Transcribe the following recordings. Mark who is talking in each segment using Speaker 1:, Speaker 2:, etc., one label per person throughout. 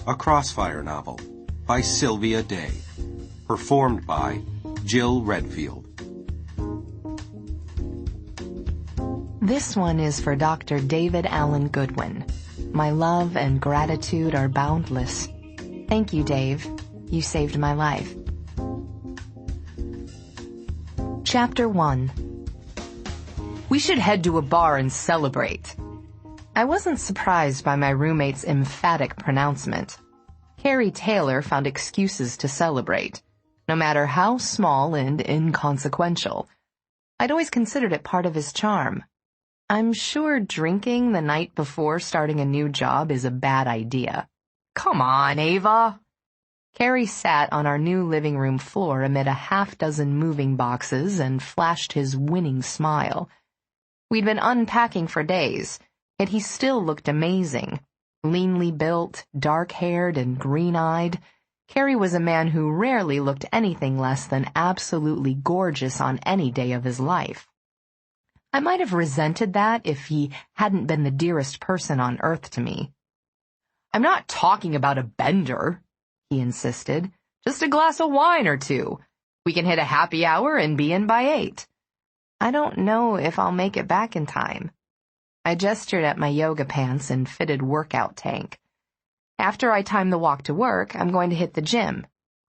Speaker 1: a Crossfire novel by Sylvia Day. Performed by Jill Redfield.
Speaker 2: This one is for Dr. David Allen Goodwin. My love and gratitude are boundless. Thank you, Dave. You saved my life. Chapter 1. We should head to a bar and celebrate. I wasn't surprised by my roommate's emphatic pronouncement. Carrie Taylor found excuses to celebrate, no matter how small and inconsequential. I'd always considered it part of his charm. I'm sure drinking the night before starting a new job is a bad idea. Come on, Eva. Carrie sat on our new living room floor amid a half-dozen moving boxes and flashed his winning smile. We'd been unpacking for days, yet he still looked amazing. Leanly built, dark-haired, and green-eyed, Carrie was a man who rarely looked anything less than absolutely gorgeous on any day of his life. I might have resented that if he hadn't been the dearest person on earth to me. I'm not talking about a bender, he insisted. Just a glass of wine or two. We can hit a happy hour and be in by 8. I don't know if I'll make it back in time. I gestured at my yoga pants and fitted workout tank. After I time the walk to work, I'm going to hit the gym.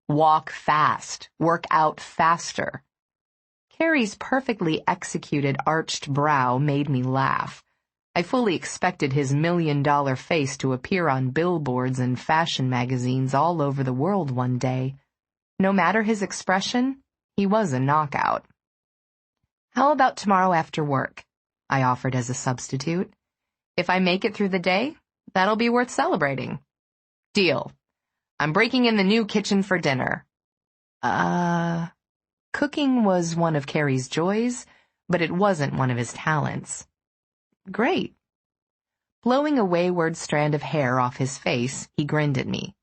Speaker 2: Walk fast. Work out faster. Carrie's perfectly executed arched brow made me laugh. I fully expected his $1,000,000 face to appear on billboards and fashion magazines all over the world one day. No matter his expression, he was a knockout. How about tomorrow after work? I offered as a substitute. If I make it through the day, that'll be worth celebrating. Deal. I'm breaking in the new kitchen for dinner. Cooking was one of Carrie's joys, but it wasn't one of his talents. Great. Blowing a wayward strand of hair off his face, he grinned at me.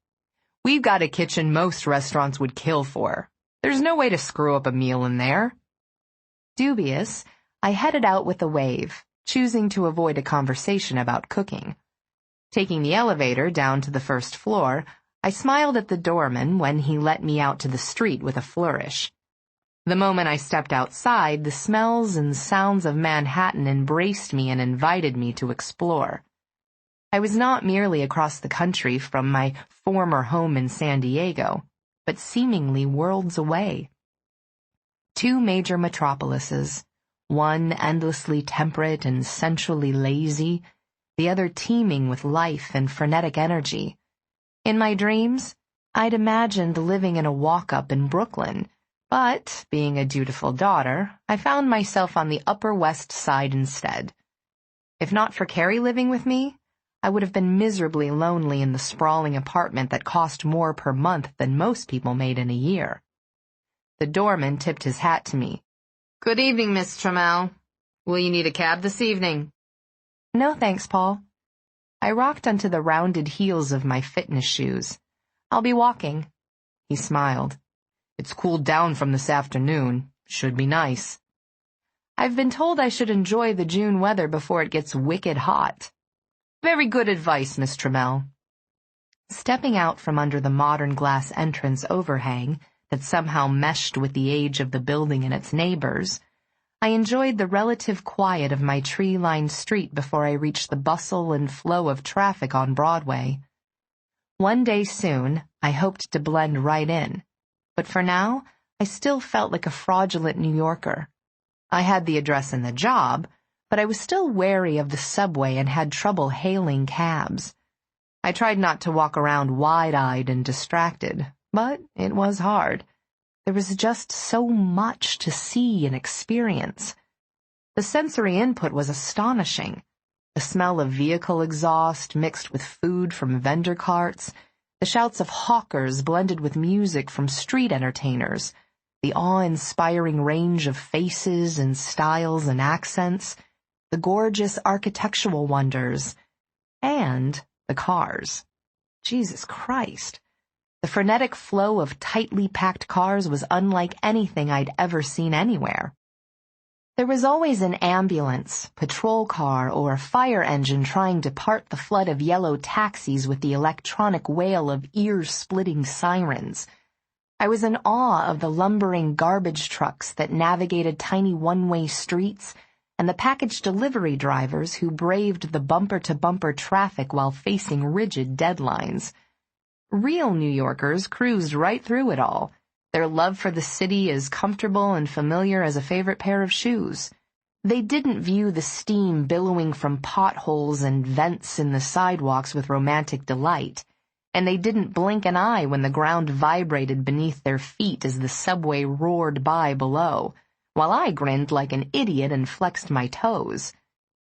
Speaker 2: We've got a kitchen most restaurants would kill for. There's no way to screw up a meal in there. Dubious, I headed out with a wave, choosing to avoid a conversation about cooking. Taking the elevator down to the first floor, I smiled at the doorman when he let me out to the street with a flourish. The moment I stepped outside, the smells and sounds of Manhattan embraced me and invited me to explore. I was not merely across the country from my former home in San Diego, but seemingly worlds away. 2 major metropolises, one endlessly temperate and sensually lazy, the other teeming with life and frenetic energy. In my dreams, I'd imagined living in a walk-up in Brooklyn, but, being a dutiful daughter, I found myself on the Upper West Side instead. If not for Carrie living with me, I would have been miserably lonely in the sprawling apartment that cost more per month than most people made in a year. The doorman tipped his hat to me. Good evening, Miss Trammell. Will you need a cab this evening? No, thanks, Paul. I rocked onto the rounded heels of my fitness shoes. I'll be walking. He smiled. It's cooled down from this afternoon. Should be nice. I've been told I should enjoy the June weather before it gets wicked hot. Very good advice, Miss Trammell. Stepping out from under the modern glass entrance overhang that somehow meshed with the age of the building and its neighbors, I enjoyed the relative quiet of my tree-lined street before I reached the bustle and flow of traffic on Broadway. One day soon, I hoped to blend right in, but for now, I still felt like a fraudulent New Yorker. I had the address and the job, but I was still wary of the subway and had trouble hailing cabs. I tried not to walk around wide-eyed and distracted, but it was hard. There was just so much to see and experience. The sensory input was astonishing. The smell of vehicle exhaust mixed with food from vendor carts, the shouts of hawkers blended with music from street entertainers, the awe-inspiring range of faces and styles and accents, the gorgeous architectural wonders, and the cars. Jesus Christ. The frenetic flow of tightly packed cars was unlike anything I'd ever seen anywhere. There was always an ambulance, patrol car, or fire engine trying to part the flood of yellow taxis with the electronic wail of ear-splitting sirens. I was in awe of the lumbering garbage trucks that navigated tiny one-way streets and the package delivery drivers who braved the bumper-to-bumper traffic while facing rigid deadlines. Real New Yorkers cruised right through it all, their love for the city as comfortable and familiar as a favorite pair of shoes. They didn't view the steam billowing from potholes and vents in the sidewalks with romantic delight, and they didn't blink an eye when the ground vibrated beneath their feet as the subway roared by below, while I grinned like an idiot and flexed my toes.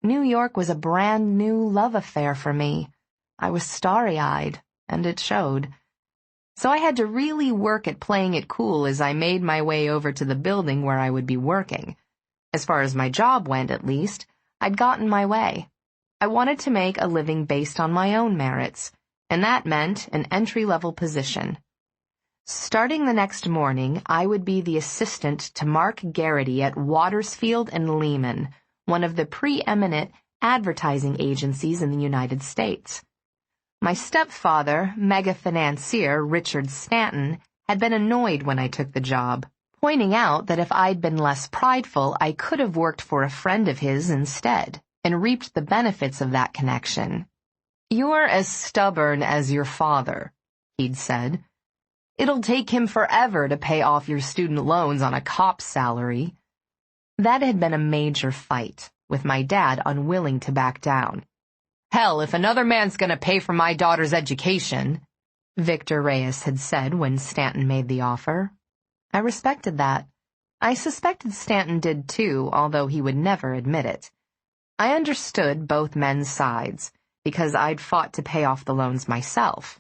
Speaker 2: New York was a brand new love affair for me. I was starry-eyed, and it showed. So I had to really work at playing it cool as I made my way over to the building where I would be working. As far as my job went, at least, I'd gotten my way. I wanted to make a living based on my own merits, and that meant an entry-level position. Starting the next morning, I would be the assistant to Mark Garrity at Watersfield and Lehman, one of the preeminent advertising agencies in the United States. My stepfather, mega-financier Richard Stanton, had been annoyed when I took the job, pointing out that if I'd been less prideful, I could have worked for a friend of his instead, and reaped the benefits of that connection. "You're as stubborn as your father," he'd said. "It'll take him forever to pay off your student loans on a cop's salary." That had been a major fight, with my dad unwilling to back down. "Hell, if another man's gonna pay for my daughter's education," Victor Reyes had said when Stanton made the offer. I respected that. I suspected Stanton did too, although he would never admit it. I understood both men's sides, because I'd fought to pay off the loans myself,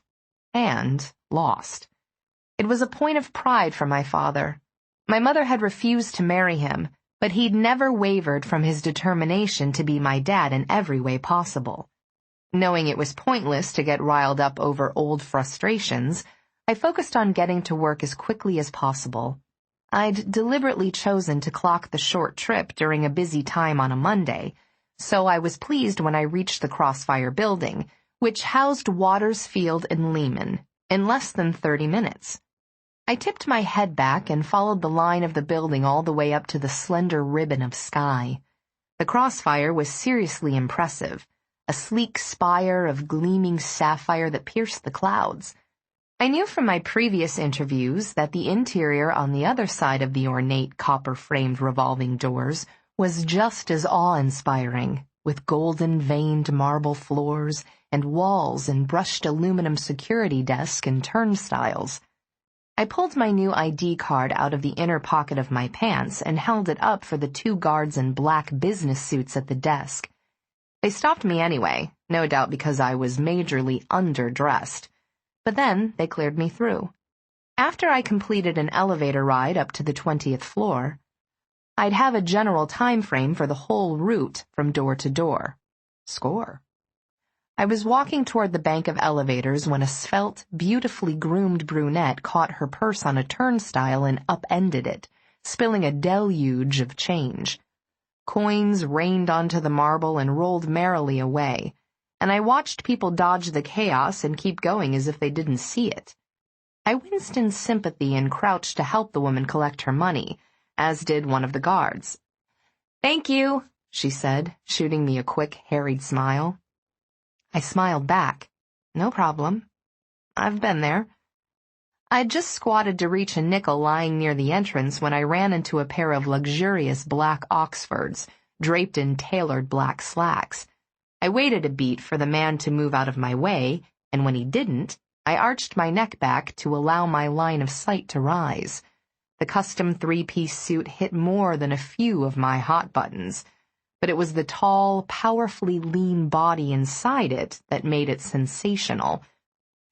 Speaker 2: and lost. It was a point of pride for my father. My mother had refused to marry him, but he'd never wavered from his determination to be my dad in every way possible. Knowing it was pointless to get riled up over old frustrations, I focused on getting to work as quickly as possible. I'd deliberately chosen to clock the short trip during a busy time on a Monday, so I was pleased when I reached the Crossfire building, which housed Watersfield and Lehman, in less than 30 minutes. I tipped my head back and followed the line of the building all the way up to the slender ribbon of sky. The Crossfire was seriously impressive, a sleek spire of gleaming sapphire that pierced the clouds. I knew from my previous interviews that the interior on the other side of the ornate copper-framed revolving doors was just as awe-inspiring, with golden-veined marble floors and walls and brushed aluminum security desks and turnstiles. I pulled my new ID card out of the inner pocket of my pants and held it up for the two guards in black business suits at the desk. They stopped me anyway, no doubt because I was majorly underdressed. But then they cleared me through. After I completed an elevator ride up to the 20th floor, I'd have a general time frame for the whole route from door to door. Score. I was walking toward the bank of elevators when a svelte, beautifully groomed brunette caught her purse on a turnstile and upended it, spilling a deluge of change. Coins rained onto the marble and rolled merrily away, and I watched people dodge the chaos and keep going as if they didn't see it. I winced in sympathy and crouched to help the woman collect her money, as did one of the guards. "Thank you," she said, shooting me a quick, harried smile. I smiled back. "No problem. I've been there." I'd just squatted to reach a nickel lying near the entrance when I ran into a pair of luxurious black Oxfords, draped in tailored black slacks. I waited a beat for the man to move out of my way, and when he didn't, I arched my neck back to allow my line of sight to rise. The custom three-piece suit hit more than a few of my hot buttons, but it was the tall, powerfully lean body inside it that made it sensational.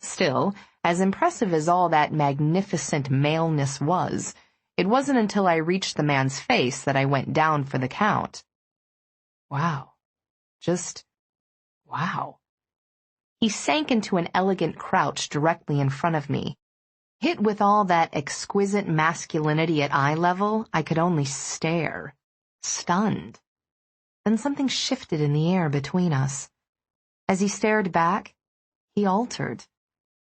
Speaker 2: Still, as impressive as all that magnificent maleness was, it wasn't until I reached the man's face that I went down for the count. Wow. Just wow. He sank into an elegant crouch directly in front of me. Hit with all that exquisite masculinity at eye level, I could only stare. stunned. Then something shifted in the air between us. As he stared back, he altered,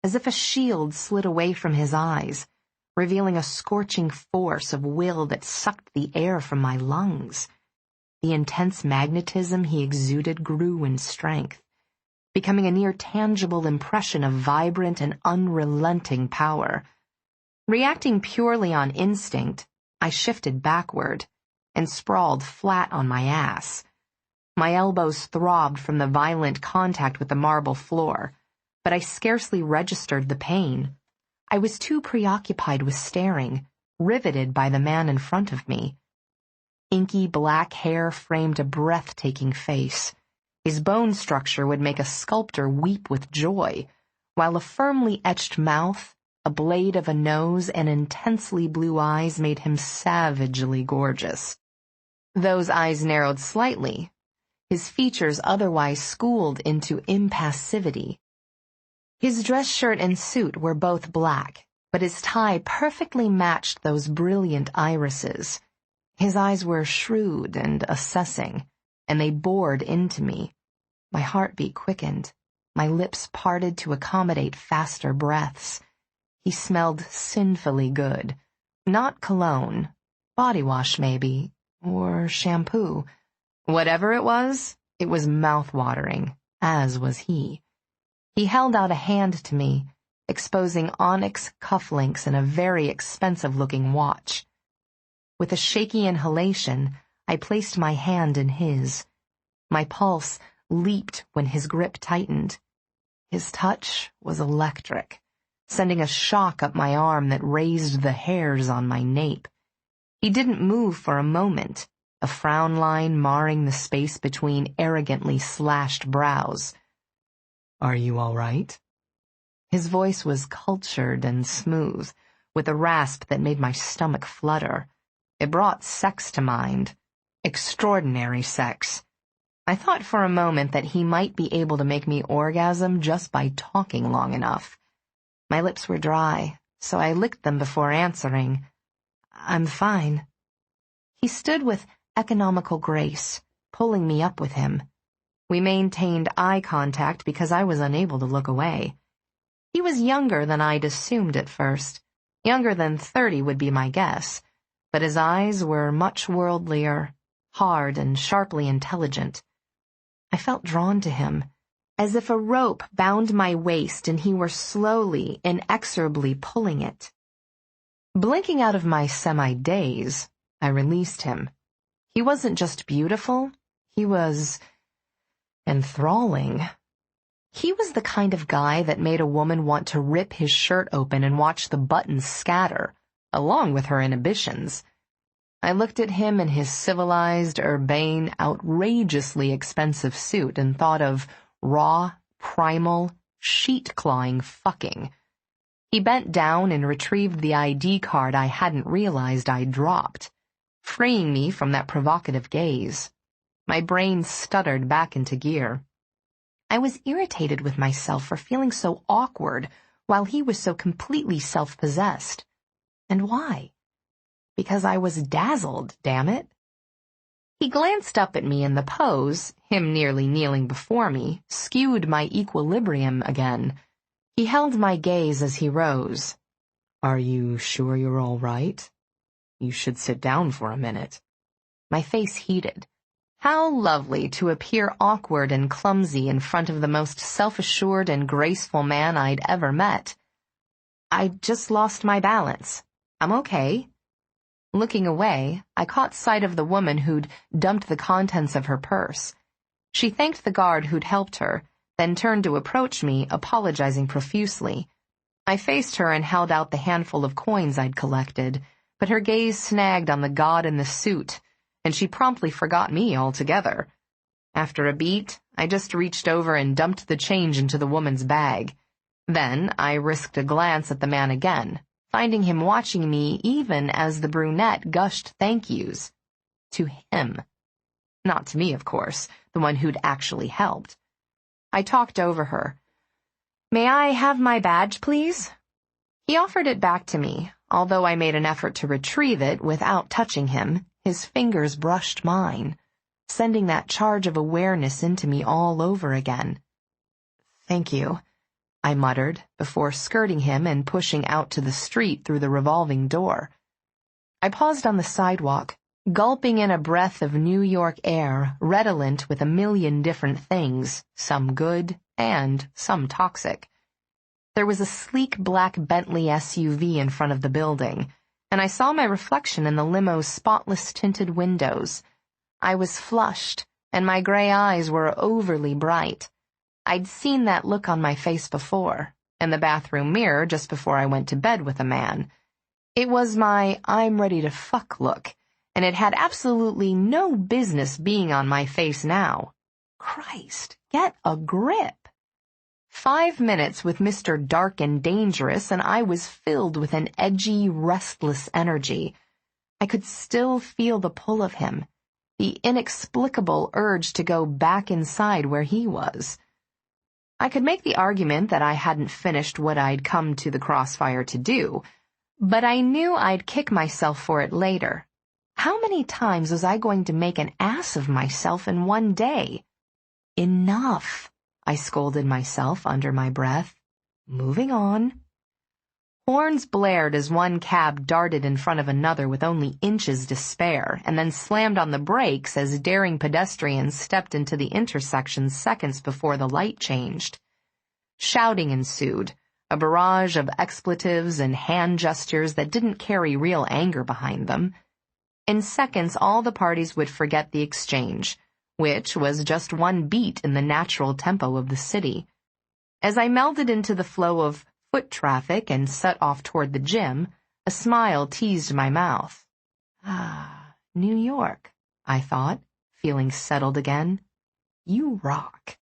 Speaker 2: as if a shield slid away from his eyes, revealing a scorching force of will that sucked the air from my lungs. The intense magnetism he exuded grew in strength, becoming a near-tangible impression of vibrant and unrelenting power. Reacting purely on instinct, I shifted backward and sprawled flat on my ass. My elbows throbbed from the violent contact with the marble floor, but I scarcely registered the pain. I was too preoccupied with staring, riveted by the man in front of me. Inky black hair framed a breathtaking face. His bone structure would make a sculptor weep with joy, while a firmly etched mouth, a blade of a nose, and intensely blue eyes made him savagely gorgeous. Those eyes narrowed slightly, his features otherwise schooled into impassivity. His dress shirt and suit were both black, but his tie perfectly matched those brilliant irises. His eyes were shrewd and assessing, and they bored into me. My heartbeat quickened, my lips parted to accommodate faster breaths. He smelled sinfully good. Not cologne, body wash maybe, or shampoo. Whatever it was mouth-watering, as was he. He held out a hand to me, exposing onyx cufflinks and a very expensive-looking watch. With a shaky inhalation, I placed my hand in his. My pulse leaped when his grip tightened. His touch was electric, sending a shock up my arm that raised the hairs on my nape. He didn't move for a moment, a frown line marring the space between arrogantly slashed brows. "Are you all right?" His voice was cultured and smooth, with a rasp that made my stomach flutter. It brought sex to mind. Extraordinary sex. I thought for a moment that he might be able to make me orgasm just by talking long enough. My lips were dry, so I licked them before answering. "I'm fine." He stood with economical grace, pulling me up with him. We maintained eye contact because I was unable to look away. He was younger than I'd assumed at first. Younger than 30 would be my guess, but his eyes were much worldlier, hard and sharply intelligent. I felt drawn to him, as if a rope bound my waist and he were slowly, inexorably pulling it. Blinking out of my semi-daze, I released him. He wasn't just beautiful, he was enthralling. He was the kind of guy that made a woman want to rip his shirt open and watch the buttons scatter, along with her inhibitions. I looked at him in his civilized, urbane, outrageously expensive suit and thought of raw, primal, sheet-clawing fucking. He bent down and retrieved the ID card I hadn't realized I'd dropped, freeing me from that provocative gaze. My brain stuttered back into gear. I was irritated with myself for feeling so awkward while he was so completely self-possessed. And why? Because I was dazzled, damn it. He glanced up at me, and the pose, him nearly kneeling before me, skewed my equilibrium again. He held my gaze as he rose. "Are you sure you're all right? You should sit down for a minute." My face heated. How lovely to appear awkward and clumsy in front of the most self-assured and graceful man I'd ever met. "I just lost my balance. I'm okay." Looking away, I caught sight of the woman who'd dumped the contents of her purse. She thanked the guard who'd helped her, then turned to approach me, apologizing profusely. I faced her and held out the handful of coins I'd collected, but her gaze snagged on the god in the suit, and she promptly forgot me altogether. After a beat, I just reached over and dumped the change into the woman's bag. Then I risked a glance at the man again, finding him watching me even as the brunette gushed thank yous. To him. Not to me, of course, the one who'd actually helped. I talked over her. "May I have my badge, please?" He offered it back to me, although I made an effort to retrieve it without touching him, his fingers brushed mine, sending that charge of awareness into me all over again. "Thank you," I muttered, before skirting him and pushing out to the street through the revolving door. I paused on the sidewalk, gulping in a breath of New York air, redolent with a million different things, some good and some toxic. There was a sleek black Bentley SUV in front of the building, and I saw my reflection in the limo's spotless tinted windows. I was flushed, and my gray eyes were overly bright. I'd seen that look on my face before, in the bathroom mirror just before I went to bed with a man. It was my "I'm ready to fuck" look, and it had absolutely no business being on my face now. Christ, get a grip. 5 minutes with Mr. Dark and Dangerous, and I was filled with an edgy, restless energy. I could still feel the pull of him, the inexplicable urge to go back inside where he was. I could make the argument that I hadn't finished what I'd come to the Crossfire to do, but I knew I'd kick myself for it later. How many times was I going to make an ass of myself in one day? Enough, I scolded myself under my breath. Moving on. Horns blared as one cab darted in front of another with only inches to spare, and then slammed on the brakes as daring pedestrians stepped into the intersection seconds before the light changed. Shouting ensued, a barrage of expletives and hand gestures that didn't carry real anger behind them. In seconds, all the parties would forget the exchange, which was just one beat in the natural tempo of the city. As I melded into the flow of foot traffic and set off toward the gym, a smile teased my mouth. Ah, New York, I thought, feeling settled again. You rock.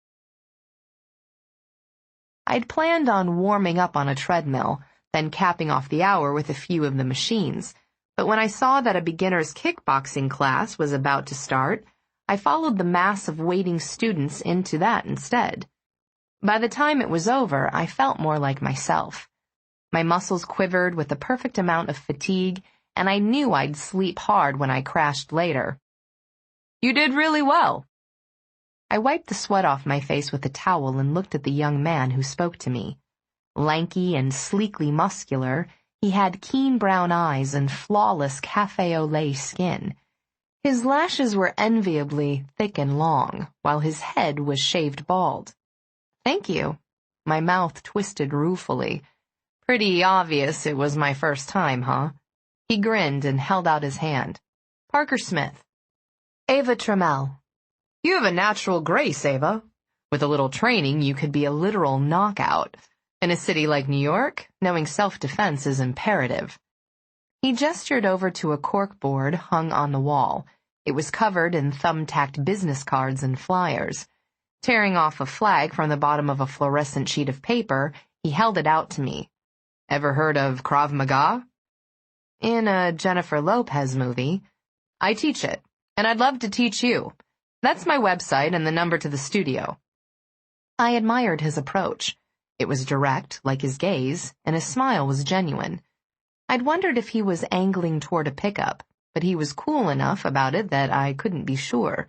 Speaker 2: I'd planned on warming up on a treadmill, then capping off the hour with a few of the machines, but when I saw that a beginner's kickboxing class was about to start, I followed the mass of waiting students into that instead. By the time it was over, I felt more like myself. My muscles quivered with the perfect amount of fatigue, and I knew I'd sleep hard when I crashed later. You did really well. I wiped the sweat off my face with a towel and looked at the young man who spoke to me. Lanky and sleekly muscular, he had keen brown eyes and flawless cafe au lait skin. His lashes were enviably thick and long, while his head was shaved bald. Thank you. My mouth twisted ruefully. Pretty obvious it was my first time, huh? He grinned and held out his hand. Parker Smith. Eva Trammell. You have a natural grace, Eva. With a little training, you could be a literal knockout. In a city like New York, knowing self-defense is imperative. He gestured over to a corkboard hung on the wall. It was covered in thumbtacked business cards and flyers. Tearing off a flag from the bottom of a fluorescent sheet of paper, he held it out to me. Ever heard of Krav Maga? In a Jennifer Lopez movie. I teach it, and I'd love to teach you. That's my website and the number to the studio. I admired his approach. It was direct, like his gaze, and his smile was genuine. I'd wondered if he was angling toward a pickup, but he was cool enough about it that I couldn't be sure.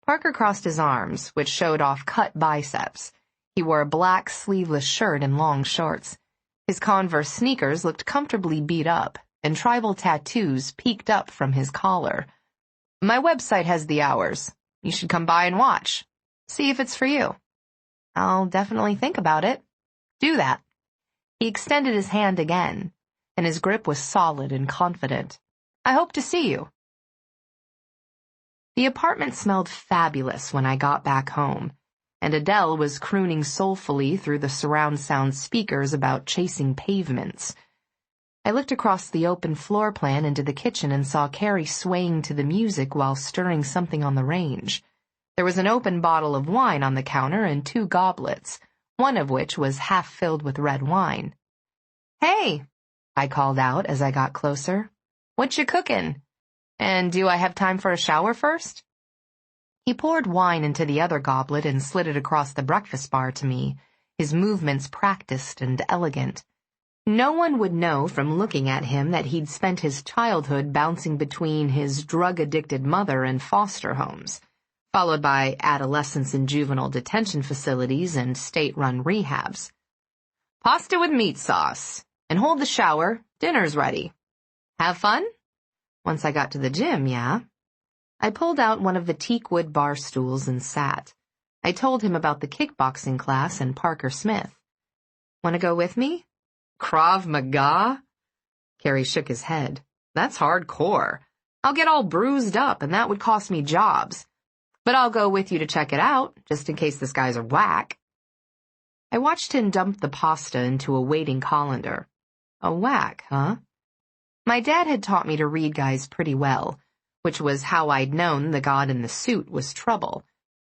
Speaker 2: Parker crossed his arms, which showed off cut biceps. He wore a black sleeveless shirt and long shorts. His Converse sneakers looked comfortably beat up, and tribal tattoos peeked up from his collar. My website has the hours. You should come by and watch. See if it's for you. I'll definitely think about it. Do that. He extended his hand again, and his grip was solid and confident. I hope to see you. The apartment smelled fabulous when I got back home, and Adele was crooning soulfully through the surround sound speakers about chasing pavements. I looked across the open floor plan into the kitchen and saw Carrie swaying to the music while stirring something on the range. There was an open bottle of wine on the counter and 2 goblets, one of which was half filled with red wine. Hey, I called out as I got closer. What you cookin'? And do I have time for a shower first? He poured wine into the other goblet and slid it across the breakfast bar to me, his movements practiced and elegant. No one would know from looking at him that he'd spent his childhood bouncing between his drug-addicted mother and foster homes, followed by adolescence in juvenile detention facilities and state-run rehabs. Pasta with meat sauce. And hold the shower. Dinner's ready. Have fun? Once I got to the gym, yeah. I pulled out one of the teakwood bar stools and sat. I told him about the kickboxing class and Parker Smith. Want to go with me? Krav Maga? Carrie shook his head. That's hardcore. I'll get all bruised up, and that would cost me jobs. But I'll go with you to check it out, just in case this guy's a whack. I watched him dump the pasta into a waiting colander. A whack, huh? My dad had taught me to read guys pretty well, which was how I'd known the god in the suit was trouble.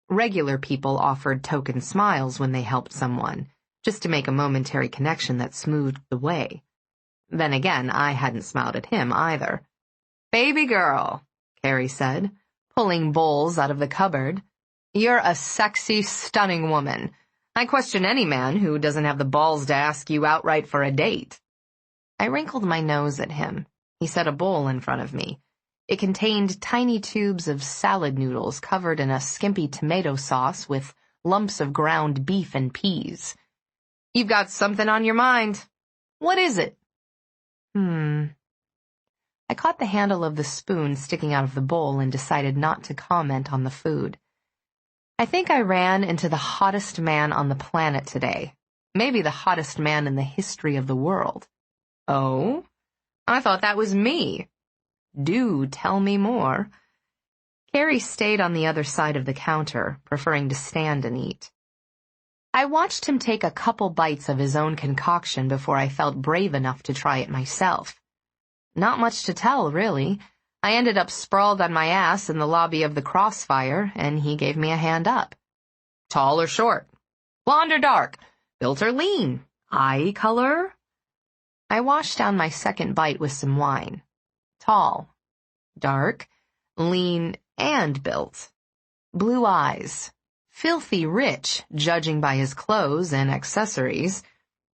Speaker 2: Regular people offered token smiles when they helped someone, just to make a momentary connection that smoothed the way. Then again, I hadn't smiled at him either. Baby girl, Carrie said, pulling bowls out of the cupboard. You're a sexy, stunning woman. I question any man who doesn't have the balls to ask you outright for a date. I wrinkled my nose at him. He set a bowl in front of me. It contained tiny tubes of salad noodles covered in a skimpy tomato sauce with lumps of ground beef and peas. You've got something on your mind. What is it? I caught the handle of the spoon sticking out of the bowl and decided not to comment on the food. I think I ran into the hottest man on the planet today. Maybe the hottest man in the history of the world. Oh? I thought that was me. Do tell me more. Carrie stayed on the other side of the counter, preferring to stand and eat. I watched him take a couple bites of his own concoction before I felt brave enough to try it myself. Not much to tell, really. I ended up sprawled on my ass in the lobby of the Crossfire, and he gave me a hand up. Tall or short? Blonde or dark? Built or lean? Eye color? I washed down my second bite with some wine. Tall, dark, lean, and built. Blue eyes. Filthy rich, judging by his clothes and accessories,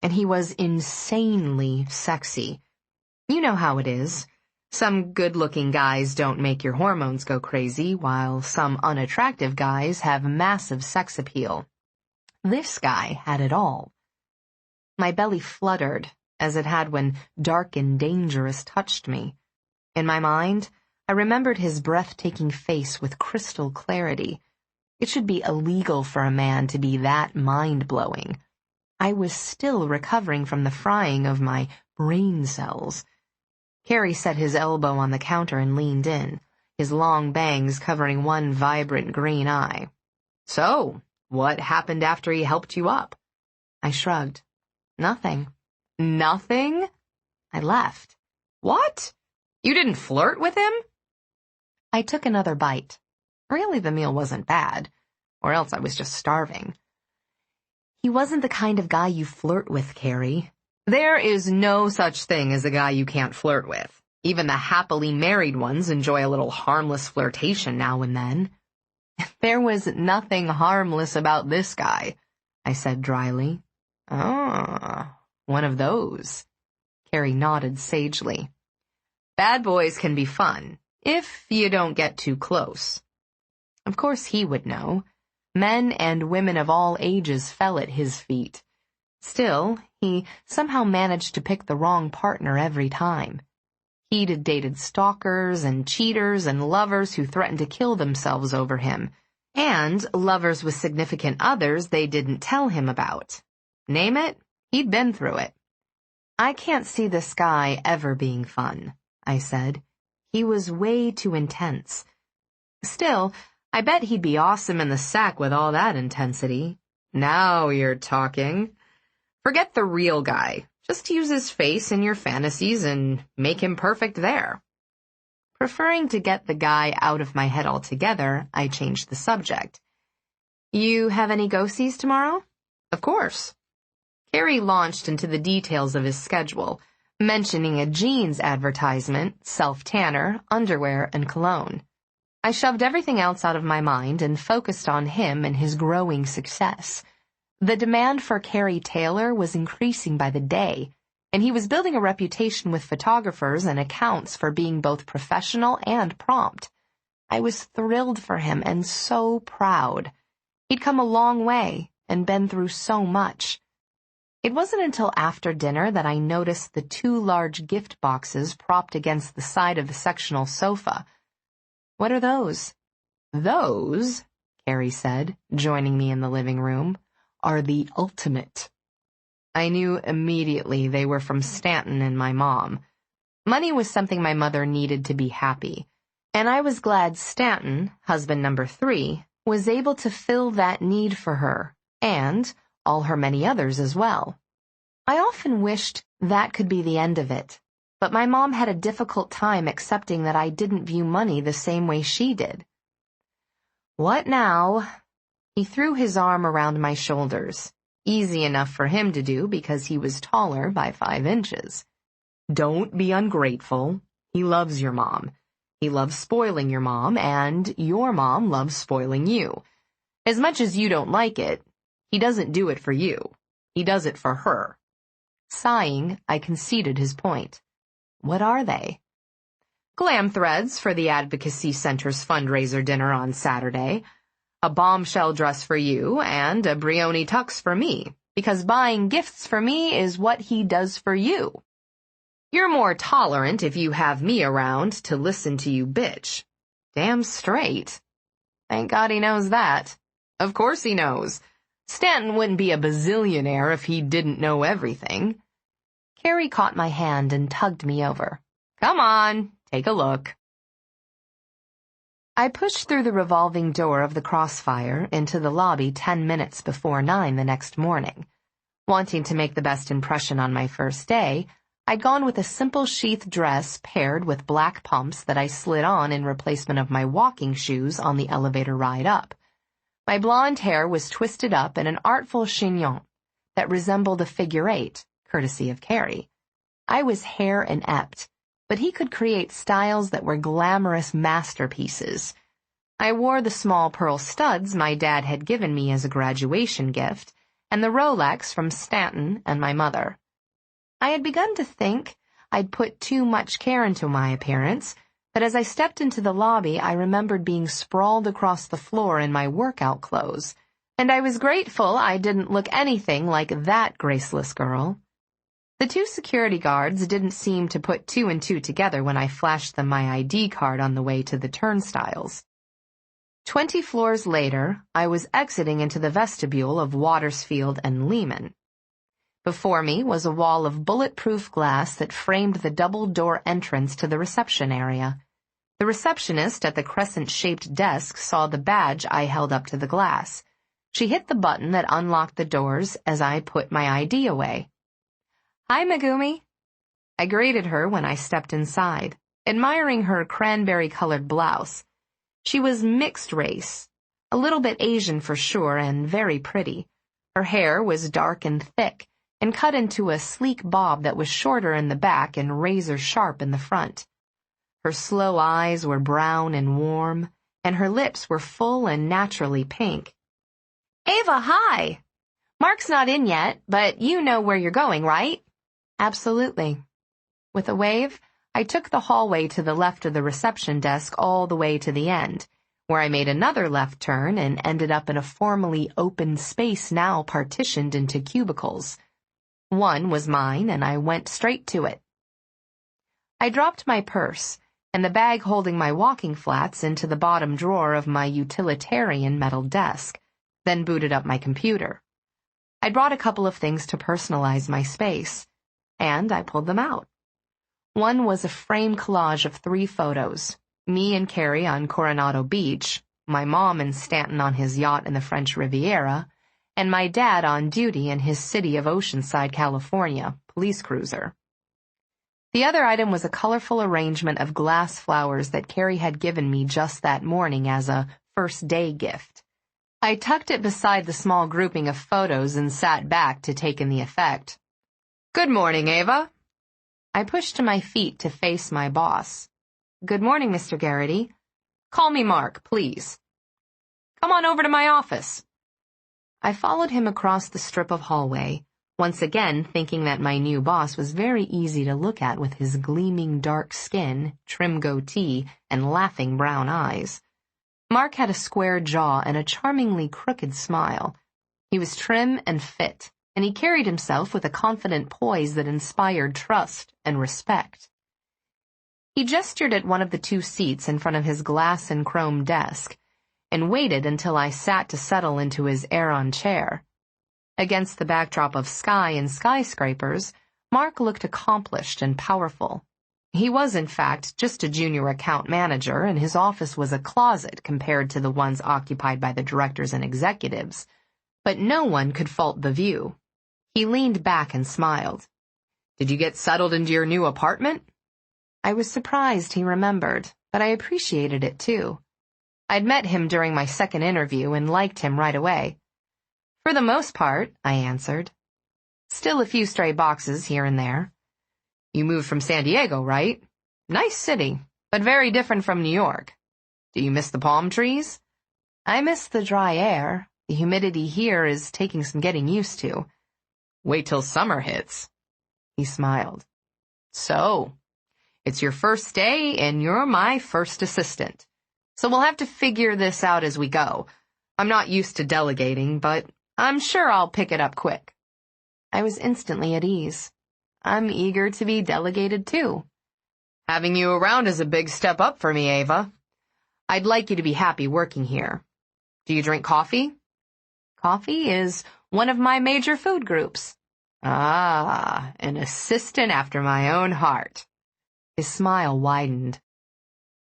Speaker 2: and he was insanely sexy. You know how it is. Some good-looking guys don't make your hormones go crazy, while some unattractive guys have massive sex appeal. This guy had it all. My belly fluttered, as it had when Dark and Dangerous touched me. In my mind, I remembered his breathtaking face with crystal clarity. It should be illegal for a man to be that mind-blowing. I was still recovering from the frying of my brain cells. Carrie set his elbow on the counter and leaned in, his long bangs covering one vibrant green eye. So, what happened after he helped you up? I shrugged. Nothing. Nothing? I left. What? You didn't flirt with him? I took another bite. Really, the meal wasn't bad, or else I was just starving. He wasn't the kind of guy you flirt with, Carrie. There is no such thing as a guy you can't flirt with. Even the happily married ones enjoy a little harmless flirtation now and then. There was nothing harmless about this guy, I said dryly. Ah, one of those. Carrie nodded sagely. Bad boys can be fun, if you don't get too close. Of course he would know. Men and women of all ages fell at his feet. Still, he somehow managed to pick the wrong partner every time. He'd dated stalkers and cheaters and lovers who threatened to kill themselves over him, and lovers with significant others they didn't tell him about. Name it, he'd been through it. I can't see this guy ever being fun, I said. He was way too intense. Still, I bet he'd be awesome in the sack with all that intensity. Now you're talking. Forget the real guy. Just use his face in your fantasies and make him perfect there. Preferring to get the guy out of my head altogether, I changed the subject. You have any go-sees tomorrow? Of course. Carrie launched into the details of his schedule, mentioning a jeans advertisement, self-tanner, underwear, and cologne. I shoved everything else out of my mind and focused on him and his growing success. The demand for Carrie Taylor was increasing by the day, and he was building a reputation with photographers and accounts for being both professional and prompt. I was thrilled for him and so proud. He'd come a long way and been through so much. It wasn't until after dinner that I noticed the 2 large gift boxes propped against the side of the sectional sofa. "What are those?" "Those," Carrie said, joining me in the living room, "are the ultimate." I knew immediately they were from Stanton and my mom. Money was something my mother needed to be happy, and I was glad Stanton, husband number 3, was able to fill that need for her, and all her many others as well. I often wished that could be the end of it, but my mom had a difficult time accepting that I didn't view money the same way she did. "What now?" He threw his arm around my shoulders. Easy enough for him to do because he was taller by 5 inches. "Don't be ungrateful. He loves your mom. He loves spoiling your mom, and your mom loves spoiling you. As much as you don't like it, he doesn't do it for you. He does it for her." Sighing, I conceded his point. "What are they?" "Glam threads for the Advocacy Center's fundraiser dinner on Saturday. A bombshell dress for you, and a Brioni tux for me, because buying gifts for me is what he does for you. You're more tolerant if you have me around to listen to you bitch." Damn straight. Thank God he knows that. Of course he knows. Stanton wouldn't be a bazillionaire if he didn't know everything. Carrie caught my hand and tugged me over. "Come on, take a look." I pushed through the revolving door of the Crossfire into the lobby 10 minutes before 9 the next morning. Wanting to make the best impression on my first day, I'd gone with a simple sheath dress paired with black pumps that I slid on in replacement of my walking shoes on the elevator ride up. My blonde hair was twisted up in an artful chignon that resembled a figure 8, courtesy of Carrie. I was hair inept, but he could create styles that were glamorous masterpieces. I wore the small pearl studs my dad had given me as a graduation gift, and the Rolex from Stanton and my mother. I had begun to think I'd put too much care into my appearance, but as I stepped into the lobby, I remembered being sprawled across the floor in my workout clothes, and I was grateful I didn't look anything like that graceless girl. The 2 security guards didn't seem to put 2 and 2 together when I flashed them my ID card on the way to the turnstiles. 20 floors later, I was exiting into the vestibule of Watersfield and Lehman. Before me was a wall of bulletproof glass that framed the double-door entrance to the reception area. The receptionist at the crescent-shaped desk saw the badge I held up to the glass. She hit the button that unlocked the doors as I put my ID away. "Hi, Megumi." I greeted her when I stepped inside, admiring her cranberry-colored blouse. She was mixed race, a little bit Asian for sure, and very pretty. Her hair was dark and thick, and cut into a sleek bob that was shorter in the back and razor-sharp in the front. Her slow eyes were brown and warm, and her lips were full and naturally pink. "Eva, hi! Mark's not in yet, but you know where you're going, right?" "Absolutely." With a wave, I took the hallway to the left of the reception desk all the way to the end, where I made another left turn and ended up in a formerly open space now partitioned into cubicles. One was mine, and I went straight to it. I dropped my purse and the bag holding my walking flats into the bottom drawer of my utilitarian metal desk, then booted up my computer. I brought a couple of things to personalize my space, and I pulled them out. One was a frame collage of 3 photos, me and Carrie on Coronado Beach, my mom and Stanton on his yacht in the French Riviera, and my dad on duty in his city of Oceanside, California, police cruiser. The other item was a colorful arrangement of glass flowers that Carrie had given me just that morning as a first-day gift. I tucked it beside the small grouping of photos and sat back to take in the effect. "Good morning, Eva." I pushed to my feet to face my boss. "Good morning, Mr. Garrity." "Call me Mark, please." "Come on over to my office." I followed him across the strip of hallway, once again thinking that my new boss was very easy to look at with his gleaming dark skin, trim goatee, and laughing brown eyes. Mark had a square jaw and a charmingly crooked smile. He was trim and fit, and he carried himself with a confident poise that inspired trust and respect. He gestured at one of the two seats in front of his glass and chrome desk, and waited until I sat to settle into his Aeron chair. Against the backdrop of sky and skyscrapers, Mark looked accomplished and powerful. He was, in fact, just a junior account manager, and his office was a closet compared to the ones occupied by the directors and executives. But no one could fault the view. He leaned back and smiled. "Did you get settled into your new apartment?" I was surprised he remembered, but I appreciated it too. I'd met him during my second interview and liked him right away. "For the most part," I answered. "Still a few stray boxes here and there." "You moved from San Diego, right? Nice city, but very different from New York. Do you miss the palm trees?" "I miss the dry air. The humidity here is taking some getting used to." "Wait till summer hits." He smiled. "So, it's your first day and you're my first assistant. So we'll have to figure this out as we go. I'm not used to delegating, but I'm sure I'll pick it up quick." I was instantly at ease. I'm eager to be delegated too. "Having you around is a big step up for me, Eva. I'd like you to be happy working here. Do you drink coffee?" "Coffee is one of my major food groups." "Ah, an assistant after my own heart." His smile widened.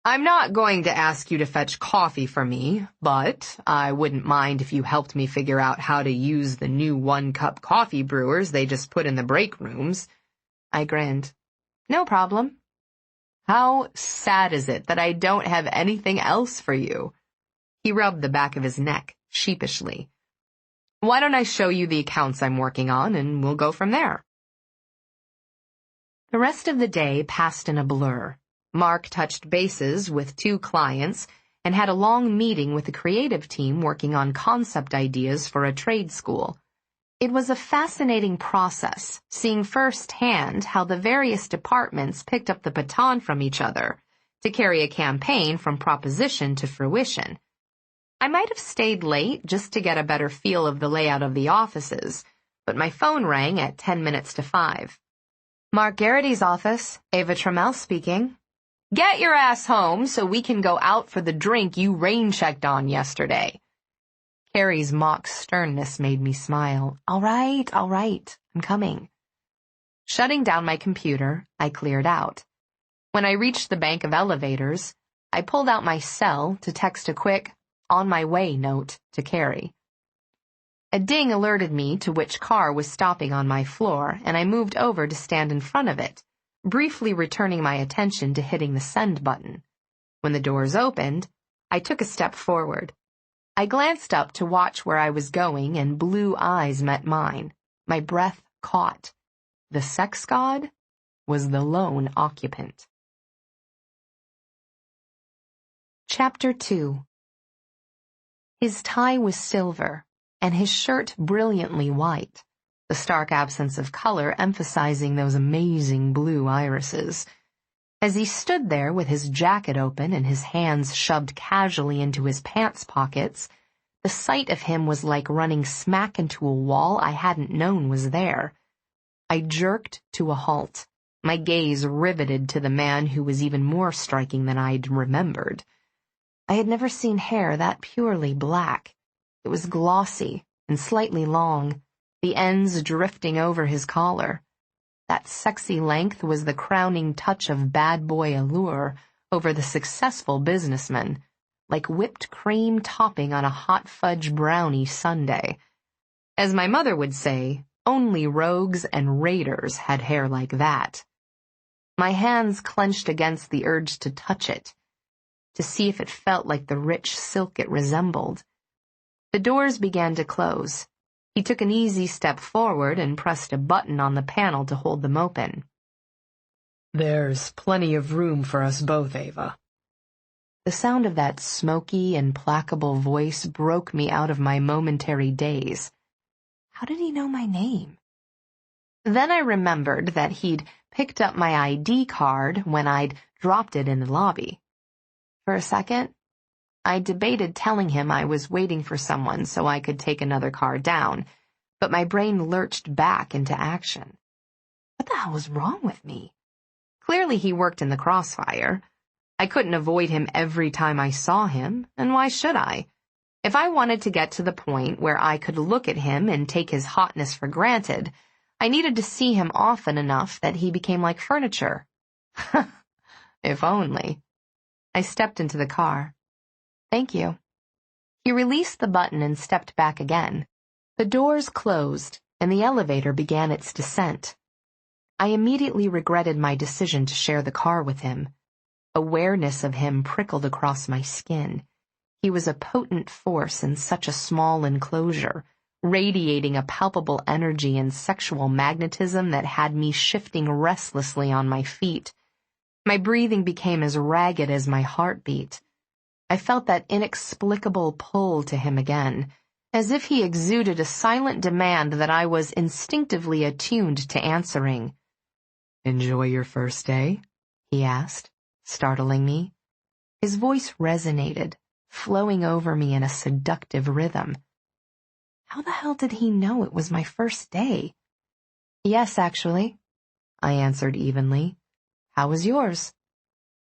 Speaker 2: "I'm not going to ask you to fetch coffee for me, but I wouldn't mind if you helped me figure out how to use the new one-cup coffee brewers they just put in the break rooms." I grinned. "No problem." "How sad is it that I don't have anything else for you?" He rubbed the back of his neck, sheepishly. "Why don't I show you the accounts I'm working on, and we'll go from there." The rest of the day passed in a blur. Mark touched bases with 2 clients and had a long meeting with the creative team working on concept ideas for a trade school. It was a fascinating process, seeing firsthand how the various departments picked up the baton from each other to carry a campaign from proposition to fruition. I might have stayed late just to get a better feel of the layout of the offices, but my phone rang at 10 minutes to 5. "Mark Garrity's office, Eva Trammell speaking." "Get your ass home so we can go out for the drink you rain-checked on yesterday." Carrie's mock sternness made me smile. All right, I'm coming." Shutting down my computer, I cleared out. When I reached the bank of elevators, I pulled out my cell to text a quick, "on my way" note to Carrie. A ding alerted me to which car was stopping on my floor, and I moved over to stand in front of it, briefly returning my attention to hitting the send button. When the doors opened, I took a step forward. I glanced up to watch where I was going, and blue eyes met mine. My breath caught. The sex god was the lone occupant. Chapter 2. His tie was silver, and his shirt brilliantly white, the stark absence of color emphasizing those amazing blue irises. As he stood there with his jacket open and his hands shoved casually into his pants pockets, the sight of him was like running smack into a wall I hadn't known was there. I jerked to a halt, my gaze riveted to the man who was even more striking than I'd remembered. I had never seen hair that purely black. It was glossy and slightly long, the ends drifting over his collar. That sexy length was the crowning touch of bad boy allure over the successful businessman, like whipped cream topping on a hot fudge brownie sundae. As my mother would say, only rogues and raiders had hair like that. My hands clenched against the urge to touch it, to see if it felt like the rich silk it resembled. The doors began to close. He took an easy step forward and pressed a button on the panel to hold them open. "There's plenty of room for us both, Eva." The sound of that smoky, implacable voice broke me out of my momentary daze. How did he know my name? Then I remembered that he'd picked up my ID card when I'd dropped it in the lobby. For a second, I debated telling him I was waiting for someone so I could take another car down, but my brain lurched back into action. What the hell was wrong with me? Clearly he worked in the crossfire. I couldn't avoid him every time I saw him, and why should I? If I wanted to get to the point where I could look at him and take his hotness for granted, I needed to see him often enough that he became like furniture. If only. I stepped into the car. Thank you. He released the button and stepped back again. The doors closed, and the elevator began its descent. I immediately regretted my decision to share the car with him. Awareness of him prickled across my skin. He was a potent force in such a small enclosure, radiating a palpable energy and sexual magnetism that had me shifting restlessly on my feet. My breathing became as ragged as my heartbeat. I felt that inexplicable pull to him again, as if he exuded a silent demand that I was instinctively attuned to answering. "Enjoy your first day?" he asked, startling me. His voice resonated, flowing over me in a seductive rhythm. How the hell did he know it was my first day? "Yes, actually," I answered evenly. "How was yours?"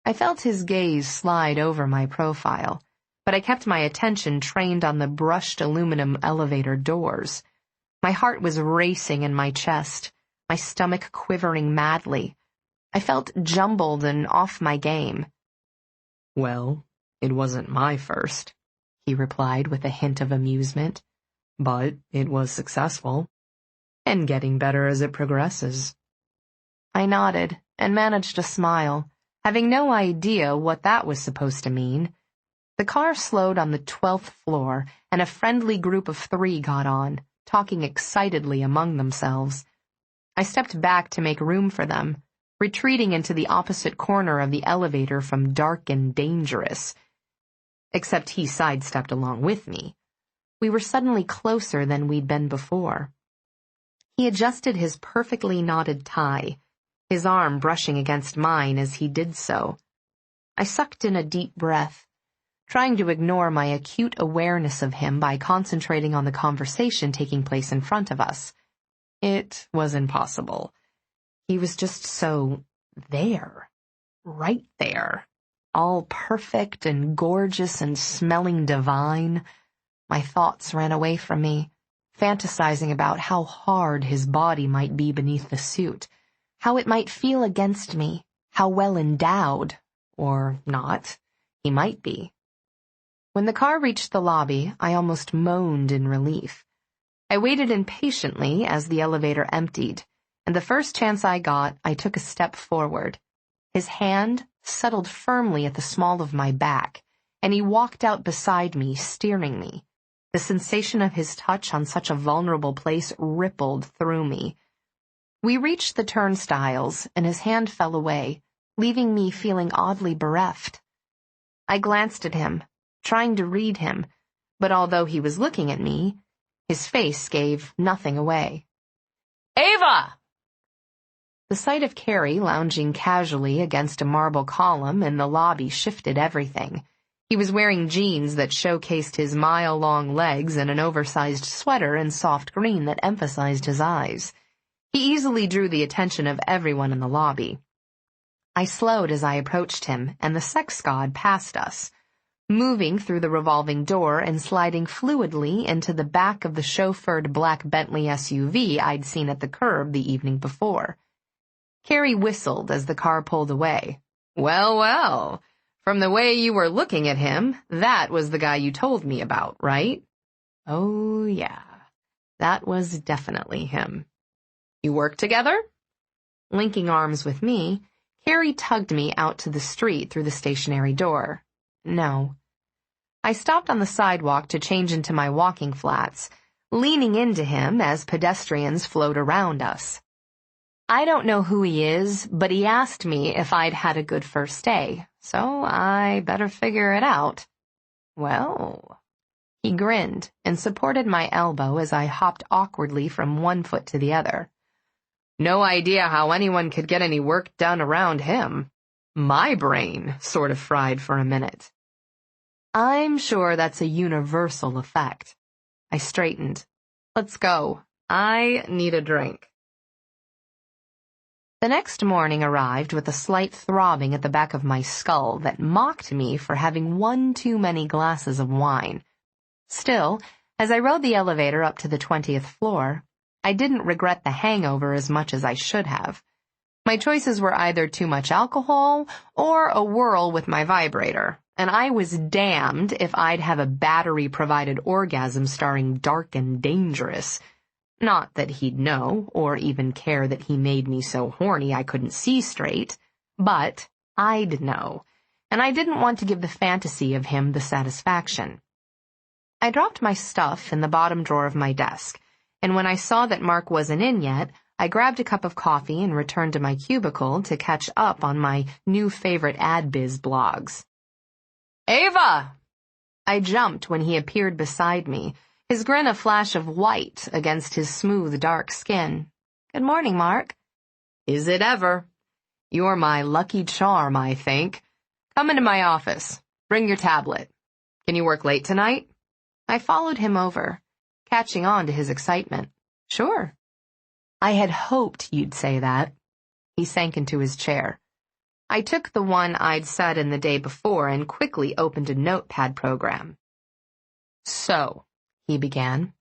Speaker 2: I felt his gaze slide over my profile, but I kept my attention trained on the brushed aluminum elevator doors. My heart was racing in my chest, my stomach quivering madly. I felt jumbled and off my game. "Well, it wasn't my first," he replied with a hint of amusement. "But it was successful, and getting better as it progresses." I nodded and managed a smile, having no idea what that was supposed to mean. The car slowed on the 12th floor, and a friendly group of 3 got on, talking excitedly among themselves. I stepped back to make room for them, retreating into the opposite corner of the elevator from dark and dangerous. Except he sidestepped along with me. We were suddenly closer than we'd been before. He adjusted his perfectly knotted tie, his arm brushing against mine as he did so. I sucked in a deep breath, trying to ignore my acute awareness of him by concentrating on the conversation taking place in front of us. It was impossible. He was just so there, right there, all perfect and gorgeous and smelling divine. My thoughts ran away from me, fantasizing about how hard his body might be beneath the suit, how it might feel against me, how well endowed, or not, he might be. When the car reached the lobby, I almost moaned in relief. I waited impatiently as the elevator emptied, and the first chance I got, I took a step forward. His hand settled firmly at the small of my back, and he walked out beside me, steering me. The sensation of his touch on such a vulnerable place rippled through me. We reached the turnstiles, and his hand fell away, leaving me feeling oddly bereft. I glanced at him, trying to read him, but although he was looking at me, his face gave nothing away. "Eva!" The sight of Carrie lounging casually against a marble column in the lobby shifted everything. He was wearing jeans that showcased his mile-long legs and an oversized sweater in soft green that emphasized his eyes. He easily drew the attention of everyone in the lobby. I slowed as I approached him, and the sex god passed us, moving through the revolving door and sliding fluidly into the back of the chauffeured black Bentley SUV I'd seen at the curb the evening before. Carrie whistled as the car pulled away. "Well, well, from the way you were looking at him, that was the guy you told me about, right?" Oh, yeah, that was definitely him. "You work together?" Linking arms with me, Carrie tugged me out to the street through the stationary door. No. I stopped on the sidewalk to change into my walking flats, leaning into him as pedestrians flowed around us. I don't know who he is, but he asked me if I'd had a good first day, so I better figure it out. Well, he grinned and supported my elbow as I hopped awkwardly from one foot to the other. No idea how anyone could get any work done around him. My brain sort of fried for a minute. I'm sure that's a universal effect. I straightened. Let's go. I need a drink. The next morning arrived with a slight throbbing at the back of my skull that mocked me for having one too many glasses of wine. Still, as I rode the elevator up to the 20th floor, I didn't regret the hangover as much as I should have. My choices were either too much alcohol or a whirl with my vibrator, and I was damned if I'd have a battery-provided orgasm starring Dark and Dangerous. Not that he'd know, or even care that he made me so horny I couldn't see straight, but I'd know, and I didn't want to give the fantasy of him the satisfaction. I dropped my stuff in the bottom drawer of my desk, and when I saw that Mark wasn't in yet, I grabbed a cup of coffee and returned to my cubicle to catch up on my new favorite ad-biz blogs. "Eva!" I jumped when he appeared beside me, his grin a flash of white against his smooth, dark skin. "Good morning, Mark." "Is it ever? You're my lucky charm, I think. Come into my office. Bring your tablet. Can you work late tonight?" I followed him over, catching on to his excitement. "Sure." "I had hoped you'd say that." He sank into his chair. I took the one I'd sat in the day before and quickly opened a notepad program. "So," he began,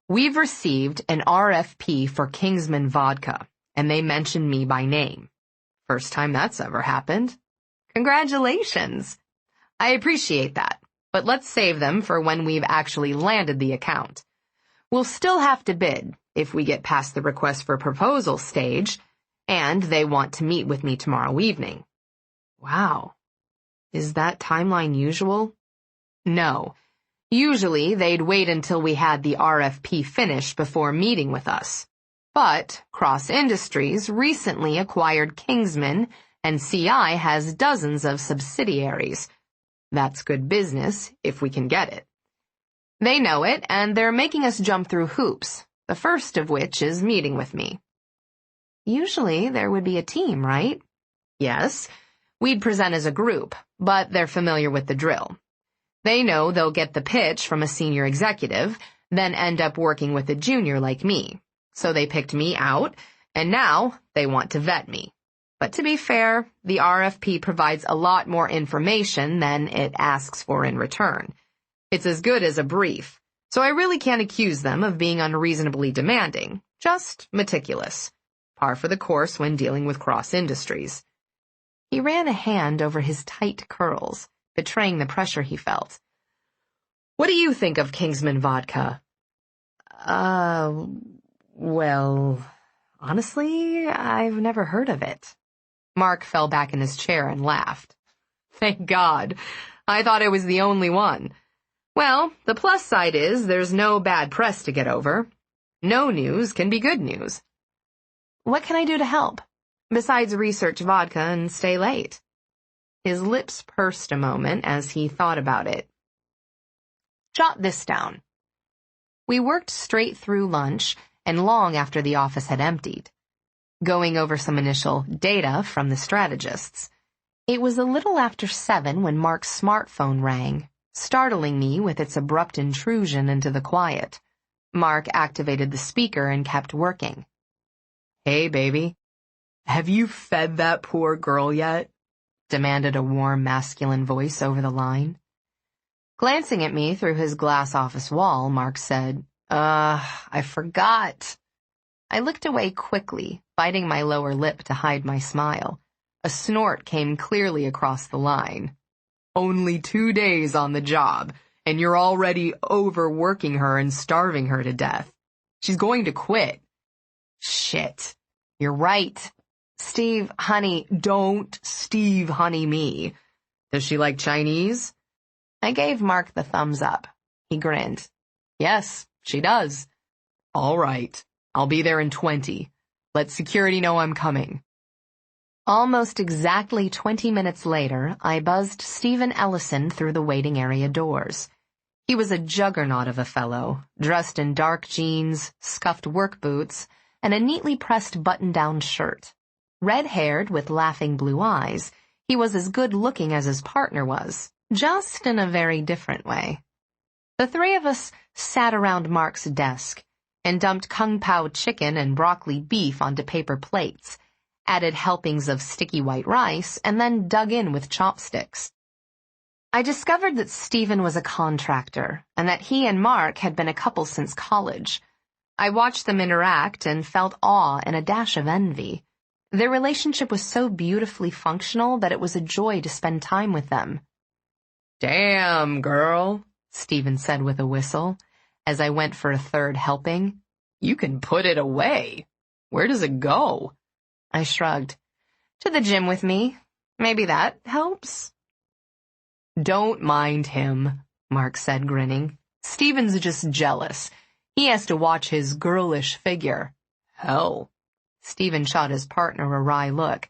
Speaker 2: "we've received an RFP for Kingsman Vodka, and they mentioned me by name. First time that's ever happened. Congratulations. I appreciate that, but let's save them for when we've actually landed the account. We'll still have to bid if we get past the request for proposal stage, and they want to meet with me tomorrow evening." Wow. Is that timeline usual? No. Usually, they'd wait until we had the RFP finished before meeting with us. But Cross Industries recently acquired Kingsman, and CI has dozens of subsidiaries. That's good business, if we can get it. They know it, and they're making us jump through hoops, the first of which is meeting with me. Usually, there would be a team, right? Yes, we'd present as a group, but they're familiar with the drill. They know they'll get the pitch from a senior executive, then end up working with a junior like me. So they picked me out, and now they want to vet me. But to be fair, the RFP provides a lot more information than it asks for in return. It's as good as a brief, so I really can't accuse them of being unreasonably demanding, just meticulous. Par for the course when dealing with Cross Industries. He ran a hand over his tight curls, betraying the pressure he felt. "What do you think of Kingsman Vodka?" Well, honestly, I've never heard of it." Mark fell back in his chair and laughed. "Thank God. I thought I was the only one. Well, the plus side is there's no bad press to get over. No news can be good news." "What can I do to help, besides research vodka and stay late?" His lips pursed a moment as he thought about it. "Jot this down." We worked straight through lunch and long after the office had emptied, going over some initial data from the strategists. It was a little after 7 when Mark's smartphone rang, startling me with its abrupt intrusion into the quiet. Mark activated the speaker and kept working. "Hey, baby. Have you fed that poor girl yet?" demanded a warm masculine voice over the line. Glancing at me through his glass office wall, Mark said, I forgot." I looked away quickly, biting my lower lip to hide my smile. A snort came clearly across the line. "Only 2 days on the job, and you're already overworking her and starving her to death. She's going to quit." "Shit. You're right. Steve, honey, don't Steve, honey me. Does she like Chinese?" I gave Mark the thumbs up. He grinned. "Yes, she does." "All right. I'll be there in 20. Let security know I'm coming." Almost exactly 20 minutes later, I buzzed Stephen Ellison through the waiting area doors. He was a juggernaut of a fellow, dressed in dark jeans, scuffed work boots, and a neatly pressed button-down shirt. Red-haired with laughing blue eyes, he was as good-looking as his partner was, just in a very different way. The three of us sat around Mark's desk and dumped kung pao chicken and broccoli beef onto paper plates, added helpings of sticky white rice, and then dug in with chopsticks. I discovered that Stephen was a contractor and that he and Mark had been a couple since college. I watched them interact and felt awe and a dash of envy. Their relationship was so beautifully functional that it was a joy to spend time with them. "Damn, girl," Stephen said with a whistle, as I went for a third helping. "You can put it away. Where does it go?" I shrugged. "To the gym with me. Maybe that helps." "Don't mind him," Mark said, grinning. "Stephen's just jealous. He has to watch his girlish figure." "Hell." Stephen shot his partner a wry look.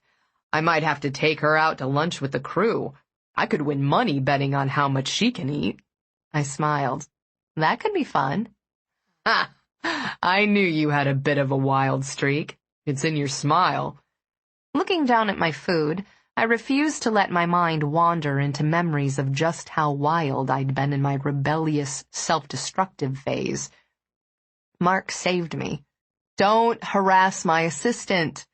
Speaker 2: "I might have to take her out to lunch with the crew. I could win money betting on how much she can eat." I smiled. "That could be fun." "Ha! I knew you had a bit of a wild streak. It's in your smile." Looking down at my food, I refused to let my mind wander into memories of just how wild I'd been in my rebellious, self-destructive phase. Mark saved me. "Don't harass my assistant.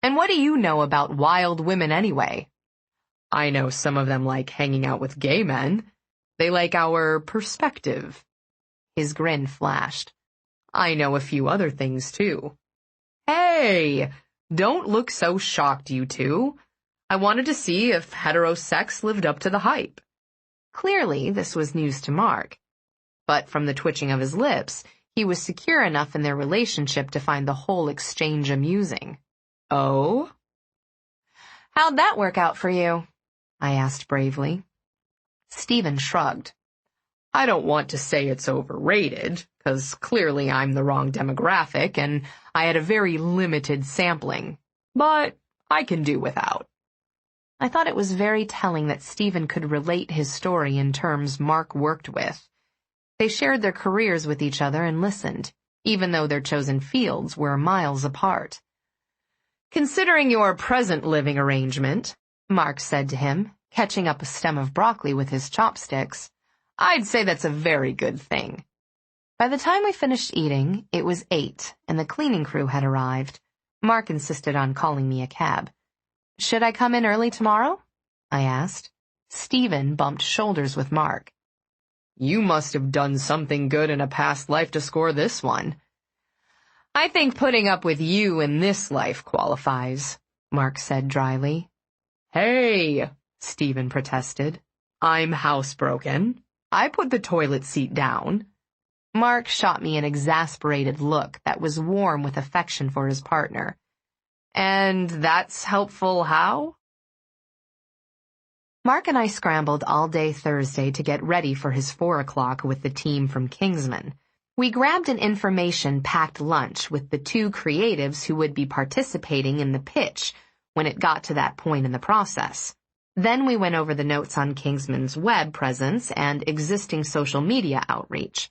Speaker 2: And what do you know about wild women anyway?" "I know some of them like hanging out with gay men. They like our perspective." His grin flashed. "I know a few other things, too." "Hey, don't look so shocked, you two. I wanted to see if heterosex lived up to the hype." Clearly, this was news to Mark. But from the twitching of his lips, he was secure enough in their relationship to find the whole exchange amusing. "Oh?" "How'd that work out for you?" I asked bravely. Stephen shrugged. "I don't want to say it's overrated, 'cause clearly I'm the wrong demographic and I had a very limited sampling. But I can do without." I thought it was very telling that Stephen could relate his story in terms Mark worked with. They shared their careers with each other and listened, even though their chosen fields were miles apart. "Considering your present living arrangement," Mark said to him, catching up a stem of broccoli with his chopsticks, "I'd say that's a very good thing." By the time we finished eating, it was 8, and the cleaning crew had arrived. Mark insisted on calling me a cab. "Should I come in early tomorrow?" I asked. Stephen bumped shoulders with Mark. "You must have done something good in a past life to score this one." "I think putting up with you in this life qualifies," Mark said dryly. "Hey," Stephen protested. "I'm housebroken. I put the toilet seat down." Mark shot me an exasperated look that was warm with affection for his partner. "And that's helpful how?" Mark and I scrambled all day Thursday to get ready for his 4 o'clock with the team from Kingsman. We grabbed an information-packed lunch with the 2 creatives who would be participating in the pitch when it got to that point in the process. Then we went over the notes on Kingsman's web presence and existing social media outreach.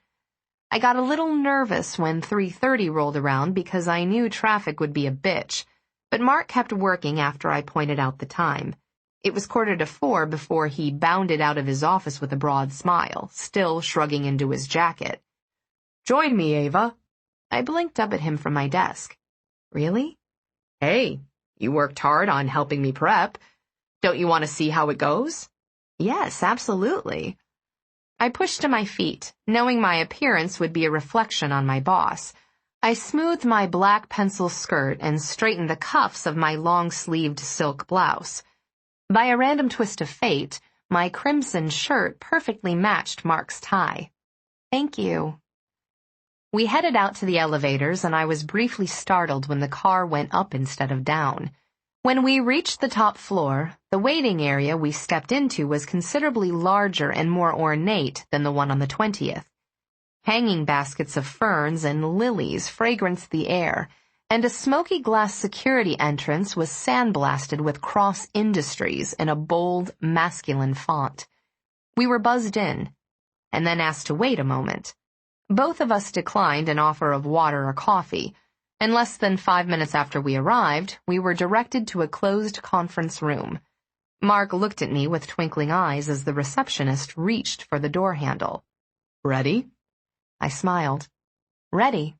Speaker 2: I got a little nervous when 3:30 rolled around because I knew traffic would be a bitch, but Mark kept working after I pointed out the time. It was 3:45 before he bounded out of his office with a broad smile, still shrugging into his jacket. "Join me, Eva." I blinked up at him from my desk. "Really?" "Hey, you worked hard on helping me prep. Don't you want to see how it goes?" "Yes, absolutely." I pushed to my feet, knowing my appearance would be a reflection on my boss. I smoothed my black pencil skirt and straightened the cuffs of my long-sleeved silk blouse. By a random twist of fate, my crimson shirt perfectly matched Mark's tie. "Thank you." We headed out to the elevators, and I was briefly startled when the car went up instead of down. When we reached the top floor, the waiting area we stepped into was considerably larger and more ornate than the one on the 20th. Hanging baskets of ferns and lilies fragranced the air, and a smoky glass security entrance was sandblasted with Cross Industries in a bold, masculine font. We were buzzed in, and then asked to wait a moment. Both of us declined an offer of water or coffee, and less than 5 minutes after we arrived, we were directed to a closed conference room. Mark looked at me with twinkling eyes as the receptionist reached for the door handle. "Ready?" I smiled. "Ready."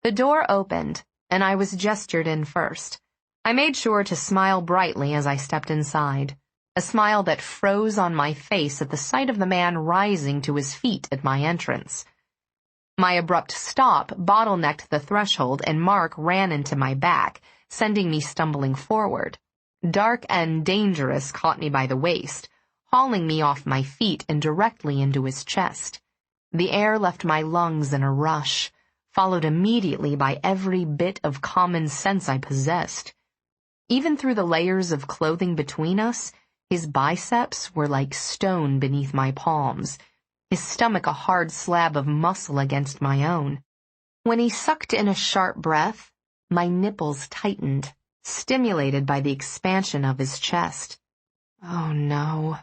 Speaker 2: The door opened, and I was gestured in first. I made sure to smile brightly as I stepped inside, a smile that froze on my face at the sight of the man rising to his feet at my entrance. My abrupt stop bottlenecked the threshold, and Mark ran into my back, sending me stumbling forward. Dark and Dangerous caught me by the waist, hauling me off my feet and directly into his chest. The air left my lungs in a rush, followed immediately by every bit of common sense I possessed. Even through the layers of clothing between us, his biceps were like stone beneath my palms, his stomach a hard slab of muscle against my own. When he sucked in a sharp breath, my nipples tightened, stimulated by the expansion of his chest. Oh no.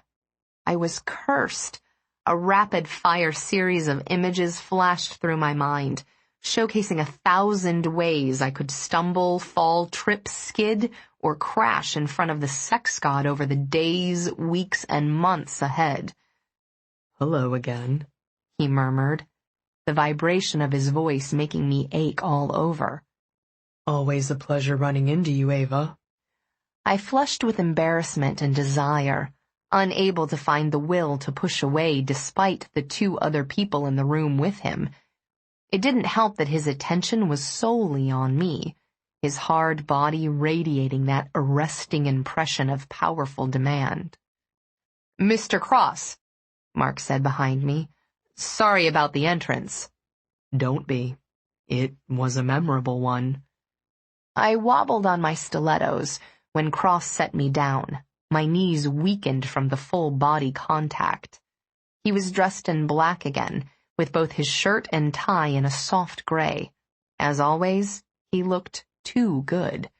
Speaker 2: I was cursed. A rapid-fire series of images flashed through my mind, showcasing 1,000 ways I could stumble, fall, trip, skid, or crash in front of the sex god over the days, weeks, and months ahead. "Hello again," he murmured, the vibration of his voice making me ache all over. "Always a pleasure running into you, Eva." I flushed with embarrassment and desire, unable to find the will to push away despite the 2 other people in the room with him. It didn't help that his attention was solely on me, his hard body radiating that arresting impression of powerful demand. "Mr. Cross," Mark said behind me. "Sorry about the entrance." "Don't be. It was a memorable one." I wobbled on my stilettos when Cross set me down, my knees weakened from the full body contact. He was dressed in black again, with both his shirt and tie in a soft gray. As always, he looked too good.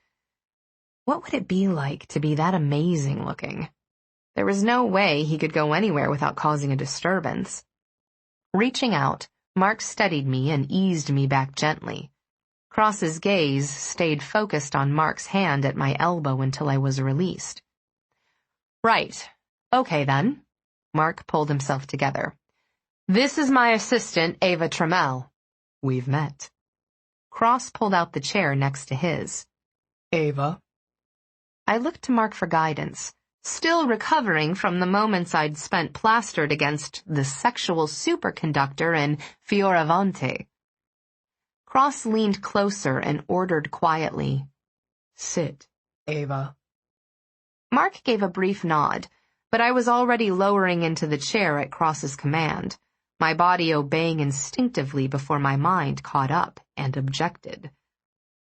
Speaker 2: What would it be like to be that amazing looking? There was no way he could go anywhere without causing a disturbance. Reaching out, Mark steadied me and eased me back gently. Cross's gaze stayed focused on Mark's hand at my elbow until I was released. "Right. Okay, then." Mark pulled himself together. "This is my assistant, Eva Trammell." "We've met." Cross pulled out the chair next to his. "Eva." I looked to Mark for guidance, still recovering from the moments I'd spent plastered against the sexual superconductor in Fioravante. Cross leaned closer and ordered quietly, "Sit, Eva." Mark gave a brief nod, but I was already lowering into the chair at Cross's command, my body obeying instinctively before my mind caught up and objected.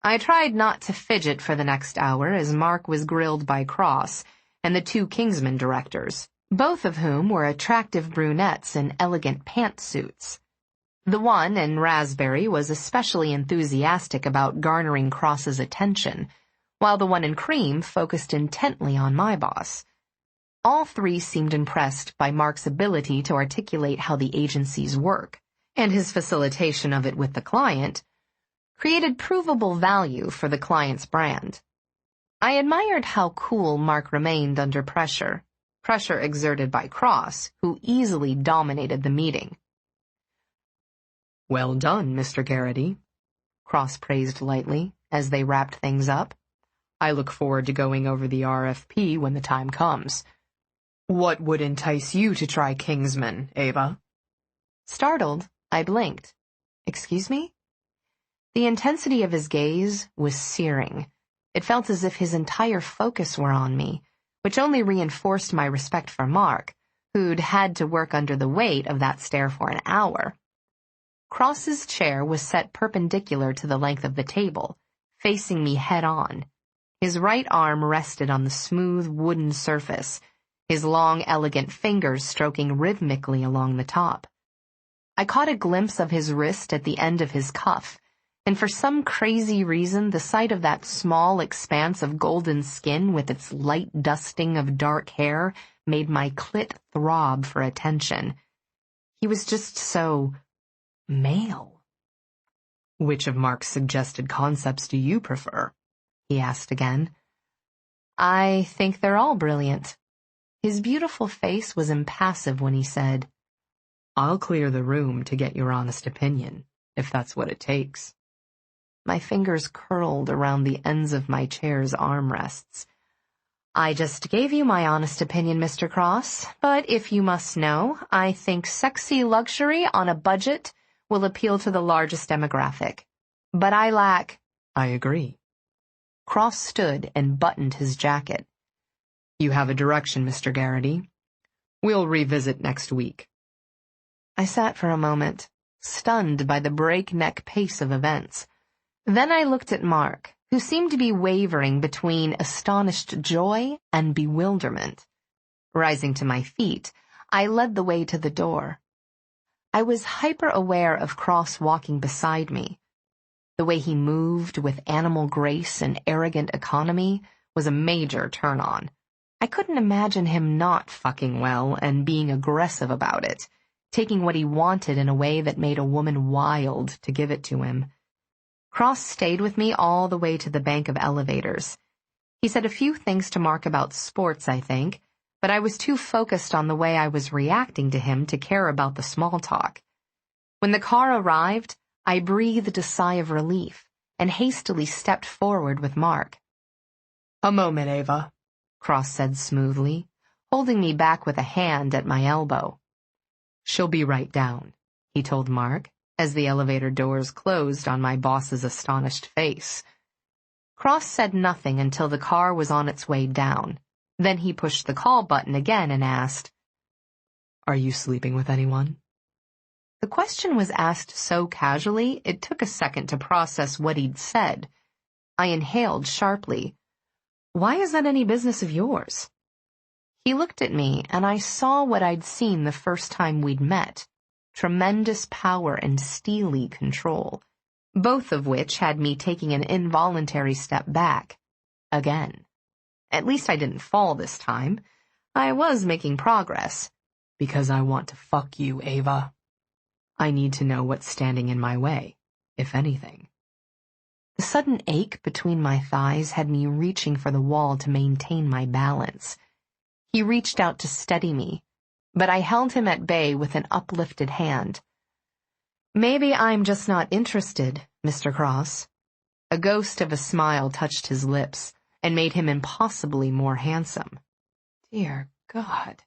Speaker 2: I tried not to fidget for the next hour as Mark was grilled by Cross and the 2 Kingsman directors, both of whom were attractive brunettes in elegant pantsuits. The one in raspberry was especially enthusiastic about garnering Cross's attention, while the one in cream focused intently on my boss. All 3 seemed impressed by Mark's ability to articulate how the agencies work, and his facilitation of it with the client created provable value for the client's brand. I admired how cool Mark remained under pressure exerted by Cross, who easily dominated the meeting. "Well done, Mr. Garrity," Cross praised lightly as they wrapped things up. "I look forward to going over the RFP when the time comes. What would entice you to try Kingsman, Eva?" Startled, I blinked. "Excuse me?" The intensity of his gaze was searing. It felt as if his entire focus were on me, which only reinforced my respect for Mark, who'd had to work under the weight of that stare for an hour. Cross's chair was set perpendicular to the length of the table, facing me head-on. His right arm rested on the smooth wooden surface, his long, elegant fingers stroking rhythmically along the top. I caught a glimpse of his wrist at the end of his cuff, and for some crazy reason the sight of that small expanse of golden skin with its light dusting of dark hair made my clit throb for attention. He was just so male. "Which of Mark's suggested concepts do you prefer?" he asked again. "I think they're all brilliant." His beautiful face was impassive when he said, "I'll clear the room to get your honest opinion, if that's what it takes." My fingers curled around the ends of my chair's armrests. "I just gave you my honest opinion, Mr. Cross, but if you must know, I think sexy luxury on a budget will appeal to the largest demographic. But I lack—" "I agree." Cross stood and buttoned his jacket. "You have a direction, Mr. Garrity. We'll revisit next week." I sat for a moment, stunned by the breakneck pace of events. Then I looked at Mark, who seemed to be wavering between astonished joy and bewilderment. Rising to my feet, I led the way to the door. I was hyper-aware of Cross walking beside me. The way he moved with animal grace and arrogant economy was a major turn-on. I couldn't imagine him not fucking well and being aggressive about it, taking what he wanted in a way that made a woman wild to give it to him. Cross stayed with me all the way to the bank of elevators. He said a few things to Mark about sports, I think, but I was too focused on the way I was reacting to him to care about the small talk. When the car arrived, I breathed a sigh of relief and hastily stepped forward with Mark. "A moment, Eva," Cross said smoothly, holding me back with a hand at my elbow. "She'll be right down," he told Mark, as the elevator doors closed on my boss's astonished face. Cross said nothing until the car was on its way down. Then he pushed the call button again and asked, "Are you sleeping with anyone?" The question was asked so casually, it took a second to process what he'd said. I inhaled sharply. "Why is that any business of yours?" He looked at me, and I saw what I'd seen the first time we'd met. Tremendous power and steely control, both of which had me taking an involuntary step back. Again. At least I didn't fall this time. I was making progress. "Because I want to fuck you, Eva. I need to know what's standing in my way, if anything." The sudden ache between my thighs had me reaching for the wall to maintain my balance. He reached out to steady me, but I held him at bay with an uplifted hand. "Maybe I'm just not interested, Mr. Cross." A ghost of a smile touched his lips and made him impossibly more handsome. Dear God.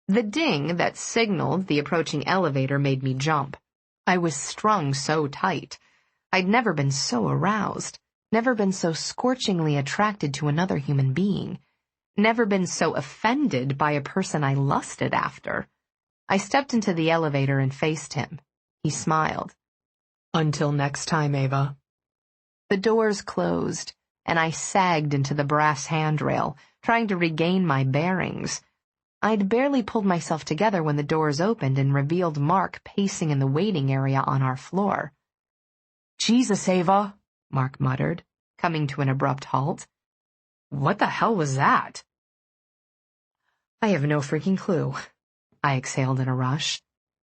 Speaker 2: The ding that signaled the approaching elevator made me jump. I was strung so tight. I'd never been so aroused, never been so scorchingly attracted to another human being, never been so offended by a person I lusted after. I stepped into the elevator and faced him. He smiled. "Until next time, Eva." The doors closed, and I sagged into the brass handrail, trying to regain my bearings. I'd barely pulled myself together when the doors opened and revealed Mark pacing in the waiting area on our floor. "Jesus, Eva," Mark muttered, coming to an abrupt halt. "What the hell was that?" "I have no freaking clue," I exhaled in a rush,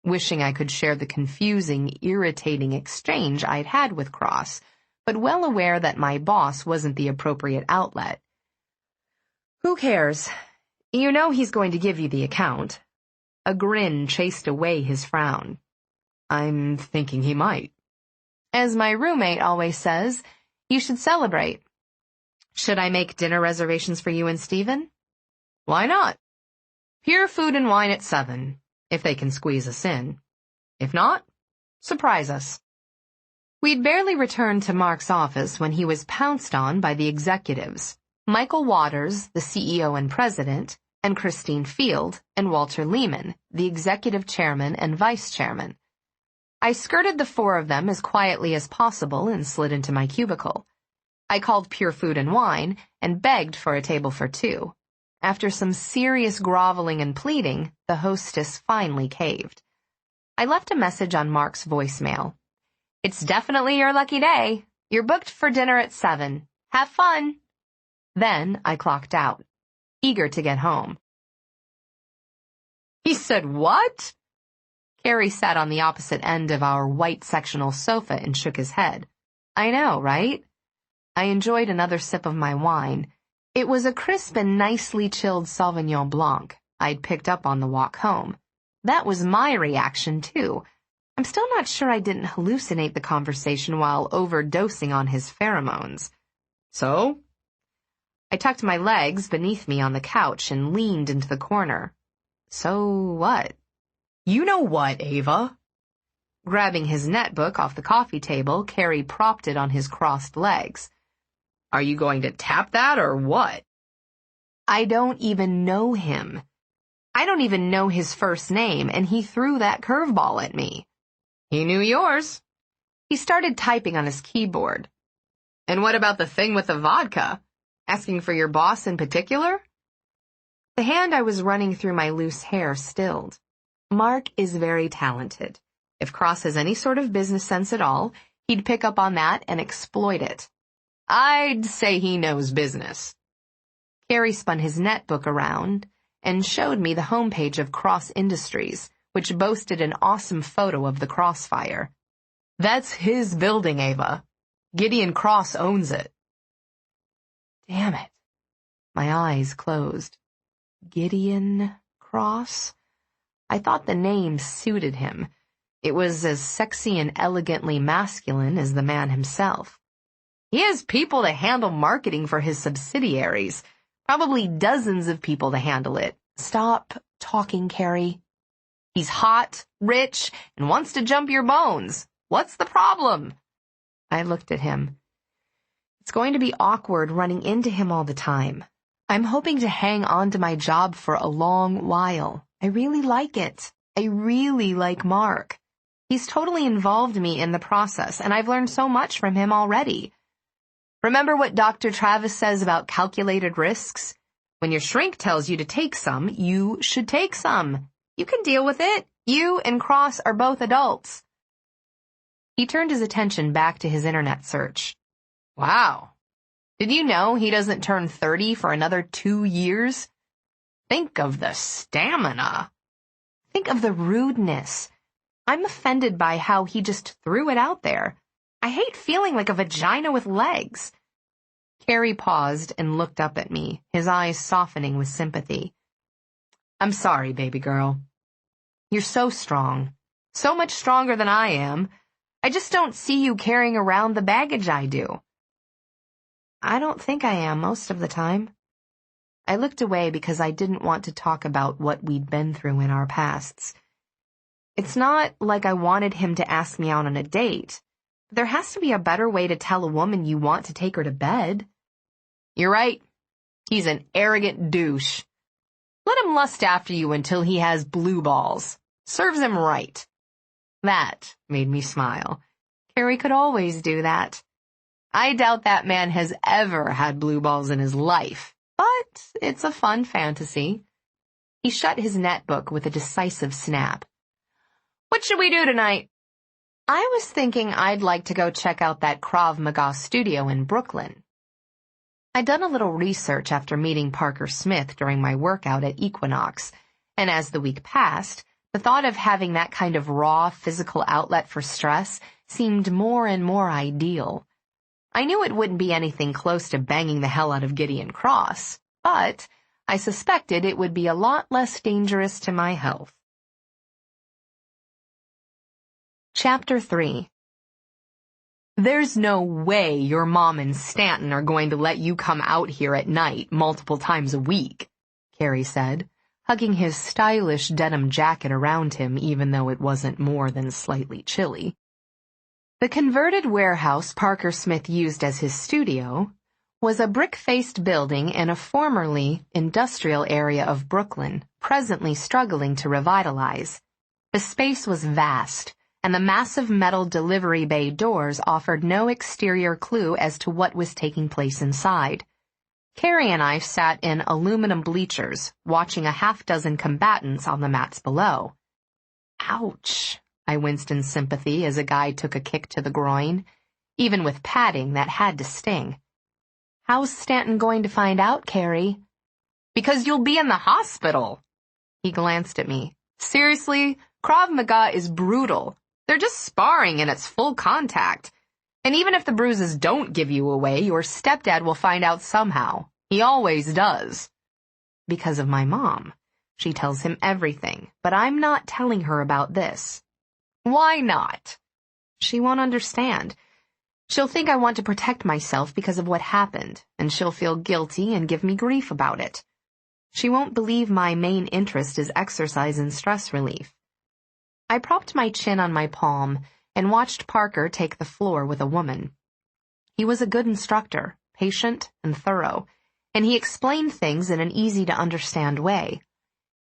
Speaker 2: wishing I could share the confusing, irritating exchange I'd had with Cross, but well aware that my boss wasn't the appropriate outlet. "Who cares? You know he's going to give you the account." A grin chased away his frown. "I'm thinking he might." "As my roommate always says, you should celebrate. Should I make dinner reservations for you and Stephen?" "Why not? Pure food and wine at 7, if they can squeeze us in. If not, surprise us." We'd barely returned to Mark's office when he was pounced on by the executives. Michael Waters, the CEO and president, and Christine Field and Walter Lehman, the executive chairman and vice chairman. I skirted the four of them as quietly as possible and slid into my cubicle. I called Pure Food and Wine and begged for a table for 2. After some serious groveling and pleading, the hostess finally caved. I left a message on Mark's voicemail. "It's definitely your lucky day. You're booked for dinner at 7. Have fun." Then I clocked out, eager to get home. "He said what?" Carrie sat on the opposite end of our white sectional sofa and shook his head. I know, right? I enjoyed another sip of my wine. It was a crisp and nicely chilled Sauvignon Blanc I'd picked up on the walk home. That was my reaction, too. I'm still not sure I didn't hallucinate the conversation while overdosing on his pheromones. So? I tucked my legs beneath me on the couch and leaned into the corner. So what? You know what, Ava? Grabbing his netbook off the coffee table, Carrie propped it on his crossed legs. Are you going to tap that or what? I don't even know him. I don't even know his first name, and he threw that curveball at me. He knew yours. He started typing on his keyboard. And what about the thing with the vodka? Asking for your boss in particular? The hand I was running through my loose hair stilled. Mark is very talented. If Cross has any sort of business sense at all, he'd pick up on that and exploit it. I'd say he knows business. Carrie spun his netbook around and showed me the homepage of Cross Industries, which boasted an awesome photo of the Crossfire. That's his building, Ava. Gideon Cross owns it. Damn it. My eyes closed. Gideon Cross? I thought the name suited him. It was as sexy and elegantly masculine as the man himself. He has people to handle marketing for his subsidiaries. Probably dozens of people to handle it. Stop talking, Carrie. He's hot, rich, and wants to jump your bones. What's the problem? I looked at him. It's going to be awkward running into him all the time. I'm hoping to hang on to my job for a long while. I really like it. I really like Mark. He's totally involved me in the process, and I've learned so much from him already. Remember what Dr. Travis says about calculated risks? When your shrink tells you to take some, you should take some. You can deal with it. You and Cross are both adults. He turned his attention back to his internet search. Wow. Did you know he doesn't turn 30 for another 2 years? Think of the stamina. Think of the rudeness. I'm offended by how he just threw it out there. I hate feeling like a vagina with legs. Carrie paused and looked up at me, his eyes softening with sympathy. I'm sorry, baby girl. You're so strong. So much stronger than I am. I just don't see you carrying around the baggage I do. I don't think I am most of the time. I looked away because I didn't want to talk about what we'd been through in our pasts. It's not like I wanted him to ask me out on a date. There has to be a better way to tell a woman you want to take her to bed. You're right. He's an arrogant douche. Let him lust after you until he has blue balls. Serves him right. That made me smile. Carrie could always do that. I doubt that man has ever had blue balls in his life, but it's a fun fantasy. He shut his netbook with a decisive snap. What should we do tonight? I was thinking I'd like to go check out that Krav Maga studio in Brooklyn. I'd done a little research after meeting Parker Smith during my workout at Equinox, and as the week passed, the thought of having that kind of raw physical outlet for stress seemed more and more ideal. I knew it wouldn't be anything close to banging the hell out of Gideon Cross, but I suspected it would be a lot less dangerous to my health. Chapter 3. There's no way your mom and Stanton are going to let you come out here at night multiple times a week, Carrie said, hugging his stylish denim jacket around him even though it wasn't more than slightly chilly. The converted warehouse Parker Smith used as his studio was a brick-faced building in a formerly industrial area of Brooklyn, presently struggling to revitalize. The space was vast, and the massive metal delivery bay doors offered no exterior clue as to what was taking place inside. Carrie and I sat in aluminum bleachers, watching a half-dozen combatants on the mats below. Ouch, I winced in sympathy as a guy took a kick to the groin. Even with padding, that had to sting. How's Stanton going to find out, Carrie? Because you'll be in the hospital. He glanced at me. Seriously, Krav Maga is brutal. They're just sparring and it's full contact. And even if the bruises don't give you away, your stepdad will find out somehow. He always does. Because of my mom. She tells him everything, but I'm not telling her about this. Why not? She won't understand. She'll think I want to protect myself because of what happened, and she'll feel guilty and give me grief about it. She won't believe my main interest is exercise and stress relief. I propped my chin on my palm and watched Parker take the floor with a woman. He was a good instructor, patient and thorough, and he explained things in an easy-to-understand way.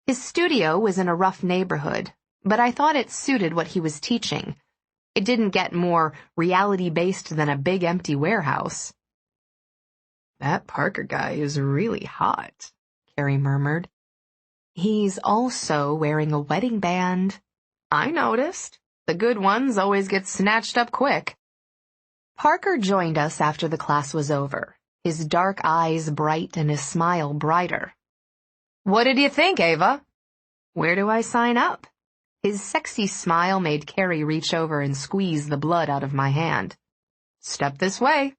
Speaker 2: His studio was in a rough neighborhood, but I thought it suited what he was teaching. It didn't get more reality-based than a big empty warehouse. That Parker guy is really hot, Carrie murmured. He's also wearing a wedding band. I noticed. The good ones always get snatched up quick. Parker joined us after the class was over, his dark eyes bright and his smile brighter. What did you think, Eva? Where do I sign up? His sexy smile made Carrie reach over and squeeze the blood out of my hand. Step this way.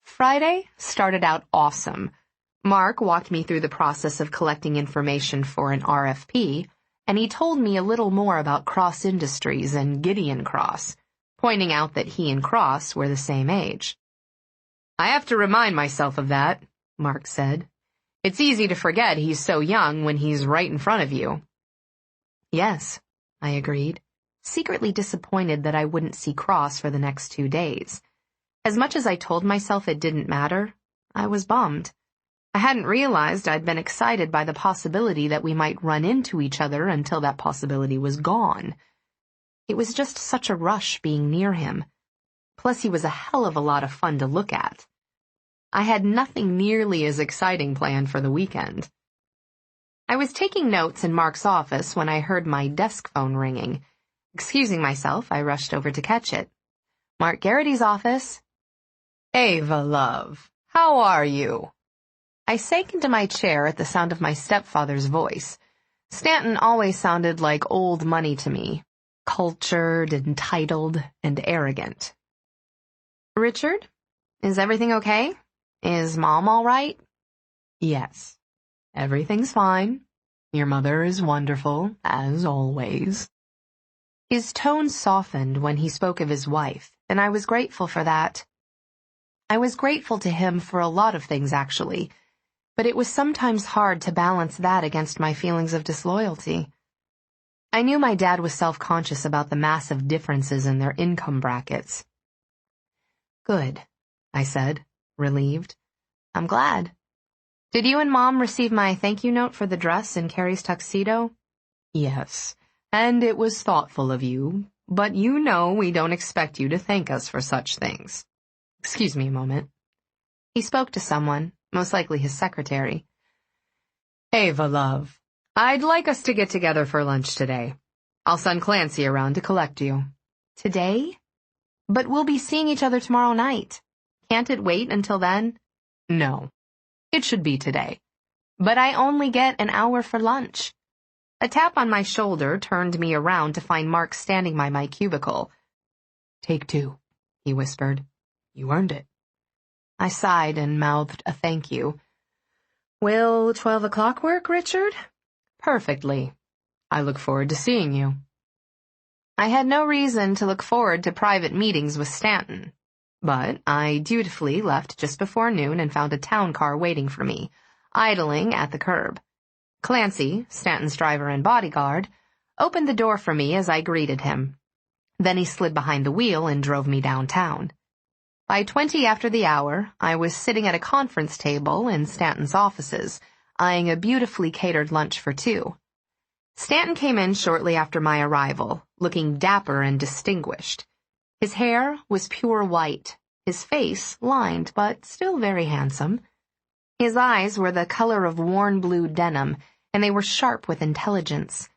Speaker 2: Friday started out awesome. Mark walked me through the process of collecting information for an RFP, and he told me a little more about Cross Industries and Gideon Cross, pointing out that he and Cross were the same age. I have to remind myself of that, Mark said. It's easy to forget he's so young when he's right in front of you. Yes, I agreed, secretly disappointed that I wouldn't see Cross for the next 2 days. As much as I told myself it didn't matter, I was bummed. I hadn't realized I'd been excited by the possibility that we might run into each other until that possibility was gone. It was just such a rush being near him. Plus, he was a hell of a lot of fun to look at. I had nothing nearly as exciting planned for the weekend. I was taking notes in Mark's office when I heard my desk phone ringing. Excusing myself, I rushed over to catch it. Mark Garrity's office. Eva, love, how are you? I sank into my chair at the sound of my stepfather's voice. Stanton always sounded like old money to me, cultured, entitled, and arrogant. Richard, is everything okay? Is Mom all right? Yes, everything's fine. Your mother is wonderful, as always. His tone softened when he spoke of his wife, and I was grateful for that. I was grateful to him for a lot of things, actually, but it was sometimes hard to balance that against my feelings of disloyalty. I knew my dad was self-conscious about the massive differences in their income brackets. Good, I said, relieved. I'm glad. Did you and Mom receive my thank you note for the dress and Carrie's tuxedo? Yes, and it was thoughtful of you, but you know we don't expect you to thank us for such things. Excuse me a moment. He spoke to someone, most likely his secretary. Eva, love, I'd like us to get together for lunch today. I'll send Clancy around to collect you. Today? But we'll be seeing each other tomorrow night. Can't it wait until then? No, it should be today. But I only get an hour for lunch. A tap on my shoulder turned me around to find Mark standing by my cubicle. Take 2, he whispered. You earned it. I sighed and mouthed a thank you. Will 12 o'clock work, Richard? Perfectly. I look forward to seeing you. I had no reason to look forward to private meetings with Stanton, but I dutifully left just before noon and found a town car waiting for me, idling at the curb. Clancy, Stanton's driver and bodyguard, opened the door for me as I greeted him. Then he slid behind the wheel and drove me downtown. By 20 after the hour, I was sitting at a conference table in Stanton's offices, eyeing a beautifully catered lunch for 2. Stanton came in shortly after my arrival, looking dapper and distinguished. His hair was pure white, his face lined but still very handsome. His eyes were the color of worn blue denim, and they were sharp with intelligence.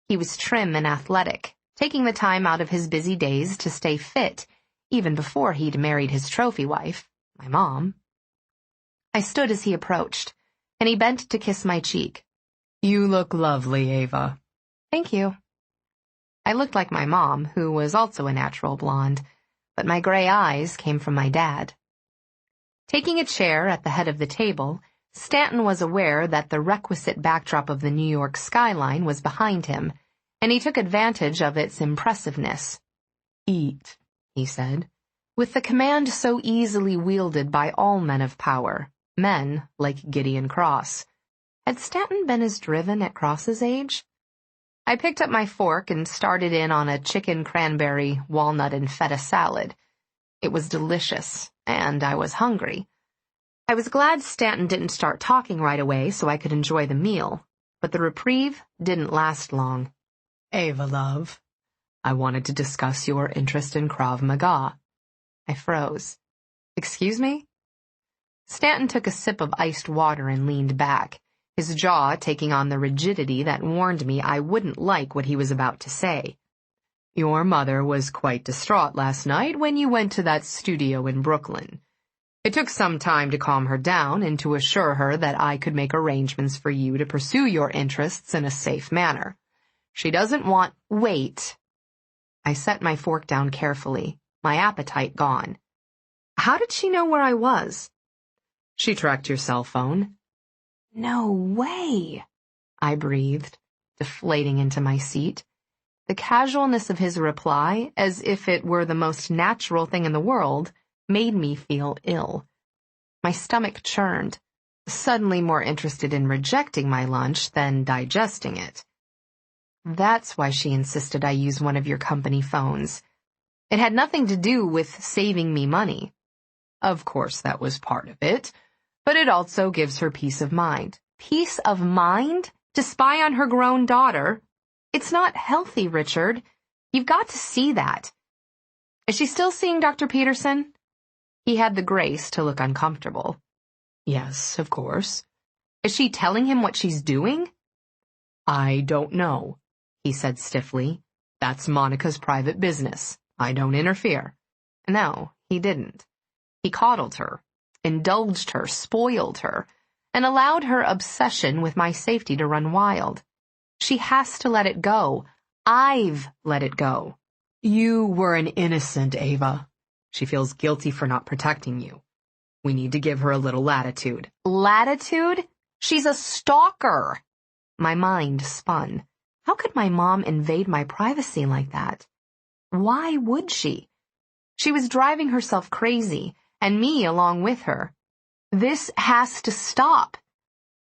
Speaker 2: He was trim and athletic, taking the time out of his busy days to stay fit, even before he'd married his trophy wife, my mom. I stood as he approached, and he bent to kiss my cheek. You look lovely, Eva. Thank you. I looked like my mom, who was also a natural blonde, but my gray eyes came from my dad. Taking a chair at the head of the table, Stanton was aware that the requisite backdrop of the New York skyline was behind him, and he took advantage of its impressiveness. "Eat," he said, with the command so easily wielded by all men of power, men like Gideon Cross. Had Stanton been as driven at Cross's age? I picked up my fork and started in on a chicken cranberry, walnut, and feta salad. It was delicious, and I was hungry. I was glad Stanton didn't start talking right away so I could enjoy the meal, but the reprieve didn't last long. "Eva, love, I wanted to discuss your interest in Krav Maga." I froze. "Excuse me?" Stanton took a sip of iced water and leaned back, his jaw taking on the rigidity that warned me I wouldn't like what he was about to say. "Your mother was quite distraught last night when you went to that studio in Brooklyn. It took some time to calm her down and to assure her that I could make arrangements for you to pursue your interests in a safe manner. She doesn't want—" "Wait." I set my fork down carefully, my appetite gone. "How did she know where I was?" "She tracked your cell phone." "No way," I breathed, deflating into my seat. The casualness of his reply, as if it were the most natural thing in the world, made me feel ill. My stomach churned, suddenly more interested in rejecting my lunch than digesting it. "That's why she insisted I use one of your company phones. It had nothing to do with saving me money." "Of course that was part of it, but it also gives her peace of mind." "Peace of mind? To spy on her grown daughter? It's not healthy, Richard. You've got to see that. Is she still seeing Dr. Peterson?" He had the grace to look uncomfortable. "Yes, of course." "Is she telling him what she's doing?" "I don't know," he said stiffly. "That's Monica's private business. I don't interfere." No, he didn't. He coddled her, indulged her, spoiled her, and allowed her obsession with my safety to run wild. She has to let it go. I've let it go. "You were an innocent, Eva. She feels guilty for not protecting you. We need to give her a little latitude." "Latitude? She's a stalker." My mind spun. How could my mom invade my privacy like that? Why would she? She was driving herself crazy, and me along with her. This has to stop.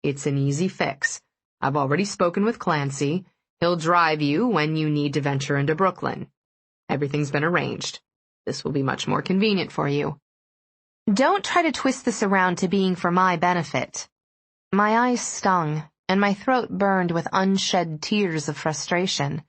Speaker 2: "It's an easy fix. I've already spoken with Clancy. He'll drive you when you need to venture into Brooklyn. Everything's been arranged. This will be much more convenient for you." Don't try to twist this around to being for my benefit. My eyes stung, and my throat burned with unshed tears of frustration.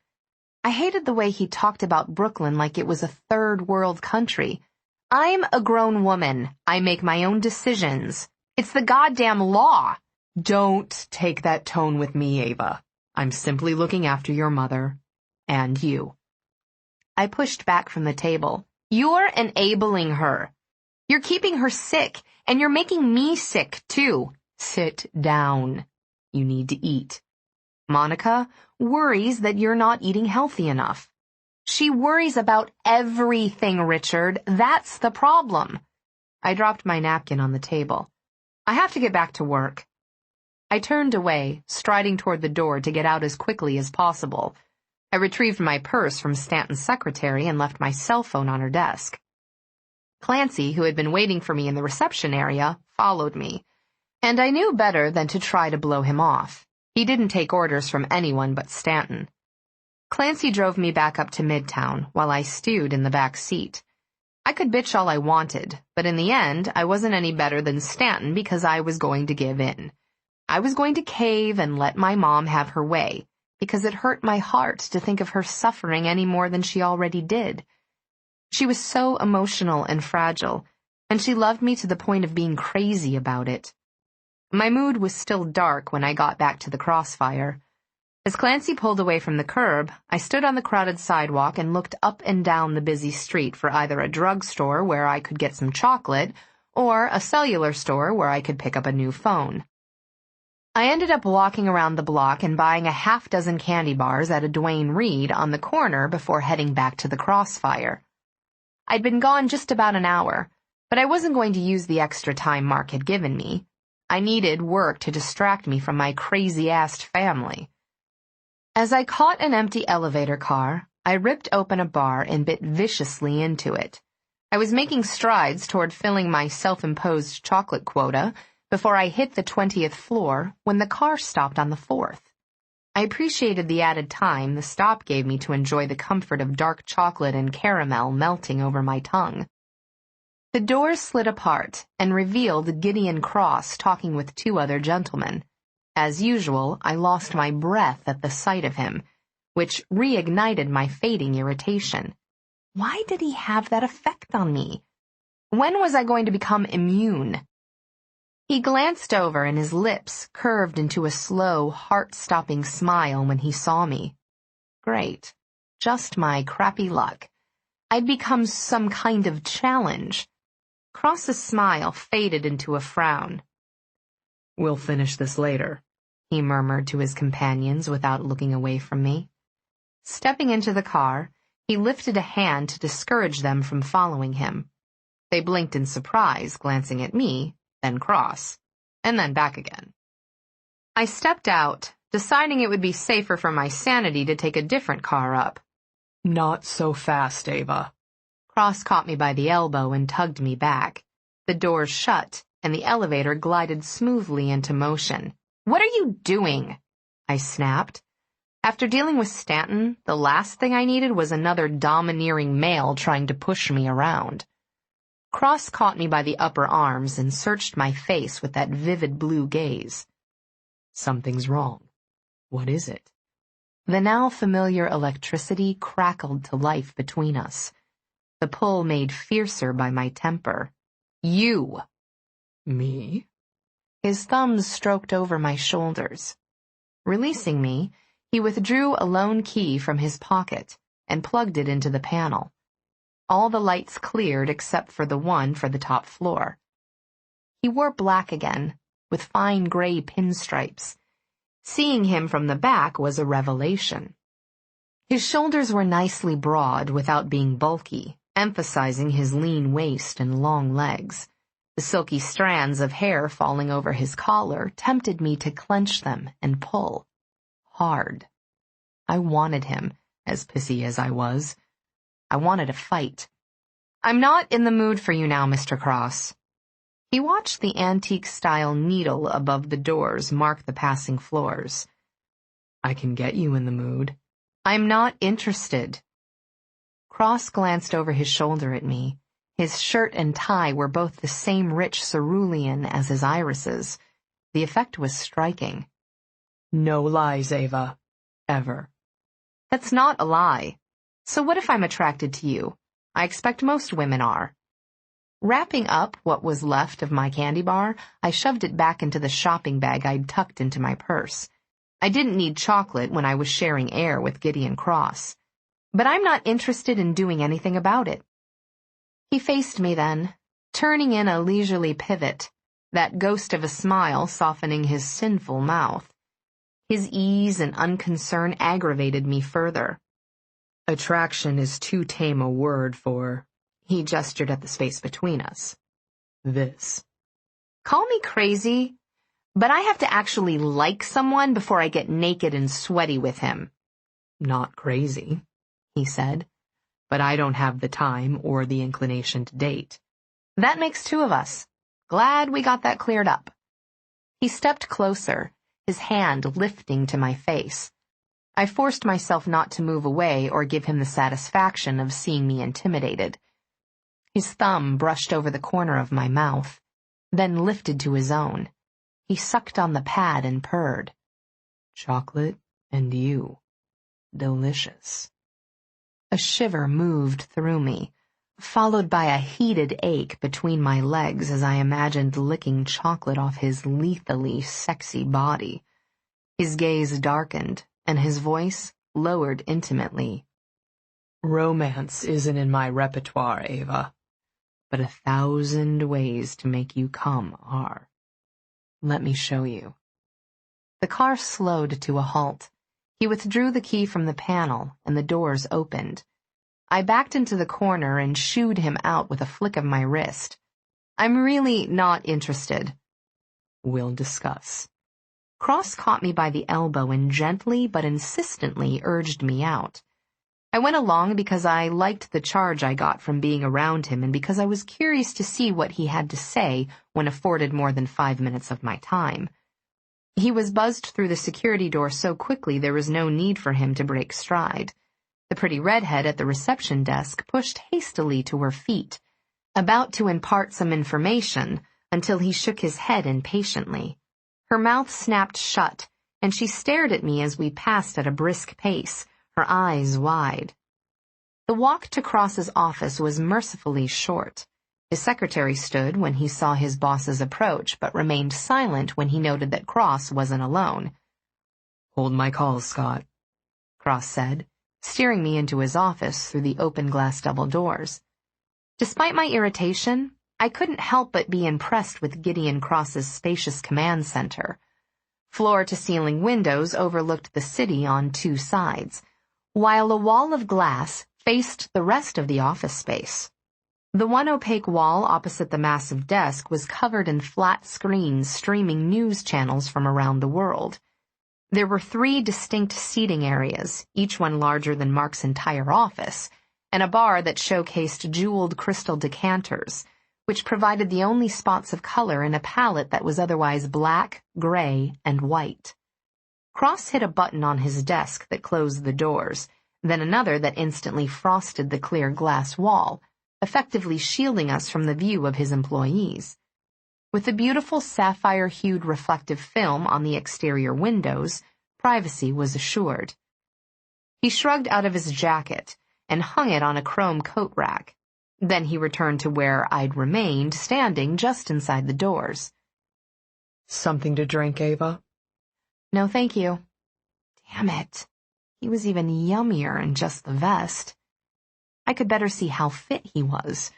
Speaker 2: I hated the way he talked about Brooklyn like it was a third-world country. I'm a grown woman. I make my own decisions. It's the goddamn law. Don't take that tone with me, Eva. I'm simply looking after your mother. And you. I pushed back from the table. You're enabling her. You're keeping her sick, and you're making me sick, too. Sit down. You need to eat. Monica worries that you're not eating healthy enough. She worries about everything, Richard. That's the problem. I dropped my napkin on the table. I have to get back to work. I turned away, striding toward the door to get out as quickly as possible. I retrieved my purse from Stanton's secretary and left my cell phone on her desk. Clancy, who had been waiting for me in the reception area, followed me, and I knew better than to try to blow him off. He didn't take orders from anyone but Stanton. Clancy drove me back up to Midtown while I stewed in the back seat. I could bitch all I wanted, but in the end, I wasn't any better than Stanton because I was going to give in. I was going to cave and let my mom have her way, because it hurt my heart to think of her suffering any more than she already did. She was so emotional and fragile, and she loved me to the point of being crazy about it. My mood was still dark when I got back to the Crossfire. As Clancy pulled away from the curb, I stood on the crowded sidewalk and looked up and down the busy street for either a drugstore where I could get some chocolate or a cellular store where I could pick up a new phone. I ended up walking around the block and buying a half-dozen candy bars at a Duane Reade on the corner before heading back to the Crossfire. I'd been gone just about an hour, but I wasn't going to use the extra time Mark had given me. I needed work to distract me from my crazy-assed family. As I caught an empty elevator car, I ripped open a bar and bit viciously into it. I was making strides toward filling my self-imposed chocolate quota before I hit the 20th floor when the car stopped on the 4th. I appreciated the added time the stop gave me to enjoy the comfort of dark chocolate and caramel melting over my tongue. The doors slid apart and revealed Gideon Cross talking with 2 other gentlemen. As usual, I lost my breath at the sight of him, which reignited my fading irritation. Why did he have that effect on me? When was I going to become immune? He glanced over and his lips curved into a slow, heart-stopping smile when he saw me. Great. Just my crappy luck. I'd become some kind of challenge. Cross's smile faded into a frown. "We'll finish this later," he murmured to his companions without looking away from me. Stepping into the car, he lifted a hand to discourage them from following him. They blinked in surprise, glancing at me, then Cross, and then back again. I stepped out, deciding it would be safer for my sanity to take a different car up. "Not so fast, Eva." Cross caught me by the elbow and tugged me back. The doors shut, and the elevator glided smoothly into motion. "What are you doing?" I snapped. After dealing with Stanton, the last thing I needed was another domineering male trying to push me around. Cross caught me by the upper arms and searched my face with that vivid blue gaze. "Something's wrong. What is it?" The now familiar electricity crackled to life between us. The pull made fiercer by my temper. "You." "Me?" His thumbs stroked over my shoulders. Releasing me, he withdrew a lone key from his pocket and plugged it into the panel. All the lights cleared except for the one for the top floor. He wore black again, with fine gray pinstripes. Seeing him from the back was a revelation. His shoulders were nicely broad without being bulky, emphasizing his lean waist and long legs. The silky strands of hair falling over his collar tempted me to clench them and pull. Hard. I wanted him, as pissy as I was. I wanted a fight. "I'm not in the mood for you now, Mr. Cross." He watched the antique-style needle above the doors mark the passing floors. "I can get you in the mood." "I'm not interested." Cross glanced over his shoulder at me. His shirt and tie were both the same rich cerulean as his irises. The effect was striking. "No lies, Eva. Ever." "That's not a lie. So what if I'm attracted to you? I expect most women are." Wrapping up what was left of my candy bar, I shoved it back into the shopping bag I'd tucked into my purse. I didn't need chocolate when I was sharing air with Gideon Cross. But I'm not interested in doing anything about it. He faced me then, turning in a leisurely pivot, that ghost of a smile softening his sinful mouth. His ease and unconcern aggravated me further. "Attraction is too tame a word for," he gestured at the space between us. "This." "Call me crazy, but I have to actually like someone before I get naked and sweaty with him." "Not crazy," he said, "but I don't have the time or the inclination to date." "That makes 2 of us. Glad we got that cleared up." He stepped closer, his hand lifting to my face. I forced myself not to move away or give him the satisfaction of seeing me intimidated. His thumb brushed over the corner of my mouth, then lifted to his own. He sucked on the pad and purred. "Chocolate and you. Delicious." A shiver moved through me, followed by a heated ache between my legs as I imagined licking chocolate off his lethally sexy body. His gaze darkened, and his voice lowered intimately. "Romance isn't in my repertoire, Eva, but 1,000 ways to make you come are. Let me show you." The car slowed to a halt. He withdrew the key from the panel, and the doors opened. I backed into the corner and shooed him out with a flick of my wrist. I'm really not interested. We'll discuss. Cross caught me by the elbow and gently but insistently urged me out. I went along because I liked the charge I got from being around him and because I was curious to see what he had to say when afforded more than 5 minutes of my time. He was buzzed through the security door so quickly there was no need for him to break stride. The pretty redhead at the reception desk pushed hastily to her feet, about to impart some information, until he shook his head impatiently. Her mouth snapped shut, and she stared at me as we passed at a brisk pace, her eyes wide. The walk to Cross's office was mercifully short. His secretary stood when he saw his boss's approach, but remained silent when he noted that Cross wasn't alone. Hold my calls, Scott, Cross said, steering me into his office through the open glass double doors. Despite my irritation, I couldn't help but be impressed with Gideon Cross's spacious command center. Floor-to-ceiling windows overlooked the city on 2 sides, while a wall of glass faced the rest of the office space. The one opaque wall opposite the massive desk was covered in flat screens streaming news channels from around the world. There were 3 distinct seating areas, each one larger than Mark's entire office, and a bar that showcased jeweled crystal decanters, which provided the only spots of color in a palette that was otherwise black, gray, and white. Cross hit a button on his desk that closed the doors, then another that instantly frosted the clear glass wall, effectively shielding us from the view of his employees. With the beautiful sapphire-hued reflective film on the exterior windows, privacy was assured. He shrugged out of his jacket and hung it on a chrome coat rack. Then he returned to where I'd remained, standing just inside the doors. Something to drink, Eva? No, thank you. Damn it. He was even yummier in just the vest. I could better see how fit he was,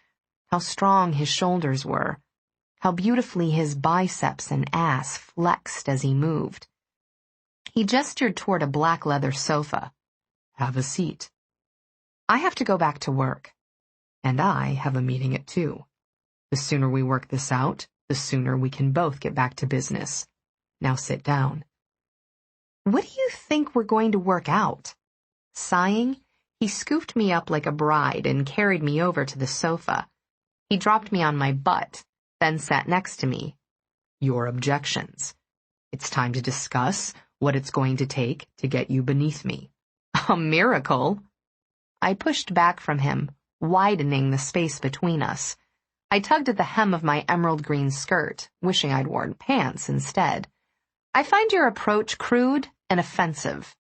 Speaker 2: how strong his shoulders were, how beautifully his biceps and ass flexed as he moved. He gestured toward a black leather sofa. Have a seat. I have to go back to work. And I have a meeting at 2. The sooner we work this out, the sooner we can both get back to business. Now sit down. What do you think we're going to work out? Sighing, he scooped me up like a bride and carried me over to the sofa. He dropped me on my butt, then sat next to me. Your objections. It's time to discuss what it's going to take to get you beneath me. A miracle? I pushed back from him, widening the space between us. I tugged at the hem of my emerald green skirt, wishing I'd worn pants instead. I find your approach crude and offensive.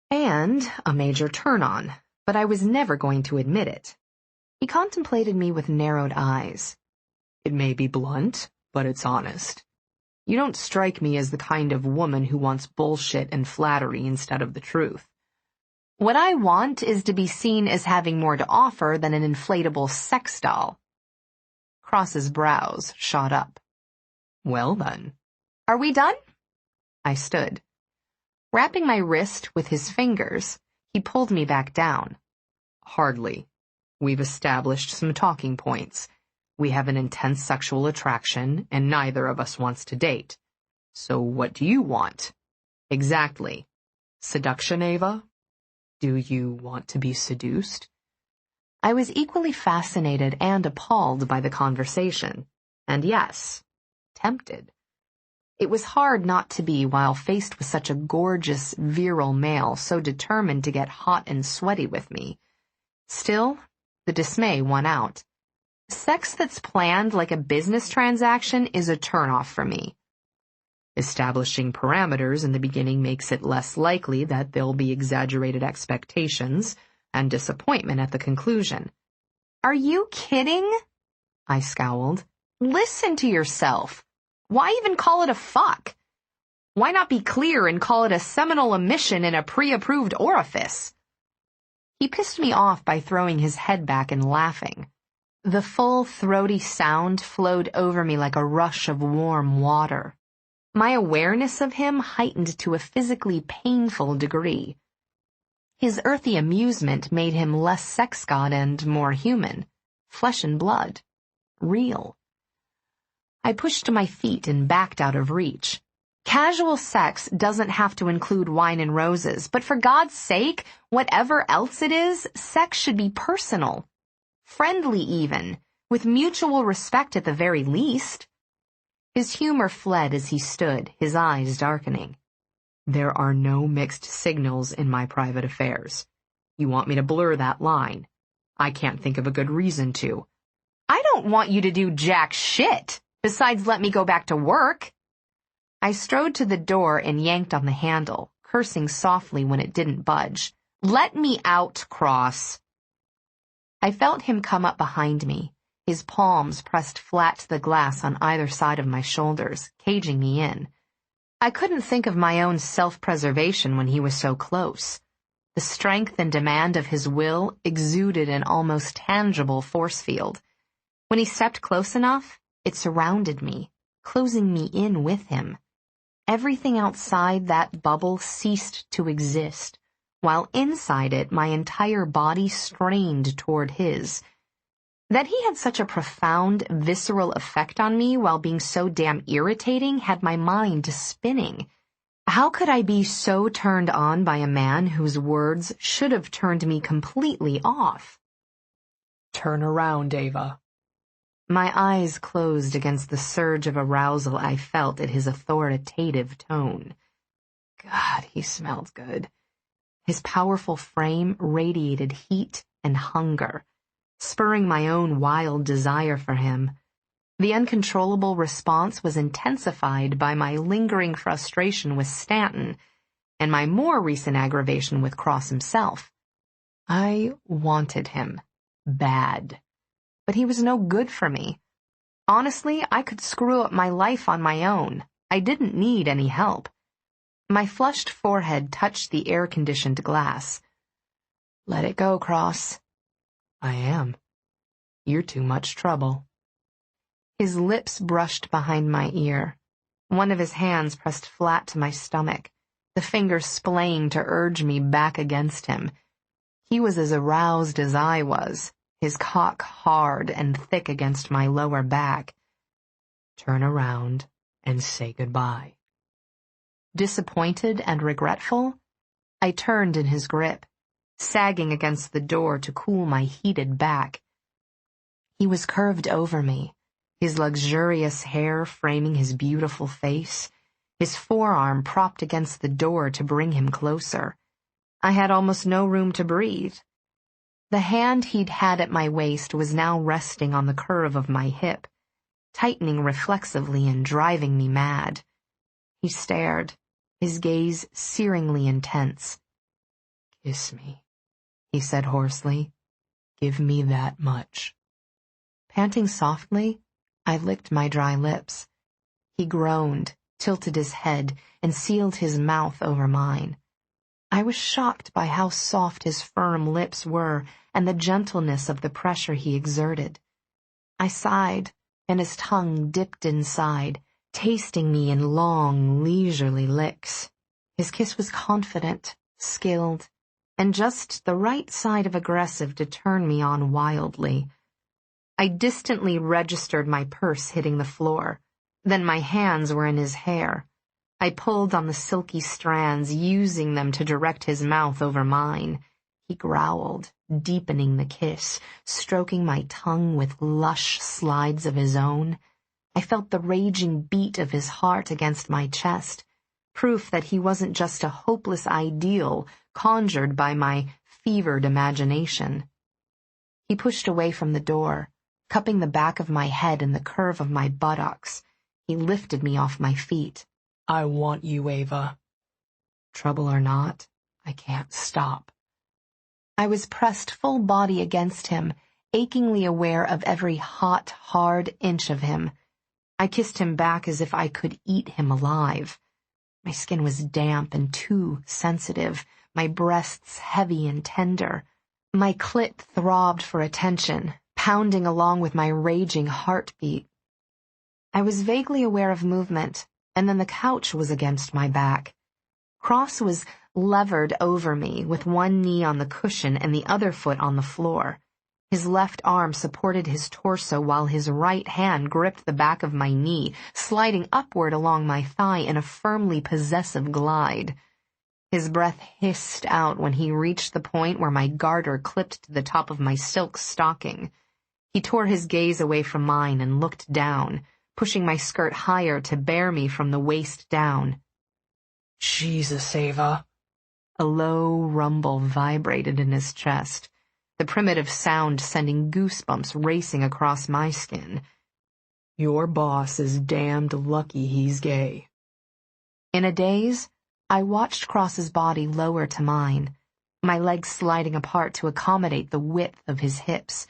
Speaker 2: And a major turn-on, but I was never going to admit it. He contemplated me with narrowed eyes. It may be blunt, but it's honest. You don't strike me as the kind of woman who wants bullshit and flattery instead of the truth. What I want is to be seen as having more to offer than an inflatable sex doll. Cross's brows shot up. Well then. Are we done? I stood. Wrapping my wrist with his fingers, he pulled me back down. Hardly. We've established some talking points. We have an intense sexual attraction, and neither of us wants to date. So what do you want? Exactly. Seduction, Eva? Do you want to be seduced? I was equally fascinated and appalled by the conversation. And yes, tempted. It was hard not to be while faced with such a gorgeous, virile male so determined to get hot and sweaty with me. Still, the dismay won out. Sex that's planned like a business transaction is a turnoff for me. Establishing parameters in the beginning makes it less likely that there'll be exaggerated expectations and disappointment at the conclusion. Are you kidding? I scowled. Listen to yourself. Why even call it a fuck? Why not be clear and call it a seminal emission in a pre-approved orifice? He pissed me off by throwing his head back and laughing. The full, throaty sound flowed over me like a rush of warm water. My awareness of him heightened to a physically painful degree. His earthy amusement made him less sex god and more human, flesh and blood, real. I pushed to my feet and backed out of reach. Casual sex doesn't have to include wine and roses, but for God's sake, whatever else it is, sex should be personal. Friendly even, with mutual respect at the very least. His humor fled as he stood, his eyes darkening. There are no mixed signals in my private affairs. You want me to blur that line? I can't think of a good reason to. I don't want you to do jack shit, besides let me go back to work. I strode to the door and yanked on the handle, cursing softly when it didn't budge. Let me out, Cross. I felt him come up behind me, his palms pressed flat to the glass on either side of my shoulders, caging me in. I couldn't think of my own self-preservation when he was so close. The strength and demand of his will exuded an almost tangible force field. When he stepped close enough, it surrounded me, closing me in with him. Everything outside that bubble ceased to exist, while inside it my entire body strained toward his. That he had such a profound, visceral effect on me while being so damn irritating had my mind spinning. How could I be so turned on by a man whose words should have turned me completely off?
Speaker 3: Turn around, Eva.
Speaker 2: My eyes closed against the surge of arousal I felt at his authoritative tone. God, he smelled good. His powerful frame radiated heat and hunger, spurring my own wild desire for him. The uncontrollable response was intensified by my lingering frustration with Stanton and my more recent aggravation with Cross himself. I wanted him. Bad. But he was no good for me. Honestly, I could screw up my life on my own. I didn't need any help. My flushed forehead touched the air-conditioned glass. Let it go, Cross.
Speaker 3: I am. You're too much trouble.
Speaker 2: His lips brushed behind my ear. One of his hands pressed flat to my stomach, the fingers splaying to urge me back against him. He was as aroused as I was, his cock hard and thick against my lower back.
Speaker 3: Turn around and say goodbye.
Speaker 2: Disappointed and regretful, I turned in his grip, sagging against the door to cool my heated back. He was curved over me, his luxurious hair framing his beautiful face, his forearm propped against the door to bring him closer. I had almost no room to breathe. The hand he'd had at my waist was now resting on the curve of my hip, tightening reflexively and driving me mad. He stared, his gaze searingly intense.
Speaker 3: Kiss me, he said hoarsely. Give me that much.
Speaker 2: Panting softly, I licked my dry lips. He groaned, tilted his head, and sealed his mouth over mine. I was shocked by how soft his firm lips were and the gentleness of the pressure he exerted. I sighed, and his tongue dipped inside, tasting me in long, leisurely licks. His kiss was confident, skilled, and just the right side of aggressive to turn me on wildly. I distantly registered my purse hitting the floor. Then my hands were in his hair. I pulled on the silky strands, using them to direct his mouth over mine. He growled, deepening the kiss, stroking my tongue with lush slides of his own. I felt the raging beat of his heart against my chest, proof that he wasn't just a hopeless ideal conjured by my fevered imagination. He pushed away from the door, cupping the back of my head in the curve of my buttocks. He lifted me off my feet.
Speaker 3: I want you, Eva.
Speaker 2: Trouble or not, I can't stop. I was pressed full body against him, achingly aware of every hot, hard inch of him. I kissed him back as if I could eat him alive. My skin was damp and too sensitive, my breasts heavy and tender. My clit throbbed for attention, pounding along with my raging heartbeat. I was vaguely aware of movement, and then the couch was against my back. Cross was levered over me, with one knee on the cushion and the other foot on the floor. His left arm supported his torso while his right hand gripped the back of my knee, sliding upward along my thigh in a firmly possessive glide. His breath hissed out when he reached the point where my garter clipped to the top of my silk stocking. He tore his gaze away from mine and looked down, pushing my skirt higher to bear me from the waist down.
Speaker 3: Jesus, Eva.
Speaker 2: A low rumble vibrated in his chest, the primitive sound sending goosebumps racing across my skin.
Speaker 3: Your boss is damned lucky he's gay.
Speaker 2: In a daze, I watched Cross's body lower to mine, my legs sliding apart to accommodate the width of his hips.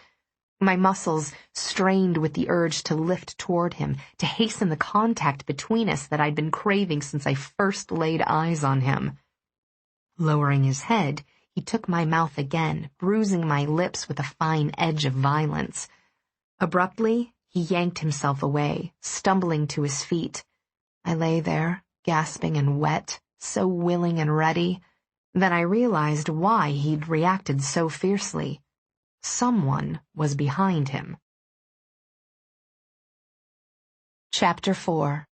Speaker 2: My muscles strained with the urge to lift toward him, to hasten the contact between us that I'd been craving since I first laid eyes on him. Lowering his head, he took my mouth again, bruising my lips with a fine edge of violence. Abruptly, he yanked himself away, stumbling to his feet. I lay there, gasping and wet, so willing and ready. Then I realized why he'd reacted so fiercely. Someone was behind him. Chapter 4.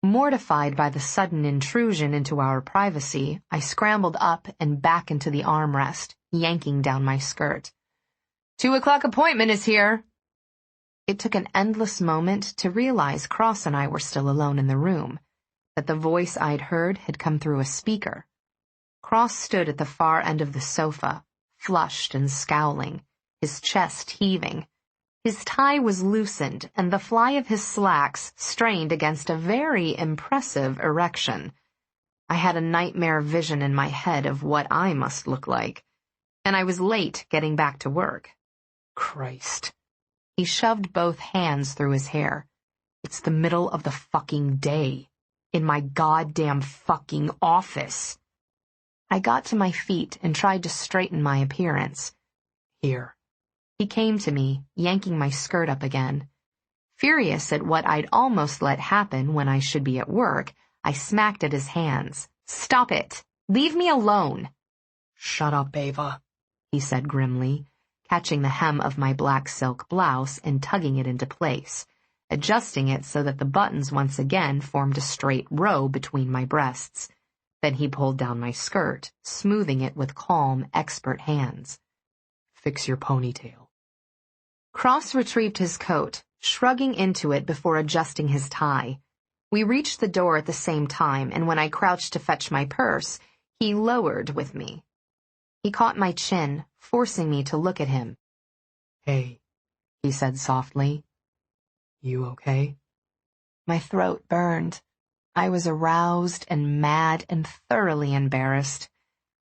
Speaker 2: Mortified by the sudden intrusion into our privacy, I scrambled up and back into the armrest, yanking down my skirt. 2 o'clock appointment is here. It took an endless moment to realize Cross and I were still alone in the room, that the voice I'd heard had come through a speaker. Cross stood at the far end of the sofa, flushed and scowling, his chest heaving. His tie was loosened, and the fly of his slacks strained against a very impressive erection. I had a nightmare vision in my head of what I must look like, and I was late getting back to work.
Speaker 3: Christ.
Speaker 2: He shoved both hands through his hair. It's the middle of the fucking day, in my goddamn fucking office. I got to my feet and tried to straighten my appearance.
Speaker 3: Here.
Speaker 2: He came to me, yanking my skirt up again. Furious at what I'd almost let happen when I should be at work, I smacked at his hands. Stop it! Leave me alone!
Speaker 3: Shut up, Eva,
Speaker 2: he said grimly, catching the hem of my black silk blouse and tugging it into place, adjusting it so that the buttons once again formed a straight row between my breasts. Then he pulled down my skirt, smoothing it with calm, expert hands.
Speaker 3: Fix your ponytail.
Speaker 2: Cross retrieved his coat, shrugging into it before adjusting his tie. We reached the door at the same time, and when I crouched to fetch my purse, he lowered with me. He caught my chin, forcing me to look at him.
Speaker 3: Hey,
Speaker 2: he said softly.
Speaker 3: You okay?
Speaker 2: My throat burned. I was aroused and mad and thoroughly embarrassed.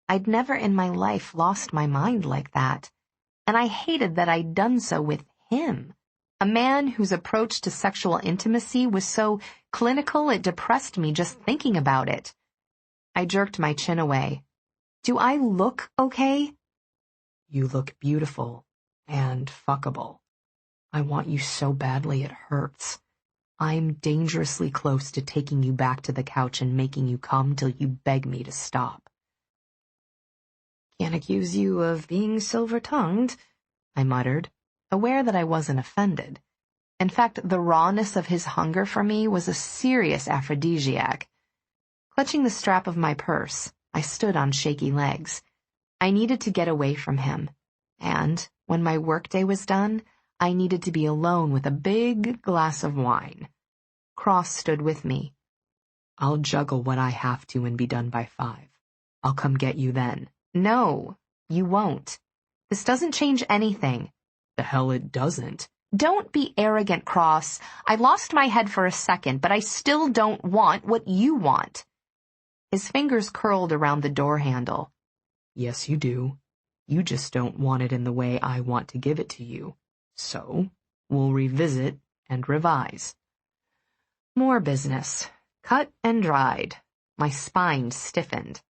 Speaker 2: I'd never in my life lost my mind like that. And I hated that I'd done so with him, a man whose approach to sexual intimacy was so clinical it depressed me just thinking about it. I jerked my chin away. Do I look okay?
Speaker 3: You look beautiful and fuckable. I want you so badly it hurts. I'm dangerously close to taking you back to the couch and making you come till you beg me to stop.
Speaker 2: Can't accuse you of being silver-tongued, I muttered, aware that I wasn't offended. In fact, the rawness of his hunger for me was a serious aphrodisiac. Clutching the strap of my purse, I stood on shaky legs. I needed to get away from him, and, when my workday was done, I needed to be alone with a big glass of wine. Cross stood with me.
Speaker 3: I'll juggle what I have to and be done by 5. I'll come get you then.
Speaker 2: No, you won't. This doesn't change anything.
Speaker 3: The hell it doesn't.
Speaker 2: Don't be arrogant, Cross. I lost my head for a second, but I still don't want what you want. His fingers curled around the door handle.
Speaker 3: Yes, you do. You just don't want it in the way I want to give it to you. So, we'll revisit and revise.
Speaker 2: More business. Cut and dried. My spine stiffened.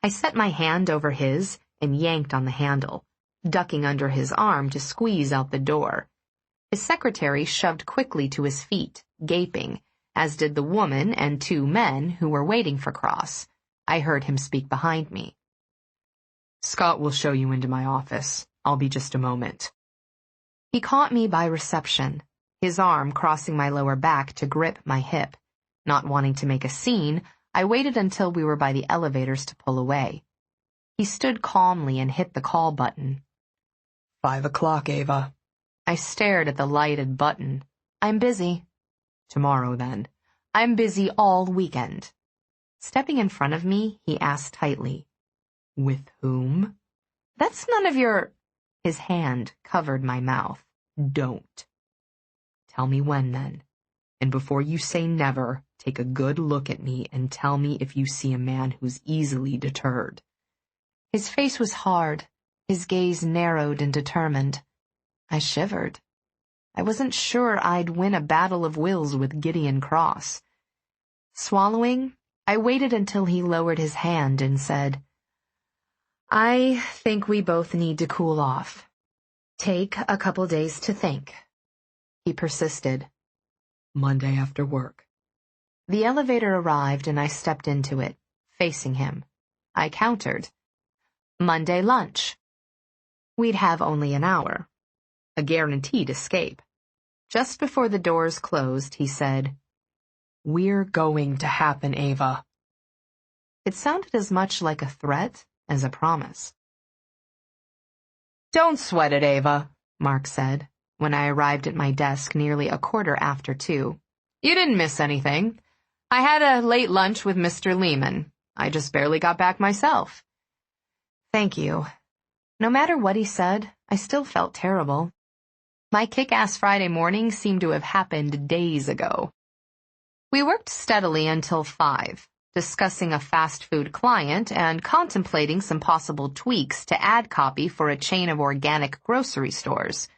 Speaker 2: I set my hand over his and yanked on the handle, ducking under his arm to squeeze out the door. His secretary shoved quickly to his feet, gaping, as did the woman and 2 men who were waiting for Cross. I heard him speak behind me.
Speaker 3: "Scott will show you into my office. I'll be just a moment."
Speaker 2: He caught me by reception, his arm crossing my lower back to grip my hip. Not wanting to make a scene, I waited until we were by the elevators to pull away. He stood calmly and hit the call button.
Speaker 3: 5 o'clock, Eva.
Speaker 2: I stared at the lighted button. "I'm busy."
Speaker 3: "Tomorrow, then."
Speaker 2: "I'm busy all weekend." Stepping in front of me, he asked tightly,
Speaker 3: "With whom?"
Speaker 2: "That's none of your—" His hand covered my mouth.
Speaker 3: "Don't. Tell me when, then. And before you say never, take a good look at me and tell me if you see a man who's easily deterred."
Speaker 2: His face was hard, his gaze narrowed and determined. I shivered. I wasn't sure I'd win a battle of wills with Gideon Cross. Swallowing, I waited until he lowered his hand and said, "I think we both need to cool off. Take a couple days to think." He persisted.
Speaker 3: "Monday after work."
Speaker 2: The elevator arrived and I stepped into it, facing him. I countered. "Monday lunch." We'd have only an hour. A guaranteed escape. Just before the doors closed, he said,
Speaker 3: "We're going to happen, Eva."
Speaker 2: It sounded as much like a threat as a promise. "Don't sweat it, Eva," Mark said, when I arrived at my desk nearly 2:15. "You didn't miss anything. I had a late lunch with Mr. Lehman. I just barely got back myself." Thank you. No matter what he said, I still felt terrible. My kick-ass Friday morning seemed to have happened days ago. We worked steadily until 5, discussing a fast food client and contemplating some possible tweaks to ad copy for a chain of organic grocery stores.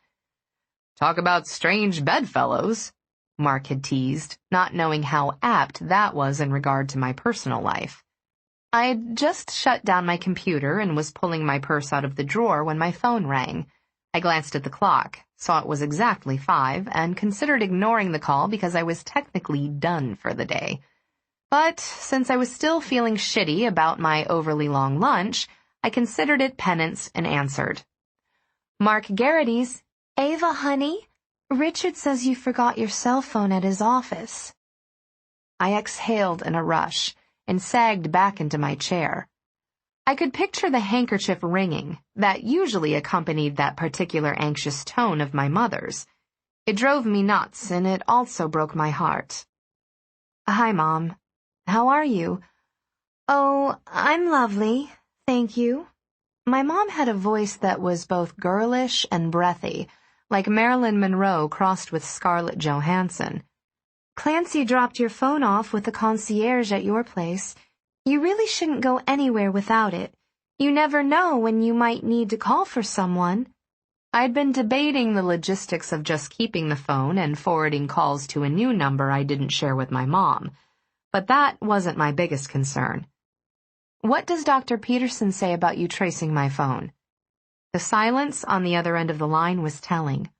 Speaker 2: "Talk about strange bedfellows," Mark had teased, not knowing how apt that was in regard to my personal life. I had just shut down my computer and was pulling my purse out of the drawer when my phone rang. I glanced at the clock, saw it was exactly 5, and considered ignoring the call because I was technically done for the day. But since I was still feeling shitty about my overly long lunch, I considered it penance and answered. "Mark Garrity's." "Eva, honey, Richard says you forgot your cell phone at his office." I exhaled in a rush and sagged back into my chair. I could picture the handkerchief ringing that usually accompanied that particular anxious tone of my mother's. It drove me nuts, and it also broke my heart. "Hi, Mom. How are you?" "Oh, I'm lovely, thank you." My mom had a voice that was both girlish and breathy, like Marilyn Monroe crossed with Scarlett Johansson. "Clancy dropped your phone off with the concierge at your place. You really shouldn't go anywhere without it. You never know when you might need to call for someone." I'd been debating the logistics of just keeping the phone and forwarding calls to a new number I didn't share with my mom, but that wasn't my biggest concern. "What does Dr. Peterson say about you tracing my phone?" The silence on the other end of the line was telling.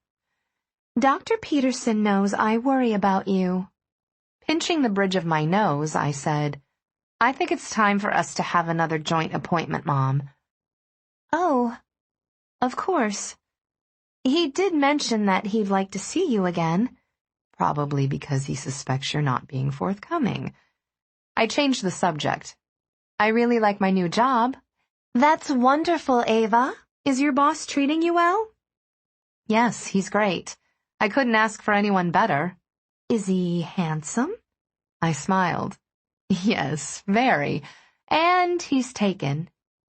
Speaker 2: "Dr. Peterson knows I worry about you." Pinching the bridge of my nose, I said, "I think it's time for us to have another joint appointment, Mom." "Oh, of course. He did mention that he'd like to see you again." Probably because he suspects you're not being forthcoming. I changed the subject. "I really like my new job." "That's wonderful, Eva. Is your boss treating you well?" "Yes, he's great. I couldn't ask for anyone better." "Is he handsome?" I smiled. "Yes, very. And he's taken."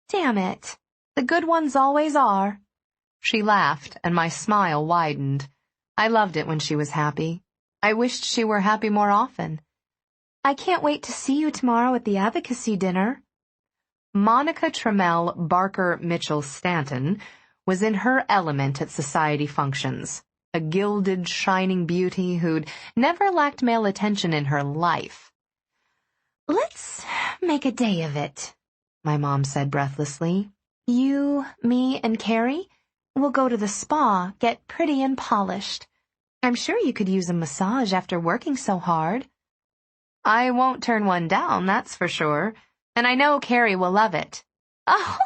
Speaker 2: "Damn it. The good ones always are." She laughed, and my smile widened. I loved it when she was happy. I wished she were happy more often. "I can't wait to see you tomorrow at the advocacy dinner." Monica Trammell Barker Mitchell Stanton was in her element at society functions, a gilded, shining beauty who'd never lacked male attention in her life. "Let's make a day of it," my mom said breathlessly. "You, me, and Carrie will go to the spa, get pretty and polished. I'm sure you could use a massage after working so hard." I won't turn one down, that's for sure, and I know Carrie will love it. Oh,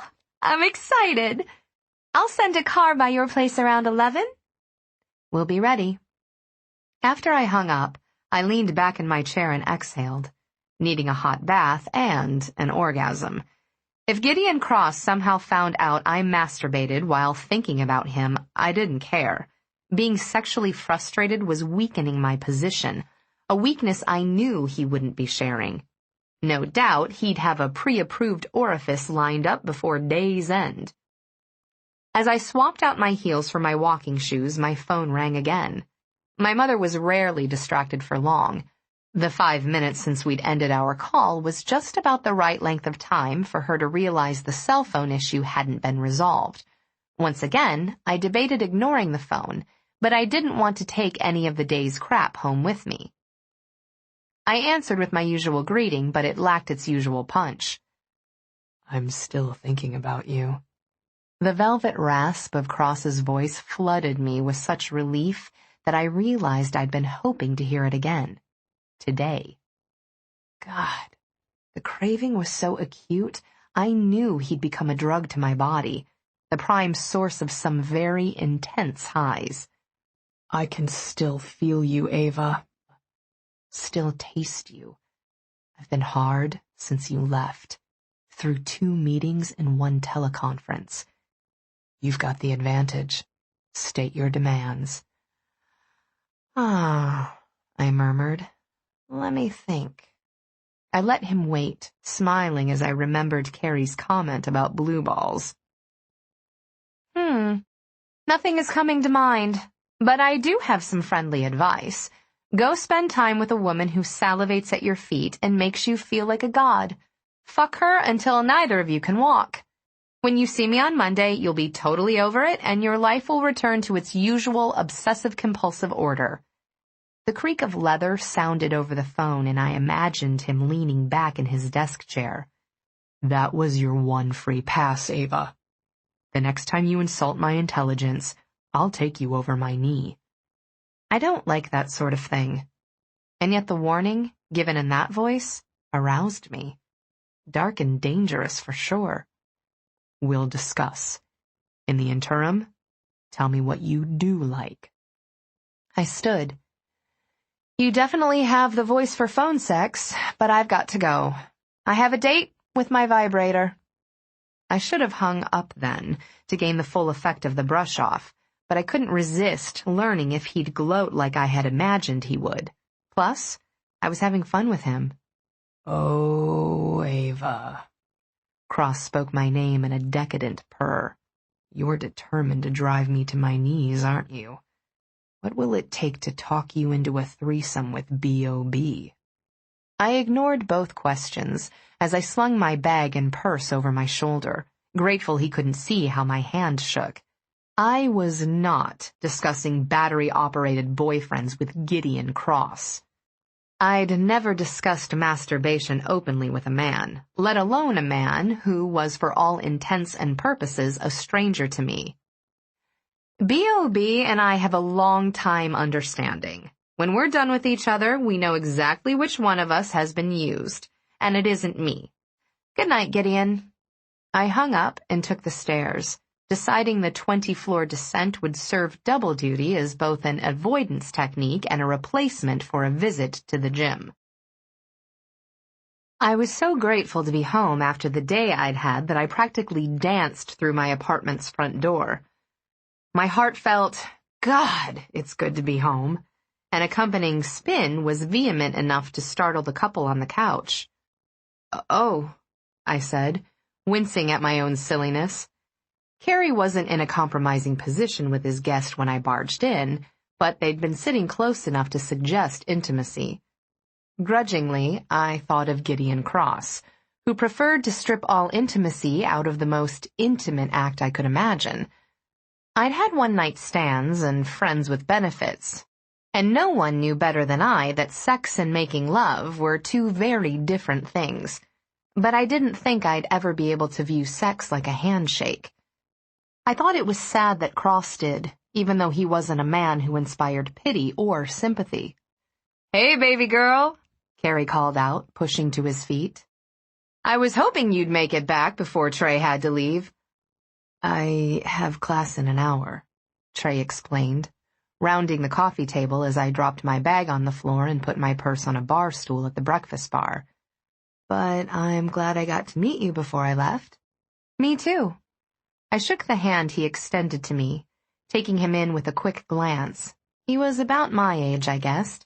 Speaker 2: I'm excited. I'll send a car by your place around 11. We'll be ready. After I hung up, I leaned back in my chair and exhaled, needing a hot bath and an orgasm. If Gideon Cross somehow found out I masturbated while thinking about him, I didn't care. Being sexually frustrated was weakening my position, a weakness I knew he wouldn't be sharing. No doubt he'd have a pre-approved orifice lined up before day's end. As I swapped out my heels for my walking shoes, my phone rang again. My mother was rarely distracted for long. The 5 minutes since we'd ended our call was just about the right length of time for her to realize the cell phone issue hadn't been resolved. Once again, I debated ignoring the phone, but I didn't want to take any of the day's crap home with me. I answered with my usual greeting, but it lacked its usual punch.
Speaker 3: I'm still thinking about you.
Speaker 2: The velvet rasp of Cross's voice flooded me with such relief that I realized I'd been hoping to hear it again. Today. God, the craving was so acute, I knew he'd become a drug to my body, the prime source of some very intense highs.
Speaker 3: I can still feel you, Eva.
Speaker 2: Still taste you. I've been hard since you left, through 2 meetings and 1 teleconference.
Speaker 3: You've got the advantage. State your demands.
Speaker 2: Ah, I murmured. Let me think. I let him wait, smiling as I remembered Carrie's comment about blue balls. Nothing is coming to mind, but I do have some friendly advice. Go spend time with a woman who salivates at your feet and makes you feel like a god. Fuck her until neither of you can walk. When you see me on Monday, you'll be totally over it, and your life will return to its usual obsessive-compulsive order. The creak of leather sounded over the phone, and I imagined him leaning back in his desk chair.
Speaker 3: That was your one free pass, Eva. The next time you insult my intelligence, I'll take you over my knee.
Speaker 2: I don't like that sort of thing. And yet the warning, given in that voice, aroused me. Dark and dangerous for sure.
Speaker 3: We'll discuss. In the interim, tell me what you do like.
Speaker 2: I stood. You definitely have the voice for phone sex, but I've got to go. I have a date with my vibrator. I should have hung up then, to gain the full effect of the brush off, but I couldn't resist learning if he'd gloat like I had imagined he would. Plus, I was having fun with him.
Speaker 3: Oh, Eva.
Speaker 2: Cross spoke my name in a decadent purr.
Speaker 3: You're determined to drive me to my knees, aren't you? What will it take to talk you into a threesome with B.O.B.?
Speaker 2: I ignored both questions as I slung my bag and purse over my shoulder, grateful he couldn't see how my hand shook. I was not discussing battery-operated boyfriends with Gideon Cross. I'd never discussed masturbation openly with a man, let alone a man who was for all intents and purposes a stranger to me. B.O.B. and I have a long-time understanding. When we're done with each other, we know exactly which one of us has been used, and it isn't me. Good night, Gideon. I hung up and took the stairs, deciding the 20-floor descent would serve double duty as both an avoidance technique and a replacement for a visit to the gym. I was so grateful to be home after the day I'd had that I practically danced through my apartment's front door. My heart felt, God, it's good to be home. An accompanying spin was vehement enough to startle the couple on the couch. Oh, I said, wincing at my own silliness. Carrie wasn't in a compromising position with his guest when I barged in, but they'd been sitting close enough to suggest intimacy. Grudgingly, I thought of Gideon Cross, who preferred to strip all intimacy out of the most intimate act I could imagine. I'd had one-night stands and friends with benefits, and no one knew better than I that sex and making love were 2 very different things. But I didn't think I'd ever be able to view sex like a handshake. I thought it was sad that Cross did, even though he wasn't a man who inspired pity or sympathy. "Hey, baby girl," Carrie called out, pushing to his feet. I was hoping you'd make it back before Trey had to leave. I have class in an hour, Trey explained, rounding the coffee table as I dropped my bag on the floor and put my purse on a bar stool at the breakfast bar. But I'm glad I got to meet you before I left. Me too. I shook the hand he extended to me, taking him in with a quick glance. He was about my age, I guessed.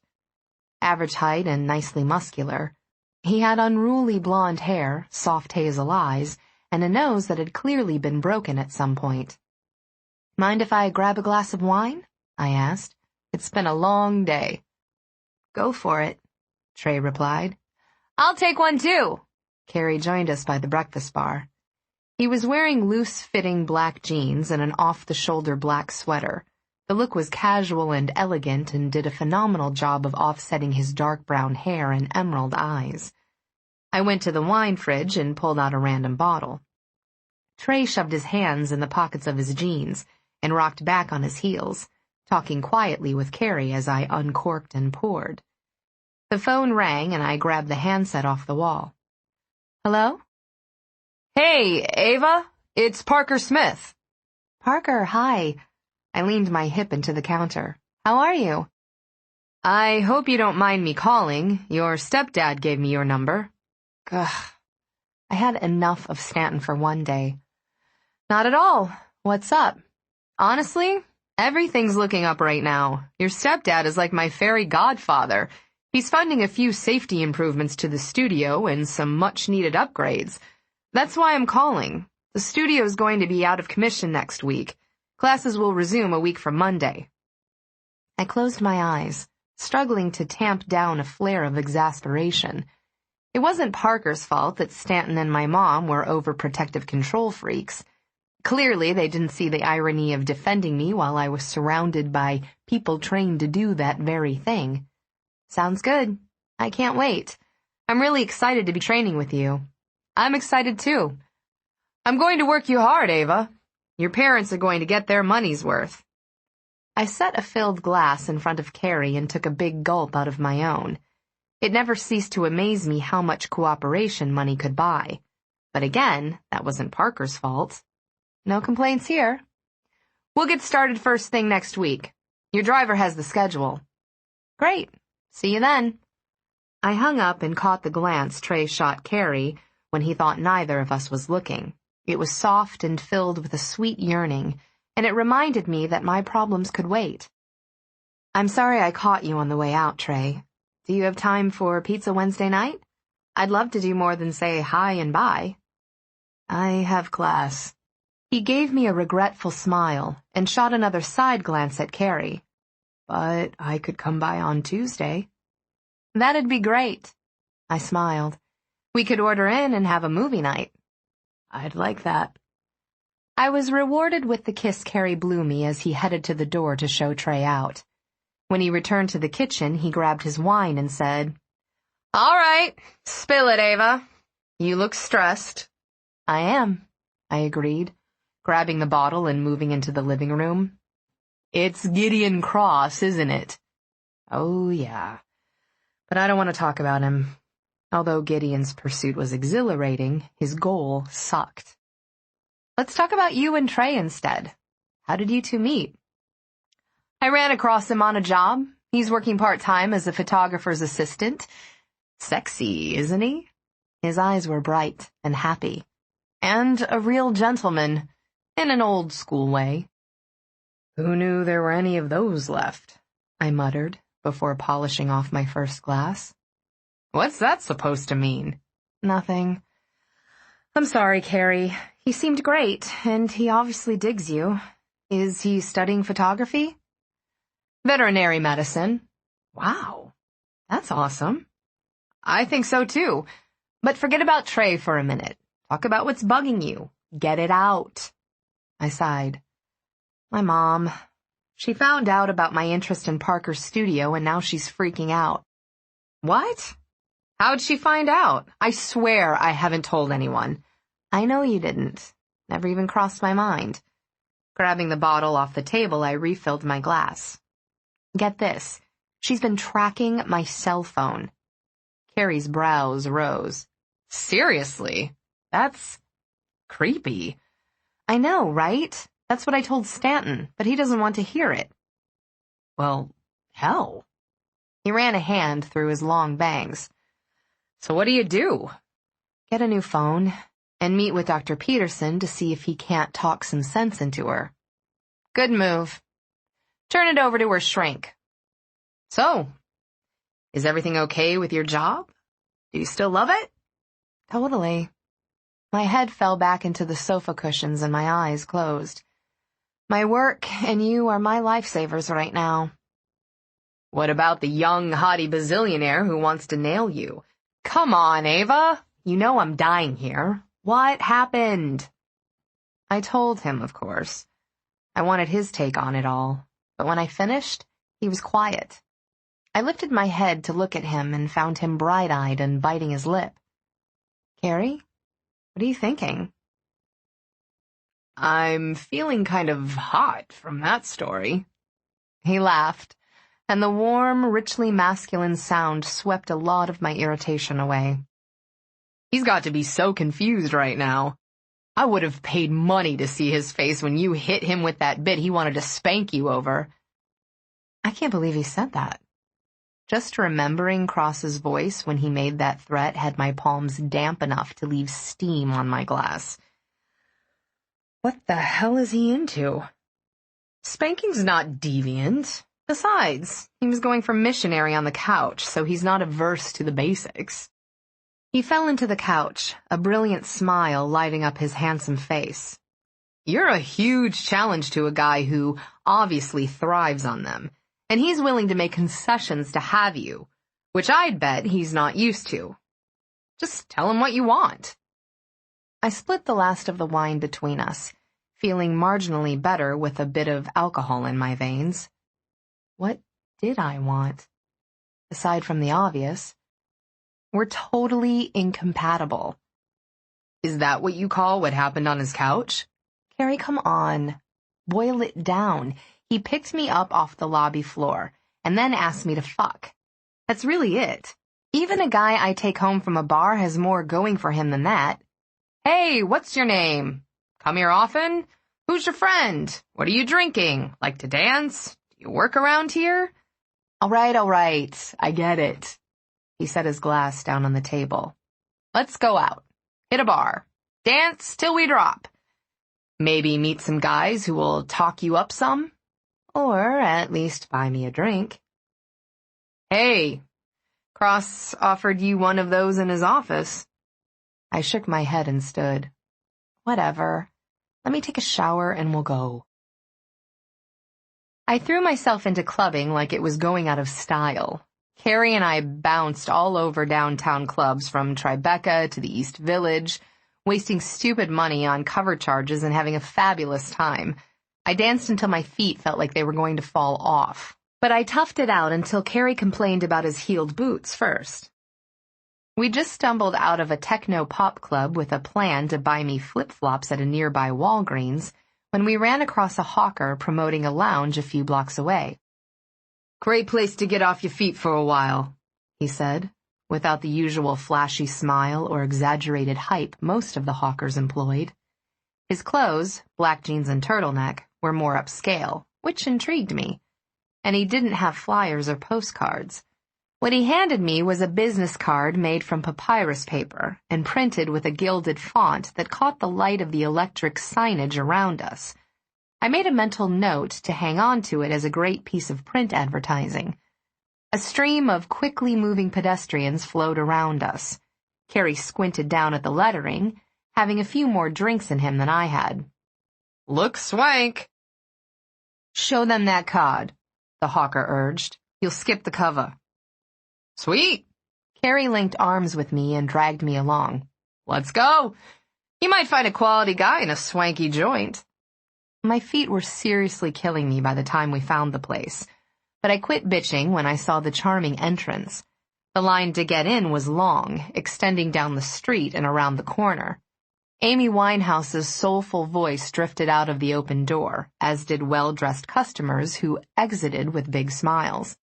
Speaker 2: Average height and nicely muscular. He had unruly blonde hair, soft hazel eyes, and a nose that had clearly been broken at some point. Mind if I grab a glass of wine? I asked. It's been a long day. Go for it, Trey replied. I'll take one too. Carrie joined us by the breakfast bar. He was wearing loose-fitting black jeans and an off-the-shoulder black sweater. The look was casual and elegant and did a phenomenal job of offsetting his dark brown hair and emerald eyes. I went to the wine fridge and pulled out a random bottle. Trey shoved his hands in the pockets of his jeans and rocked back on his heels, talking quietly with Carrie as I uncorked and poured. The phone rang and I grabbed the handset off the wall. Hello? Hey, Eva, it's Parker Smith. Parker, hi. I leaned my hip into the counter. How are you? I hope you don't mind me calling. Your stepdad gave me your number. Ugh. I had enough of Stanton for one day. Not at all. What's up? Honestly, everything's looking up right now. Your stepdad is like my fairy godfather. He's funding a few safety improvements to the studio and some much-needed upgrades. That's why I'm calling. The studio's going to be out of commission next week. Classes will resume a week from Monday. I closed my eyes, struggling to tamp down a flare of exasperation. It wasn't Parker's fault that Stanton and my mom were overprotective control freaks. Clearly, they didn't see the irony of defending me while I was surrounded by people trained to do that very thing. Sounds good. I can't wait. I'm really excited to be training with you. I'm excited too. I'm going to work you hard, Eva. Your parents are going to get their money's worth. I set a filled glass in front of Carrie and took a big gulp out of my own. It never ceased to amaze me how much cooperation money could buy. But again, that wasn't Parker's fault. No complaints here. We'll get started first thing next week. Your driver has the schedule. Great. See you then. I hung up and caught the glance Trey shot Carrie when he thought neither of us was looking. It was soft and filled with a sweet yearning, and it reminded me that my problems could wait. I'm sorry I caught you on the way out, Trey. Do you have time for pizza Wednesday night? I'd love to do more than say hi and bye. I have class. He gave me a regretful smile and shot another side glance at Carrie. But I could come by on Tuesday. That'd be great. I smiled. We could order in and have a movie night. I'd like that. I was rewarded with the kiss Carrie blew me as he headed to the door to show Trey out. When he returned to the kitchen, he grabbed his wine and said, All right, spill it, Eva. You look stressed. I am, I agreed, grabbing the bottle and moving into the living room. It's Gideon Cross, isn't it? Oh, yeah. But I don't want to talk about him. Although Gideon's pursuit was exhilarating, his goal sucked. Let's talk about you and Trey instead. How did you two meet? I ran across him on a job. He's working part-time as a photographer's assistant. Sexy, isn't he? His eyes were bright and happy. And a real gentleman, in an old-school way. Who knew there were any of those left? I muttered, before polishing off my first glass. What's that supposed to mean? Nothing. I'm sorry, Carrie. He seemed great, and he obviously digs you. Is he studying photography? Veterinary medicine. Wow, that's awesome. I think so too. But forget about Trey for a minute. Talk about what's bugging you. Get it out. I sighed. My mom. She found out about my interest in Parker's studio, and now she's freaking out. What? How'd she find out? I swear I haven't told anyone. I know you didn't. Never even crossed my mind. Grabbing the bottle off the table, I refilled my glass. Get this. She's been tracking my cell phone. Carrie's brows rose. Seriously? That's creepy. I know, right? That's what I told Stanton, but he doesn't want to hear it. Well, hell. He ran a hand through his long bangs. So what do? Get a new phone and meet with Dr. Peterson to see if he can't talk some sense into her. Good move. Turn it over to her shrink. So, is everything okay with your job? Do you still love it? Totally. My head fell back into the sofa cushions and my eyes closed. My work and you are my lifesavers right now. What about the young, haughty bazillionaire who wants to nail you? Come on, Eva. You know I'm dying here. What happened? I told him, of course. I wanted his take on it all, but when I finished, he was quiet. I lifted my head to look at him and found him bright-eyed and biting his lip. Carrie, what are you thinking? I'm feeling kind of hot from that story. He laughed, and the warm, richly masculine sound swept a lot of my irritation away. He's got to be so confused right now. I would have paid money to see his face when you hit him with that bit he wanted to spank you over. I can't believe he said that. Just remembering Cross's voice when he made that threat had my palms damp enough to leave steam on my glass. What the hell is he into? Spanking's not deviant. Besides, he was going for missionary on the couch, so he's not averse to the basics. He fell into the couch, a brilliant smile lighting up his handsome face. You're a huge challenge to a guy who obviously thrives on them, and he's willing to make concessions to have you, which I'd bet he's not used to. Just tell him what you want. I split the last of the wine between us, feeling marginally better with a bit of alcohol in my veins. What did I want? Aside from the obvious, we're totally incompatible. Is that what you call what happened on his couch? Carrie, come on. Boil it down. He picked me up off the lobby floor and then asked me to fuck. That's really it. Even a guy I take home from a bar has more going for him than that. Hey, what's your name? Come here often? Who's your friend? What are you drinking? Like to dance? Do you work around here? All right, I get it. He set his glass down on the table. Let's go out. Hit a bar. Dance till we drop. Maybe meet some guys who will talk you up some. Or at least buy me a drink. Hey, Cross offered you one of those in his office. I shook my head and stood. Whatever. Let me take a shower and we'll go. I threw myself into clubbing like it was going out of style. Carrie and I bounced all over downtown clubs from Tribeca to the East Village, wasting stupid money on cover charges and having a fabulous time. I danced until my feet felt like they were going to fall off. But I toughed it out until Carrie complained about his heeled boots first. We just stumbled out of a techno-pop club with a plan to buy me flip-flops at a nearby Walgreens when we ran across a hawker promoting a lounge a few blocks away. Great place to get off your feet for a while, he said, without the usual flashy smile or exaggerated hype most of the hawkers employed. His clothes, black jeans and turtleneck, were more upscale, which intrigued me, and he didn't have flyers or postcards. What he handed me was a business card made from papyrus paper and printed with a gilded font that caught the light of the electric signage around us. I made a mental note to hang on to it as a great piece of print advertising. A stream of quickly moving pedestrians flowed around us. Carrie squinted down at the lettering, having a few more drinks in him than I had. Look swank. Show them that card, the hawker urged. You'll skip the cover. Sweet. Carrie linked arms with me and dragged me along. Let's go. You might find a quality guy in a swanky joint. My feet were seriously killing me by the time we found the place, but I quit bitching when I saw the charming entrance. The line to get in was long, extending down the street and around the corner. Amy Winehouse's soulful voice drifted out of the open door, as did well-dressed customers who exited with big smiles.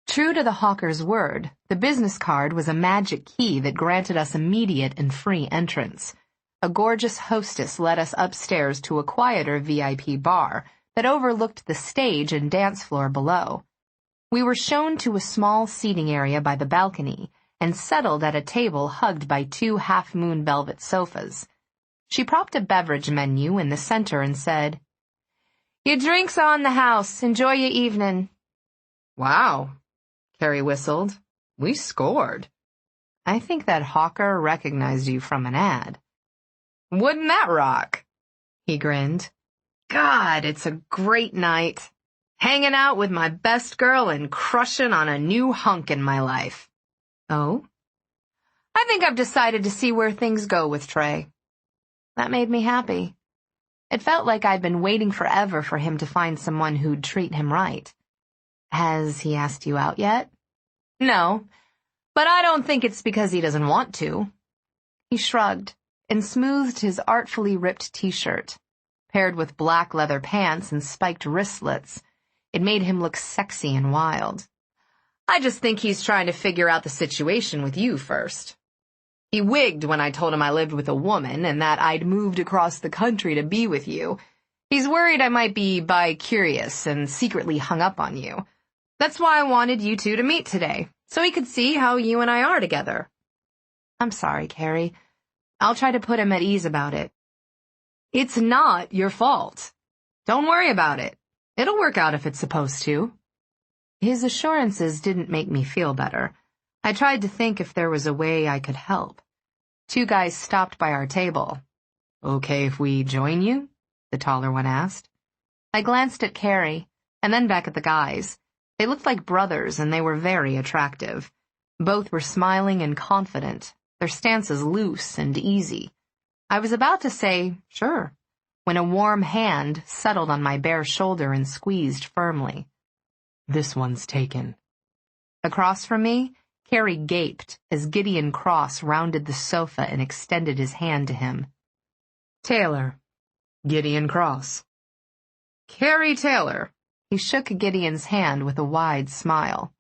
Speaker 2: True to the hawker's word, the business card was a magic key that granted us immediate and free entrance. A gorgeous hostess led us upstairs to a quieter VIP bar that overlooked the stage and dance floor below. We were shown to a small seating area by the balcony and settled at a table hugged by two half-moon velvet sofas. She propped a beverage menu in the center and said, "Your drink's on the house. Enjoy your evening."
Speaker 3: Wow, Carrie whistled. We scored.
Speaker 2: I think that hawker recognized you from an ad.
Speaker 3: Wouldn't that rock?
Speaker 2: He grinned. God, it's a great night. Hanging out with my best girl and crushing on a new hunk in my life. Oh? I think I've decided to see where things go with Trey. That made me happy. It felt like I'd been waiting forever for him to find someone who'd treat him right. Has he asked you out yet? No, but I don't think it's because he doesn't want to. He shrugged and smoothed his artfully ripped t-shirt. Paired with black leather pants and spiked wristlets, it made him look sexy and wild. I just think he's trying to figure out the situation with you first. He wigged when I told him I lived with a woman and that I'd moved across the country to be with you. He's worried I might be bi-curious and secretly hung up on you. That's why I wanted you two to meet today, so he could see how you and I are together. I'm sorry, Carrie. I'll try to put him at ease about it. It's not your fault. Don't worry about it. It'll work out if it's supposed to. His assurances didn't make me feel better. I tried to think if there was a way I could help. Two guys stopped by our table. Okay if we join you? The taller one asked. I glanced at Carrie, and then back at the guys. They looked like brothers, and they were very attractive. Both were smiling and confident, their stances loose and easy. I was about to say, sure, when a warm hand settled on my bare shoulder and squeezed firmly.
Speaker 3: This one's taken.
Speaker 2: Across from me, Carrie gaped as Gideon Cross rounded the sofa and extended his hand to him.
Speaker 3: Taylor. Gideon Cross.
Speaker 2: Carrie Taylor. He shook Gideon's hand with a wide smile.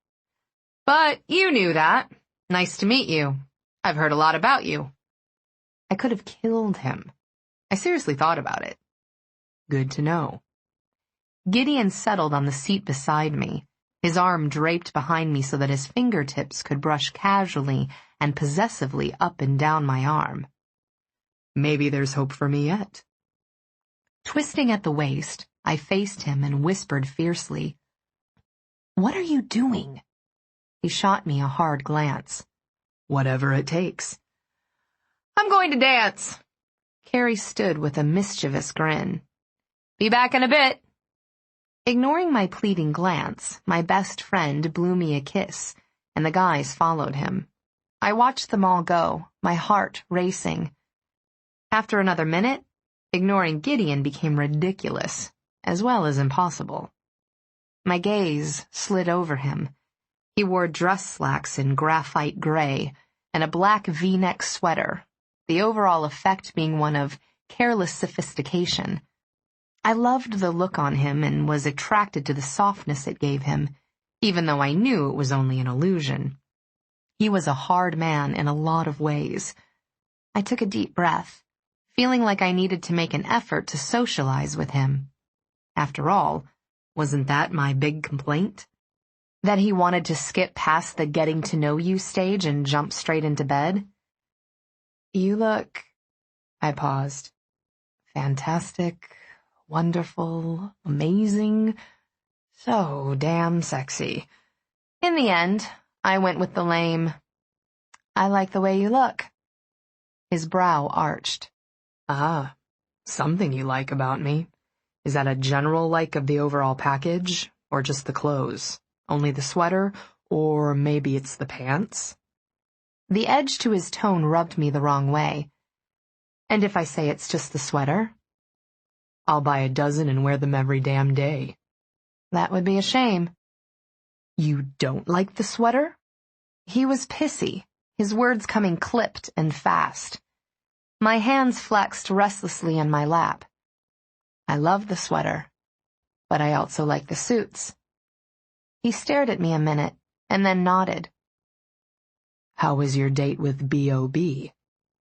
Speaker 2: But you knew that. Nice to meet you. I've heard a lot about you. I could have killed him. I seriously thought about it.
Speaker 3: Good to know.
Speaker 2: Gideon settled on the seat beside me, his arm draped behind me so that his fingertips could brush casually and possessively up and down my arm.
Speaker 3: Maybe there's hope for me yet.
Speaker 2: Twisting at the waist, I faced him and whispered fiercely, "What are you doing?" He shot me a hard glance.
Speaker 3: Whatever it takes.
Speaker 2: I'm going to dance. Carrie stood with a mischievous grin. Be back in a bit. Ignoring my pleading glance, my best friend blew me a kiss, and the guys followed him. I watched them all go, my heart racing. After another minute, ignoring Gideon became ridiculous, as well as impossible. My gaze slid over him. He wore dress slacks in graphite gray and a black V-neck sweater, the overall effect being one of careless sophistication. I loved the look on him and was attracted to the softness it gave him, even though I knew it was only an illusion. He was a hard man in a lot of ways. I took a deep breath, feeling like I needed to make an effort to socialize with him. After all, wasn't that my big complaint? That he wanted to skip past the getting to know you stage and jump straight into bed? You look... I paused. Fantastic, wonderful, amazing, so damn sexy. In the end, I went with the lame, I like the way you look. His brow arched.
Speaker 3: Ah, something you like about me. Is that a general like of the overall package, or just the clothes? Only the sweater, or maybe it's the pants?
Speaker 2: The edge to his tone rubbed me the wrong way. And if I say it's just the sweater?
Speaker 3: I'll buy a dozen and wear them every damn day.
Speaker 2: That would be a shame.
Speaker 3: You don't like the sweater?
Speaker 2: He was pissy, his words coming clipped and fast. My hands flexed restlessly in my lap. I love the sweater, but I also like the suits. He stared at me a minute, and then nodded.
Speaker 3: How was your date with B.O.B.?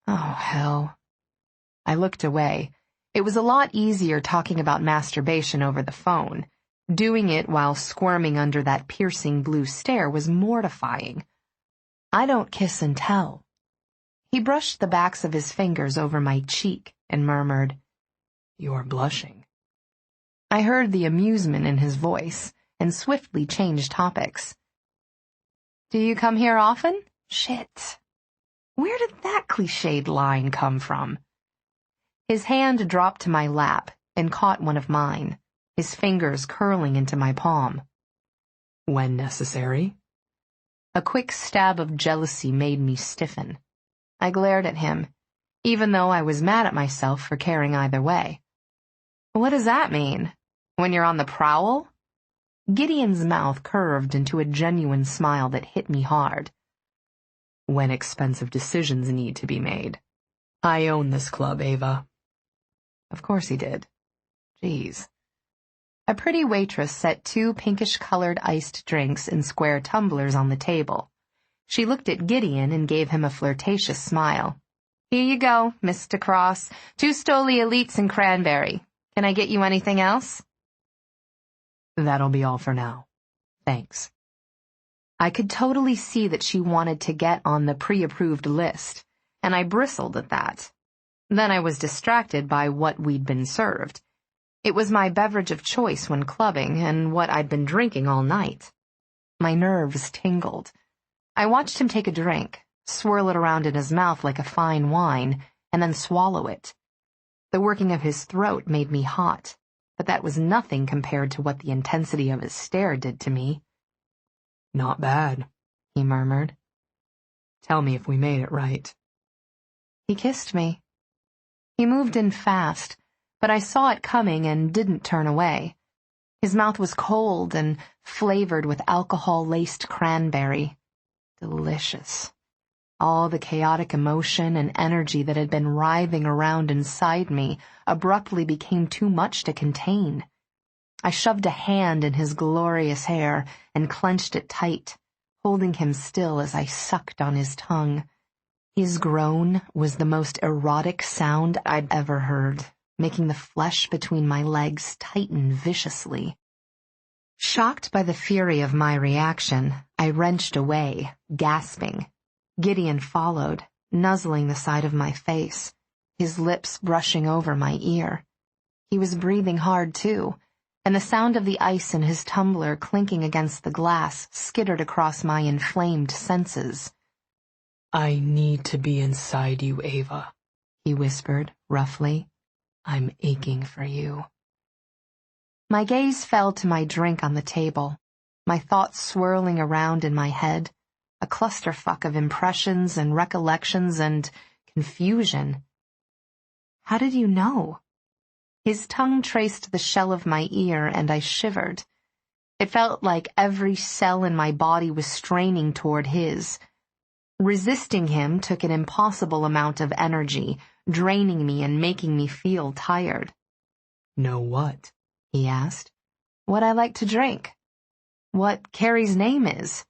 Speaker 2: Oh, hell. I looked away. It was a lot easier talking about masturbation over the phone. Doing it while squirming under that piercing blue stare was mortifying. I don't kiss and tell. He brushed the backs of his fingers over my cheek and murmured,
Speaker 3: You're blushing.
Speaker 2: I heard the amusement in his voice and swiftly changed topics. Do you come here often? Shit. Where did that cliched line come from? His hand dropped to my lap and caught one of mine, his fingers curling into my palm.
Speaker 3: When necessary.
Speaker 2: A quick stab of jealousy made me stiffen. I glared at him, even though I was mad at myself for caring either way. What does that mean? When you're on the prowl? Gideon's mouth curved into a genuine smile that hit me hard.
Speaker 3: When expensive decisions need to be made. I own this club, Eva.
Speaker 2: Of course he did. Jeez. A pretty waitress set 2 pinkish-colored iced drinks in square tumblers on the table. She looked at Gideon and gave him a flirtatious smile. Here you go, Mr. Cross. 2 Stoli Elites and cranberry. Can I get you anything else?
Speaker 3: That'll be all for now. Thanks.
Speaker 2: I could totally see that she wanted to get on the pre-approved list, and I bristled at that. Then I was distracted by what we'd been served. It was my beverage of choice when clubbing and what I'd been drinking all night. My nerves tingled. I watched him take a drink, swirl it around in his mouth like a fine wine, and then swallow it. The working of his throat made me hot, but that was nothing compared to what the intensity of his stare did to me.
Speaker 3: Not bad,
Speaker 2: he murmured.
Speaker 3: Tell me if we made it right.
Speaker 2: He kissed me. He moved in fast, but I saw it coming and didn't turn away. His mouth was cold and flavored with alcohol-laced cranberry. Delicious. All the chaotic emotion and energy that had been writhing around inside me abruptly became too much to contain. I shoved a hand in his glorious hair and clenched it tight, holding him still as I sucked on his tongue. His groan was the most erotic sound I'd ever heard, making the flesh between my legs tighten viciously. Shocked by the fury of my reaction, I wrenched away, gasping. Gideon followed, nuzzling the side of my face, his lips brushing over my ear. He was breathing hard, too, and the sound of the ice in his tumbler clinking against the glass skittered across my inflamed senses.
Speaker 3: I need to be inside you, Eva,
Speaker 2: he whispered, roughly.
Speaker 3: I'm aching for you.
Speaker 2: My gaze fell to my drink on the table, my thoughts swirling around in my head, a clusterfuck of impressions and recollections and confusion. How did you know? His tongue traced the shell of my ear, and I shivered. It felt like every cell in my body was straining toward his. Resisting him took an impossible amount of energy, draining me and making me feel tired.
Speaker 3: Know what?
Speaker 2: He asked. What I like to drink. What Carrie's name is.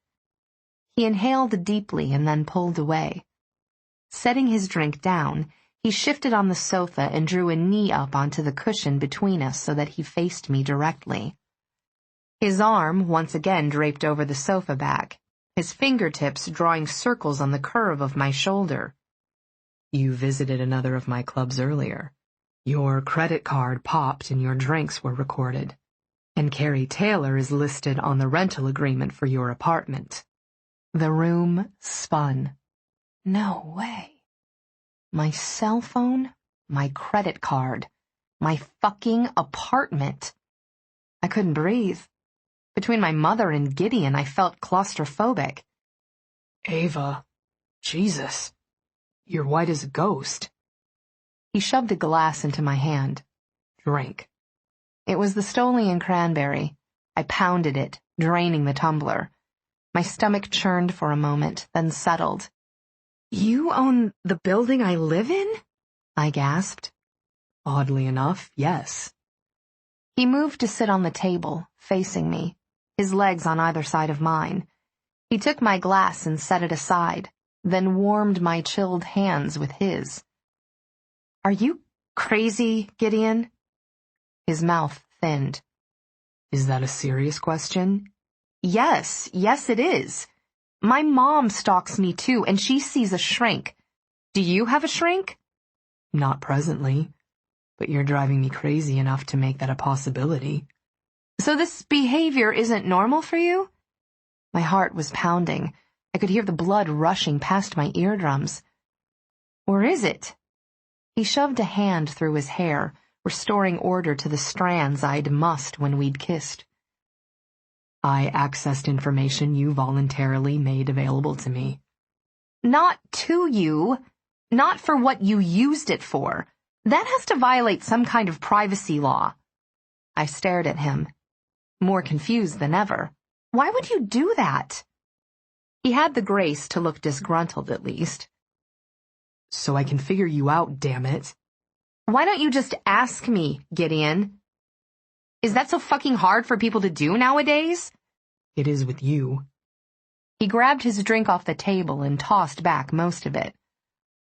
Speaker 2: He inhaled deeply and then pulled away. Setting his drink down, he shifted on the sofa and drew a knee up onto the cushion between us so that he faced me directly. His arm once again draped over the sofa back, his fingertips drawing circles on the curve of my shoulder.
Speaker 3: You visited another of my clubs earlier. Your credit card popped and your drinks were recorded. And Carrie Taylor is listed on the rental agreement for your apartment.
Speaker 2: The room spun. No way. My cell phone, my credit card, my fucking apartment. I couldn't breathe. Between my mother and Gideon, I felt claustrophobic.
Speaker 3: Eva, Jesus, you're white as a ghost.
Speaker 2: He shoved a glass into my hand.
Speaker 3: Drink.
Speaker 2: It was the Stoli and cranberry. I pounded it, draining the tumbler. My stomach churned for a moment, then settled. You own the building I live in? I gasped.
Speaker 3: Oddly enough, yes.
Speaker 2: He moved to sit on the table, facing me, his legs on either side of mine. He took my glass and set it aside, then warmed my chilled hands with his. Are you crazy, Gideon? His mouth thinned.
Speaker 3: Is that a serious question?
Speaker 2: Yes it is. My mom stalks me too, and she sees a shrink. Do you have a shrink?
Speaker 3: Not presently, but you're driving me crazy enough to make that a possibility.
Speaker 2: So this behavior isn't normal for you? My heart was pounding. I could hear the blood rushing past my eardrums. Or is it? He shoved a hand through his hair, restoring order to the strands I'd mussed when we'd kissed. I accessed information you voluntarily made available to me. Not to you. Not for what you used it for. That has to violate some kind of privacy law. I stared at him, more confused than ever. Why would you do that? He had the grace to look disgruntled, at least.
Speaker 3: So I can figure you out, damn it.
Speaker 2: Why don't you just ask me, Gideon? Is that so fucking hard for people to do nowadays?
Speaker 3: It is with you.
Speaker 2: He grabbed his drink off the table and tossed back most of it.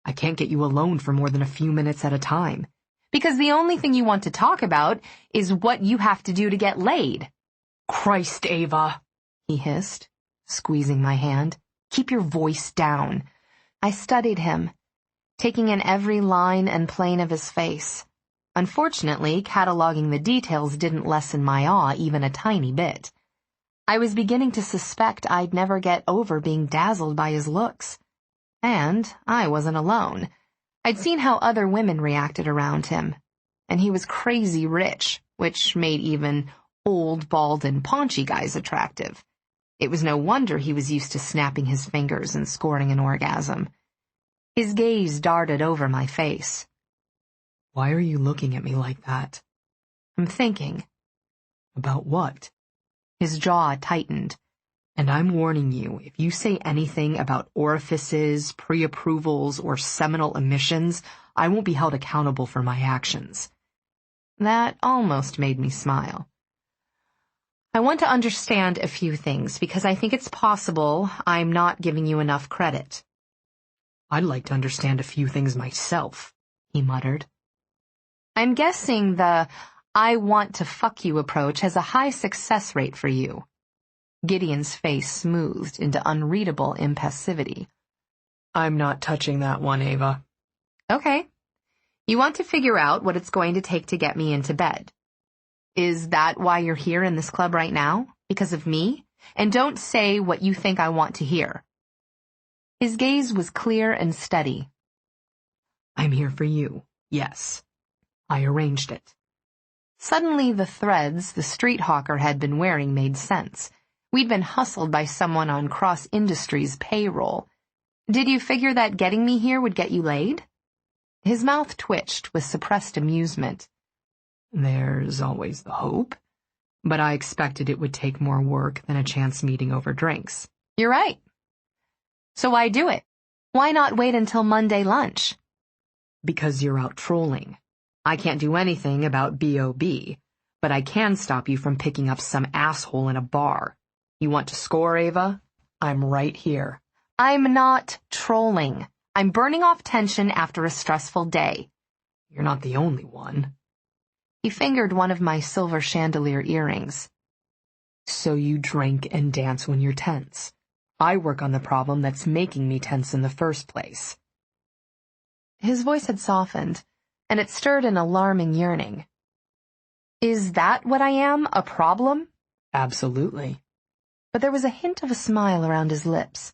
Speaker 3: I can't get you alone for more than a few minutes at a time.
Speaker 2: Because the only thing you want to talk about is what you have to do to get laid.
Speaker 3: Christ, Eva,
Speaker 2: he hissed, squeezing my hand. Keep your voice down. I studied him, taking in every line and plane of his face. Unfortunately, cataloging the details didn't lessen my awe even a tiny bit. I was beginning to suspect I'd never get over being dazzled by his looks. And I wasn't alone. I'd seen how other women reacted around him, and he was crazy rich, which made even old, bald, and paunchy guys attractive. It was no wonder he was used to snapping his fingers and scoring an orgasm. His gaze darted over my face.
Speaker 3: Why are you looking at me like that?
Speaker 2: I'm thinking.
Speaker 3: About what?
Speaker 2: His jaw tightened.
Speaker 3: And I'm warning you, if you say anything about orifices, pre-approvals, or seminal emissions, I won't be held accountable for my actions.
Speaker 2: That almost made me smile. I want to understand a few things because I think it's possible I'm not giving you enough credit.
Speaker 3: I'd like to understand a few things myself, he muttered.
Speaker 2: I'm guessing the I want to fuck you approach has a high success rate for you. Gideon's face smoothed into unreadable impassivity.
Speaker 3: I'm not touching that one, Eva.
Speaker 2: Okay. You want to figure out what it's going to take to get me into bed. Is that why you're here in this club right now? Because of me? And don't say what you think I want to hear. His gaze was clear and steady.
Speaker 3: I'm here for you, yes. I arranged it.
Speaker 2: Suddenly the threads the street hawker had been wearing made sense. We'd been hustled by someone on Cross Industries' payroll. Did you figure that getting me here would get you laid? His mouth twitched with suppressed amusement.
Speaker 3: There's always the hope, but I expected it would take more work than a chance meeting over drinks.
Speaker 2: You're right. So why do it? Why not wait until Monday lunch?
Speaker 3: Because you're out trolling. I can't do anything about B.O.B., but I can stop you from picking up some asshole in a bar. You want to score, Eva? I'm right here.
Speaker 2: I'm not trolling. I'm burning off tension after a stressful day.
Speaker 3: You're not the only one.
Speaker 2: He fingered one of my silver chandelier earrings.
Speaker 3: So you drink and dance when you're tense. I work on the problem that's making me tense in the first place.
Speaker 2: His voice had softened, and it stirred an alarming yearning. Is that what I am, a problem?
Speaker 3: Absolutely.
Speaker 2: But there was a hint of a smile around his lips.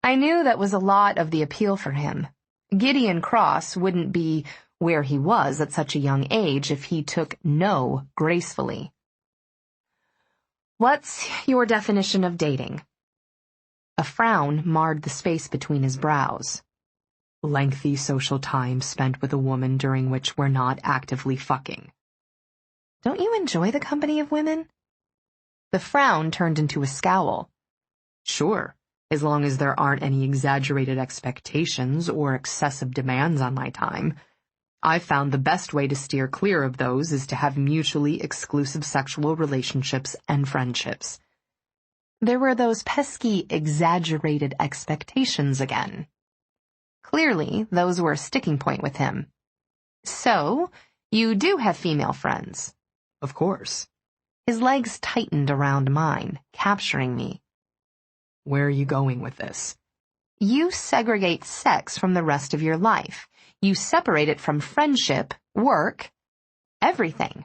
Speaker 2: I knew that was a lot of the appeal for him. Gideon Cross wouldn't be where he was at such a young age if he took no gracefully. What's your definition of dating? A frown marred the space between his brows.
Speaker 3: Lengthy social time spent with a woman during which we're not actively fucking.
Speaker 2: Don't you enjoy the company of women? The frown turned into a scowl.
Speaker 3: Sure, as long as there aren't any exaggerated expectations or excessive demands on my time. I've found the best way to steer clear of those is to have mutually exclusive sexual relationships and friendships.
Speaker 2: There were those pesky, exaggerated expectations again. Clearly, those were a sticking point with him. So, you do have female friends?
Speaker 3: Of course.
Speaker 2: His legs tightened around mine, capturing me.
Speaker 3: Where are you going with this?
Speaker 2: You segregate sex from the rest of your life. You separate it from friendship, work, everything.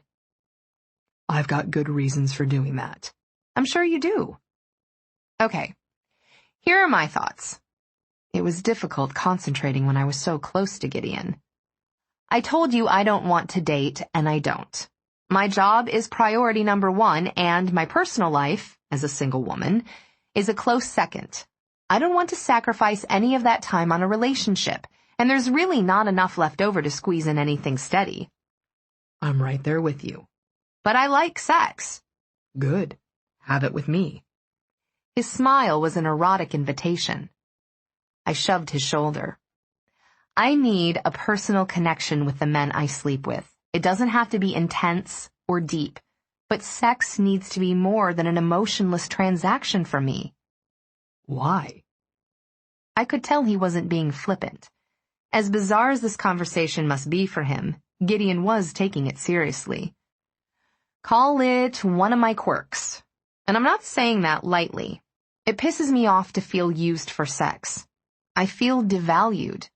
Speaker 3: I've got good reasons for doing that.
Speaker 2: I'm sure you do. Okay, here are my thoughts. It was difficult concentrating when I was so close to Gideon. I told you I don't want to date, and I don't. My job is priority number 1, and my personal life, as a single woman, is a close second. I don't want to sacrifice any of that time on a relationship, and there's really not enough left over to squeeze in anything steady.
Speaker 3: I'm right there with you.
Speaker 2: But I like sex.
Speaker 3: Good. Have it with me.
Speaker 2: His smile was an erotic invitation. I shoved his shoulder. I need a personal connection with the men I sleep with. It doesn't have to be intense or deep, but sex needs to be more than an emotionless transaction for me.
Speaker 3: Why?
Speaker 2: I could tell he wasn't being flippant. As bizarre as this conversation must be for him, Gideon was taking it seriously. Call it one of my quirks. And I'm not saying that lightly. It pisses me off to feel used for sex. I feel devalued.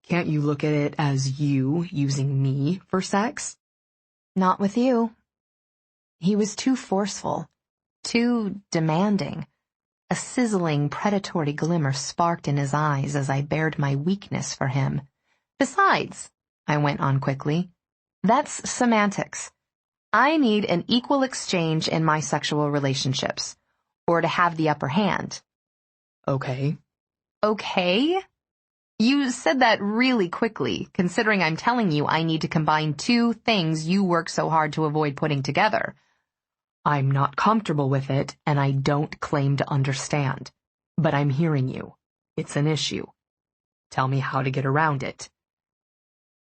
Speaker 3: Can't you look at it as you using me for sex?
Speaker 2: Not with you. He was too forceful, too demanding. A sizzling, predatory glimmer sparked in his eyes as I bared my weakness for him. Besides, I went on quickly, that's semantics. I need an equal exchange in my sexual relationships, or to have the upper hand.
Speaker 3: Okay.
Speaker 2: Okay? You said that really quickly, considering I'm telling you I need to combine 2 things you work so hard to avoid putting together.
Speaker 3: I'm not comfortable with it, and I don't claim to understand. But I'm hearing you. It's an issue. Tell me how to get around it.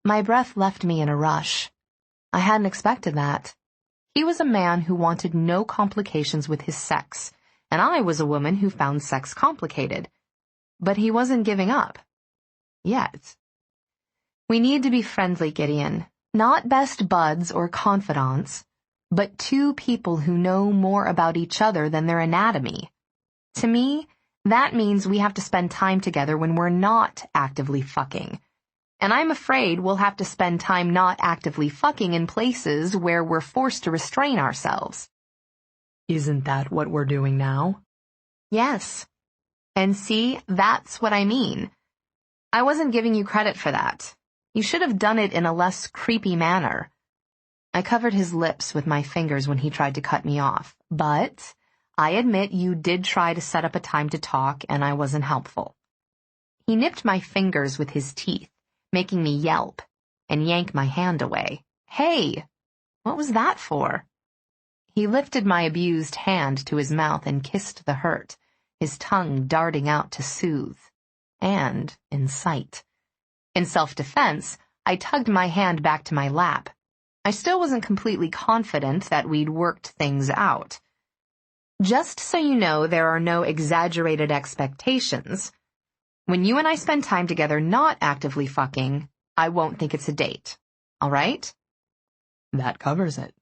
Speaker 2: My breath left me in a rush. I hadn't expected that. He was a man who wanted no complications with his sex, and I was a woman who found sex complicated. But he wasn't giving up. Yet. We need to be friendly, Gideon. Not best buds or confidants, but 2 people who know more about each other than their anatomy. To me, that means we have to spend time together when we're not actively fucking. And I'm afraid we'll have to spend time not actively fucking in places where we're forced to restrain ourselves.
Speaker 3: Isn't that what we're doing now?
Speaker 2: Yes. And see, that's what I mean. I wasn't giving you credit for that. You should have done it in a less creepy manner. I covered his lips with my fingers when he tried to cut me off, but I admit you did try to set up a time to talk and I wasn't helpful. He nipped my fingers with his teeth, making me yelp, and yank my hand away. Hey, what was that for? He lifted my abused hand to his mouth and kissed the hurt, his tongue darting out to soothe, and incite. In self-defense, I tugged my hand back to my lap. I still wasn't completely confident that we'd worked things out. Just so you know, there are no exaggerated expectations. When you and I spend time together not actively fucking, I won't think it's a date. All right?
Speaker 3: That covers it.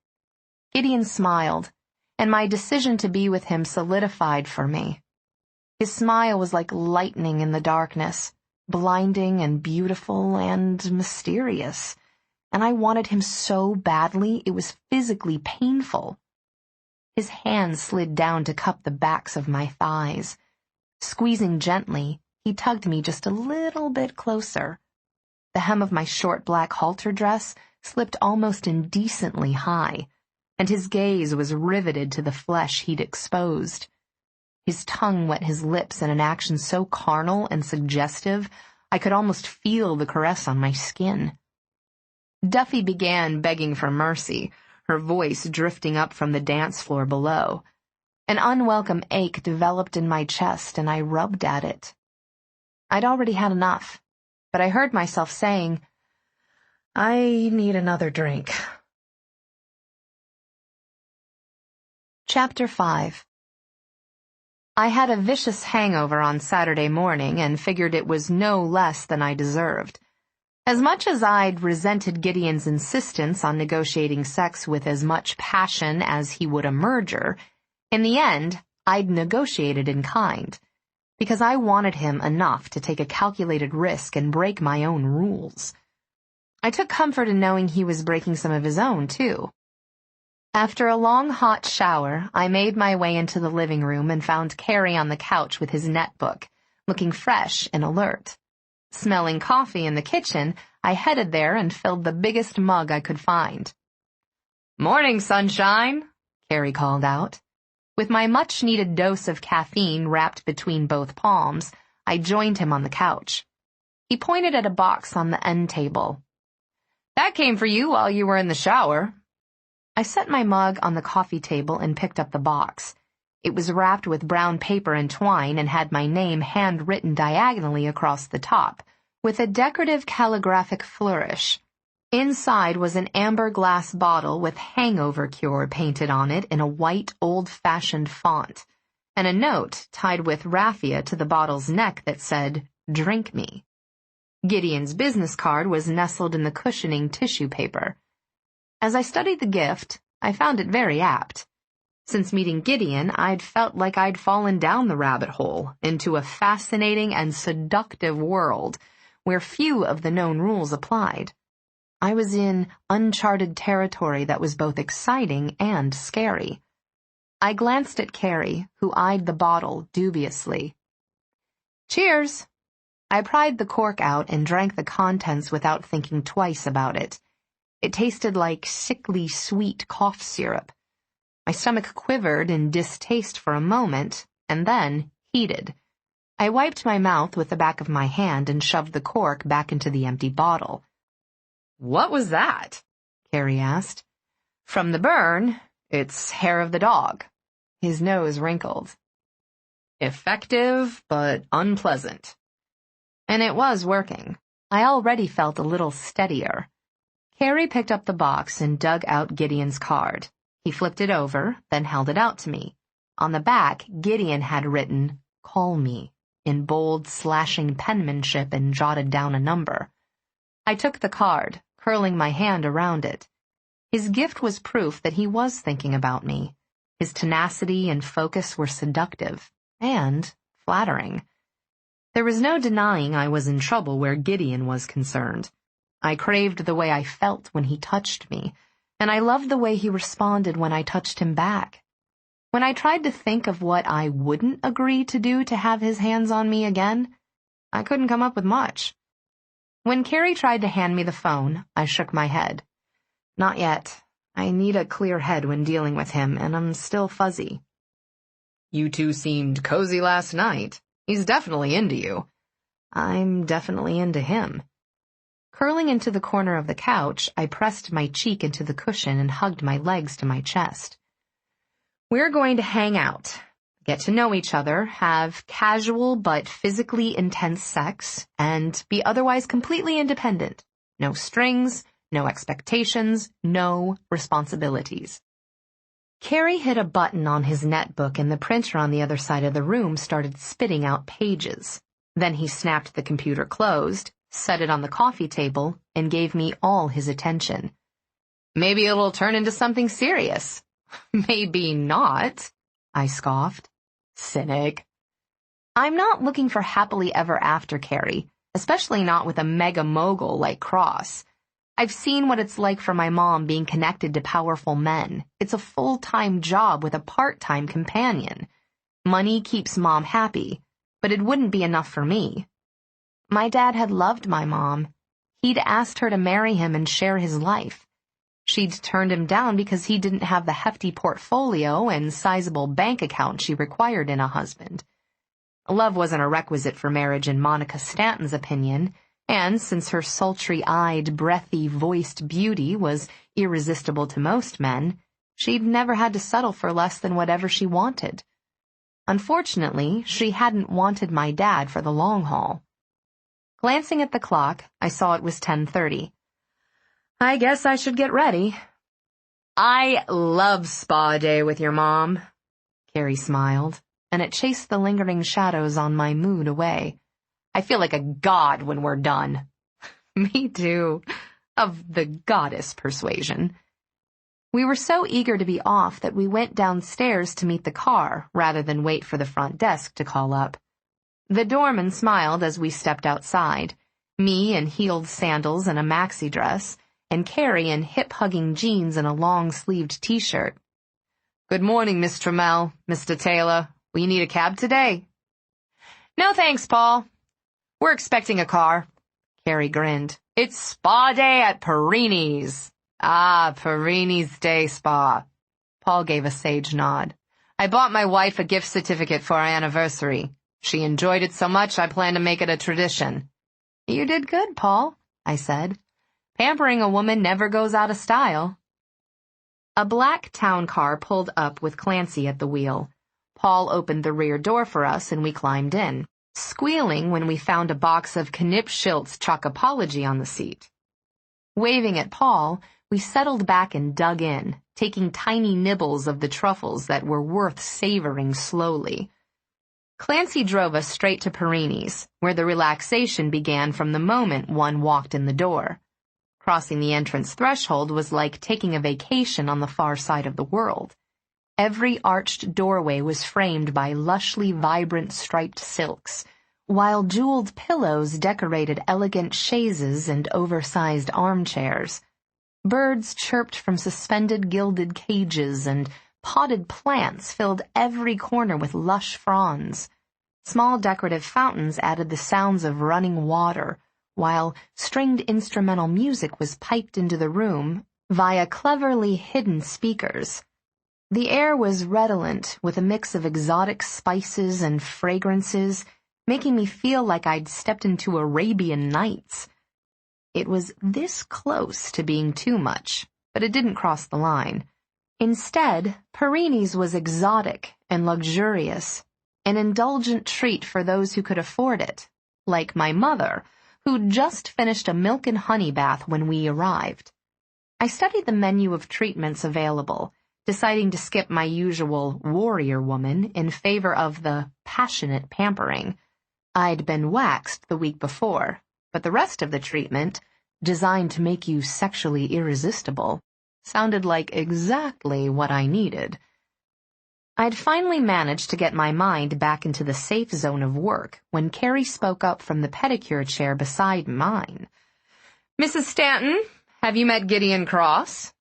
Speaker 2: Gideon smiled, and my decision to be with him solidified for me. His smile was like lightning in the darkness, blinding and beautiful and mysterious, and I wanted him so badly it was physically painful. His hand slid down to cup the backs of my thighs. Squeezing gently, he tugged me just a little bit closer. The hem of my short black halter dress slipped almost indecently high, and his gaze was riveted to the flesh he'd exposed. His tongue wet his lips in an action so carnal and suggestive, I could almost feel the caress on my skin. Duffy began begging for mercy, her voice drifting up from the dance floor below. An unwelcome ache developed in my chest, and I rubbed at it. I'd already had enough, but I heard myself saying, "I need another drink." Chapter 5. I had a vicious hangover on Saturday morning and figured it was no less than I deserved. As much as I'd resented Gideon's insistence on negotiating sex with as much passion as he would a merger, in the end, I'd negotiated in kind, because I wanted him enough to take a calculated risk and break my own rules. I took comfort in knowing he was breaking some of his own, too. After a long hot shower, I made my way into the living room and found Carrie on the couch with his netbook, looking fresh and alert. Smelling coffee in the kitchen, I headed there and filled the biggest mug I could find. "Morning, sunshine," Carrie called out. With my much-needed dose of caffeine wrapped between both palms, I joined him on the couch. He pointed at a box on the end table. "That came for you while you were in the shower." I set my mug on the coffee table and picked up the box. It was wrapped with brown paper and twine and had my name handwritten diagonally across the top, with a decorative calligraphic flourish. Inside was an amber glass bottle with hangover cure painted on it in a white, old-fashioned font, and a note tied with raffia to the bottle's neck that said, "Drink me." Gideon's business card was nestled in the cushioning tissue paper. As I studied the gift, I found it very apt. Since meeting Gideon, I'd felt like I'd fallen down the rabbit hole into a fascinating and seductive world where few of the known rules applied. I was in uncharted territory that was both exciting and scary. I glanced at Carrie, who eyed the bottle dubiously. "Cheers!" I pried the cork out and drank the contents without thinking twice about it. It tasted like sickly sweet cough syrup. My stomach quivered in distaste for a moment, and then heated. I wiped my mouth with the back of my hand and shoved the cork back into the empty bottle. "What was that?" Carrie asked. "From the burn, it's hair of the dog." His nose wrinkled. "Effective, but unpleasant." And it was working. I already felt a little steadier. Carrie picked up the box and dug out Gideon's card. He flipped it over, then held it out to me. On the back, Gideon had written, "Call me," in bold, slashing penmanship and jotted down a number. I took the card, curling my hand around it. His gift was proof that he was thinking about me. His tenacity and focus were seductive and flattering. There was no denying I was in trouble where Gideon was concerned. I craved the way I felt when he touched me, and I loved the way he responded when I touched him back. When I tried to think of what I wouldn't agree to do to have his hands on me again, I couldn't come up with much. When Carrie tried to hand me the phone, I shook my head. Not yet. I need a clear head when dealing with him, and I'm still fuzzy. "You two seemed cozy last night. He's definitely into you." "I'm definitely into him." Curling into the corner of the couch, I pressed my cheek into the cushion and hugged my legs to my chest. "We're going to hang out, get to know each other, have casual but physically intense sex, and be otherwise completely independent. No strings, no expectations, no responsibilities." Carrie hit a button on his netbook and the printer on the other side of the room started spitting out pages. Then he snapped the computer closed, set it on the coffee table, and gave me all his attention. "Maybe it'll turn into something serious." "Maybe not," I scoffed. Cynic. I'm not looking for happily ever after, Carrie, especially not with a mega mogul like Cross. I've seen what it's like for my mom being connected to powerful men. It's a full-time job with a part-time companion. Money keeps Mom happy, but it wouldn't be enough for me. My dad had loved my mom. He'd asked her to marry him and share his life. She'd turned him down because he didn't have the hefty portfolio and sizable bank account she required in a husband. Love wasn't a requisite for marriage in Monica Stanton's opinion, and since her sultry-eyed, breathy-voiced beauty was irresistible to most men, she'd never had to settle for less than whatever she wanted. Unfortunately, she hadn't wanted my dad for the long haul. Glancing at the clock, I saw it was 10:30. I guess I should get ready. "I love spa day with your mom," Carrie smiled, and it chased the lingering shadows on my mood away. I feel like a god when we're done. Me too. Of the goddess persuasion. We were so eager to be off that we went downstairs to meet the car rather than wait for the front desk to call up. The doorman smiled as we stepped outside, me in heeled sandals and a maxi dress, and Carrie in hip-hugging jeans and a long-sleeved t-shirt. "Good morning, Miss Trammell, Mr. Taylor. Will you need a cab today?" "No thanks, Paul. We're expecting a car." Carrie grinned. "It's spa day at Perini's." "Ah, Perini's Day Spa." Paul gave a sage nod. "I bought my wife a gift certificate for our anniversary. She enjoyed it so much I plan to make it a tradition." "You did good, Paul," I said. "Pampering a woman never goes out of style." A black town car pulled up with Clancy at the wheel. Paul opened the rear door for us and we climbed in, squealing when we found a box of Knip Schilt's Chockapology on the seat. Waving at Paul, we settled back and dug in, taking tiny nibbles of the truffles that were worth savoring slowly. Clancy drove us straight to Perini's, where the relaxation began from the moment one walked in the door. Crossing the entrance threshold was like taking a vacation on the far side of the world. Every arched doorway was framed by lushly vibrant striped silks, while jeweled pillows decorated elegant chaises and oversized armchairs. Birds chirped from suspended gilded cages, and potted plants filled every corner with lush fronds. Small decorative fountains added the sounds of running water, while stringed instrumental music was piped into the room via cleverly hidden speakers. The air was redolent with a mix of exotic spices and fragrances, making me feel like I'd stepped into Arabian Nights. It was this close to being too much, but it didn't cross the line. Instead, Perini's was exotic and luxurious, an indulgent treat for those who could afford it, like my mother, who'd just finished a milk and honey bath when we arrived. I studied the menu of treatments available, deciding to skip my usual warrior woman in favor of the passionate pampering. I'd been waxed the week before, but the rest of the treatment, designed to make you sexually irresistible, sounded like exactly what I needed. I'd finally managed to get my mind back into the safe zone of work when Carrie spoke up from the pedicure chair beside mine. "Mrs. Stanton, have you met Gideon Cross?"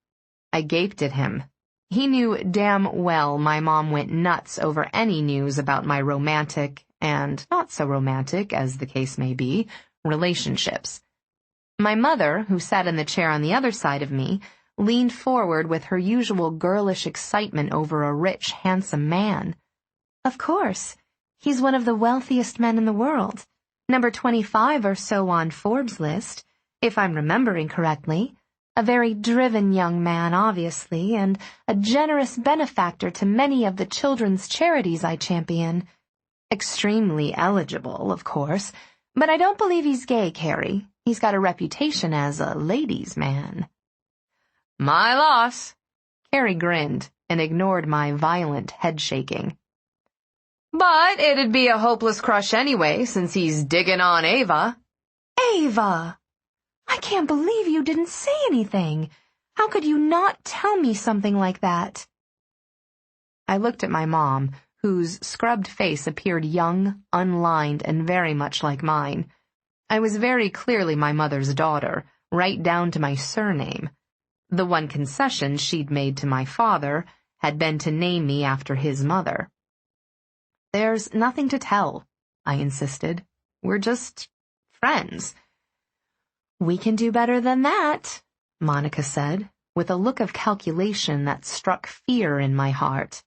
Speaker 2: I gaped at him. He knew damn well my mom went nuts over any news about my romantic, and not so romantic, as the case may be, relationships. My mother, who sat in the chair on the other side of me, leaned forward with her usual girlish excitement over a rich, handsome man. "Of course. He's one of the wealthiest men in the world. Number 25 or so on Forbes' list, if I'm remembering correctly. A very driven young man, obviously, and a generous benefactor to many of the children's charities I champion. Extremely eligible, of course, but I don't believe he's gay, Carrie. He's got a reputation as a ladies' man." "My loss." Carrie grinned and ignored my violent head-shaking. "But it'd be a hopeless crush anyway, since he's digging on Eva."
Speaker 3: Eva! I can't believe you didn't say anything. How could you not tell me something like that?
Speaker 2: I looked at my mom, whose scrubbed face appeared young, unlined, and very much like mine. I was very clearly my mother's daughter, right down to my surname. The one concession she'd made to my father had been to name me after his mother. "There's nothing to tell," I insisted. "We're just friends."
Speaker 3: "We can do better than that," Monica said, with a look of calculation that struck fear in my heart.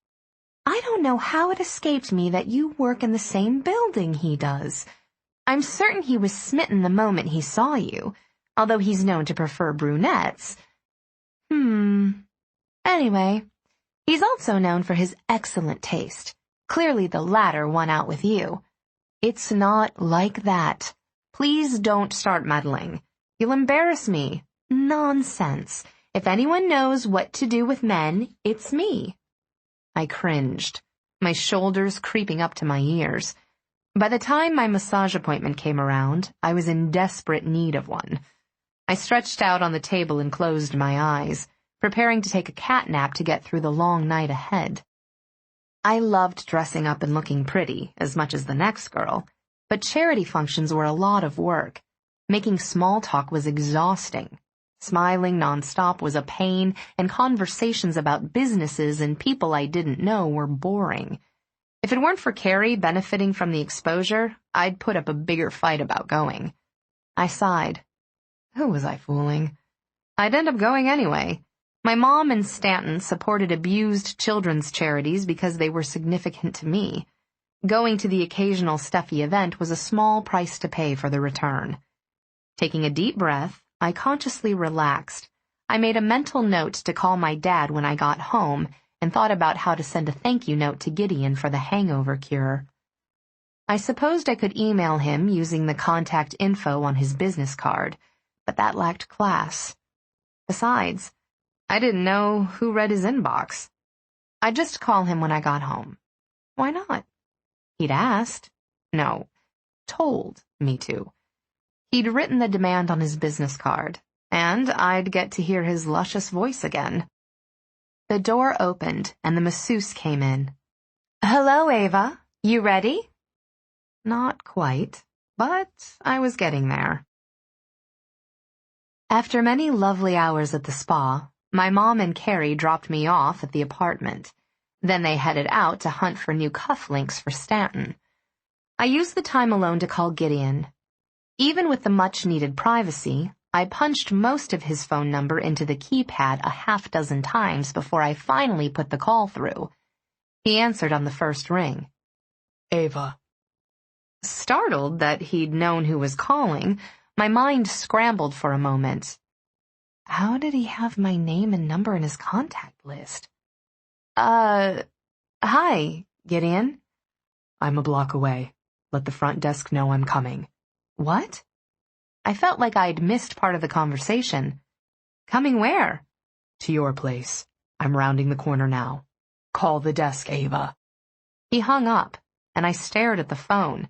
Speaker 3: "I don't know how it escaped me that you work in the same building he does. I'm certain he was smitten the moment he saw you, although he's known to prefer brunettes. Anyway, he's also known for his excellent taste. Clearly the latter won out with you." "It's not like that. Please don't start meddling. You'll embarrass me." "Nonsense. If anyone knows what to do with men, it's me." I cringed.
Speaker 2: my shoulders creeping up to my ears. By the time my massage appointment came around, I was in desperate need of one. I stretched out on the table and closed my eyes, preparing to take a cat nap to get through the long night ahead. I loved dressing up and looking pretty, as much as the next girl, but charity functions were a lot of work. Making small talk was exhausting. Smiling nonstop was a pain, and conversations about businesses and people I didn't know were boring. If it weren't for Carrie benefiting from the exposure, I'd put up a bigger fight about going. I sighed. Who was I fooling? I'd end up going anyway. My mom and Stanton supported abused children's charities because they were significant to me. Going to the occasional stuffy event was a small price to pay for the return. Taking a deep breath, I consciously relaxed. I made a mental note to call my dad when I got home and thought about how to send a thank you note to Gideon for the hangover cure. I supposed I could email him using the contact info on his business card, but that lacked class. Besides, I didn't know who read his inbox. I'd just call him when I got home. Why not? He'd asked. No, told me to. He'd written the demand on his business card, and I'd get to hear his luscious voice again. The door opened, and the masseuse came in. Hello, Eva. You ready? Not quite, but I was getting there. After many lovely hours at the spa, my mom and Carrie dropped me off at the apartment. Then they headed out to hunt for new cufflinks for Stanton. I used the time alone to call Gideon. Even with the much-needed privacy, I punched most of his phone number into the keypad a half-dozen times before I finally put the call through. He answered on the first ring.
Speaker 3: Eva.
Speaker 2: Startled that he'd known who was calling, my mind scrambled for a moment. How did he have my name and number in his contact list? Hi, Gideon.
Speaker 3: I'm a block away. Let the front desk know I'm coming.
Speaker 2: What? I felt like I'd missed part of the conversation. Coming where?
Speaker 3: To your place. I'm rounding the corner now. Call the desk, Eva.
Speaker 2: He hung up, and I stared at the phone,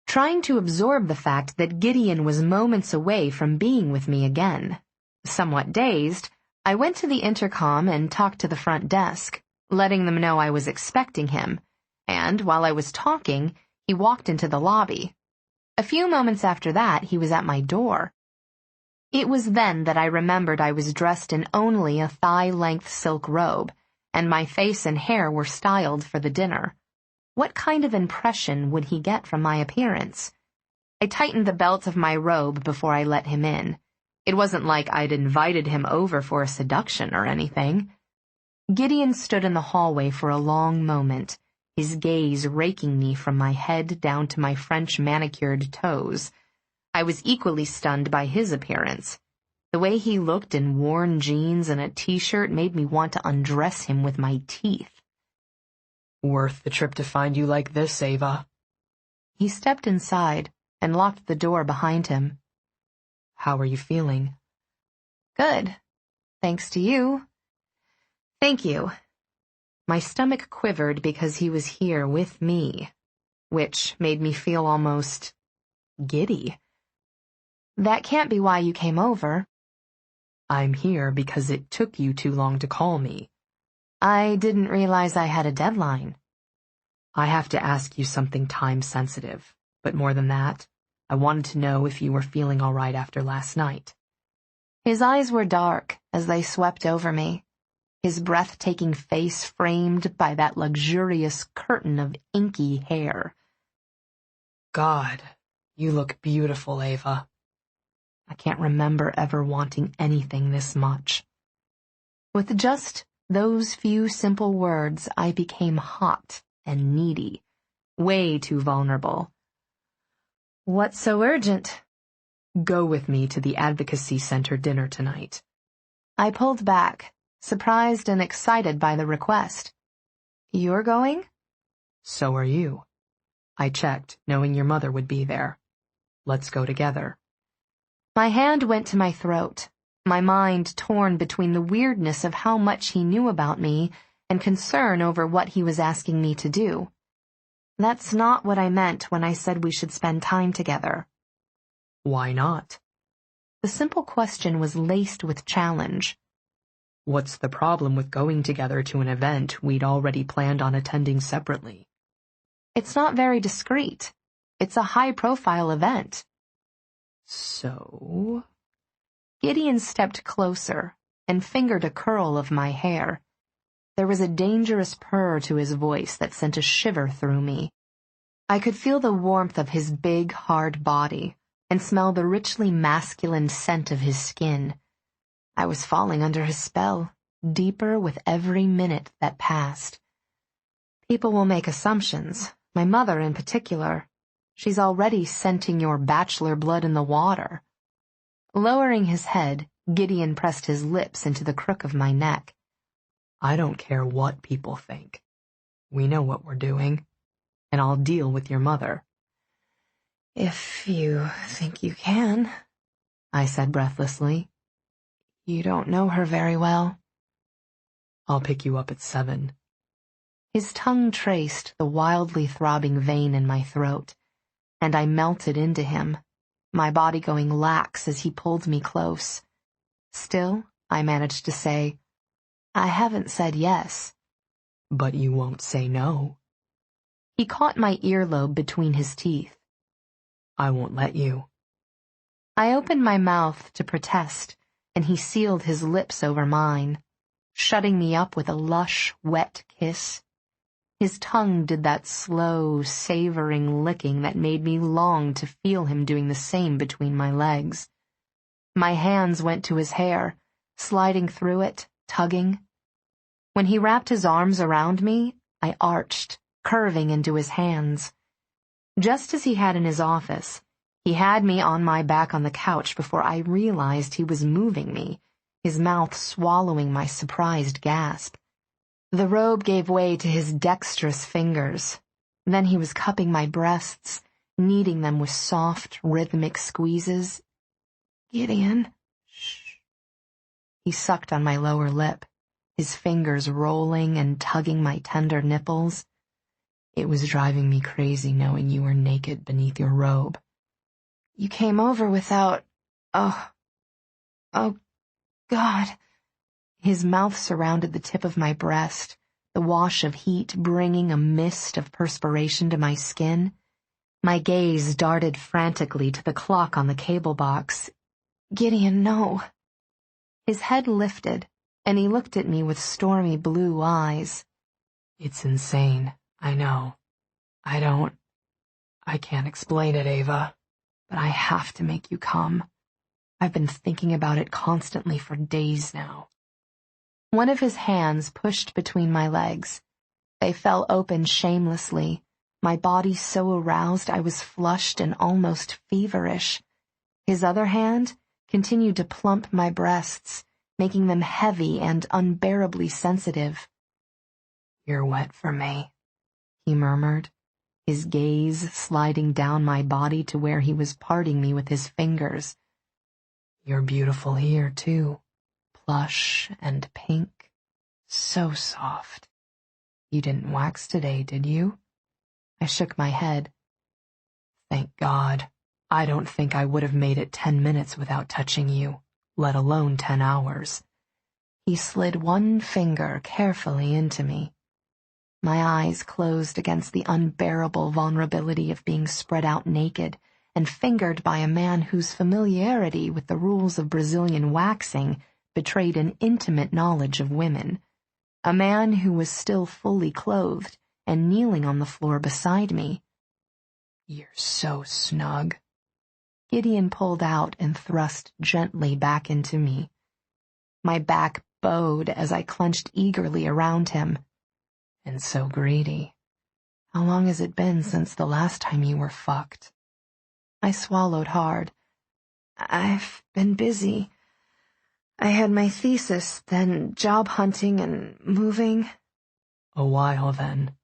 Speaker 2: trying to absorb the fact that Gideon was moments away from being with me again. Somewhat dazed, I went to the intercom and talked to the front desk, letting them know I was expecting him, and while I was talking, he walked into the lobby. A few moments after that, he was at my door. It was then that I remembered I was dressed in only a thigh-length silk robe, and my face and hair were styled for the dinner. What kind of impression would he get from my appearance? I tightened the belt of my robe before I let him in. It wasn't like I'd invited him over for a seduction or anything. Gideon stood in the hallway for a long moment, his gaze raking me from my head down to my French manicured toes. I was equally stunned by his appearance. The way he looked in worn jeans and a t-shirt made me want to undress him with my teeth.
Speaker 3: Worth the trip to find you like this, Eva.
Speaker 2: He stepped inside and locked the door behind him.
Speaker 3: How are you feeling?
Speaker 2: Good. Thanks to you. Thank you. My stomach quivered because he was here with me, which made me feel almost giddy. That can't be why you came over.
Speaker 3: I'm here because it took you too long to call me.
Speaker 2: I didn't realize I had a deadline.
Speaker 3: I have to ask you something time-sensitive, but more than that, I wanted to know if you were feeling all right after last night.
Speaker 2: His eyes were dark as they swept over me, his breathtaking face framed by that luxurious curtain of inky hair.
Speaker 3: God, you look beautiful, Eva.
Speaker 2: I can't remember ever wanting anything this much. With just those few simple words, I became hot and needy, way too vulnerable. What's so urgent?
Speaker 3: Go with me to the Advocacy Center dinner tonight.
Speaker 2: I pulled back, surprised and excited by the request. You're going?
Speaker 3: So are you. I checked, knowing your mother would be there. Let's go together.
Speaker 2: My hand went to my throat, my mind torn between the weirdness of how much he knew about me and concern over what he was asking me to do. That's not what I meant when I said we should spend time together.
Speaker 3: Why not?
Speaker 2: The simple question was laced with challenge.
Speaker 3: What's the problem with going together to an event we'd already planned on attending separately?
Speaker 2: It's not very discreet. It's a high-profile event.
Speaker 3: So?
Speaker 2: Gideon stepped closer and fingered a curl of my hair. There was a dangerous purr to his voice that sent a shiver through me. I could feel the warmth of his big, hard body and smell the richly masculine scent of his skin. I was falling under his spell, deeper with every minute that passed. People will make assumptions, my mother in particular. She's already scenting your bachelor blood in the water. Lowering his head, Gideon pressed his lips into the crook of my neck.
Speaker 3: I don't care what people think. We know what we're doing, and I'll deal with your mother.
Speaker 2: If you think you can, I said breathlessly. You don't know her very well.
Speaker 3: I'll pick you up at 7.
Speaker 2: His tongue traced the wildly throbbing vein in my throat, and I melted into him, my body going lax as he pulled me close. Still, I managed to say, I haven't said yes.
Speaker 3: But you won't say no.
Speaker 2: He caught my earlobe between his teeth.
Speaker 3: I won't let you.
Speaker 2: I opened my mouth to protest, and he sealed his lips over mine, shutting me up with a lush, wet kiss. His tongue did that slow, savoring licking that made me long to feel him doing the same between my legs. My hands went to his hair, sliding through it, tugging. When he wrapped his arms around me, I arched, curving into his hands. Just as he had in his office, he had me on my back on the couch before I realized he was moving me, his mouth swallowing my surprised gasp. The robe gave way to his dexterous fingers. Then he was cupping my breasts, kneading them with soft, rhythmic squeezes. Gideon. Shh. He sucked on my lower lip, his fingers rolling and tugging my tender nipples. It was driving me crazy knowing you were naked beneath your robe. You came over without... Oh, God. His mouth surrounded the tip of my breast, the wash of heat bringing a mist of perspiration to my skin. My gaze darted frantically to the clock on the cable box. Gideon, no. His head lifted, and he looked at me with stormy blue eyes.
Speaker 3: It's insane, I know. I can't explain it, Eva, but I have to make you come. I've been thinking about it constantly for days now.
Speaker 2: One of his hands pushed between my legs. They fell open shamelessly, my body so aroused I was flushed and almost feverish. His other hand continued to plump my breasts, making them heavy and unbearably sensitive.
Speaker 3: You're wet for me,
Speaker 2: he murmured, his gaze sliding down my body to where he was parting me with his fingers.
Speaker 3: You're beautiful here, too. Plush and pink. So soft. You didn't wax today, did you?
Speaker 2: I shook my head.
Speaker 3: Thank God. I don't think I would have made it 10 minutes without touching you, let alone 10 hours.
Speaker 2: He slid one finger carefully into me. My eyes closed against the unbearable vulnerability of being spread out naked and fingered by a man whose familiarity with the rules of Brazilian waxing betrayed an intimate knowledge of women. A man who was still fully clothed and kneeling on the floor beside me.
Speaker 3: You're so snug.
Speaker 2: Gideon pulled out and thrust gently back into me. My back bowed as I clenched eagerly around him.
Speaker 3: And so greedy.
Speaker 2: How long has it been since the last time you were fucked? I swallowed hard. I've been busy. I had my thesis, then job hunting and moving.
Speaker 3: A while, then.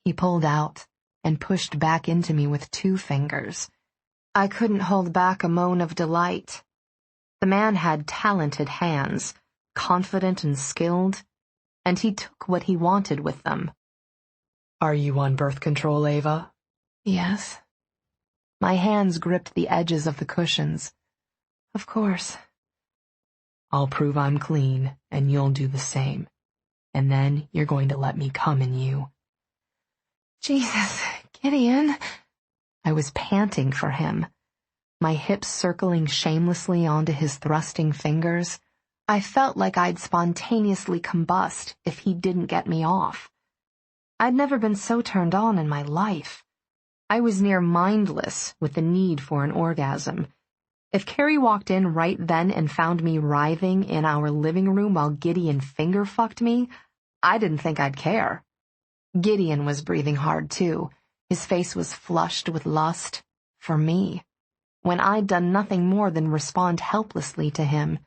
Speaker 2: He pulled out and pushed back into me with 2 fingers. I couldn't hold back a moan of delight. The man had talented hands, confident and skilled, and he took what he wanted with them.
Speaker 3: Are you on birth control, Eva?
Speaker 2: Yes. My hands gripped the edges of the cushions. Of course.
Speaker 3: I'll prove I'm clean, and you'll do the same. And then you're going to let me come in you.
Speaker 2: Jesus, Gideon. I was panting for him, my hips circling shamelessly onto his thrusting fingers. I felt like I'd spontaneously combust if he didn't get me off. I'd never been so turned on in my life. I was near mindless with the need for an orgasm. If Carrie walked in right then and found me writhing in our living room while Gideon finger-fucked me, I didn't think I'd care. Gideon was breathing hard, too. His face was flushed with lust for me, when I'd done nothing more than respond helplessly to him.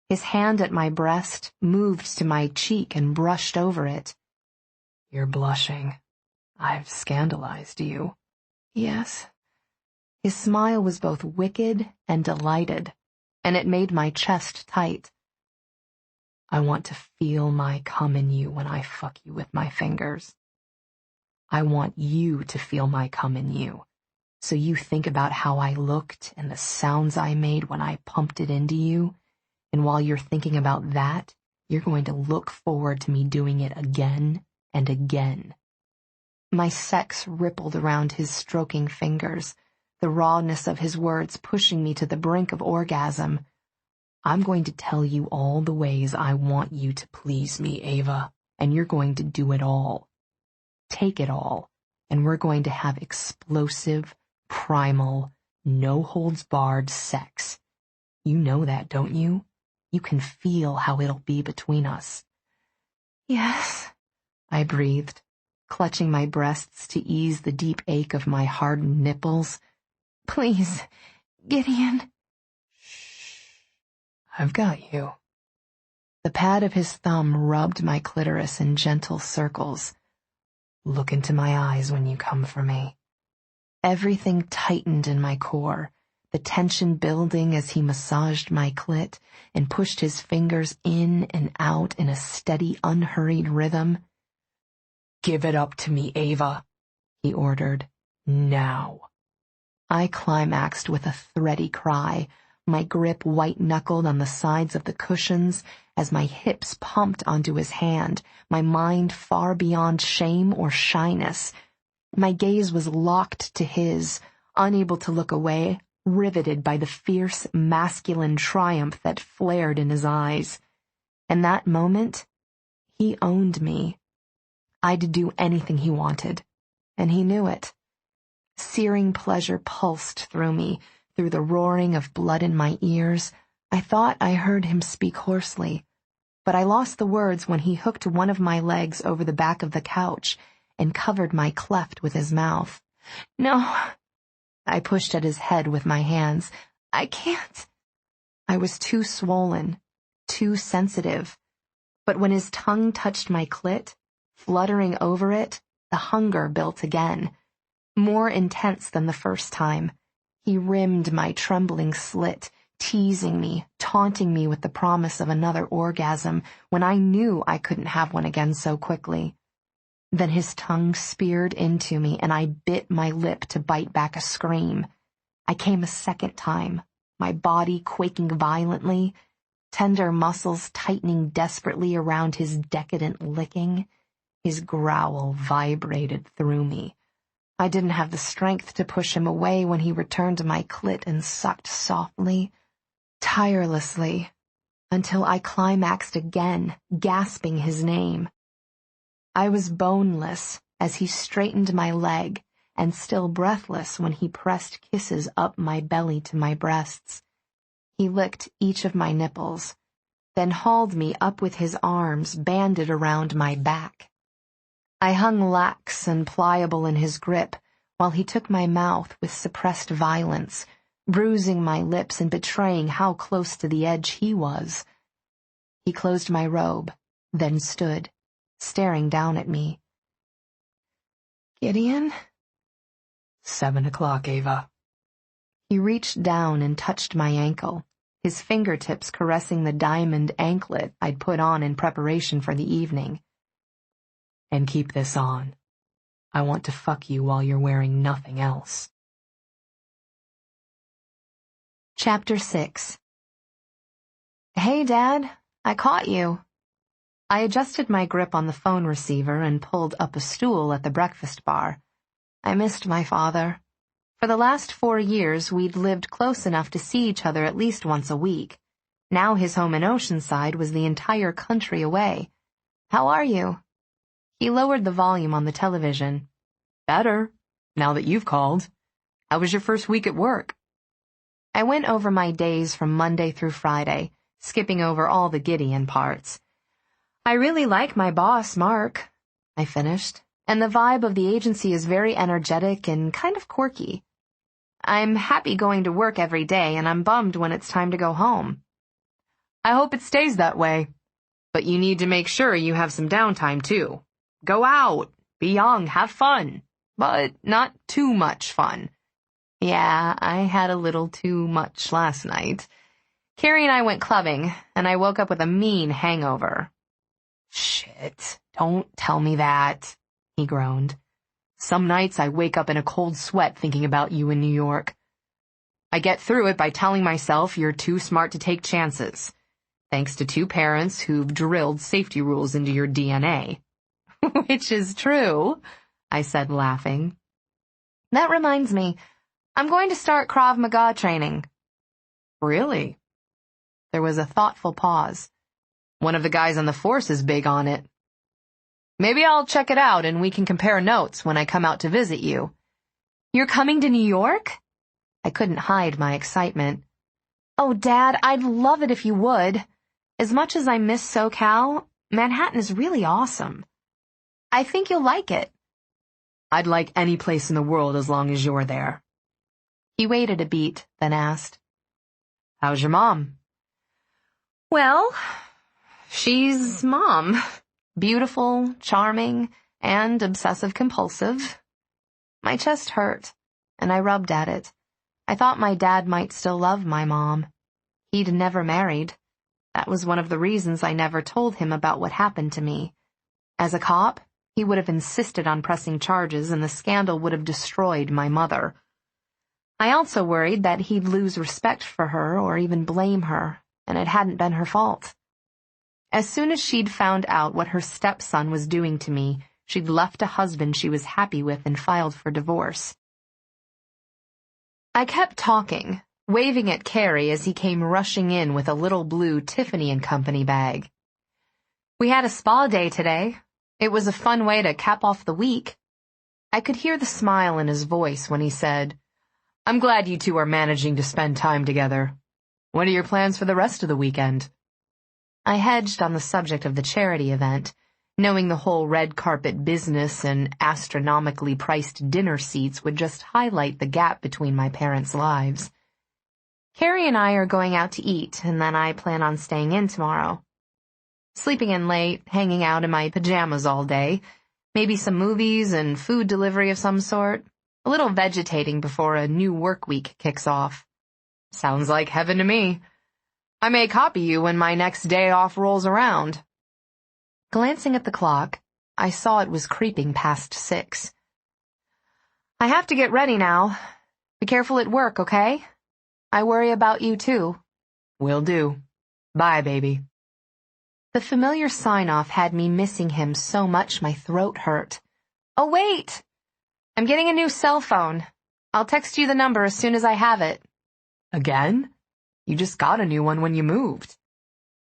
Speaker 2: His hand at my breast moved to my cheek and brushed over it.
Speaker 3: You're blushing. I've scandalized you.
Speaker 2: Yes. His smile was both wicked and delighted, and it made my chest tight.
Speaker 3: I want to feel my cum in you when I fuck you with my fingers. I want you to feel my cum in you, so you think about how I looked and the sounds I made when I pumped it into you, and while you're thinking about that, you're going to look forward to me doing it again and again.
Speaker 2: My sex rippled around his stroking fingers, the rawness of his words pushing me to the brink of orgasm.
Speaker 3: I'm going to tell you all the ways I want you to please me, Eva, and you're going to do it all. Take it all, and we're going to have explosive, primal, no-holds-barred sex. You know that, don't you? You can feel how it'll be between us.
Speaker 2: Yes,
Speaker 3: I breathed, clutching my breasts to ease the deep ache of my hardened nipples.
Speaker 2: Please, Gideon.
Speaker 3: Shh. I've got you.
Speaker 2: The pad of his thumb rubbed my clitoris in gentle circles.
Speaker 3: Look into my eyes when you come for me.
Speaker 2: Everything tightened in my core, the tension building as he massaged my clit and pushed his fingers in and out in a steady, unhurried rhythm.
Speaker 3: Give it up to me, Eva, he ordered. Now.
Speaker 2: I climaxed with a thready cry, my grip white-knuckled on the sides of the cushions as my hips pumped onto his hand, my mind far beyond shame or shyness. My gaze was locked to his, unable to look away, riveted by the fierce masculine triumph that flared in his eyes. In that moment, he owned me. I'd do anything he wanted, and he knew it. Searing pleasure pulsed through me, through the roaring of blood in my ears. I thought I heard him speak hoarsely, but I lost the words when he hooked one of my legs over the back of the couch and covered my cleft with his mouth. No, I pushed at his head with my hands. I can't. I was too swollen, too sensitive. But when his tongue touched my clit, fluttering over it, the hunger built again. More intense than the first time. He rimmed my trembling slit, teasing me, taunting me with the promise of another orgasm when I knew I couldn't have one again so quickly. Then his tongue speared into me, and I bit my lip to bite back a scream. I came a second time, my body quaking violently, tender muscles tightening desperately around his decadent licking. His growl vibrated through me. I didn't have the strength to push him away when he returned to my clit and sucked softly, tirelessly, until I climaxed again, gasping his name. I was boneless as he straightened my leg, and still breathless when he pressed kisses up my belly to my breasts. He licked each of my nipples, then hauled me up with his arms banded around my back. I hung lax and pliable in his grip while he took my mouth with suppressed violence, bruising my lips and betraying how close to the edge he was. He closed my robe, then stood, staring down at me. Gideon?
Speaker 3: 7 o'clock, Eva.
Speaker 2: He reached down and touched my ankle, his fingertips caressing the diamond anklet I'd put on in preparation for the evening.
Speaker 3: And keep this on. I want to fuck you while you're wearing nothing else.
Speaker 2: Chapter 6. Hey, Dad, I caught you. I adjusted my grip on the phone receiver and pulled up a stool at the breakfast bar. I missed my father. For the last 4 years, we'd lived close enough to see each other at least once a week. Now his home in Oceanside was the entire country away. How are you? He lowered the volume on the television.
Speaker 3: Better, now that you've called. How was your first week at work?
Speaker 2: I went over my days from Monday through Friday, skipping over all the Gideon parts. I really like my boss, Mark, I finished, and the vibe of the agency is very energetic and kind of quirky. I'm happy going to work every day, and I'm bummed when it's time to go home.
Speaker 3: I hope it stays that way. But you need to make sure you have some downtime, too. Go out, be young, have fun, but not too much fun.
Speaker 2: Yeah, I had a little too much last night. Carrie and I went clubbing, and I woke up with a mean hangover.
Speaker 3: Shit, don't tell me that, he groaned. Some nights I wake up in a cold sweat thinking about you in New York. I get through it by telling myself you're too smart to take chances, thanks to 2 parents who've drilled safety rules into your DNA.
Speaker 2: Which is true, I said, laughing. That reminds me, I'm going to start Krav Maga training.
Speaker 3: Really?
Speaker 2: There was a thoughtful pause.
Speaker 3: One of the guys on the force is big on it. Maybe I'll check it out and we can compare notes when I come out to visit you.
Speaker 2: You're coming to New York? I couldn't hide my excitement. Oh, Dad, I'd love it if you would. As much as I miss SoCal, Manhattan is really awesome. I think you'll like it.
Speaker 3: I'd like any place in the world as long as you're there.
Speaker 2: He waited a beat, then asked,
Speaker 3: How's your mom?
Speaker 2: Well, she's Mom. Beautiful, charming, and obsessive-compulsive. My chest hurt, and I rubbed at it. I thought my dad might still love my mom. He'd never married. That was one of the reasons I never told him about what happened to me. As a cop, he would have insisted on pressing charges, and the scandal would have destroyed my mother. I also worried that he'd lose respect for her or even blame her, and it hadn't been her fault. As soon as she'd found out what her stepson was doing to me, she'd left a husband she was happy with and filed for divorce. I kept talking, waving at Carrie as he came rushing in with a little blue Tiffany & Company bag. We had a spa day today. It was a fun way to cap off the week. I could hear the smile in his voice when he said, I'm glad you two are managing to spend time together. What are your plans for the rest of the weekend? I hedged on the subject of the charity event, knowing the whole red carpet business and astronomically priced dinner seats would just highlight the gap between my parents' lives. Carrie and I are going out to eat, and then I plan on staying in tomorrow. Sleeping in late, hanging out in my pajamas all day, maybe some movies and food delivery of some sort, a little vegetating before a new work week kicks off. Sounds like heaven to me. I may copy you when my next day off rolls around. Glancing at the clock, I saw it was creeping past 6. I have to get ready now. Be careful at work, okay? I worry about you too.
Speaker 3: Will do. Bye, baby.
Speaker 2: The familiar sign-off had me missing him so much my throat hurt. Oh, wait! I'm getting a new cell phone. I'll text you the number as soon as I have it.
Speaker 3: Again? You just got a new one when you moved.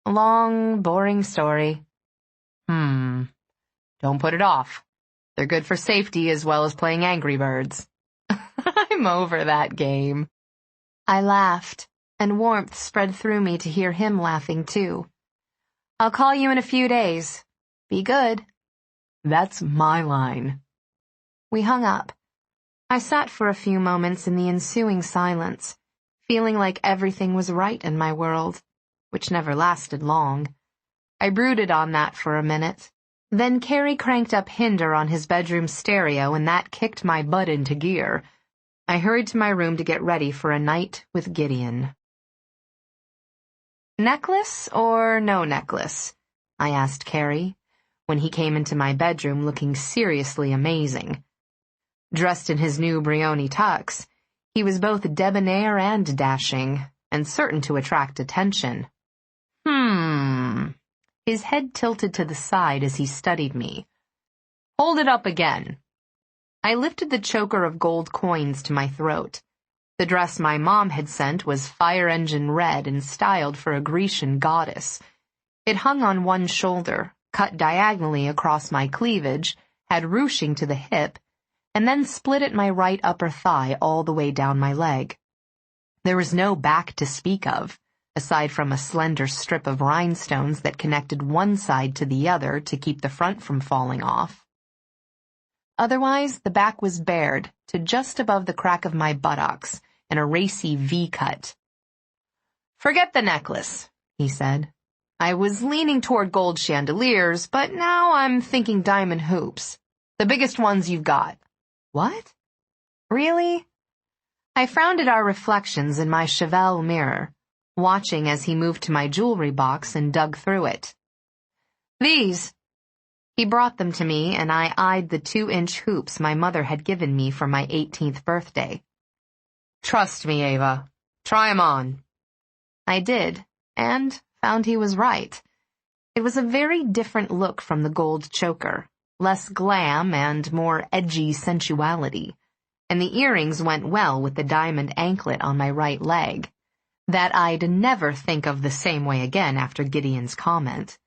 Speaker 2: A long, boring story.
Speaker 3: Don't put it off. They're good for safety as well as playing Angry Birds.
Speaker 2: I'm over that game. I laughed, and warmth spread through me to hear him laughing too. I'll call you in a few days. Be good.
Speaker 3: That's my line.
Speaker 2: We hung up. I sat for a few moments in the ensuing silence, feeling like everything was right in my world, which never lasted long. I brooded on that for a minute. Then Carrie cranked up Hinder on his bedroom stereo, and that kicked my butt into gear. I hurried to my room to get ready for a night with Gideon. Necklace or no necklace? I asked Carrie, when he came into my bedroom looking seriously amazing. Dressed in his new Brioni tux, he was both debonair and dashing, and certain to attract attention. His head tilted to the side as he studied me. Hold it up again. I lifted the choker of gold coins to my throat. The dress my mom had sent was fire engine red and styled for a Grecian goddess. It hung on one shoulder, cut diagonally across my cleavage, had ruching to the hip, and then split at my right upper thigh all the way down my leg. There was no back to speak of, aside from a slender strip of rhinestones that connected one side to the other to keep the front from falling off. Otherwise, the back was bared to just above the crack of my buttocks in a racy V-cut. Forget the necklace, he said. I was leaning toward gold chandeliers, but now I'm thinking diamond hoops. The biggest ones you've got. What? Really? I frowned at our reflections in my Chevelle mirror, watching as he moved to my jewelry box and dug through it. These. He brought them to me, and I eyed the 2-inch hoops my mother had given me for my 18th birthday. Trust me, Eva. Try 'em on. I did, and found he was right. It was a very different look from the gold choker, less glam and more edgy sensuality, and the earrings went well with the diamond anklet on my right leg. That I'd never think of the same way again after Gideon's comment.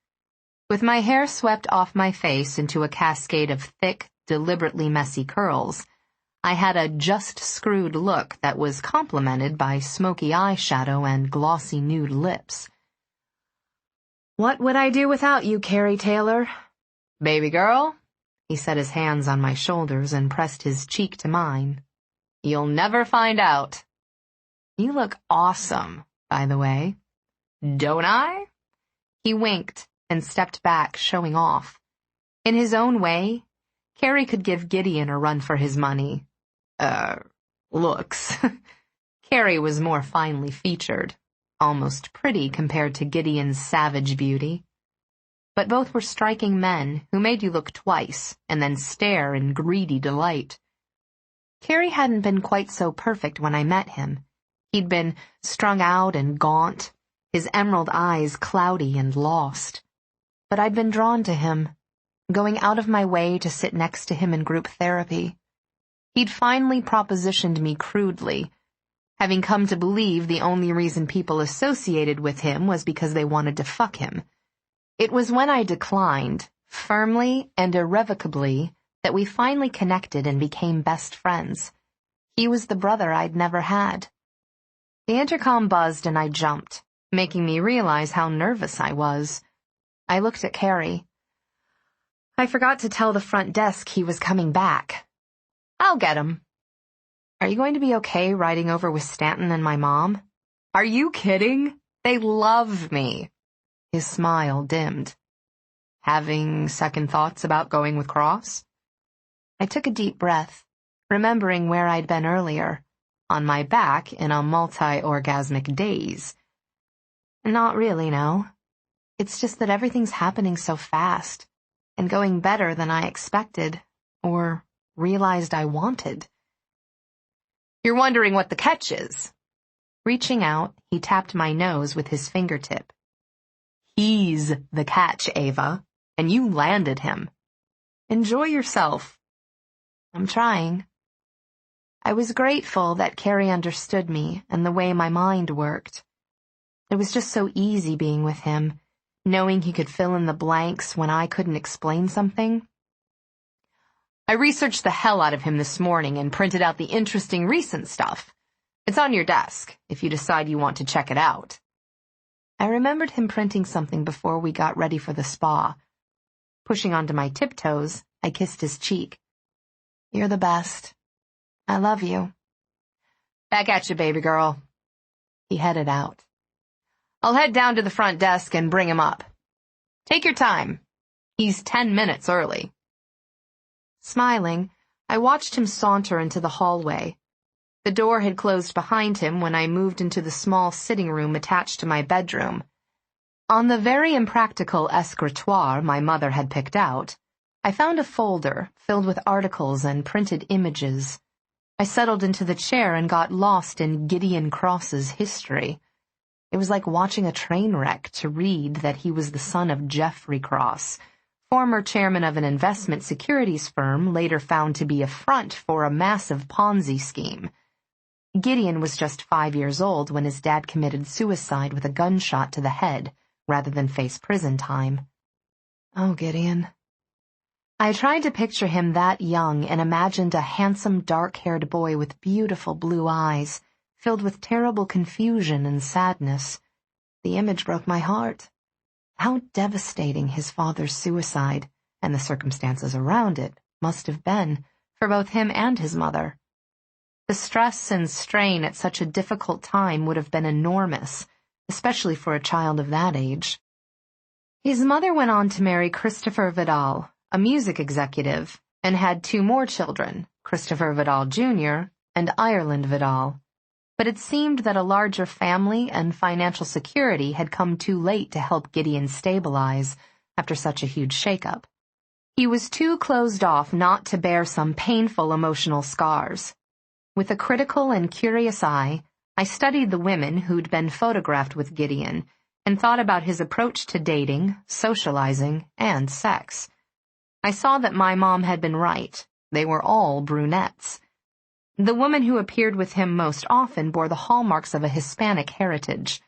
Speaker 2: With my hair swept off my face into a cascade of thick, deliberately messy curls, I had a just-screwed look that was complemented by smoky eyeshadow and glossy nude lips. What would I do without you, Carrie Taylor? Baby girl, he set his hands on my shoulders and pressed his cheek to mine. You'll never find out. You look awesome, by the way. Don't I? He winked and stepped back, showing off. In his own way, Carrie could give Gideon a run for his money. Looks. Carrie was more finely featured, almost pretty compared to Gideon's savage beauty. But both were striking men who made you look twice and then stare in greedy delight. Carrie hadn't been quite so perfect when I met him. He'd been strung out and gaunt, his emerald eyes cloudy and lost. But I'd been drawn to him, going out of my way to sit next to him in group therapy. He'd finally propositioned me crudely, having come to believe the only reason people associated with him was because they wanted to fuck him. It was when I declined, firmly and irrevocably, that we finally connected and became best friends. He was the brother I'd never had. The intercom buzzed and I jumped, making me realize how nervous I was. I looked at Carrie. I forgot to tell the front desk he was coming back. I'll get him. Are you going to be okay riding over with Stanton and my mom? Are you kidding? They love me. His smile dimmed. Having second thoughts about going with Cross? I took a deep breath, remembering where I'd been earlier, on my back in a multi-orgasmic daze. Not really, no. It's just that everything's happening so fast, and going better than I expected, or realized I wanted. You're wondering what the catch is. Reaching out, he tapped my nose with his fingertip. He's the catch, Eva, and you landed him. Enjoy yourself. I'm trying. I was grateful that Carrie understood me and the way my mind worked. It was just so easy being with him, knowing he could fill in the blanks when I couldn't explain something. I researched the hell out of him this morning and printed out the interesting recent stuff. It's on your desk, if you decide you want to check it out. I remembered him printing something before we got ready for the spa. Pushing onto my tiptoes, I kissed his cheek. You're the best. I love you. Back at you, baby girl. He headed out. I'll head down to the front desk and bring him up. Take your time. He's 10 minutes early. Smiling, I watched him saunter into the hallway. The door had closed behind him when I moved into the small sitting room attached to my bedroom, On the very impractical escritoire my mother had picked out, I found a folder filled with articles and printed images. I settled into the chair and got lost in Gideon Cross's history. It was like watching a train wreck to read that he was the son of Geoffrey Cross, former chairman of an investment securities firm later found to be a front for a massive Ponzi scheme. Gideon was just 5 years old when his dad committed suicide with a gunshot to the head rather than face prison time. Oh, Gideon. I tried to picture him that young and imagined a handsome, dark-haired boy with beautiful blue eyes, filled with terrible confusion and sadness. The image broke my heart. How devastating his father's suicide, and the circumstances around it, must have been for both him and his mother. The stress and strain at such a difficult time would have been enormous, especially for a child of that age. His mother went on to marry Christopher Vidal, a music executive, and had 2 more children, Christopher Vidal Jr. and Ireland Vidal. But it seemed that a larger family and financial security had come too late to help Gideon stabilize after such a huge shakeup. He was too closed off not to bear some painful emotional scars. With a critical and curious eye, I studied the women who'd been photographed with Gideon and thought about his approach to dating, socializing, and sex. I saw that my mom had been right. They were all brunettes. The woman who appeared with him most often bore the hallmarks of a Hispanic heritage.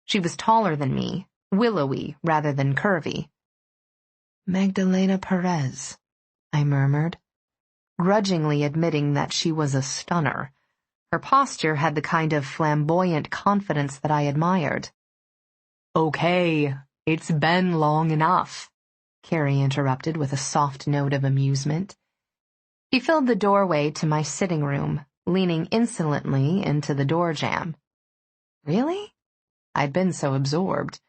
Speaker 2: She was taller than me, willowy rather than curvy. Magdalena Perez, I murmured, grudgingly admitting that she was a stunner. Her posture had the kind of flamboyant confidence that I admired. Okay, it's been long enough, Carrie interrupted with a soft note of amusement. He filled the doorway to my sitting room, leaning insolently into the door jamb. Really? I'd been so absorbed.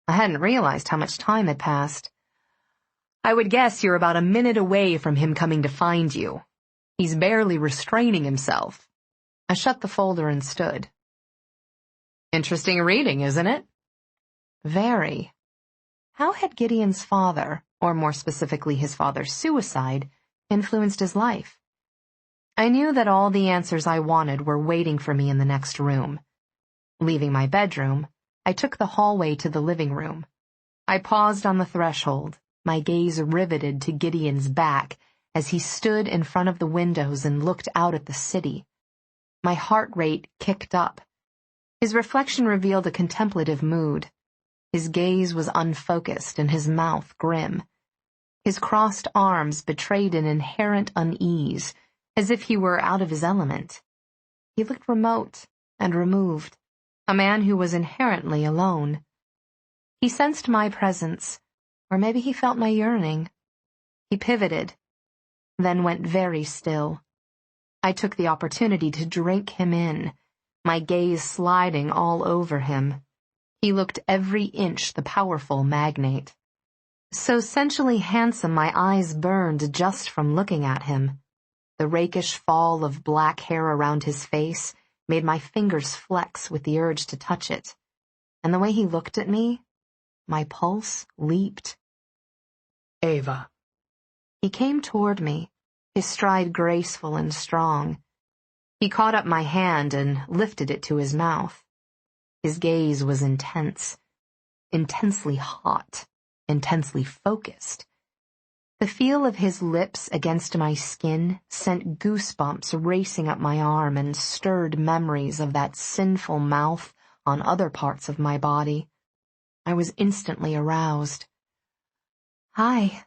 Speaker 2: I hadn't realized how much time had passed. I would guess you're about a minute away from him coming to find you. He's barely restraining himself. I shut the folder and stood. Interesting reading, isn't it? Very. How had Gideon's father, or more specifically his father's suicide, influenced his life? I knew that all the answers I wanted were waiting for me in the next room. Leaving my bedroom, I took the hallway to the living room. I paused on the threshold, my gaze riveted to Gideon's back as he stood in front of the windows and looked out at the city. My heart rate kicked up. His reflection revealed a contemplative mood. His gaze was unfocused and his mouth grim. His crossed arms betrayed an inherent unease, as if he were out of his element. He looked remote and removed, a man who was inherently alone. He sensed my presence, or maybe he felt my yearning. He pivoted, then went very still. I took the opportunity to drink him in, my gaze sliding all over him. He looked every inch the powerful magnate. So sensually handsome my eyes burned just from looking at him. The rakish fall of black hair around his face made my fingers flex with the urge to touch it. And the way he looked at me, my pulse leaped.
Speaker 3: Eva.
Speaker 2: He came toward me, his stride graceful and strong. He caught up my hand and lifted it to his mouth. His gaze was intense, intensely hot, intensely focused. The feel of his lips against my skin sent goosebumps racing up my arm and stirred memories of that sinful mouth on other parts of my body. I was instantly aroused. Hi.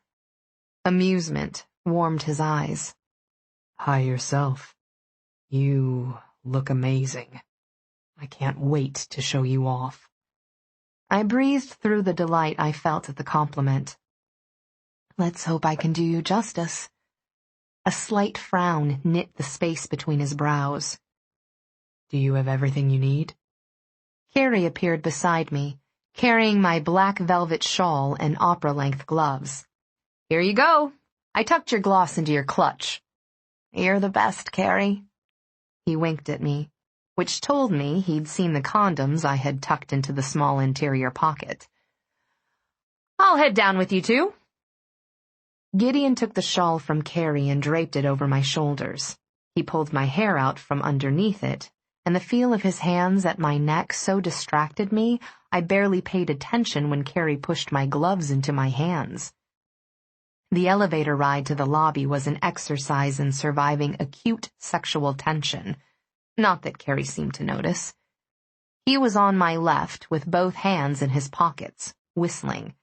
Speaker 2: Amusement warmed his eyes.
Speaker 3: Hi yourself. You look amazing. I can't wait to show you off.
Speaker 2: I breathed through the delight I felt at the compliment. Let's hope I can do you justice. A slight frown knit the space between his brows.
Speaker 3: Do you have everything you need?
Speaker 2: Carrie appeared beside me, carrying my black velvet shawl and opera-length gloves. Here you go. I tucked your gloss into your clutch. You're the best, Carrie. He winked at me, which told me he'd seen the condoms I had tucked into the small interior pocket. I'll head down with you two. Gideon took the shawl from Carrie and draped it over my shoulders. He pulled my hair out from underneath it, and the feel of his hands at my neck so distracted me, I barely paid attention when Carrie pushed my gloves into my hands. The elevator ride to the lobby was an exercise in surviving acute sexual tension. Not that Carrie seemed to notice. He was on my left with both hands in his pockets, whistling.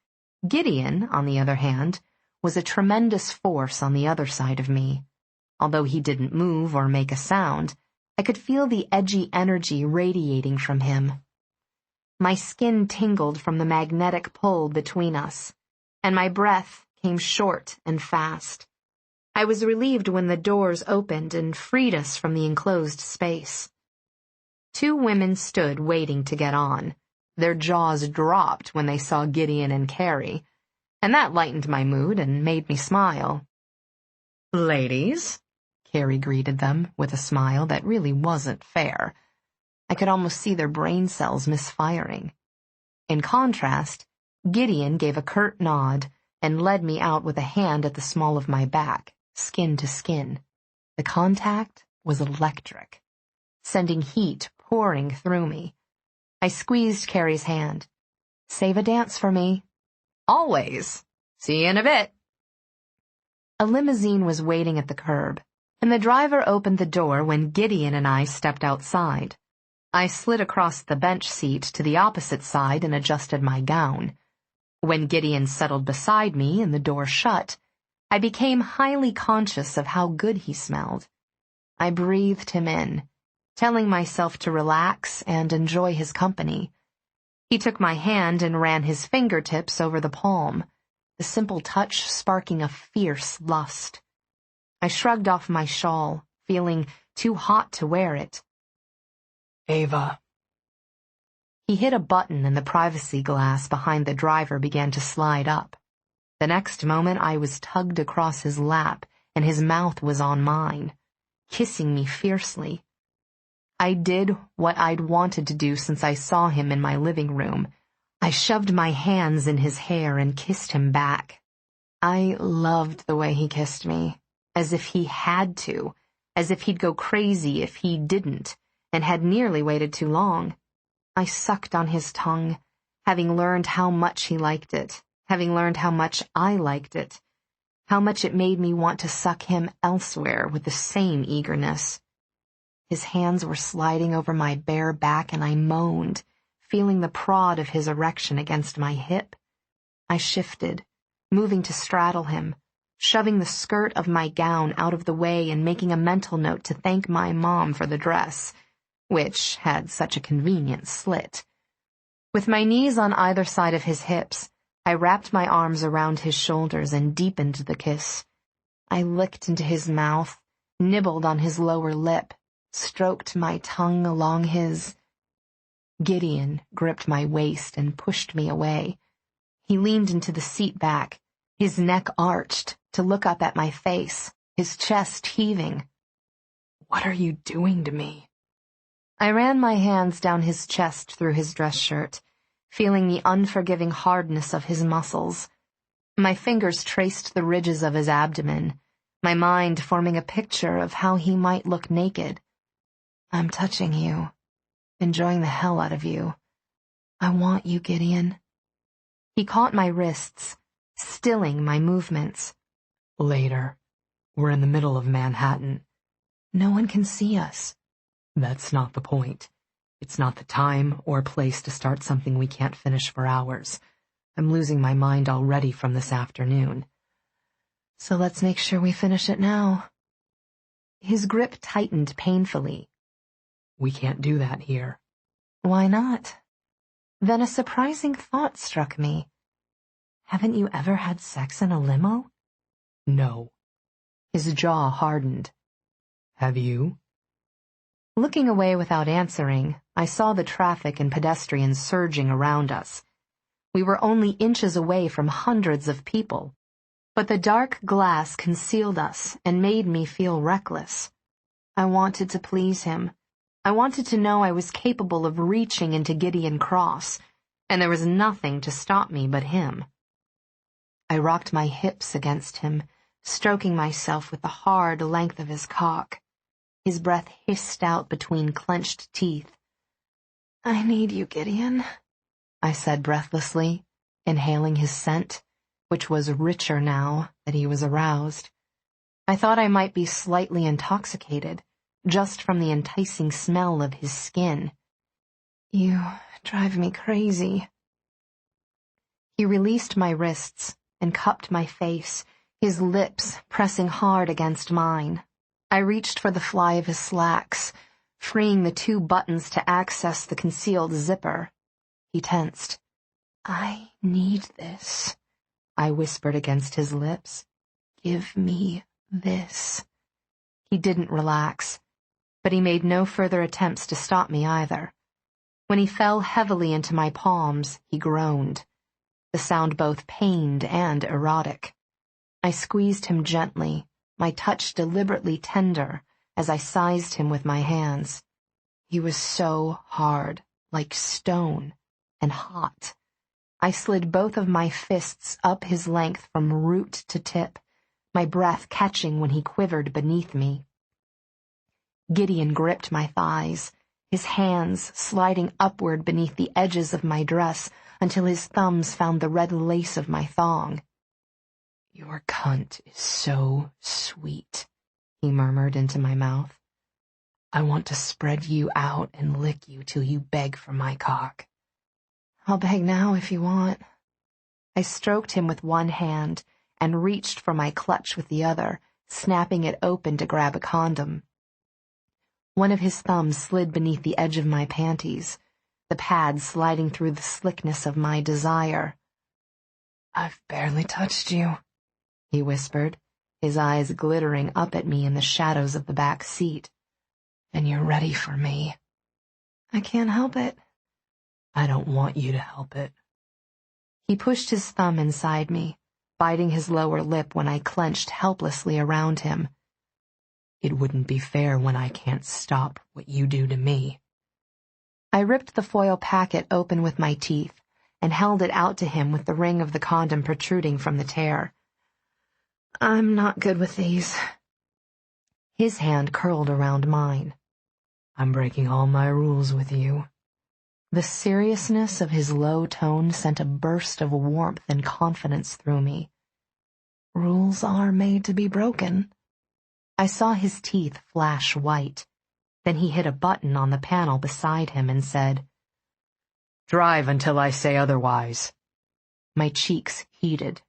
Speaker 2: Gideon, on the other hand, was a tremendous force on the other side of me. Although he didn't move or make a sound, I could feel the edgy energy radiating from him. My skin tingled from the magnetic pull between us, and my breath came short and fast. I was relieved when the doors opened and freed us from the enclosed space. Two women stood waiting to get on. Their jaws dropped when they saw Gideon and Carrie, and that lightened my mood and made me smile. "Ladies," Carrie greeted them with a smile that really wasn't fair. I could almost see their brain cells misfiring. In contrast, Gideon gave a curt nod and led me out with a hand at the small of my back, skin to skin. The contact was electric, sending heat pouring through me. I squeezed Carrie's hand. "Save a dance for me." "Always. See you in a bit." A limousine was waiting at the curb, and the driver opened the door when Gideon and I stepped outside. I slid across the bench seat to the opposite side and adjusted my gown. When Gideon settled beside me and the door shut, I became highly conscious of how good he smelled. I breathed him in, telling myself to relax and enjoy his company. He took my hand and ran his fingertips over the palm, the simple touch sparking a fierce lust. I shrugged off my shawl, feeling too hot to wear it.
Speaker 3: "Eva."
Speaker 2: He hit a button and the privacy glass behind the driver began to slide up. The next moment I was tugged across his lap and his mouth was on mine, kissing me fiercely. I did what I'd wanted to do since I saw him in my living room. I shoved my hands in his hair and kissed him back. I loved the way he kissed me, as if he had to, as if he'd go crazy if he didn't, and had nearly waited too long. I sucked on his tongue, having learned how much he liked it, having learned how much I liked it, how much it made me want to suck him elsewhere with the same eagerness. His hands were sliding over my bare back and I moaned, feeling the prod of his erection against my hip. I shifted, moving to straddle him, shoving the skirt of my gown out of the way and making a mental note to thank my mom for the dress, which had such a convenient slit. With my knees on either side of his hips, I wrapped my arms around his shoulders and deepened the kiss. I licked into his mouth, nibbled on his lower lip, stroked my tongue along his. Gideon gripped my waist and pushed me away. He leaned into the seat back, his neck arched to look up at my face, his chest heaving.
Speaker 3: "What are you doing to me?"
Speaker 2: I ran my hands down his chest through his dress shirt, feeling the unforgiving hardness of his muscles. My fingers traced the ridges of his abdomen, my mind forming a picture of how he might look naked. "I'm touching you, enjoying the hell out of you. I want you, Gideon." He caught my wrists, stilling my movements.
Speaker 3: "Later. We're in the middle of Manhattan.
Speaker 2: No one can see us."
Speaker 3: That's not the point. It's not the time or place to start something we can't finish for hours. I'm losing my mind already from this afternoon.
Speaker 2: So let's make sure we finish it now. His grip tightened painfully.
Speaker 3: We can't do that here.
Speaker 2: Why not? Then a surprising thought struck me. Haven't you ever had sex in a limo?
Speaker 3: No.
Speaker 2: His jaw hardened.
Speaker 3: Have you?
Speaker 2: Looking away without answering, I saw the traffic and pedestrians surging around us. We were only inches away from hundreds of people, but the dark glass concealed us and made me feel reckless. I wanted to please him. I wanted to know I was capable of reaching into Gideon Cross, and there was nothing to stop me but him.
Speaker 3: I rocked my hips against him, stroking myself with the hard length of his cock. His breath hissed out between clenched teeth. "I need you, Gideon," I said breathlessly, inhaling his scent, which was richer now that he was aroused. I thought I might be slightly intoxicated, just from the enticing smell of his skin. "You drive me crazy." He released my wrists and cupped my face, his lips pressing hard against mine. I reached for the fly of his slacks, freeing the 2 buttons to access the concealed zipper. He tensed. "I need this," I whispered against his lips. "Give me this." He didn't relax, but he made no further attempts to stop me either. When he fell heavily into my palms, he groaned, the sound both pained and erotic. I squeezed him gently, my touch deliberately tender, as I sized him with my hands. He was so hard, like stone, and hot. I slid both of my fists up his length from root to tip, my breath catching when he quivered beneath me. Gideon gripped my thighs, his hands sliding upward beneath the edges of my dress until his thumbs found the red lace of my thong. "Your cunt is so sweet," he murmured into my mouth. "I want to spread you out and lick you till you beg for my cock." "I'll beg now if you want." I stroked him with one hand and reached for my clutch with the other, snapping it open to grab a condom. One of his thumbs slid beneath the edge of my panties, the pad sliding through the slickness of my desire. "I've barely touched you," he whispered, his eyes glittering up at me in the shadows of the back seat. "And you're ready for me." "I can't help it." "I don't want you to help it." He pushed his thumb inside me, biting his lower lip when I clenched helplessly around him. "It wouldn't be fair when I can't stop what you do to me." I ripped the foil packet open with my teeth and held it out to him with the ring of the condom protruding from the tear. "I'm not good with these." His hand curled around mine. "I'm breaking all my rules with you." The seriousness of his low tone sent a burst of warmth and confidence through me. "Rules are made to be broken." I saw his teeth flash white. Then he hit a button on the panel beside him and said, "Drive until I say otherwise." My cheeks heated.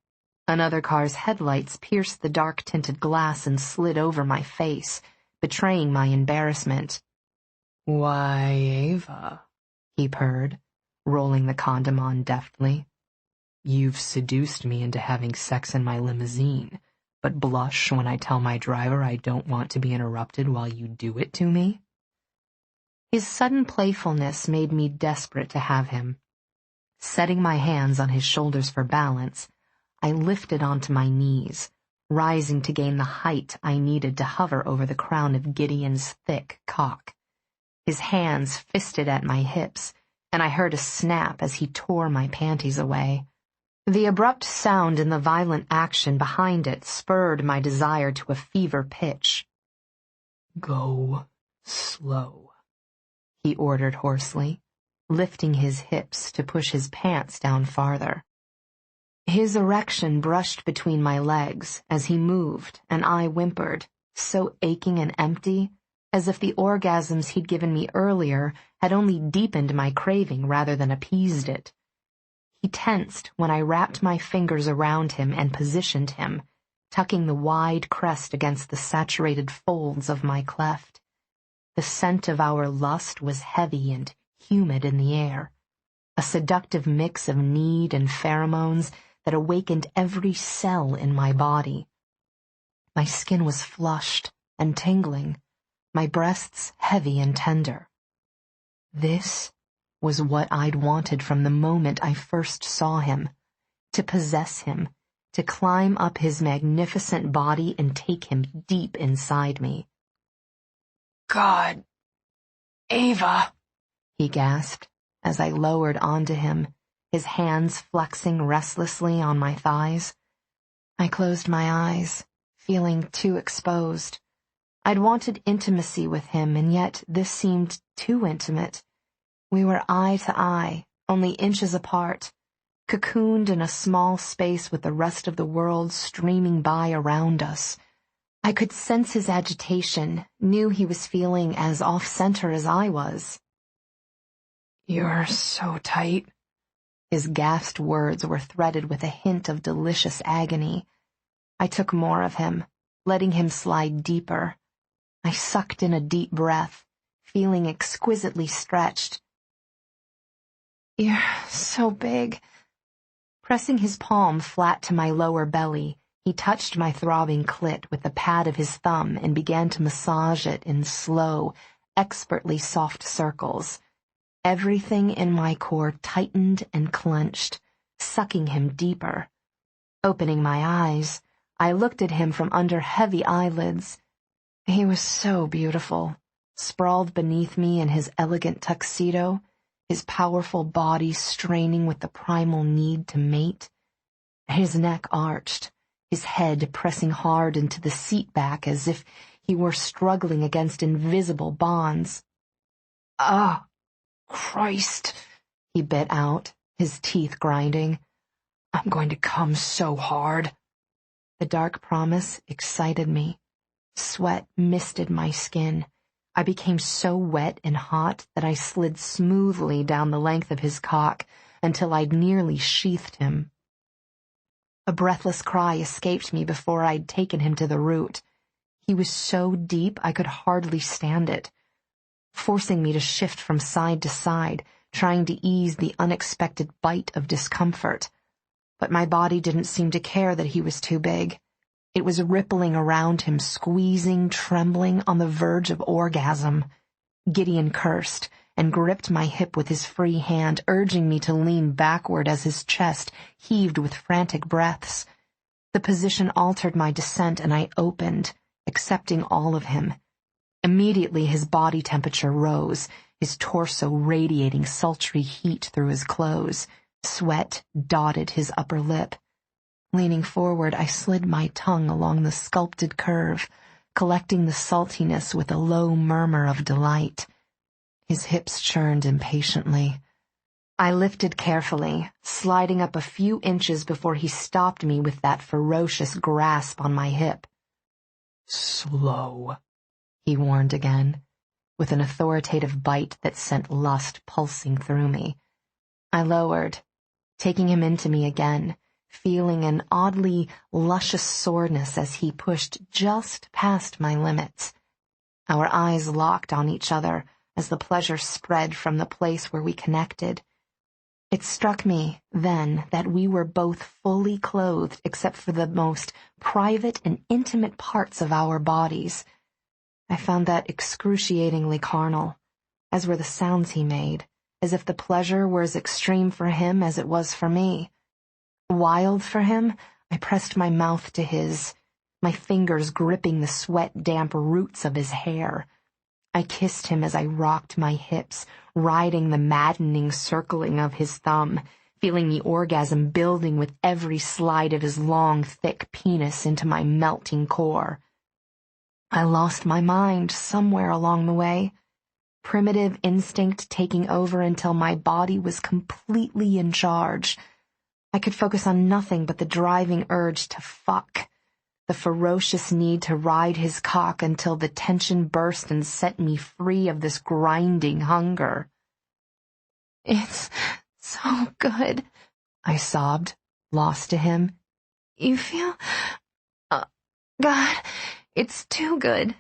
Speaker 3: Another car's headlights pierced the dark-tinted glass and slid over my face, betraying my embarrassment. "Why, Eva," he purred, rolling the condom on deftly. "You've seduced me into having sex in my limousine, but blush when I tell my driver I don't want to be interrupted while you do it to me?" His sudden playfulness made me desperate to have him. Setting my hands on his shoulders for balance, I lifted onto my knees, rising to gain the height I needed to hover over the crown of Gideon's thick cock. His hands fisted at my hips, and I heard a snap as he tore my panties away. The abrupt sound and the violent action behind it spurred my desire to a fever pitch. "Go slow," he ordered hoarsely, lifting his hips to push his pants down farther. His erection brushed between my legs as he moved, and I whimpered, so aching and empty, as if the orgasms he'd given me earlier had only deepened my craving rather than appeased it. He tensed when I wrapped my fingers around him and positioned him, tucking the wide crest against the saturated folds of my cleft. The scent of our lust was heavy and humid in the air, a seductive mix of need and pheromones that awakened every cell in my body. My skin was flushed and tingling, my breasts heavy and tender. This was what I'd wanted from the moment I first saw him, to possess him, to climb up his magnificent body and take him deep inside me. "God, Eva," he gasped as I lowered onto him, his hands flexing restlessly on my thighs.
Speaker 2: I closed my eyes, feeling too exposed. I'd wanted intimacy with him, and yet this seemed too intimate. We were eye to eye, only inches apart, cocooned in a small space with the rest of the world streaming by around us. I could sense his agitation, knew he was feeling as off-center as I was.
Speaker 3: "You're so tight."
Speaker 2: His gasped words were threaded with a hint of delicious agony. I took more of him, letting him slide deeper. I sucked in a deep breath, feeling exquisitely stretched.
Speaker 3: "You're so big."
Speaker 2: Pressing his palm flat to my lower belly, he touched my throbbing clit with the pad of his thumb and began to massage it in slow, expertly soft circles. Everything in my core tightened and clenched, sucking him deeper. Opening my eyes, I looked at him from under heavy eyelids. He was so beautiful, sprawled beneath me in his elegant tuxedo, his powerful body straining with the primal need to mate. His neck arched, his head pressing hard into the seat back as if he were struggling against invisible bonds.
Speaker 3: "Ah, Christ,"
Speaker 2: he bit out, his teeth grinding.
Speaker 3: "I'm going to come so hard."
Speaker 2: The dark promise excited me. Sweat misted my skin. I became so wet and hot that I slid smoothly down the length of his cock until I'd nearly sheathed him. A breathless cry escaped me before I'd taken him to the root. He was so deep I could hardly stand it, forcing me to shift from side to side, trying to ease the unexpected bite of discomfort. But my body didn't seem to care that he was too big. It was rippling around him, squeezing, trembling, on the verge of orgasm. Gideon cursed and gripped my hip with his free hand, urging me to lean backward as his chest heaved with frantic breaths. The position altered my descent, and I opened, accepting all of him. Immediately his body temperature rose, his torso radiating sultry heat through his clothes. Sweat dotted his upper lip. Leaning forward, I slid my tongue along the sculpted curve, collecting the saltiness with a low murmur of delight. His hips churned impatiently. I lifted carefully, sliding up a few inches before he stopped me with that ferocious grasp on my hip.
Speaker 3: "Slow,"
Speaker 2: he warned again, with an authoritative bite that sent lust pulsing through me. I lowered, taking him into me again, feeling an oddly luscious soreness as he pushed just past my limits. Our eyes locked on each other as the pleasure spread from the place where we connected. It struck me then that we were both fully clothed except for the most private and intimate parts of our bodies. I found that excruciatingly carnal, as were the sounds he made, as if the pleasure were as extreme for him as it was for me. Wild for him, I pressed my mouth to his, my fingers gripping the sweat-damp roots of his hair. I kissed him as I rocked my hips, riding the maddening circling of his thumb, feeling the orgasm building with every slide of his long, thick penis into my melting core. I lost my mind somewhere along the way, primitive instinct taking over until my body was completely in charge. I could focus on nothing but the driving urge to fuck, the ferocious need to ride his cock until the tension burst and set me free of this grinding hunger.
Speaker 3: "It's so good,"
Speaker 2: I sobbed, lost to him.
Speaker 3: "You feel... God, it's too good."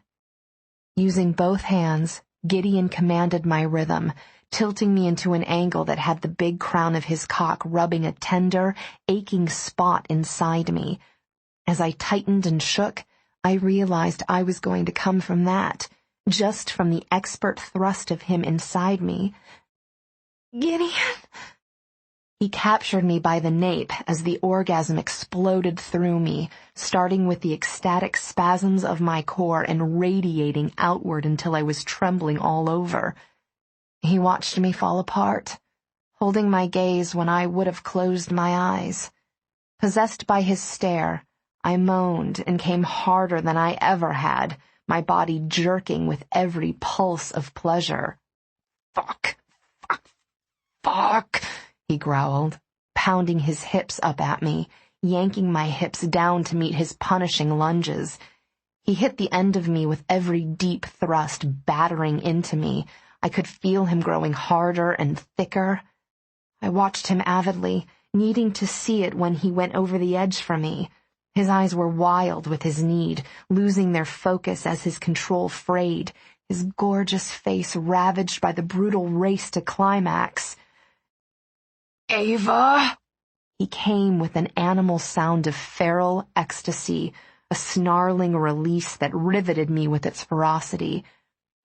Speaker 2: Using both hands, Gideon commanded my rhythm, tilting me into an angle that had the big crown of his cock rubbing a tender, aching spot inside me. As I tightened and shook, I realized I was going to come from that, just from the expert thrust of him inside me.
Speaker 3: "Gideon!"
Speaker 2: He captured me by the nape as the orgasm exploded through me, starting with the ecstatic spasms of my core and radiating outward until I was trembling all over. He watched me fall apart, holding my gaze when I would have closed my eyes. Possessed by his stare, I moaned and came harder than I ever had, my body jerking with every pulse of pleasure. "Fuck, fuck, fuck," he growled, pounding his hips up at me, yanking my hips down to meet his punishing lunges. He hit the end of me with every deep thrust battering into me. I could feel him growing harder and thicker. I watched him avidly, needing to see it when he went over the edge for me. His eyes were wild with his need, losing their focus as his control frayed, his gorgeous face ravaged by the brutal race to climax. "Eva!" He came with an animal sound of feral ecstasy, a snarling release that riveted me with its ferocity.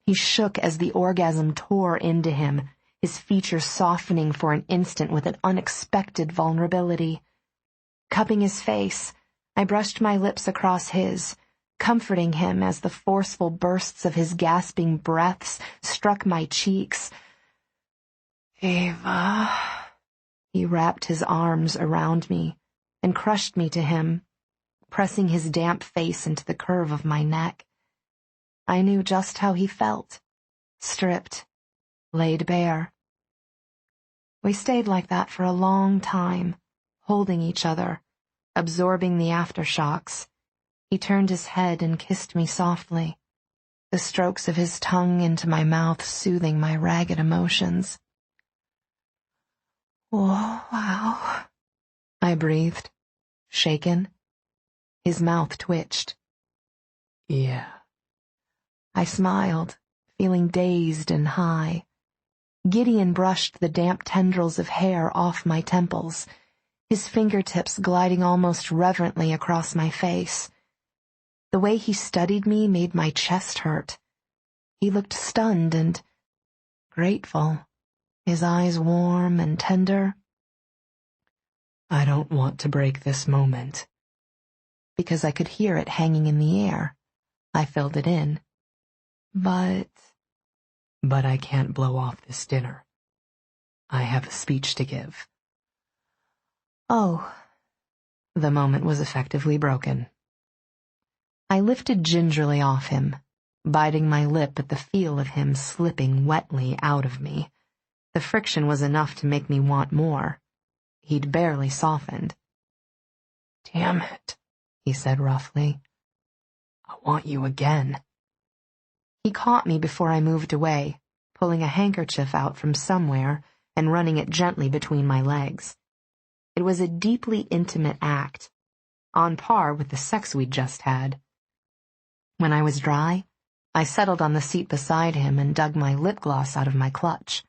Speaker 2: He shook as the orgasm tore into him, his features softening for an instant with an unexpected vulnerability. Cupping his face, I brushed my lips across his, comforting him as the forceful bursts of his gasping breaths struck my cheeks. "Eva." He wrapped his arms around me and crushed me to him, pressing his damp face into the curve of my neck. I knew just how he felt, stripped, laid bare. We stayed like that for a long time, holding each other, absorbing the aftershocks. He turned his head and kissed me softly, the strokes of his tongue into my mouth soothing my ragged emotions. "Oh, wow," I breathed, shaken. His mouth twitched. "Yeah." I smiled, feeling dazed and high. Gideon brushed the damp tendrils of hair off my temples, his fingertips gliding almost reverently across my face. The way he studied me made my chest hurt. He looked stunned and grateful, his eyes warm and tender. "I don't want to break this moment." Because I could hear it hanging in the air, I filled it in. But I can't blow off this dinner. I have a speech to give." Oh, the moment was effectively broken. I lifted gingerly off him, biting my lip at the feel of him slipping wetly out of me. The friction was enough to make me want more. He'd barely softened. "Damn it," he said roughly. "I want you again." He caught me before I moved away, pulling a handkerchief out from somewhere and running it gently between my legs. It was a deeply intimate act, on par with the sex we'd just had. When I was dry, I settled on the seat beside him and dug my lip gloss out of my clutch.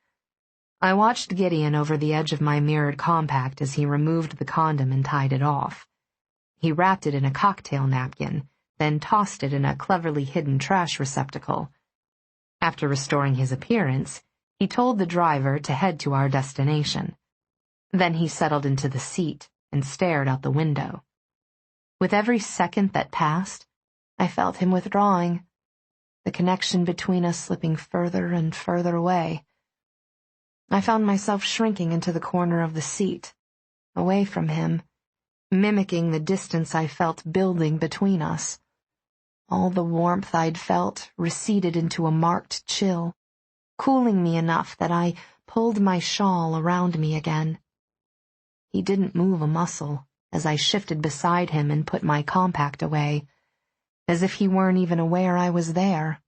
Speaker 2: I watched Gideon over the edge of my mirrored compact as he removed the condom and tied it off. He wrapped it in a cocktail napkin, then tossed it in a cleverly hidden trash receptacle. After restoring his appearance, he told the driver to head to our destination. Then he settled into the seat and stared out the window. With every second that passed, I felt him withdrawing, the connection between us slipping further and further away. I found myself shrinking into the corner of the seat, away from him, mimicking the distance I felt building between us. All the warmth I'd felt receded into a marked chill, cooling me enough that I pulled my shawl around me again. He didn't move a muscle as I shifted beside him and put my compact away, as if he weren't even aware I was there.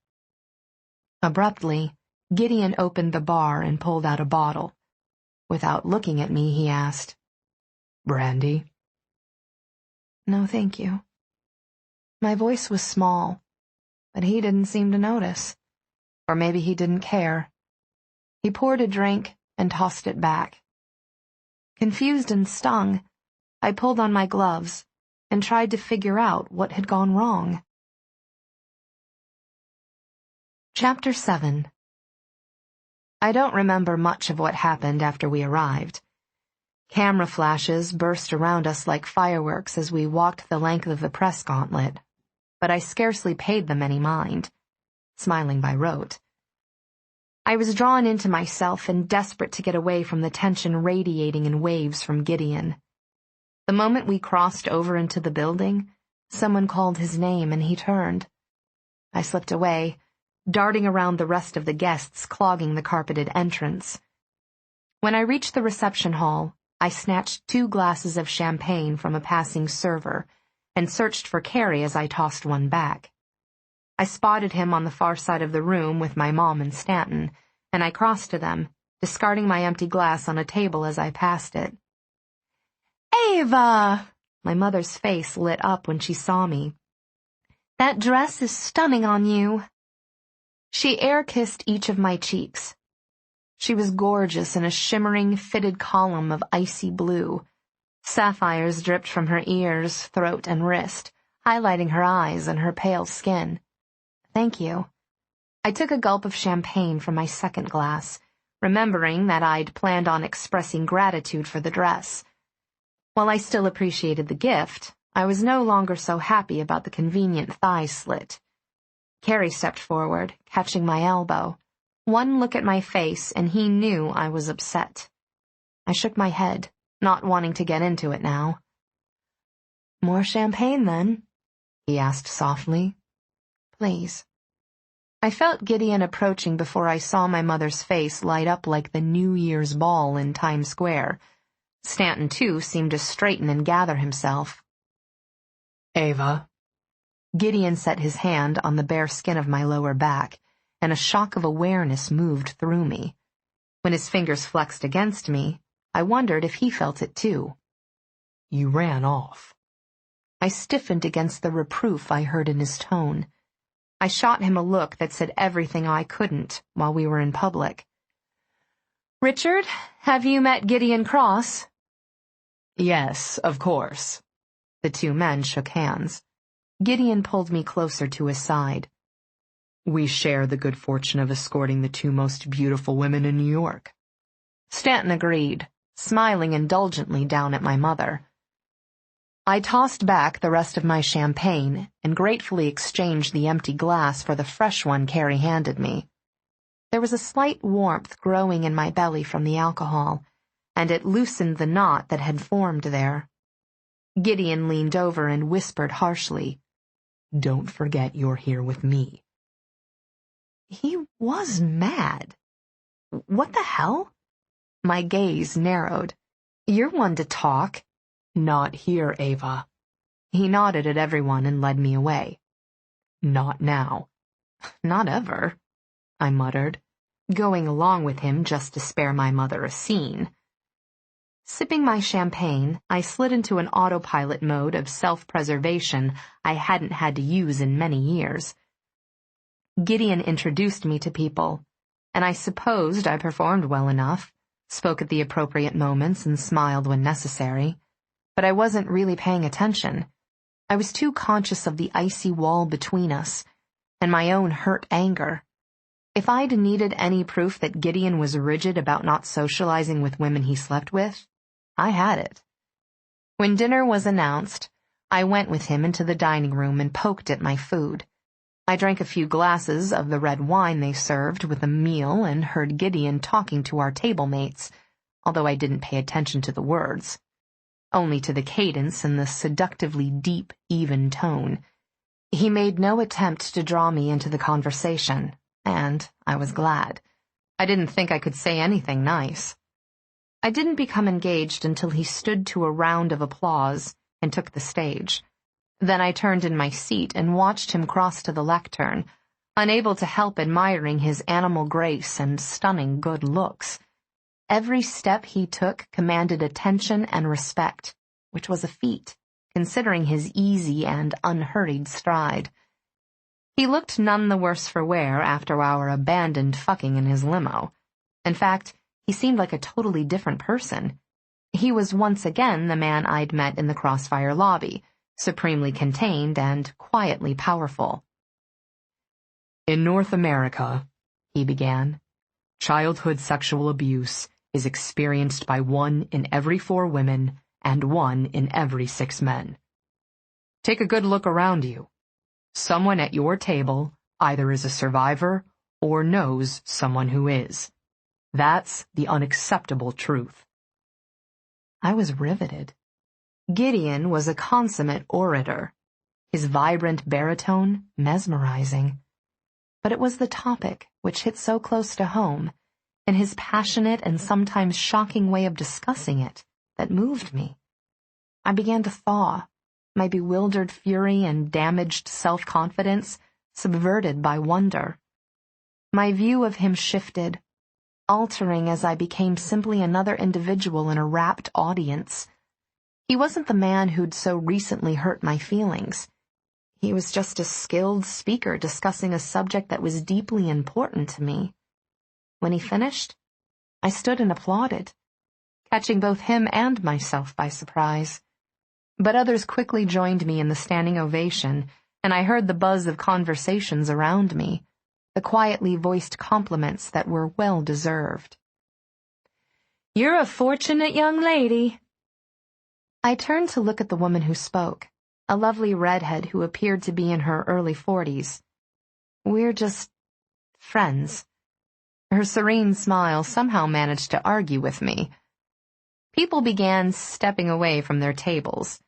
Speaker 2: Abruptly, Gideon opened the bar and pulled out a bottle. Without looking at me, he asked, "Brandy?" "No, thank you." My voice was small, but he didn't seem to notice. Or maybe he didn't care. He poured a drink and tossed it back. Confused and stung, I pulled on my gloves and tried to figure out what had gone wrong. Chapter 7. I don't remember much of what happened after we arrived. Camera flashes burst around us like fireworks as we walked the length of the press gauntlet, but I scarcely paid them any mind, smiling by rote. I was drawn into myself and desperate to get away from the tension radiating in waves from Gideon. The moment we crossed over into the building, Someone called his name and he turned. I slipped away, darting around the rest of the guests clogging the carpeted entrance. When I reached the reception hall, I snatched 2 glasses of champagne from a passing server and searched for Carrie as I tossed one back. I spotted him on the far side of the room with my mom and Stanton, and I crossed to them, discarding my empty glass on a table as I passed it. "Eva!" My mother's face lit up when she saw me. "That dress is stunning on you." She air-kissed each of my cheeks. She was gorgeous in a shimmering, fitted column of icy blue. Sapphires dripped from her ears, throat, and wrist, highlighting her eyes and her pale skin. "Thank you." I took a gulp of champagne from my second glass, remembering that I'd planned on expressing gratitude for the dress. While I still appreciated the gift, I was no longer so happy about the convenient thigh slit. Carrie stepped forward, catching my elbow. One look at my face, and he knew I was upset. I shook my head, not wanting to get into it now. "More champagne, then?" he asked softly. "Please." I felt Gideon approaching before I saw my mother's face light up like the New Year's ball in Times Square. Stanton, too, seemed to straighten and gather himself.
Speaker 3: "Eva."
Speaker 2: Gideon set his hand on the bare skin of my lower back, and a shock of awareness moved through me. When his fingers flexed against me, I wondered if he felt it too.
Speaker 3: "You ran off."
Speaker 2: I stiffened against the reproof I heard in his tone. I shot him a look that said everything I couldn't while we were in public. "Richard, have you met Gideon Cross?"
Speaker 3: "Yes, of course."
Speaker 2: The 2 men shook hands. Gideon pulled me closer to his side.
Speaker 3: "We share the good fortune of escorting the 2 most beautiful women in New York."
Speaker 2: Stanton agreed, smiling indulgently down at my mother. I tossed back the rest of my champagne and gratefully exchanged the empty glass for the fresh one Carrie handed me. There was a slight warmth growing in my belly from the alcohol, and it loosened the knot that had formed there. Gideon leaned over and whispered harshly,
Speaker 3: "Don't forget you're here with me."
Speaker 2: He was mad. What the hell? My gaze narrowed. "You're one to talk."
Speaker 3: "Not here, Eva."
Speaker 2: He nodded at everyone and led me away.
Speaker 3: "Not now."
Speaker 2: "Not ever," I muttered, going along with him just to spare my mother a scene. Sipping my champagne, I slid into an autopilot mode of self-preservation I hadn't had to use in many years. Gideon introduced me to people, and I supposed I performed well enough, spoke at the appropriate moments and smiled when necessary. But I wasn't really paying attention. I was too conscious of the icy wall between us, and my own hurt anger. If I'd needed any proof that Gideon was rigid about not socializing with women he slept with, I had it. When dinner was announced, I went with him into the dining room and poked at my food. I drank a few glasses of the red wine they served with the meal and heard Gideon talking to our table mates, although I didn't pay attention to the words. Only to the cadence and the seductively deep, even tone. He made no attempt to draw me into the conversation, and I was glad. I didn't think I could say anything nice. I didn't become engaged until he stood to a round of applause and took the stage. Then I turned in my seat and watched him cross to the lectern, unable to help admiring his animal grace and stunning good looks. Every step he took commanded attention and respect, which was a feat, considering his easy and unhurried stride. He looked none the worse for wear after our abandoned fucking in his limo. In fact, he seemed like a totally different person. He was once again the man I'd met in the Crossfire lobby, supremely contained and quietly powerful.
Speaker 3: "In North America," he began, "childhood sexual abuse is experienced by 1 in every 4 women and 1 in every 6 men. Take a good look around you. Someone at your table either is a survivor or knows someone who is. That's the unacceptable truth."
Speaker 2: I was riveted. Gideon was a consummate orator. his vibrant baritone mesmerizing. But it was the topic which hit so close to home, and his passionate and sometimes shocking way of discussing it, that moved me. I began to thaw, my bewildered fury and damaged self-confidence subverted by wonder. My view of him shifted, altering as I became simply another individual in a rapt audience. He wasn't the man who'd so recently hurt my feelings. He was just a skilled speaker discussing a subject that was deeply important to me. When he finished, I stood and applauded, catching both him and myself by surprise. But others quickly joined me in the standing ovation, and I heard the buzz of conversations around me, the quietly voiced compliments that were well-deserved. "You're a fortunate young lady." I turned to look at the woman who spoke, a lovely redhead who appeared to be in her early 40s. "We're just friends." Her serene smile somehow managed to argue with me. People began stepping away from their tables.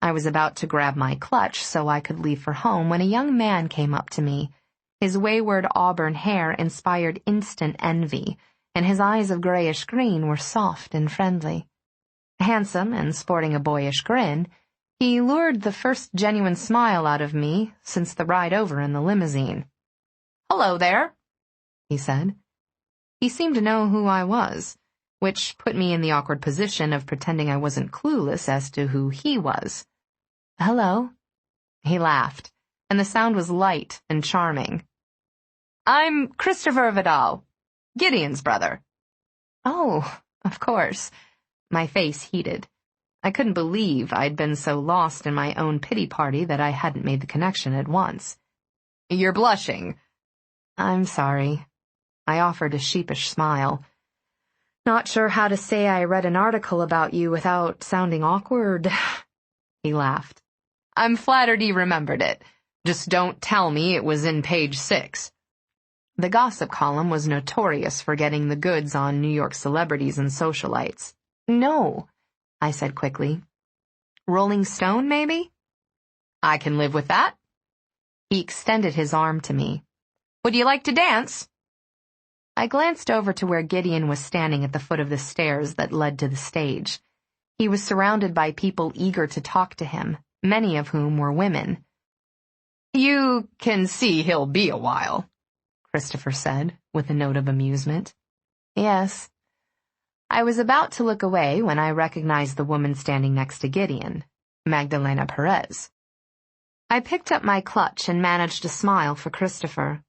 Speaker 2: I was about to grab my clutch so I could leave for home when a young man came up to me. His wayward auburn hair inspired instant envy, and his eyes of grayish-green were soft and friendly. Handsome and sporting a boyish grin, he lured the first genuine smile out of me since the ride over in the limousine. "Hello there," he said. He seemed to know who I was, which put me in the awkward position of pretending I wasn't clueless as to who he was. "Hello." He laughed, and the sound was light and charming. "I'm Christopher Vidal, Gideon's brother." "Oh, of course." My face heated. I couldn't believe I'd been so lost in my own pity party that I hadn't made the connection at once. "You're blushing." "I'm sorry." I offered a sheepish smile. "Not sure how to say I read an article about you without sounding awkward." He laughed. "I'm flattered you remembered it. Just don't tell me it was in page 6. The gossip column was notorious for getting the goods on New York celebrities and socialites. "No," I said quickly. "Rolling Stone, maybe?" "I can live with that." He extended his arm to me. "Would you like to dance?" I glanced over to where Gideon was standing at the foot of the stairs that led to the stage. He was surrounded by people eager to talk to him, many of whom were women. "You can see he'll be a while," Christopher said, with a note of amusement. "Yes." I was about to look away when I recognized the woman standing next to Gideon, Magdalena Perez. I picked up my clutch and managed a smile for Christopher.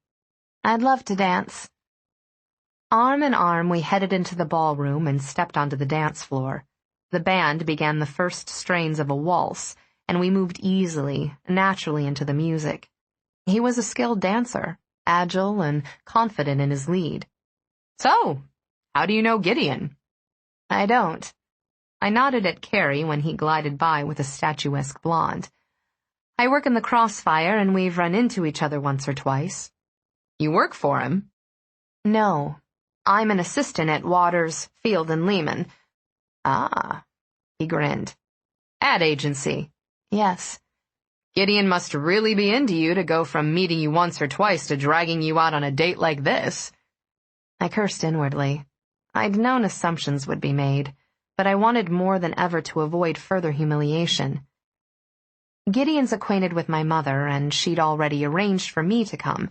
Speaker 2: "I'd love to dance." Arm in arm, we headed into the ballroom and stepped onto the dance floor. The band began the first strains of a waltz, and we moved easily, naturally into the music. He was a skilled dancer, agile and confident in his lead. "So, how do you know Gideon?" "I don't." I nodded at Carrie when he glided by with a statuesque blonde. "I work in the Crossfire, and we've run into each other once or twice." "You work for him?" "No. I'm an assistant at Waters, Field & Lehman." "Ah," he grinned. "Ad agency." "Yes." "Gideon must really be into you to go from meeting you once or twice to dragging you out on a date like this." I cursed inwardly. I'd known assumptions would be made, but I wanted more than ever to avoid further humiliation. Gideon's acquainted with my mother, and she'd already arranged for me to come,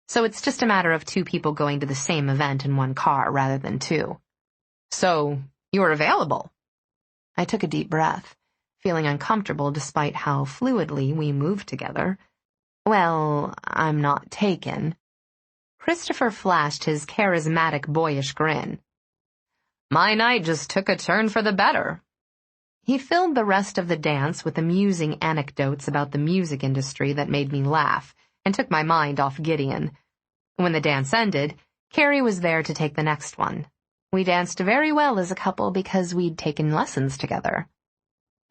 Speaker 2: so it's just a matter of 2 people going to the same event in one car rather than 2. "So, you're available." I took a deep breath, feeling uncomfortable despite how fluidly we moved together. "Well, I'm not taken." Christopher flashed his charismatic boyish grin. "My night just took a turn for the better." He filled the rest of the dance with amusing anecdotes about the music industry that made me laugh and took my mind off Gideon. When the dance ended, Carrie was there to take the next one. We danced very well as a couple because we'd taken lessons together.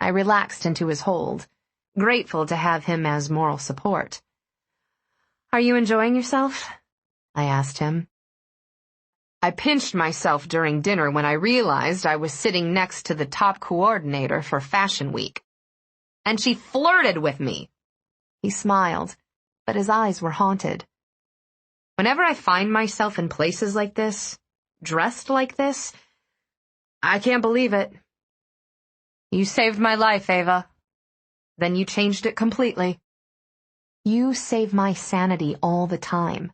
Speaker 2: I relaxed into his hold, grateful to have him as moral support. "Are you enjoying yourself?" I asked him. I pinched myself during dinner when I realized I was sitting next to the top coordinator for Fashion Week. "And she flirted with me." He smiled, but his eyes were haunted. Whenever I find myself in places like this, dressed like this, I can't believe it. You saved my life, Eva. Then you changed it completely. You save my sanity all the time.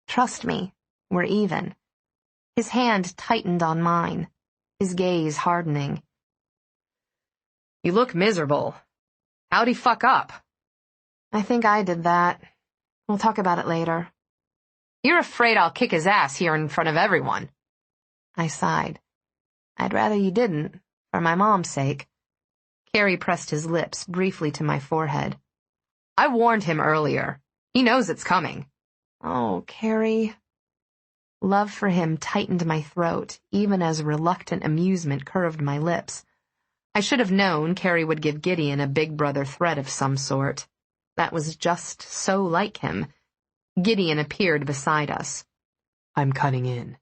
Speaker 2: Trust me, we're even. His hand tightened on mine, his gaze hardening. You look miserable. How'd he fuck up? I think I did that. We'll talk about it later. You're afraid I'll kick his ass here in front of everyone. I sighed. I'd rather you didn't, for my mom's sake. Carrie pressed his lips briefly to my forehead. I warned him earlier. He knows it's coming. Oh, Carrie. Love for him tightened my throat, even as reluctant amusement curved my lips. I should have known Carrie would give Gideon a big brother threat of some sort. That was just so like him. Gideon appeared beside us.
Speaker 3: I'm cutting in.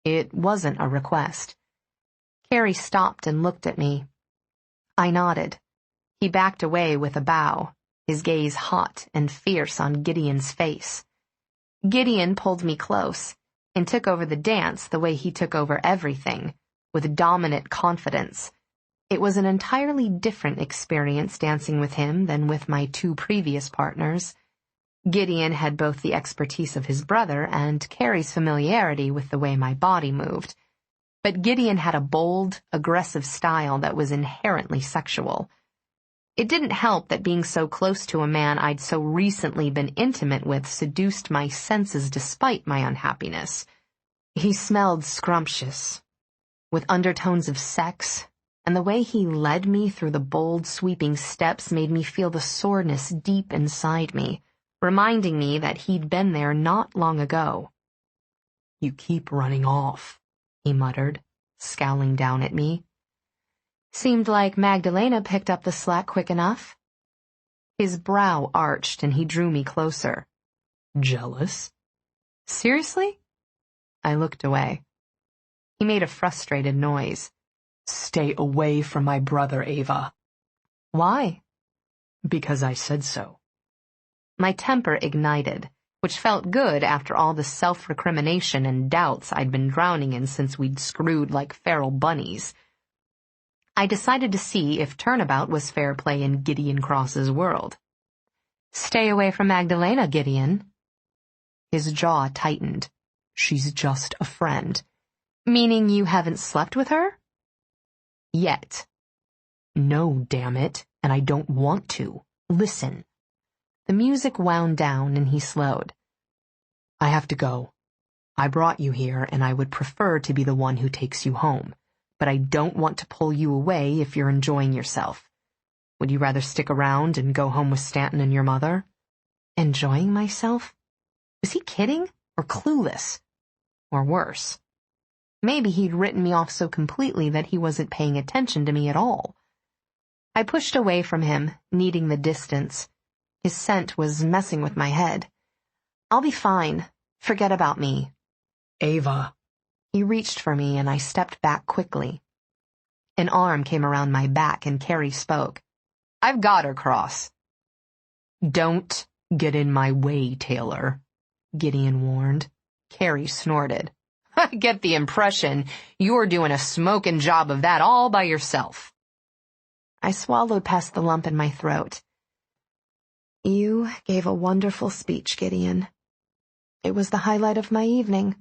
Speaker 2: It wasn't a request. Carrie stopped and looked at me. I nodded. He backed away with a bow, his gaze hot and fierce on Gideon's face. Gideon pulled me close and took over the dance the way he took over everything, with dominant confidence. It was an entirely different experience dancing with him than with my two previous partners. Gideon had both the expertise of his brother and Carrie's familiarity with the way my body moved. But Gideon had a bold, aggressive style that was inherently sexual. It didn't help that being so close to a man I'd so recently been intimate with seduced my senses despite my unhappiness. He smelled scrumptious, with undertones of sex, and the way he led me through the bold, sweeping steps made me feel the soreness deep inside me, reminding me that he'd been there not long ago.
Speaker 3: You keep running off, he muttered, scowling down at me.
Speaker 2: Seemed like Magdalena picked up the slack quick enough. His brow arched and he drew me closer.
Speaker 3: Jealous?
Speaker 2: Seriously? I looked away. He made a frustrated noise.
Speaker 3: Stay away from my brother, Eva.
Speaker 2: Why?
Speaker 3: Because I said so.
Speaker 2: My temper ignited, which felt good after all the self-recrimination and doubts I'd been drowning in since we'd screwed like feral bunnies. I decided to see if turnabout was fair play in Gideon Cross's world. Stay away from Magdalena, Gideon. His jaw tightened.
Speaker 3: She's just a friend.
Speaker 2: Meaning you haven't slept with her?
Speaker 3: Yet. No, damn it, and I don't want to. Listen.
Speaker 2: The music wound down and he slowed.
Speaker 3: I have to go. I brought you here and I would prefer to be the one who takes you home, but I don't want to pull you away if you're enjoying yourself. Would you rather stick around and go home with Stanton and your mother?
Speaker 2: Enjoying myself? Was he kidding or clueless? Or worse? Maybe he'd written me off so completely that he wasn't paying attention to me at all. I pushed away from him, needing the distance. His scent was messing with my head. I'll be fine. Forget about me.
Speaker 3: Eva.
Speaker 2: He reached for me and I stepped back quickly. An arm came around my back and Carrie spoke. I've got her, Cross.
Speaker 3: Don't get in my way, Taylor, Gideon warned.
Speaker 2: Carrie snorted. I get the impression you're doing a smoking job of that all by yourself. I swallowed past the lump in my throat. You gave a wonderful speech, Gideon. It was the highlight of my evening.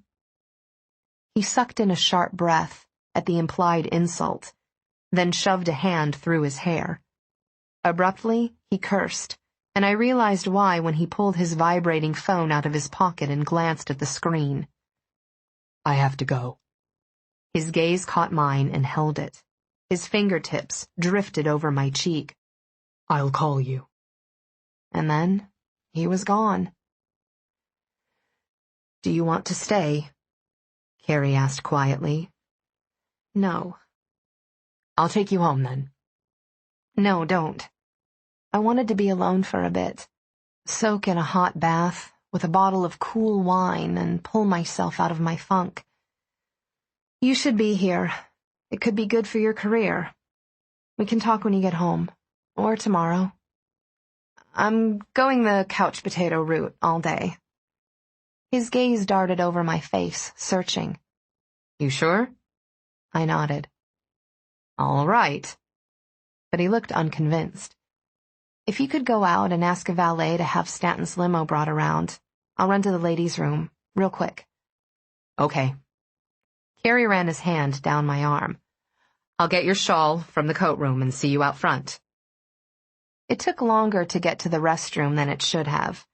Speaker 2: He sucked in a sharp breath at the implied insult, then shoved a hand through his hair. Abruptly, he cursed, and I realized why when he pulled his vibrating phone out of his pocket and glanced at the screen.
Speaker 3: I have to go.
Speaker 2: His gaze caught mine and held it. His fingertips drifted over my cheek.
Speaker 3: I'll call you.
Speaker 2: And then he was gone. Do you want to stay? Carrie asked quietly. No.
Speaker 3: I'll take you home then.
Speaker 2: No, don't. I wanted to be alone for a bit. Soak in a hot bath with a bottle of cool wine and pull myself out of my funk. You should be here. It could be good for your career. We can talk when you get home. Or tomorrow. I'm going the couch potato route all day. His gaze darted over my face, searching. You sure? I nodded. All right. But he looked unconvinced. If you could go out and ask a valet to have Stanton's limo brought around, I'll run to the ladies' room, real quick. Okay. Carrie ran his hand down my arm. I'll get your shawl from the coat room and see you out front. It took longer to get to the restroom than it should have.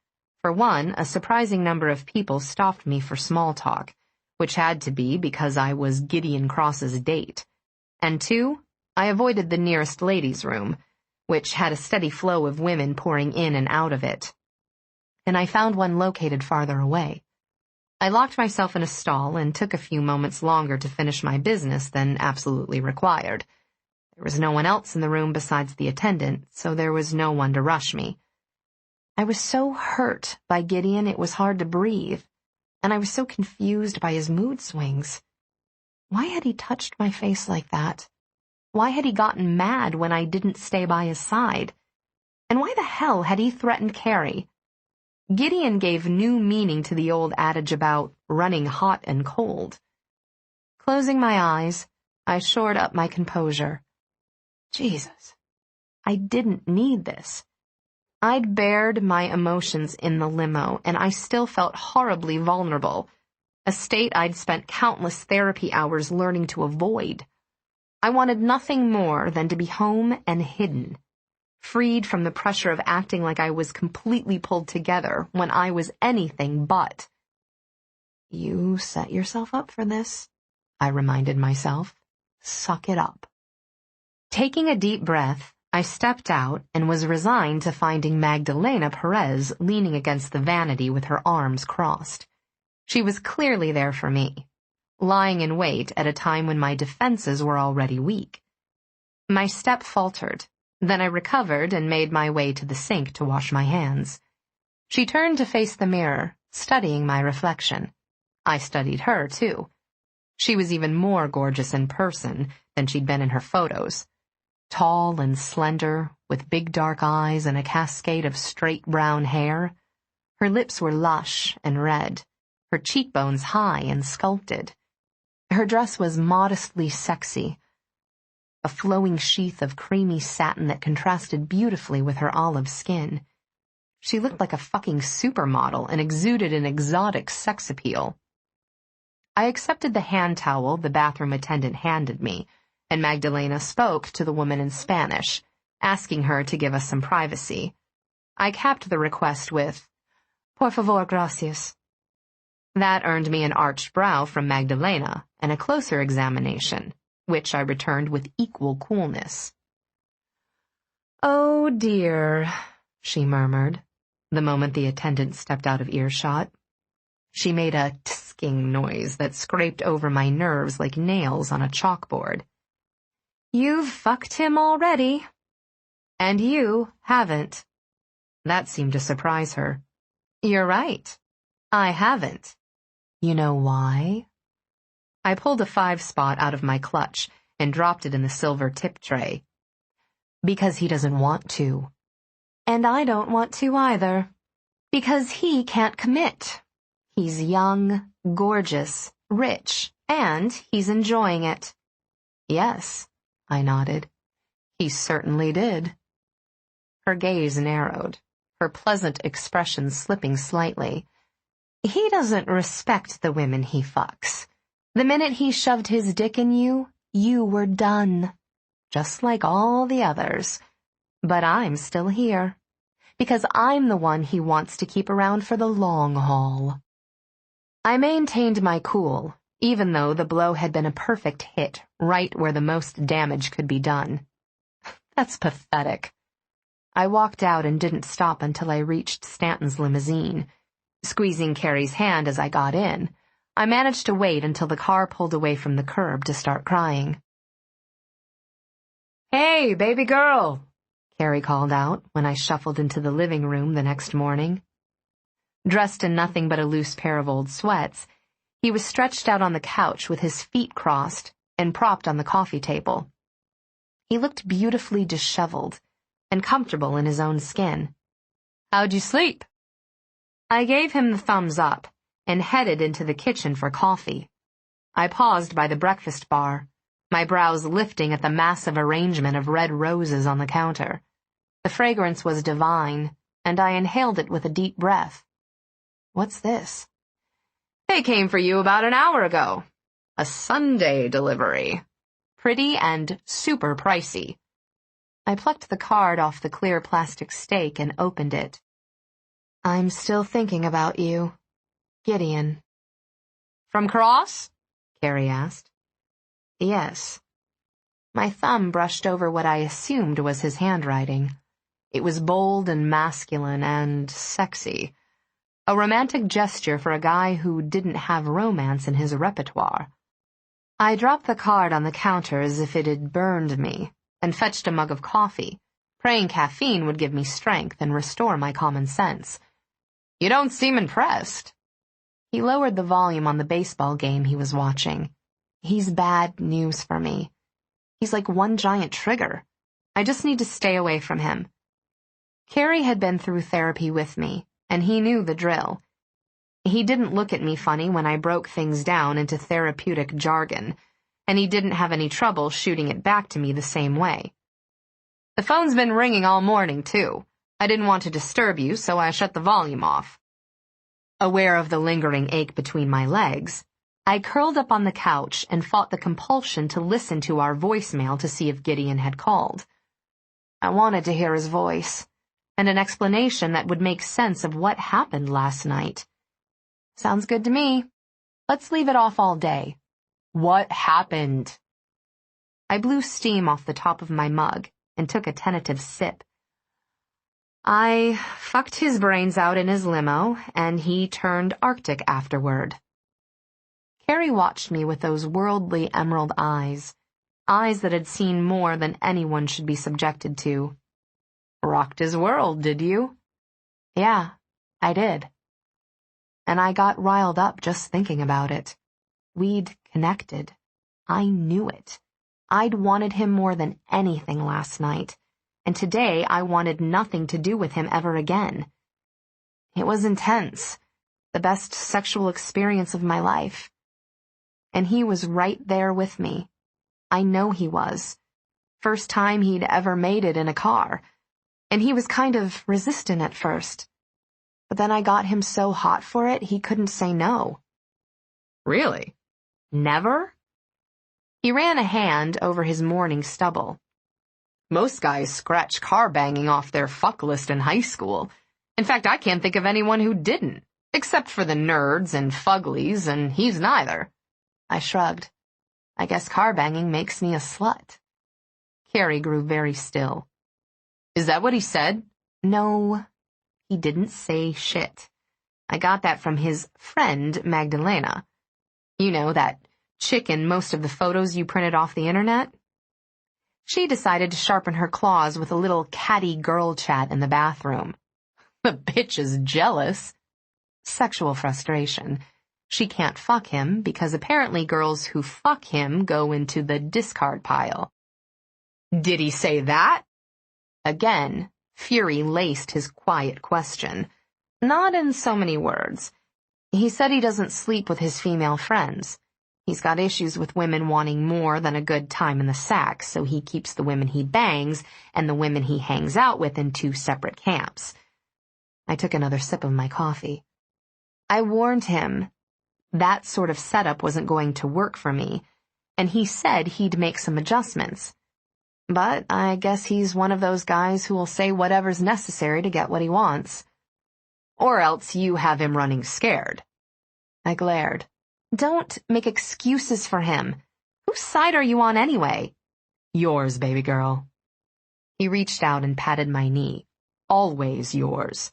Speaker 2: For one, a surprising number of people stopped me for small talk, which had to be because I was Gideon Cross's date. And two, I avoided the nearest ladies' room, which had a steady flow of women pouring in and out of it. And I found one located farther away. I locked myself in a stall and took a few moments longer to finish my business than absolutely required. There was no one else in the room besides the attendant, so there was no one to rush me. I was so hurt by Gideon it was hard to breathe, and I was so confused by his mood swings. Why had he touched my face like that? Why had he gotten mad when I didn't stay by his side? And why the hell had he threatened Carrie? Gideon gave new meaning to the old adage about running hot and cold. Closing my eyes, I shored up my composure. Jesus, I didn't need this. I'd bared my emotions in the limo, and I still felt horribly vulnerable, a state I'd spent countless therapy hours learning to avoid. I wanted nothing more than to be home and hidden, freed from the pressure of acting like I was completely pulled together when I was anything but. You set yourself up for this, I reminded myself. Suck it up. Taking a deep breath, I stepped out and was resigned to finding Magdalena Perez leaning against the vanity with her arms crossed. She was clearly there for me, lying in wait at a time when my defenses were already weak. My step faltered. Then I recovered and made my way to the sink to wash my hands. She turned to face the mirror, studying my reflection. I studied her, too. She was even more gorgeous in person than she'd been in her photos. Tall and slender, with big dark eyes and a cascade of straight brown hair. Her lips were lush and red, her cheekbones high and sculpted. Her dress was modestly sexy, a flowing sheath of creamy satin that contrasted beautifully with her olive skin. She looked like a fucking supermodel and exuded an exotic sex appeal. I accepted the hand towel the bathroom attendant handed me, and Magdalena spoke to the woman in Spanish, asking her to give us some privacy. I capped the request with, "Por favor, gracias." That earned me an arched brow from Magdalena and a closer examination, which I returned with equal coolness. "Oh, dear," she murmured, the moment the attendant stepped out of earshot. She made a tisking noise that scraped over my nerves like nails on a chalkboard. "You've fucked him already. And you haven't." That seemed to surprise her. "You're right. I haven't. You know why?" I pulled a 5-spot out of my clutch and dropped it in the silver tip tray. "Because he doesn't want to." "And I don't want to either. Because he can't commit. He's young, gorgeous, rich, and he's enjoying it." "Yes," I nodded. "He certainly did." Her gaze narrowed, her pleasant expression slipping slightly. "He doesn't respect the women he fucks. The minute he shoved his dick in you, you were done. Just like all the others. But I'm still here. Because I'm the one he wants to keep around for the long haul." I maintained my cool, even though the blow had been a perfect hit, right where the most damage could be done. That's pathetic. I walked out and didn't stop until I reached Stanton's limousine. Squeezing Carrie's hand as I got in, I managed to wait until the car pulled away from the curb to start crying. "Hey, baby girl," Carrie called out when I shuffled into the living room the next morning. Dressed in nothing but a loose pair of old sweats, he was stretched out on the couch with his feet crossed and propped on the coffee table. He looked beautifully disheveled and comfortable in his own skin. How'd you sleep? I gave him the thumbs up and headed into the kitchen for coffee. I paused by the breakfast bar, my brows lifting at the massive arrangement of red roses on the counter. The fragrance was divine, and I inhaled it with a deep breath. What's this? They came for you about an hour ago. A Sunday delivery. Pretty and super pricey. I plucked the card off the clear plastic stake and opened it. I'm still thinking about you. Gideon. From Cross? Carrie asked. Yes. My thumb brushed over what I assumed was his handwriting. It was bold and masculine and sexy. A romantic gesture for a guy who didn't have romance in his repertoire. I dropped the card on the counter as if it had burned me, and fetched a mug of coffee, praying caffeine would give me strength and restore my common sense. You don't seem impressed. He lowered the volume on the baseball game he was watching. He's bad news for me. He's like one giant trigger. I just need to stay away from him. Carrie had been through therapy with me, and he knew the drill. He didn't look at me funny when I broke things down into therapeutic jargon, and he didn't have any trouble shooting it back to me the same way. The phone's been ringing all morning, too. I didn't want to disturb you, so I shut the volume off. Aware of the lingering ache between my legs, I curled up on the couch and fought the compulsion to listen to our voicemail to see if Gideon had called. I wanted to hear his voice, and an explanation that would make sense of what happened last night. Sounds good to me. Let's leave it off all day. What happened? I blew steam off the top of my mug and took a tentative sip. I fucked his brains out in his limo, and he turned Arctic afterward. Carrie watched me with those worldly emerald eyes that had seen more than anyone should be subjected to. Rocked his world, did you? Yeah, I did. And I got riled up just thinking about it. We'd connected. I knew it. I'd wanted him more than anything last night, and today I wanted nothing to do with him ever again. It was intense, the best sexual experience of my life. And he was right there with me. I know he was. First time he'd ever made it in a car, and he was kind of resistant at first. But then I got him so hot for it, he couldn't say no. Really? Never? He ran a hand over his morning stubble. Most guys scratch car banging off their fuck list in high school. In fact, I can't think of anyone who didn't, except for the nerds and fuglies, and he's neither. I shrugged. I guess car banging makes me a slut. Carrie grew very still. Is that what he said? No, he didn't say shit. I got that from his friend, Magdalena. You know, that chick in most of the photos you printed off the internet? She decided to sharpen her claws with a little catty girl chat in the bathroom. The bitch is jealous. Sexual frustration. She can't fuck him because apparently girls who fuck him go into the discard pile. Did he say that? Again, fury laced his quiet question. Not in so many words. He said he doesn't sleep with his female friends. He's got issues with women wanting more than a good time in the sack, so he keeps the women he bangs and the women he hangs out with in two separate camps. I took another sip of my coffee. I warned him that sort of setup wasn't going to work for me, and he said he'd make some adjustments. But I guess he's one of those guys who will say whatever's necessary to get what he wants. Or else you have him running scared. I glared. Don't make excuses for him. Whose side are you on anyway? Yours, baby girl. He reached out and patted my knee. Always yours.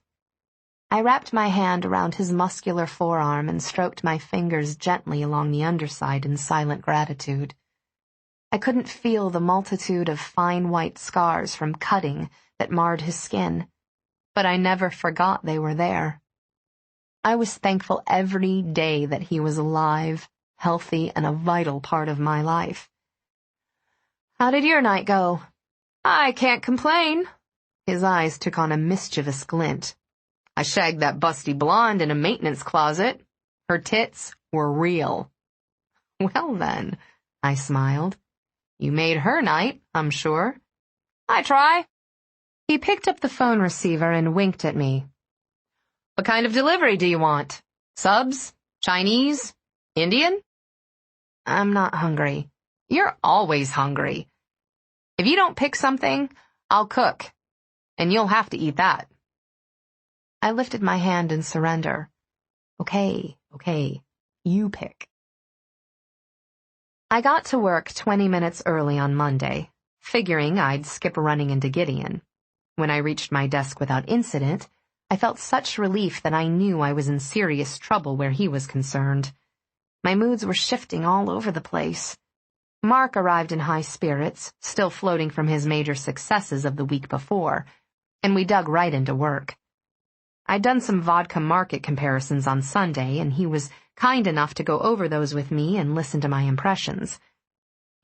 Speaker 2: I wrapped my hand around his muscular forearm and stroked my fingers gently along the underside in silent gratitude. I couldn't feel the multitude of fine white scars from cutting that marred his skin, but I never forgot they were there. I was thankful every day that he was alive, healthy, and a vital part of my life. How did your night go? I can't complain. His eyes took on a mischievous glint. I shagged that busty blonde in a maintenance closet. Her tits were real. Well then, I smiled. You made her night, I'm sure. I try. He picked up the phone receiver and winked at me. What kind of delivery do you want? Subs? Chinese? Indian? I'm not hungry. You're always hungry. If you don't pick something, I'll cook, and you'll have to eat that. I lifted my hand in surrender. Okay, you pick. I got to work 20 minutes early on Monday, figuring I'd skip running into Gideon. When I reached my desk without incident, I felt such relief that I knew I was in serious trouble where he was concerned. My moods were shifting all over the place. Mark arrived in high spirits, still floating from his major successes of the week before, and we dug right into work. I'd done some vodka market comparisons on Sunday, and he was kind enough to go over those with me and listen to my impressions.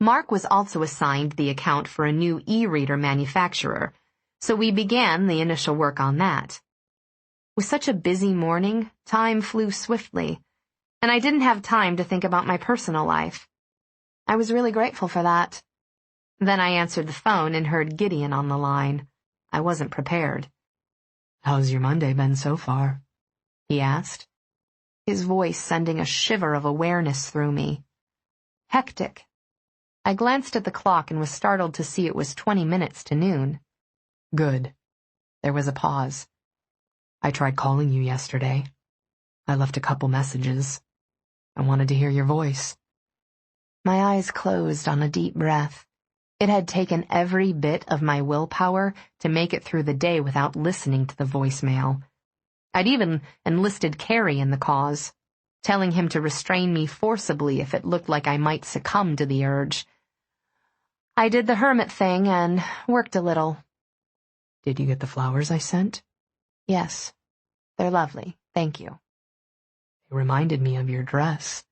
Speaker 2: Mark was also assigned the account for a new e-reader manufacturer, so we began the initial work on that. With such a busy morning, time flew swiftly, and I didn't have time to think about my personal life. I was really grateful for that. Then I answered the phone and heard Gideon on the line. I wasn't prepared. How's your Monday been so far? He asked, his voice sending a shiver of awareness through me. Hectic. I glanced at the clock and was startled to see it was 20 minutes to noon. Good. There was a pause. I tried calling you yesterday. I left a couple messages. I wanted to hear your voice. My eyes closed on a deep breath. It had taken every bit of my willpower to make it through the day without listening to the voicemail. I'd even enlisted Carrie in the cause, telling him to restrain me forcibly if it looked like I might succumb to the urge. I did the hermit thing and worked a little. Did you get the flowers I sent? Yes. They're lovely, thank you. They reminded me of your dress.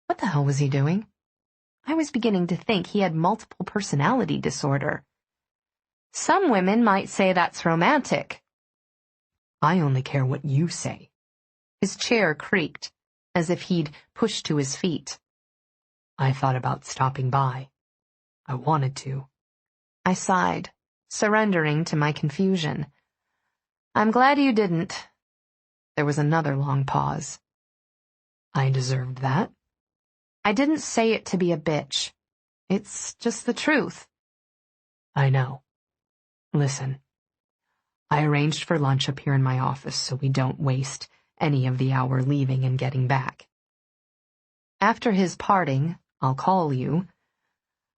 Speaker 2: What the hell was he doing? I was beginning to think he had multiple personality disorder. Some women might say that's romantic. I only care what you say. His chair creaked, as if he'd pushed to his feet. I thought about stopping by. I wanted to. I sighed, surrendering to my confusion. I'm glad you didn't. There was another long pause. I deserved that. I didn't say it to be a bitch. It's just the truth. I know. Listen. I arranged for lunch up here in my office so we don't waste any of the hour leaving and getting back. After his parting, I'll call you,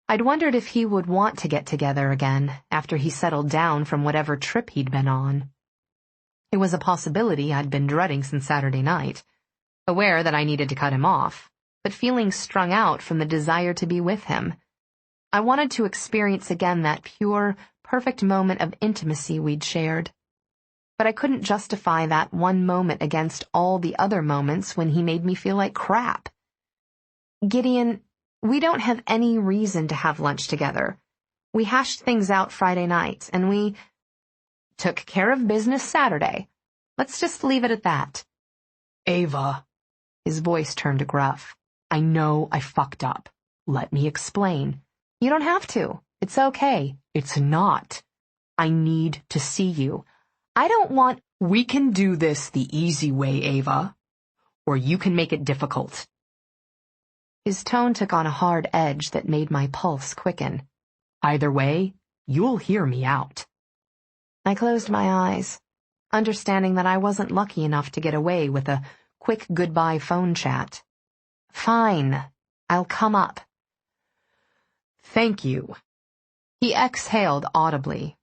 Speaker 2: I'd wondered if he would want to get together again after he settled down from whatever trip he'd been on. It was a possibility I'd been dreading since Saturday night, aware that I needed to cut him off, but feeling strung out from the desire to be with him. I wanted to experience again that pure, perfect moment of intimacy we'd shared. But I couldn't justify that one moment against all the other moments when he made me feel like crap. Gideon, we don't have any reason to have lunch together. We hashed things out Friday night, and we took care of business Saturday. Let's just leave it at that. Eva. His voice turned gruff. I know I fucked up. Let me explain. You don't have to. It's okay. It's not. I need to see you. I don't want... We can do this the easy way, Eva. Or you can make it difficult. His tone took on a hard edge that made my pulse quicken. Either way, you'll hear me out. I closed my eyes, understanding that I wasn't lucky enough to get away with a quick goodbye phone chat. Fine, I'll come up. Thank you. He exhaled audibly.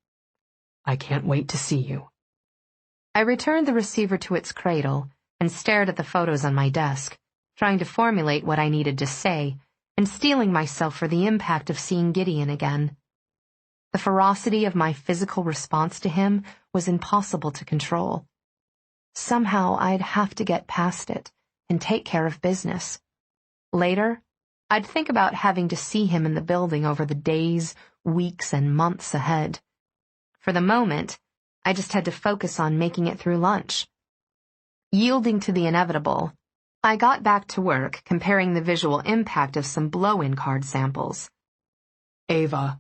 Speaker 2: I can't wait to see you. I returned the receiver to its cradle and stared at the photos on my desk, trying to formulate what I needed to say and steeling myself for the impact of seeing Gideon again. The ferocity of my physical response to him was impossible to control. Somehow I'd have to get past it and take care of business. Later, I'd think about having to see him in the building over the days, weeks, and months ahead. For the moment, I just had to focus on making it through lunch. Yielding to the inevitable, I got back to work comparing the visual impact of some blow-in card samples.
Speaker 3: Eva.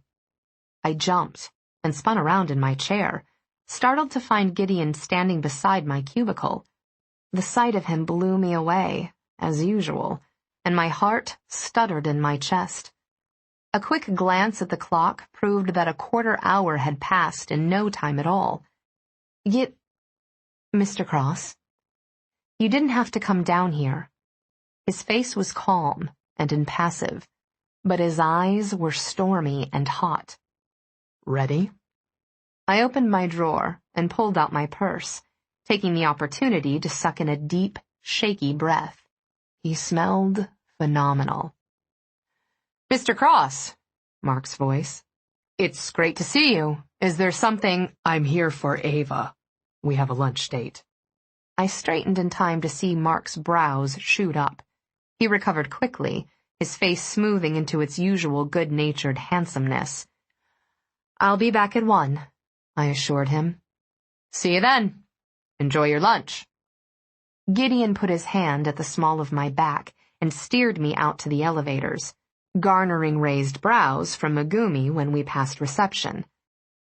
Speaker 2: I jumped and spun around in my chair, startled to find Gideon standing beside my cubicle. The sight of him blew me away, as usual, and my heart stuttered in my chest. A quick glance at the clock proved that a quarter hour had passed in no time at all. Mr. Cross, you didn't have to come down here. His face was calm and impassive, but his eyes were stormy and hot.
Speaker 3: Ready?
Speaker 2: I opened my drawer and pulled out my purse, taking the opportunity to suck in a deep, shaky breath. He smelled phenomenal. Mr. Cross, Mark's voice. It's great to see you. Is there something?
Speaker 3: I'm here for Eva. We have a lunch date.
Speaker 2: I straightened in time to see Mark's brows shoot up. He recovered quickly, his face smoothing into its usual good-natured handsomeness. I'll be back at 1, I assured him. See you then. Enjoy your lunch. Gideon put his hand at the small of my back and steered me out to the elevators, garnering raised brows from Megumi when we passed reception.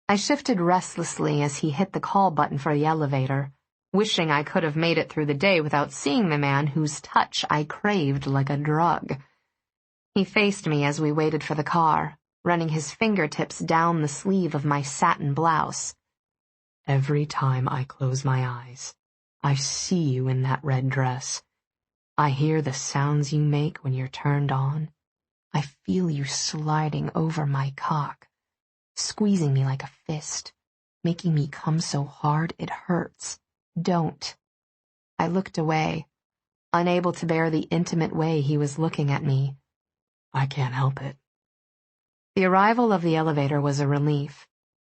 Speaker 2: I shifted restlessly as he hit the call button for the elevator, wishing I could have made it through the day without seeing the man whose touch I craved like a drug. He faced me as we waited for the car, running his fingertips down the sleeve of my satin blouse.
Speaker 3: Every time I close my eyes, I see you in that red dress. I hear the sounds you make when you're turned on. I feel you sliding over my cock, squeezing me like a fist, making me come so hard it hurts. Don't. I looked away, unable to bear the intimate way he was looking at me. I can't help it.
Speaker 2: The arrival of the elevator was a relief.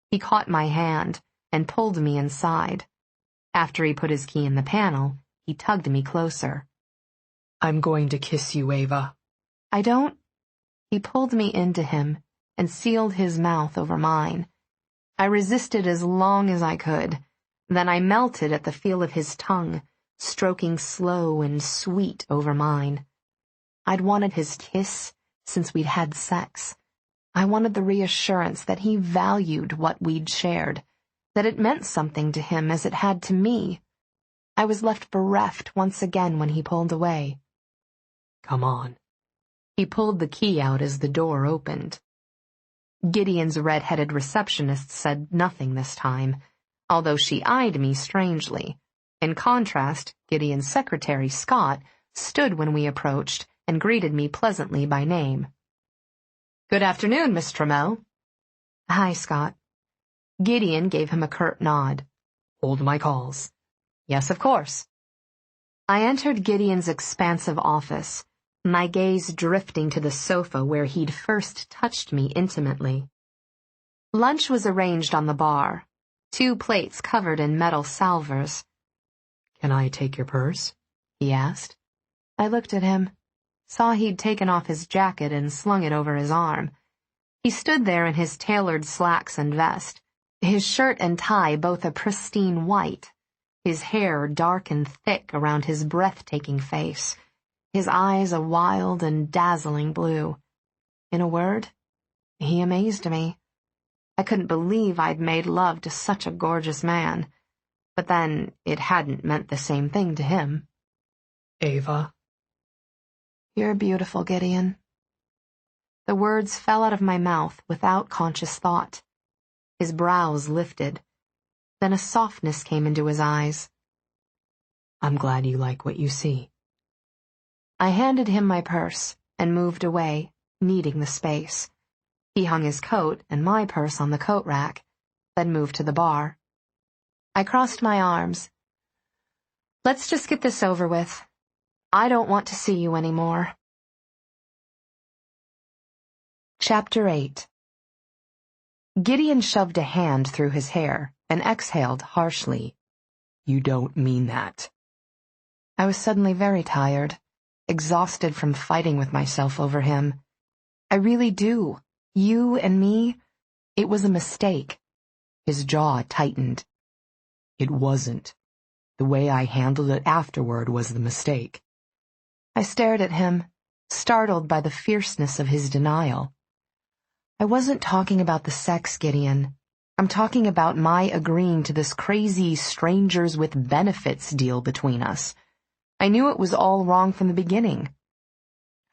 Speaker 2: He caught my hand and pulled me inside. After he put his key in the panel, he tugged me closer.
Speaker 3: I'm going to kiss you, Eva.
Speaker 2: I don't. He pulled me into him and sealed his mouth over mine. I resisted as long as I could. Then I melted at the feel of his tongue, stroking slow and sweet over mine. I'd wanted his kiss since we'd had sex. I wanted the reassurance that he valued what we'd shared, that it meant something to him as it had to me. I was left bereft once again when he pulled away.
Speaker 3: Come on.
Speaker 2: He pulled the key out as the door opened. Gideon's red-headed receptionist said nothing this time, although she eyed me strangely. In contrast, Gideon's secretary, Scott, stood when we approached and greeted me pleasantly by name. Good afternoon, Miss Trammell. Hi, Scott. Gideon gave him a curt nod.
Speaker 3: Hold my calls.
Speaker 2: Yes, of course. I entered Gideon's expansive office, my gaze drifting to the sofa where he'd first touched me intimately. Lunch was arranged on the bar, 2 plates covered in metal salvers.
Speaker 3: Can I take your purse?
Speaker 2: He asked. I looked at him, saw he'd taken off his jacket and slung it over his arm. He stood there in his tailored slacks and vest, his shirt and tie both a pristine white, his hair dark and thick around his breathtaking face, his eyes a wild and dazzling blue. In a word, he amazed me. I couldn't believe I'd made love to such a gorgeous man, but then it hadn't meant the same thing to him.
Speaker 3: Eva.
Speaker 2: You're beautiful, Gideon. The words fell out of my mouth without conscious thought. His brows lifted. Then a softness came into his eyes.
Speaker 3: I'm glad you like what you see.
Speaker 2: I handed him my purse and moved away, needing the space. He hung his coat and my purse on the coat rack, then moved to the bar. I crossed my arms. Let's just get this over with. I don't want to see you anymore. Chapter 8. Gideon shoved a hand through his hair and exhaled harshly.
Speaker 3: You don't mean that.
Speaker 2: I was suddenly very tired, exhausted from fighting with myself over him. I really do. You and me, it was a mistake. His jaw tightened.
Speaker 3: It wasn't. The way I handled it afterward was the mistake.
Speaker 2: I stared at him, startled by the fierceness of his denial. I wasn't talking about the sex, Gideon. I'm talking about my agreeing to this crazy strangers with benefits deal between us. I knew it was all wrong from the beginning.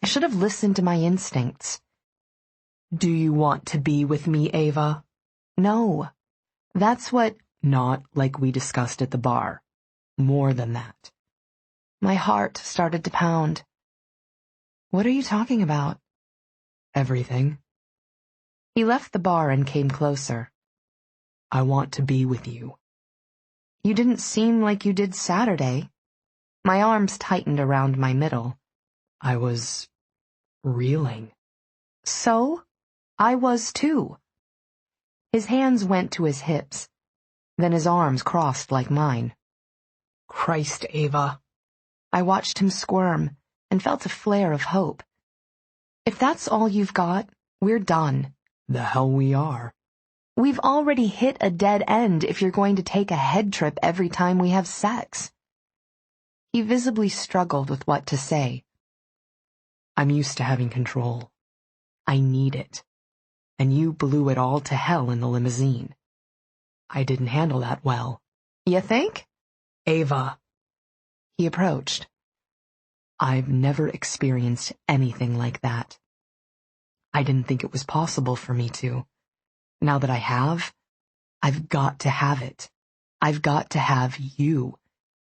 Speaker 2: I should have listened to my instincts.
Speaker 3: Do you want to be with me, Eva?
Speaker 2: No. That's what...
Speaker 3: Not like we discussed at the bar. More than that.
Speaker 2: My heart started to pound. What are you talking about?
Speaker 3: Everything.
Speaker 2: He left the bar and came closer.
Speaker 3: I want to be with you.
Speaker 2: You didn't seem like you did Saturday. My arms tightened around my middle.
Speaker 3: I was reeling.
Speaker 2: So? I was too. His hands went to his hips. Then his arms crossed like mine.
Speaker 3: Christ, Eva.
Speaker 2: I watched him squirm and felt a flare of hope. If that's all you've got, we're done.
Speaker 3: The hell we are.
Speaker 2: We've already hit a dead end if you're going to take a head trip every time we have sex. He visibly struggled with what to say.
Speaker 3: I'm used to having control. I need it. And you blew it all to hell in the limousine. I didn't handle that well.
Speaker 2: You think?
Speaker 3: Eva.
Speaker 2: He approached.
Speaker 3: I've never experienced anything like that. I didn't think it was possible for me to. Now that I have, I've got to have it. I've got to have you.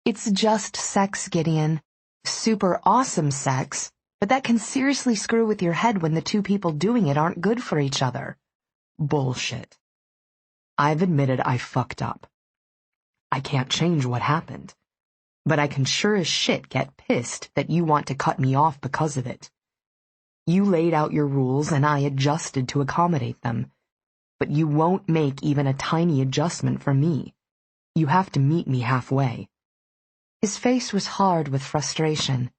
Speaker 2: It's just sex, Gideon. Super awesome sex, but that can seriously screw with your head when the two people doing it aren't good for each other.
Speaker 3: Bullshit. I've admitted I fucked up. I can't change what happened, but I can sure as shit get pissed that you want to cut me off because of it. You laid out your rules and I adjusted to accommodate them, but you won't make even a tiny adjustment for me. You have to meet me halfway.
Speaker 2: His face was hard with frustration.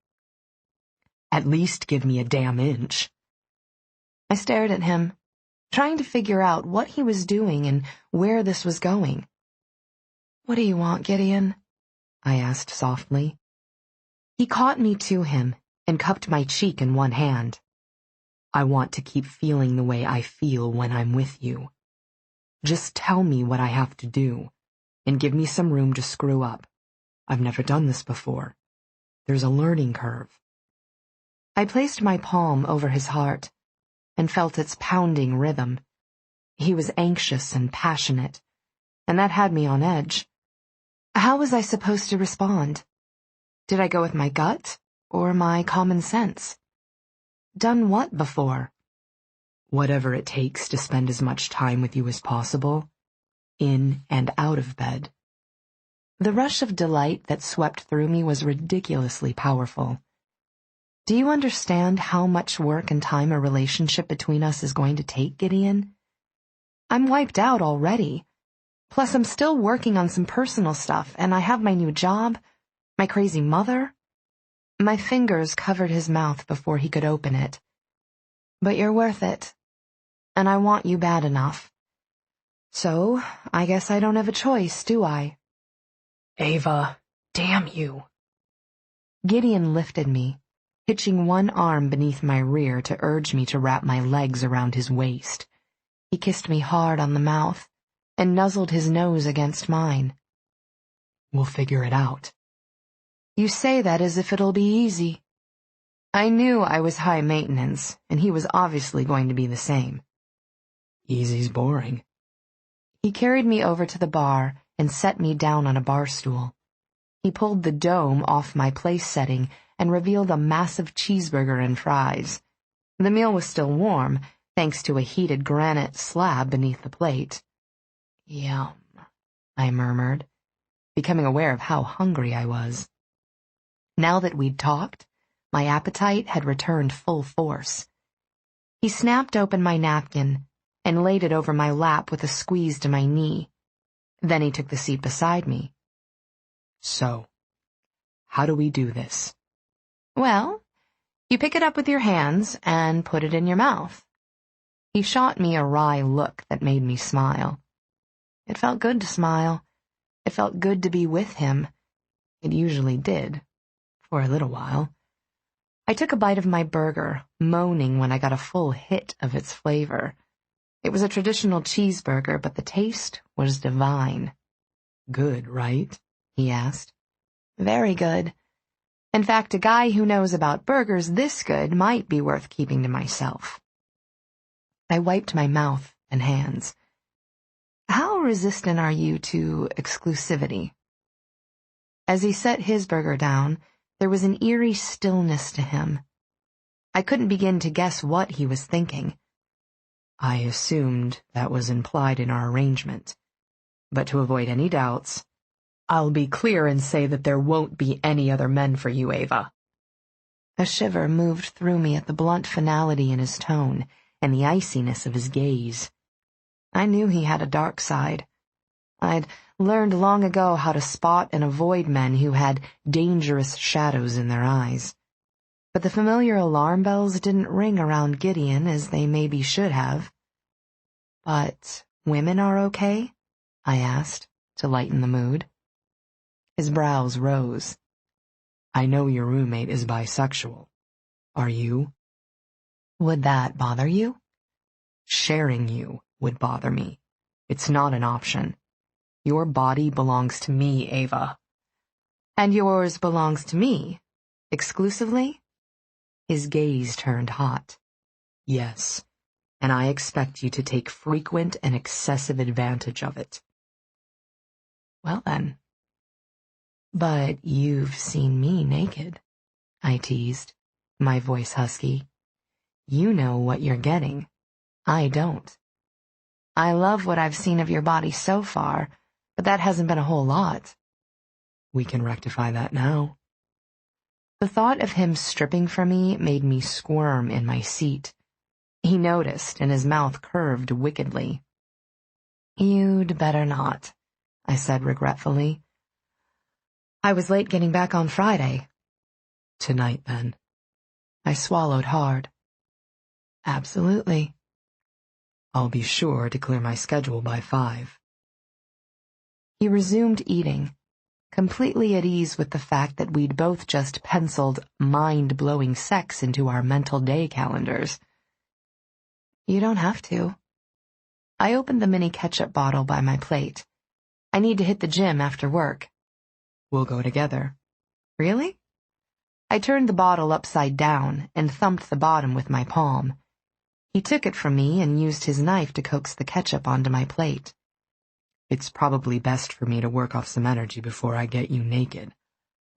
Speaker 3: At least give me a damn inch.
Speaker 2: I stared at him, trying to figure out what he was doing and where this was going. What do you want, Gideon? I asked softly. He caught me to him and cupped my cheek in one hand.
Speaker 3: I want to keep feeling the way I feel when I'm with you. Just tell me what I have to do, and give me some room to screw up. I've never done this before. There's a learning curve.
Speaker 2: I placed my palm over his heart and felt its pounding rhythm. He was anxious and passionate, and that had me on edge. How was I supposed to respond? Did I go with my gut or my common sense? Done what before?
Speaker 3: Whatever it takes to spend as much time with you as possible, in and out of bed.
Speaker 2: The rush of delight that swept through me was ridiculously powerful. Do you understand how much work and time a relationship between us is going to take, Gideon? I'm wiped out already. Plus, I'm still working on some personal stuff, and I have my new job, my crazy mother. My fingers covered his mouth before he could open it. But you're worth it, and I want you bad enough. So, I guess I don't have a choice, do I?
Speaker 3: Eva, damn you.
Speaker 2: Gideon lifted me, hitching one arm beneath my rear to urge me to wrap my legs around his waist. He kissed me hard on the mouth and nuzzled his nose against mine.
Speaker 3: We'll figure it out.
Speaker 2: You say that as if it'll be easy. I knew I was high maintenance, and he was obviously going to be the same.
Speaker 3: Easy's boring.
Speaker 2: He carried me over to the bar and set me down on a bar stool. He pulled the dome off my place setting and revealed a massive cheeseburger and fries. The meal was still warm, thanks to a heated granite slab beneath the plate. Yum, I murmured, becoming aware of how hungry I was. Now that we'd talked, my appetite had returned full force. He snapped open my napkin and laid it over my lap with a squeeze to my knee. Then he took the seat beside me.
Speaker 3: So, how do we do this?
Speaker 2: Well, you pick it up with your hands and put it in your mouth. He shot me a wry look that made me smile. It felt good to smile, It felt good to be with him. It usually did, for a little while. I took a bite of my burger, moaning when I got a full hit of its flavor. It was a traditional cheeseburger, but the taste was divine.
Speaker 3: Good, right?
Speaker 2: He asked. Very good. In fact, a guy who knows about burgers this good might be worth keeping to myself. I wiped my mouth and hands. How resistant are you to exclusivity? As he set his burger down, there was an eerie stillness to him. I couldn't begin to guess what he was thinking.
Speaker 3: I assumed that was implied in our arrangement. But to avoid any doubts, I'll be clear and say that there won't be any other men for you, Eva.
Speaker 2: A shiver moved through me at the blunt finality in his tone and the iciness of his gaze. I knew he had a dark side. I'd learned long ago how to spot and avoid men who had dangerous shadows in their eyes. But the familiar alarm bells didn't ring around Gideon as they maybe should have. But women are okay? I asked, to lighten the mood. His brows rose.
Speaker 3: I know your roommate is bisexual. Are you?
Speaker 2: Would that bother you?
Speaker 3: Sharing you would bother me. It's not an option. Your body belongs to me, Eva.
Speaker 2: And yours belongs to me, exclusively?
Speaker 3: His gaze turned hot. Yes, and I expect you to take frequent and excessive advantage of it.
Speaker 2: Well then. But you've seen me naked, I teased, my voice husky. You know what you're getting. I don't. I love what I've seen of your body so far, but that hasn't been a whole lot.
Speaker 3: We can rectify that now.
Speaker 2: The thought of him stripping for me made me squirm in my seat. He noticed, and his mouth curved wickedly. You'd better not, I said regretfully. I was late getting back on Friday.
Speaker 3: Tonight, then.
Speaker 2: I swallowed hard. Absolutely.
Speaker 3: I'll be sure to clear my schedule by 5.
Speaker 2: He resumed eating, completely at ease with the fact that we'd both just penciled mind-blowing sex into our mental day calendars. You don't have to. I opened the mini ketchup bottle by my plate. I need to hit the gym after work.
Speaker 3: We'll go together.
Speaker 2: Really? I turned the bottle upside down and thumped the bottom with my palm. He took it from me and used his knife to coax the ketchup onto my plate.
Speaker 3: It's probably best for me to work off some energy before I get you naked.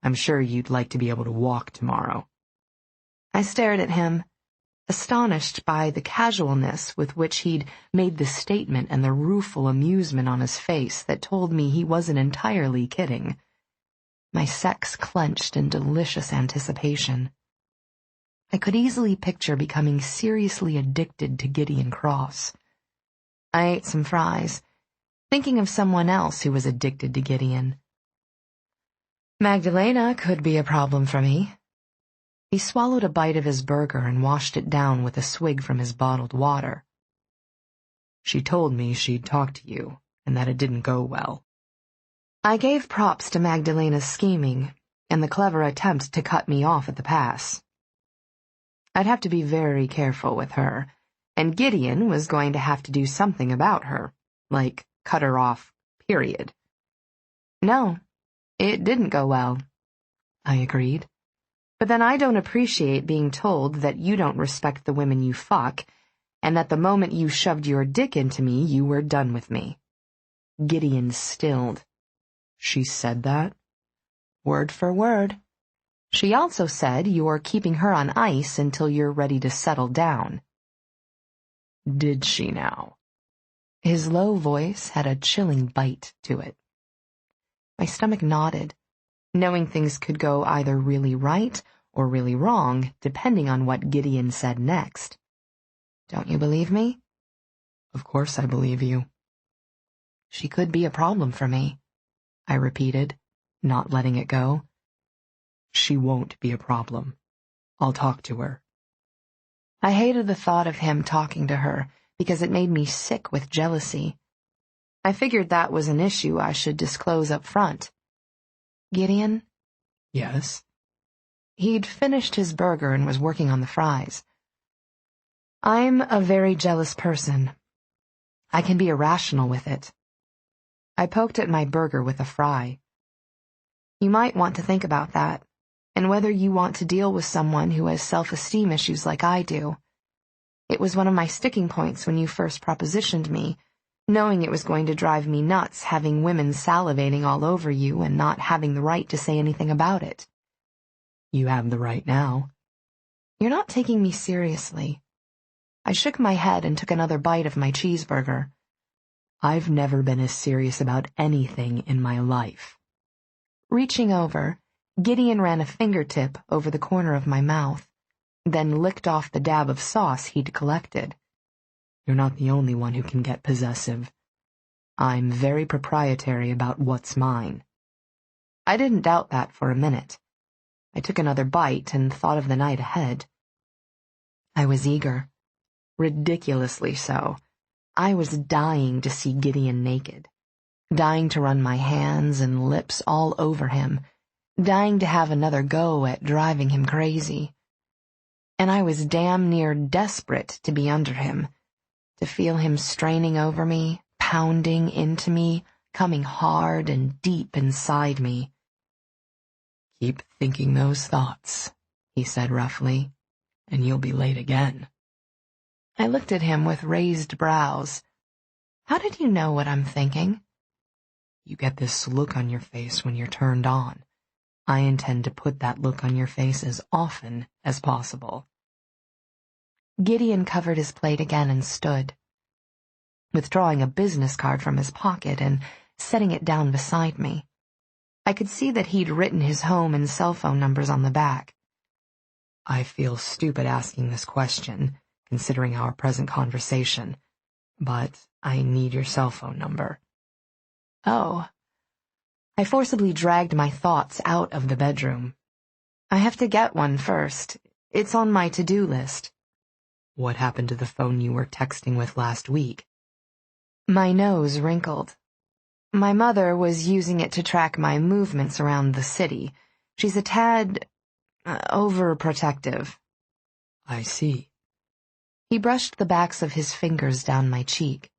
Speaker 3: I'm sure you'd like to be able to walk tomorrow.
Speaker 2: I stared at him, astonished by the casualness with which he'd made the statement and the rueful amusement on his face that told me he wasn't entirely kidding. My sex clenched in delicious anticipation. I could easily picture becoming seriously addicted to Gideon Cross. I ate some fries, thinking of someone else who was addicted to Gideon. Magdalena could be a problem for me. He swallowed a bite of his burger and washed it down with a swig from his bottled water.
Speaker 3: She told me she'd talked to you, and that it didn't go well.
Speaker 2: I gave props to Magdalena's scheming and the clever attempt to cut me off at the pass. I'd have to be very careful with her, and Gideon was going to have to do something about her, like cut her off, period. No, it didn't go well, I agreed. But then I don't appreciate being told that you don't respect the women you fuck, and that the moment you shoved your dick into me, you were done with me. Gideon stilled.
Speaker 3: She said that?
Speaker 2: Word for word. She also said you're keeping her on ice until you're ready to settle down.
Speaker 3: Did she now?
Speaker 2: His low voice had a chilling bite to it. My stomach nodded, knowing things could go either really right or really wrong, depending on what Gideon said next. Don't you believe me?
Speaker 3: Of course I believe you.
Speaker 2: She could be a problem for me, I repeated, not letting it go.
Speaker 3: She won't be a problem. I'll talk to her.
Speaker 2: I hated the thought of him talking to her because it made me sick with jealousy. I figured that was an issue I should disclose up front. Gideon?
Speaker 3: Yes?
Speaker 2: He'd finished his burger and was working on the fries. I'm a very jealous person. I can be irrational with it. I poked at my burger with a fry. You might want to think about that, and whether you want to deal with someone who has self-esteem issues like I do. It was one of my sticking points when you first propositioned me, knowing it was going to drive me nuts having women salivating all over you and not having the right to say anything about it.
Speaker 3: You have the right now.
Speaker 2: You're not taking me seriously. I shook my head and took another bite of my cheeseburger.
Speaker 3: I've never been as serious about anything in my life.
Speaker 2: Reaching over, Gideon ran a fingertip over the corner of my mouth, then licked off the dab of sauce he'd collected.
Speaker 3: You're not the only one who can get possessive. I'm very proprietary about what's mine.
Speaker 2: I didn't doubt that for a minute. I took another bite and thought of the night ahead. I was eager. Ridiculously so. I was dying to see Gideon naked. Dying to run my hands and lips all over him. Dying to have another go at driving him crazy. And I was damn near desperate to be under him, to feel him straining over me, pounding into me, coming hard and deep inside me.
Speaker 3: Keep thinking those thoughts, he said roughly, and you'll be late again.
Speaker 2: I looked at him with raised brows. How did you know what I'm thinking?
Speaker 3: You get this look on your face when you're turned on. I intend to put that look on your face as often as possible.
Speaker 2: Gideon covered his plate again and stood, withdrawing a business card from his pocket and setting it down beside me. I could see that he'd written his home and cell phone numbers on the back.
Speaker 3: I feel stupid asking this question, considering our present conversation, but I need your cell phone number.
Speaker 2: Oh. I forcibly dragged my thoughts out of the bedroom. I have to get one first. It's on my to-do list.
Speaker 3: What happened to the phone you were texting with last week?
Speaker 2: My nose wrinkled. My mother was using it to track my movements around the city. She's a tad overprotective.
Speaker 3: I see.
Speaker 2: He brushed the backs of his fingers down my cheek.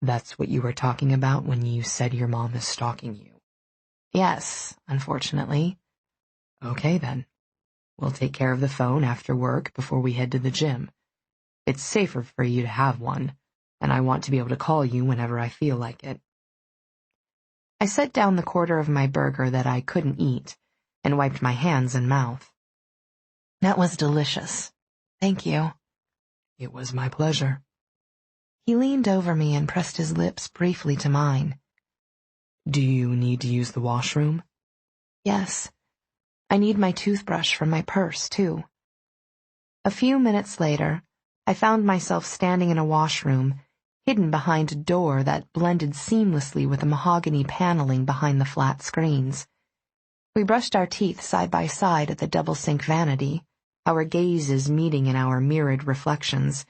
Speaker 3: That's what you were talking about when you said your mom is stalking you.
Speaker 2: Yes, unfortunately.
Speaker 3: Okay, then. We'll take care of the phone after work before we head to the gym. It's safer for you to have one, and I want to be able to call you whenever I feel like it.
Speaker 2: I set down the quarter of my burger that I couldn't eat and wiped my hands and mouth. That was delicious. Thank you.
Speaker 3: It was my pleasure.
Speaker 2: He leaned over me and pressed his lips briefly to mine.
Speaker 3: Do you need to use the washroom?
Speaker 2: Yes. I need my toothbrush from my purse, too. A few minutes later, I found myself standing in a washroom, hidden behind a door that blended seamlessly with the mahogany paneling behind the flat screens. We brushed our teeth side by side at the double-sink vanity, our gazes meeting in our mirrored reflections.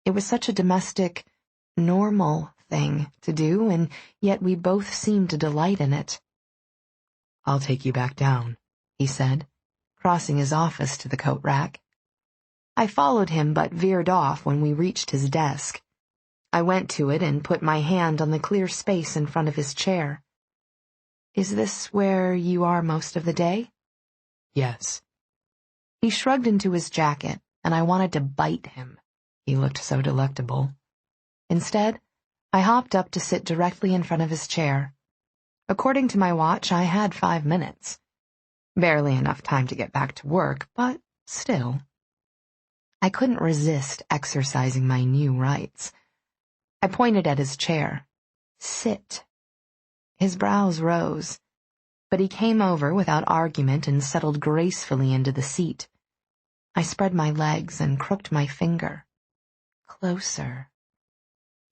Speaker 2: It was such a domestic, normal thing to do, and yet we both seemed to delight in it.
Speaker 3: I'll take you back down, he said, crossing his office to the coat rack.
Speaker 2: I followed him but veered off when we reached his desk. I went to it and put my hand on the clear space in front of his chair. Is this where you are most of the day?
Speaker 3: Yes.
Speaker 2: He shrugged into his jacket, and I wanted to bite him. He looked so delectable. Instead, I hopped up to sit directly in front of his chair. According to my watch, I had 5 minutes. Barely enough time to get back to work, but still. I couldn't resist exercising my new rights. I pointed at his chair. Sit. His brows rose, but he came over without argument and settled gracefully into the seat. I spread my legs and crooked my finger. Closer.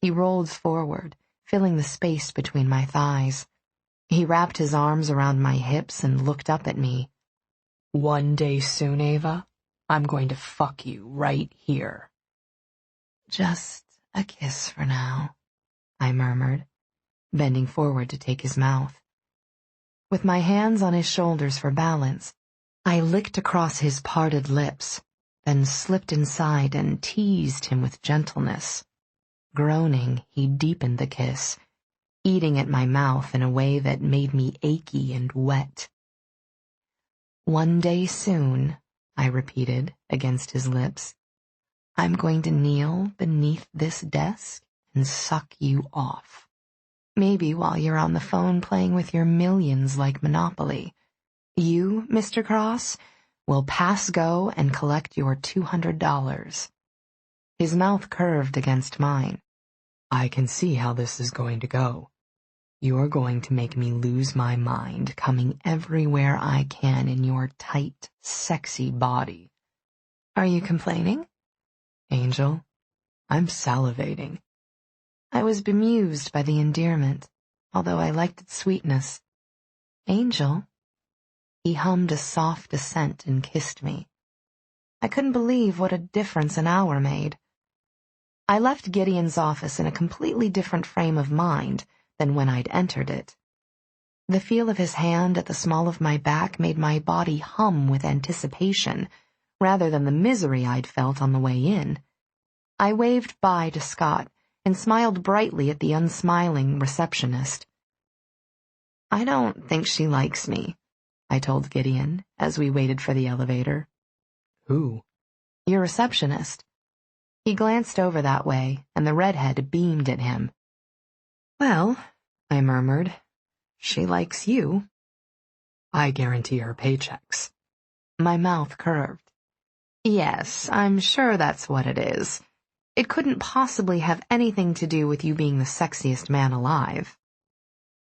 Speaker 2: He rolled forward, filling the space between my thighs. He wrapped his arms around my hips and looked up at me.
Speaker 3: One day soon, Eva, I'm going to fuck you right here.
Speaker 2: Just a kiss for now, I murmured. bending forward to take his mouth. With my hands on his shoulders for balance, I licked across his parted lips, then slipped inside and teased him with gentleness. Groaning, he deepened the kiss, eating at my mouth in a way that made me achy and wet. "One day soon," I repeated against his lips, "I'm going to kneel beneath this desk and suck you off. Maybe while you're on the phone playing with your millions like Monopoly. You, Mr. Cross, will pass go and collect your $200. His mouth curved against mine. "I can see how this is going to go. You're going to make me lose my mind, coming everywhere I can in your tight, sexy body." "Are you complaining?" "Angel, I'm salivating." I was bemused by the endearment, although I liked its sweetness. "Angel?" He hummed a soft assent and kissed me. I couldn't believe what a difference an hour made. I left Gideon's office in a completely different frame of mind than when I'd entered it. The feel of his hand at the small of my back made my body hum with anticipation, rather than the misery I'd felt on the way in. I waved bye to Scott and smiled brightly at the unsmiling receptionist. "I don't think she likes me," I told Gideon as we waited for the elevator. "Who?" "Your receptionist." He glanced over that way, and the redhead beamed at him. "Well," I murmured, "she likes you." "I guarantee her paychecks." My mouth curved. "Yes, I'm sure that's what it is. It couldn't possibly have anything to do with you being the sexiest man alive."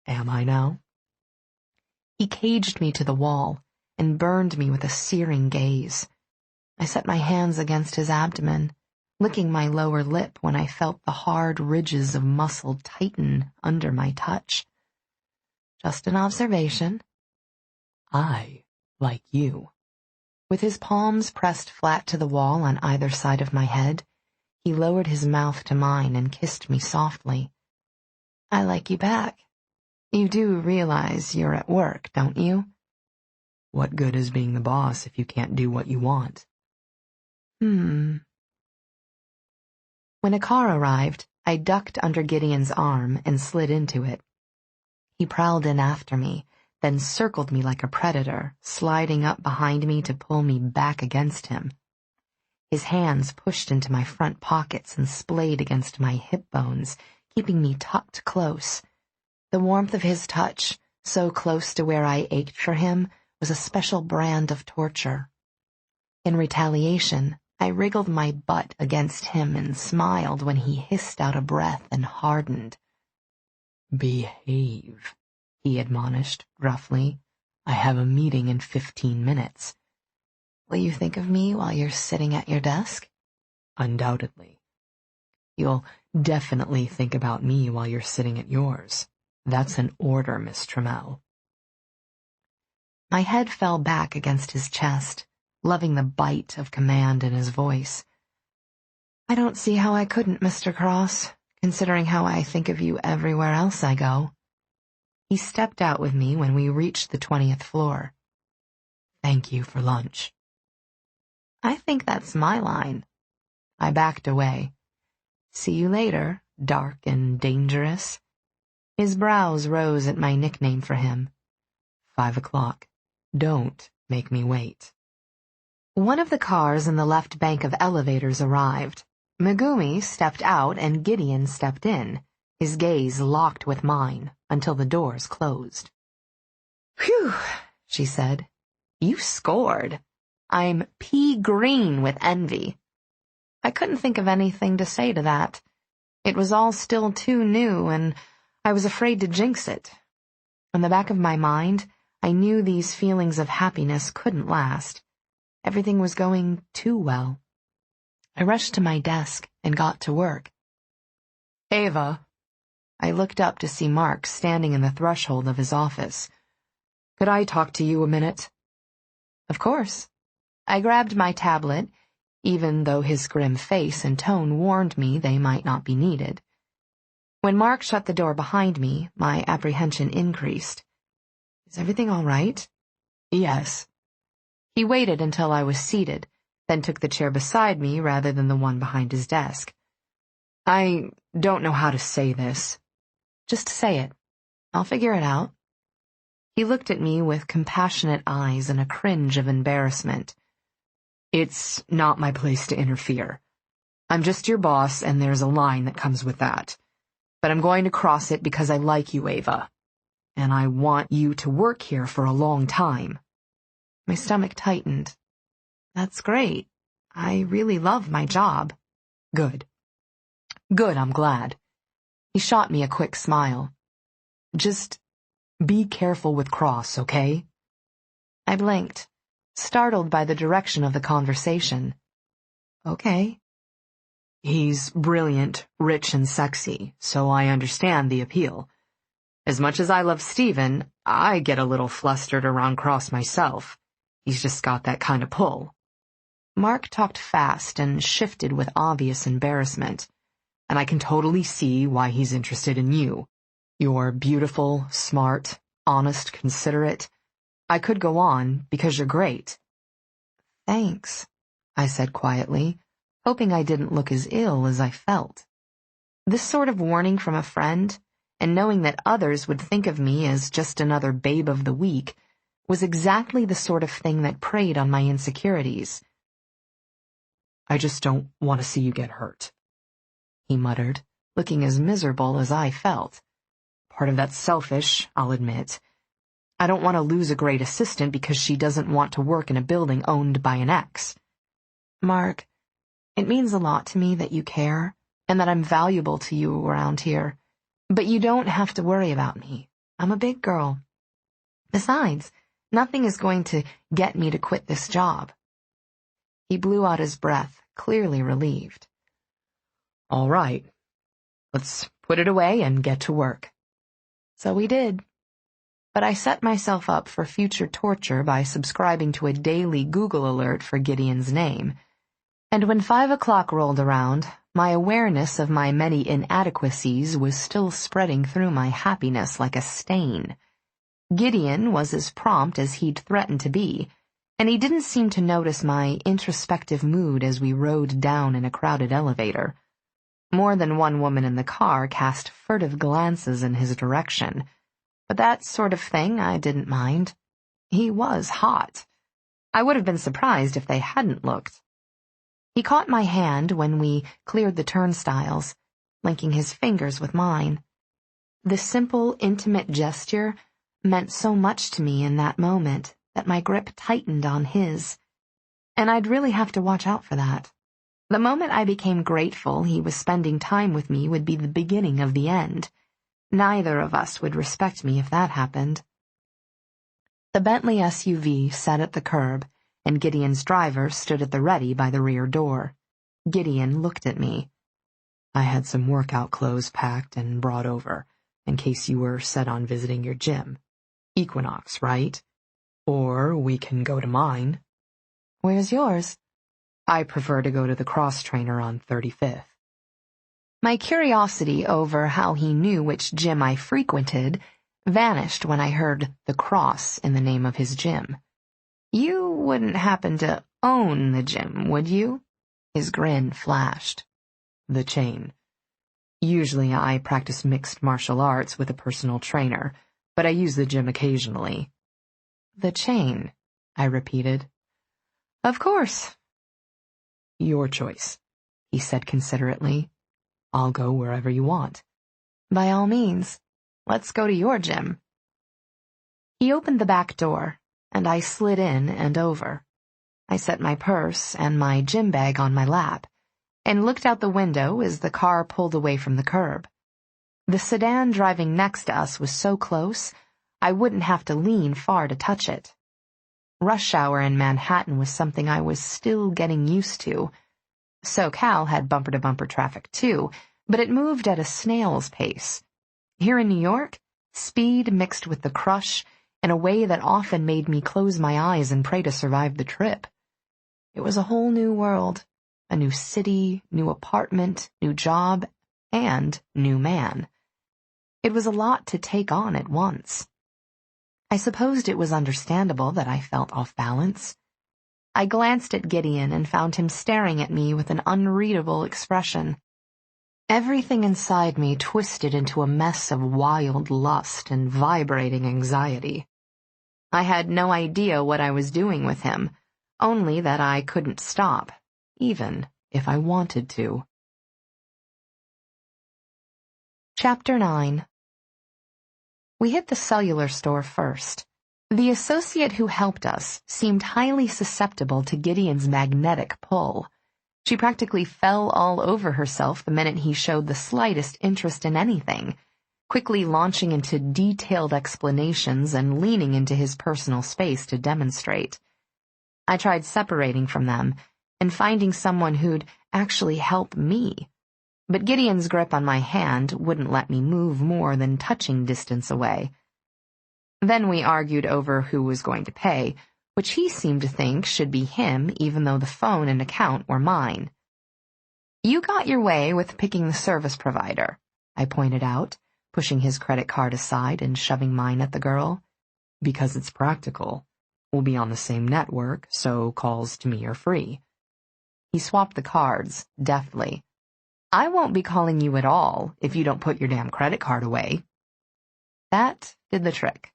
Speaker 2: "Am I now?" He caged me to the wall and burned me with a searing gaze. I set my hands against his abdomen, licking my lower lip when I felt the hard ridges of muscle tighten under my touch. "Just an observation." "I like you." With his palms pressed flat to the wall on either side of my head, he lowered his mouth to mine and kissed me softly. "I like you back. You do realize you're at work, don't you?" "What good is being the boss if you can't do what you want?" When a car arrived, I ducked under Gideon's arm and slid into it. He prowled in after me, then circled me like a predator, sliding up behind me to pull me back against him. His hands pushed into my front pockets and splayed against my hip bones, keeping me tucked close. The warmth of his touch, so close to where I ached for him, was a special brand of torture. In retaliation, I wriggled my butt against him and smiled when he hissed out a breath and hardened. "Behave," he admonished gruffly. "I have a meeting in 15 minutes. "Will you think of me while you're sitting at your desk?" "Undoubtedly." "You'll definitely think about me while you're sitting at yours. That's an order, Miss Trammell." My head fell back against his chest, loving the bite of command in his voice. "I don't see how I couldn't, Mr. Cross, considering how I think of you everywhere else I go." He stepped out with me when we reached the 20th floor. "Thank you for lunch." "I think that's my line." I backed away. "See you later, dark and dangerous." His brows rose at my nickname for him. 5 o'clock. Don't make me wait. One of the cars in the left bank of elevators arrived. Megumi stepped out and Gideon stepped in, his gaze locked with mine until the doors closed. "Phew," she said. "You scored. I'm pea-green with envy." I couldn't think of anything to say to that. It was all still too new, and I was afraid to jinx it. In the back of my mind, I knew these feelings of happiness couldn't last. Everything was going too well. I rushed to my desk and got to work. "Eva." I looked up to see Mark standing in the threshold of his office. "Could I talk to you a minute?" "Of course." I grabbed my tablet, even though his grim face and tone warned me they might not be needed. When Mark shut the door behind me, my apprehension increased. "Is everything all right?"
Speaker 3: "Yes."
Speaker 2: He waited until I was seated, then took the chair beside me rather than the one behind his desk.
Speaker 3: "I don't know how to say this."
Speaker 2: "Just say it. I'll figure it out." He looked at me with compassionate eyes and a cringe of embarrassment.
Speaker 3: "It's not my place to interfere. I'm just your boss, and there's a line that comes with that. But I'm going to cross it because I like you, Eva. And I want you to work here for a long time."
Speaker 2: My stomach tightened. "That's great. I really love my job."
Speaker 3: Good. Good, I'm glad."
Speaker 2: He shot me a quick smile.
Speaker 3: "Just be careful with Cross, okay?"
Speaker 2: I blinked, startled by the direction of the conversation. "Okay."
Speaker 3: "He's brilliant, rich, and sexy, so I understand the appeal. As much as I love Steven, I get a little flustered around Cross myself. He's just got that kind of pull."
Speaker 2: Mark talked fast and shifted with obvious embarrassment.
Speaker 3: "And I can totally see why he's interested in you. You're beautiful, smart, honest, considerate. I could go on, because you're great."
Speaker 2: "Thanks," I said quietly, hoping I didn't look as ill as I felt. This sort of warning from a friend, and knowing that others would think of me as just another babe of the week, was exactly the sort of thing that preyed on my insecurities.
Speaker 3: "I just don't want to see you get hurt,"
Speaker 2: he muttered, looking as miserable as I felt.
Speaker 3: "Part of that's selfish, I'll admit. I don't want to lose a great assistant because she doesn't want to work in a building owned by an ex."
Speaker 2: "Mark, it means a lot to me that you care, and that I'm valuable to you around here. But you don't have to worry about me. I'm a big girl. Besides, nothing is going to get me to quit this job." He blew out his breath, clearly relieved.
Speaker 3: "All right. Let's put it away and get to work."
Speaker 2: So we did. But I set myself up for future torture by subscribing to a daily Google alert for Gideon's name. And when 5 o'clock rolled around, my awareness of my many inadequacies was still spreading through my happiness like a stain. Gideon was as prompt as he'd threatened to be, and he didn't seem to notice my introspective mood as we rode down in a crowded elevator. More than one woman in the car cast furtive glances in his direction, but that sort of thing I didn't mind. He was hot. I would have been surprised if they hadn't looked. He caught my hand when we cleared the turnstiles, linking his fingers with mine. The simple, intimate gesture meant so much to me in that moment that my grip tightened on his, and I'd really have to watch out for that. The moment I became grateful he was spending time with me would be the beginning of the end. Neither of us would respect me if that happened. The Bentley SUV sat at the curb, and Gideon's driver stood at the ready by the rear door. Gideon looked at me.
Speaker 3: "I had some workout clothes packed and brought over, in case you were set on visiting your gym. Equinox, right? Or we can go to mine."
Speaker 2: "Where's yours?"
Speaker 3: "I prefer to go to the Cross Trainer on 35th.
Speaker 2: My curiosity over how he knew which gym I frequented vanished when I heard the Cross in the name of his gym. "You wouldn't happen to own the gym, would you?" His grin flashed.
Speaker 3: "The chain. Usually I practice mixed martial arts with a personal trainer, but I use the gym occasionally."
Speaker 2: "The chain," I repeated. "Of course."
Speaker 3: "Your choice," he said considerately. "I'll go wherever you want."
Speaker 2: "By all means. Let's go to your gym." He opened the back door, and I slid in and over. I set my purse and my gym bag on my lap, and looked out the window as the car pulled away from the curb. The sedan driving next to us was so close, I wouldn't have to lean far to touch it. Rush hour in Manhattan was something I was still getting used to. SoCal had bumper-to-bumper traffic too, but it moved at a snail's pace. Here in New York, speed mixed with the crush in a way that often made me close my eyes and pray to survive the trip. It was a whole new world, a new city, new apartment, new job, and new man. It was a lot to take on at once. I supposed it was understandable that I felt off balance. I glanced at Gideon and found him staring at me with an unreadable expression. Everything inside me twisted into a mess of wild lust and vibrating anxiety. I had no idea what I was doing with him, only that I couldn't stop, even if I wanted to. Chapter 9. We hit the cellular store first. The associate who helped us seemed highly susceptible to Gideon's magnetic pull. She practically fell all over herself the minute he showed the slightest interest in anything, quickly launching into detailed explanations and leaning into his personal space to demonstrate. I tried separating from them and finding someone who'd actually help me, but Gideon's grip on my hand wouldn't let me move more than touching distance away. Then we argued over who was going to pay, which he seemed to think should be him even though the phone and account were mine. "You got your way with picking the service provider," I pointed out, pushing his credit card aside and shoving mine at the girl. "Because it's practical. We'll be on the same network, so calls to me are free." He swapped the cards, deftly. "I won't be calling you at all if you don't put your damn credit card away." That did the trick,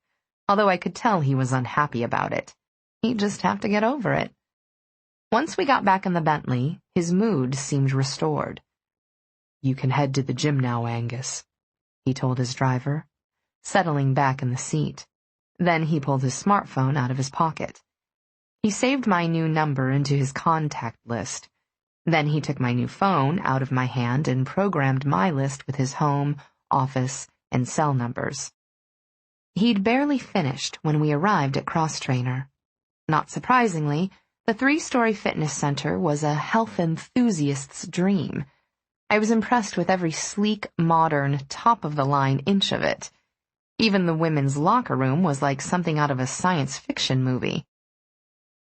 Speaker 2: although I could tell he was unhappy about it. He'd just have to get over it. Once we got back in the Bentley, his mood seemed restored. "You can head to the gym now, Angus," he told his driver, settling back in the seat. Then he pulled his smartphone out of his pocket. He saved my new number into his contact list. Then he took my new phone out of my hand and programmed my list with his home, office, and cell numbers. He'd barely finished when we arrived at Cross Trainer. Not surprisingly, the 3-story fitness center was a health enthusiast's dream. I was impressed with every sleek, modern, top-of-the-line inch of it. Even the women's locker room was like something out of a science fiction movie.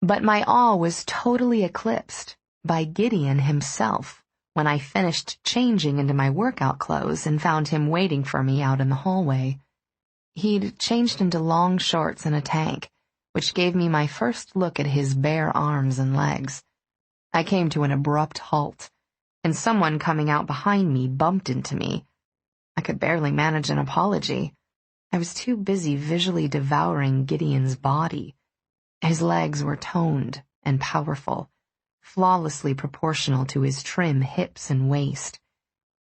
Speaker 2: But my awe was totally eclipsed by Gideon himself when I finished changing into my workout clothes and found him waiting for me out in the hallway. He'd changed into long shorts and a tank, which gave me my first look at his bare arms and legs. I came to an abrupt halt, and someone coming out behind me bumped into me. I could barely manage an apology. I was too busy visually devouring Gideon's body. His legs were toned and powerful, flawlessly proportional to his trim hips and waist.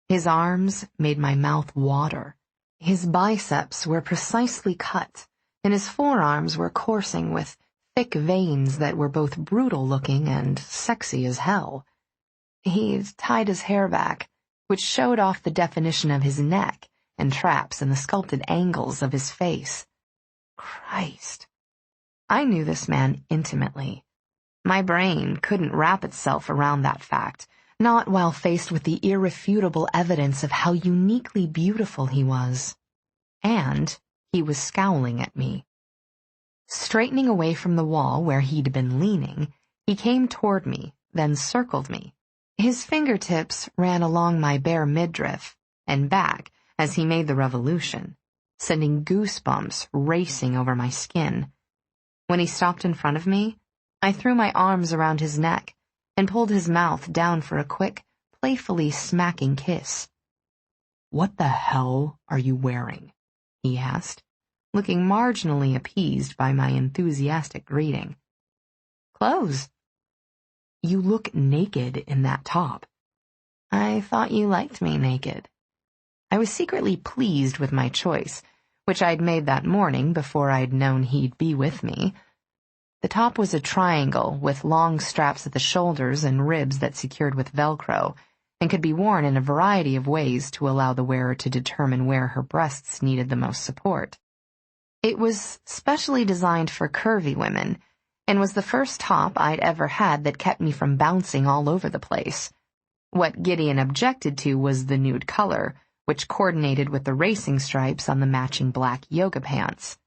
Speaker 2: His arms made my mouth water. His biceps were precisely cut, and his forearms were coursing with thick veins that were both brutal-looking and sexy as hell. He'd tied his hair back, which showed off the definition of his neck and traps and the sculpted angles of his face. Christ. I knew this man intimately. My brain couldn't wrap itself around that fact, not while faced with the irrefutable evidence of how uniquely beautiful he was. And he was scowling at me. Straightening away from the wall where he'd been leaning, he came toward me, then circled me. His fingertips ran along my bare midriff and back as he made the revolution, sending goosebumps racing over my skin. When he stopped in front of me, I threw my arms around his neck and pulled his mouth down for a quick, playfully smacking kiss. "What the hell are you wearing?" he asked, looking marginally appeased by my enthusiastic greeting. "Clothes." "You look naked in that top." "I thought you liked me naked." I was secretly pleased with my choice, which I'd made that morning before I'd known he'd be with me. The top was a triangle with long straps at the shoulders and ribs that secured with Velcro, and could be worn in a variety of ways to allow the wearer to determine where her breasts needed the most support. It was specially designed for curvy women, and was the first top I'd ever had that kept me from bouncing all over the place. What Gideon objected to was the nude color, which coordinated with the racing stripes on the matching black yoga pants.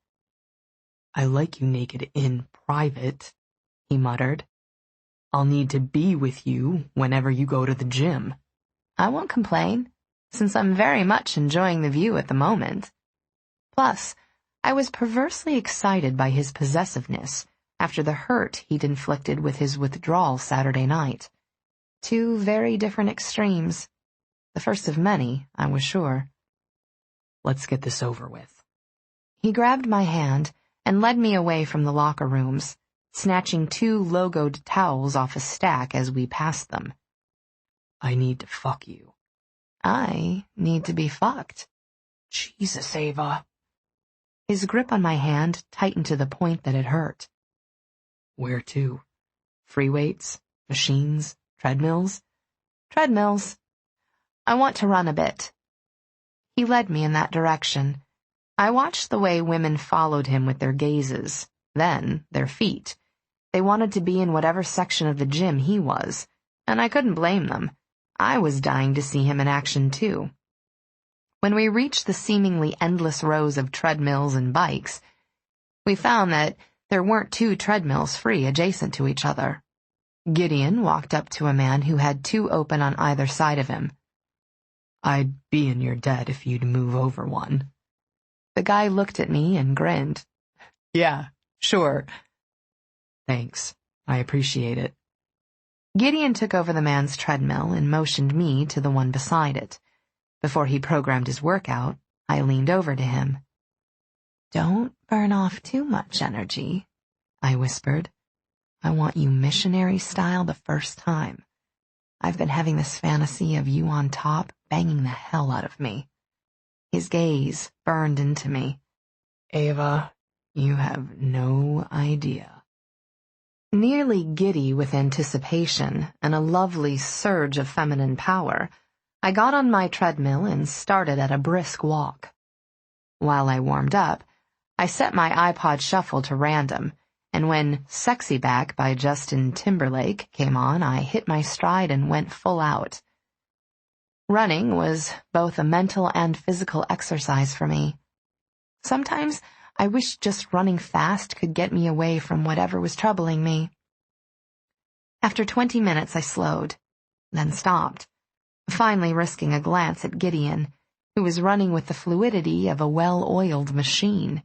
Speaker 2: "I like you naked in private," he muttered. "I'll need to be with you whenever you go to the gym." "I won't complain. since I'm very much enjoying the view at the moment. Plus, I was perversely excited by his possessiveness after the hurt he'd inflicted with his withdrawal Saturday night. Two very different extremes. The first of many, I was sure.
Speaker 3: Let's get this over with.
Speaker 2: He grabbed my hand and led me away from the locker rooms, snatching 2 logoed towels off a stack as we passed them.
Speaker 3: I need to fuck you.
Speaker 2: I need to be fucked.
Speaker 3: Jesus, Eva.
Speaker 2: His grip on my hand tightened to the point that it hurt.
Speaker 3: Where to?
Speaker 2: Free weights? Machines? Treadmills? Treadmills. I want to run a bit. He led me in that direction. I watched the way women followed him with their gazes, then their feet. They wanted to be in whatever section of the gym he was, and I couldn't blame them. I was dying to see him in action too. When we reached the seemingly endless rows of treadmills and bikes, we found that there weren't 2 treadmills free adjacent to each other. Gideon walked up to a man who had 2 open on either side of him.
Speaker 3: I'd be in your debt if you'd move over one.
Speaker 2: The guy looked at me and grinned.
Speaker 3: Yeah, sure. Thanks. I appreciate it.
Speaker 2: Gideon took over the man's treadmill and motioned me to the one beside it. Before he programmed his workout, I leaned over to him. Don't burn off too much energy, I whispered. I want you missionary style the first time. I've been having this fantasy of you on top banging the hell out of me. His gaze burned into me.
Speaker 3: Eva, you have no idea.
Speaker 2: Nearly giddy with anticipation and a lovely surge of feminine power, I got on my treadmill and started at a brisk walk. While I warmed up, I set my iPod shuffle to random, and when Sexy Back by Justin Timberlake came on, I hit my stride and went full out. Running was both a mental and physical exercise for me. Sometimes I wished just running fast could get me away from whatever was troubling me. After 20 minutes, I slowed, then stopped, finally risking a glance at Gideon, who was running with the fluidity of a well-oiled machine.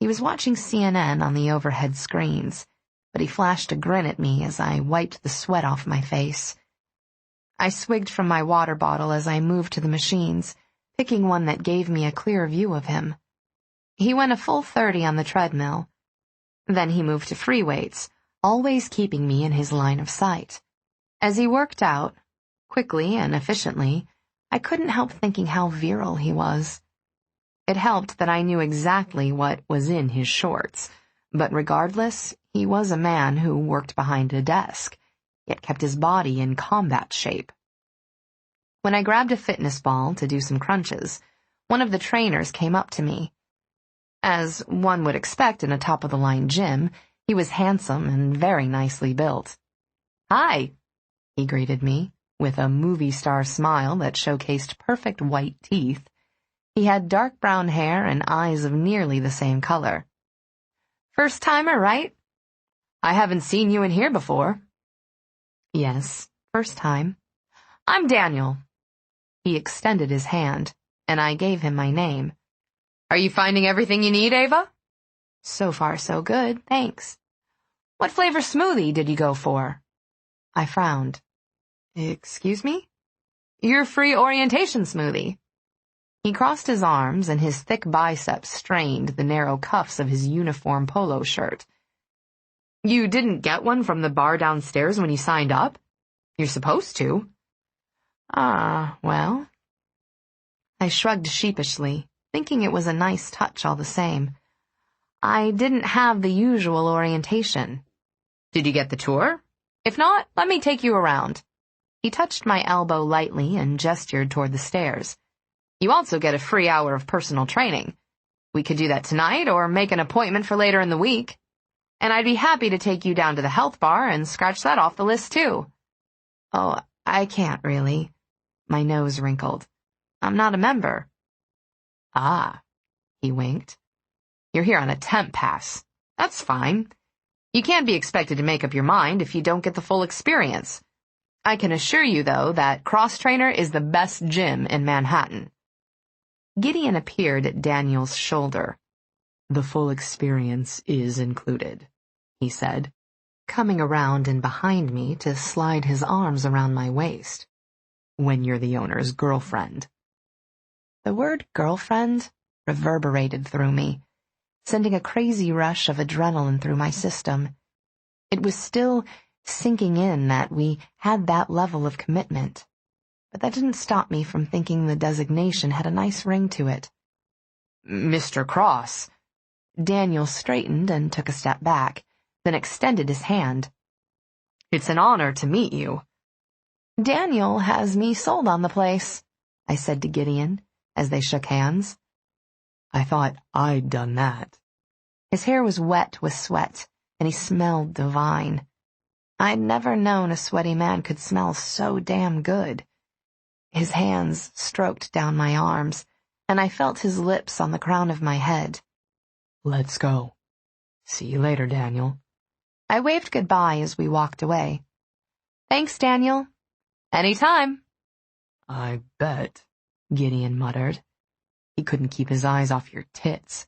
Speaker 2: He was watching CNN on the overhead screens, but he flashed a grin at me as I wiped the sweat off my face. I swigged from my water bottle as I moved to the machines, picking one that gave me a clear view of him. He went a full 30 on the treadmill. Then he moved to free weights, always keeping me in his line of sight. As he worked out, quickly and efficiently, I couldn't help thinking how virile he was. It helped that I knew exactly what was in his shorts, but regardless, he was a man who worked behind a desk, yet kept his body in combat shape. When I grabbed a fitness ball to do some crunches, one of the trainers came up to me. As one would expect in a top-of-the-line gym, he was handsome and very nicely built. "Hi," he greeted me, with a movie star smile that showcased perfect white teeth. He had dark brown hair and eyes of nearly the same color. "First timer, right? I haven't seen you in here before." "Yes, first time. I'm Daniel." He extended his hand, and I gave him my name. "Are you finding everything you need, Eva?" "So far, so good, thanks." "What flavor smoothie did you go for?" I frowned. "Excuse me?" "Your free orientation smoothie." He crossed his arms, and his thick biceps strained the narrow cuffs of his uniform polo shirt. "You didn't get one from the bar downstairs when you signed up? You're supposed to." "Ah, well." I shrugged sheepishly, thinking it was a nice touch all the same. "I didn't have the usual orientation." "Did you get the tour? If not, let me take you around." He touched my elbow lightly and gestured toward the stairs. "You also get a free hour of personal training. We could do that tonight or make an appointment for later in the week. And I'd be happy to take you down to the health bar and scratch that off the list too." "Oh, I can't really." My nose wrinkled. "I'm not a member." "Ah," he winked. "You're here on a temp pass. That's fine. You can't be expected to make up your mind if you don't get the full experience. I can assure you, though, that Cross Trainer is the best gym in Manhattan. Gideon appeared at Daniel's shoulder.
Speaker 3: The full experience is included, he said,
Speaker 2: coming around and behind me to slide his arms around my waist.
Speaker 3: When you're the owner's girlfriend.
Speaker 2: The word girlfriend reverberated through me, sending a crazy rush of adrenaline through my system. It was still sinking in that we had that level of commitment, but that didn't stop me from thinking the designation had a nice ring to it.
Speaker 3: Mr. Cross.
Speaker 2: Daniel straightened and took a step back, then extended his hand.
Speaker 3: It's an honor to meet you.
Speaker 2: Daniel has me sold on the place, I said to Gideon as they shook hands.
Speaker 3: I thought I'd done that.
Speaker 2: His hair was wet with sweat, and he smelled divine. I'd never known a sweaty man could smell so damn good. His hands stroked down my arms, and I felt his lips on the crown of my head.
Speaker 3: Let's go. See you later, Daniel.
Speaker 2: I waved goodbye as we walked away. Thanks, Daniel. Anytime.
Speaker 3: I bet, Gideon muttered. He couldn't keep his eyes off your tits.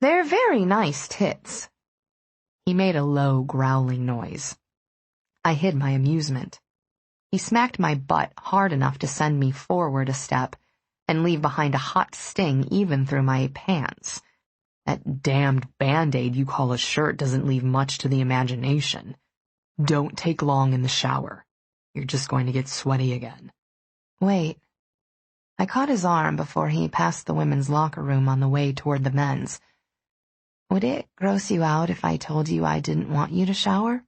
Speaker 2: They're very nice tits.
Speaker 3: He made a low, growling noise. I hid my amusement.
Speaker 2: He smacked my butt hard enough to send me forward a step and leave behind a hot sting even through my pants.
Speaker 3: That damned Band-Aid you call a shirt doesn't leave much to the imagination. Don't take long in the shower. You're just going to get sweaty again.
Speaker 2: Wait. I caught his arm before he passed the women's locker room on the way toward the men's. Would it gross you out if I told you I didn't want you to shower?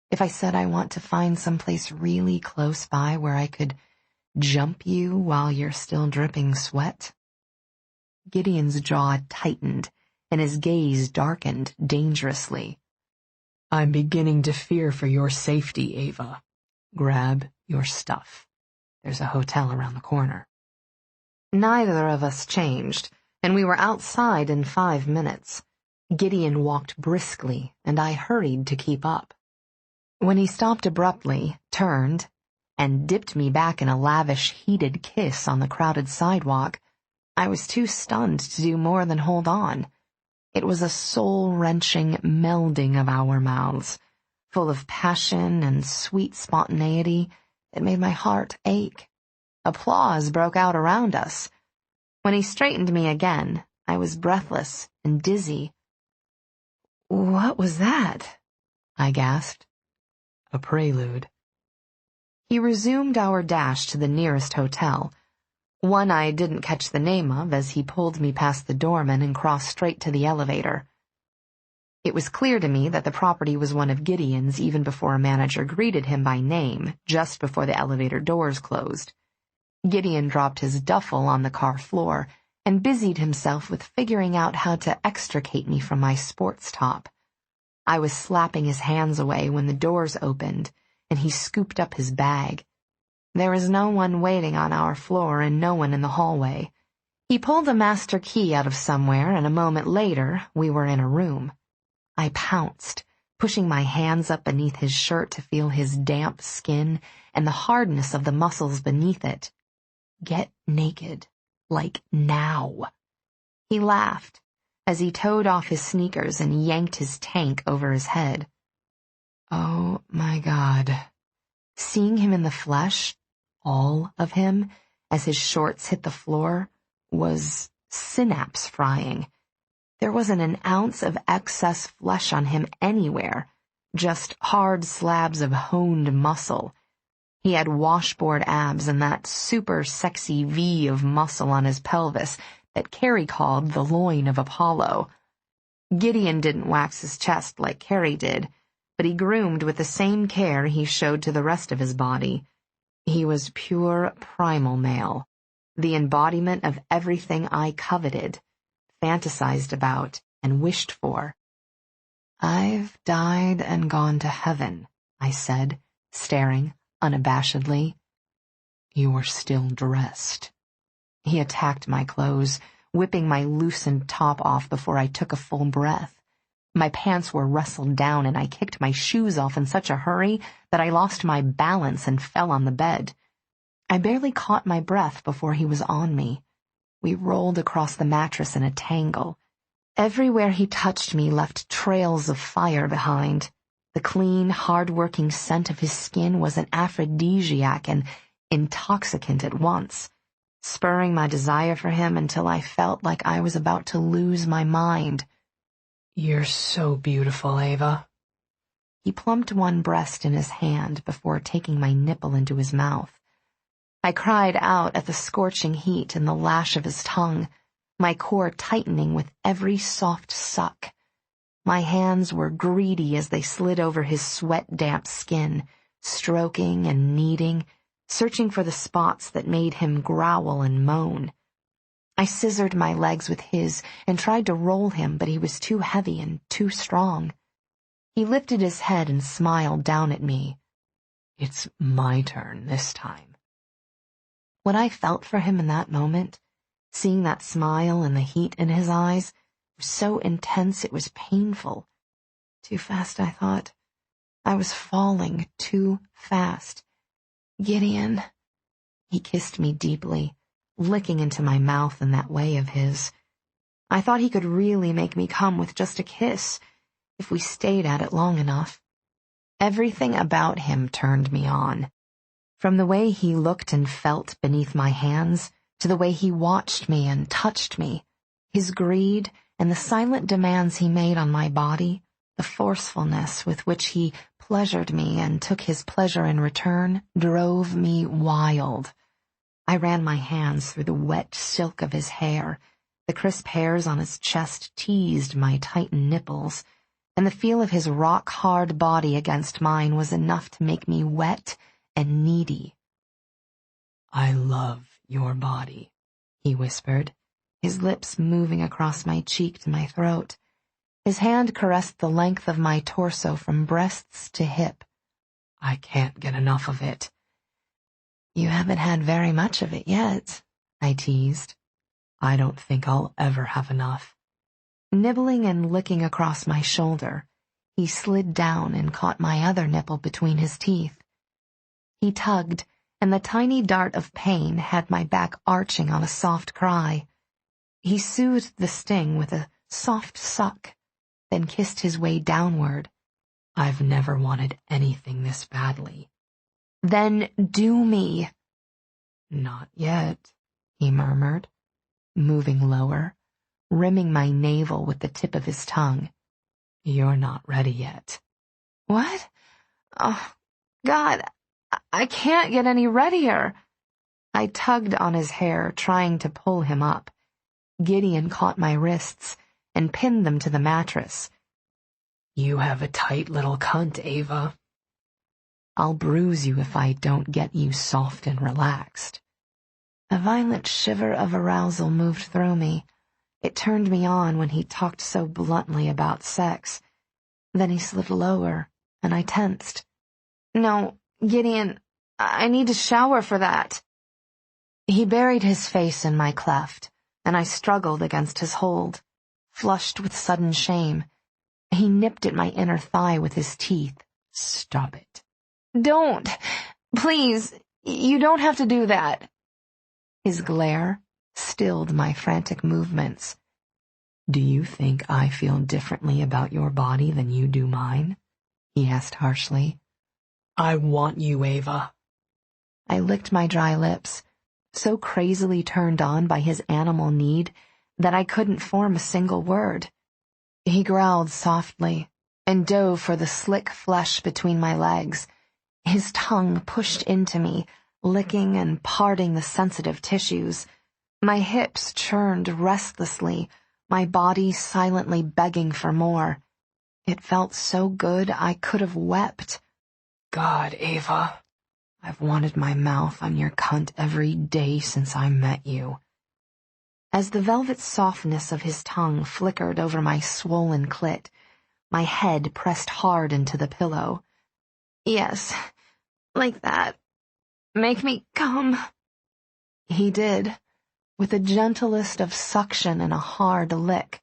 Speaker 2: If I said I want to find someplace really close by where I could jump you while you're still dripping sweat?
Speaker 3: Gideon's jaw tightened, and his gaze darkened dangerously. I'm beginning to fear for your safety, Eva. Grab your stuff. There's a hotel around the corner.
Speaker 2: Neither of us changed, and we were outside in 5 minutes.
Speaker 3: Gideon walked briskly, and I hurried to keep up.
Speaker 2: When he stopped abruptly, turned, and dipped me back in a lavish, heated kiss on the crowded sidewalk, I was too stunned to do more than hold on. It was a soul-wrenching melding of our mouths, full of passion and sweet spontaneity that made my heart ache. Applause broke out around us. When he straightened me again, I was breathless and dizzy. "What was that?" I gasped.
Speaker 3: A prelude.
Speaker 2: He resumed our dash to the nearest hotel, one I didn't catch the name of as he pulled me past the doorman and crossed straight to the elevator. It was clear to me that the property was one of Gideon's even before a manager greeted him by name just before the elevator doors closed. Gideon dropped his duffel on the car floor and busied himself with figuring out how to extricate me from my sports top. I was slapping his hands away when the doors opened, and he scooped up his bag. There was no one waiting on our floor and no one in the hallway. He pulled a master key out of somewhere, and a moment later we were in a room. I pounced, pushing my hands up beneath his shirt to feel his damp skin and the hardness of the muscles beneath it. Get naked, like now. He laughed as he towed off his sneakers and yanked his tank over his head. Oh my God. Seeing him in the flesh, all of him, as his shorts hit the floor, was synapse frying. There wasn't an ounce of excess flesh on him anywhere, just hard slabs of honed muscle. He had washboard abs and that super sexy V of muscle on his pelvis that Carrie called the loin of Apollo. Gideon didn't wax his chest like Carrie did, but he groomed with the same care he showed to the rest of his body. He was pure primal male, the embodiment of everything I coveted, fantasized about, and wished for. I've died and gone to heaven, I said, staring unabashedly.
Speaker 3: You were still dressed.
Speaker 2: He attacked my clothes, whipping my loosened top off before I took a full breath. My pants were wrestled down and I kicked my shoes off in such a hurry that I lost my balance and fell on the bed. I barely caught my breath before he was on me. We rolled across the mattress in a tangle. Everywhere he touched me left trails of fire behind. The clean, hard-working scent of his skin was an aphrodisiac and intoxicant at once, spurring my desire for him until I felt like I was about to lose my mind.
Speaker 3: "You're so beautiful, Eva."
Speaker 2: He plumped one breast in his hand before taking my nipple into his mouth. I cried out at the scorching heat and the lash of his tongue, my core tightening with every soft suck. My hands were greedy as they slid over his sweat-damp skin, stroking and kneading, searching for the spots that made him growl and moan. I scissored my legs with his and tried to roll him, but he was too heavy and too strong. He lifted his head and smiled down at me.
Speaker 3: "It's my turn this time."
Speaker 2: What I felt for him in that moment, seeing that smile and the heat in his eyes, was so intense it was painful. Too fast, I thought. I was falling too fast. "Gideon." He kissed me deeply, licking into my mouth in that way of his. I thought he could really make me come with just a kiss, if we stayed at it long enough. Everything about him turned me on. From the way he looked and felt beneath my hands, to the way he watched me and touched me, his greed and the silent demands he made on my body, the forcefulness with which he pleasured me and took his pleasure in return, drove me wild. I ran my hands through the wet silk of his hair. The crisp hairs on his chest teased my tightened nipples, and the feel of his rock-hard body against mine was enough to make me wet and needy.
Speaker 3: "I love your body,"
Speaker 2: he whispered, his lips moving across my cheek to my throat. His hand caressed the length of my torso from breasts to hip.
Speaker 3: "I can't get enough of it."
Speaker 2: "You haven't had very much of it yet," I teased.
Speaker 3: "I don't think I'll ever have enough."
Speaker 2: Nibbling and licking across my shoulder, he slid down and caught my other nipple between his teeth. He tugged, and the tiny dart of pain had my back arching on a soft cry. He soothed the sting with a soft suck, then kissed his way downward.
Speaker 3: "I've never wanted anything this badly."
Speaker 2: "Then do me."
Speaker 3: "Not yet,"
Speaker 2: he murmured, moving lower, rimming my navel with the tip of his tongue.
Speaker 3: "You're not ready yet."
Speaker 2: "What? Oh, God, I can't get any readier." I tugged on his hair, trying to pull him up. Gideon caught my wrists and pinned them to the mattress.
Speaker 3: "You have a tight little cunt, Eva."
Speaker 2: "I'll bruise you if I don't get you soft and relaxed." A violent shiver of arousal moved through me. It turned me on when he talked so bluntly about sex. Then he slid lower, and I tensed. "No, Gideon, I need to shower for that." He buried his face in my cleft, and I struggled against his hold, flushed with sudden shame. He nipped at my inner thigh with his teeth.
Speaker 3: "Stop it."
Speaker 2: "Don't! Please, you don't have to do that." His glare stilled my frantic movements.
Speaker 3: "Do you think I feel differently about your body than you do mine?" he asked harshly. "I want you, Eva."
Speaker 2: I licked my dry lips, so crazily turned on by his animal need that I couldn't form a single word. He growled softly and dove for the slick flesh between my legs. His tongue pushed into me, licking and parting the sensitive tissues. My hips churned restlessly, my body silently begging for more. It felt so good I could have wept.
Speaker 3: "God, Eva, I've wanted my mouth on your cunt every day since I met you."
Speaker 2: As the velvet softness of his tongue flickered over my swollen clit, my head pressed hard into the pillow. "Yes, like that. Make me come." He did, with the gentlest of suction and a hard lick.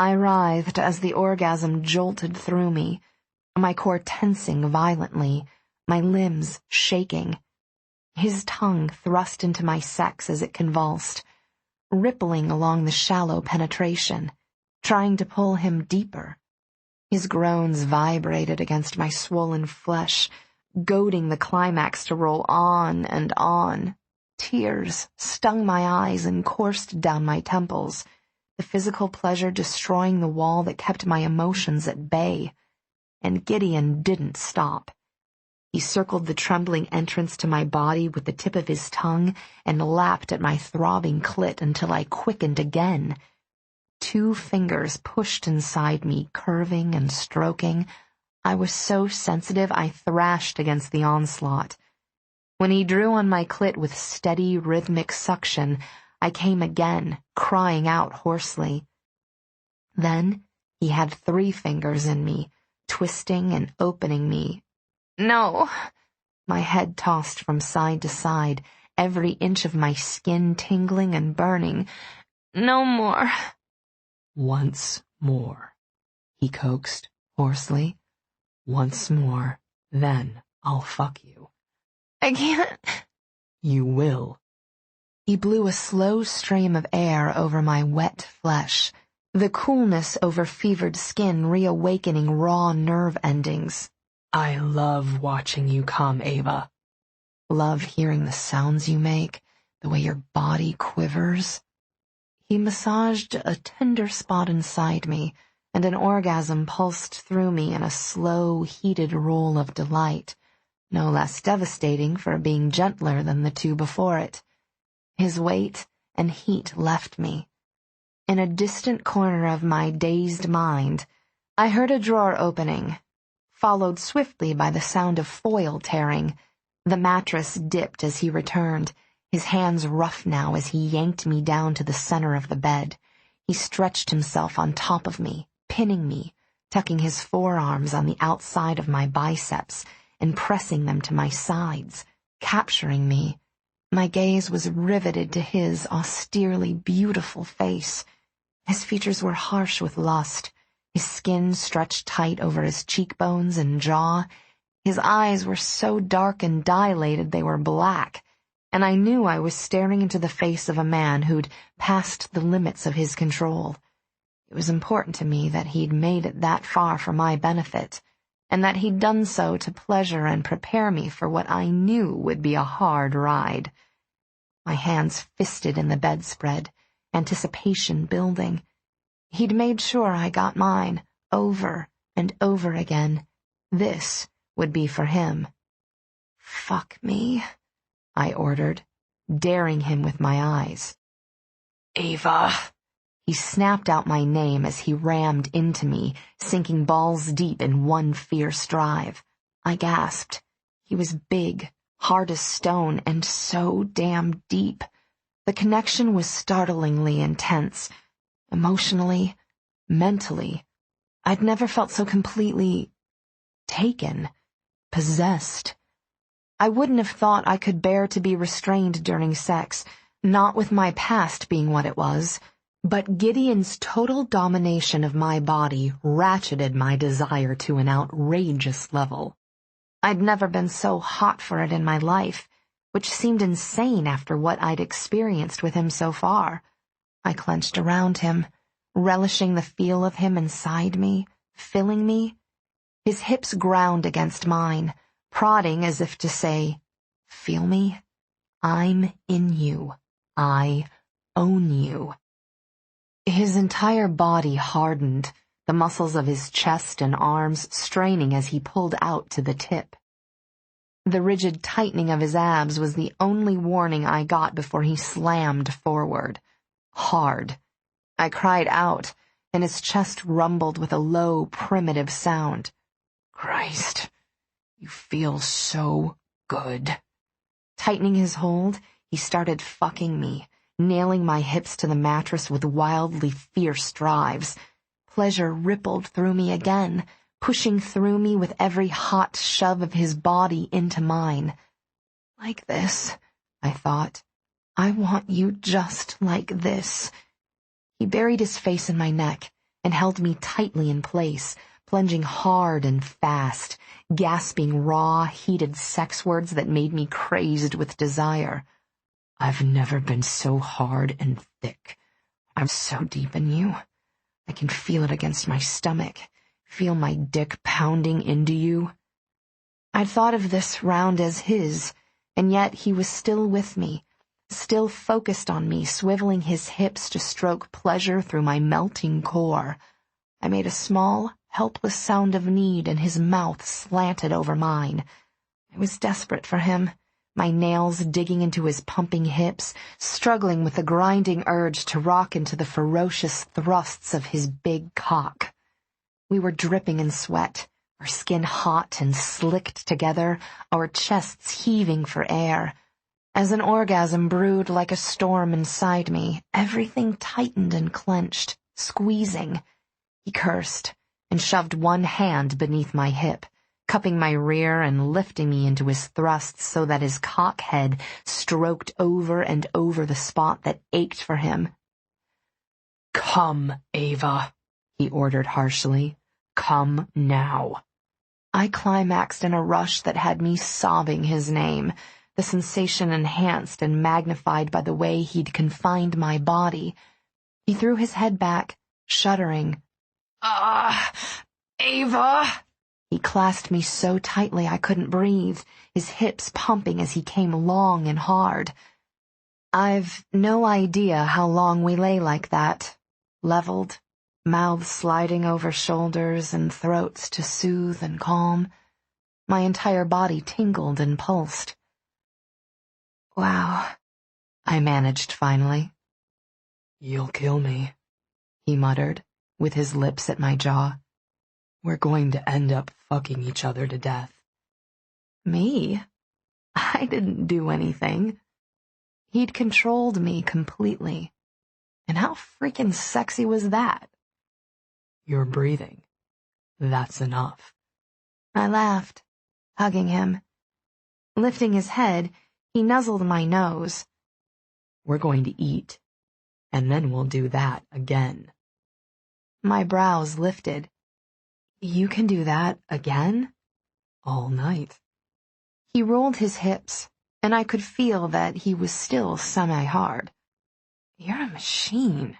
Speaker 2: I writhed as the orgasm jolted through me, my core tensing violently, my limbs shaking. His tongue thrust into my sex as it convulsed, rippling along the shallow penetration, trying to pull him deeper. His groans vibrated against my swollen flesh, goading the climax to roll on and on. Tears stung my eyes and coursed down my temples, the physical pleasure destroying the wall that kept my emotions at bay. And Gideon didn't stop. He circled the trembling entrance to my body with the tip of his tongue and lapped at my throbbing clit until I quickened again. 2 fingers pushed inside me, curving and stroking. I was so sensitive I thrashed against the onslaught. When he drew on my clit with steady, rhythmic suction, I came again, crying out hoarsely. Then he had 3 fingers in me, twisting and opening me. No! My head tossed from side to side, every inch of my skin tingling and burning. No more.
Speaker 3: Once more, he coaxed hoarsely. Once more, then I'll fuck you.
Speaker 2: I can't.
Speaker 3: You will.
Speaker 2: He blew a slow stream of air over my wet flesh, the coolness over fevered skin reawakening raw nerve endings.
Speaker 3: I love watching you come, Eva.
Speaker 2: Love hearing the sounds you make, the way your body quivers. He massaged a tender spot inside me, and an orgasm pulsed through me in a slow, heated roll of delight, no less devastating for being gentler than the 2 before it. His weight and heat left me. In a distant corner of my dazed mind, I heard a drawer opening, followed swiftly by the sound of foil tearing. The mattress dipped as he returned, his hands rough now as he yanked me down to the center of the bed. He stretched himself on top of me, pinning me, tucking his forearms on the outside of my biceps and pressing them to my sides, capturing me. My gaze was riveted to his austerely beautiful face. His features were harsh with lust, his skin stretched tight over his cheekbones and jaw. His eyes were so dark and dilated they were black, and I knew I was staring into the face of a man who'd passed the limits of his control. It was important to me that he'd made it that far for my benefit, and that he'd done so to pleasure and prepare me for what I knew would be a hard ride. My hands fisted in the bedspread, anticipation building. He'd made sure I got mine, over and over again. This would be for him. "Fuck me," I ordered, daring him with my eyes.
Speaker 3: Eva!
Speaker 2: He snapped out my name as he rammed into me, sinking balls deep in one fierce drive. I gasped. He was big, hard as stone, and so damn deep. The connection was startlingly intense. Emotionally, mentally. I'd never felt so completely taken, possessed. I wouldn't have thought I could bear to be restrained during sex, not with my past being what it was, but Gideon's total domination of my body ratcheted my desire to an outrageous level. I'd never been so hot for it in my life, which seemed insane after what I'd experienced with him so far. I clenched around him, relishing the feel of him inside me, filling me. His hips ground against mine, prodding as if to say, "Feel me? I'm in you. I own you." His entire body hardened, the muscles of his chest and arms straining as he pulled out to the tip. The rigid tightening of his abs was the only warning I got before he slammed forward. Hard. I cried out, and his chest rumbled with a low, primitive sound. "Christ, you feel so good." Tightening his hold, he started fucking me, nailing my hips to the mattress with wildly fierce drives. Pleasure rippled through me again, pushing through me with every hot shove of his body into mine. "Like this," I thought. "I want you just like this." He buried his face in my neck, and held me tightly in place, plunging hard and fast, gasping raw, heated sex words that made me crazed with desire.
Speaker 3: I've never been so hard and thick.
Speaker 2: I'm so deep in you. I can feel it against my stomach, feel my dick pounding into you. I'd thought of this round as his, and yet he was still with me, still focused on me, swiveling his hips to stroke pleasure through my melting core. I made a small, helpless sound of need, and his mouth slanted over mine. I was desperate for him, my nails digging into his pumping hips, struggling with the grinding urge to rock into the ferocious thrusts of his big cock. We were dripping in sweat, our skin hot and slicked together, our chests heaving for air. As an orgasm brewed like a storm inside me, everything tightened and clenched, squeezing. He cursed and shoved one hand beneath my hip, cupping my rear and lifting me into his thrusts so that his cock head stroked over and over the spot that ached for him.
Speaker 3: "Come, Eva," he ordered harshly. "Come now."
Speaker 2: I climaxed in a rush that had me sobbing his name, the sensation enhanced and magnified by the way he'd confined my body. He threw his head back, shuddering.
Speaker 3: Eva!"
Speaker 2: He clasped me so tightly I couldn't breathe, his hips pumping as he came long and hard. I've no idea how long we lay like that, leveled, mouths sliding over shoulders and throats to soothe and calm. My entire body tingled and pulsed. "Wow," I managed finally.
Speaker 3: "You'll kill me,"
Speaker 2: he muttered, with his lips at my jaw.
Speaker 3: "We're going to end up fucking each other to death."
Speaker 2: Me? I didn't do anything. He'd controlled me completely. And how freaking sexy was that?
Speaker 3: "You're breathing. That's enough."
Speaker 2: I laughed, hugging him. Lifting his head, he nuzzled my nose.
Speaker 3: "We're going to eat, and then we'll do that again."
Speaker 2: My brows lifted. "You can do that again?"
Speaker 3: "All night."
Speaker 2: He rolled his hips, and I could feel that he was still semi-hard. "You're a machine,"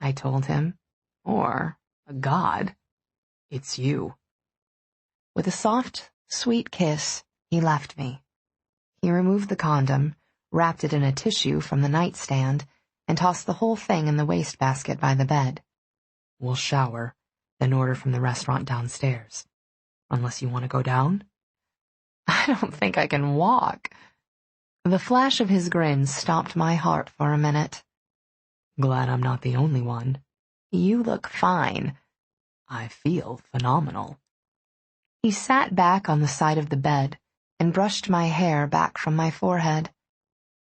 Speaker 2: I told him. "Or a god."
Speaker 3: "It's you."
Speaker 2: With a soft, sweet kiss, he left me. He removed the condom, wrapped it in a tissue from the nightstand, and tossed the whole thing in the wastebasket by the bed.
Speaker 3: "We'll shower, then order from the restaurant downstairs. Unless you want to go down?"
Speaker 2: "I don't think I can walk." The flash of his grin stopped my heart for a minute.
Speaker 3: "Glad I'm not the only one."
Speaker 2: "You look fine."
Speaker 3: "I feel phenomenal."
Speaker 2: He sat back on the side of the bed and brushed my hair back from my forehead.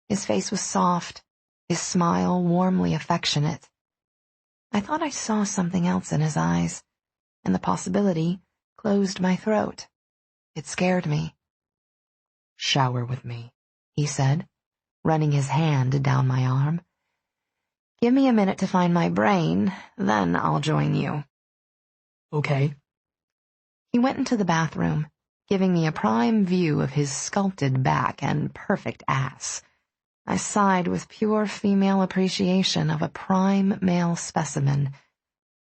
Speaker 2: His face was soft, his smile warmly affectionate. I thought I saw something else in his eyes, and the possibility closed my throat. It scared me.
Speaker 3: "Shower with me,"
Speaker 2: he said, running his hand down my arm. "Give me a minute to find my brain, then I'll join you."
Speaker 3: "Okay."
Speaker 2: He went into the bathroom, giving me a prime view of his sculpted back and perfect ass. I sighed with pure female appreciation of a prime male specimen.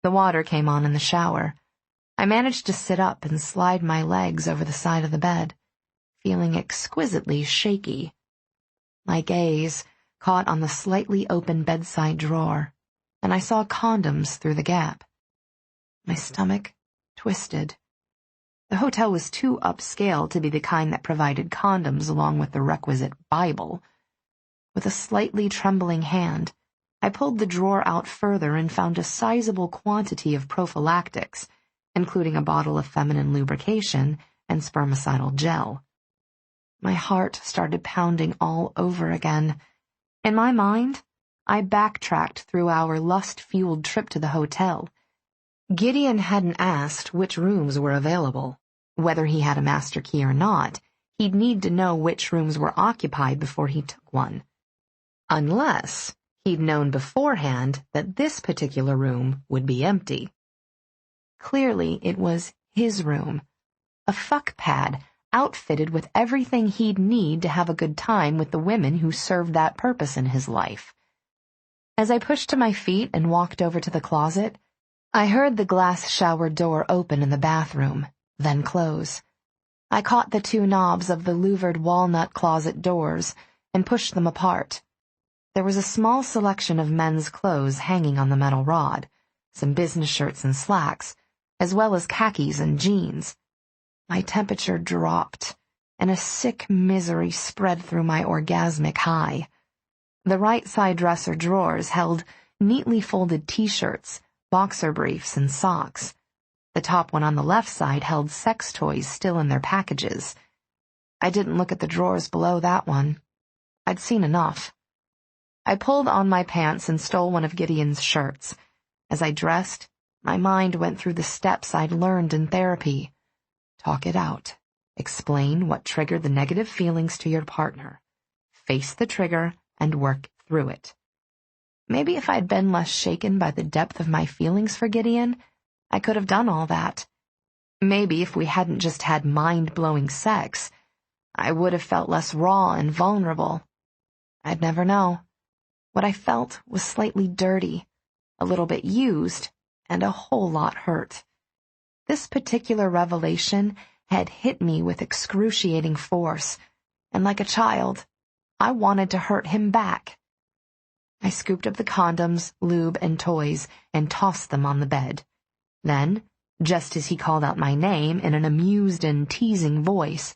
Speaker 2: The water came on in the shower. I managed to sit up and slide my legs over the side of the bed, feeling exquisitely shaky. My gaze caught on the slightly open bedside drawer, and I saw condoms through the gap. My stomach twisted. The hotel was too upscale to be the kind that provided condoms along with the requisite Bible. With a slightly trembling hand, I pulled the drawer out further and found a sizable quantity of prophylactics, including a bottle of feminine lubrication and spermicidal gel. My heart started pounding all over again. In my mind, I backtracked through our lust-fueled trip to the hotel. Gideon hadn't asked which rooms were available. Whether he had a master key or not, he'd need to know which rooms were occupied before he took one. Unless He'd known beforehand that this particular room would be empty. Clearly, it was his room, a fuck pad outfitted with everything he'd need to have a good time with the women who served that purpose in his life. As I pushed to my feet and walked over to the closet, I heard the glass shower door open in the bathroom, then close. I caught the two knobs of the louvered walnut closet doors and pushed them apart. There was a small selection of men's clothes hanging on the metal rod, some business shirts and slacks, as well as khakis and jeans. My temperature dropped, and a sick misery spread through my orgasmic high. The right side dresser drawers held neatly folded t-shirts, boxer briefs, and socks. The top one on the left side held sex toys still in their packages. I didn't look at the drawers below that one. I'd seen enough. I pulled on my pants and stole one of Gideon's shirts. As I dressed, my mind went through the steps I'd learned in therapy. Talk it out. Explain what triggered the negative feelings to your partner. Face the trigger and work through it. Maybe if I'd been less shaken by the depth of my feelings for Gideon, I could have done all that. Maybe if we hadn't just had mind-blowing sex, I would have felt less raw and vulnerable. I'd never know. What I felt was slightly dirty, a little bit used, and a whole lot hurt. This particular revelation had hit me with excruciating force, and like a child, I wanted to hurt him back. I scooped up the condoms, lube, and toys and tossed them on the bed. Then, just as he called out my name in an amused and teasing voice,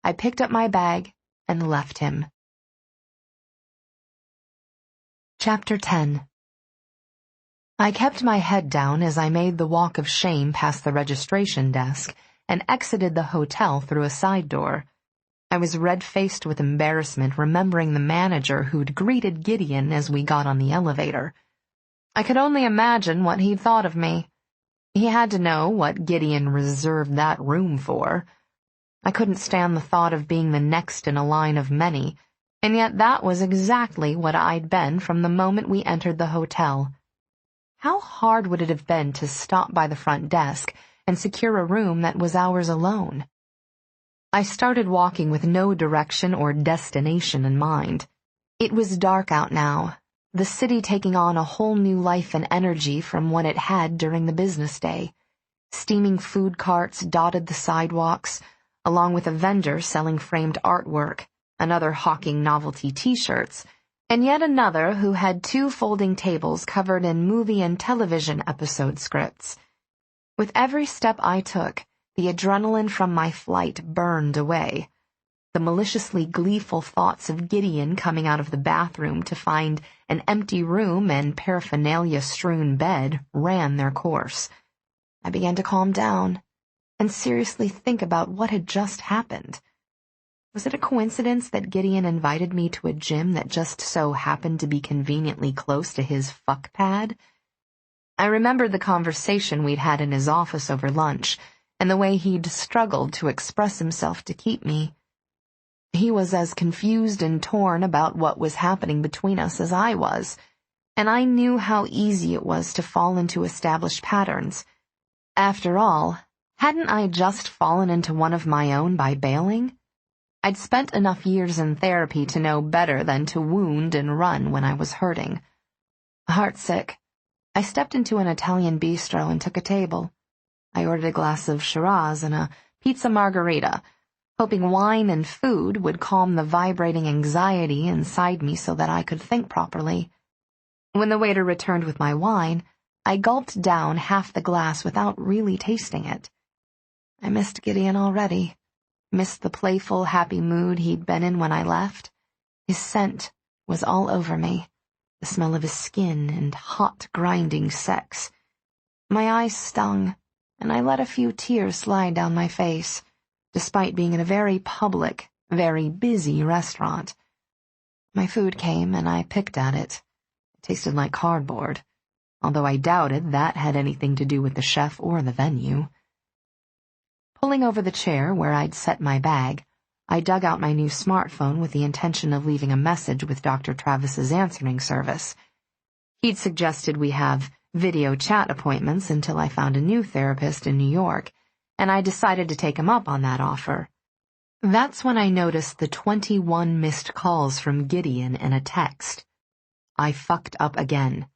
Speaker 2: I picked up my bag and left him. Chapter 10. I kept my head down as I made the walk of shame past the registration desk and exited the hotel through a side door. I was red-faced with embarrassment, remembering the manager who'd greeted Gideon as we got on the elevator. I could only imagine what he'd thought of me. He had to know what Gideon reserved that room for. I couldn't stand the thought of being the next in a line of many, and yet that was exactly what I'd been from the moment we entered the hotel. How hard would it have been to stop by the front desk and secure a room that was ours alone? I started walking with no direction or destination in mind. It was dark out now, the city taking on a whole new life and energy from what it had during the business day. Steaming food carts dotted the sidewalks, along with a vendor selling framed artwork, another hawking novelty t-shirts, and yet another who had two folding tables covered in movie and television episode scripts. With every step I took, the adrenaline from my flight burned away. The maliciously gleeful thoughts of Gideon coming out of the bathroom to find an empty room and paraphernalia-strewn bed ran their course. I began to calm down and seriously think about what had just happened. Was it a coincidence that Gideon invited me to a gym that just so happened to be conveniently close to his fuck pad? I remembered the conversation we'd had in his office over lunch, and the way he'd struggled to express himself to keep me. He was as confused and torn about what was happening between us as I was, and I knew how easy it was to fall into established patterns. After all, hadn't I just fallen into one of my own by bailing? I'd spent enough years in therapy to know better than to wound and run when I was hurting. Heartsick, I stepped into an Italian bistro and took a table. I ordered a glass of Shiraz and a pizza margarita, hoping wine and food would calm the vibrating anxiety inside me so that I could think properly. When the waiter returned with my wine, I gulped down half the glass without really tasting it. I missed Gideon already. Missed the playful, happy mood he'd been in when I left. His scent was all over me, the smell of his skin and hot, grinding sex. My eyes stung, and I let a few tears slide down my face, despite being in a very public, very busy restaurant. My food came, and I picked at it. It tasted like cardboard, although I doubted that had anything to do with the chef or the venue. Pulling over the chair where I'd set my bag, I dug out my new smartphone with the intention of leaving a message with Dr. Travis's answering service, He'd suggested we have video chat appointments until I found a new therapist in New York, and I decided to take him up on that offer. That's when I noticed the 21 missed calls from Gideon and a text. I fucked up again.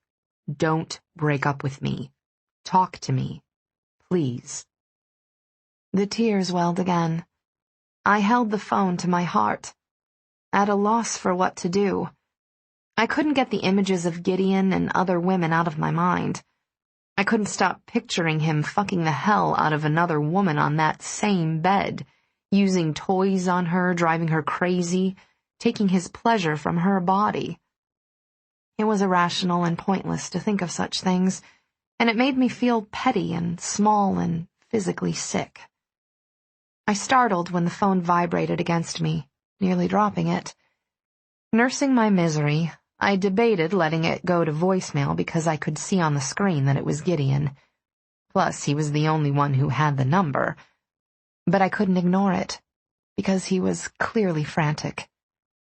Speaker 2: Don't break up with me. Talk to me. Please. The tears welled again. I held the phone to my heart, at a loss for what to do. I couldn't get the images of Gideon and other women out of my mind. I couldn't stop picturing him fucking the hell out of another woman on that same bed, using toys on her, driving her crazy, taking his pleasure from her body. It was irrational and pointless to think of such things, and it made me feel petty and small and physically sick. I startled when the phone vibrated against me, nearly dropping it. Nursing my misery, I debated letting it go to voicemail because I could see on the screen that it was Gideon. Plus, he was the only one who had the number. But I couldn't ignore it, because he was clearly frantic.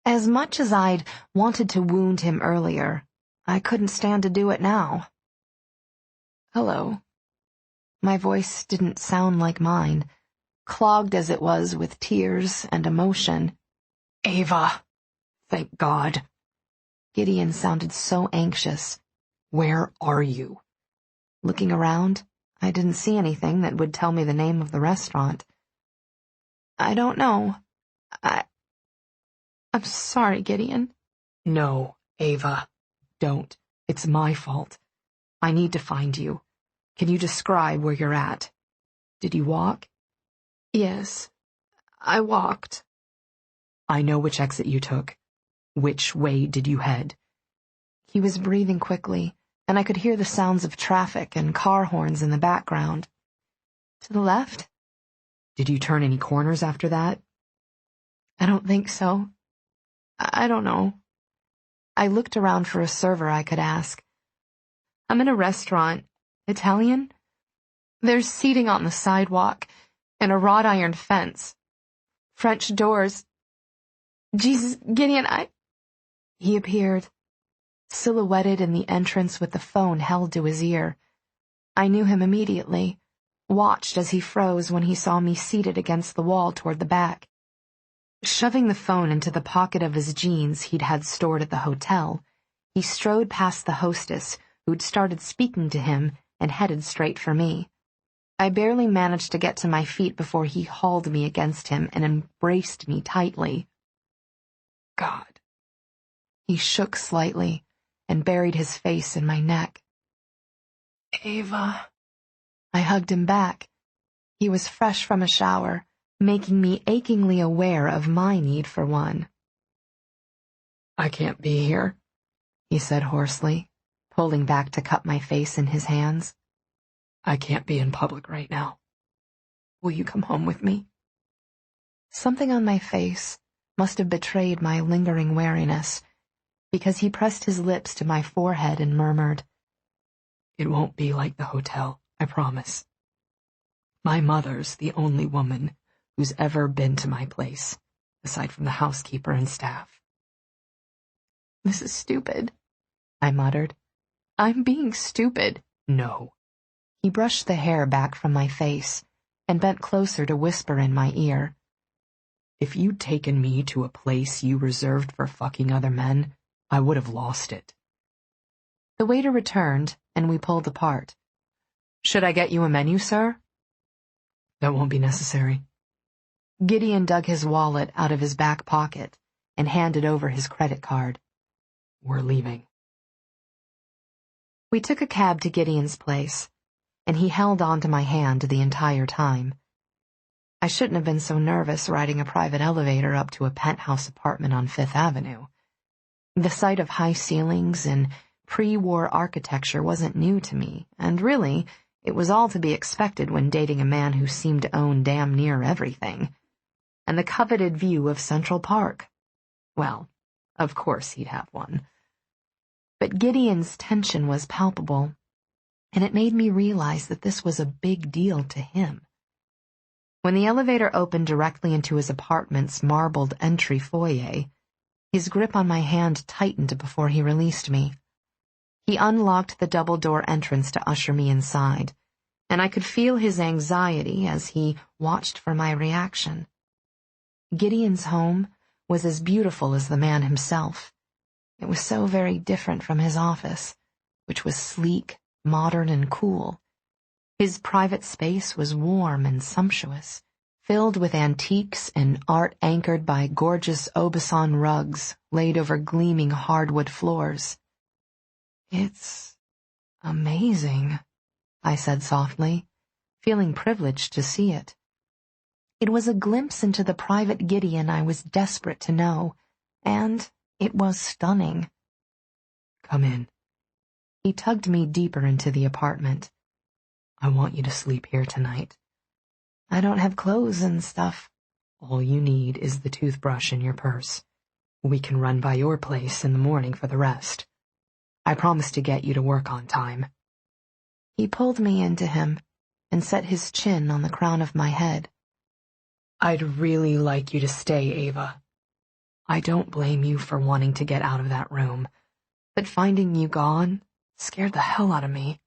Speaker 2: As much as I'd wanted to wound him earlier, I couldn't stand to do it now. Hello. My voice didn't sound like mine, clogged as it was with tears and emotion.
Speaker 3: Eva, thank God.
Speaker 2: Gideon sounded so anxious.
Speaker 3: Where are you?
Speaker 2: Looking around, I didn't see anything that would tell me the name of the restaurant. I don't know. I'm sorry, Gideon.
Speaker 3: No, Eva, don't. It's my fault. I need to find you. Can you describe where you're at? Did you walk?
Speaker 2: Yes, I walked.
Speaker 3: I know which exit you took. Which way did you head?
Speaker 2: He was breathing quickly, and I could hear the sounds of traffic and car horns in the background. To the left?
Speaker 3: Did you turn any corners after that?
Speaker 2: I don't think so. I don't know. I looked around for a server I could ask. I'm in a restaurant. Italian? There's seating on the sidewalk, and a wrought iron fence. French doors. Jesus, Gideon, He appeared, silhouetted in the entrance with the phone held to his ear. I knew him immediately, watched as he froze when he saw me seated against the wall toward the back. Shoving the phone into the pocket of his jeans he'd had stored at the hotel, he strode past the hostess, who'd started speaking to him, and headed straight for me. I barely managed to get to my feet before he hauled me against him and embraced me tightly.
Speaker 3: God.
Speaker 2: He shook slightly and buried his face in my neck.
Speaker 3: Eva.
Speaker 2: I hugged him back. He was fresh from a shower, making me achingly aware of my need for one.
Speaker 3: I can't be here,
Speaker 2: he said hoarsely, pulling back to cup my face in his hands.
Speaker 3: I can't be in public right now. Will you come home with me?
Speaker 2: Something on my face must have betrayed my lingering wariness, because he pressed his lips to my forehead and murmured,
Speaker 3: It won't be like the hotel, I promise. My mother's the only woman who's ever been to my place, aside from the housekeeper and staff.
Speaker 2: This is stupid, I muttered. I'm being stupid.
Speaker 3: No.
Speaker 2: He brushed the hair back from my face and bent closer to whisper in my ear.
Speaker 3: If you'd taken me to a place you reserved for fucking other men, I would have lost it.
Speaker 2: The waiter returned, and we pulled apart.
Speaker 3: Should I get you a menu, sir? That won't be necessary.
Speaker 2: Gideon dug his wallet out of his back pocket and handed over his credit card.
Speaker 3: We're leaving.
Speaker 2: We took a cab to Gideon's place, and he held on to my hand the entire time. I shouldn't have been so nervous riding a private elevator up to a penthouse apartment on Fifth Avenue. The sight of high ceilings and pre-war architecture wasn't new to me, and really, it was all to be expected when dating a man who seemed to own damn near everything. And the coveted view of Central Park. Well, of course he'd have one. But Gideon's tension was palpable, and it made me realize that this was a big deal to him. When the elevator opened directly into his apartment's marbled entry foyer, his grip on my hand tightened before he released me. He unlocked the double-door entrance to usher me inside, and I could feel his anxiety as he watched for my reaction. Gideon's home was as beautiful as the man himself. It was so very different from his office, which was sleek, modern, and cool. His private space was warm and sumptuous, filled with antiques and art anchored by gorgeous Aubusson rugs laid over gleaming hardwood floors. "It's amazing," I said softly, feeling privileged to see it. It was a glimpse into the private Gideon I was desperate to know, and it was stunning. "Come in." He tugged me deeper into the apartment. "I want you to sleep here tonight." "I don't have clothes and stuff." "All you need is the toothbrush in your purse. We can run by your place in the morning for the rest. I promise to get you to work on time." He pulled me into him and set his chin on the crown of my head. "I'd really like you to stay, Eva. I don't blame you for wanting to get out of that room, but finding you gone scared the hell out of me.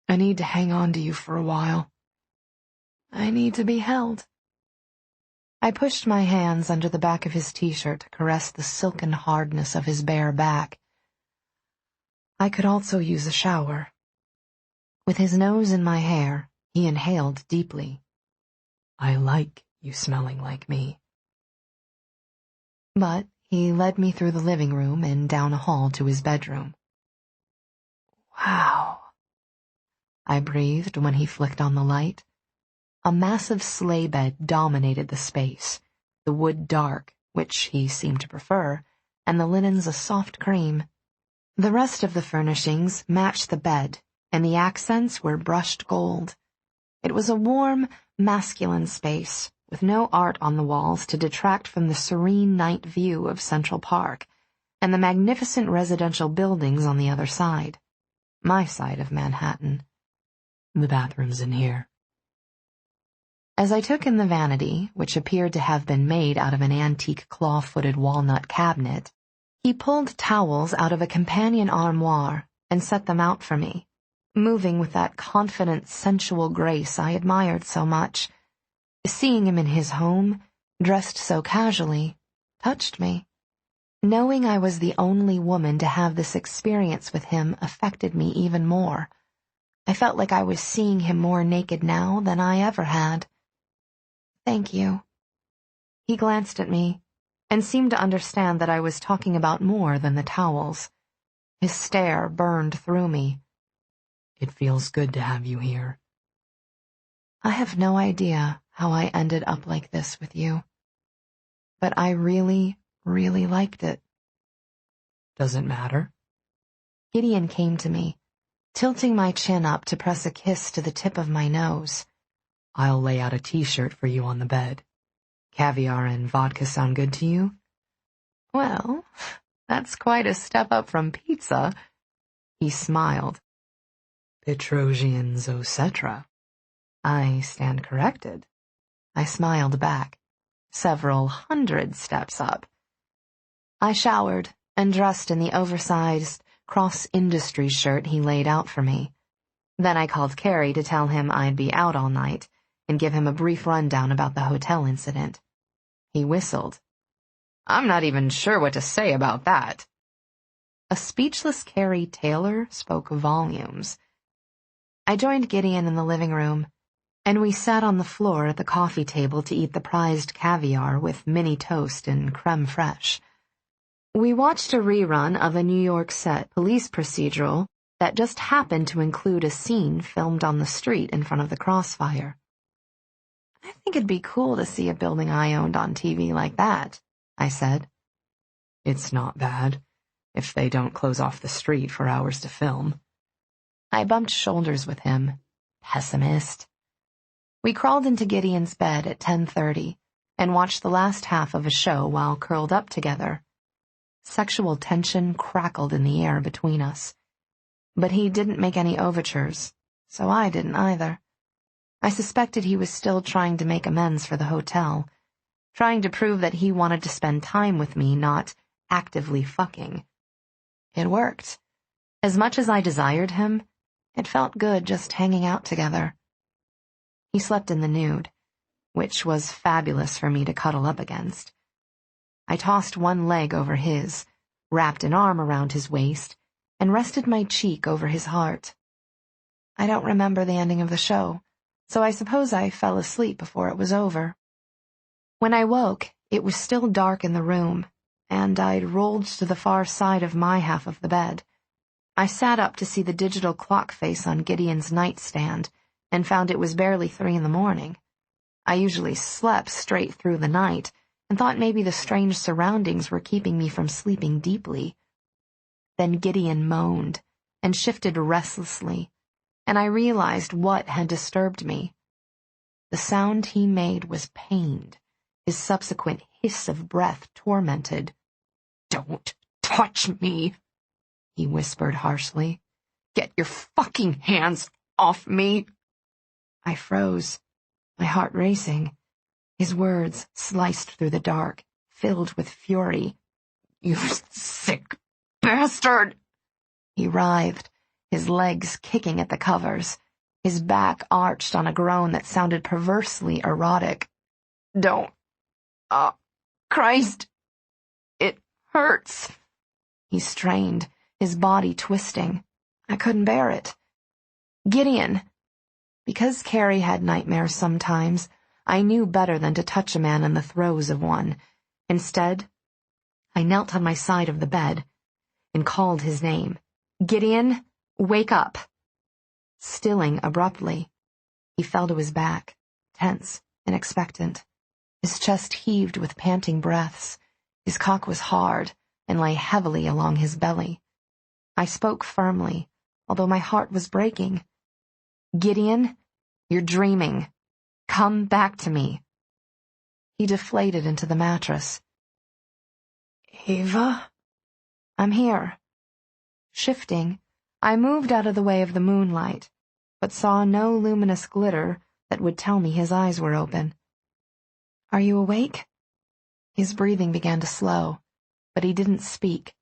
Speaker 2: I need to hang on to you for a while. I need to be held." I pushed my hands under the back of his t-shirt to caress the silken hardness of his bare back. I could also use a shower. With his nose in my hair, he inhaled deeply. "I like you smelling like me." But he led me through the living room and down a hall to his bedroom. "Wow," I breathed when he flicked on the light. A massive sleigh bed dominated the space, the wood dark, which he seemed to prefer, and the linens a soft cream. The rest of the furnishings matched the bed, and the accents were brushed gold. It was a warm, masculine space, with no art on the walls to detract from the serene night view of Central Park, and the magnificent residential buildings on the other side. My side of Manhattan. "The bathroom's in here." As I took in the vanity, which appeared to have been made out of an antique claw-footed walnut cabinet, he pulled towels out of a companion armoire and set them out for me, moving with that confident, sensual grace I admired so much. Seeing him in his home, dressed so casually, touched me. Knowing I was the only woman to have this experience with him affected me even more. I felt like I was seeing him more naked now than I ever had. "Thank you." He glanced at me and seemed to understand that I was talking about more than the towels. His stare burned through me. "It feels good to have you here." I have no idea how I ended up like this with you, but I really, really liked it. "Does it matter?" Gideon came to me, tilting my chin up to press a kiss to the tip of my nose. "I'll lay out a t-shirt for you on the bed. Caviar and vodka sound good to you?" "Well, that's quite a step up from pizza." He smiled. "Petrosians, etc." "I stand corrected." I smiled back. Several hundred steps up. I showered and dressed in the oversized cross-industry shirt he laid out for me. Then I called Carrie to tell him I'd be out all night and give him a brief rundown about the hotel incident. He whistled. "I'm not even sure what to say about that." A speechless Carrie Taylor spoke volumes. I joined Gideon in the living room, and we sat on the floor at the coffee table to eat the prized caviar with mini toast and creme fraiche. We watched a rerun of a New York set police procedural that just happened to include a scene filmed on the street in front of the crossfire. "I think it'd be cool to see a building I owned on TV like that," I said. "It's not bad, if they don't close off the street for hours to film." I bumped shoulders with him. Pessimist. We crawled into Gideon's bed at 10:30 and watched the last half of a show while curled up together. Sexual tension crackled in the air between us. But he didn't make any overtures, so I didn't either. I suspected he was still trying to make amends for the hotel, trying to prove that he wanted to spend time with me, not actively fucking. It worked. As much as I desired him, it felt good just hanging out together. He slept in the nude, which was fabulous for me to cuddle up against. I tossed one leg over his, wrapped an arm around his waist, and rested my cheek over his heart. I don't remember the ending of the show, so I suppose I fell asleep before it was over. When I woke, it was still dark in the room, and I'd rolled to the far side of my half of the bed. I sat up to see the digital clock face on Gideon's nightstand, and found it was barely 3 a.m. I usually slept straight through the night, and thought maybe the strange surroundings were keeping me from sleeping deeply. Then Gideon moaned, and shifted restlessly, and I realized what had disturbed me. The sound he made was pained, his subsequent hiss of breath tormented. "Don't touch me," he whispered harshly. "Get your fucking hands off me." I froze, my heart racing. His words sliced through the dark, filled with fury. "You sick bastard!" He writhed, his legs kicking at the covers, his back arched on a groan that sounded perversely erotic. "Don't. Oh, Christ. It hurts." He strained, his body twisting. I couldn't bear it. "Gideon." Because Carrie had nightmares sometimes, I knew better than to touch a man in the throes of one. Instead, I knelt on my side of the bed and called his name. "Gideon, wake up." Stilling abruptly, he fell to his back, tense and expectant. His chest heaved with panting breaths. His cock was hard and lay heavily along his belly. I spoke firmly, although my heart was breaking. "Gideon, you're dreaming. Come back to me." He deflated into the mattress. "Eva?" "I'm here." Shifting, I moved out of the way of the moonlight, but saw no luminous glitter that would tell me his eyes were open. "Are you awake?" His breathing began to slow, but he didn't speak.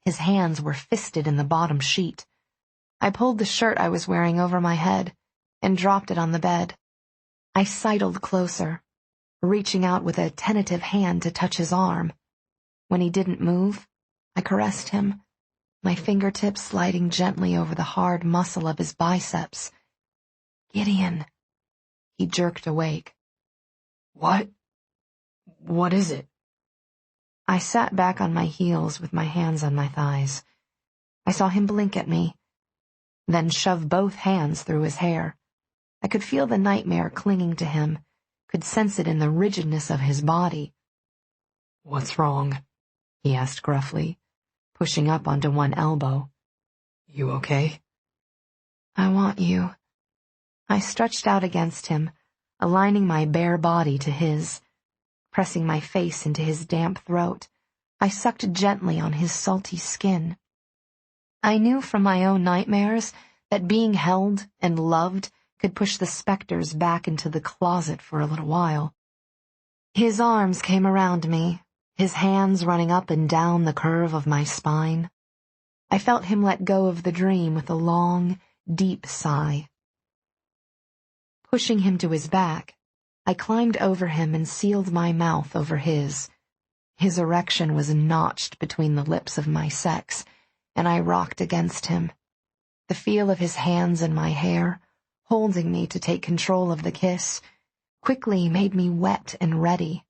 Speaker 2: His hands were fisted in the bottom sheet. I pulled the shirt I was wearing over my head and dropped it on the bed. I sidled closer, reaching out with a tentative hand to touch his arm. When he didn't move, I caressed him, my fingertips sliding gently over the hard muscle of his biceps. "Gideon." He jerked awake. What is it?" I sat back on my heels with my hands on my thighs. I saw him blink at me, then shove both hands through his hair. I could feel the nightmare clinging to him, could sense it in the rigidness of his body. "What's wrong?" he asked gruffly, pushing up onto one elbow. "You okay?" "I want you." I stretched out against him, aligning my bare body to his. Pressing my face into his damp throat, I sucked gently on his salty skin. I knew from my own nightmares that being held and loved could push the specters back into the closet for a little while. His arms came around me, his hands running up and down the curve of my spine. I felt him let go of the dream with a long, deep sigh. Pushing him to his back, I climbed over him and sealed my mouth over his. His erection was notched between the lips of my sex, and I rocked against him. The feel of his hands in my hair, holding me to take control of the kiss, quickly made me wet and ready.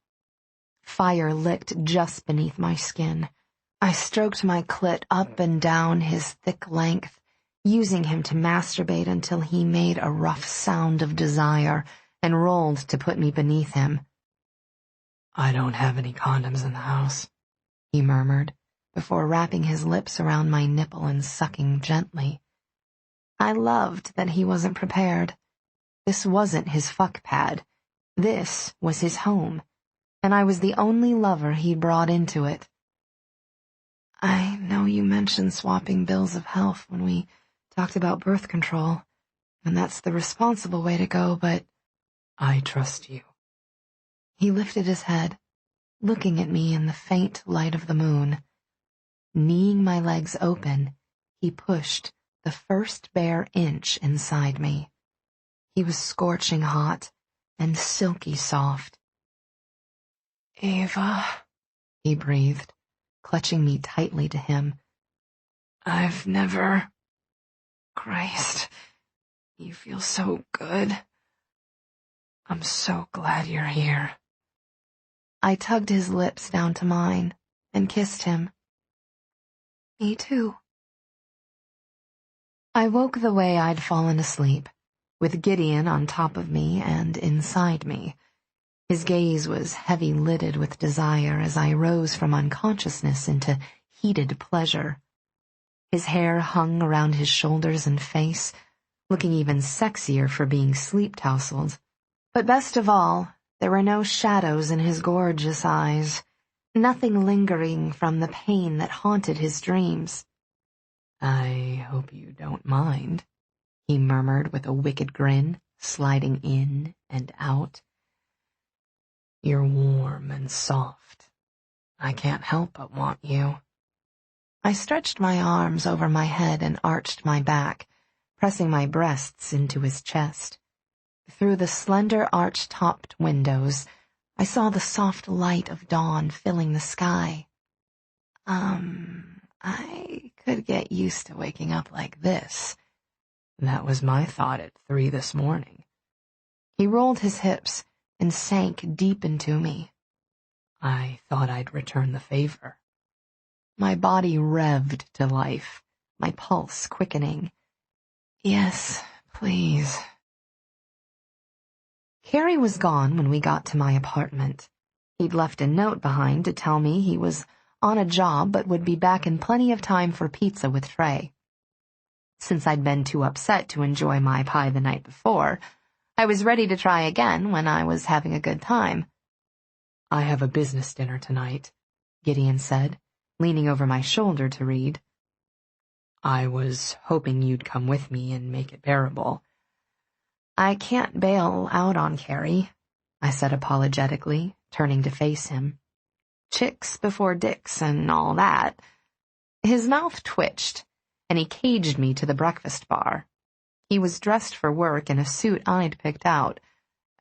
Speaker 2: Fire licked just beneath my skin. I stroked my clit up and down his thick length, using him to masturbate until he made a rough sound of desire and rolled to put me beneath him. "I don't have any condoms in the house," he murmured, before wrapping his lips around my nipple and sucking gently. I loved that he wasn't prepared. This wasn't his fuck pad. This was his home, and I was the only lover he brought into it. "I know you mentioned swapping bills of health when we talked about birth control, and that's the responsible way to go, but I trust you." He lifted his head, looking at me in the faint light of the moon. Kneeing my legs open,
Speaker 3: He pushed the first bare inch inside me. He was scorching hot and silky soft. "Eva," he breathed, clutching me tightly to him. "I've never... Christ, you feel so good. I'm so glad you're here." I tugged his lips down to mine and kissed him. "Me too." I woke the way I'd fallen asleep, with Gideon on top of me and inside me. His gaze was heavy-lidded with desire as I rose from unconsciousness into heated pleasure. His hair hung around his shoulders and face, looking even sexier for being sleep-tousled. But best of all, there were no shadows in his gorgeous eyes, nothing lingering from the pain that haunted his dreams. "I hope you don't mind," he murmured with a wicked grin, sliding in and out. "You're warm and soft. I can't help but want you." I stretched my arms over my head and arched my back, pressing my breasts into his chest. Through the slender arch-topped windows, I saw the soft light of dawn filling the sky. I could get used to waking up like this. That was my thought at 3 this morning. He rolled his hips and sank deep into me. I thought I'd return the favor. My body revved to life, my pulse quickening. "Yes, please." Carrie was gone when we got to my apartment. He'd left a note behind to tell me he was on a job but would be back in plenty of time for pizza with Trey. Since I'd been too upset to enjoy my pie the night before, I was ready to try again when I was having a good time. "I have a business dinner tonight," Gideon said, leaning over my shoulder to read. "I was hoping you'd come with me and make it bearable." "I can't bail out on Carrie," I said apologetically, turning to face him. "Chicks before dicks and all that." His mouth twitched, and he caged me to the breakfast bar. He was dressed for work in a suit I'd picked out,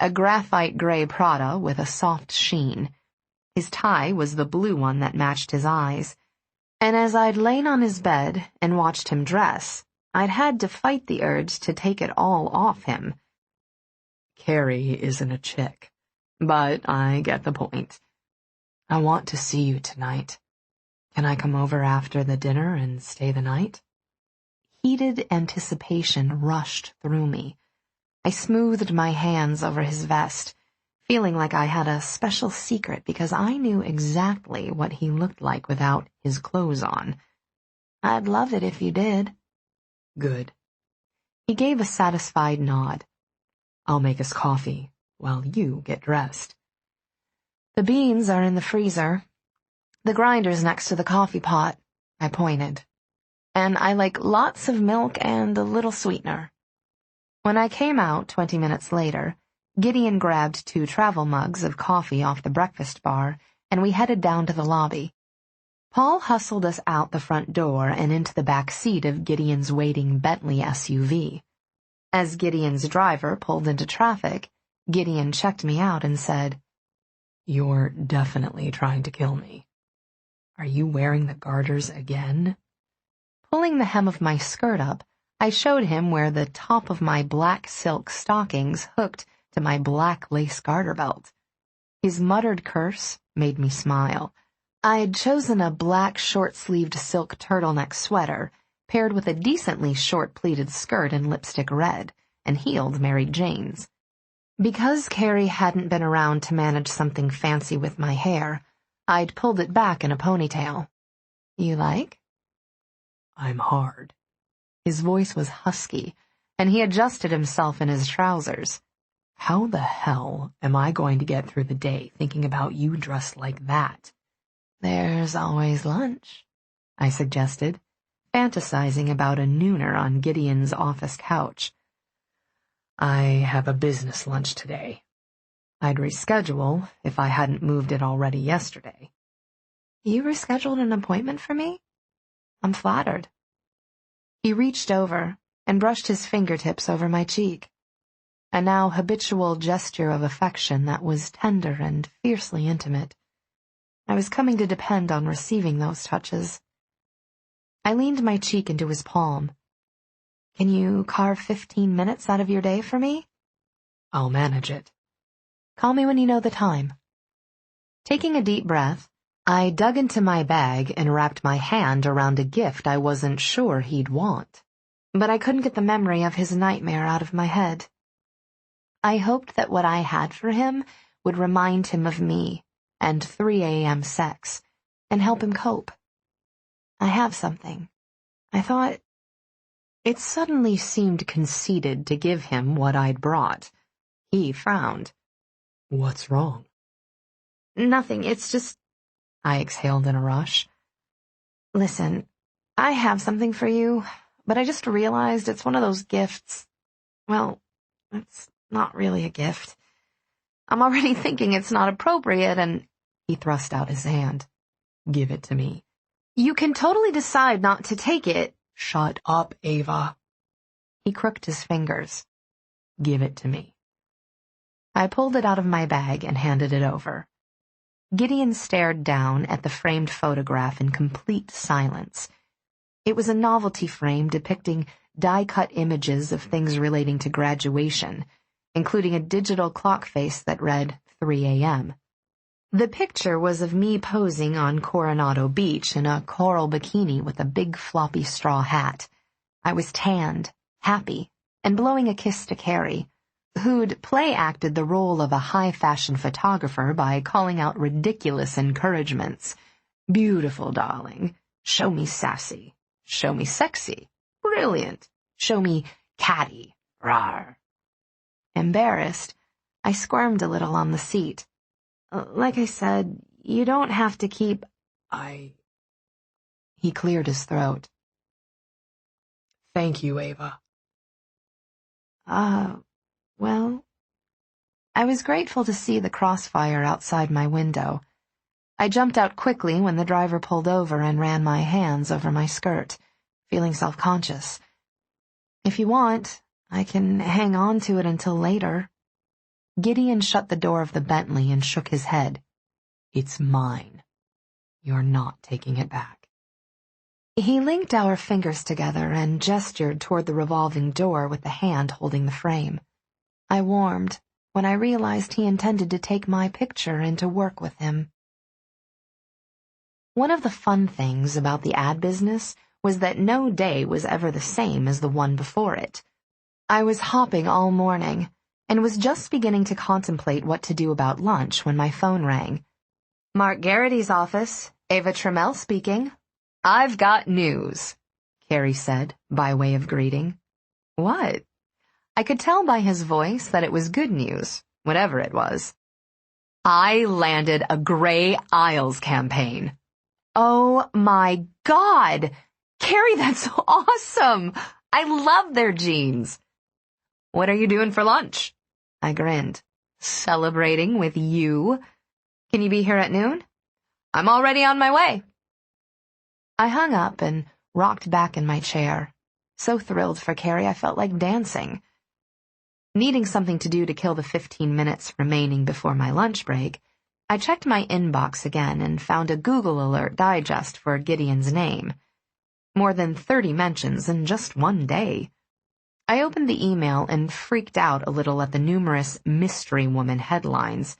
Speaker 3: a graphite gray Prada with a soft sheen. His tie was the blue one that matched his eyes, and as I'd lain on his bed and watched him dress, I'd had to fight the urge to take it all off him. "Carrie isn't a chick, but I get the point. I want to see you tonight. Can I come over after the dinner and stay the night?" Heated anticipation rushed through me. I smoothed my hands over his vest, feeling like I had a special secret because I knew exactly what he looked like without his clothes on. "I'd love it if you did." "Good." He gave a satisfied nod. "I'll make us coffee while you get dressed." "The beans are in the freezer. The grinder's next to the coffee pot," I pointed. "And I like lots of milk and a little sweetener." When I came out 20 minutes later, Gideon grabbed 2 travel mugs of coffee off the breakfast bar, and we headed down to the lobby. Paul hustled us out the front door and into the back seat of Gideon's waiting Bentley SUV. As Gideon's driver pulled into traffic, Gideon checked me out and said, "You're definitely trying to kill me. Are you wearing the garters again?" Pulling the hem of my skirt up, I showed him where the top of my black silk stockings hooked to my black lace garter belt. His muttered curse made me smile. I'd chosen a black short-sleeved silk turtleneck sweater, paired with a decently short pleated skirt in lipstick red, and heeled Mary Jane's. Because Carrie hadn't been around to manage something fancy with my hair, I'd pulled it back in a ponytail. "You like?" "I'm hard." His voice was husky, and he adjusted himself in his trousers. "How the hell am I going to get through the day thinking about you dressed like that?" "There's always lunch," I suggested, fantasizing about a nooner on Gideon's office couch. "I have a business lunch today. I'd reschedule if I hadn't moved it already yesterday." "You rescheduled an appointment for me? I'm flattered."
Speaker 2: He reached over and brushed his fingertips over my cheek, a now habitual gesture of affection that was tender and fiercely intimate. I was coming to depend on receiving those touches. I leaned my cheek into his palm. "Can you carve 15 minutes out of your day for me?"
Speaker 3: "I'll manage it."
Speaker 2: "Call me when you know the time." Taking a deep breath, I dug into my bag and wrapped my hand around a gift I wasn't sure he'd want. But I couldn't get the memory of his nightmare out of my head. I hoped that what I had for him would remind him of me and 3 a.m. sex and help him cope. I have something. I thought. It suddenly seemed conceited to give him what I'd brought. He frowned.
Speaker 3: "What's wrong?"
Speaker 2: "Nothing, it's just—" I exhaled in a rush. "Listen, I have something for you, but I just realized it's one of those gifts. Well, it's not really a gift. I'm already thinking it's not appropriate and—" He thrust out his hand.
Speaker 3: "Give it to me."
Speaker 2: "You can totally decide not to take it."
Speaker 3: "Shut up, Eva."
Speaker 2: He crooked his fingers.
Speaker 3: "Give it to me."
Speaker 2: I pulled it out of my bag and handed it over. Gideon stared down at the framed photograph in complete silence. It was a novelty frame depicting die-cut images of things relating to graduation, including a digital clock face that read 3 a.m. The picture was of me posing on Coronado Beach in a coral bikini with a big floppy straw hat. I was tanned, happy, and blowing a kiss to Carrie, who'd play-acted the role of a high-fashion photographer by calling out ridiculous encouragements. "Beautiful, darling. Show me sassy. Show me sexy. Brilliant. Show me catty. Rawr." Embarrassed, I squirmed a little on the seat. "Like I said, you don't have to keep—" He cleared his throat.
Speaker 3: "Thank you, Eva."
Speaker 2: Well, I was grateful to see the crossfire outside my window. I jumped out quickly when the driver pulled over and ran my hands over my skirt, feeling self-conscious. "If you want, I can hang on to it until later." Gideon shut the door of the Bentley and shook his head.
Speaker 3: "It's mine. You're not taking it back."
Speaker 2: He linked our fingers together and gestured toward the revolving door with the hand holding the frame. I warmed when I realized he intended to take my picture into work with him. One of the fun things about the ad business was that no day was ever the same as the one before it. I was hopping all morning and was just beginning to contemplate what to do about lunch when my phone rang. "Mark Garrity's office, Eva Trammell speaking." "I've got news," Carrie said, by way of greeting. "What?" I could tell by his voice that it was good news, whatever it was. "I landed a Grey Isles campaign." "Oh my God! Carrie, that's awesome! I love their jeans." "What are you doing for lunch?" I grinned. "Celebrating with you. Can you be here at noon?" "I'm already on my way." I hung up and rocked back in my chair, so thrilled for Carrie I felt like dancing. Needing something to do to kill the 15 minutes remaining before my lunch break, I checked my inbox again and found a Google alert digest for Gideon's name. More than 30 mentions in just one day. I opened the email and freaked out a little at the numerous mystery woman headlines.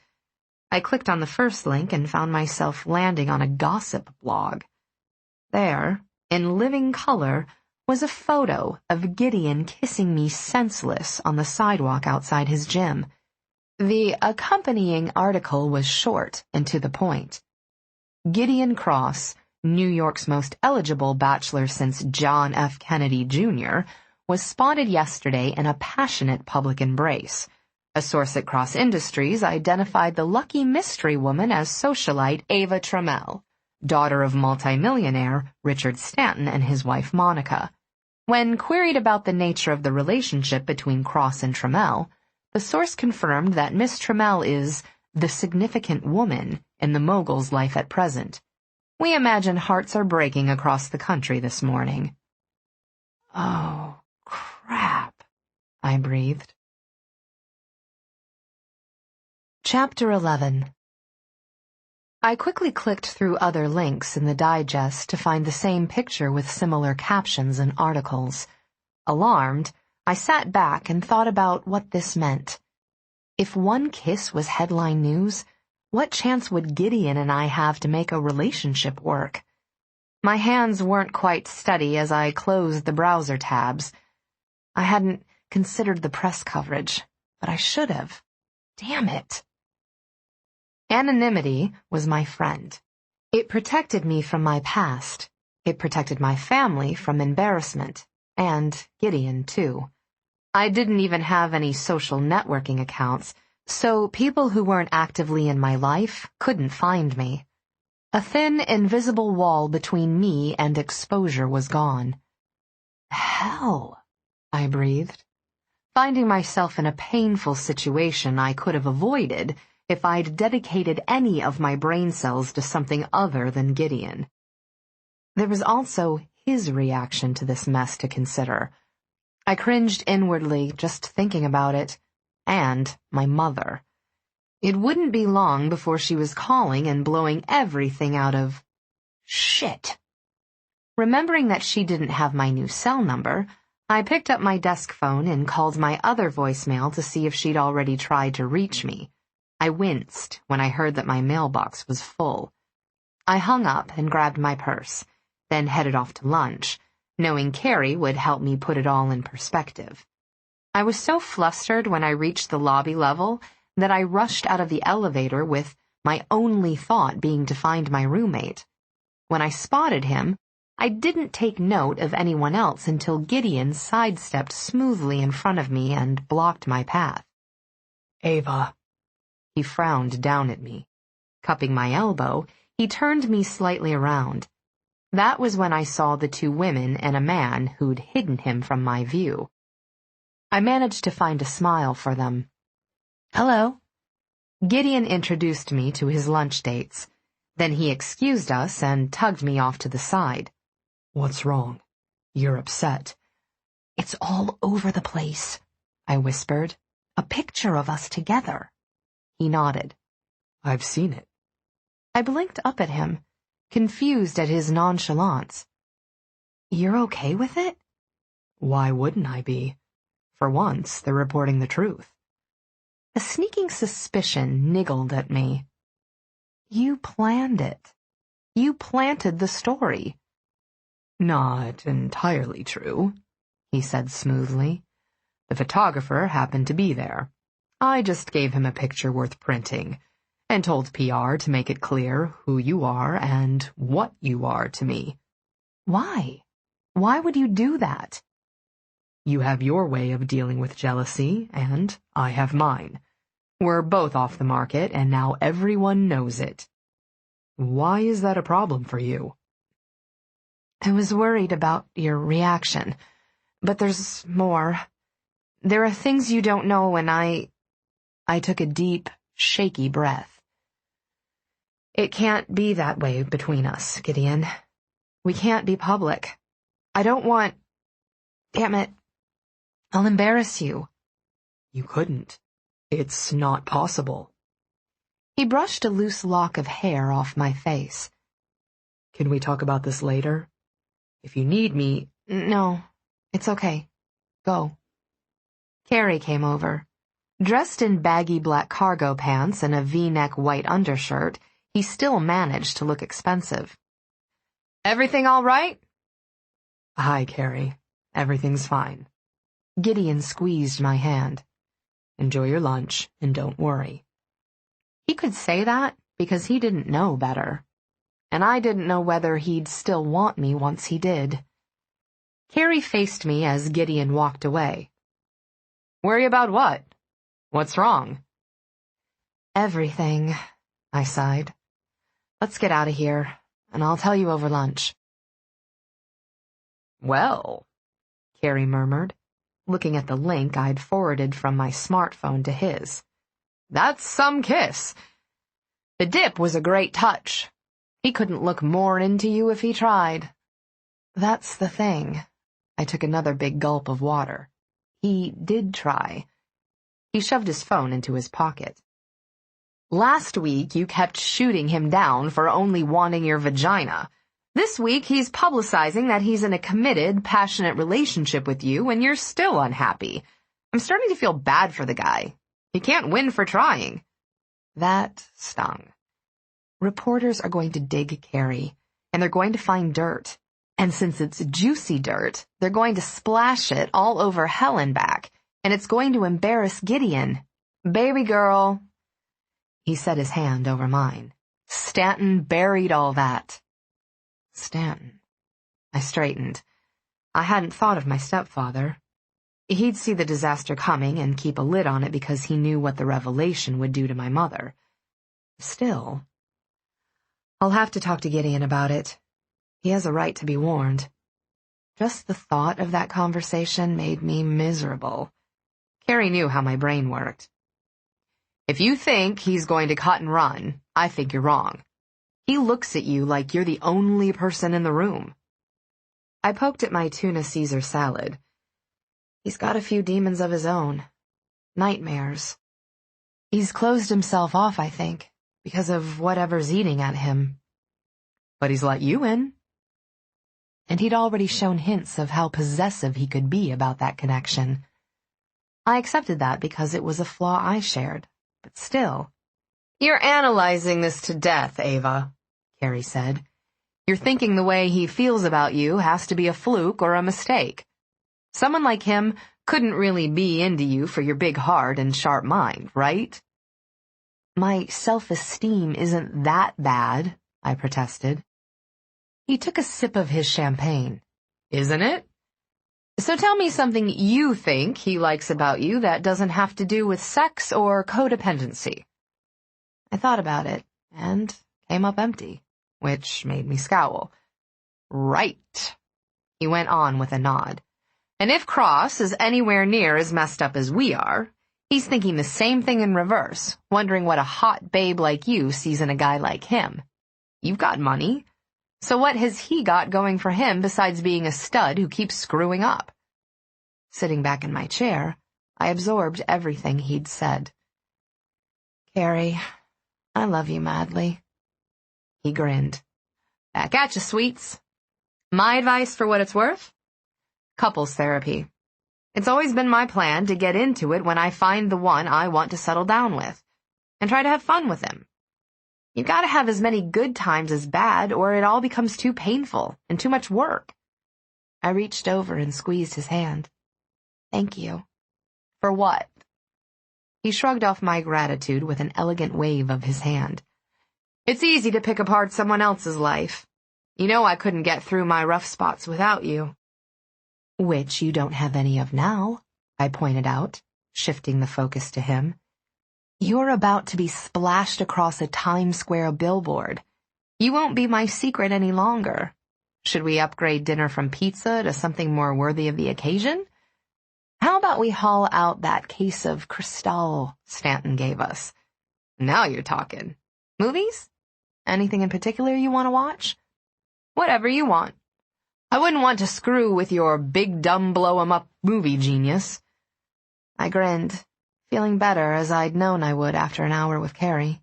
Speaker 2: I clicked on the first link and found myself landing on a gossip blog. There, in living color, was a photo of Gideon kissing me senseless on the sidewalk outside his gym. The accompanying article was short and to the point. Gideon Cross, New York's most eligible bachelor since John F. Kennedy, Jr., was spotted yesterday in a passionate public embrace. A source at Cross Industries identified the lucky mystery woman as socialite Eva Trammell, daughter of multimillionaire Richard Stanton and his wife Monica. When queried about the nature of the relationship between Cross and Trammell, the source confirmed that Miss Trammell is the significant woman in the mogul's life at present. We imagine hearts are breaking across the country this morning.
Speaker 3: Oh, crap, I breathed.
Speaker 2: Chapter 11. I quickly clicked through other links in the digest to find the same picture with similar captions and articles. Alarmed, I sat back and thought about what this meant. If one kiss was headline news, what chance would Gideon and I have to make a relationship work? My hands weren't quite steady as I closed the browser tabs. I hadn't considered the press coverage, but I should have. Damn it. Anonymity was my friend. It protected me from my past. It protected my family from embarrassment. And Gideon, too. I didn't even have any social networking accounts, so people who weren't actively in my life couldn't find me. A thin, invisible wall between me and exposure was gone. Hell, I breathed, finding myself in a painful situation I could have avoided if I'd dedicated any of my brain cells to something other than Gideon. There was also his reaction to this mess to consider. I cringed inwardly just thinking about it, and my mother. It wouldn't be long before she was calling and blowing everything out of shit. Remembering that she didn't have my new cell number, I picked up my desk phone and called my other voicemail to see if she'd already tried to reach me. I winced when I heard that my mailbox was full. I hung up and grabbed my purse, then headed off to lunch, knowing Carrie would help me put it all in perspective. I was so flustered when I reached the lobby level that I rushed out of the elevator with my only thought being to find my roommate. When I spotted him, I didn't take note of anyone else until Gideon sidestepped smoothly in front of me and blocked my path.
Speaker 3: Eva.
Speaker 2: He frowned down at me. Cupping my elbow, he turned me slightly around. That was when I saw the two women and a man who'd hidden him from my view. I managed to find a smile for them. Hello. Gideon introduced me to his lunch dates. Then he excused us and tugged me off to the side.
Speaker 3: What's wrong? You're upset.
Speaker 2: It's all over the place, I whispered. A picture of us together. He nodded.
Speaker 3: I've seen it.
Speaker 2: I blinked up at him, confused at his nonchalance. You're okay with it?
Speaker 3: Why wouldn't I be? For once, they're reporting the truth.
Speaker 2: A sneaking suspicion niggled at me. You planned it. You planted the story.
Speaker 3: Not entirely true, he said smoothly. The photographer happened to be there. I just gave him a picture worth printing, and told PR to make it clear who you are and what you are to me.
Speaker 2: Why? Why would you do that?
Speaker 3: You have your way of dealing with jealousy, and I have mine. We're both off the market, and now everyone knows it. Why is that a problem for you?
Speaker 2: I was worried about your reaction, but there's more. There are things you don't know, and I took a deep, shaky breath. It can't be that way between us, Gideon. We can't be public. I don't want... Damn it. I'll embarrass you.
Speaker 3: You couldn't. It's not possible.
Speaker 2: He brushed a loose lock of hair off my face.
Speaker 3: Can we talk about this later? If you need me...
Speaker 2: No, it's okay. Go. Carrie came over. Dressed in baggy black cargo pants and a V-neck white undershirt, he still managed to look expensive. Everything all right?
Speaker 3: Hi, Carrie. Everything's fine.
Speaker 2: Gideon squeezed my hand.
Speaker 3: Enjoy your lunch, and don't worry.
Speaker 2: He could say that because he didn't know better. And I didn't know whether he'd still want me once he did. Carrie faced me as Gideon walked away. Worry about what? What's wrong? Everything, I sighed. Let's get out of here, and I'll tell you over lunch.
Speaker 3: Well,
Speaker 2: Carrie murmured, looking at the link I'd forwarded from my smartphone to his. That's some kiss. The dip was a great touch. He couldn't look more into you if he tried. That's the thing, I took another big gulp of water. He did try. He shoved his phone into his pocket. Last week, you kept shooting him down for only wanting your vagina. This week, he's publicizing that he's in a committed, passionate relationship with you, and you're still unhappy. I'm starting to feel bad for the guy. He can't win for trying. That stung. Reporters are going to dig Carrie, and they're going to find dirt. And since it's juicy dirt, they're going to splash it all over hell and back, and it's going to embarrass Gideon. Baby girl. He set his hand over mine. Stanton buried all that. Stanton. I straightened. I hadn't thought of my stepfather. He'd see the disaster coming and keep a lid on it because he knew what the revelation would do to my mother. Still, I'll have to talk to Gideon about it. He has a right to be warned. Just the thought of that conversation made me miserable. Carrie knew how my brain worked. If you think he's going to cut and run, I think you're wrong. He looks at you like you're the only person in the room. I poked at my tuna Caesar salad. He's got a few demons of his own. Nightmares. He's closed himself off, I think, because of whatever's eating at him. But he's let you in. And he'd already shown hints of how possessive he could be about that connection. I accepted that because it was a flaw I shared, but still. You're analyzing this to death, Eva, Carrie said. You're thinking the way he feels about you has to be a fluke or a mistake. Someone like him couldn't really be into you for your big heart and sharp mind, right? My self-esteem isn't that bad, I protested. He took a sip of his champagne. Isn't it? So tell me something you think he likes about you that doesn't have to do with sex or codependency. I thought about it and came up empty, which made me scowl. Right, he went on with a nod. And if Cross is anywhere near as messed up as we are, he's thinking the same thing in reverse, wondering what a hot babe like you sees in a guy like him. You've got money. So what has he got going for him besides being a stud who keeps screwing up? Sitting back in my chair, I absorbed everything he'd said. Carrie, I love you madly. He grinned. Back at you, sweets. My advice for what it's worth? Couples therapy. It's always been my plan to get into it when I find the one I want to settle down with, and try to have fun with him. You've got to have as many good times as bad, or it all becomes too painful and too much work. I reached over and squeezed his hand. Thank you. For what? He shrugged off my gratitude with an elegant wave of his hand. It's easy to pick apart someone else's life. You know I couldn't get through my rough spots without you. Which you don't have any of now, I pointed out, shifting the focus to him. You're about to be splashed across a Times Square billboard. You won't be my secret any longer. Should we upgrade dinner from pizza to something more worthy of the occasion? How about we haul out that case of Cristal Stanton gave us? Now you're talking. Movies? Anything in particular you want to watch? Whatever you want. I wouldn't want to screw with your big dumb blow-em-up movie genius. I grinned, feeling better as I'd known I would after an hour with Carrie.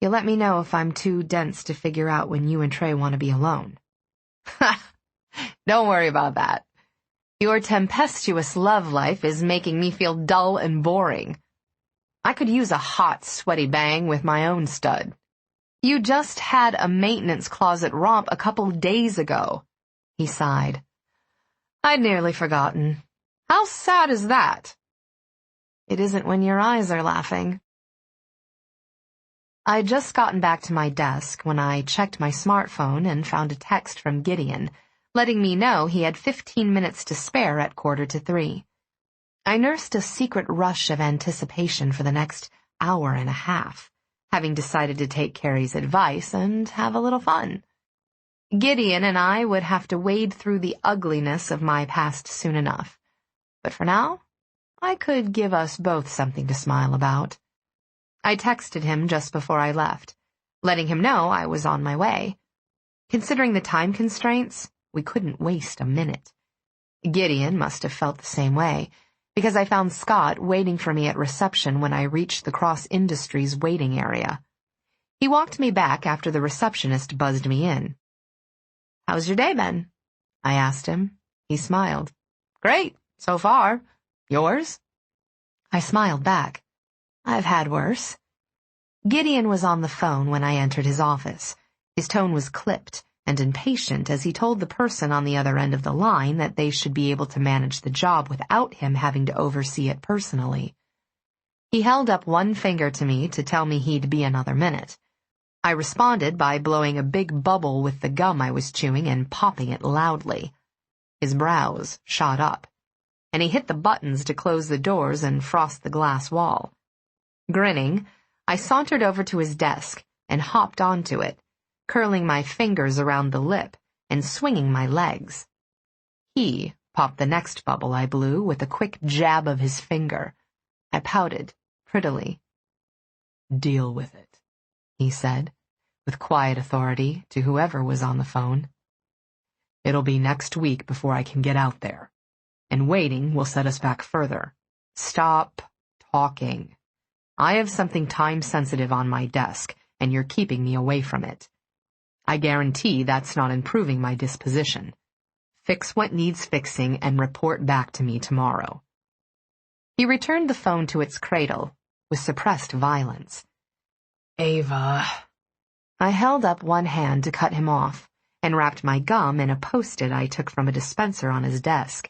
Speaker 2: You'll let me know if I'm too dense to figure out when you and Trey want to be alone. Ha! Don't worry about that. Your tempestuous love life is making me feel dull and boring. I could use a hot, sweaty bang with my own stud. You just had a maintenance closet romp a couple days ago. He sighed. I'd nearly forgotten. How sad is that? It isn't when your eyes are laughing. I'd just gotten back to my desk when I checked my smartphone and found a text from Gideon, letting me know he had 15 minutes to spare at 2:45. I nursed a secret rush of anticipation for the next hour and a half, having decided to take Carrie's advice and have a little fun. Gideon and I would have to wade through the ugliness of my past soon enough. But for now, I could give us both something to smile about. I texted him just before I left, letting him know I was on my way. Considering the time constraints, we couldn't waste a minute. Gideon must have felt the same way, because I found Scott waiting for me at reception when I reached the Cross Industries waiting area. He walked me back after the receptionist buzzed me in. "How's your day been?" I asked him. He smiled. "Great, so far. Yours?" I smiled back. "I've had worse." Gideon was on the phone when I entered his office. His tone was clipped and impatient as he told the person on the other end of the line that they should be able to manage the job without him having to oversee it personally. He held up one finger to me to tell me he'd be another minute. I responded by blowing a big bubble with the gum I was chewing and popping it loudly. His brows shot up, and he hit the buttons to close the doors and frost the glass wall. Grinning, I sauntered over to his desk and hopped onto it, curling my fingers around the lip and swinging my legs. He popped the next bubble I blew with a quick jab of his finger. I pouted prettily. "Deal with it," he said, with quiet authority to whoever was on the phone. "It'll be next week before I can get out there, and waiting will set us back further. Stop talking. I have something time-sensitive on my desk, and you're keeping me away from it. I guarantee that's not improving my disposition. Fix what needs fixing and report back to me tomorrow." He returned the phone to its cradle with suppressed violence.
Speaker 3: "Ava."
Speaker 2: I held up one hand to cut him off and wrapped my gum in a Post-it I took from a dispenser on his desk.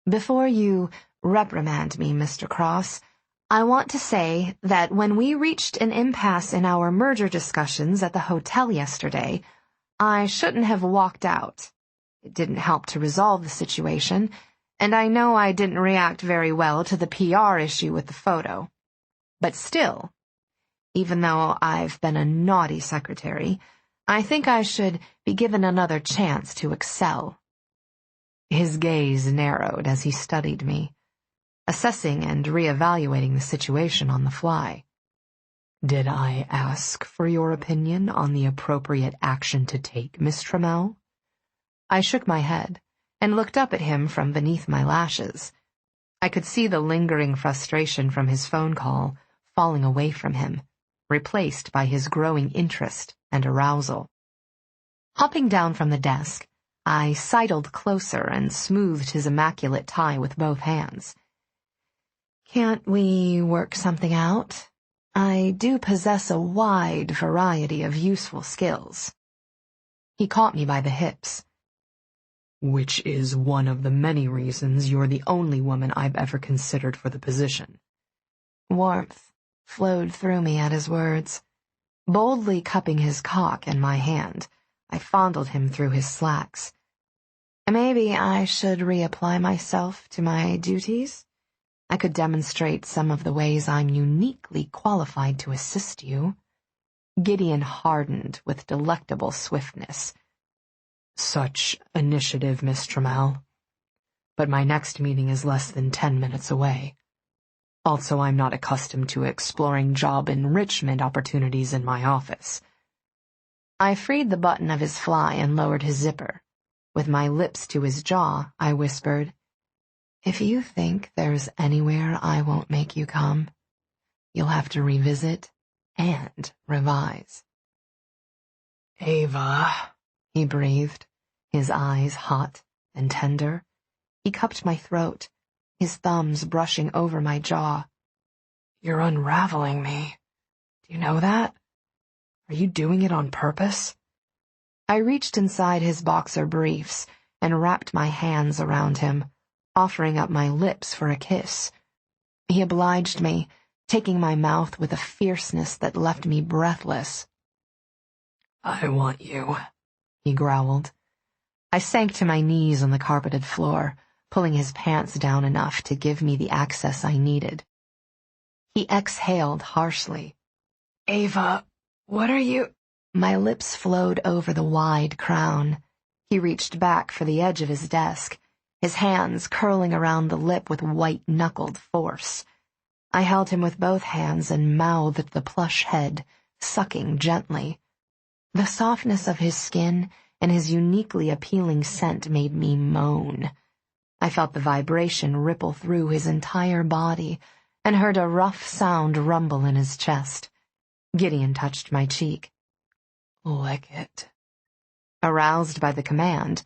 Speaker 2: "Before you reprimand me, Mr. Cross, I want to say that when we reached an impasse in our merger discussions at the hotel yesterday, I shouldn't have walked out. It didn't help to resolve the situation, and I know I didn't react very well to the PR issue with the photo. But still, even though I've been a naughty secretary, I think I should be given another chance to excel." His gaze narrowed as he studied me, assessing and reevaluating the situation on the fly.
Speaker 3: "Did I ask for your opinion on the appropriate action to take, Miss Trammell?"
Speaker 2: I shook my head and looked up at him from beneath my lashes. I could see the lingering frustration from his phone call falling away from him, replaced by his growing interest and arousal. Hopping down from the desk, I sidled closer and smoothed his immaculate tie with both hands. "Can't we work something out? I do possess a wide variety of useful skills." He caught me by the hips.
Speaker 3: "Which is one of the many reasons you're the only woman I've ever considered for the position."
Speaker 2: Warmth flowed through me at his words. Boldly cupping his cock in my hand, I fondled him through his slacks. "Maybe I should reapply myself to my duties? I could demonstrate some of the ways I'm uniquely qualified to assist you." Gideon hardened with delectable swiftness.
Speaker 3: "Such initiative, Miss Trammell. But my next meeting is less than 10 minutes away. Also, I'm not accustomed to exploring job enrichment opportunities in my office."
Speaker 2: I freed the button of his fly and lowered his zipper. With my lips to his jaw, I whispered, "If you think there's anywhere I won't make you come, you'll have to revisit and revise."
Speaker 3: "Ava,"
Speaker 2: he breathed, his eyes hot and tender. He cupped my throat, his thumbs brushing over my jaw.
Speaker 3: "You're unraveling me. Do you know that? Are you doing it on purpose?"
Speaker 2: I reached inside his boxer briefs and wrapped my hands around him, offering up my lips for a kiss. He obliged me, taking my mouth with a fierceness that left me breathless.
Speaker 3: "I want you,"
Speaker 2: he growled. I sank to my knees on the carpeted floor, pulling his pants down enough to give me the access I needed. He exhaled harshly.
Speaker 3: "Ava, what are you—"
Speaker 2: My lips flowed over the wide crown. He reached back for the edge of his desk, his hands curling around the lip with white-knuckled force. I held him with both hands and mouthed the plush head, sucking gently. The softness of his skin and his uniquely appealing scent made me moan. I felt the vibration ripple through his entire body and heard a rough sound rumble in his chest. Gideon touched my cheek.
Speaker 3: Lick it.
Speaker 2: Aroused by the command,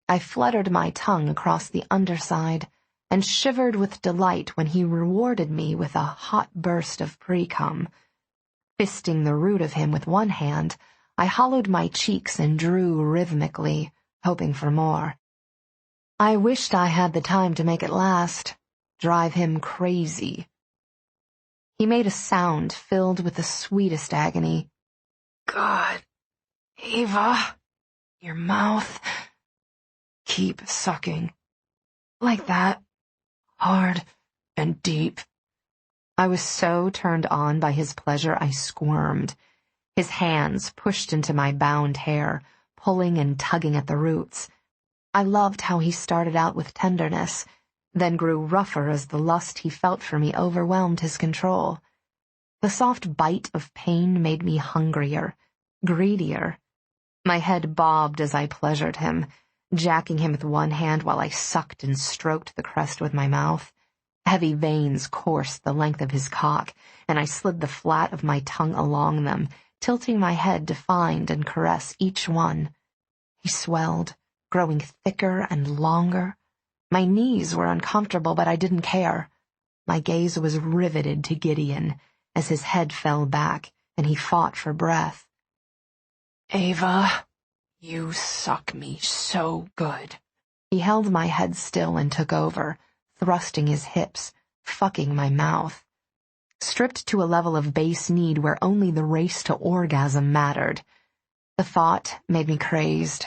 Speaker 2: I fluttered my tongue across the underside and shivered with delight when he rewarded me with a hot burst of pre-cum. Fisting the root of him with one hand, I hollowed my cheeks and drew rhythmically, hoping for more. I wished I had the time to make it last, drive him crazy. He made a sound filled with the sweetest agony.
Speaker 3: God, Eva, your mouth. Keep sucking. Like that. Hard and deep.
Speaker 2: I was so turned on by his pleasure I squirmed. His hands pushed into my bound hair, pulling and tugging at the roots. I loved how he started out with tenderness, then grew rougher as the lust he felt for me overwhelmed his control. The soft bite of pain made me hungrier, greedier. My head bobbed as I pleasured him, jacking him with one hand while I sucked and stroked the crest with my mouth. Heavy veins coursed the length of his cock, and I slid the flat of my tongue along them, tilting my head to find and caress each one. He swelled, growing thicker and longer. My knees were uncomfortable, but I didn't care. My gaze was riveted to Gideon as his head fell back and he fought for breath.
Speaker 3: Eva, you suck me so good.
Speaker 2: He held my head still and took over, thrusting his hips, fucking my mouth. Stripped to a level of base need where only the race to orgasm mattered. The thought made me crazed.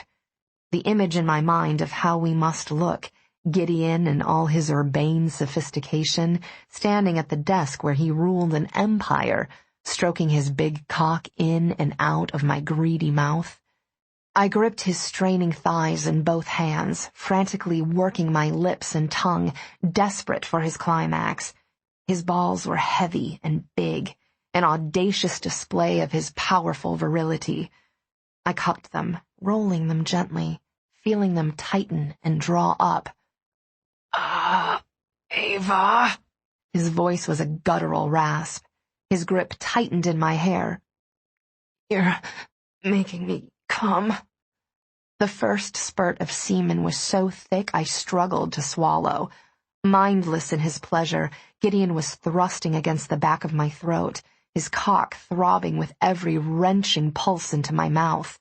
Speaker 2: The image in my mind of how we must look, Gideon in all his urbane sophistication, standing at the desk where he ruled an empire, stroking his big cock in and out of my greedy mouth. I gripped his straining thighs in both hands, frantically working my lips and tongue, desperate for his climax. His balls were heavy and big, an audacious display of his powerful virility. I cupped them, rolling them gently, feeling them tighten and draw up.
Speaker 3: Eva.
Speaker 2: His voice was a guttural rasp. His grip tightened in my hair.
Speaker 3: You're making me come.
Speaker 2: The first spurt of semen was so thick I struggled to swallow. Mindless in his pleasure, Gideon was thrusting against the back of my throat, his cock throbbing with every wrenching pulse into my mouth.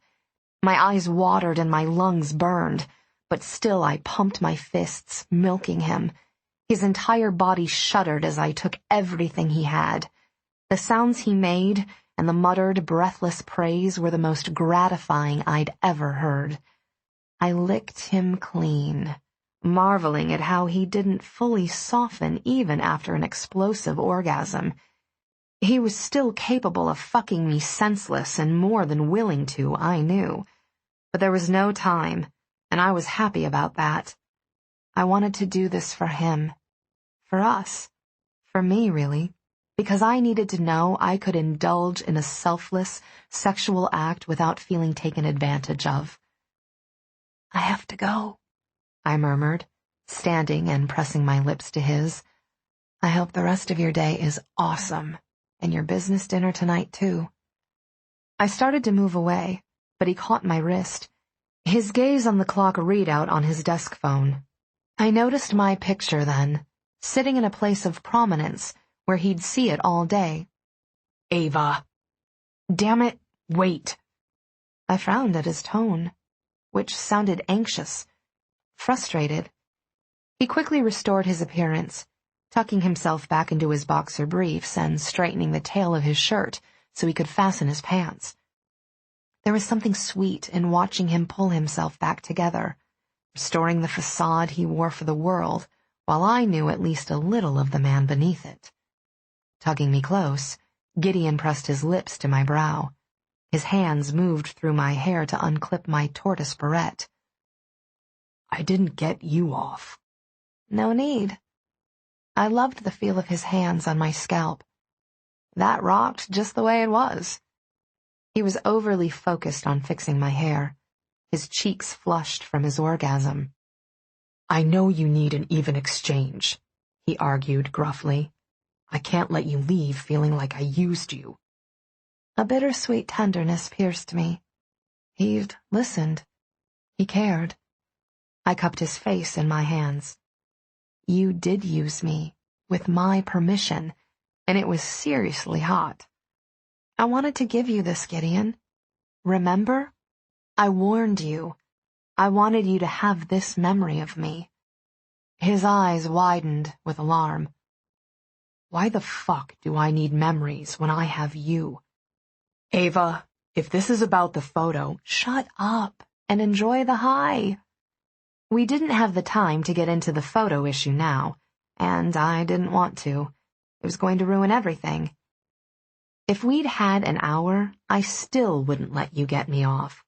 Speaker 2: My eyes watered and my lungs burned, but still I pumped my fists, milking him. His entire body shuddered as I took everything he had. The sounds he made and the muttered, breathless praise were the most gratifying I'd ever heard. I licked him clean, marveling at how he didn't fully soften even after an explosive orgasm. He was still capable of fucking me senseless and more than willing to, I knew. But there was no time, and I was happy about that. I wanted to do this for him. For us. For me, really. Because I needed to know I could indulge in a selfless, sexual act without feeling taken advantage of.
Speaker 3: I have to go,
Speaker 2: I murmured, standing and pressing my lips to his. I hope the rest of your day is awesome, and your business dinner tonight, too. I started to move away, but he caught my wrist, his gaze on the clock readout on his desk phone. I noticed my picture then, sitting in a place of prominence where he'd see it all day.
Speaker 3: Eva.
Speaker 2: Damn it, wait. I frowned at his tone, which sounded anxious, frustrated. He quickly restored his appearance, tucking himself back into his boxer briefs and straightening the tail of his shirt so he could fasten his pants. There was something sweet in watching him pull himself back together, restoring the facade he wore for the world, while I knew at least a little of the man beneath it. Tugging me close, Gideon pressed his lips to my brow. His hands moved through my hair to unclip my tortoise barrette.
Speaker 3: I didn't get you off.
Speaker 2: No need. I loved the feel of his hands on my scalp. That rocked just the way it was. He was overly focused on fixing my hair, his cheeks flushed from his orgasm.
Speaker 3: I know you need an even exchange, he argued gruffly. I can't let you leave feeling like I used you.
Speaker 2: A bittersweet tenderness pierced me. He'd listened. He cared. I cupped his face in my hands. You did use me, with my permission, and it was seriously hot. I wanted to give you this, Gideon. Remember? I warned you. I wanted you to have this memory of me. His eyes widened with alarm. Why the fuck do I need memories when I have you?
Speaker 3: Eva, if this is about the photo,
Speaker 2: shut up and enjoy the high. We didn't have the time to get into the photo issue now, and I didn't want to. It was going to ruin everything. If we'd had an hour, I still wouldn't let you get me off.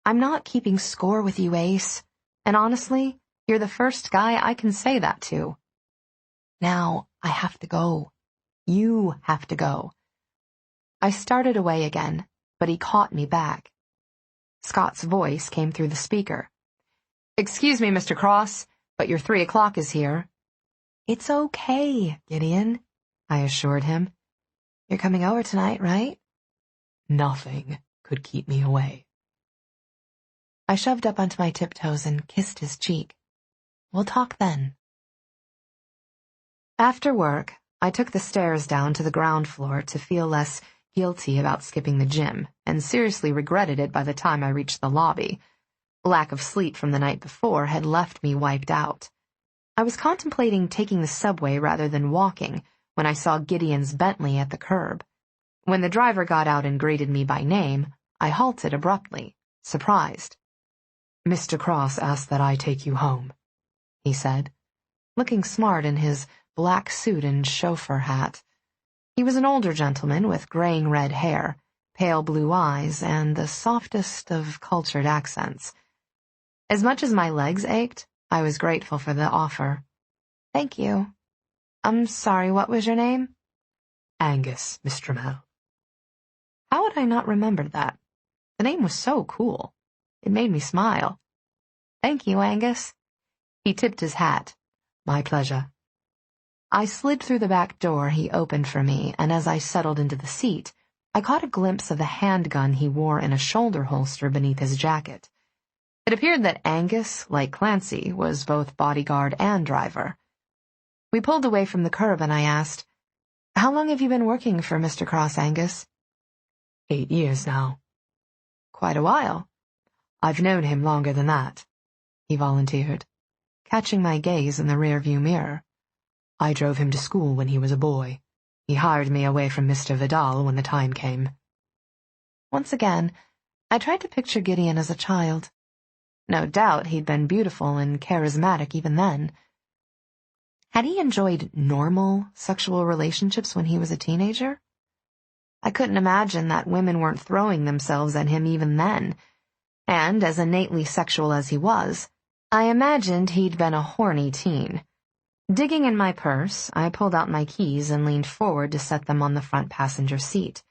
Speaker 2: I'm not keeping score with you, Ace, and honestly, you're the first guy I can say that to. Now, I have to go. You have to go. I started away again, but he caught me back. Scott's voice came through the speaker. Excuse me, Mr. Cross, but your 3 o'clock is here. It's okay, Gideon, I assured him. You're coming over tonight, right?
Speaker 3: Nothing could keep me away.
Speaker 2: I shoved up onto my tiptoes and kissed his cheek. We'll talk then. After work, I took the stairs down to the ground floor to feel less guilty about skipping the gym, and seriously regretted it by the time I reached the lobby. Lack of sleep from the night before had left me wiped out. I was contemplating taking the subway rather than walking when I saw Gideon's Bentley at the curb. When the driver got out and greeted me by name, I halted abruptly, surprised.
Speaker 3: Mr. Cross asked that I take you home,
Speaker 2: he said, looking smart in his black suit and chauffeur hat. He was an older gentleman with graying red hair, pale blue eyes, and the softest of cultured accents. As much as my legs ached, I was grateful for the offer. Thank you. I'm sorry, what was your name?
Speaker 3: Angus, Miss Trammell.
Speaker 2: How had I not remembered that? The name was so cool. It made me smile. Thank you, Angus. He tipped his hat. My pleasure. I slid through the back door he opened for me, and as I settled into the seat, I caught a glimpse of the handgun he wore in a shoulder holster beneath his jacket. It appeared that Angus, like Clancy, was both bodyguard and driver. We pulled away from the curb and I asked, How long have you been working for Mr. Cross, Angus?
Speaker 3: 8 years now.
Speaker 2: Quite a while.
Speaker 3: I've known him longer than that,
Speaker 2: he volunteered, catching my gaze in the rearview mirror.
Speaker 3: I drove him to school when he was a boy. He hired me away from Mr. Vidal when the time came.
Speaker 2: Once again, I tried to picture Gideon as a child. No doubt he'd been beautiful and charismatic even then. Had he enjoyed normal sexual relationships when he was a teenager? I couldn't imagine that women weren't throwing themselves at him even then. And, as innately sexual as he was, I imagined he'd been a horny teen. Digging in my purse, I pulled out my keys and leaned forward to set them on the front passenger seat.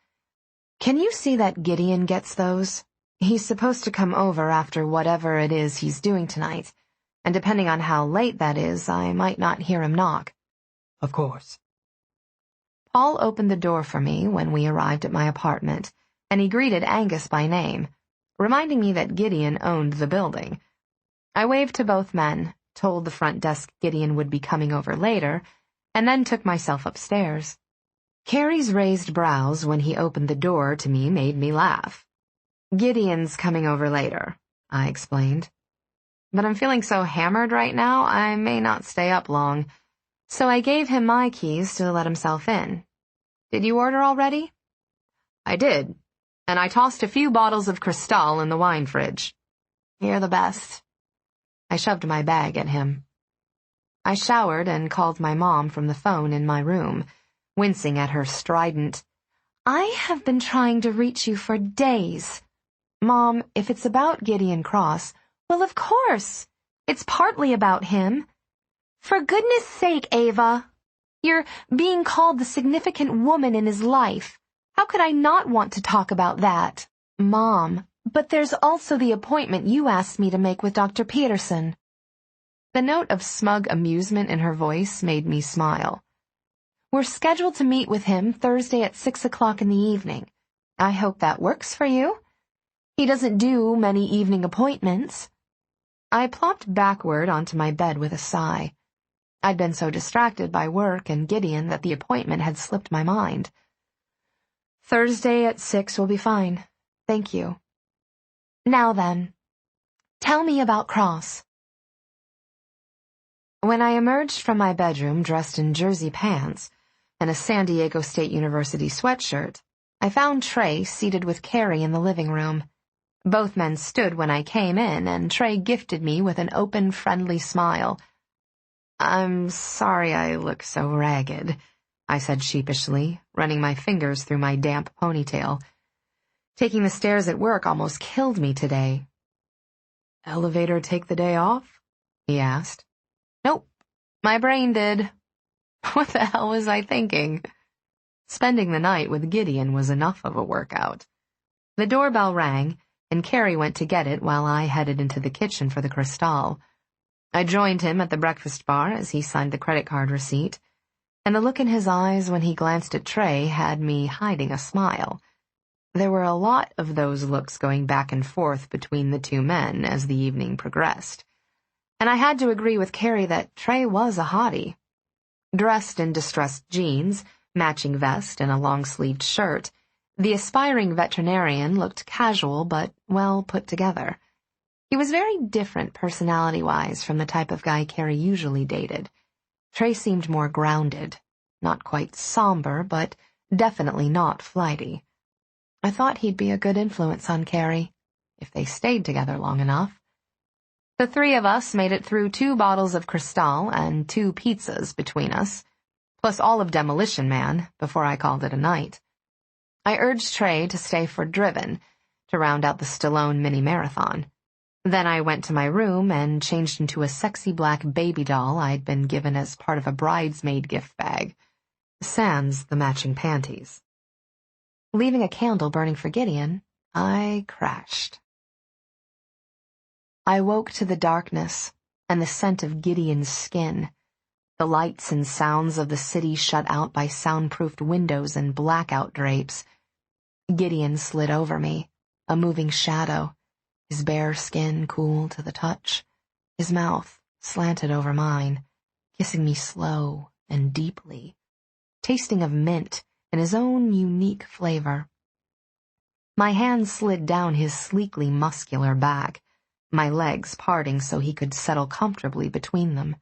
Speaker 2: Can you see that Gideon gets those? He's supposed to come over after whatever it is he's doing tonight, and depending on how late that is, I might not hear him knock.
Speaker 3: Of course.
Speaker 2: Paul opened the door for me when we arrived at my apartment, and he greeted Angus by name, reminding me that Gideon owned the building. I waved to both men, told the front desk Gideon would be coming over later, and then took myself upstairs. Carrie's raised brows when he opened the door to me made me laugh. Gideon's coming over later, I explained. But I'm feeling so hammered right now, I may not stay up long, so I gave him my keys to let himself in. Did you order already? I did, and I tossed a few bottles of Cristal in the wine fridge. You're the best. I shoved my bag at him. I showered and called my mom from the phone in my room, wincing at her strident, I have been trying to reach you for days. Mom, if it's about Gideon Cross, well, of course. It's partly about him. For goodness sake, Eva. You're being called the significant woman in his life. How could I not want to talk about that? Mom, but there's also the appointment you asked me to make with Dr. Peterson. The note of smug amusement in her voice made me smile. "We're scheduled to meet with him Thursday at 6 o'clock in the evening. I hope that works for you. He doesn't do many evening appointments." I plopped backward onto my bed with a sigh. I'd been so distracted by work and Gideon that the appointment had slipped my mind. "Thursday at 6 will be fine. Thank you. Now then, tell me about Cross." When I emerged from my bedroom dressed in jersey pants and a San Diego State University sweatshirt, I found Trey seated with Carrie in the living room. Both men stood when I came in, and Trey gifted me with an open, friendly smile. "I'm sorry I look so ragged," I said sheepishly, running my fingers through my damp ponytail. Taking the stairs at work almost killed me today. "Elevator take the day off?" he asked. "Nope, my brain did." What the hell was I thinking? Spending the night with Gideon was enough of a workout. The doorbell rang, and Carrie went to get it while I headed into the kitchen for the Cristal. I joined him at the breakfast bar as he signed the credit card receipt, and the look in his eyes when he glanced at Trey had me hiding a smile. There were a lot of those looks going back and forth between the two men as the evening progressed, and I had to agree with Carrie that Trey was a hottie. Dressed in distressed jeans, matching vest, and a long-sleeved shirt, the aspiring veterinarian looked casual but well put together. He was very different personality-wise from the type of guy Carrie usually dated. Trey seemed more grounded, not quite somber, but definitely not flighty. I thought he'd be a good influence on Carrie, if they stayed together long enough. The three of us made it through 2 bottles of Cristal and 2 pizzas between us, plus all of Demolition Man, before I called it a night. I urged Trey to stay for Driven, to round out the Stallone mini-marathon. Then I went to my room and changed into a sexy black baby doll I'd been given as part of a bridesmaid gift bag, sans the matching panties. Leaving a candle burning for Gideon, I crashed. I woke to the darkness and the scent of Gideon's skin, the lights and sounds of the city shut out by soundproofed windows and blackout drapes. Gideon slid over me, a moving shadow, his bare skin cool to the touch, his mouth slanted over mine, kissing me slow and deeply, tasting of mint and his own unique flavor. My hands slid down his sleekly muscular back, my legs parting so he could settle comfortably between them.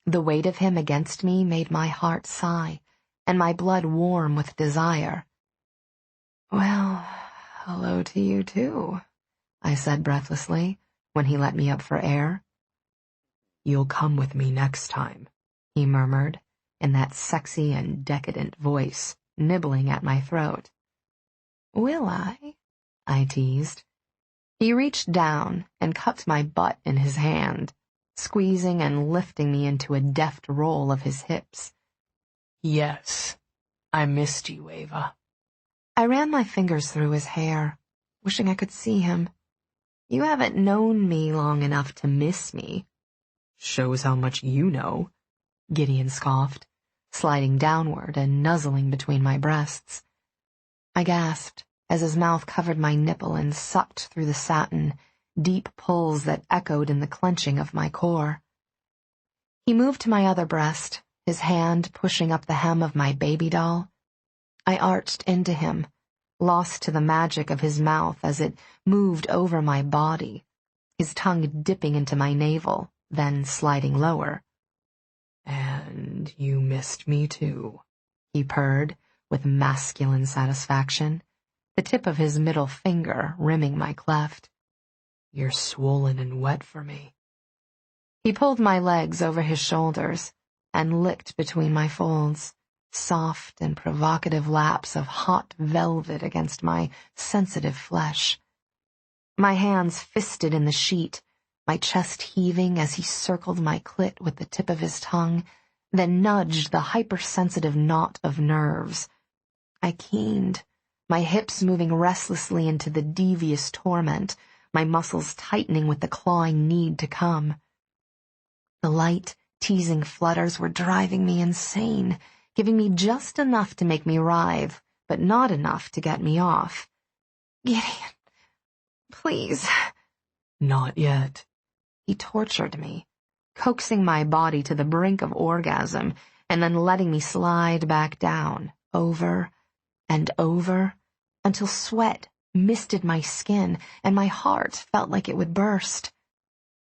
Speaker 2: The weight of him against me made my heart sigh, and my blood warm with desire. "Well, hello to you too," I said breathlessly, when he let me up for air. "You'll come with me next time," he murmured, in that sexy and decadent voice, nibbling at my throat. "Will I?" I teased. He reached down and cupped my butt in his hand, squeezing and lifting me into a deft roll of his hips. "Yes, I missed you, Eva." I ran my fingers through his hair, wishing I could see him. "You haven't known me long enough to miss me." "Shows how much you know," Gideon scoffed, sliding downward and nuzzling between my breasts. I gasped as his mouth covered my nipple and sucked through the satin, deep pulls that echoed in the clenching of my core. He moved to my other breast, his hand pushing up the hem of my baby doll. I arched into him, lost to the magic of his mouth as it moved over my body, his tongue dipping into my navel, then sliding lower. "And you missed me too," he purred with masculine satisfaction, the tip of his middle finger rimming my cleft. "You're swollen and wet for me." He pulled my legs over his shoulders and licked between my folds, soft and provocative laps of hot velvet against my sensitive flesh. My hands fisted in the sheet, my chest heaving as he circled my clit with the tip of his tongue, then nudged the hypersensitive knot of nerves. I keened, my hips moving restlessly into the devious torment, my muscles tightening with the clawing need to come. The light, teasing flutters were driving me insane, giving me just enough to make me writhe, but not enough to get me off. Gideon, please.
Speaker 3: Not yet.
Speaker 2: He tortured me, coaxing my body to the brink of orgasm and then letting me slide back down, over and over, until sweat misted my skin and my heart felt like it would burst.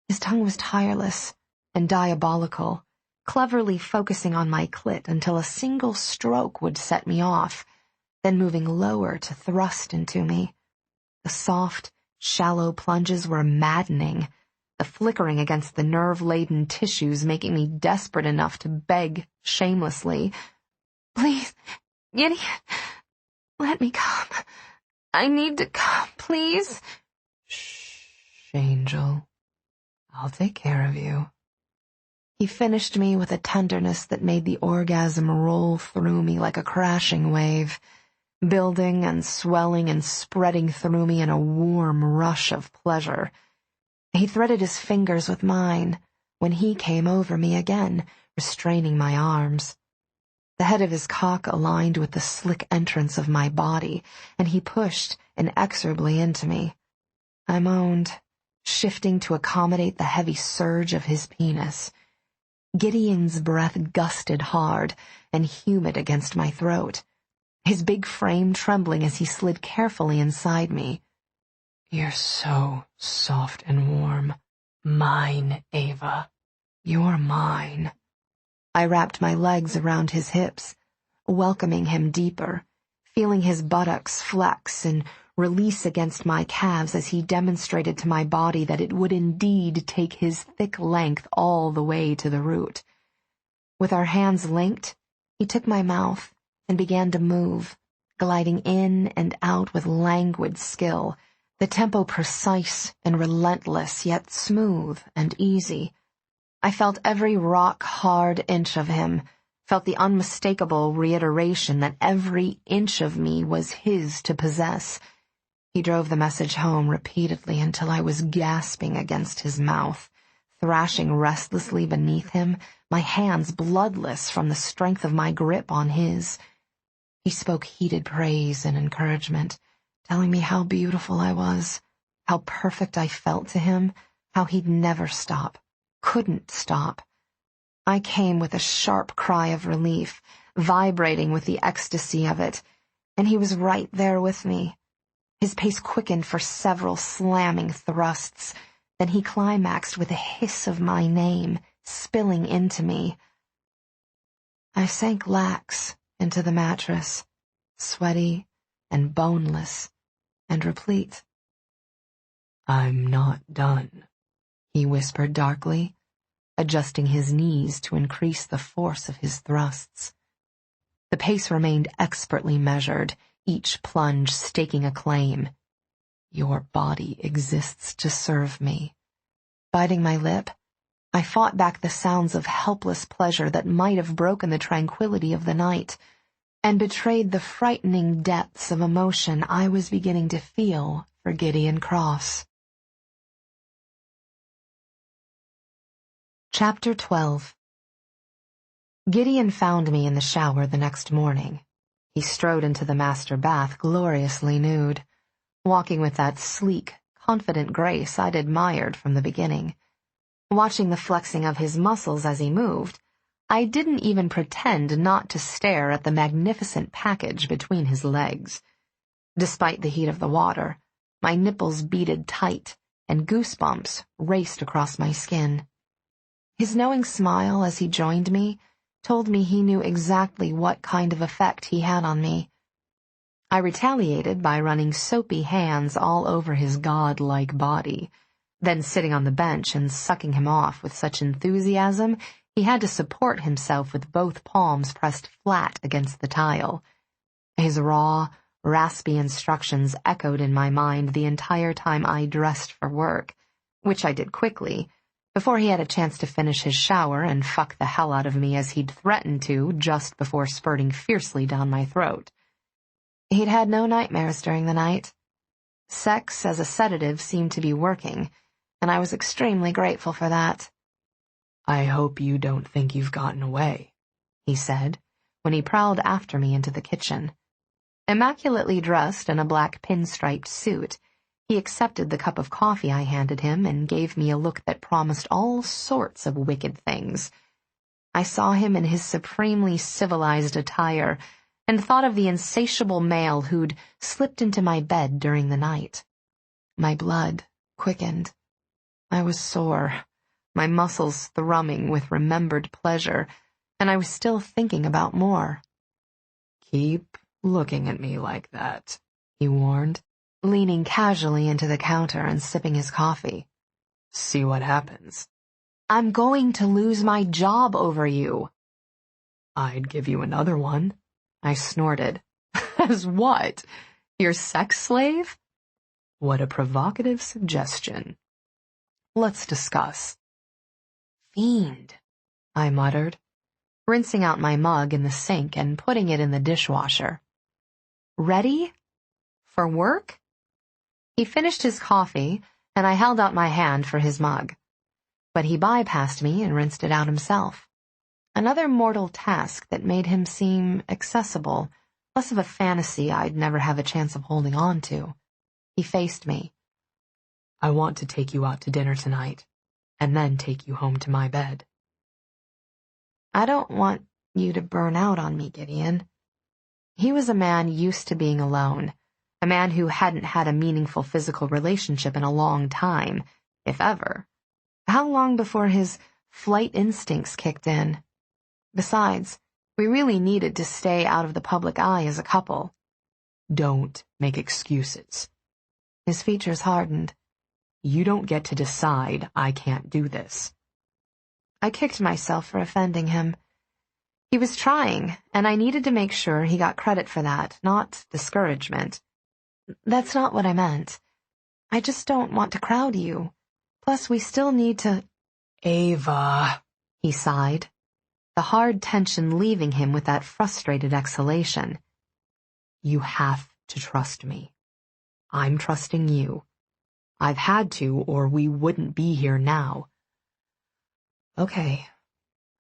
Speaker 2: His tongue was tireless and diabolical, cleverly focusing on my clit until a single stroke would set me off, then moving lower to thrust into me. The soft, shallow plunges were maddening, the flickering against the nerve-laden tissues making me desperate enough to beg shamelessly, "Please, Gideon, let me come. I need to come, please."
Speaker 3: Shh, Angel. I'll take care of you.
Speaker 2: He finished me with a tenderness that made the orgasm roll through me like a crashing wave, building and swelling and spreading through me in a warm rush of pleasure. He threaded his fingers with mine when he came over me again, restraining my arms. The head of his cock aligned with the slick entrance of my body, and he pushed inexorably into me. I moaned, shifting to accommodate the heavy surge of his penis. Gideon's breath gusted hard and humid against my throat, his big frame trembling as he slid carefully inside me.
Speaker 3: You're so soft and warm. Mine, Eva.
Speaker 2: You're mine. I wrapped my legs around his hips, welcoming him deeper, feeling his buttocks flex and release against my calves as he demonstrated to my body that it would indeed take his thick length all the way to the root. With our hands linked, he took my mouth and began to move, gliding in and out with languid skill, the tempo precise and relentless, yet smooth and easy. I felt every rock-hard inch of him, felt the unmistakable reiteration that every inch of me was his to possess. He drove the message home repeatedly until I was gasping against his mouth, thrashing restlessly beneath him, my hands bloodless from the strength of my grip on his. He spoke heated praise and encouragement, telling me how beautiful I was, how perfect I felt to him, how he'd never stop, couldn't stop. I came with a sharp cry of relief, vibrating with the ecstasy of it, and he was right there with me. His pace quickened for several slamming thrusts, then he climaxed with a hiss of my name, spilling into me. I sank lax into the mattress, sweaty and boneless and replete.
Speaker 3: I'm not done,
Speaker 2: he whispered darkly, adjusting his knees to increase the force of his thrusts. The pace remained expertly measured, each plunge staking a claim. Your body exists to serve me. Biting my lip, I fought back the sounds of helpless pleasure that might have broken the tranquility of the night, and betrayed the frightening depths of emotion I was beginning to feel for Gideon Cross. Chapter 12. Gideon found me in the shower the next morning. He strode into the master bath gloriously nude, walking with that sleek, confident grace I'd admired from the beginning. Watching the flexing of his muscles as he moved, I didn't even pretend not to stare at the magnificent package between his legs. Despite the heat of the water, my nipples beaded tight, and goosebumps raced across my skin. His knowing smile as he joined me told me he knew exactly what kind of effect he had on me. I retaliated by running soapy hands all over his god-like body, then sitting on the bench and sucking him off with such enthusiasm he had to support himself with both palms pressed flat against the tile. His raw, raspy instructions echoed in my mind the entire time I dressed for work, which I did quickly, before he had a chance to finish his shower and fuck the hell out of me as he'd threatened to just before spurting fiercely down my throat. He'd had no nightmares during the night. Sex as a sedative seemed to be working, and I was extremely grateful for that.
Speaker 3: I hope you don't think you've gotten away, he said, when he prowled after me into the kitchen. Immaculately dressed in a black pinstriped suit, he accepted the cup of coffee I handed him and gave me a look that promised all sorts of wicked things. I saw him in his supremely civilized attire and thought of the insatiable male who'd slipped into my bed during the night. My blood quickened. I was sore, my muscles thrumming with remembered pleasure, and I was still thinking about more. Keep looking at me like that, he warned, leaning casually into the counter and sipping his coffee. See what happens. I'm going to lose my job over you. I'd give you another one, I snorted. As what? Your sex slave? What a provocative suggestion. Let's discuss. Fiend, I muttered, rinsing out my mug in the sink and putting it in the dishwasher. Ready? For work? He finished his coffee, and I held out my hand for his mug. But he bypassed me and rinsed it out himself. Another mortal task that made him seem accessible, less of a fantasy I'd never have a chance of holding on to. He faced me. I want to take you out to dinner tonight, and then take you home to my bed. I don't want you to burn out on me, Gideon. He was a man used to being alone, a man who hadn't had a meaningful physical relationship in a long time, if ever. How long before his flight instincts kicked in? Besides, we really needed to stay out of the public eye as a couple. Don't make excuses. His features hardened. You don't get to decide I can't do this. I kicked myself for offending him. He was trying, and I needed to make sure he got credit for that, not discouragement. That's not what I meant. I just don't want to crowd you. Plus, we still need to— Eva, he sighed, the hard tension leaving him with that frustrated exhalation. You have to trust me. I'm trusting you. I've had to, or we wouldn't be here now. Okay.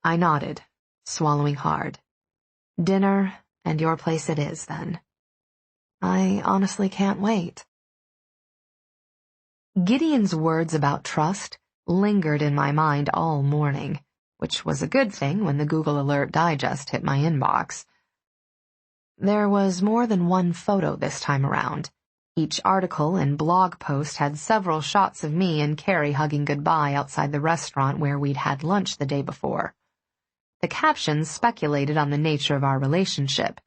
Speaker 3: I nodded, swallowing hard. Dinner and your place it is, then. I honestly can't wait. Gideon's words about trust lingered in my mind all morning, which was a good thing when the Google Alert Digest hit my inbox. There was more than one photo this time around. Each article and blog post had several shots of me and Carrie hugging goodbye outside the restaurant where we'd had lunch the day before. The captions speculated on the nature of our relationship,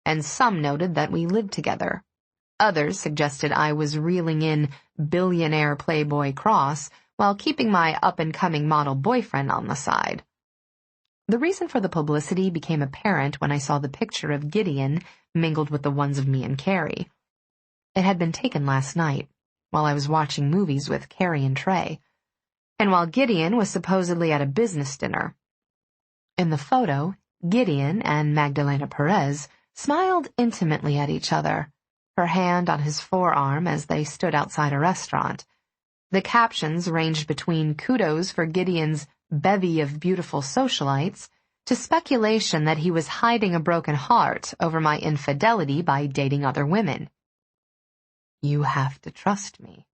Speaker 3: and some noted that we lived together. Others suggested I was reeling in billionaire playboy Cross while keeping my up-and-coming model boyfriend on the side. The reason for the publicity became apparent when I saw the picture of Gideon mingled with the ones of me and Carrie. It had been taken last night, while I was watching movies with Carrie and Trey, and while Gideon was supposedly at a business dinner. In the photo, Gideon and Magdalena Perez smiled intimately at each other, her hand on his forearm as they stood outside a restaurant. The captions ranged between kudos for Gideon's bevy of beautiful socialites to speculation that he was hiding a broken heart over my infidelity by dating other women. You have to trust me.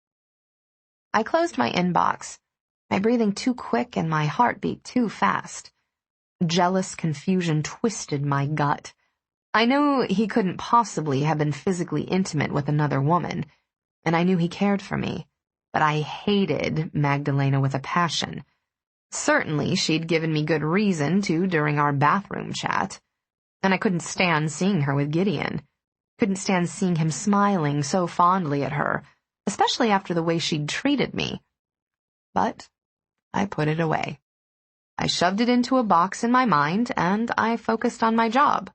Speaker 3: I closed my inbox, my breathing too quick and my heartbeat too fast. Jealous confusion twisted my gut. I knew he couldn't possibly have been physically intimate with another woman, and I knew he cared for me, but I hated Magdalena with a passion. Certainly she'd given me good reason to during our bathroom chat, and I couldn't stand seeing her with Gideon. Couldn't stand seeing him smiling so fondly at her, especially after the way she'd treated me. But I put it away. I shoved it into a box in my mind, and I focused on my job.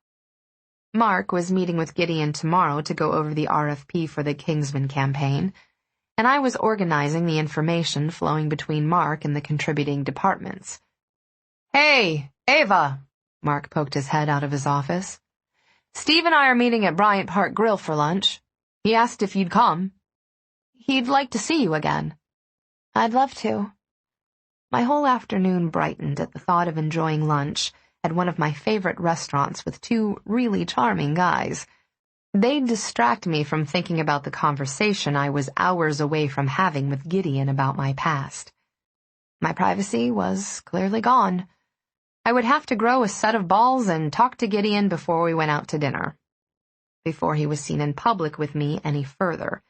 Speaker 3: Mark was meeting with Gideon tomorrow to go over the RFP for the Kingsman campaign, and I was organizing the information flowing between Mark and the contributing departments. Hey, Eva! Mark poked his head out of his office. Steve and I are meeting at Bryant Park Grill for lunch. He asked if you'd come. He'd like to see you again. I'd love to.
Speaker 2: My whole afternoon brightened at the thought of enjoying lunch at one of my favorite restaurants with two really charming guys. They'd distract me from thinking about the conversation I was hours away from having with Gideon about my past. My privacy was clearly gone. I would have to grow a set of balls and talk to Gideon before we went out to dinner. Before he was seen in public with me any further.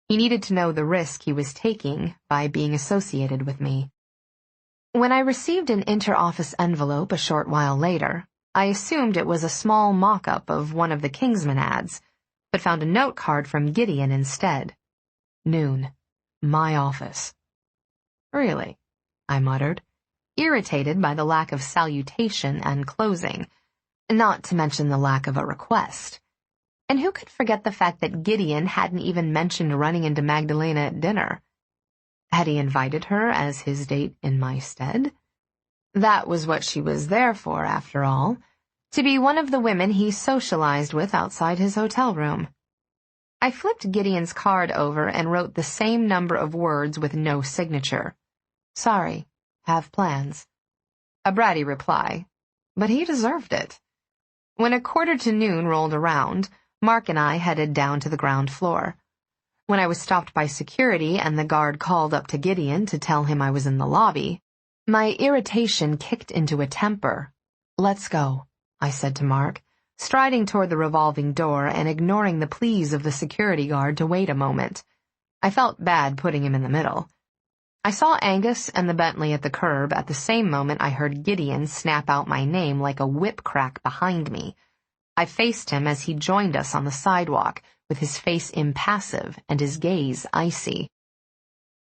Speaker 2: He needed to know the risk he was taking by being associated with me. When I received an inter-office envelope a short while later, I assumed it was a small mock-up of one of the Kingsman ads, but found a note card from Gideon instead. Noon. My office. Really? I muttered, irritated by the lack of salutation and closing, not to mention the lack of a request. And who could forget the fact that Gideon hadn't even mentioned running into Magdalena at dinner? Had he invited her as his date in my stead? That was what she was there for, after all, to be one of the women he socialized with outside his hotel room. I flipped Gideon's card over and wrote the same number of words with no signature. Sorry, have plans. A bratty reply, but he deserved it. When 1:45 rolled around, Mark and I headed down to the ground floor. When I was stopped by security and the guard called up to Gideon to tell him I was in the lobby, my irritation kicked into a temper. Let's go, I said to Mark, striding toward the revolving door and ignoring the pleas of the security guard to wait a moment. I felt bad putting him in the middle. I saw Angus and the Bentley at the curb at the same moment I heard Gideon snap out my name like a whip crack behind me. I faced him as he joined us on the sidewalk, with his face impassive and his gaze icy.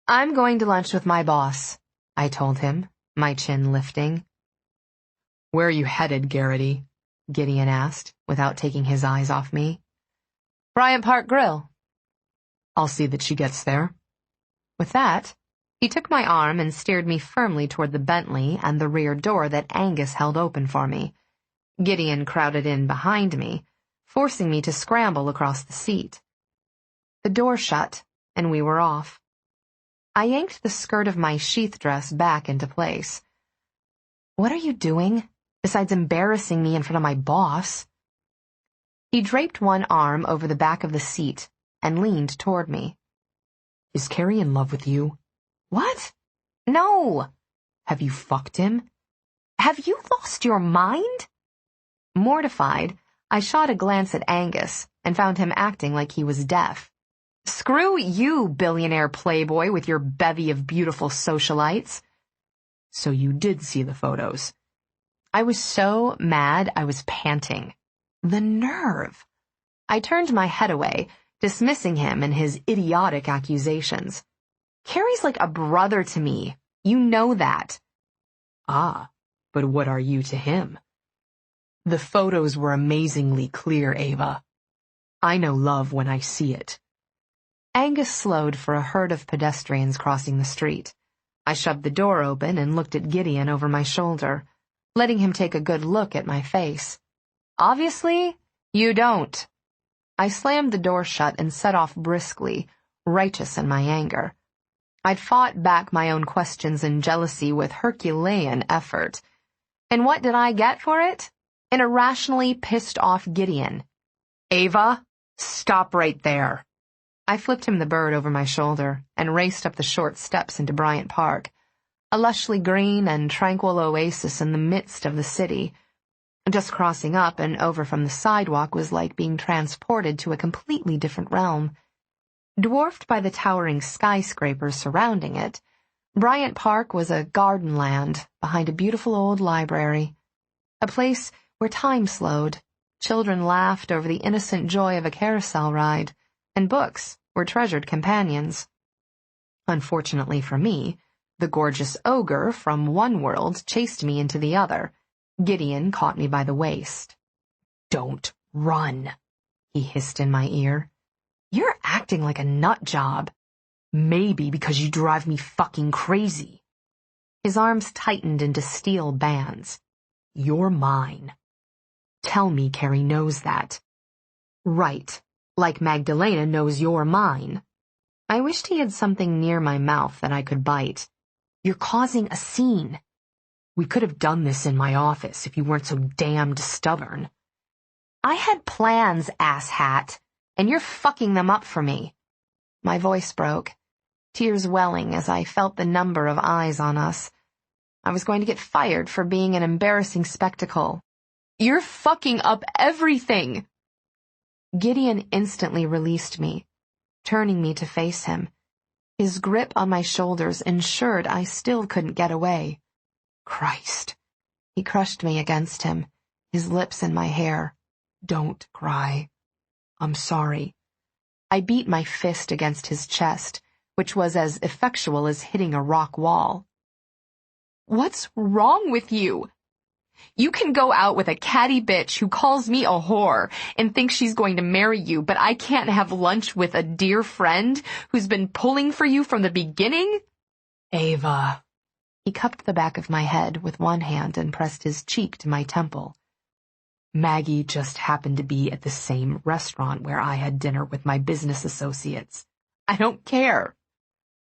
Speaker 2: I'm going to lunch with my boss, I told him, my chin lifting. Where are you headed, Garrity? Gideon asked, without taking his eyes off me. Bryant Park Grill. I'll see that she gets there. With that, he took my arm and steered me firmly toward the Bentley and the rear door that Angus held open for me. Gideon crowded in behind me, forcing me to scramble across the seat. The door shut, and we were off. I yanked the skirt of my sheath dress back into place. What are you doing, besides embarrassing me in front of my boss? He draped one arm over the back of the seat and leaned toward me. Is Carrie in love with you? What? No. Have you fucked him? Have you lost your mind? Mortified, I shot a glance at Angus and found him acting like he was deaf. Screw you, billionaire playboy with your bevy of beautiful socialites. So you did see the photos. I was so mad I was panting. The nerve! I turned my head away, dismissing him and his idiotic accusations. Carrie's like a brother to me. You know that. Ah, but what are you to him? The photos were amazingly clear, Eva. I know love when I see it. Angus slowed for a herd of pedestrians crossing the street. I shoved the door open and looked at Gideon over my shoulder, letting him take a good look at my face. Obviously, you don't. I slammed the door shut and set off briskly, righteous in my anger. I'd fought back my own questions and jealousy with Herculean effort. And what did I get for it? An irrationally pissed-off Gideon. Eva, stop right there. I flipped him the bird over my shoulder and raced up the short steps into Bryant Park, a lushly green and tranquil oasis in the midst of the city. Just crossing up and over from the sidewalk was like being transported to a completely different realm. Dwarfed by the towering skyscrapers surrounding it, Bryant Park was a garden land behind a beautiful old library, a place where time slowed, children laughed over the innocent joy of a carousel ride, and books were treasured companions. Unfortunately for me, the gorgeous ogre from one world chased me into the other. Gideon caught me by the waist. Don't run, he hissed in my ear. You're acting like a nut job. Maybe because you drive me fucking crazy. His arms tightened into steel bands. You're mine. Tell me Carrie knows that. Right, like Magdalena knows you're mine. I wished he had something near my mouth that I could bite.
Speaker 3: You're causing a scene. We could have done this in my office if you weren't so damned stubborn. I had plans, asshat, and you're fucking them up for me. My voice broke, tears welling as I felt the number of eyes on us. I was going to get fired for being an embarrassing spectacle. You're fucking up everything. Gideon instantly released me, turning me to face him. His grip on my shoulders ensured I still couldn't get away. Christ. He crushed me against him, his lips in my hair. Don't cry. I'm sorry. I beat my fist against his chest, which was as effectual as hitting a rock wall. What's wrong with you? You can go out with a catty bitch who calls me a whore and thinks she's going to marry you, but I can't have lunch with a dear friend who's been pulling for you from the beginning? Eva. He cupped the back of my head with one hand and pressed his cheek to my temple. Maggie just happened to be at the same restaurant where I had dinner with my business associates. I don't care.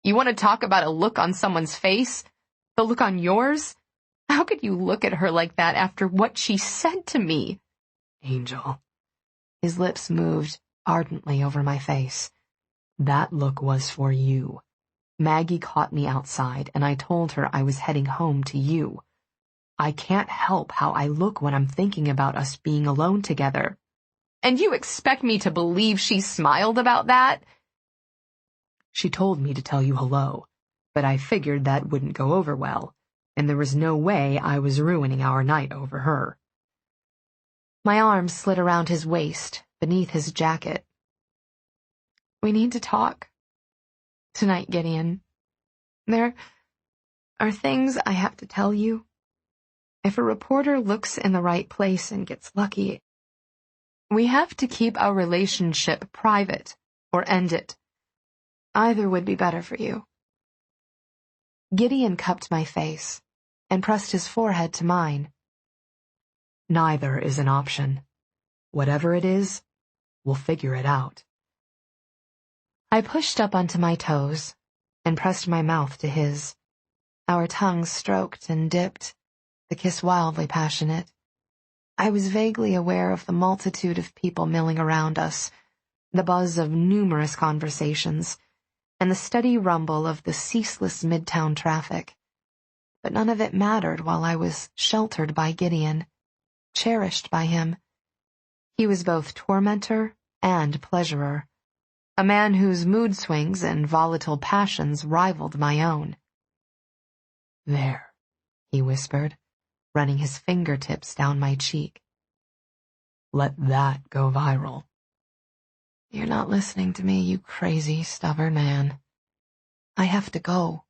Speaker 3: You want to talk about a look on someone's face? The look on yours? How could you look at her like that after what she said to me? Angel. His lips moved ardently over my face. That look was for you. Maggie caught me outside, and I told her I was heading home to you. I can't help how I look when I'm thinking about us being alone together. And you expect me to believe she smiled about that? She told me to tell you hello, but I figured that wouldn't go over well, and there was no way I was ruining our night over her. My arms slid around his waist, beneath his jacket. We need to talk. Tonight, Gideon. There are things I have to tell you. If a reporter looks in the right place and gets lucky, we have to keep our relationship private or end it. Either would be better for you. Gideon cupped my face and pressed his forehead to mine. Neither is an option. Whatever it is, we'll figure it out. I pushed up onto my toes and pressed my mouth to his. Our tongues stroked and dipped, the kiss wildly passionate. I was vaguely aware of the multitude of people milling around us, the buzz of numerous conversations, and the steady rumble of the ceaseless midtown traffic. But none of it mattered while I was sheltered by Gideon, cherished by him. He was both tormentor and pleasurer, a man whose mood swings and volatile passions rivaled my own. There, he whispered, running his fingertips down my cheek. Let that go viral. You're not listening to me, you crazy, stubborn man. I have to go.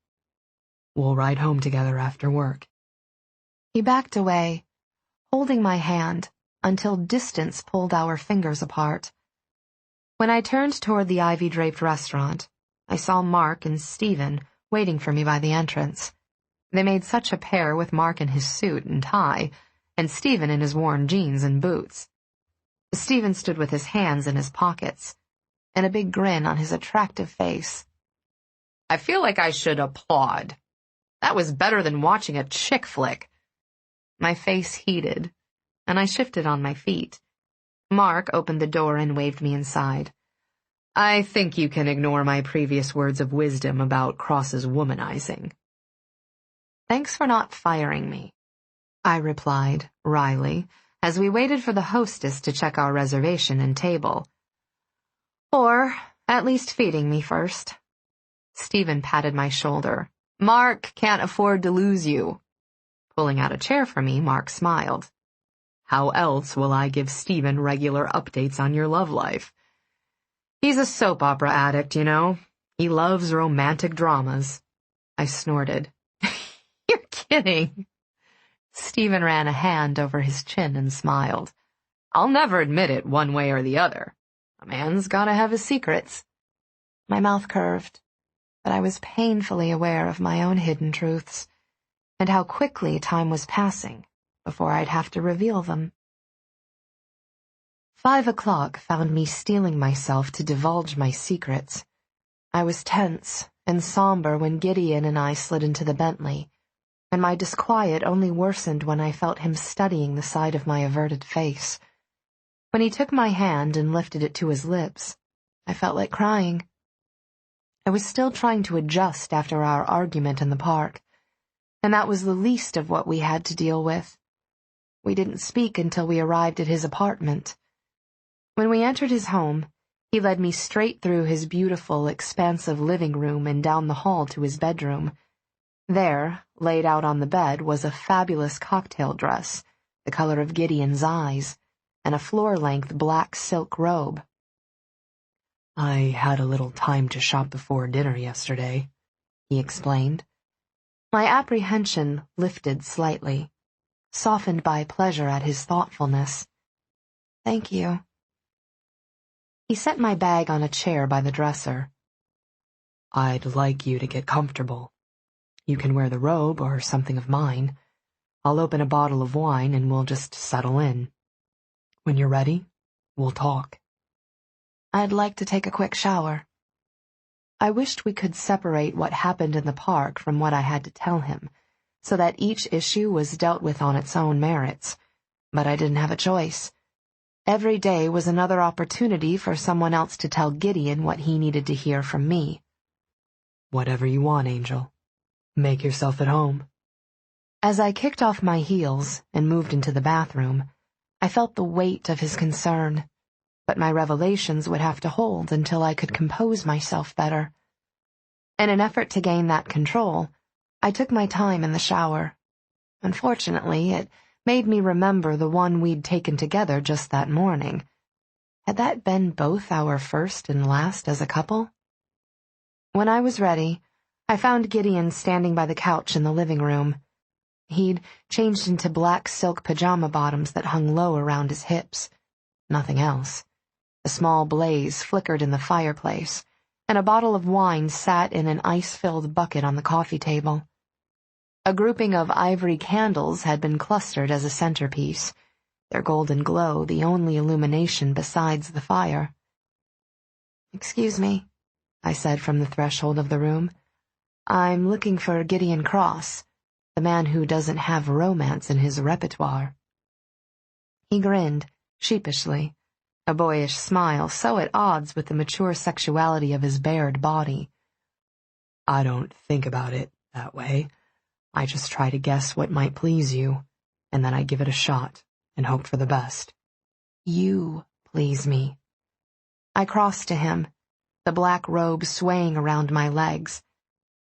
Speaker 3: We'll ride home together after work. He backed away, holding my hand until distance pulled our fingers apart. When I turned toward the ivy-draped restaurant, I saw Mark and Stephen waiting for me by the entrance. They made such a pair with Mark in his suit and tie, and Stephen in his worn jeans and boots. Stephen stood with his hands in his pockets, and a big grin on his attractive face. I feel like I should applaud. That was better than watching a chick flick. My face heated, and I shifted on my feet. Mark opened the door and waved me inside. I think you can ignore my previous words of wisdom about Cross's womanizing. Thanks for not firing me, I replied, wryly, as we waited for the hostess to check our reservation and table. Or, at least feeding me first. Stephen patted my shoulder. Mark can't afford to lose you. Pulling out a chair for me, Mark smiled. How else will I give Stephen regular updates on your love life? He's a soap opera addict, you know. He loves romantic dramas. I snorted. You're kidding. Stephen ran a hand over his chin and smiled. I'll never admit it one way or the other. A man's gotta have his secrets. My mouth curved, but I was painfully aware of my own hidden truths, and how quickly time was passing before I'd have to reveal them. 5 o'clock found me steeling myself to divulge my secrets. I was tense
Speaker 2: and somber when Gideon and I slid into the Bentley, and my disquiet only worsened when I felt him studying the side of my averted face. When he took my hand and lifted it to his lips, I felt like crying. I was still trying to adjust after our argument in the park, and that was the least of what we had to deal with. We didn't speak until we arrived at his apartment. When we entered his home, he led me straight through his beautiful, expansive living room and down the hall to his bedroom. There, laid out on the bed, was a fabulous cocktail dress, the color of Gideon's eyes, and a floor-length black silk robe.
Speaker 3: "I had a little time to shop before dinner yesterday,"
Speaker 2: he explained. My apprehension lifted slightly, softened by pleasure at his thoughtfulness. "Thank you." He set my bag on a chair by the dresser.
Speaker 3: "I'd like you to get comfortable. You can wear the robe or something of mine. I'll open a bottle of wine and we'll just settle in. When you're ready, we'll talk."
Speaker 2: "I'd like to take a quick shower." I wished we could separate what happened in the park from what I had to tell him, so that each issue was dealt with on its own merits, but I didn't have a choice. Every day was another opportunity for someone else to tell Gideon what he needed to hear from me.
Speaker 3: "Whatever you want, Angel. Make yourself at home."
Speaker 2: As I kicked off my heels and moved into the bathroom, I felt the weight of his concern, but my revelations would have to hold until I could compose myself better. In an effort to gain that control, I took my time in the shower. Unfortunately, it made me remember the one we'd taken together just that morning. Had that been both our first and last as a couple? When I was ready, I found Gideon standing by the couch in the living room. He'd changed into black silk pajama bottoms that hung low around his hips. Nothing else. A small blaze flickered in the fireplace, and a bottle of wine sat in an ice-filled bucket on the coffee table. A grouping of ivory candles had been clustered as a centerpiece, their golden glow the only illumination besides the fire. "Excuse me," I said from the threshold of the room. "I'm looking for Gideon Cross, the man who doesn't have romance in his repertoire." He grinned, sheepishly, a boyish smile so at odds with the mature sexuality of his bared body.
Speaker 3: "I don't think about it that way. I just try to guess what might please you, and then I give it a shot and hope for the best."
Speaker 2: "You please me." I crossed to him, the black robe swaying around my legs.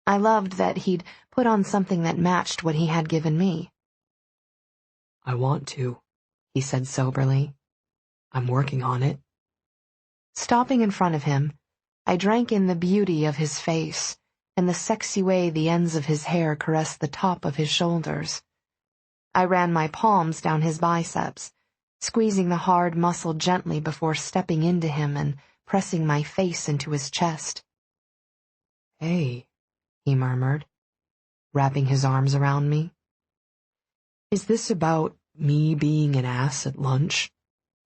Speaker 2: I loved that he'd put on something that matched what he had given me.
Speaker 3: "I want to," he said soberly. "I'm working on it."
Speaker 2: Stopping in front of him, I drank in the beauty of his face and the sexy way the ends of his hair caressed the top of his shoulders. I ran my palms down his biceps, squeezing the hard muscle gently before stepping into him and pressing my face into his chest.
Speaker 3: "Hey," he murmured, wrapping his arms around me. "Is this about me being an ass at lunch?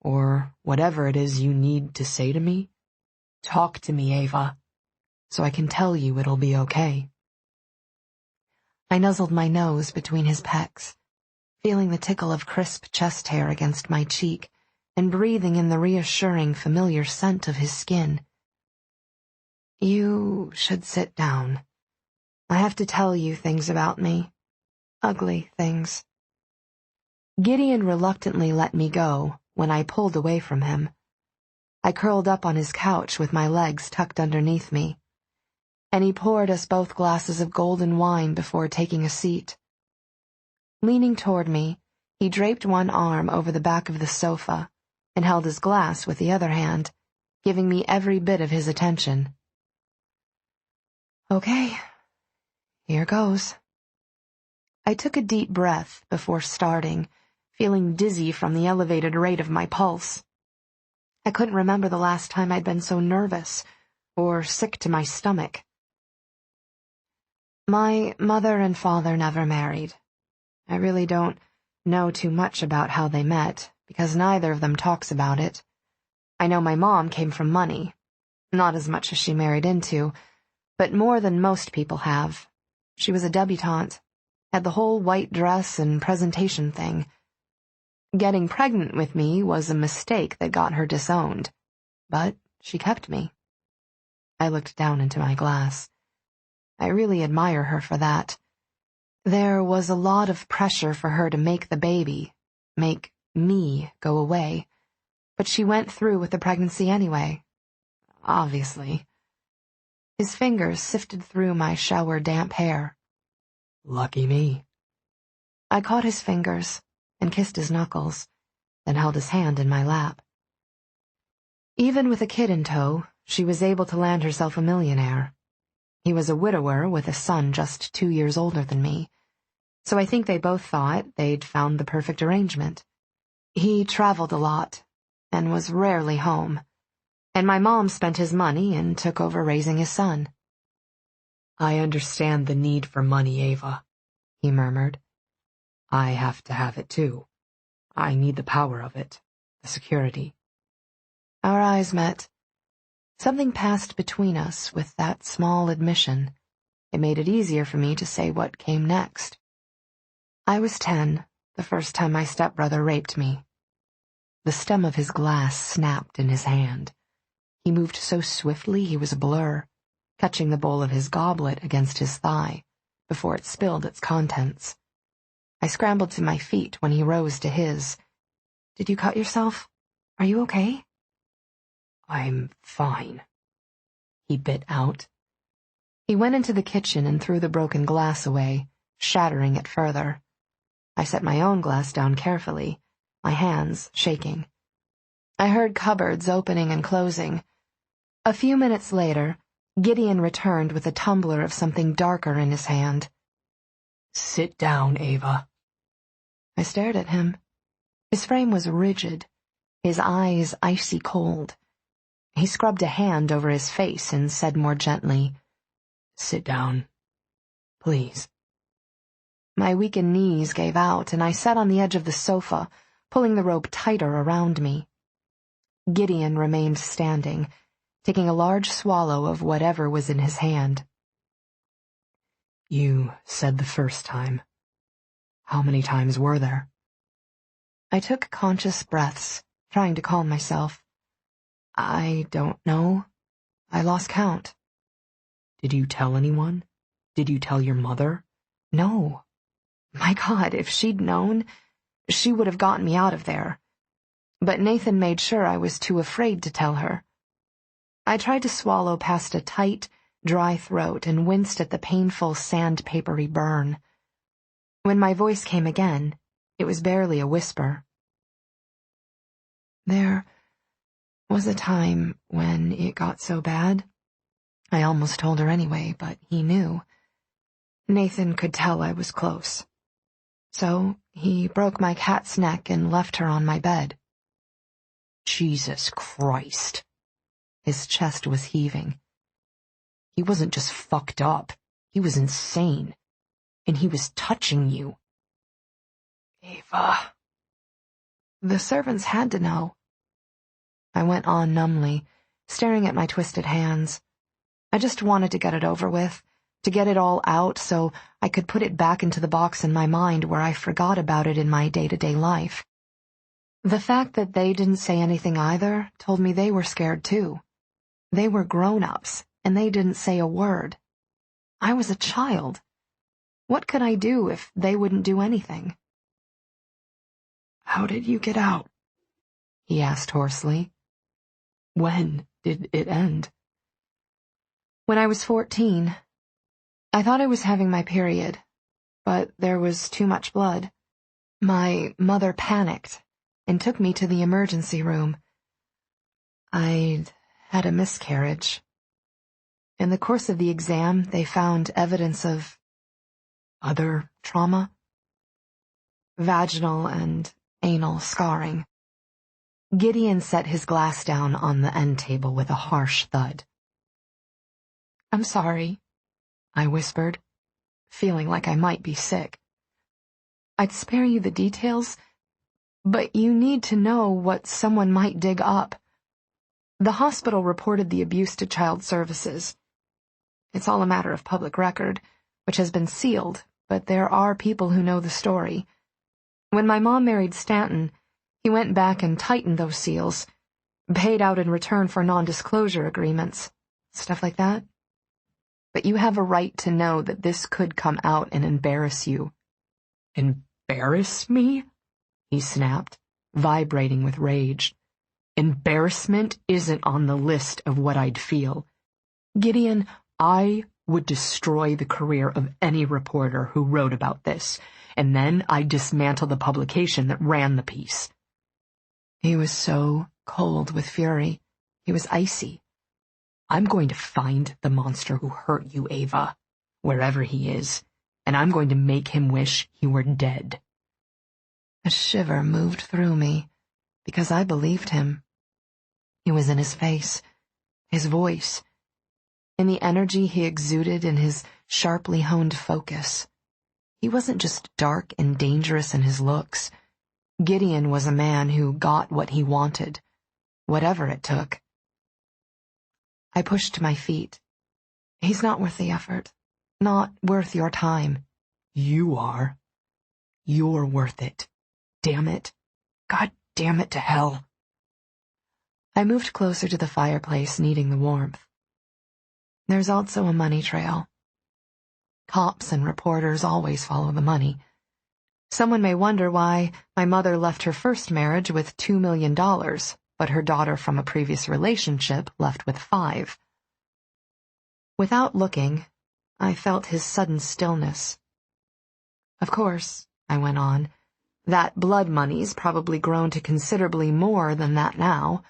Speaker 3: Or whatever it is you need to say to me? Talk to me, Eva, so I can tell you it'll be okay."
Speaker 2: I nuzzled my nose between his pecs, feeling the tickle of crisp chest hair against my cheek and breathing in the reassuring, familiar scent of his skin. "You should sit down. I have to tell you things about me. Ugly things." Gideon reluctantly let me go when I pulled away from him. I curled up on his couch with my legs tucked underneath me, and he poured us both glasses of golden wine before taking a seat. Leaning toward me, he draped one arm over the back of the sofa and held his glass with the other hand, giving me every bit of his attention. "Okay, here goes." I took a deep breath before starting, feeling dizzy from the elevated rate of my pulse. I couldn't remember the last time I'd been so nervous or sick to my stomach. My mother and father never married. I really don't know too much about how they met, because neither of them talks about it. I know my mom came from money, not as much as she married into, but more than most people have. She was a debutante, had the whole white dress and presentation thing. Getting pregnant with me was a mistake that got her disowned, but she kept me. I looked down into my glass. I really admire her for that. There was a lot of pressure for her to make the baby, make me go away, but she went through with the pregnancy anyway. Obviously. His fingers sifted through my shower-damp hair.
Speaker 3: Lucky me.
Speaker 2: I caught his fingers and kissed his knuckles, then held his hand in my lap. Even with a kid in tow, she was able to land herself a millionaire. He was a widower with a son just 2 years older than me, so I think they both thought they'd found the perfect arrangement. He traveled a lot and was rarely home, and my mom spent his money and took over raising his son.
Speaker 3: I understand the need for money, Eva, he murmured. I have to have it too. I need the power of it, the security.
Speaker 2: Our eyes met. Something passed between us with that small admission. It made it easier for me to say what came next. I was 10, the first time my stepbrother raped me. The stem of his glass snapped in his hand. He moved so swiftly he was a blur, catching the bowl of his goblet against his thigh before it spilled its contents. I scrambled to my feet when he rose to his. "Did you cut yourself? Are you okay?"
Speaker 3: "I'm fine," he bit out.
Speaker 2: He went into the kitchen and threw the broken glass away, shattering it further. I set my own glass down carefully, my hands shaking. I heard cupboards opening and closing. A few minutes later, Gideon returned with a tumbler of something darker in his hand.
Speaker 3: "Sit down, Eva."
Speaker 2: I stared at him. His frame was rigid, his eyes icy cold. He scrubbed a hand over his face and said more gently,
Speaker 3: "Sit down, please."
Speaker 2: My weakened knees gave out, and I sat on the edge of the sofa, pulling the rope tighter around me. Gideon remained standing, taking a large swallow of whatever was in his hand.
Speaker 3: "You said the first time. How many times were there?"
Speaker 2: I took conscious breaths, trying to calm myself. I don't know. I lost count.
Speaker 3: "Did you tell anyone? Did you tell your mother?"
Speaker 2: No. My God, if she'd known, she would have gotten me out of there. But Nathan made sure I was too afraid to tell her. I tried to swallow past a tight, dry throat and winced at the painful sandpapery burn. When my voice came again, it was barely a whisper. There was a time when it got so bad. I almost told her anyway, but he knew. Nathan could tell I was close. So he broke my cat's neck and left her on my bed.
Speaker 3: Jesus Christ.
Speaker 2: His chest was heaving.
Speaker 3: He wasn't just fucked up. He was insane. And he was touching you.
Speaker 2: Eva. The servants had to know. I went on numbly, staring at my twisted hands. I just wanted to get it over with, to get it all out so I could put it back into the box in my mind where I forgot about it in my day-to-day life. The fact that they didn't say anything either told me they were scared too. They were grown-ups, and they didn't say a word. I was a child. What could I do if they wouldn't do anything?
Speaker 3: "How did you get out?"
Speaker 2: he asked hoarsely.
Speaker 3: "When did it end?"
Speaker 2: When I was 14. I thought I was having my period, but there was too much blood. My mother panicked and took me to the emergency room. I'd had a miscarriage. In the course of the exam, they found evidence of other trauma, vaginal and anal scarring. Gideon set his glass down on the end table with a harsh thud. "I'm sorry," I whispered, feeling like I might be sick. "I'd spare you the details, but you need to know what someone might dig up. The hospital reported the abuse to child services. It's all a matter of public record, which has been sealed, but there are people who know the story. When my mom married Stanton, he went back and tightened those seals, paid out in return for non-disclosure agreements, stuff like that. But you have a right to know that this could come out and embarrass you.
Speaker 3: Embarrass me? He snapped, vibrating with rage. Embarrassment isn't on the list of what I'd feel. Gideon, I would destroy the career of any reporter who wrote about this, and then I'd dismantle the publication that ran the piece.
Speaker 2: He was so cold with fury. He was icy.
Speaker 3: I'm going to find the monster who hurt you, Eva, wherever he is, and I'm going to make him wish he were dead.
Speaker 2: A shiver moved through me, because I believed him. It was in his face, his voice, in the energy he exuded in his sharply honed focus. He wasn't just dark and dangerous in his looks. Gideon was a man who got what he wanted, whatever it took. I pushed to my feet. He's not worth the effort, not worth your time.
Speaker 3: You are. You're worth it. Damn it. God damn it to hell.
Speaker 2: I moved closer to the fireplace, needing the warmth. There's also a money trail. Cops and reporters always follow the money. Someone may wonder why my mother left her first marriage with $2 million, but her daughter from a previous relationship left with $5 million. Without looking, I felt his sudden stillness. Of course, I went on, that blood money's probably grown to considerably more than that now.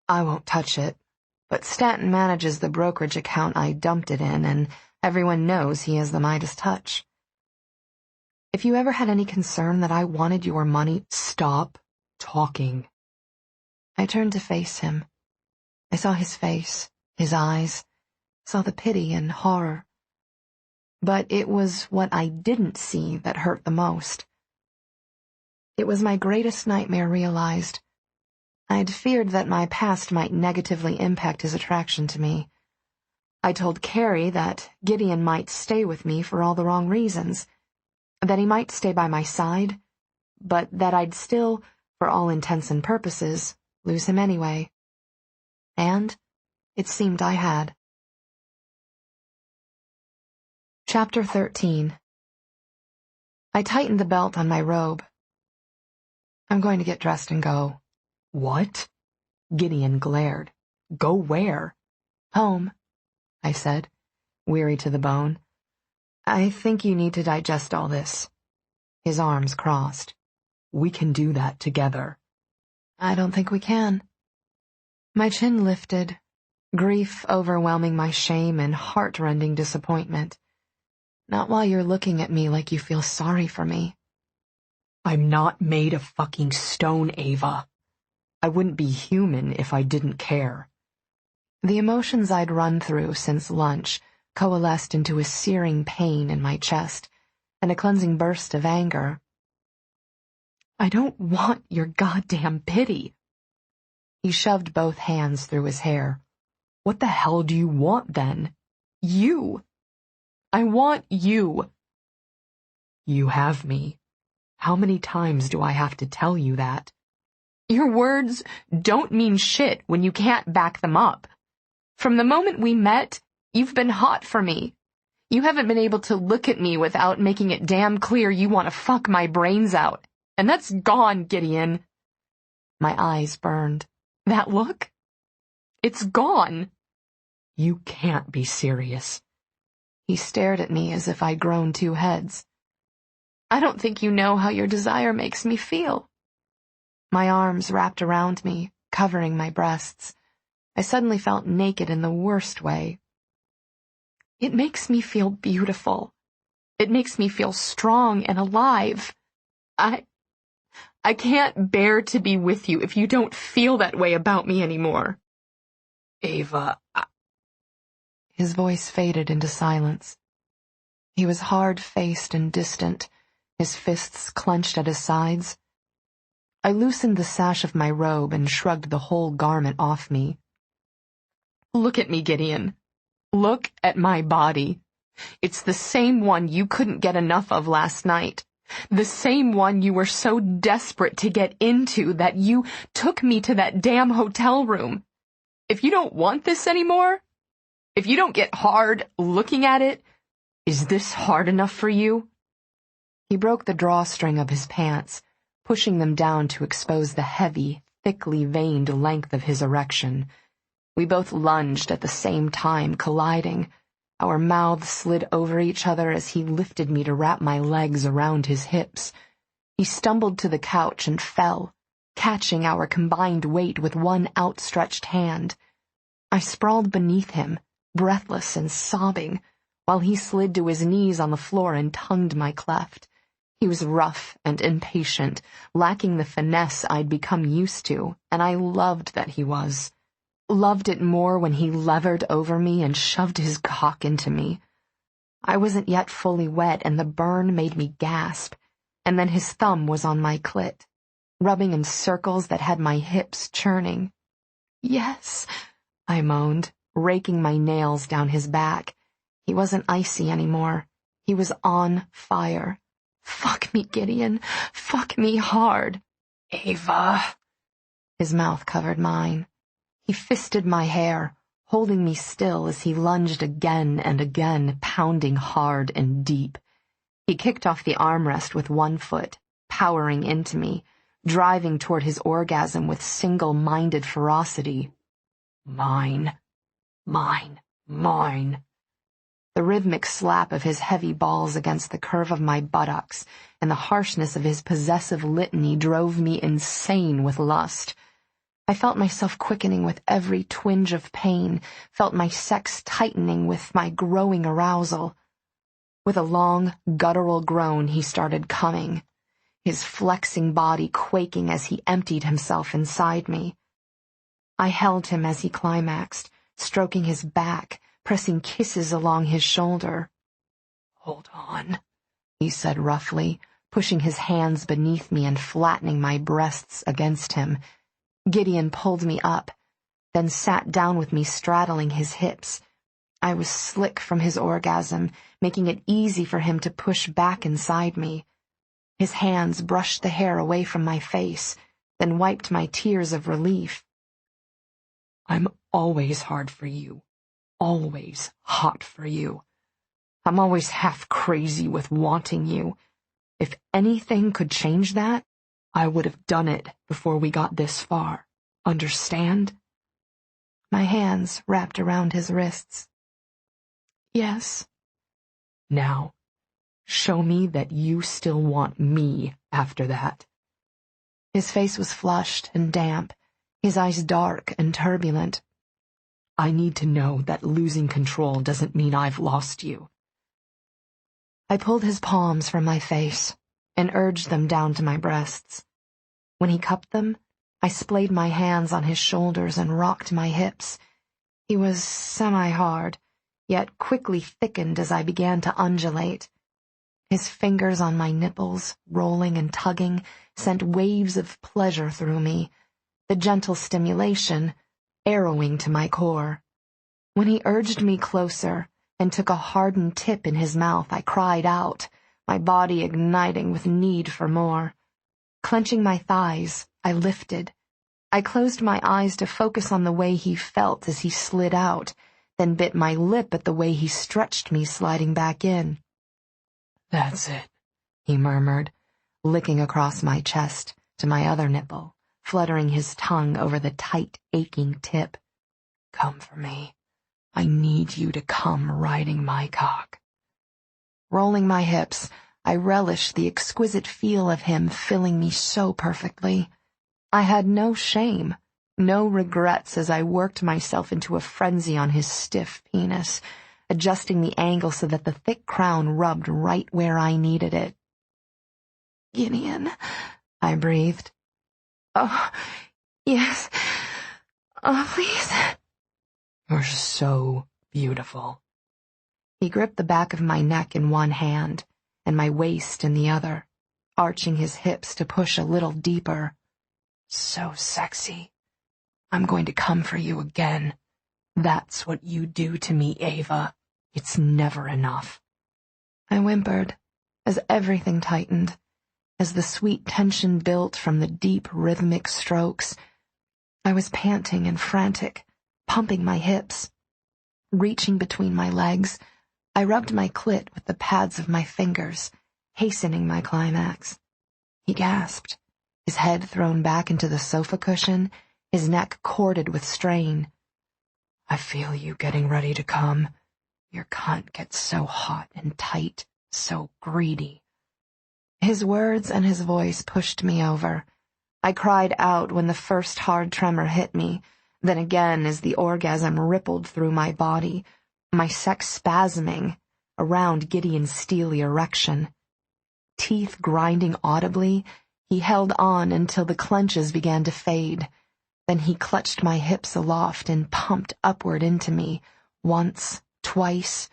Speaker 2: I won't touch it, but Stanton manages the brokerage account I dumped it in, and everyone knows he has the Midas touch. If you ever had any concern that I wanted your money,
Speaker 3: stop talking.
Speaker 2: I turned to face him. I saw his face, his eyes, saw the pity and horror. But it was what I didn't see that hurt the most. It was my greatest nightmare realized. I'd feared that my past might negatively impact his attraction to me. I told Carrie that Gideon might stay with me for all the wrong reasons, that he might stay by my side, but that I'd still, for all intents and purposes, lose him anyway. And it seemed I had. Chapter 13. I tightened the belt on my robe. I'm going to get dressed and go.
Speaker 3: What? Gideon glared. Go where?
Speaker 2: Home, I said, weary to the bone. I think you need to digest all this. His arms crossed.
Speaker 3: We can do that together.
Speaker 2: I don't think we can. My chin lifted, grief overwhelming my shame and heart-rending disappointment. Not while you're looking at me like you feel sorry for me.
Speaker 3: I'm not made of fucking stone, Eva. I wouldn't be human if I didn't care.
Speaker 2: The emotions I'd run through since lunch coalesced into a searing pain in my chest and a cleansing burst of anger.
Speaker 3: I don't want your goddamn pity.
Speaker 2: He shoved both hands through his hair.
Speaker 3: What the hell do you want, then? You. I want you. You have me. How many times do I have to tell you that? Your words don't mean shit when you can't back them up. From the moment we met, you've been hot for me. You haven't been able to look at me without making it damn clear you want to fuck my brains out. And that's gone, Gideon.
Speaker 2: My eyes burned.
Speaker 3: That look? It's gone. You can't be serious.
Speaker 2: He stared at me as if I'd grown 2 heads. I don't think you know how your desire makes me feel. My arms wrapped around me, covering my breasts. I suddenly felt naked in the worst way. It makes me feel beautiful. It makes me feel strong and alive. I can't bear to be with you if you don't feel that way about me anymore.
Speaker 3: Eva,
Speaker 2: His voice faded into silence. He was hard-faced and distant, his fists clenched at his sides. I loosened the sash of my robe and shrugged the whole garment off me.
Speaker 3: Look at me, Gideon.
Speaker 2: Look at my body. It's the same one you couldn't get enough of last night. The same one you were so desperate to get into that you took me to that damn hotel room. If you don't want this anymore, if you don't get hard looking at it, is this hard enough for you? He broke the drawstring of his pants, pushing them down to expose the heavy, thickly veined length of his erection. We both lunged at the same time, colliding. Our mouths slid over each other as he lifted me to wrap my legs around his hips. He stumbled to the couch and fell, catching our combined weight with one outstretched hand. I sprawled beneath him, breathless and sobbing, while he slid to his knees on the floor and tongued my cleft. He was rough and impatient, lacking the finesse I'd become used to, and I loved that he was. Loved it more when he levered over me and shoved his cock into me. I wasn't yet fully wet, and the burn made me gasp, and then his thumb was on my clit, rubbing in circles that had my hips churning. "Yes," I moaned, raking my nails down his back. He wasn't icy anymore. He was on fire. "Fuck me, Gideon. Fuck me hard." "Eva." His mouth covered mine. He fisted my hair, holding me still as he lunged again and again, pounding hard and deep. He kicked off the armrest with one foot, powering into me, driving toward his orgasm with single-minded ferocity. "Mine, mine, mine." The rhythmic slap of his heavy balls against the curve of my buttocks and the harshness of his possessive litany drove me insane with lust. I felt myself quickening with every twinge of pain, felt my sex tightening with my growing arousal. With a long, guttural groan, he started coming, his flexing body quaking as he emptied himself inside me. I held him as he climaxed, stroking his back, pressing kisses along his shoulder. "Hold on," he said roughly, pushing his hands beneath me and flattening my breasts against him. Gideon pulled me up, then sat down with me straddling his hips. I was slick from his orgasm, making it easy for him to push back inside me. His hands brushed the hair away from my face, then wiped my tears of relief. "I'm always hard for you, always hot for you. I'm always half crazy with wanting you. If anything could change that, I would have done it before we got this far. Understand?" My hands wrapped around his wrists. "Yes." "Now, show me that you still want me after that." His face was flushed and damp, his eyes dark and turbulent. "I need to know that losing control doesn't mean I've lost you." I pulled his palms from my face and urged them down to my breasts. When he cupped them, I splayed my hands on his shoulders and rocked my hips. He was semi-hard, yet quickly thickened as I began to undulate. His fingers on my nipples, rolling and tugging, sent waves of pleasure through me, the gentle stimulation arrowing to my core. When he urged me closer and took a hardened tip in his mouth, I cried out, my body igniting with need for more. Clenching my thighs, I lifted. I closed my eyes to focus on the way he felt as he slid out, then bit my lip at the way he stretched me sliding back in. "That's it," he murmured, licking across my chest to my other nipple, fluttering his tongue over the tight, aching tip. "Come for me. I need you to come riding my cock." Rolling my hips, I relished the exquisite feel of him filling me so perfectly. I had no shame, no regrets as I worked myself into a frenzy on his stiff penis, adjusting the angle so that the thick crown rubbed right where I needed it. "Gideon," I breathed. "Oh, yes. Oh, please." "You're so beautiful." He gripped the back of my neck in one hand and my waist in the other, arching his hips to push a little deeper. "So sexy. I'm going to come for you again.
Speaker 3: That's what you do to me, Eva. It's never enough.
Speaker 2: I whimpered as everything tightened, as the sweet tension built from the deep rhythmic strokes. I was panting and frantic, pumping my hips. Reaching between my legs, I rubbed my clit with the pads of my fingers, hastening my climax. He gasped, his head thrown back into the sofa cushion, his neck corded with strain.
Speaker 3: I feel you getting ready to come. Your cunt gets so hot and tight, so greedy.
Speaker 2: His words and his voice pushed me over. I cried out when the first hard tremor hit me, then again as the orgasm rippled through my body, my sex spasming around Gideon's steely erection. Teeth grinding audibly, he held on until the clenches began to fade. Then he clutched my hips aloft and pumped upward into me, once, twice.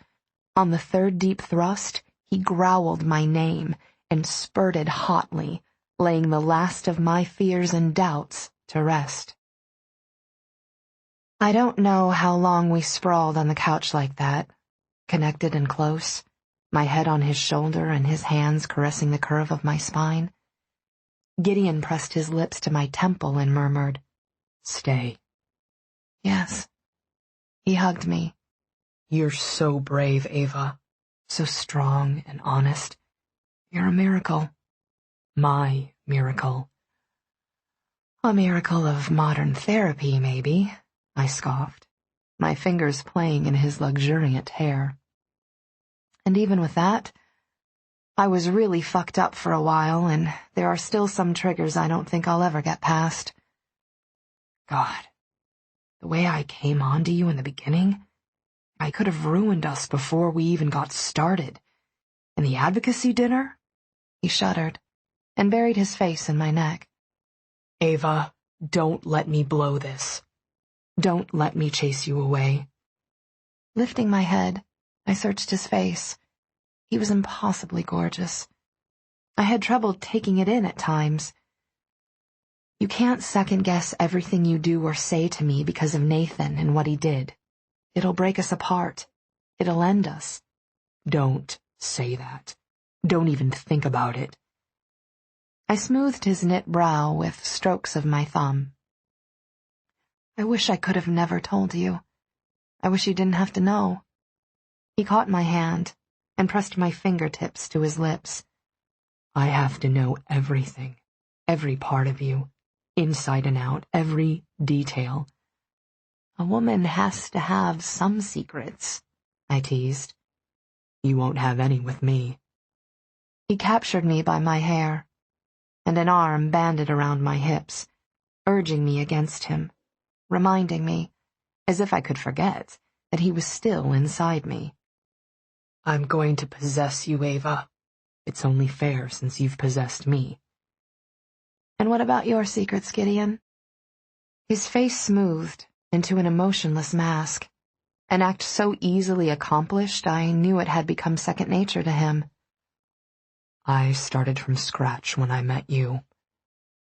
Speaker 2: On the third deep thrust, he growled my name and spurted hotly, laying the last of my fears and doubts to rest. I don't know how long we sprawled on the couch like that, connected and close, my head on his shoulder and his hands caressing the curve of my spine. Gideon pressed his lips to my temple and murmured, "Stay." Yes. He hugged me.
Speaker 3: You're so brave, Eva. So strong and honest. You're a miracle. My miracle.
Speaker 2: A miracle of modern therapy, maybe, I scoffed, my fingers playing in his luxuriant hair. And even with that, I was really fucked up for a while, and there are still some triggers I don't think I'll ever get past.
Speaker 3: God, the way I came on to you in the beginning, I could have ruined us before we even got started. And the advocacy dinner?
Speaker 2: He shuddered and buried his face in my neck.
Speaker 3: Eva, don't let me blow this. Don't let me chase you away.
Speaker 2: Lifting my head, I searched his face. He was impossibly gorgeous. I had trouble taking it in at times. You can't second-guess everything you do or say to me because of Nathan and what he did. It'll break us apart. It'll end us.
Speaker 3: Don't say that. Don't even think about it.
Speaker 2: I smoothed his knit brow with strokes of my thumb. I wish I could have never told you. I wish you didn't have to know. He caught my hand and pressed my fingertips to his lips.
Speaker 3: I have to know everything, every part of you, inside and out, every detail.
Speaker 2: A woman has to have some secrets, I teased.
Speaker 3: You won't have any with me.
Speaker 2: He captured me by my hair, and an arm banded around my hips, urging me against him, reminding me, as if I could forget, that he was still inside me.
Speaker 3: I'm going to possess you, Eva. It's only fair since you've possessed me.
Speaker 2: And what about your secrets, Gideon? His face smoothed into an emotionless mask, an act so easily accomplished I knew it had become second nature to him.
Speaker 3: I started from scratch when I met you.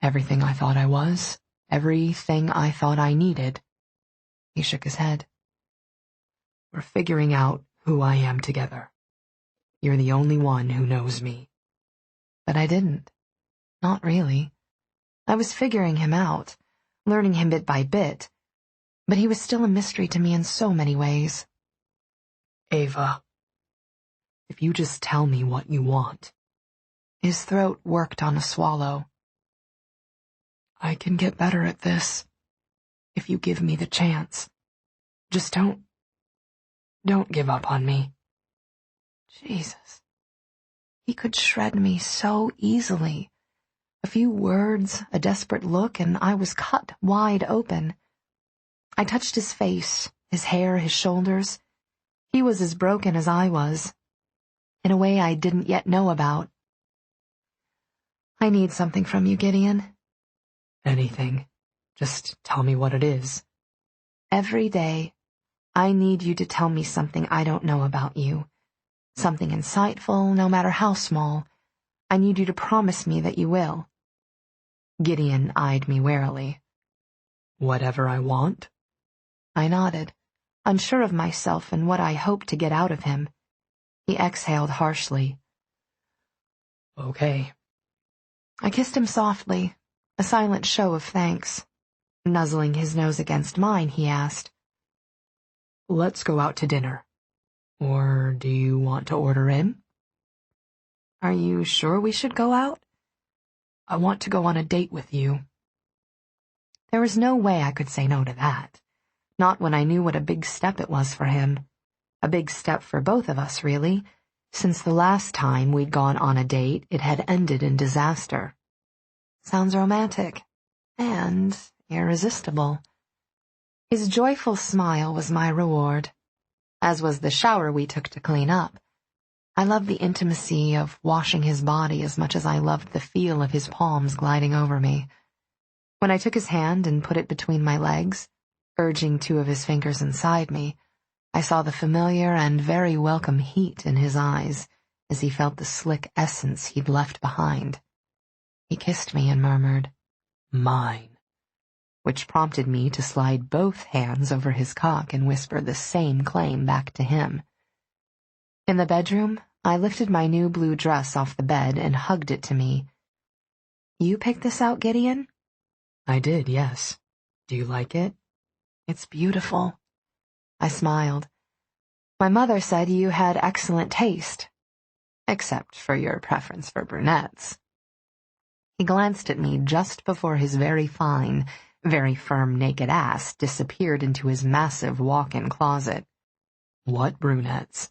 Speaker 3: Everything I thought I was, everything I thought I needed.
Speaker 2: He shook his head.
Speaker 3: We're figuring out who I am together. You're the only one who knows me.
Speaker 2: But I didn't. Not really. I was figuring him out, learning him bit by bit, but he was still a mystery to me in so many ways.
Speaker 3: Eva, if you just tell me what you want.
Speaker 2: His throat worked on a swallow.
Speaker 3: I can get better at this, if you give me the chance. Just don't give up on me.
Speaker 2: Jesus. He could shred me so easily. A few words, a desperate look, and I was cut wide open. I touched his face, his hair, his shoulders. He was as broken as I was, in a way I didn't yet know about. I need something from you, Gideon.
Speaker 3: Anything. Just tell me what it is.
Speaker 2: Every day, I need you to tell me something I don't know about you. Something insightful, no matter how small. I need you to promise me that you will. Gideon eyed me warily.
Speaker 3: Whatever I want?
Speaker 2: I nodded,
Speaker 3: unsure of myself and what I hoped to get out of him. He exhaled harshly. Okay. I kissed him softly, a silent show of thanks. Nuzzling his nose against mine, he asked, "Let's go out to dinner. Or do you want to order in?" "Are you sure we should go out?" "I want to go on a date with you." There was no way I could say no to that. Not when I knew what a big step it was for him. A big step for both of us, really. Since the last time we'd gone on a date, it had ended in disaster. Sounds romantic. And irresistible. His joyful smile was my reward, as was the shower we took to clean up. I loved the intimacy of washing his body as much as I loved the feel of his palms gliding over me. When I took his hand and put it between my legs, urging 2 of his fingers inside me, I saw the familiar and very welcome heat in his eyes as he felt the slick essence he'd left behind. He kissed me and murmured, "Mine," which prompted me to slide both hands over his cock and whisper the same claim back to him. In the bedroom, I lifted my new blue dress off the bed and hugged it to me. "You picked this out, Gideon?" "I did, yes. Do you like it?" "It's beautiful." I smiled. "My mother said you had excellent taste, except for your preference for brunettes." He glanced at me just before his very fine, very firm naked ass disappeared into his massive walk-in closet. "What brunettes?"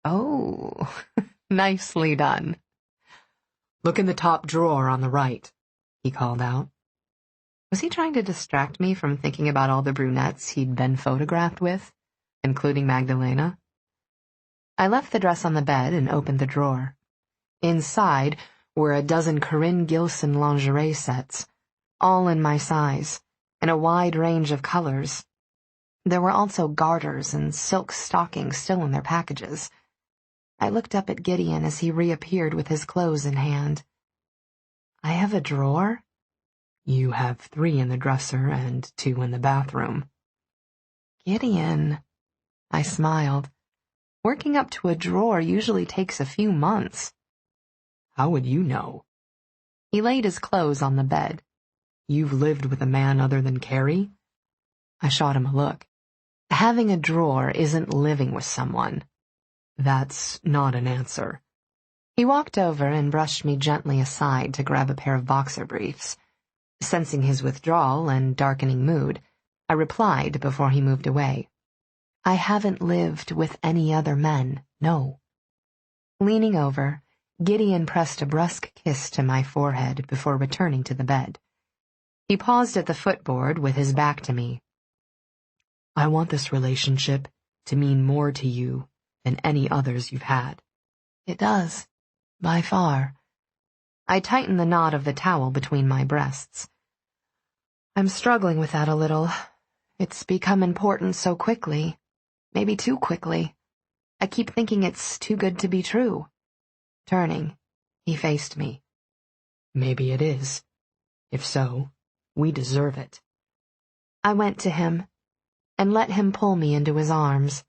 Speaker 3: "Oh, nicely done." "Look in the top drawer on the right," he called out. Was he trying to distract me from thinking about all the brunettes he'd been photographed with, including Magdalena? I left the dress on the bed and opened the drawer. Inside were a dozen Corinne Gilson lingerie sets, all in my size, in a wide range of colors. There were also garters and silk stockings still in their packages. I looked up at Gideon as he reappeared with his clothes in hand. "I have a drawer?" "You have 3 in the dresser and 2 in the bathroom." "Gideon," I smiled. "Working up to a drawer usually takes a few months." "How would you know?" He laid his clothes on the bed. "You've lived with a man other than Carrie?" I shot him a look. "Having a drawer isn't living with someone." "That's not an answer." He walked over and brushed me gently aside to grab a pair of boxer briefs. Sensing his withdrawal and darkening mood, I replied before he moved away. "I haven't lived with any other men, no." Leaning over, Gideon pressed a brusque kiss to my forehead before returning to the bed. He paused at the footboard with his back to me. "I want this relationship to mean more to you than any others you've had." "It does, by far." I tightened the knot of the towel between my breasts. "I'm struggling with that a little. It's become important so quickly, maybe too quickly. I keep thinking it's too good to be true." Turning, he faced me. "Maybe it is. If so, we deserve it." I went to him and let him pull me into his arms.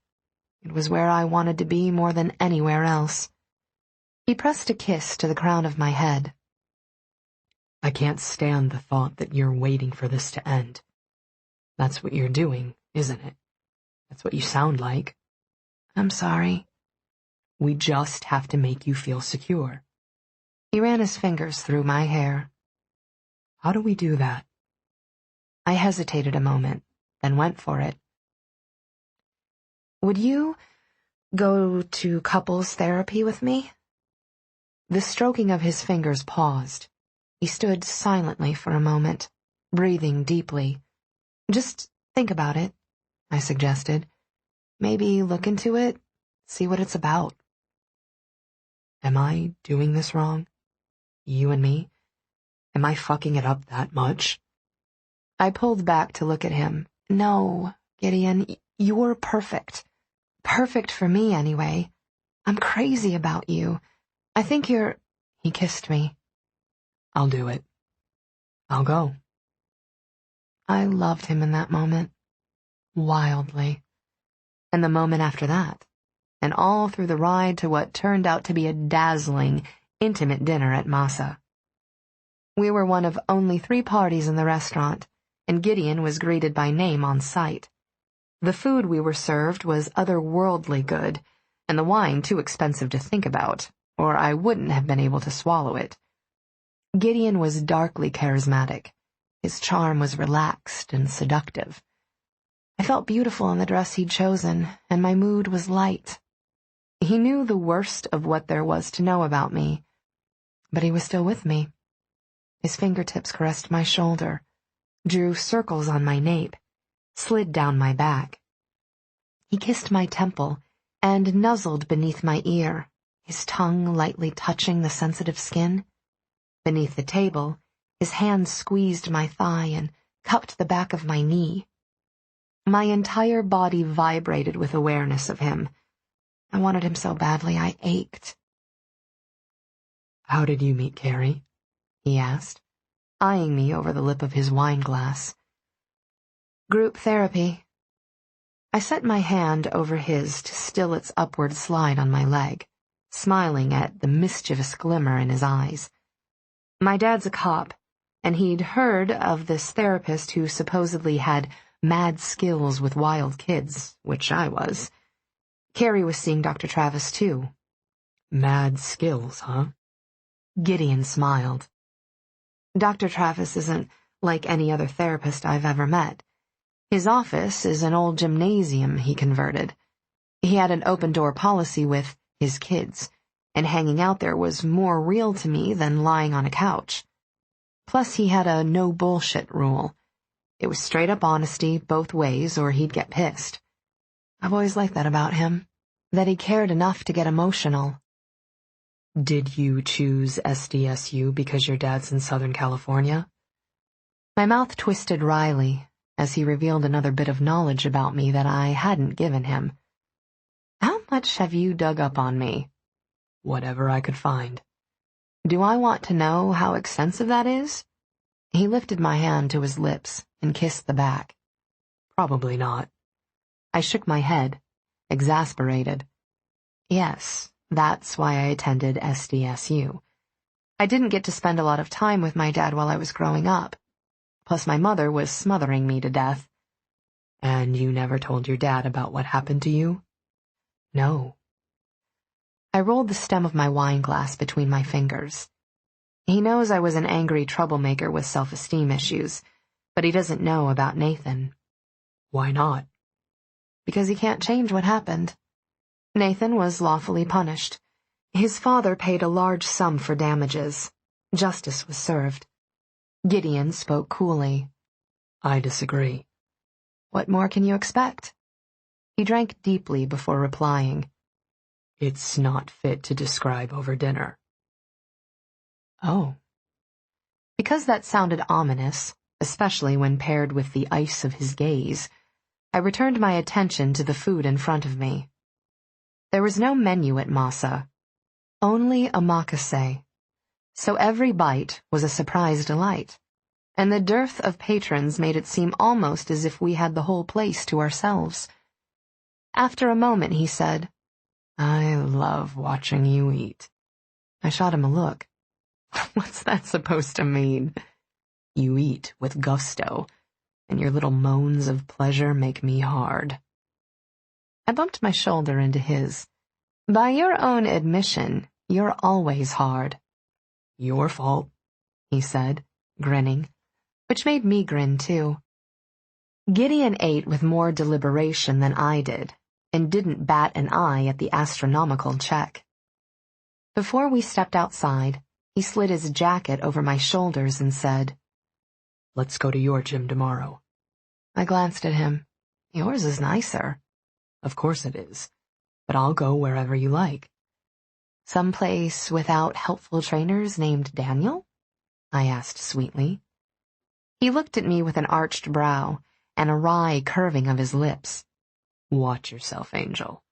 Speaker 3: It was where I wanted to be more than anywhere else. He pressed a kiss to the crown of my head. "I can't stand the thought that you're waiting for this to end. That's what you're doing, isn't it? That's what you sound like." "I'm sorry." "We just have to make you feel secure." He ran his fingers through my hair. "How do we do that?" I hesitated a moment, then went for it. "Would you go to couples therapy with me?" The stroking of his fingers paused. He stood silently for a moment, breathing deeply. "Just think about it," I suggested. "Maybe look into it, see what it's about." Am I doing this wrong? You and me? Am I fucking it up that much? I pulled back to look at him. "No, Gideon, you're perfect. Perfect for me, anyway. I'm crazy about you. I think you're—" He kissed me. "I'll do it. I'll go." I loved him in that moment. Wildly.
Speaker 2: and the moment after that, and all through the ride to what turned out to be a dazzling, intimate dinner at Masa. We were one of only 3 parties in the restaurant, and Gideon was greeted by name on sight. The food we were served was otherworldly good, and the wine too expensive to think about, or I wouldn't have been able to swallow it. Gideon was darkly charismatic. His charm was relaxed and seductive. I felt beautiful in the dress he'd chosen, and my mood was light. He knew the worst of what there was to know about me, but he was still with me. His fingertips caressed my shoulder, drew circles on my nape, slid down my back. He kissed my temple and nuzzled beneath my ear, his tongue lightly touching the sensitive skin. Beneath the table, his hand squeezed my thigh and cupped the back of my knee. My entire body vibrated with awareness of him. I wanted him so badly I ached.
Speaker 3: "How did you meet Carrie?"
Speaker 2: he asked, eyeing me over the lip of his wine glass. "Group therapy." I set my hand over his to still its upward slide on my leg, smiling at the mischievous glimmer in his eyes. My dad's a cop, and he'd heard of this therapist who supposedly had mad skills with wild kids, which I was. Carrie was seeing Dr. Travis, too.
Speaker 3: "Mad skills, huh?"
Speaker 2: Gideon smiled. Dr. Travis isn't like any other therapist I've ever met. His office is an old gymnasium he converted. He had an open-door policy with his kids, and hanging out there was more real to me than lying on a couch. Plus, he had a no-bullshit rule. It was straight-up honesty both ways, or he'd get pissed. I've always liked that about him, that he cared enough to get emotional.
Speaker 3: "Did you choose SDSU because your dad's in Southern California?"
Speaker 2: My mouth twisted wryly as he revealed another bit of knowledge about me that I hadn't given him. "How much have you dug up on me?"
Speaker 3: "Whatever I could find."
Speaker 2: "Do I want to know how extensive that is?" He lifted my hand to his lips and kissed the back.
Speaker 3: "Probably not."
Speaker 2: I shook my head, exasperated. Yes, that's why I attended SDSU. I didn't get to spend a lot of time with my dad while I was growing up. Plus my mother was smothering me to death.
Speaker 3: "And you never told your dad about what happened to you?"
Speaker 2: "No." I rolled the stem of my wine glass between my fingers. He knows I was an angry troublemaker with self-esteem issues, but he doesn't know about Nathan.
Speaker 3: "Why not?"
Speaker 2: "Because he can't change what happened. Nathan was lawfully punished. His father paid a large sum for damages. Justice was served." Gideon spoke coolly.
Speaker 3: "I disagree."
Speaker 2: "What more can you expect?" He drank deeply before replying.
Speaker 3: "It's not fit to describe over dinner."
Speaker 2: "Oh." Because that sounded ominous, especially when paired with the ice of his gaze, I returned my attention to the food in front of me. There was no menu at Masa, only omakase, so every bite was a surprise delight, and the dearth of patrons made it seem almost as if we had the whole place to ourselves. After a moment he said, "I love watching you eat." I shot him a look. "What's that supposed to mean?" "You eat with gusto, and your little moans of pleasure make me hard." I bumped my shoulder into his. "By your own admission, you're always hard."
Speaker 3: "Your fault,"
Speaker 2: he said, grinning, which made me grin too. Gideon ate with more deliberation than I did, and didn't bat an eye at the astronomical check. Before we stepped outside, he slid his jacket over my shoulders and said,
Speaker 3: "Let's go to your gym tomorrow."
Speaker 2: I glanced at him. "Yours is nicer."
Speaker 3: "Of course it is, but I'll go wherever you like."
Speaker 2: "Someplace without helpful trainers named Daniel?" I asked sweetly. He looked at me with an arched brow and a wry curving of his lips.
Speaker 3: "Watch yourself, Angel,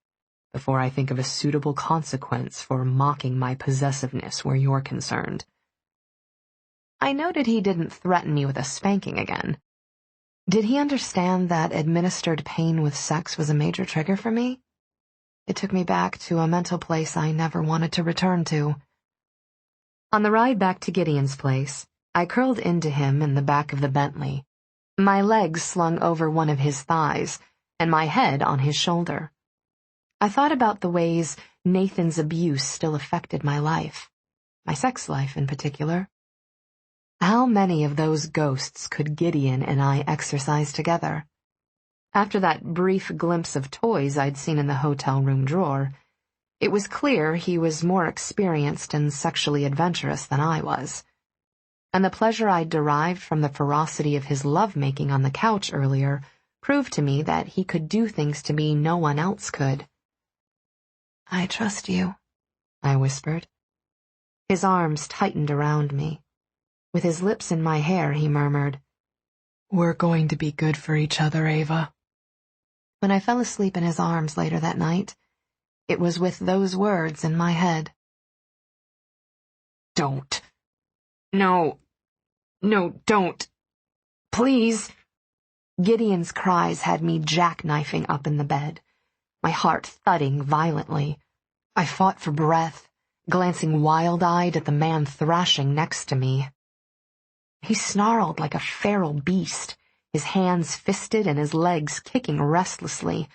Speaker 3: before I think of a suitable consequence for mocking my possessiveness where you're concerned."
Speaker 2: I noted he didn't threaten me with a spanking again.
Speaker 3: Did he understand that administered pain with sex was a major trigger for me? It took me back to a mental place I never wanted to return to. On the ride back to Gideon's place, I curled into him in the back of the Bentley, my legs slung over one of his thighs, and my head on his shoulder. I thought about the ways Nathan's abuse still affected my life, my sex life in particular. How many of those ghosts could Gideon and I exercise together? After that brief glimpse of toys I'd seen in the hotel room drawer, it was clear he was more experienced and sexually adventurous than I was. And the pleasure I'd derived from the ferocity of his lovemaking on the couch earlier proved to me that he could do things to me no one else could. "I trust you," I whispered. His arms tightened around me. With his lips in my hair, he murmured, "We're going to be good for each other, Eva." When I fell asleep in his arms later that night, it was with those words in my head. "Don't. No, don't. Please." Gideon's cries had me jackknifing up in the bed, my heart thudding violently. I fought for breath, glancing wild-eyed at the man thrashing next to me. He snarled like a feral beast, his hands fisted and his legs kicking restlessly.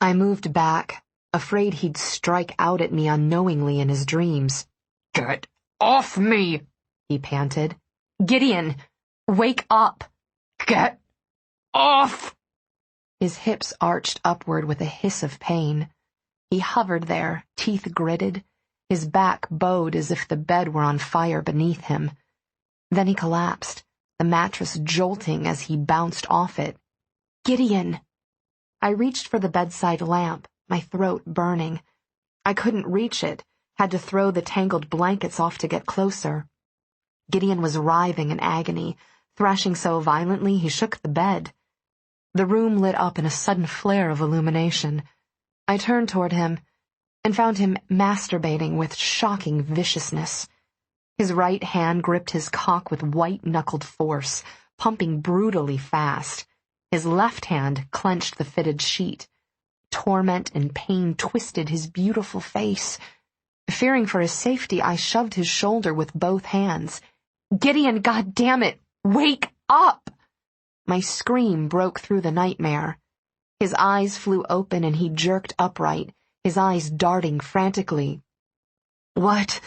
Speaker 3: I moved back, afraid he'd strike out at me unknowingly in his dreams. "Get off me!" he panted. "Gideon, wake up! Get off!" His hips arched upward with a hiss of pain. He hovered there, teeth gritted, his back bowed as if the bed were on fire beneath him. Then he collapsed, the mattress jolting as he bounced off it. "Gideon!" I reached for the bedside lamp, my throat burning. I couldn't reach it, had to throw the tangled blankets off to get closer. Gideon was writhing in agony, thrashing so violently he shook the bed. The room lit up in a sudden flare of illumination. I turned toward him and found him masturbating with shocking viciousness. His right hand gripped his cock with white-knuckled force, pumping brutally fast. His left hand clenched the fitted sheet. Torment and pain twisted his beautiful face. Fearing for his safety, I shoved his shoulder with both hands. "Gideon, goddammit, wake up!" My scream broke through the nightmare. His eyes flew open and he jerked upright, his eyes darting frantically. "What?"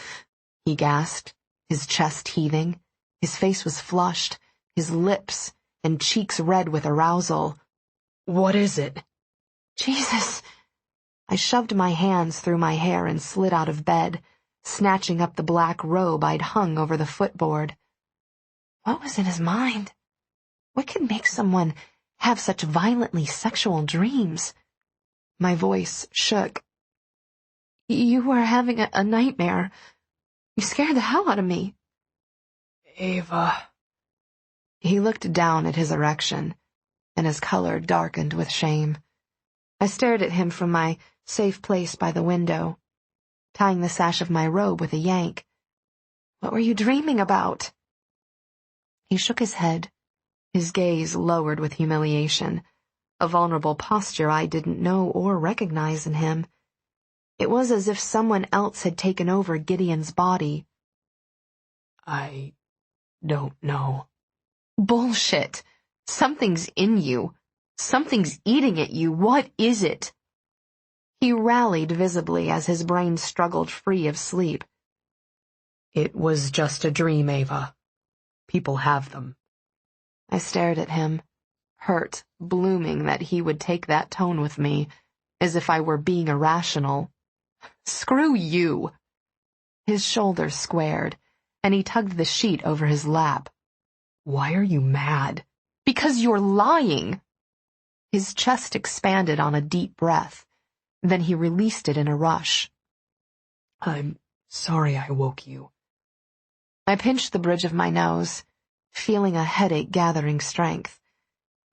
Speaker 3: he gasped, his chest heaving. His face was flushed, his lips and cheeks red with arousal. "What is it?" "Jesus!" I shoved my hands through my hair and slid out of bed, snatching up the black robe I'd hung over the footboard. What was in his mind? What could make someone have such violently sexual dreams? My voice shook. "You were having a nightmare. You scared the hell out of me." "Eva." He looked down at his erection, and his color darkened with shame. I stared at him from my safe place by the window, tying the sash of my robe with a yank. "What were you dreaming about?" He shook his head, his gaze lowered with humiliation, a vulnerable posture I didn't know or recognize in him. It was as if someone else had taken over Gideon's body. "I don't know." "Bullshit! Something's in you. Something's eating at you. What is it?" He rallied visibly as his brain struggled free of sleep. "It was just a dream, Eva. People have them." I stared at him, hurt, blooming that he would take that tone with me, as if I were being irrational. "Screw you!" His shoulders squared, and he tugged the sheet over his lap. "Why are you mad?" "Because you're lying!" His chest expanded on a deep breath. Then he released it in a rush. "I'm sorry I woke you." I pinched the bridge of my nose, feeling a headache gathering strength.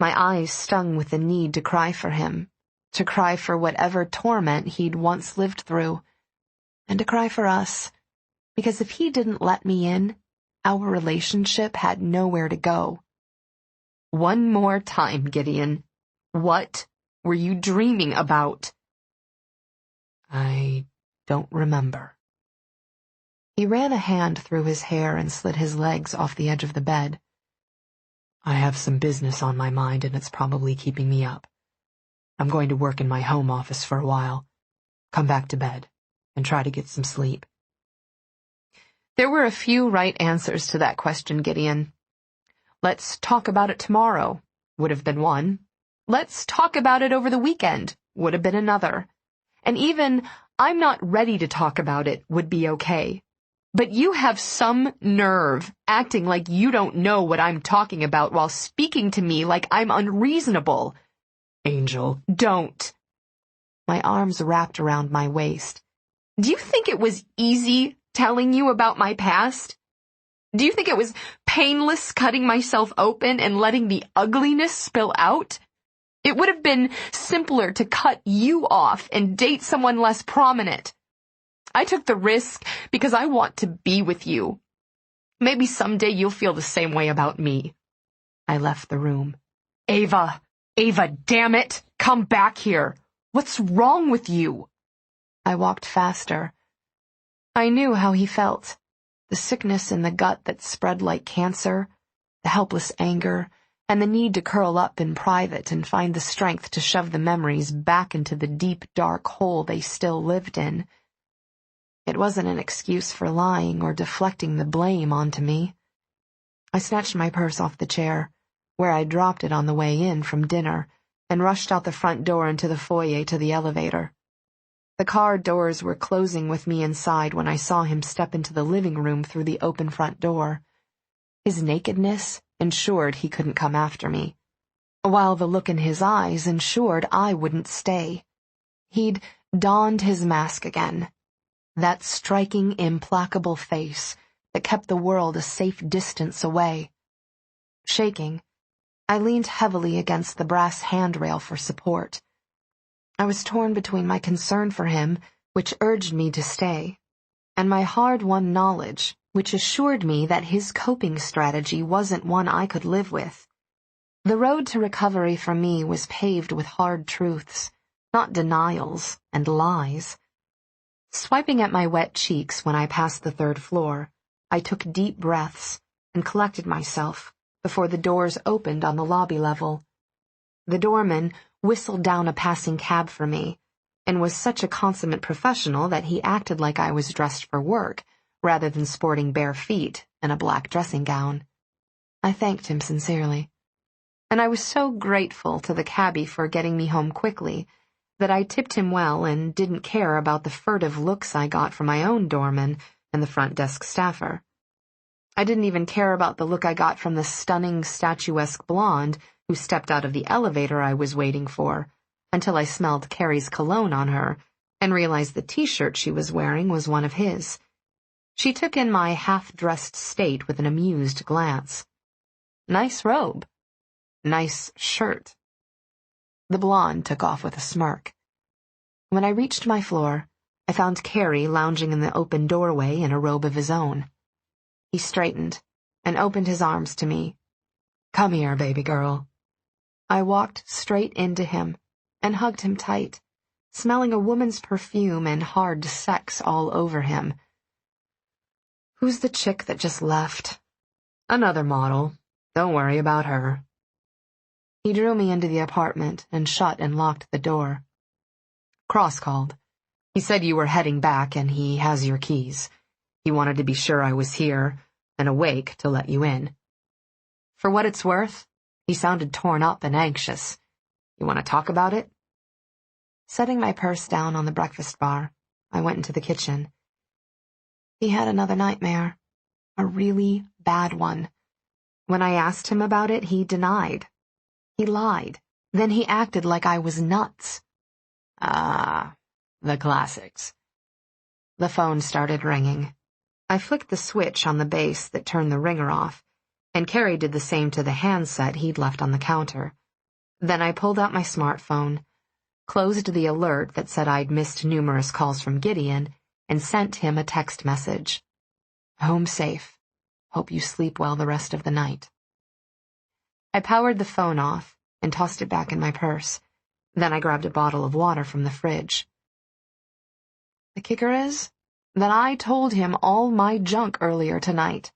Speaker 3: My eyes stung with the need to cry for him, to cry for whatever torment he'd once lived through, and to cry for us, because if he didn't let me in, our relationship had nowhere to go.
Speaker 2: One more time, Gideon. What were you dreaming about?
Speaker 3: I don't remember.
Speaker 2: He ran a hand through his hair and slid his legs off the edge of the bed.
Speaker 3: I have some business on my mind, and it's probably keeping me up. I'm going to work in my home office for a while. Come back to bed and try to get some sleep.
Speaker 2: There were a few right answers to that question, Gideon. Let's talk about it tomorrow would have been one. Let's talk about it over the weekend would have been another. And even I'm not ready to talk about it would be okay. But you have some nerve acting like you don't know what I'm talking about while speaking to me like I'm unreasonable.
Speaker 3: Angel,
Speaker 2: don't. My arms wrapped around my waist. Do you think it was easy telling you about my past? Do you think it was painless cutting myself open and letting the ugliness spill out? It would have been simpler to cut you off and date someone less prominent. I took the risk because I want to be with you. Maybe someday you'll feel the same way about me. I left the room. Eva, damn it, come back here. What's wrong with you? I walked faster. I knew how he felt. The sickness in the gut that spread like cancer, the helpless anger, and the need to curl up in private and find the strength to shove the memories back into the deep, dark hole they still lived in. It wasn't an excuse for lying or deflecting the blame onto me. I snatched my purse off the chair, where I dropped it on the way in from dinner, and rushed out the front door into the foyer to the elevator. The car doors were closing with me inside when I saw him step into the living room through the open front door. His nakedness ensured he couldn't come after me, while the look in his eyes ensured I wouldn't stay. He'd donned his mask again. That striking, implacable face that kept the world a safe distance away. Shaking, I leaned heavily against the brass handrail for support. I was torn between my concern for him, which urged me to stay, and my hard-won knowledge, which assured me that his coping strategy wasn't one I could live with. The road to recovery for me was paved with hard truths, not denials and lies. Swiping at my wet cheeks when I passed the 3rd floor, I took deep breaths and collected myself before the doors opened on the lobby level. The doorman whistled down a passing cab for me, and was such a consummate professional that he acted like I was dressed for work, rather than sporting bare feet and a black dressing gown. I thanked him sincerely, and I was so grateful to the cabbie for getting me home quickly that I tipped him well and didn't care about the furtive looks I got from my own doorman and the front desk staffer. I didn't even care about the look I got from the stunning, statuesque blonde who stepped out of the elevator I was waiting for, until I smelled Carrie's cologne on her and realized the t-shirt she was wearing was one of his. She took in my half-dressed state with an amused glance. Nice robe. Nice shirt. The blonde took off with a smirk. When I reached my floor, I found Carrie lounging in the open doorway in a robe of his own. He straightened and opened his arms to me. Come here, baby girl. I walked straight into him and hugged him tight, smelling a woman's perfume and hard sex all over him. Who's the chick that just left? Another model. Don't worry about her. He drew me into the apartment and shut and locked the door. Cross called. He said you were heading back and he has your keys. He wanted to be sure I was here and awake to let you in. For what it's worth, he sounded torn up and anxious. You want to talk about it? Setting my purse down on the breakfast bar, I went into the kitchen. He had another nightmare. A really bad one. When I asked him about it, he denied. He lied. Then he acted like I was nuts. Ah, the classics. The phone started ringing. I flicked the switch on the base that turned the ringer off, and Carrie did the same to the handset he'd left on the counter. Then I pulled out my smartphone, closed the alert that said I'd missed numerous calls from Gideon, and sent him a text message. Home safe. Hope you sleep well the rest of the night.
Speaker 3: I powered the phone off and tossed it back in my purse. Then I grabbed a bottle of water from the fridge. The kicker is that I told him all my junk earlier tonight.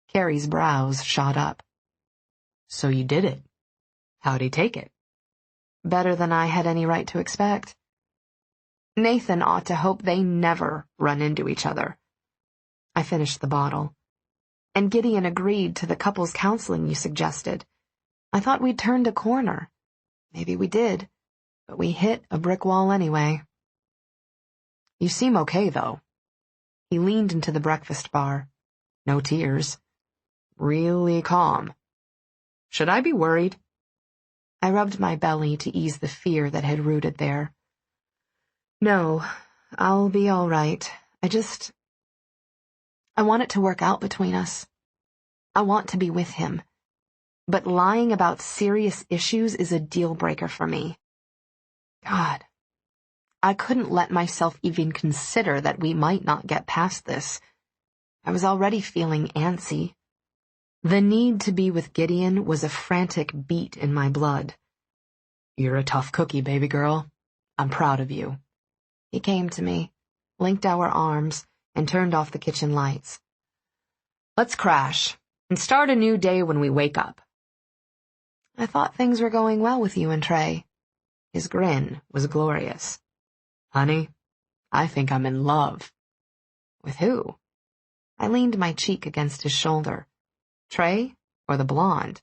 Speaker 3: Carrie's brows shot up. So you did it. How'd he take it? Better than I had any right to expect. Nathan ought to hope they never run into each other. I finished the bottle. And Gideon agreed to the couples counseling you suggested. I thought we'd turned a corner. Maybe we did, but we hit a brick wall anyway. You seem okay, though. He leaned into the breakfast bar. No tears. Really calm. Should I be worried? I rubbed my belly to ease the fear that had rooted there. No, I'll be all right. I want it to work out between us. I want to be with him. But lying about serious issues is a deal breaker for me. God, I couldn't let myself even consider that we might not get past this. I was already feeling antsy. The need to be with Gideon was a frantic beat in my blood. You're a tough cookie, baby girl. I'm proud of you. He came to me, linked our arms, and turned off the kitchen lights. Let's crash, and start a new day when we wake up. I thought things were going well with you and Trey. His grin was glorious. Honey, I think I'm in love. With who? I leaned my cheek against his shoulder. Trey or the blonde?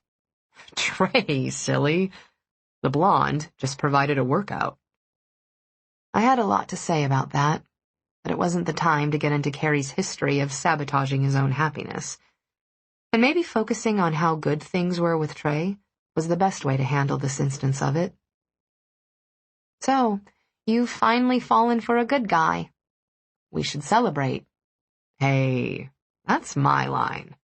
Speaker 3: Trey, silly. The blonde just provided a workout. I had a lot to say about that, but it wasn't the time to get into Carrie's history of sabotaging his own happiness. And maybe focusing on how good things were with Trey was the best way to handle this instance of it. So, you've finally fallen for a good guy. We should celebrate. Hey, that's my line.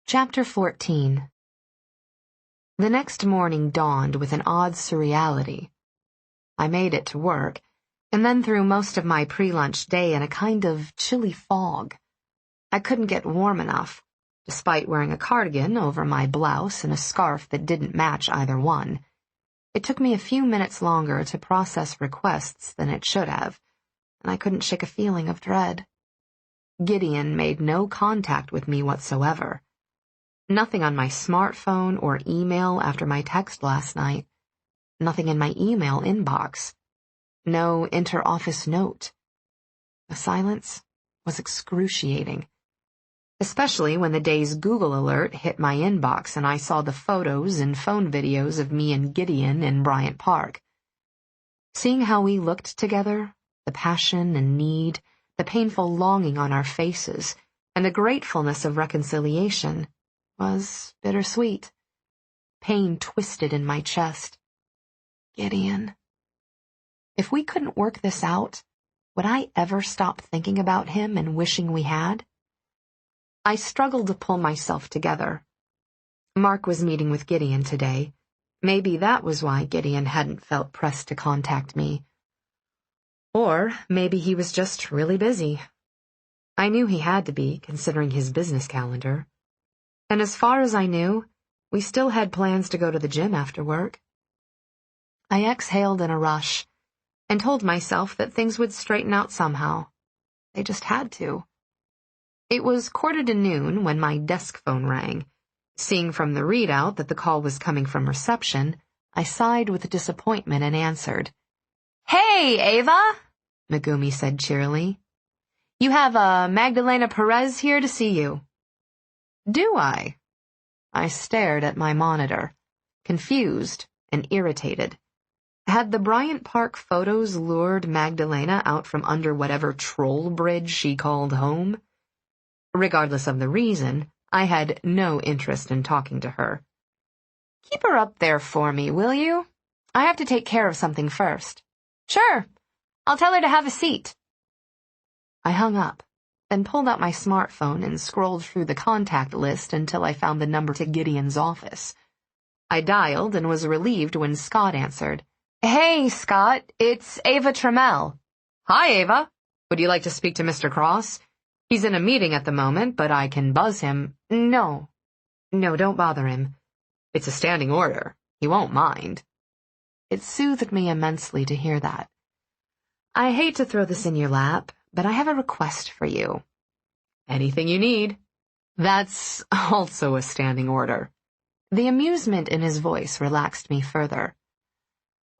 Speaker 3: Chapter 14. The next morning dawned with an odd surreality. I made it to work, and then threw most of my pre-lunch day in a kind of chilly fog. I couldn't get warm enough, despite wearing a cardigan over my blouse and a scarf that didn't match either one. It took me a few minutes longer to process requests than it should have, and I couldn't shake a feeling of dread. Gideon made no contact with me whatsoever. Nothing on my smartphone or email after my text last night. Nothing in my email inbox. No inter-office note. The silence was excruciating. Especially when the day's Google alert hit my inbox and I saw the photos and phone videos of me and Gideon in Bryant Park. Seeing how we looked together, the passion and need, the painful longing on our faces, and the gratefulness of reconciliation was bittersweet. Pain twisted in my chest. Gideon. If we couldn't work this out, would I ever stop thinking about him and wishing we had? I struggled to pull myself together. Mark was meeting with Gideon today. Maybe that was why Gideon hadn't felt pressed to contact me. Or maybe he was just really busy. I knew he had to be, considering his business calendar. And as far as I knew, we still had plans to go to the gym after work. I exhaled in a rush and told myself that things would straighten out somehow. They just had to. It was 1:45 when my desk phone rang. Seeing from the readout that the call was coming from reception, I sighed with disappointment and answered. Hey, Eva, Megumi said cheerily. You have Magdalena Perez here to see you. Do I? I stared at my monitor, confused and irritated. Had the Bryant Park photos lured Magdalena out from under whatever troll bridge she called home? Regardless of the reason, I had no interest in talking to her. Keep her up there for me, will you? I have to take care of something first. Sure. I'll tell her to have a seat. I hung up, then pulled out my smartphone and scrolled through the contact list until I found the number to Gideon's office. I dialed and was relieved when Scott answered. Hey, Scott, it's Eva Trammell. Hi, Eva. Would you like to speak to Mr. Cross? He's in a meeting at the moment, but I can buzz him. No. No, don't bother him. It's a standing order. He won't mind. It soothed me immensely to hear that. I hate to throw this in your lap, but I have a request for you. Anything you need. That's also a standing order. The amusement in his voice relaxed me further.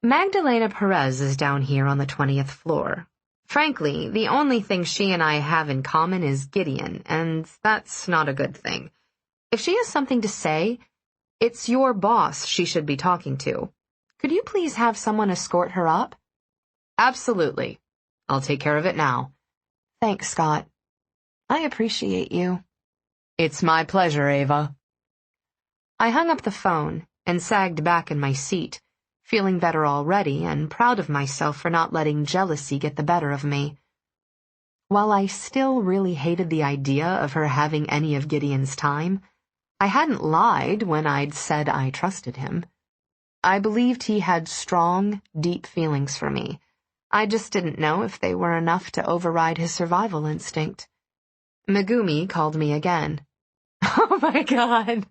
Speaker 3: Magdalena Perez is down here on the 20th floor. Frankly, the only thing she and I have in common is Gideon, and that's not a good thing. If she has something to say, it's your boss she should be talking to. Could you please have someone escort her up? Absolutely. I'll take care of it now. Thanks, Scott. I appreciate you. It's my pleasure, Eva. I hung up the phone and sagged back in my seat, feeling better already and proud of myself for not letting jealousy get the better of me. While I still really hated the idea of her having any of Gideon's time, I hadn't lied when I'd said I trusted him. I believed he had strong, deep feelings for me. I just didn't know if they were enough to override his survival instinct. Megumi called me again. Oh my God,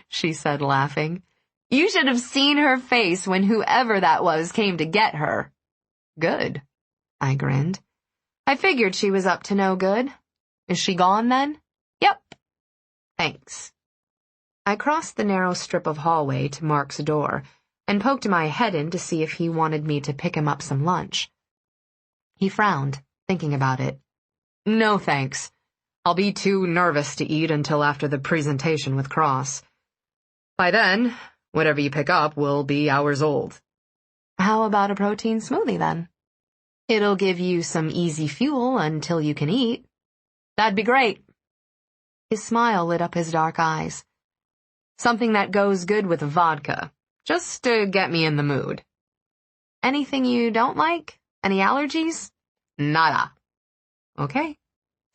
Speaker 3: she said, laughing. You should have seen her face when whoever that was came to get her. Good, I grinned. I figured she was up to no good. Is she gone then? Yep. Thanks. I crossed the narrow strip of hallway to Mark's door and poked my head in to see if he wanted me to pick him up some lunch. He frowned, thinking about it. No thanks. I'll be too nervous to eat until after the presentation with Cross. By then, whatever you pick up will be hours old. How about a protein smoothie then? It'll give you some easy fuel until you can eat. That'd be great. His smile lit up his dark eyes. Something that goes good with vodka, just to get me in the mood. Anything you don't like? Any allergies? Nada. Okay.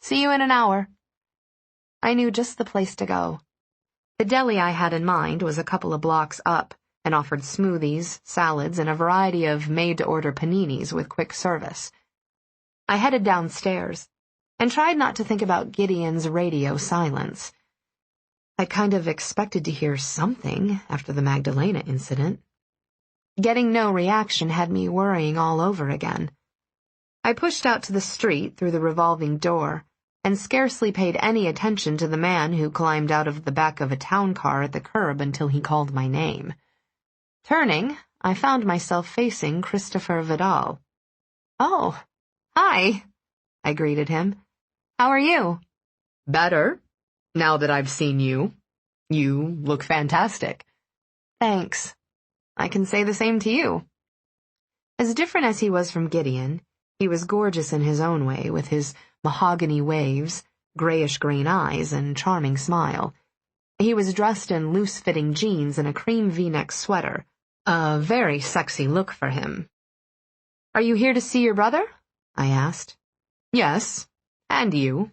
Speaker 3: See you in an hour. I knew just the place to go. The deli I had in mind was a couple of blocks up and offered smoothies, salads, and a variety of made-to-order paninis with quick service. I headed downstairs and tried not to think about Gideon's radio silence. I kind of expected to hear something after the Magdalena incident. Getting no reaction had me worrying all over again. I pushed out to the street through the revolving door and scarcely paid any attention to the man who climbed out of the back of a town car at the curb until he called my name. Turning, I found myself facing Christopher Vidal. Oh, hi, I greeted him. How are you? Better, now that I've seen you. You look fantastic. Thanks. I can say the same to you. As different as he was from Gideon, he was gorgeous in his own way, with his mahogany waves, grayish-green eyes, and charming smile. He was dressed in loose-fitting jeans and a cream V-neck sweater, a very sexy look for him. Are you here to see your brother? I asked. Yes. And you?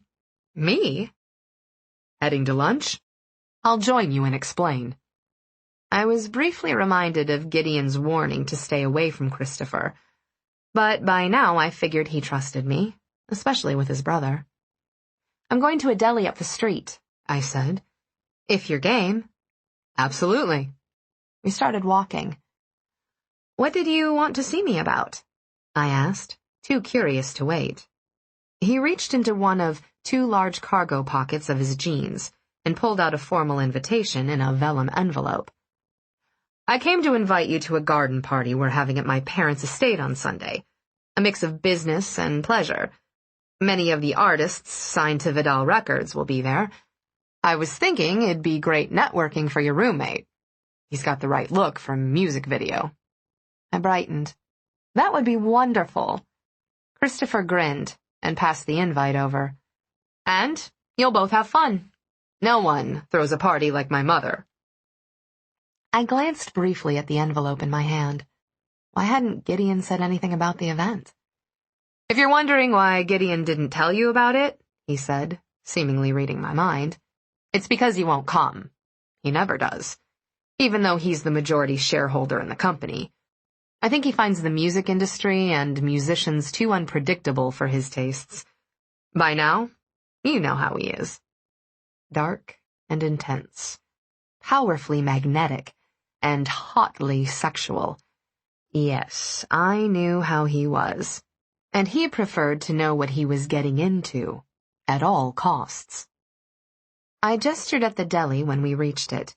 Speaker 3: Me? Heading to lunch? I'll join you and explain. I was briefly reminded of Gideon's warning to stay away from Christopher, but by now I figured he trusted me, especially with his brother. I'm going to a deli up the street, I said. If you're game. Absolutely. We started walking. What did you want to see me about? I asked, too curious to wait. He reached into one of 2 large cargo pockets of his jeans and pulled out a formal invitation in a vellum envelope. I came to invite you to a garden party we're having at my parents' estate on Sunday. A mix of business and pleasure. Many of the artists signed to Vidal Records will be there. I was thinking it'd be great networking for your roommate. He's got the right look for music video. I brightened. That would be wonderful. Christopher grinned and passed the invite over. And you'll both have fun. No one throws a party like my mother. I glanced briefly at the envelope in my hand. Why hadn't Gideon said anything about the event? If you're wondering why Gideon didn't tell you about it, he said, seemingly reading my mind, it's because he won't come. He never does, even though he's the majority shareholder in the company. I think he finds the music industry and musicians too unpredictable for his tastes. By now, you know how he is. Dark and intense. powerfully magnetic, and hotly sexual. Yes, I knew how he was, and he preferred to know what he was getting into, at all costs. I gestured at the deli when we reached it,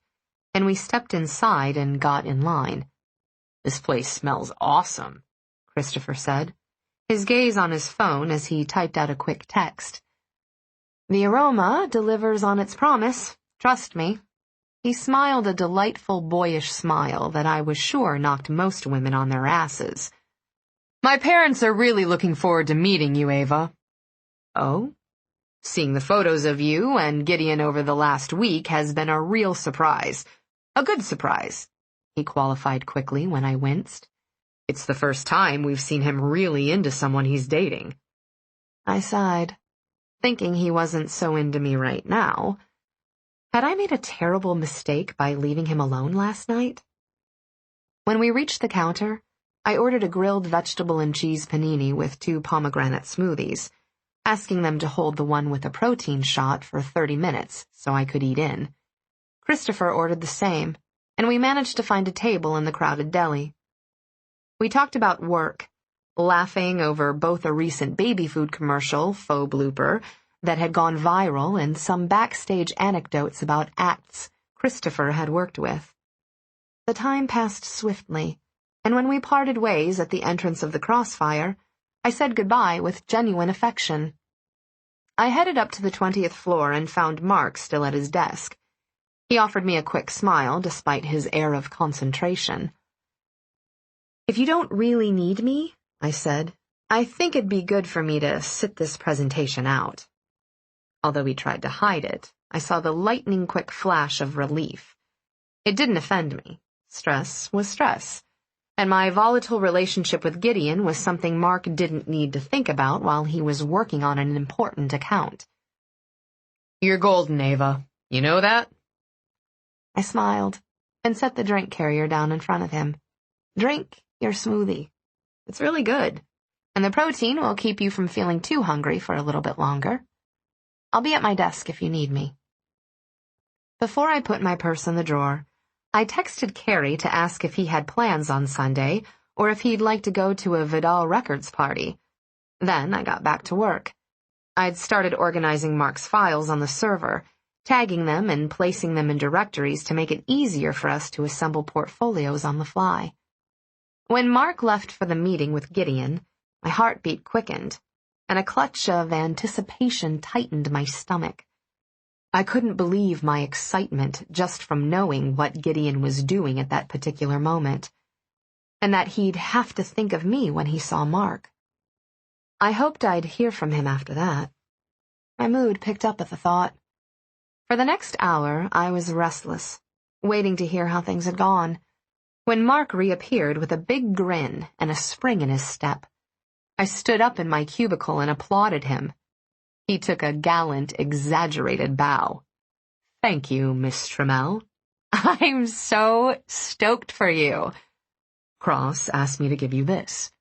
Speaker 3: and we stepped inside and got in line. "This place smells awesome," Christopher said, his gaze on his phone as he typed out a quick text. "The aroma delivers on its promise, trust me." He smiled a delightful boyish smile that I was sure knocked most women on their asses. "My parents are really looking forward to meeting you, Eva." "Oh?" "Seeing the photos of you and Gideon over the last week has been a real surprise. A good surprise," he qualified quickly when I winced. "It's the first time we've seen him really into someone he's dating." I sighed, thinking he wasn't so into me right now. Had I made a terrible mistake by leaving him alone last night? When we reached the counter, I ordered a grilled vegetable and cheese panini with 2 pomegranate smoothies, asking them to hold the one with a protein shot for 30 minutes so I could eat in. Christopher ordered the same, and we managed to find a table in the crowded deli. We talked about work, laughing over both a recent baby food commercial, faux blooper, that had gone viral and some backstage anecdotes about acts Christopher had worked with. The time passed swiftly, and when we parted ways at the entrance of the Crossfire, I said goodbye with genuine affection. I headed up to the 20th floor and found Mark still at his desk. He offered me a quick smile despite his air of concentration. "If you don't really need me," I said, "I think it'd be good for me to sit this presentation out." Although he tried to hide it, I saw the lightning-quick flash of relief. It didn't offend me. Stress was stress, and my volatile relationship with Gideon was something Mark didn't need to think about while he was working on an important account. "You're golden, Eva. You know that?" I smiled and set the drink carrier down in front of him. "Drink your smoothie. It's really good, and the protein will keep you from feeling too hungry for a little bit longer. I'll be at my desk if you need me." Before I put my purse in the drawer, I texted Carrie to ask if he had plans on Sunday or if he'd like to go to a Vidal Records party. Then I got back to work. I'd started organizing Mark's files on the server, tagging them and placing them in directories to make it easier for us to assemble portfolios on the fly. When Mark left for the meeting with Gideon, my heartbeat quickened, and a clutch of anticipation tightened my stomach. I couldn't believe my excitement just from knowing what Gideon was doing at that particular moment, and that he'd have to think of me when he saw Mark. I hoped I'd hear from him after that. My mood picked up at the thought. For the next hour, I was restless, waiting to hear how things had gone, when Mark reappeared with a big grin and a spring in his step. I stood up in my cubicle and applauded him. He took a gallant, exaggerated bow. "Thank you, Miss Trammell." "I'm so stoked for you." "Cross asked me to give you this."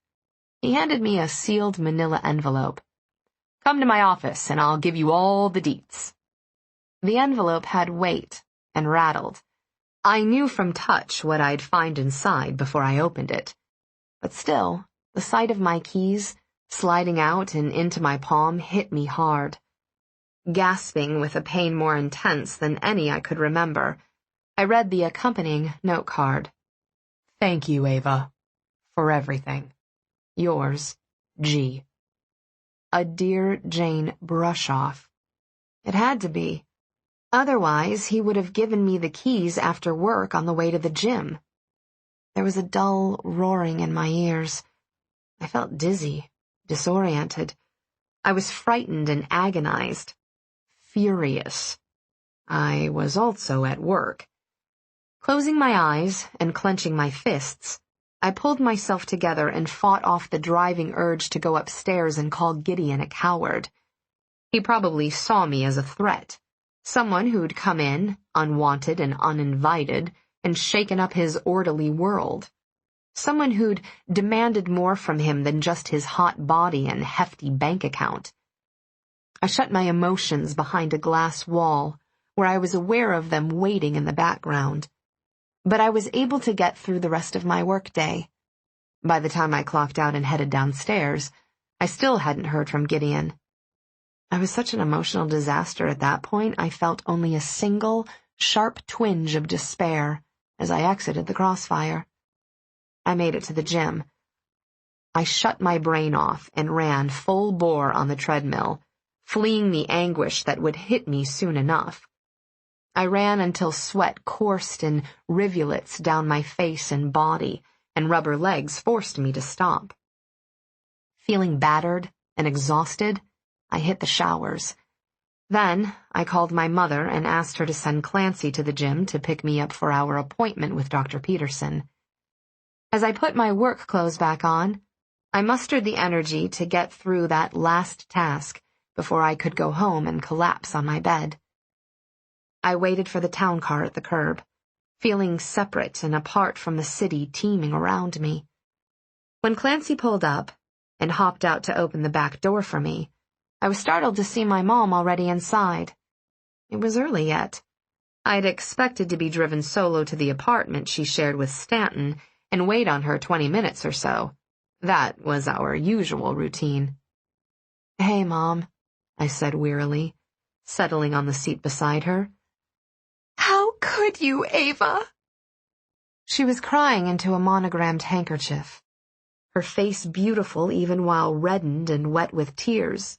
Speaker 3: He handed me a sealed manila envelope. "Come to my office and I'll give you all the deets." The envelope had weight and rattled. I knew from touch what I'd find inside before I opened it. But still, the sight of my keys sliding out and into my palm hit me hard. Gasping with a pain more intense than any I could remember, I read the accompanying note card. "Thank you, Eva, for everything. Yours, G." A Dear Jane brush-off. It had to be. Otherwise, he would have given me the keys after work on the way to the gym. There was a dull roaring in my ears. I felt dizzy, disoriented. I was frightened and agonized. Furious. I was also at work. Closing my eyes and clenching my fists, I pulled myself together and fought off the driving urge to go upstairs and call Gideon a coward. He probably saw me as a threat, someone who'd come in, unwanted and uninvited, and shaken up his orderly world. Someone who'd demanded more from him than just his hot body and hefty bank account. I shut my emotions behind a glass wall,
Speaker 2: where I was aware of them waiting in the background. But I was able to get through the rest of my workday. By the time I clocked out and headed downstairs, I still hadn't heard from Gideon. I was such an emotional disaster at that point, I felt only a single, sharp twinge of despair as I exited the crossfire. I made it to the gym. I shut my brain off and ran full bore on the treadmill, fleeing the anguish that would hit me soon enough. I ran until sweat coursed in rivulets down my face and body, and rubber legs forced me to stop. Feeling battered and exhausted, I hit the showers. Then I called my mother and asked her to send Clancy to the gym to pick me up for our appointment with Dr. Peterson. As I put my work clothes back on, I mustered the energy to get through that last task before I could go home and collapse on my bed. I waited for the town car at the curb, feeling separate and apart from the city teeming around me. When Clancy pulled up and hopped out to open the back door for me, I was startled to see my mom already inside. It was early yet. I'd expected to be driven solo to the apartment she shared with Stanton and wait on her 20 minutes or so. That was our usual routine. "Hey, Mom," I said wearily, settling on the seat beside her. "How could you, Ava?" She was crying into a monogrammed handkerchief, her face beautiful even while reddened and wet with tears.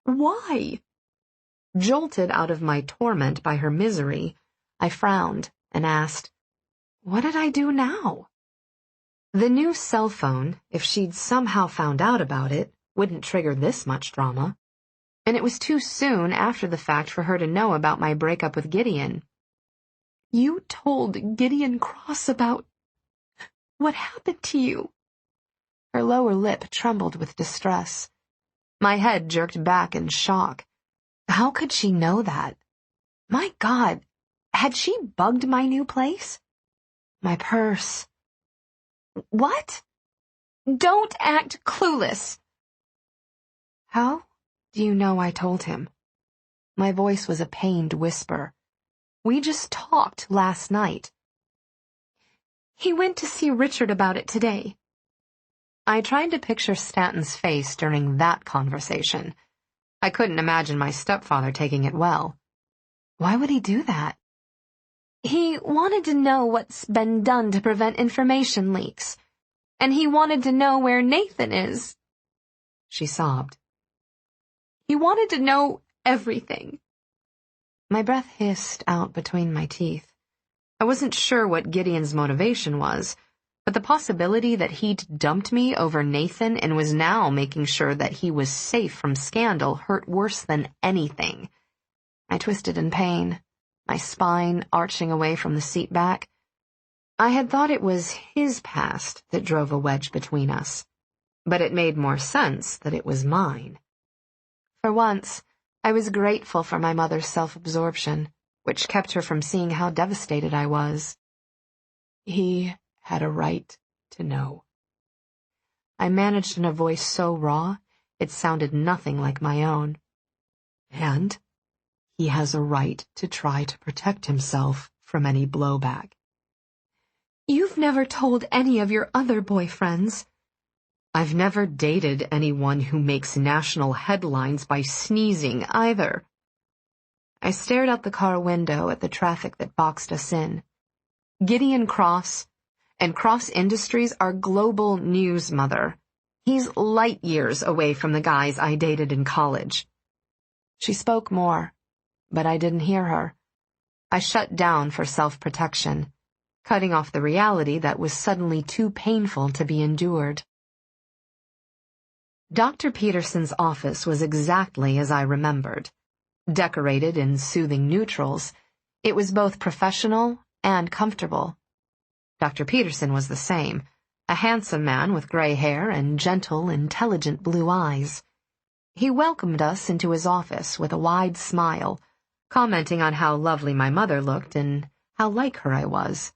Speaker 2: "Why?" Jolted out of my torment by her misery, I frowned and asked, "What did I do now?" The new cell phone, if she'd somehow found out about it, wouldn't trigger this much drama. And it was too soon after the fact for her to know about my breakup with Gideon. "You told Gideon Cross about what happened to you." Her lower lip trembled with distress. My head jerked back in shock. How could she know that? My God, had she bugged my new place? My purse. "What? Don't act clueless." "How do you know I told him?" My voice was a pained whisper. "We just talked last night." "He went to see Richard about it today." I tried to picture Stanton's face during that conversation. I couldn't imagine my stepfather taking it well. Why would he do that? "He wanted to know what's been done to prevent information leaks. And he wanted to know where Nathan is." She sobbed. "He wanted to know everything." My breath hissed out between my teeth. I wasn't sure what Gideon's motivation was, but the possibility that he'd dumped me over Nathan and was now making sure that he was safe from scandal hurt worse than anything. I twisted in pain, my spine arching away from the seat back. I had thought it was his past that drove a wedge between us, but it made more sense that it was mine. For once, I was grateful for my mother's self-absorption, which kept her from seeing how devastated I was. He had a right to know. I managed in a voice so raw, it sounded nothing like my own. And he has a right to try to protect himself from any blowback. "You've never told any of your other boyfriends." "I've never dated anyone who makes national headlines by sneezing, either." I stared out the car window at the traffic that boxed us in. Gideon Cross and Cross Industries are global news, Mother. He's light years away from the guys I dated in college. She spoke more, but I didn't hear her. I shut down for self-protection, cutting off the reality that was suddenly too painful to be endured. Dr. Peterson's office was exactly as I remembered. Decorated in soothing neutrals, it was both professional and comfortable. Dr. Peterson was the same, a handsome man with gray hair and gentle, intelligent blue eyes. He welcomed us into his office with a wide smile, commenting on how lovely my mother looked and how like her I was.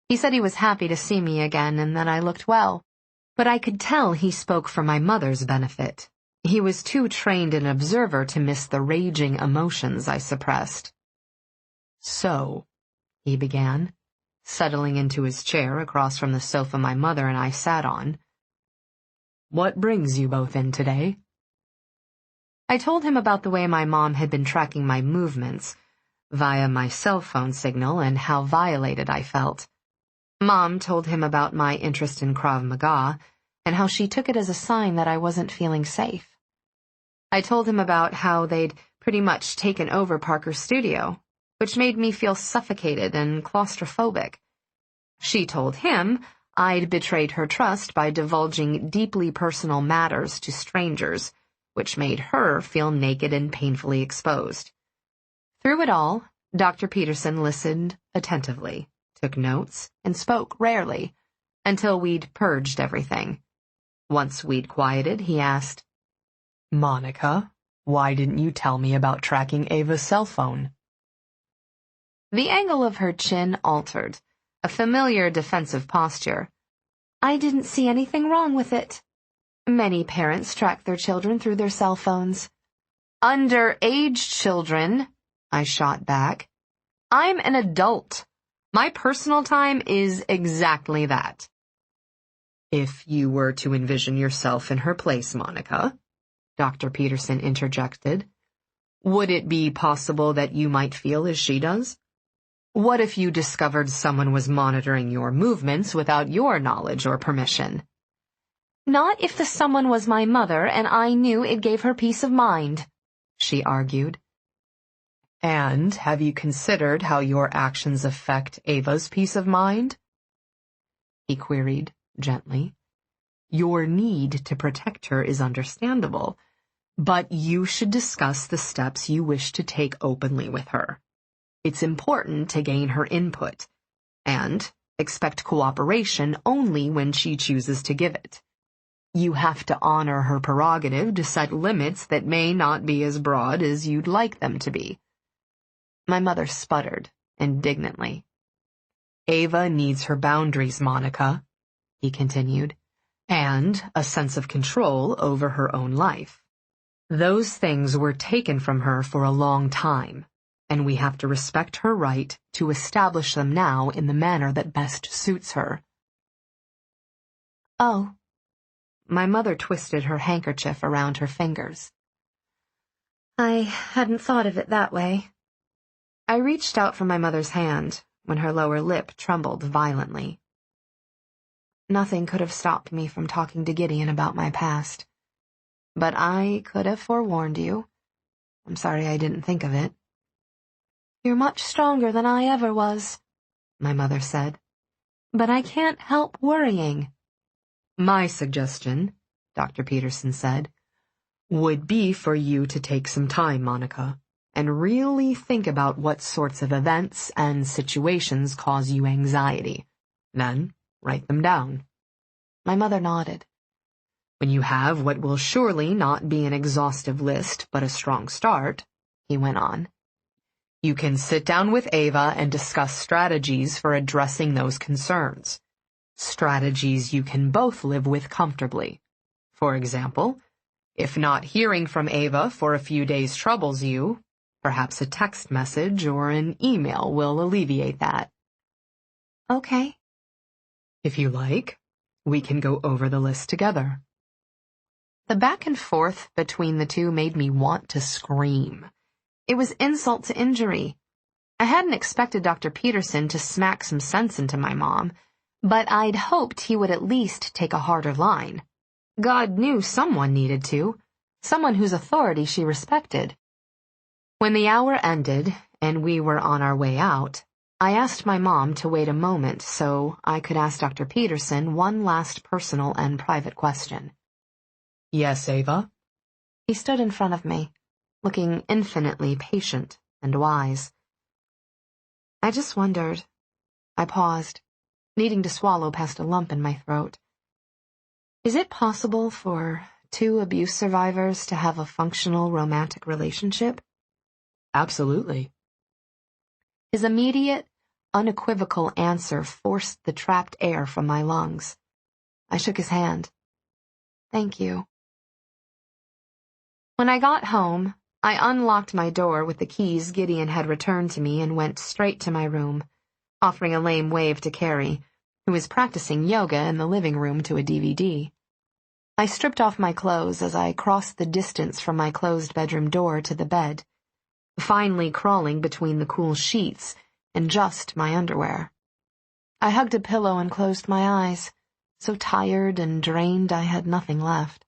Speaker 2: He said he was happy to see me again and that I looked well, but I could tell he spoke for my mother's benefit. He was too trained an observer to miss the raging emotions I suppressed.
Speaker 3: So, he began, settling into his chair across from the sofa my mother and I sat on. What brings you both in today? I told him about the way my mom had been tracking my movements via my cell phone signal and how violated I felt. Mom told him about my interest in Krav Maga and how she took it as a sign that I wasn't feeling safe. I told him about how they'd pretty much taken over Parker's studio, which made me feel suffocated and claustrophobic. She told him I'd betrayed her trust by divulging deeply personal matters to strangers, which made her feel naked and painfully exposed. Through it all, Dr. Peterson listened attentively, took notes, and spoke rarely, until we'd purged everything. Once we'd quieted, he asked, Monica, why didn't you tell me about tracking Ava's cell phone? The angle of her chin altered, a familiar defensive posture. I didn't see anything wrong with it. Many parents track their children through their cell phones. Underage children, I shot back. I'm an adult. My personal time is exactly that. If you were to envision yourself in her place, Monica, Dr. Peterson interjected, would it be possible that you might feel as she does? What if you discovered someone was monitoring your movements without your knowledge or permission? Not if the someone was my mother and I knew it gave her peace of mind, she argued. And have you considered how your actions affect Ava's peace of mind? He queried gently. Your need to protect her is understandable, but you should discuss the steps you wish to take openly with her. It's important to gain her input, and expect cooperation only when she chooses to give it. You have to honor her prerogative to set limits that may not be as broad as you'd like them to be. My mother sputtered indignantly. Ava needs her boundaries, Monica, he continued, and a sense of control over her own life. Those things were taken from her for a long time, and we have to respect her right to establish them now in the manner that best suits her. Oh. My mother twisted her handkerchief around her fingers. I hadn't thought of it that way. I reached out for my mother's hand when her lower lip trembled violently. Nothing could have stopped me from talking to Gideon about my past. But I could have forewarned you. I'm sorry I didn't think of it. You're much stronger than I ever was, my mother said. But I can't help worrying. My suggestion, Dr. Peterson said, would be for you to take some time, Monica, and really think about what sorts of events and situations cause you anxiety. Then write them down. My mother nodded. When you have what will surely not be an exhaustive list, but a strong start, he went on, you can sit down with Ava and discuss strategies for addressing those concerns. Strategies you can both live with comfortably. For example, if not hearing from Ava for a few days troubles you, perhaps a text message or an email will alleviate that. Okay. If you like, we can go over the list together. The back and forth between the two made me want to scream. It was insult to injury. I hadn't expected Dr. Peterson to smack some sense into my mom, but I'd hoped he would at least take a harder line. God knew someone needed to, someone whose authority she respected. When the hour ended and we were on our way out, I asked my mom to wait a moment so I could ask Dr. Peterson one last personal and private question. Yes, Ava? He stood in front of me, looking infinitely patient and wise. I just wondered. I paused, needing to swallow past a lump in my throat. Is it possible for two abuse survivors to have a functional romantic relationship? Absolutely. His immediate, unequivocal answer forced the trapped air from my lungs. I shook his hand. Thank you. When I got home, I unlocked my door with the keys Gideon had returned to me and went straight to my room, offering a lame wave to Carrie, who was practicing yoga in the living room to a DVD. I stripped off my clothes as I crossed the distance from my closed bedroom door to the bed, finally crawling between the cool sheets and just my underwear. I hugged a pillow and closed my eyes, so tired and drained I had nothing left.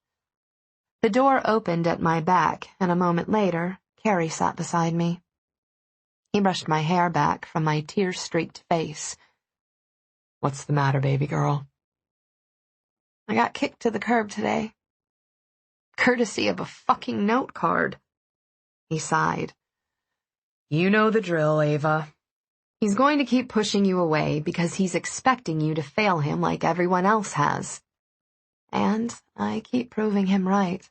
Speaker 3: The door opened at my back, and a moment later, Carrie sat beside me. He brushed my hair back from my tear-streaked face. "What's the matter, baby girl?" "I got kicked to the curb today. Courtesy of a fucking note card." He sighed. "You know the drill, Eva. He's going to keep pushing you away because he's expecting you to fail him like everyone else has. And I keep proving him right."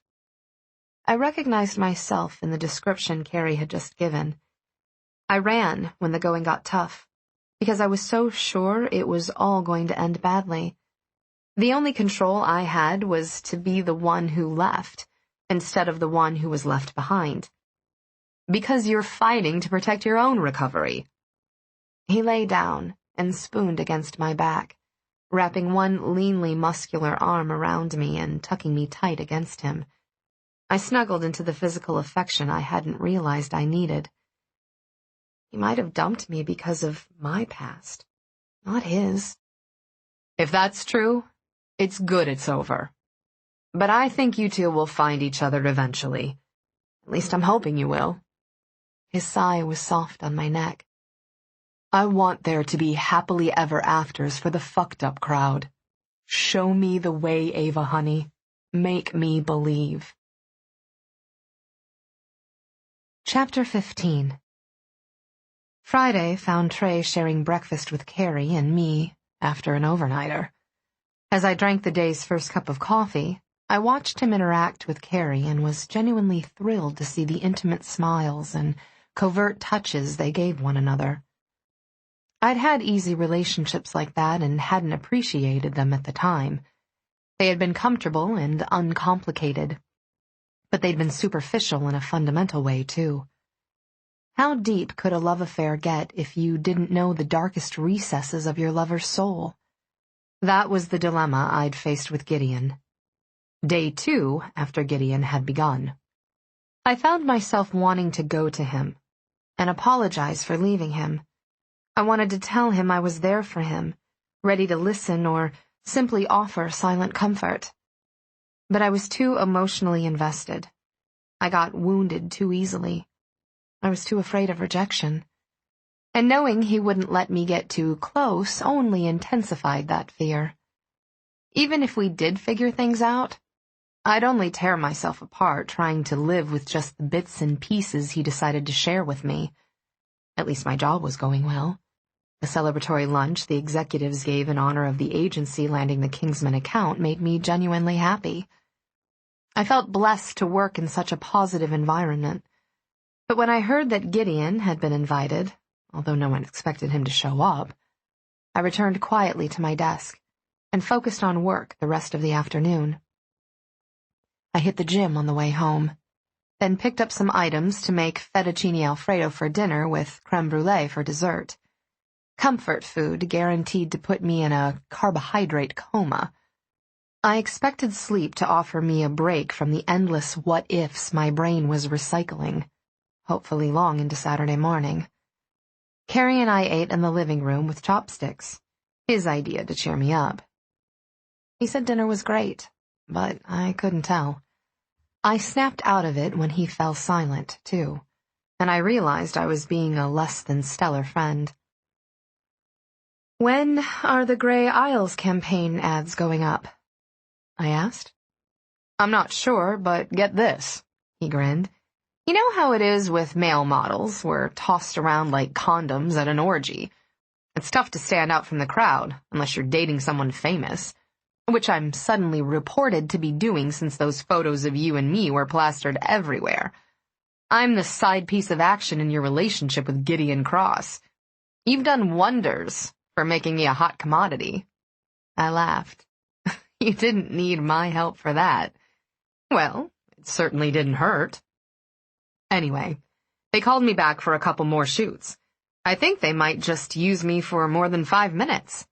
Speaker 3: I recognized myself in the description Carrie had just given. I ran when the going got tough, because I was so sure it was all going to end badly. The only control I had was to be the one who left, instead of the one who was left behind. Because you're fighting to protect your own recovery. He lay down and spooned against my back, wrapping one leanly muscular arm around me and tucking me tight against him. I snuggled into the physical affection I hadn't realized I needed. He might have dumped me because of my past, not his. If that's true, it's good it's over. But I think you two will find each other eventually. At least I'm hoping you will. His sigh was soft on my neck. I want there to be happily ever afters for the fucked up crowd. Show me the way, Eva, honey. Make me believe. Chapter 15. Friday found Trey sharing breakfast with Carrie and me after an overnighter. As I drank the day's first cup of coffee, I watched him interact with Carrie and was genuinely thrilled to see the intimate smiles and covert touches they gave one another. I'd had easy relationships like that and hadn't appreciated them at the time. They had been comfortable and uncomplicated, but they'd been superficial in a fundamental way, too. How deep could a love affair get if you didn't know the darkest recesses of your lover's soul? That was the dilemma I'd faced with Gideon. Day 2 after Gideon had begun. I found myself wanting to go to him and apologize for leaving him. I wanted to tell him I was there for him, ready to listen or simply offer silent comfort. But I was too emotionally invested. I got wounded too easily. I was too afraid of rejection. And knowing he wouldn't let me get too close only intensified that fear. Even if we did figure things out, I'd only tear myself apart trying to live with just the bits and pieces he decided to share with me. At least my job was going well. The celebratory lunch the executives gave in honor of the agency landing the Kingsman account made me genuinely happy. I felt blessed to work in such a positive environment. But when I heard that Gideon had been invited, although no one expected him to show up, I returned quietly to my desk and focused on work the rest of the afternoon. I hit the gym on the way home, then picked up some items to make fettuccine alfredo for dinner with creme brulee for dessert. Comfort food guaranteed to put me in a carbohydrate coma. I expected sleep to offer me a break from the endless what-ifs my brain was recycling, hopefully long into Saturday morning. Carrie and I ate in the living room with chopsticks, his idea to cheer me up. He said dinner was great, but I couldn't tell. I snapped out of it when he fell silent, too, and I realized I was being a less than stellar friend. "When are the Grey Isles campaign ads going up?" I asked. "I'm not sure, but get this," he grinned. "You know how it is with male models, we're tossed around like condoms at an orgy. It's tough to stand out from the crowd, unless you're dating someone famous, which I'm suddenly reported to be doing since those photos of you and me were plastered everywhere. I'm the side piece of action in your relationship with Gideon Cross. You've done wonders for making me a hot commodity." I laughed. "You didn't need my help for that." "Well, it certainly didn't hurt."
Speaker 2: Anyway, they called me back for a couple more shoots. I think they might just use me for more than 5 minutes.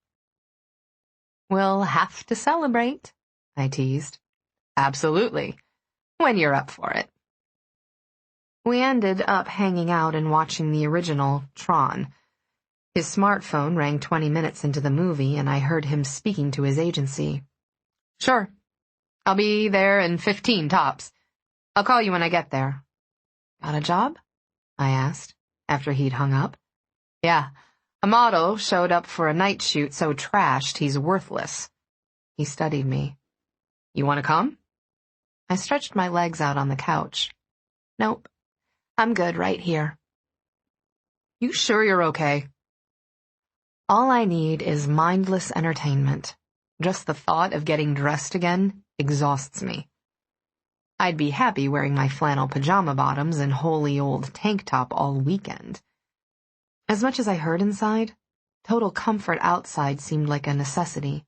Speaker 2: We'll have to celebrate, I teased. Absolutely, when you're up for it. We ended up hanging out and watching the original Tron. His smartphone rang 20 minutes into the movie, and I heard him speaking to his agency. Sure. I'll be there in 15 tops. I'll call you when I get there. Got a job? I asked, after he'd hung up. Yeah, a model showed up for a night shoot so trashed he's worthless. He studied me. You want to come? I stretched my legs out on the couch. Nope, I'm good right here. You sure you're okay? All I need is mindless entertainment. Just the thought of getting dressed again exhausts me. I'd be happy wearing my flannel pajama bottoms and holy old tank top all weekend. As much as I hurt inside, total comfort outside seemed like a necessity.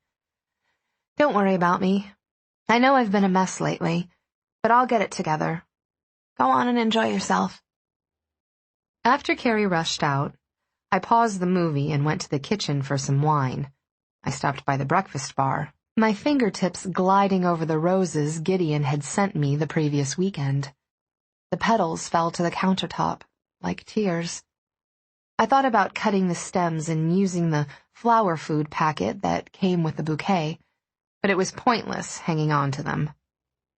Speaker 2: Don't worry about me. I know I've been a mess lately, but I'll get it together. Go on and enjoy yourself. After Carrie rushed out, I paused the movie and went to the kitchen for some wine. I stopped by the breakfast bar, my fingertips gliding over the roses Gideon had sent me the previous weekend. The petals fell to the countertop, like tears. I thought about cutting the stems and using the flower food packet that came with the bouquet, but it was pointless hanging on to them.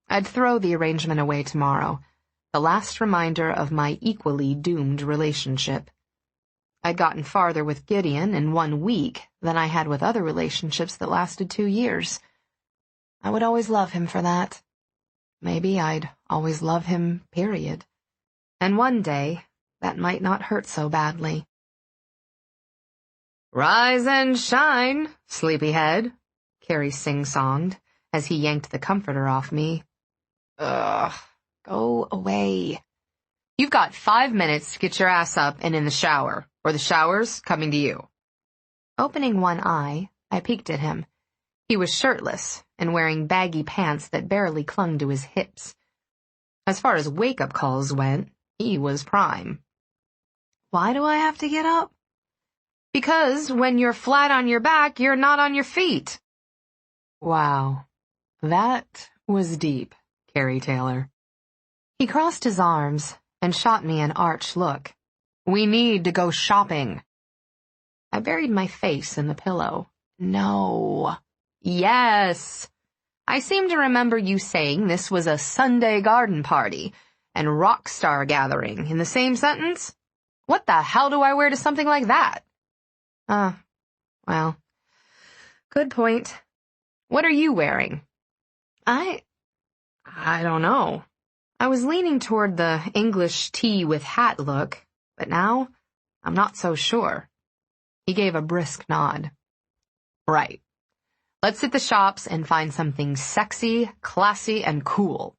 Speaker 2: I'd throw the arrangement away tomorrow, the last reminder of my equally doomed relationship. I'd gotten farther with Gideon in 1 week than I had with other relationships that lasted 2 years. I would always love him for that. Maybe I'd always love him, period. And one day, that might not hurt so badly. Rise and shine, sleepyhead, Carrie sing-songed as he yanked the comforter off me. Ugh, go away. You've got 5 minutes to get your ass up and in the shower, or the shower's coming to you. Opening one eye, I peeked at him. He was shirtless and wearing baggy pants that barely clung to his hips. As far as wake-up calls went, he was prime. Why do I have to get up? Because when you're flat on your back, you're not on your feet. Wow, that was deep, Carrie Taylor. He crossed his arms and shot me an arch look. We need to go shopping. I buried my face in the pillow. No. Yes. I seem to remember you saying this was a Sunday garden party and rock star gathering in the same sentence. What the hell do I wear to something like that? Well, good point. What are you wearing? I don't know. I was leaning toward the English tea with hat look, but now I'm not so sure. He gave a brisk nod. Right. Let's hit the shops and find something sexy, classy, and cool.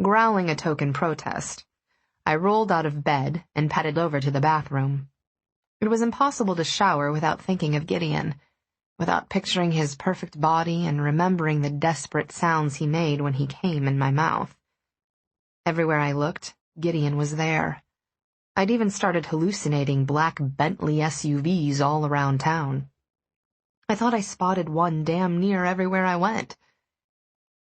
Speaker 2: Growling a token protest, I rolled out of bed and padded over to the bathroom. It was impossible to shower without thinking of Gideon, without picturing his perfect body and remembering the desperate sounds he made when he came in my mouth. Everywhere I looked, Gideon was there. I'd even started hallucinating black Bentley SUVs all around town. I thought I spotted one damn near everywhere I went.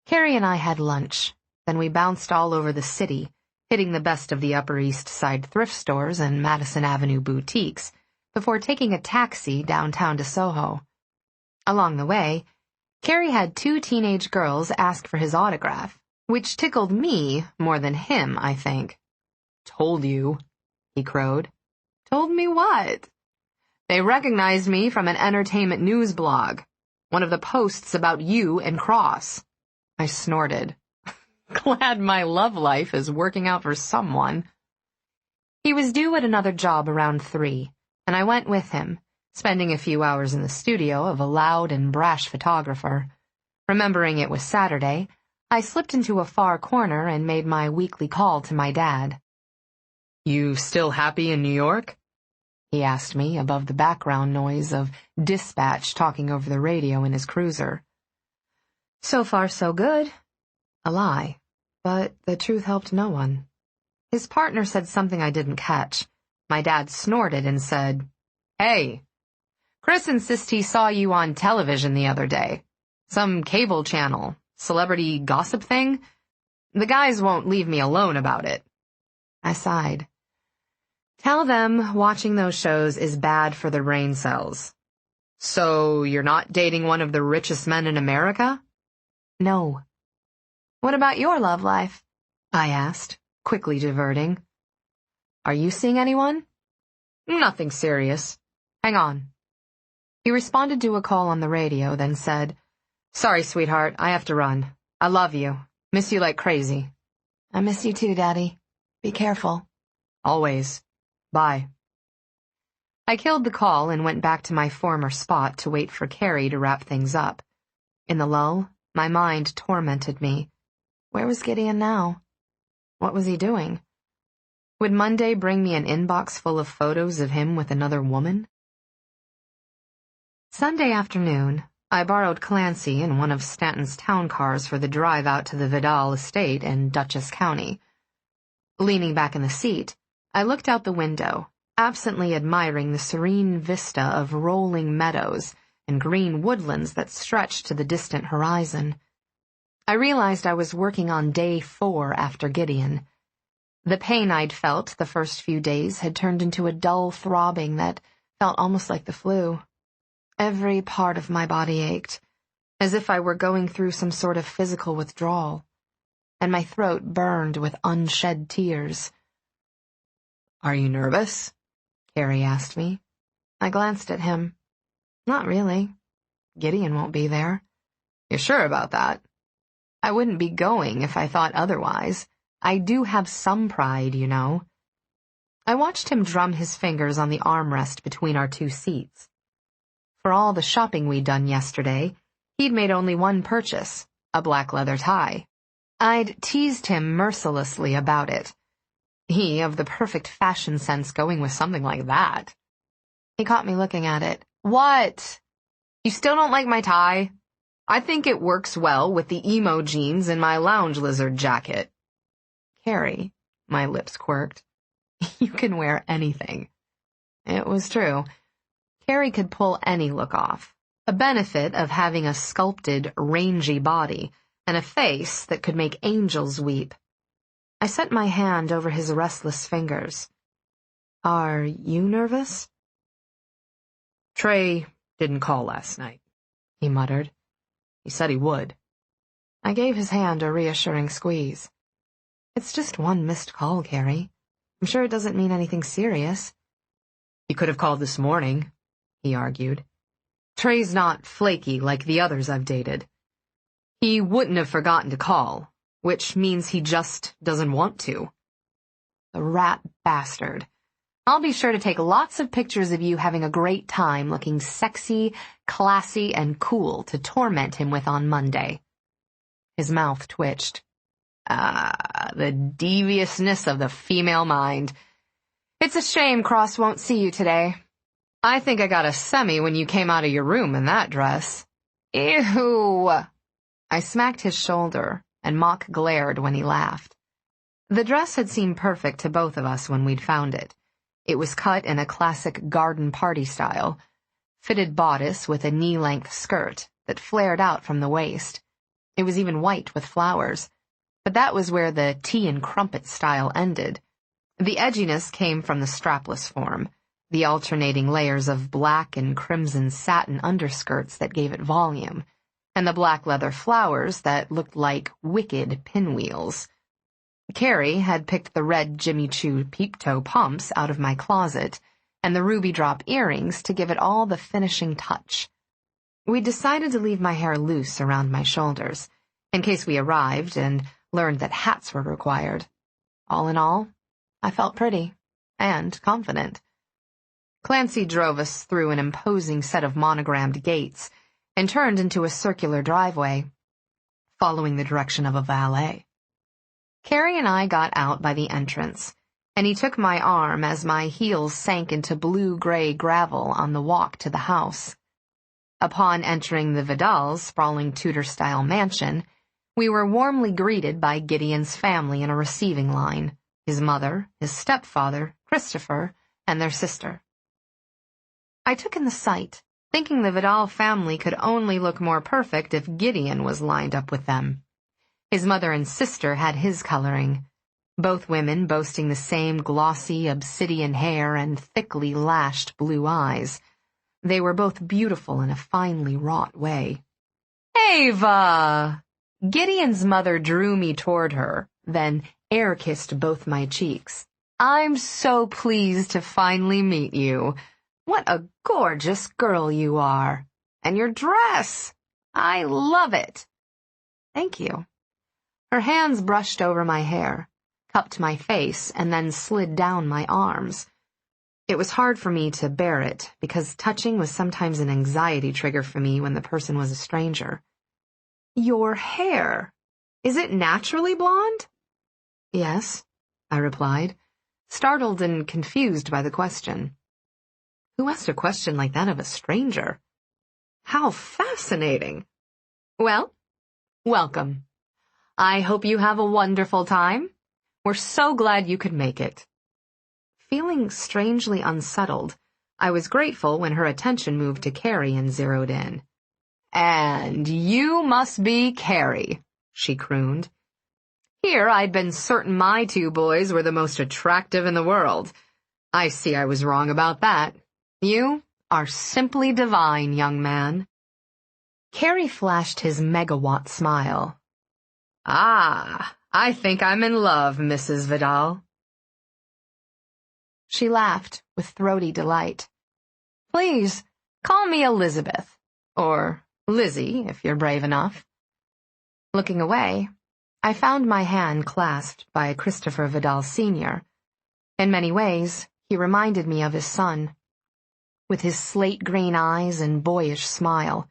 Speaker 2: Carrie and I had lunch, then we bounced all over the city, hitting the best of the Upper East Side thrift stores and Madison Avenue boutiques, before taking a taxi downtown to Soho. Along the way, Carrie had 2 teenage girls ask for his autograph, which tickled me more than him, I think. Told you, he crowed. Told me what? They recognized me from an entertainment news blog, one of the posts about you and Cross. I snorted. Glad my love life is working out for someone. He was due at another job around 3, and I went with him, spending a few hours in the studio of a loud and brash photographer. Remembering it was Saturday, I slipped into a far corner and made my weekly call to my dad. You still happy in New York? He asked me above the background noise of dispatch talking over the radio in his cruiser. So far so good. A lie, but the truth helped no one. His partner said something I didn't catch. My dad snorted and said, "Hey, Chris insists he saw you on television the other day. Some cable channel, celebrity gossip thing. The guys won't leave me alone about it." I sighed. Tell them watching those shows is bad for the brain cells. So you're not dating one of the richest men in America? No. What about your love life? I asked, quickly diverting. Are you seeing anyone? Nothing serious. Hang on. He responded to a call on the radio, then said, "Sorry, sweetheart, I have to run. I love you. Miss you like crazy." I miss you too, Daddy. Be careful. Always. Bye. I killed the call and went back to my former spot to wait for Carrie to wrap things up. In the lull, my mind tormented me. Where was Gideon now? What was he doing? Would Monday bring me an inbox full of photos of him with another woman? Sunday afternoon, I borrowed Clancy in one of Stanton's town cars for the drive out to the Vidal estate in Dutchess County. Leaning back in the seat, I looked out the window, absently admiring the serene vista of rolling meadows and green woodlands that stretched to the distant horizon. I realized I was working on day 4 after Gideon. The pain I'd felt the first few days had turned into a dull throbbing that felt almost like the flu. Every part of my body ached, as if I were going through some sort of physical withdrawal, and my throat burned with unshed tears. Are you nervous? Carrie asked me. I glanced at him. Not really. Gideon won't be there. You're sure about that? I wouldn't be going if I thought otherwise. I do have some pride, you know. I watched him drum his fingers on the armrest between our 2 seats. For all the shopping we'd done yesterday, he'd made only one purchase, a black leather tie. I'd teased him mercilessly about it. He, of the perfect fashion sense, going with something like that. He caught me looking at it. What? You still don't like my tie? I think it works well with the emo jeans and my lounge lizard jacket. Carrie, my lips quirked. You can wear anything. It was true. Carrie could pull any look off, a benefit of having a sculpted, rangy body and a face that could make angels weep. I sent my hand over his restless fingers. Are you nervous? Trey didn't call last night, he muttered. He said he would. I gave his hand a reassuring squeeze. It's just one missed call, Carrie. I'm sure it doesn't mean anything serious. He could have called this morning, he argued. Trey's not flaky like the others I've dated. He wouldn't have forgotten to call, which means he just doesn't want to. The rat bastard. I'll be sure to take lots of pictures of you having a great time looking sexy, classy, and cool to torment him with on Monday. His mouth twitched. The deviousness of the female mind. It's a shame Cross won't see you today. I think I got a semi when you came out of your room in that dress. Ew! I smacked his shoulder, and Mock glared when he laughed. The dress had seemed perfect to both of us when we'd found it. It was cut in a classic garden party style, fitted bodice with a knee-length skirt that flared out from the waist. It was even white with flowers, but that was where the tea and crumpet style ended. The edginess came from the strapless form, the alternating layers of black and crimson satin underskirts that gave it volume, and the black leather flowers that looked like wicked pinwheels. Carrie had picked the red Jimmy Choo peep-toe pumps out of my closet and the ruby drop earrings to give it all the finishing touch. We decided to leave my hair loose around my shoulders, in case we arrived and learned that hats were required. All in all, I felt pretty and confident. Clancy drove us through an imposing set of monogrammed gates and turned into a circular driveway, following the direction of a valet. Carrie and I got out by the entrance, and he took my arm as my heels sank into blue-gray gravel on the walk to the house. Upon entering the Vidal's sprawling Tudor-style mansion, we were warmly greeted by Gideon's family in a receiving line, his mother, his stepfather, Christopher, and their sister. I took in the sight, thinking the Vidal family could only look more perfect if Gideon was lined up with them. His mother and sister had his coloring, both women boasting the same glossy obsidian hair and thickly lashed blue eyes. They were both beautiful in a finely wrought way. "Eva!" Gideon's mother drew me toward her, then air-kissed both my cheeks. "I'm so pleased to finally meet you. What a gorgeous girl you are. And your dress! I love it." "Thank you." Her hands brushed over my hair, cupped my face, and then slid down my arms. It was hard for me to bear it, because touching was sometimes an anxiety trigger for me when the person was a stranger. "Your hair. Is it naturally blonde?" "Yes," I replied, startled and confused by the question. Who asked a question like that of a stranger? How fascinating. "Well, welcome. I hope you have a wonderful time. We're so glad you could make it." Feeling strangely unsettled, I was grateful when her attention moved to Carrie and zeroed in. "And you must be Carrie," she crooned. Here I'd been certain my two boys were the most attractive in the world. I see I was wrong about that. You are simply divine, young man. Carrie flashed his megawatt smile. "Ah, I think I'm in love, Mrs. Vidal." She laughed with throaty delight. "Please, call me Elizabeth, or Lizzie, if you're brave enough." Looking away, I found my hand clasped by Christopher Vidal Sr. In many ways, he reminded me of his son, with his slate-green eyes and boyish smile.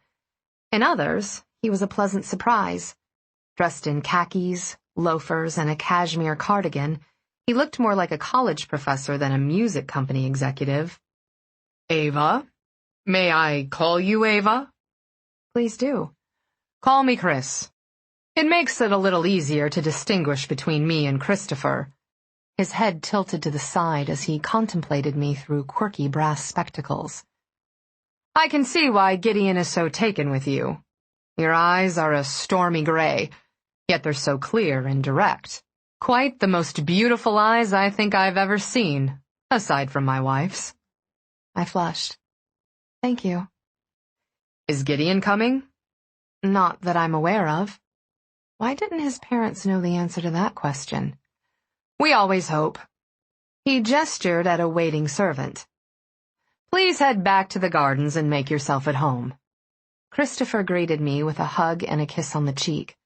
Speaker 2: In others, he was a pleasant surprise. Dressed in khakis, loafers, and a cashmere cardigan, he looked more like a college professor than a music company executive. "Eva? May I call you Eva?" "Please do." "Call me Chris. It makes it a little easier to distinguish between me and Christopher." His head tilted to the side as he contemplated me through quirky brass spectacles. "I can see why Gideon is so taken with you. Your eyes are a stormy gray, yet they're so clear and direct. Quite the most beautiful eyes I think I've ever seen, aside from my wife's." I flushed. "Thank you." "Is Gideon coming?" "Not that I'm aware of." Why didn't his parents know the answer to that question? "We always hope." He gestured at a waiting servant. "Please head back to the gardens and make yourself at home." Christopher greeted me with a hug and a kiss on the cheek,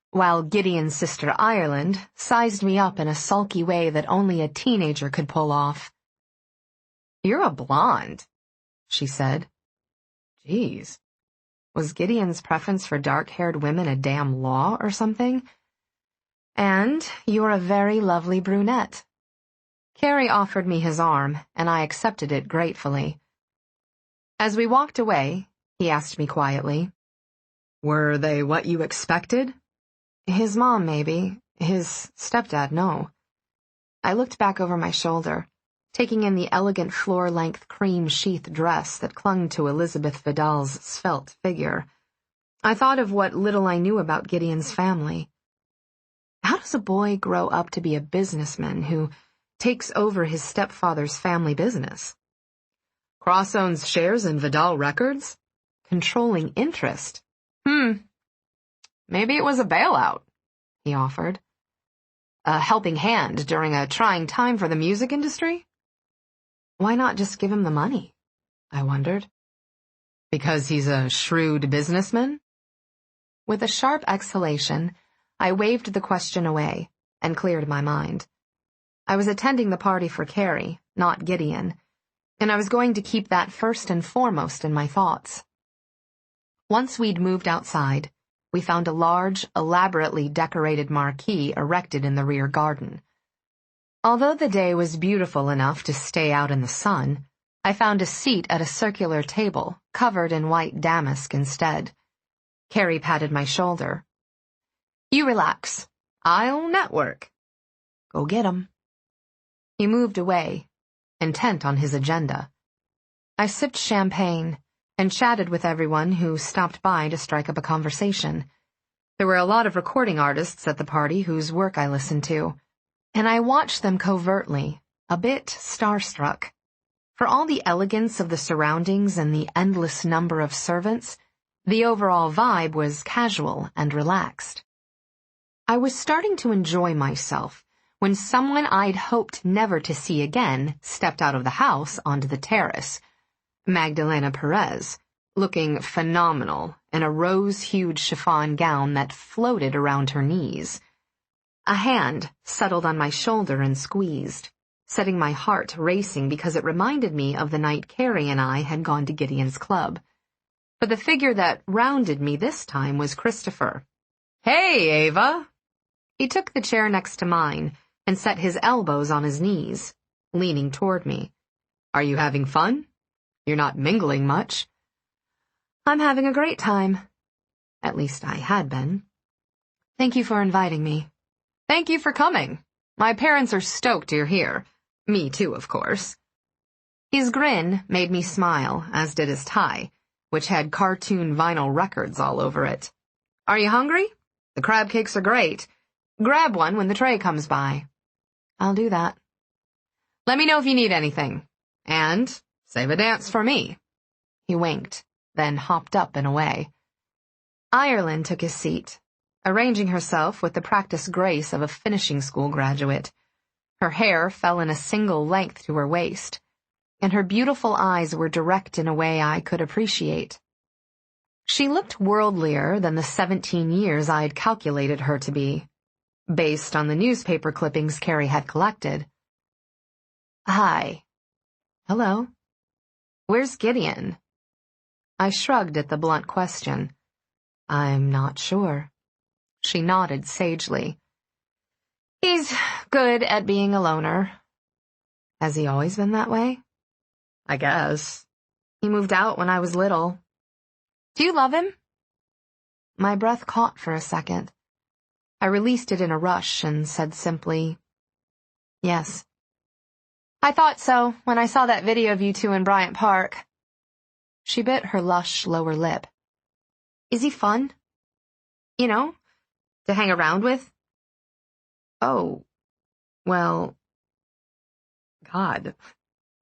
Speaker 2: while Gideon's sister Ireland sized me up in a sulky way that only a teenager could pull off. "You're a blonde," she said. Geez. Was Gideon's preference for dark-haired women a damn law or something? "And you're a very lovely brunette." Carrie offered me his arm, and I accepted it gratefully. As we walked away, he asked me quietly, "Were they what you expected?" "His mom, maybe. His stepdad, no." I looked back over my shoulder, taking in the elegant floor-length cream-sheath dress that clung to Elizabeth Vidal's svelte figure. I thought of what little I knew about Gideon's family. How does a boy grow up to be a businessman who takes over his stepfather's family business? Cross owns shares in Vidal Records? Controlling interest? Maybe it was a bailout, he offered. A helping hand during a trying time for the music industry? Why not just give him the money? I wondered. Because he's a shrewd businessman? With a sharp exhalation, I waved the question away and cleared my mind. I was attending the party for Carrie, not Gideon, and I was going to keep that first and foremost in my thoughts. Once we'd moved outside, we found a large, elaborately decorated marquee erected in the rear garden. Although the day was beautiful enough to stay out in the sun, I found a seat at a circular table, covered in white damask instead. Carrie patted my shoulder. "You relax. I'll network." "Go get 'em." He moved away, intent on his agenda. I sipped champagne and chatted with everyone who stopped by to strike up a conversation. There were a lot of recording artists at the party whose work I listened to, and I watched them covertly, a bit starstruck. For all the elegance of the surroundings and the endless number of servants, the overall vibe was casual and relaxed. I was starting to enjoy myself when someone I'd hoped never to see again stepped out of the house onto the terrace. Magdalena Perez, looking phenomenal in a rose-hued chiffon gown that floated around her knees. A hand settled on my shoulder and squeezed, setting my heart racing because it reminded me of the night Carrie and I had gone to Gideon's club. But the figure that rounded me this time was Christopher. "Hey, Eva!" He took the chair next to mine and set his elbows on his knees, leaning toward me. "Are you having fun? You're not mingling much." "I'm having a great time. At least I had been. Thank you for inviting me." "Thank you for coming. My parents are stoked you're here. Me too, of course." His grin made me smile, as did his tie, which had cartoon vinyl records all over it. "Are you hungry? The crab cakes are great. Grab one when the tray comes by." "I'll do that." "Let me know if you need anything. And save a dance for me." He winked, then hopped up and away. Ireland took his seat, arranging herself with the practiced grace of a finishing school graduate. Her hair fell in a single length to her waist, and her beautiful eyes were direct in a way I could appreciate. She looked worldlier than the 17 years I'd calculated her to be, based on the newspaper clippings Carrie had collected. "Hi." "Hello." "Where's Gideon?" I shrugged at the blunt question. "I'm not sure." She nodded sagely. "He's good at being a loner." "Has he always been that way?" "I guess. He moved out when I was little." "Do you love him?" My breath caught for a second. I released it in a rush and said simply, "Yes." "I thought so when I saw that video of you two in Bryant Park." She bit her lush lower lip. "Is he fun? You know, to hang around with?" "Oh, well, God,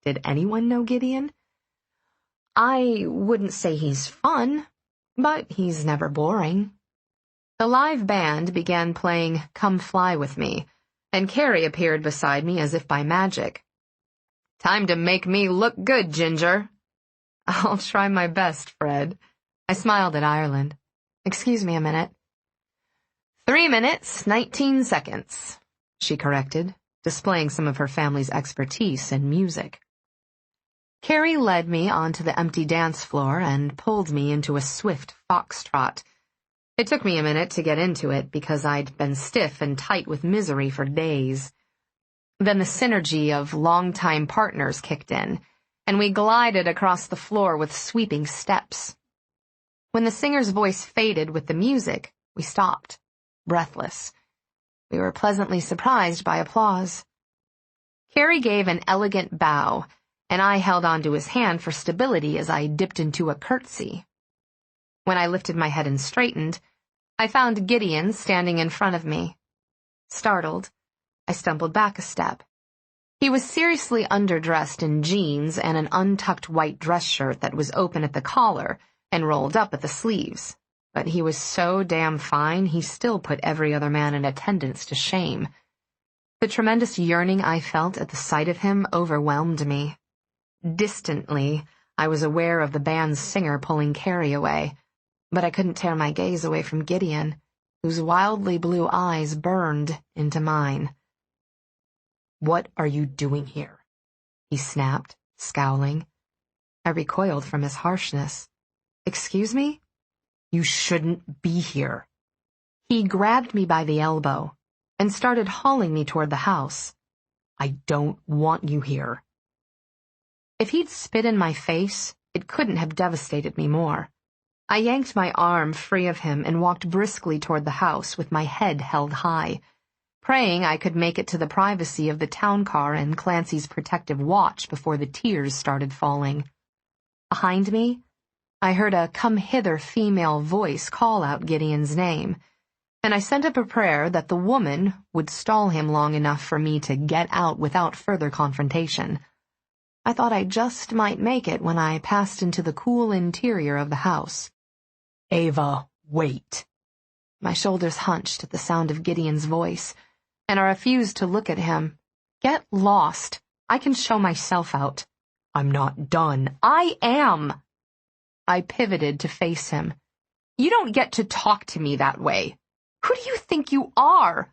Speaker 2: did anyone know Gideon?" "I wouldn't say he's fun, but he's never boring." The live band began playing Come Fly With Me, and Carrie appeared beside me as if by magic. "Time to make me look good, Ginger." "I'll try my best, Fred." I smiled at Ireland. "Excuse me a minute." 3 minutes, 19 seconds, she corrected, displaying some of her family's expertise in music. Carrie led me onto the empty dance floor and pulled me into a swift foxtrot. It took me a minute to get into it because I'd been stiff and tight with misery for days. Then the synergy of longtime partners kicked in, and we glided across the floor with sweeping steps. When the singer's voice faded with the music, we stopped, breathless. We were pleasantly surprised by applause. Carrie gave an elegant bow, and I held onto his hand for stability as I dipped into a curtsy. When I lifted my head and straightened, I found Gideon standing in front of me. Startled, I stumbled back a step. He was seriously underdressed in jeans and an untucked white dress shirt that was open at the collar and rolled up at the sleeves. But he was so damn fine, he still put every other man in attendance to shame. The tremendous yearning I felt at the sight of him overwhelmed me. Distantly, I was aware of the band's singer pulling Carrie away, but I couldn't tear my gaze away from Gideon, whose wildly blue eyes burned into mine. "What are you doing here?" he snapped, scowling. I recoiled from his harshness. "Excuse me? You shouldn't be here." He grabbed me by the elbow and started hauling me toward the house. "I don't want you here." If he'd spit in my face, it couldn't have devastated me more. I yanked my arm free of him and walked briskly toward the house with my head held high. praying I could make it to the privacy of the town car and Clancy's protective watch before the tears started falling. Behind me, I heard a come-hither female voice call out Gideon's name, and I sent up a prayer that the woman would stall him long enough for me to get out without further confrontation. I thought I just might make it when I passed into the cool interior of the house.
Speaker 3: Eva, wait.
Speaker 2: My shoulders hunched at the sound of Gideon's voice, and I refused to look at him. Get lost. I can show myself out.
Speaker 3: I'm not done.
Speaker 2: I am. I pivoted to face him. You don't get to talk to me that way. Who do you think you are?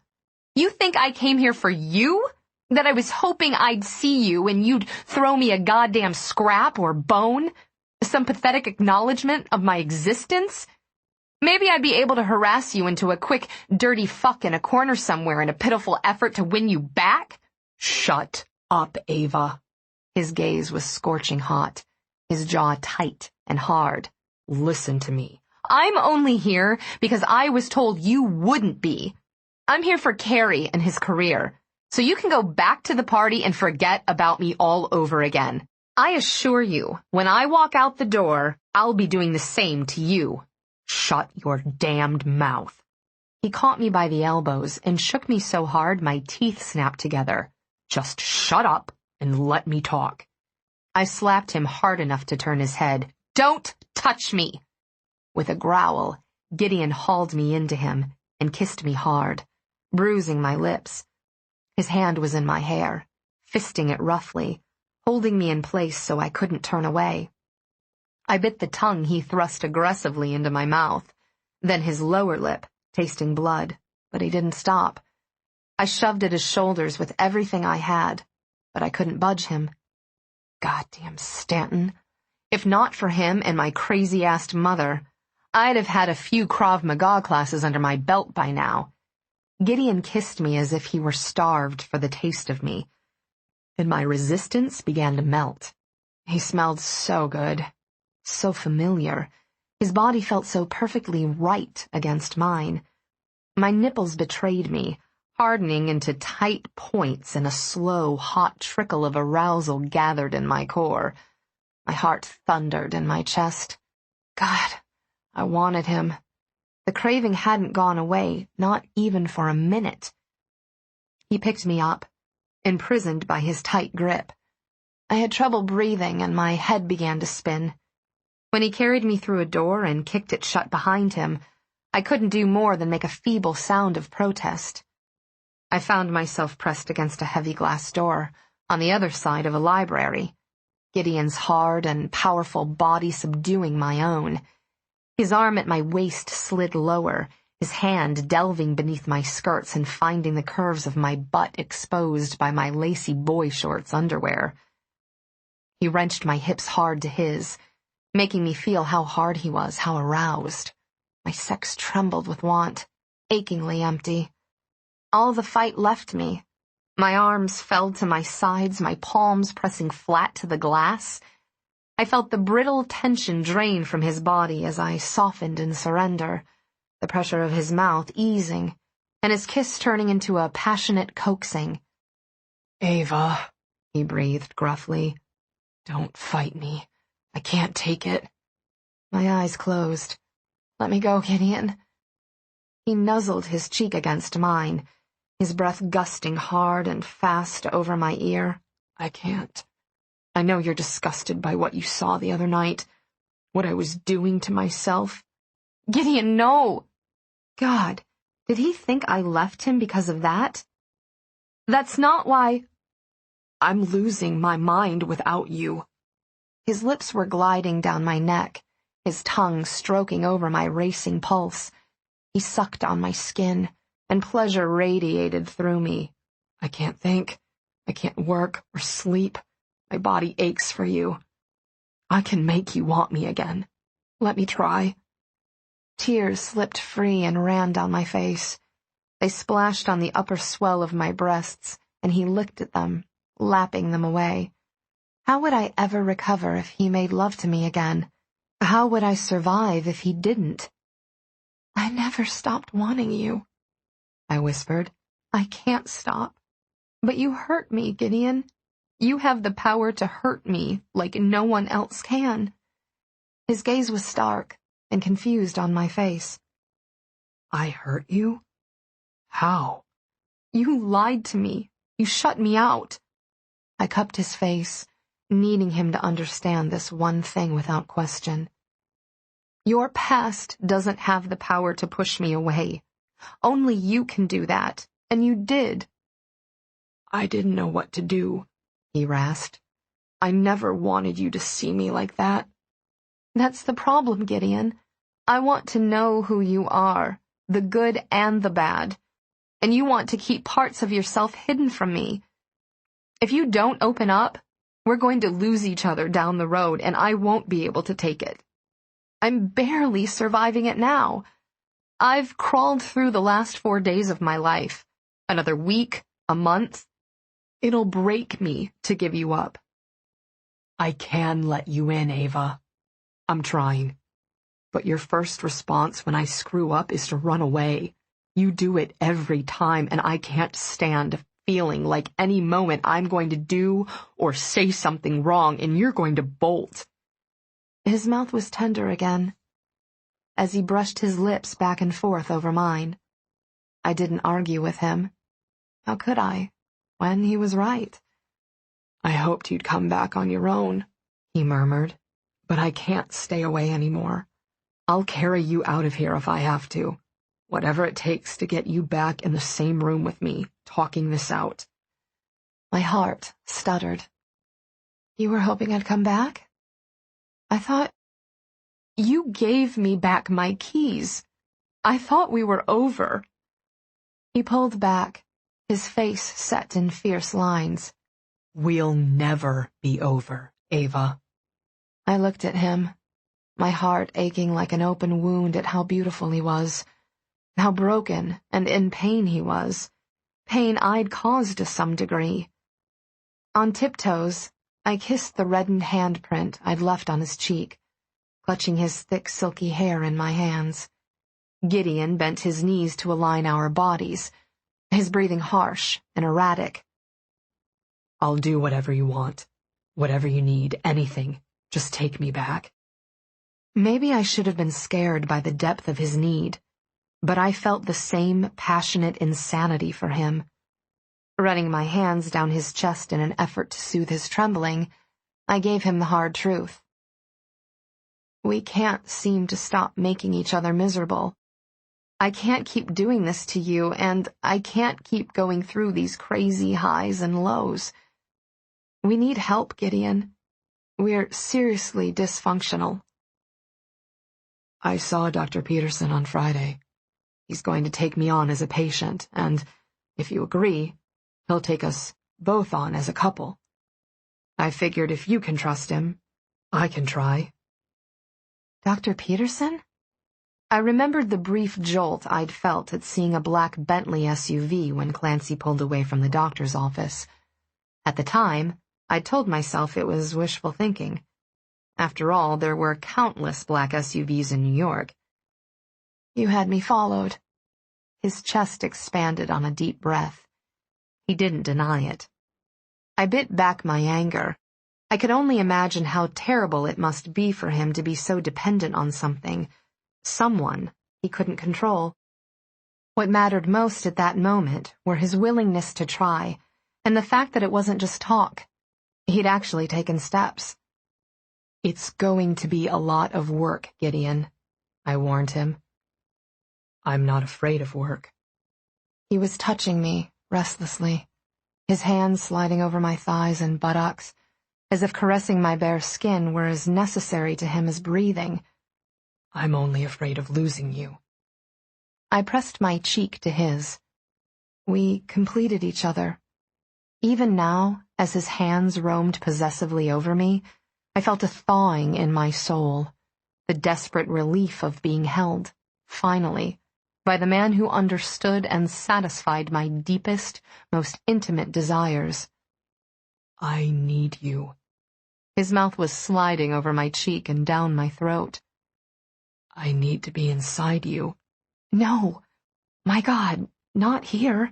Speaker 2: You think I came here for you? That I was hoping I'd see you and you'd throw me a goddamn scrap or bone? Some pathetic acknowledgement of my existence? Maybe I'd be able to harass you into a quick, dirty fuck in a corner somewhere in a pitiful effort to win you back?
Speaker 3: Shut up, Eva.
Speaker 2: His gaze was scorching hot, his jaw tight and hard.
Speaker 3: Listen to me.
Speaker 2: I'm only here because I was told you wouldn't be. I'm here for Carey and his career, so you can go back to the party and forget about me all over again. I assure you, when I walk out the door, I'll be doing the same to you.
Speaker 3: Shut your damned mouth.
Speaker 2: He caught me by the elbows and shook me so hard my teeth snapped together.
Speaker 3: Just shut up and let me talk.
Speaker 2: I slapped him hard enough to turn his head. Don't touch me! With a growl, Gideon hauled me into him and kissed me hard, bruising my lips. His hand was in my hair, fisting it roughly, holding me in place so I couldn't turn away. I bit the tongue he thrust aggressively into my mouth, then his lower lip, tasting blood, but he didn't stop. I shoved at his shoulders with everything I had, but I couldn't budge him. Goddamn Stanton. If not for him and my crazy-assed mother, I'd have had a few Krav Maga classes under my belt by now. Gideon kissed me as if he were starved for the taste of me, and my resistance began to melt. He smelled so good, so familiar. His body felt so perfectly right against mine. My nipples betrayed me, hardening into tight points, and a slow, hot trickle of arousal gathered in my core. My heart thundered in my chest. God, I wanted him. The craving hadn't gone away, not even for a minute. He picked me up, imprisoned by his tight grip. I had trouble breathing, and my head began to spin. When he carried me through a door and kicked it shut behind him, I couldn't do more than make a feeble sound of protest. I found myself pressed against a heavy glass door, on the other side of a library, Gideon's hard and powerful body subduing my own. His arm at my waist slid lower, his hand delving beneath my skirts and finding the curves of my butt exposed by my lacy boy shorts underwear. He wrenched my hips hard to his, making me feel how hard he was, how aroused. My sex trembled with want, achingly empty. All the fight left me. My arms fell to my sides, my palms pressing flat to the glass. I felt the brittle tension drain from his body as I softened in surrender, the pressure of his mouth easing, and his kiss turning into a passionate coaxing.
Speaker 3: Eva,
Speaker 2: he breathed gruffly.
Speaker 3: Don't fight me. I can't take it.
Speaker 2: My eyes closed. Let me go, Gideon. He nuzzled his cheek against mine, his breath gusting hard and fast over my ear.
Speaker 3: I can't. I know you're disgusted by what you saw the other night, what I was doing to myself.
Speaker 2: Gideon, no! God, did he think I left him because of that? That's not why.
Speaker 3: I'm losing my mind without you.
Speaker 2: His lips were gliding down my neck, his tongue stroking over my racing pulse. He sucked on my skin, and pleasure radiated through me.
Speaker 3: I can't think. I can't work or sleep. My body aches for you. I can make you want me again. Let me try.
Speaker 2: Tears slipped free and ran down my face. They splashed on the upper swell of my breasts, and he licked at them, lapping them away. How would I ever recover if he made love to me again? How would I survive if he didn't?
Speaker 3: I never stopped wanting you,
Speaker 2: I whispered. I can't stop. But you hurt me, Gideon. You have the power to hurt me like no one else can. His gaze was stark and confused on my face.
Speaker 3: I hurt you? How?
Speaker 2: You lied to me. You shut me out. I cupped his face, needing him to understand this one thing without question. Your past doesn't have the power to push me away. Only you can do that, and you did.
Speaker 3: I didn't know what to do, he rasped. I never wanted you to see me like that.
Speaker 2: That's the problem, Gideon. I want to know who you are, the good and the bad, and you want to keep parts of yourself hidden from me. If you don't open up, we're going to lose each other down the road, and I won't be able to take it. I'm barely surviving it now. I've crawled through the last 4 days of my life. Another week, a month. It'll break me to give you up.
Speaker 3: I can let you in, Eva. I'm trying. But your first response when I screw up is to run away. You do it every time, and I can't stand feeling like any moment I'm going to do or say something wrong, and you're going to bolt.
Speaker 2: His mouth was tender again, as he brushed his lips back and forth over mine. I didn't argue with him. How could I, when he was right?
Speaker 3: I hoped you'd come back on your own, he murmured, but I can't stay away anymore. I'll carry you out of here if I have to. Whatever it takes to get you back in the same room with me, talking this out.
Speaker 2: My heart stuttered. You were hoping I'd come back? I thought you gave me back my keys. I thought we were over. He pulled back, his face set in fierce lines.
Speaker 3: We'll never be over, Eva.
Speaker 2: I looked at him, my heart aching like an open wound at how beautiful he was, how broken and in pain he was, pain I'd caused to some degree. On tiptoes, I kissed the reddened handprint I'd left on his cheek, clutching his thick silky hair in my hands. Gideon bent his knees to align our bodies, his breathing harsh and erratic.
Speaker 3: I'll do whatever you want, whatever you need, anything. Just take me back.
Speaker 2: Maybe I should have been scared by the depth of his need, but I felt the same passionate insanity for him. Running my hands down his chest in an effort to soothe his trembling, I gave him the hard truth. We can't seem to stop making each other miserable. I can't keep doing this to you, and I can't keep going through these crazy highs and lows. We need help, Gideon. We're seriously dysfunctional.
Speaker 3: I saw Dr. Peterson on Friday. He's going to take me on as a patient, and, if you agree, he'll take us both on as a couple. I figured if you can trust him, I can try.
Speaker 2: Dr. Peterson? I remembered the brief jolt I'd felt at seeing a black Bentley SUV when Clancy pulled away from the doctor's office. At the time, I'd told myself it was wishful thinking. After all, there were countless black SUVs in New York. You had me followed. His chest expanded on a deep breath. He didn't deny it. I bit back my anger. I could only imagine how terrible it must be for him to be so dependent on something, someone he couldn't control. What mattered most at that moment were his willingness to try, and the fact that it wasn't just talk. He'd actually taken steps.
Speaker 3: It's going to be a lot of work, Gideon, I warned him. I'm not afraid of work.
Speaker 2: He was touching me, restlessly, his hands sliding over my thighs and buttocks, as if caressing my bare skin were as necessary to him as breathing.
Speaker 3: I'm only afraid of losing you.
Speaker 2: I pressed my cheek to his. We completed each other. Even now, as his hands roamed possessively over me, I felt a thawing in my soul, the desperate relief of being held, finally, by the man who understood and satisfied my deepest, most intimate desires.
Speaker 3: I need you.
Speaker 2: His mouth was sliding over my cheek and down my throat.
Speaker 3: I need to be inside you.
Speaker 2: No, my God, not here.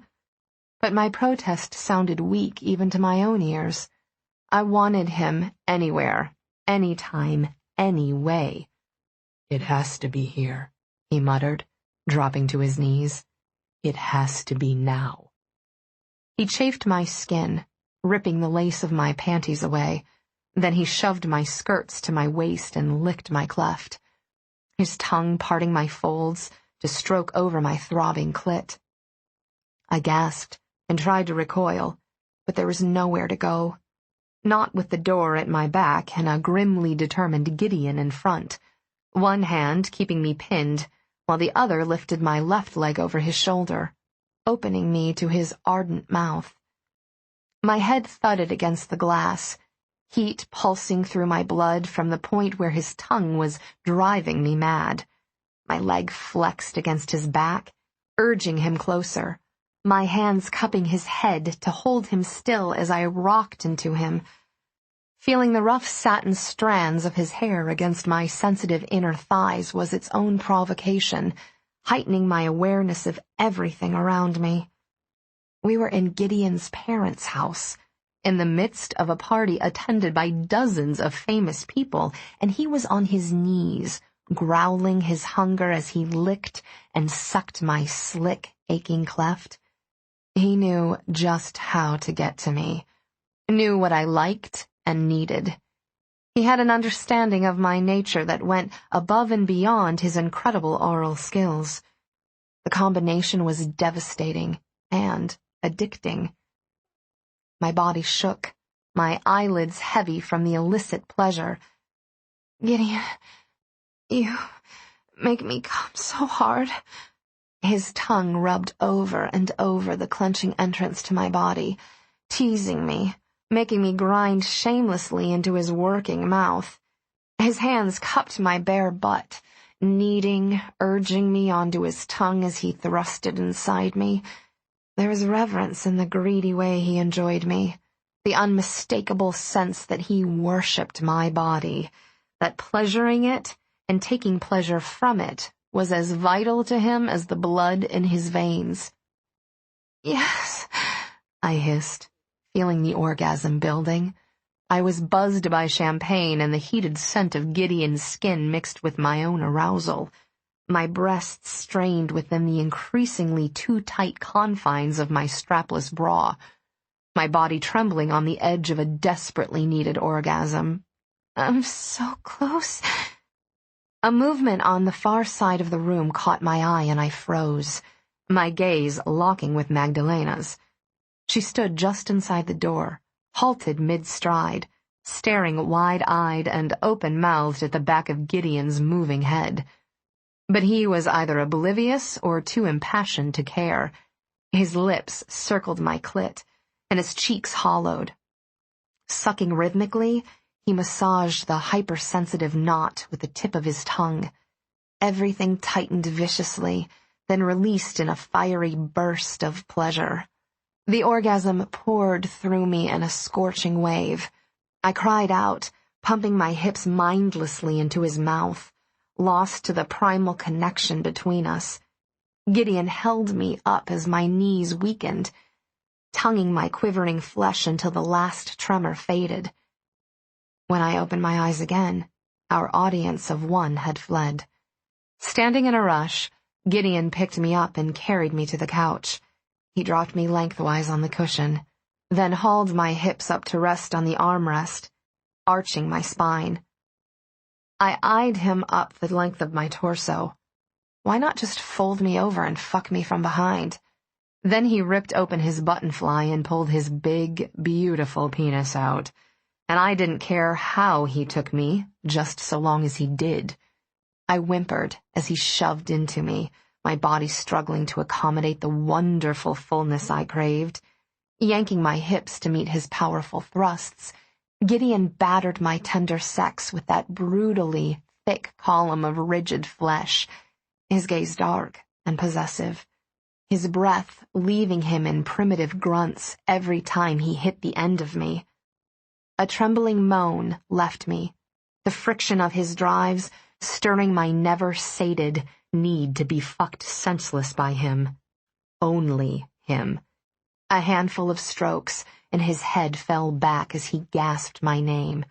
Speaker 2: but my protest sounded weak even to my own ears. I wanted him anywhere, anytime, anyway.
Speaker 3: "It has to be here,"
Speaker 2: he muttered, dropping to his knees.
Speaker 3: "It has to be now."
Speaker 2: He chafed my skin, ripping the lace of my panties away. Then he shoved my skirts to my waist and licked my cleft, his tongue parting my folds to stroke over my throbbing clit. I gasped and tried to recoil, but there was nowhere to go. Not with the door at my back and a grimly determined Gideon in front, one hand keeping me pinned, while the other lifted my left leg over his shoulder, opening me to his ardent mouth. My head thudded against the glass, heat pulsing through my blood from the point where his tongue was driving me mad. My leg flexed against his back, urging him closer, my hands cupping his head to hold him still as I rocked into him. Feeling the rough satin strands of his hair against my sensitive inner thighs was its own provocation, heightening my awareness of everything around me. We were in Gideon's parents' house, in the midst of a party attended by dozens of famous people, and he was on his knees, growling his hunger as he licked and sucked my slick, aching cleft. He knew just how to get to me, knew what I liked and needed. He had an understanding of my nature that went above and beyond his incredible oral skills. The combination was devastating and addicting. My body shook, my eyelids heavy from the illicit pleasure. "Gideon, you make me come so hard." His tongue rubbed over and over the clenching entrance to my body, teasing me, making me grind shamelessly into his working mouth. His hands cupped my bare butt, kneading, urging me onto his tongue as he thrust it inside me. There was reverence in the greedy way he enjoyed me, the unmistakable sense that he worshipped my body, that pleasuring it and taking pleasure from it was as vital to him as the blood in his veins. "Yes," I hissed, feeling the orgasm building. I was buzzed by champagne and the heated scent of Gideon's skin mixed with my own arousal. My breasts strained within the increasingly too tight confines of my strapless bra, my body trembling on the edge of a desperately needed orgasm. "I'm so close." A movement on the far side of the room caught my eye and I froze, my gaze locking with Magdalena's. She stood just inside the door, halted mid-stride, staring wide-eyed and open-mouthed at the back of Gideon's moving head. But he was either oblivious or too impassioned to care. His lips circled my clit, and his cheeks hollowed. Sucking rhythmically, he massaged the hypersensitive knot with the tip of his tongue. Everything tightened viciously, then released in a fiery burst of pleasure. The orgasm poured through me in a scorching wave. I cried out, pumping my hips mindlessly into his mouth, lost to the primal connection between us. Gideon held me up as my knees weakened, tonguing my quivering flesh until the last tremor faded. When I opened my eyes again, our audience of one had fled. Standing in a rush, Gideon picked me up and carried me to the couch. He dropped me lengthwise on the cushion, then hauled my hips up to rest on the armrest, arching my spine. I eyed him up the length of my torso. Why not just fold me over and fuck me from behind? Then he ripped open his buttonfly and pulled his big, beautiful penis out. And I didn't care how he took me, just so long as he did. I whimpered as he shoved into me, my body struggling to accommodate the wonderful fullness I craved. Yanking my hips to meet his powerful thrusts, Gideon battered my tender sex with that brutally thick column of rigid flesh, his gaze dark and possessive, his breath leaving him in primitive grunts every time he hit the end of me. A trembling moan left me, the friction of his drives stirring my never-sated need to be fucked senseless by him. Only him.
Speaker 3: A handful of strokes, and his head fell back as he gasped my name,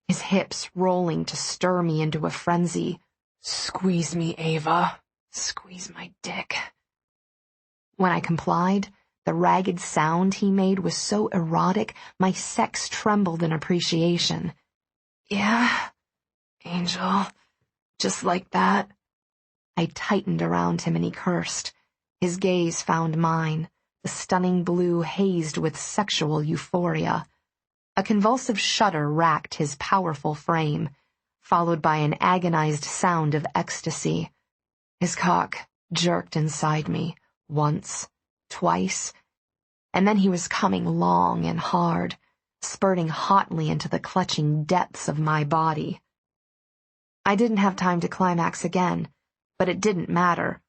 Speaker 3: his hips rolling to stir me into a frenzy. "Squeeze me, Eva. Squeeze my dick." When I complied, the ragged sound he made was so erotic, my sex trembled in appreciation. "Yeah, Angel, just like that." I tightened around him and he cursed. His gaze found mine, the stunning blue hazed with sexual euphoria. A convulsive shudder racked his powerful frame, followed by an agonized sound of ecstasy. His cock jerked inside me, once, twice, and then he was coming long and hard, spurting hotly into the clutching depths of my body. I didn't have time to climax again, but it didn't matter.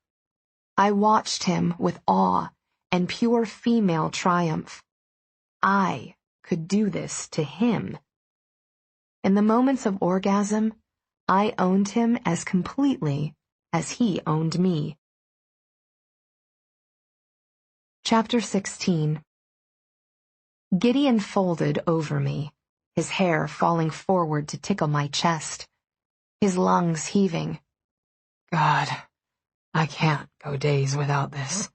Speaker 3: I watched him with awe and pure female triumph. I could do this to him. In the moments of orgasm, I owned him as completely as he owned me. Chapter 16. Gideon folded over me, his hair falling forward to tickle my chest, his lungs heaving. God, I can't go days without this.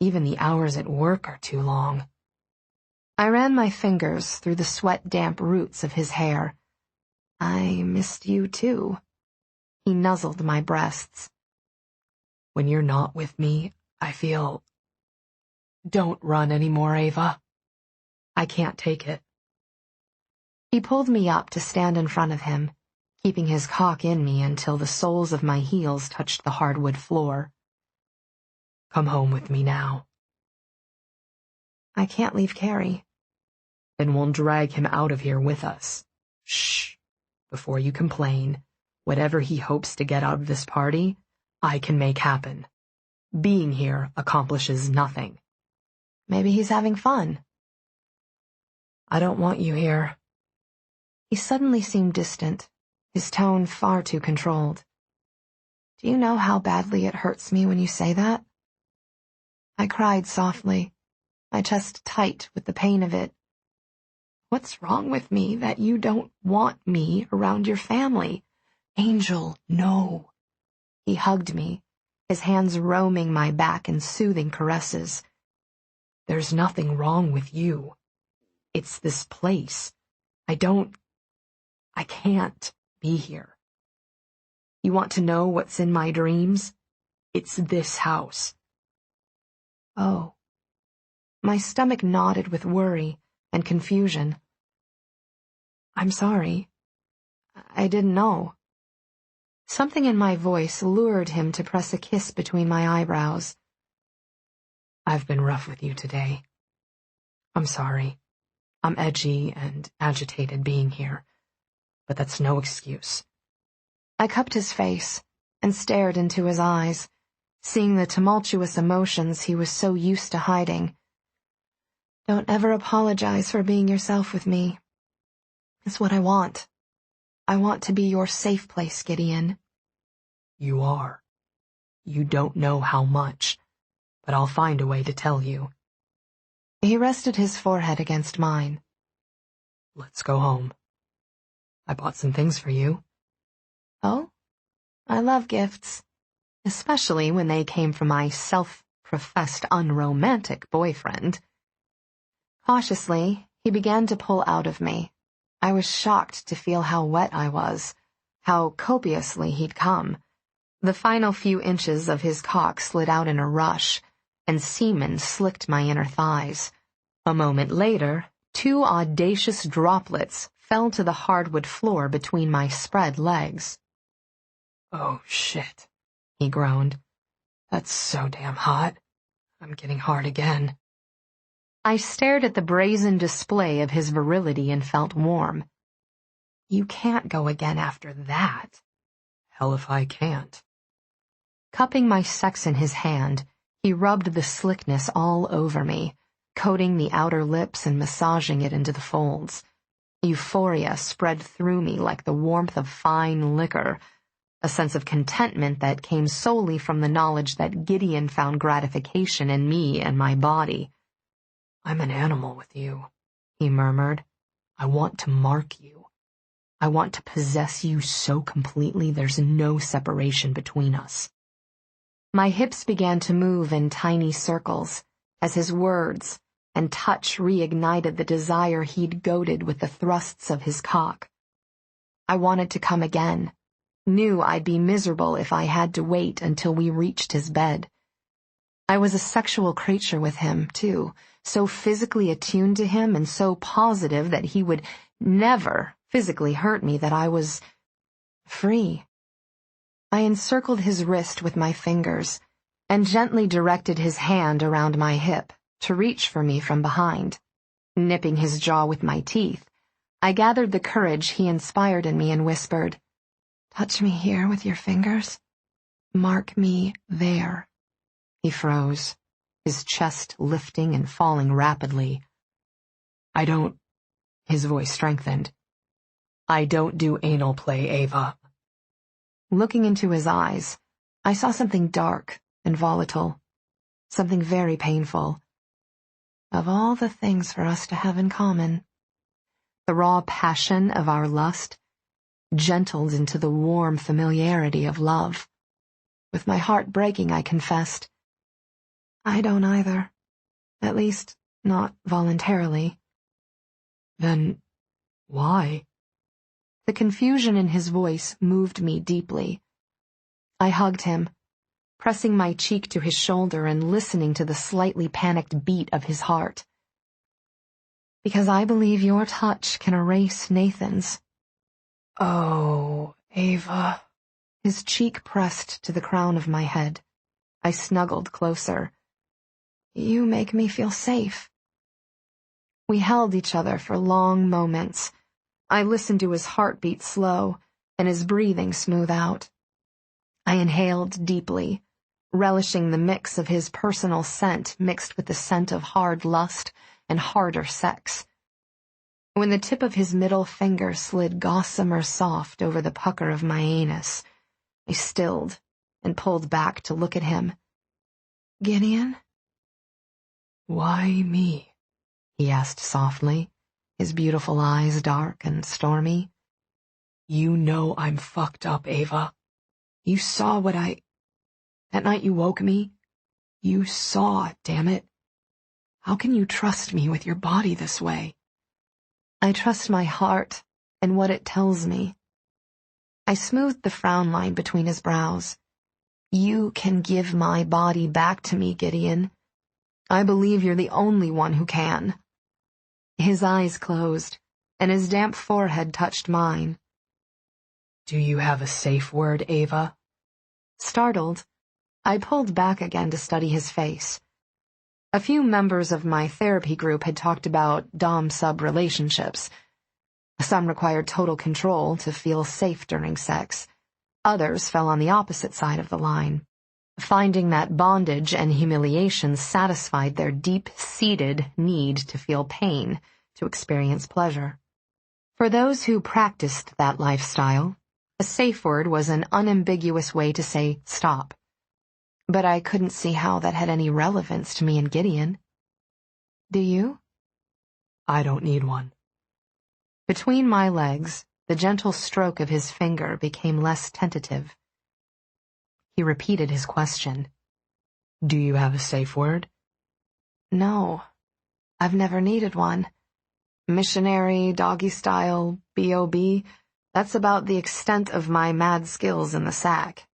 Speaker 3: Even the hours at work are too long. I ran my fingers through the sweat-damp roots of his hair. I missed you too. He nuzzled my breasts. When you're not with me, I feel... Don't run anymore, Eva. I can't take it. He pulled me up to stand in front of him, keeping his cock in me until the soles of my heels touched the hardwood floor. Come home with me now. I can't leave Carrie. Then we'll drag him out of here with us. Shh. Before you complain, whatever he hopes to get out of this party, I can make happen. Being here accomplishes nothing. Maybe he's having fun. I don't want you here. He suddenly seemed distant, his tone far too controlled. Do you know how badly it hurts me when you say that? I cried softly, my chest tight with the pain of it. What's wrong with me that you don't want me around your family? Angel, no. He hugged me, his hands roaming my back in soothing caresses. There's nothing wrong with you. It's this place. I can't be here. You want to know what's in my dreams? It's this house. Oh. My stomach knotted with worry and confusion. I'm sorry. I didn't know. Something in my voice lured him to press a kiss between my eyebrows. I've been rough with you today. I'm sorry. I'm edgy and agitated being here, but that's no excuse. I cupped his face and stared into his eyes, seeing the tumultuous emotions he was so used to hiding. Don't ever apologize for being yourself with me. It's what I want. I want to be your safe place, Gideon. You are. You don't know how much, but I'll find a way to tell you. He rested his forehead against mine. Let's go home. I bought some things for you. Oh? I love gifts, especially when they came from my self-professed unromantic boyfriend. Cautiously, he began to pull out of me. I was shocked to feel how wet I was, how copiously he'd come. The final few inches of his cock slid out in a rush, and semen slicked my inner thighs. A moment later, 2 audacious droplets fell to the hardwood floor between my spread legs. Oh, shit, he groaned. That's so damn hot. I'm getting hard again. I stared at the brazen display of his virility and felt warm. You can't go again after that. Hell if I can't. Cupping my sex in his hand, he rubbed the slickness all over me, coating the outer lips and massaging it into the folds. Euphoria spread through me like the warmth of fine liquor, a sense of contentment that came solely from the knowledge that Gideon found gratification in me and my body. I'm an animal with you, he murmured. I want to mark you. I want to possess you so completely there's no separation between us.
Speaker 2: My hips began to move in tiny circles as his words and touch reignited the desire he'd goaded with the thrusts of his cock. I wanted to come again, knew I'd be miserable if I had to wait until we reached his bed. I was a sexual creature with him, too, so physically attuned to him and so positive that he would never physically hurt me that I was free. I encircled his wrist with my fingers and gently directed his hand around my hip to reach for me from behind. Nipping his jaw with my teeth, I gathered the courage he inspired in me and whispered, "Touch me here with your fingers. Mark me there." He froze, his chest lifting and falling rapidly.
Speaker 3: I don't, his voice strengthened. I don't do anal play, Eva.
Speaker 2: Looking into his eyes, I saw something dark and volatile, something very painful. Of all the things for us to have in common, the raw passion of our lust gentled into the warm familiarity of love. With my heart breaking, I confessed, "I don't either. At least, not voluntarily."
Speaker 3: Then, why?
Speaker 2: The confusion in his voice moved me deeply. I hugged him, pressing my cheek to his shoulder and listening to the slightly panicked beat of his heart. "Because I believe your touch can erase Nathan's."
Speaker 3: Oh, Eva.
Speaker 2: His cheek pressed to the crown of my head. I snuggled closer. "You make me feel safe." We held each other for long moments. I listened to his heartbeat slow and his breathing smooth out. I inhaled deeply, relishing the mix of his personal scent mixed with the scent of hard lust and harder sex. When the tip of his middle finger slid gossamer soft over the pucker of my anus, I stilled and pulled back to look at him. "Gideon?"
Speaker 3: Why me?
Speaker 2: He asked softly, his beautiful eyes dark and stormy.
Speaker 3: You know I'm fucked up, Eva. You saw what that night you woke me? You saw, damn it. How can you trust me with your body this way?
Speaker 2: I trust my heart and what it tells me. I smoothed the frown line between his brows. You can give my body back to me, Gideon. I believe you're the only one who can. His eyes closed, and his damp forehead touched mine.
Speaker 3: Do you have a safe word, Eva?
Speaker 2: Startled, I pulled back again to study his face. A few members of my therapy group had talked about dom-sub relationships. Some required total control to feel safe during sex. Others fell on the opposite side of the line, finding that bondage and humiliation satisfied their deep-seated need to feel pain, to experience pleasure. For those who practiced that lifestyle, a safe word was an unambiguous way to say stop. But I couldn't see how that had any relevance to me and Gideon. Do you?
Speaker 3: I don't need one.
Speaker 2: Between my legs, the gentle stroke of his finger became less tentative. He repeated his question.
Speaker 3: Do you have a safe word?
Speaker 2: No, I've never needed one. Missionary, doggy style, B.O.B., that's about the extent of my mad skills in the sack.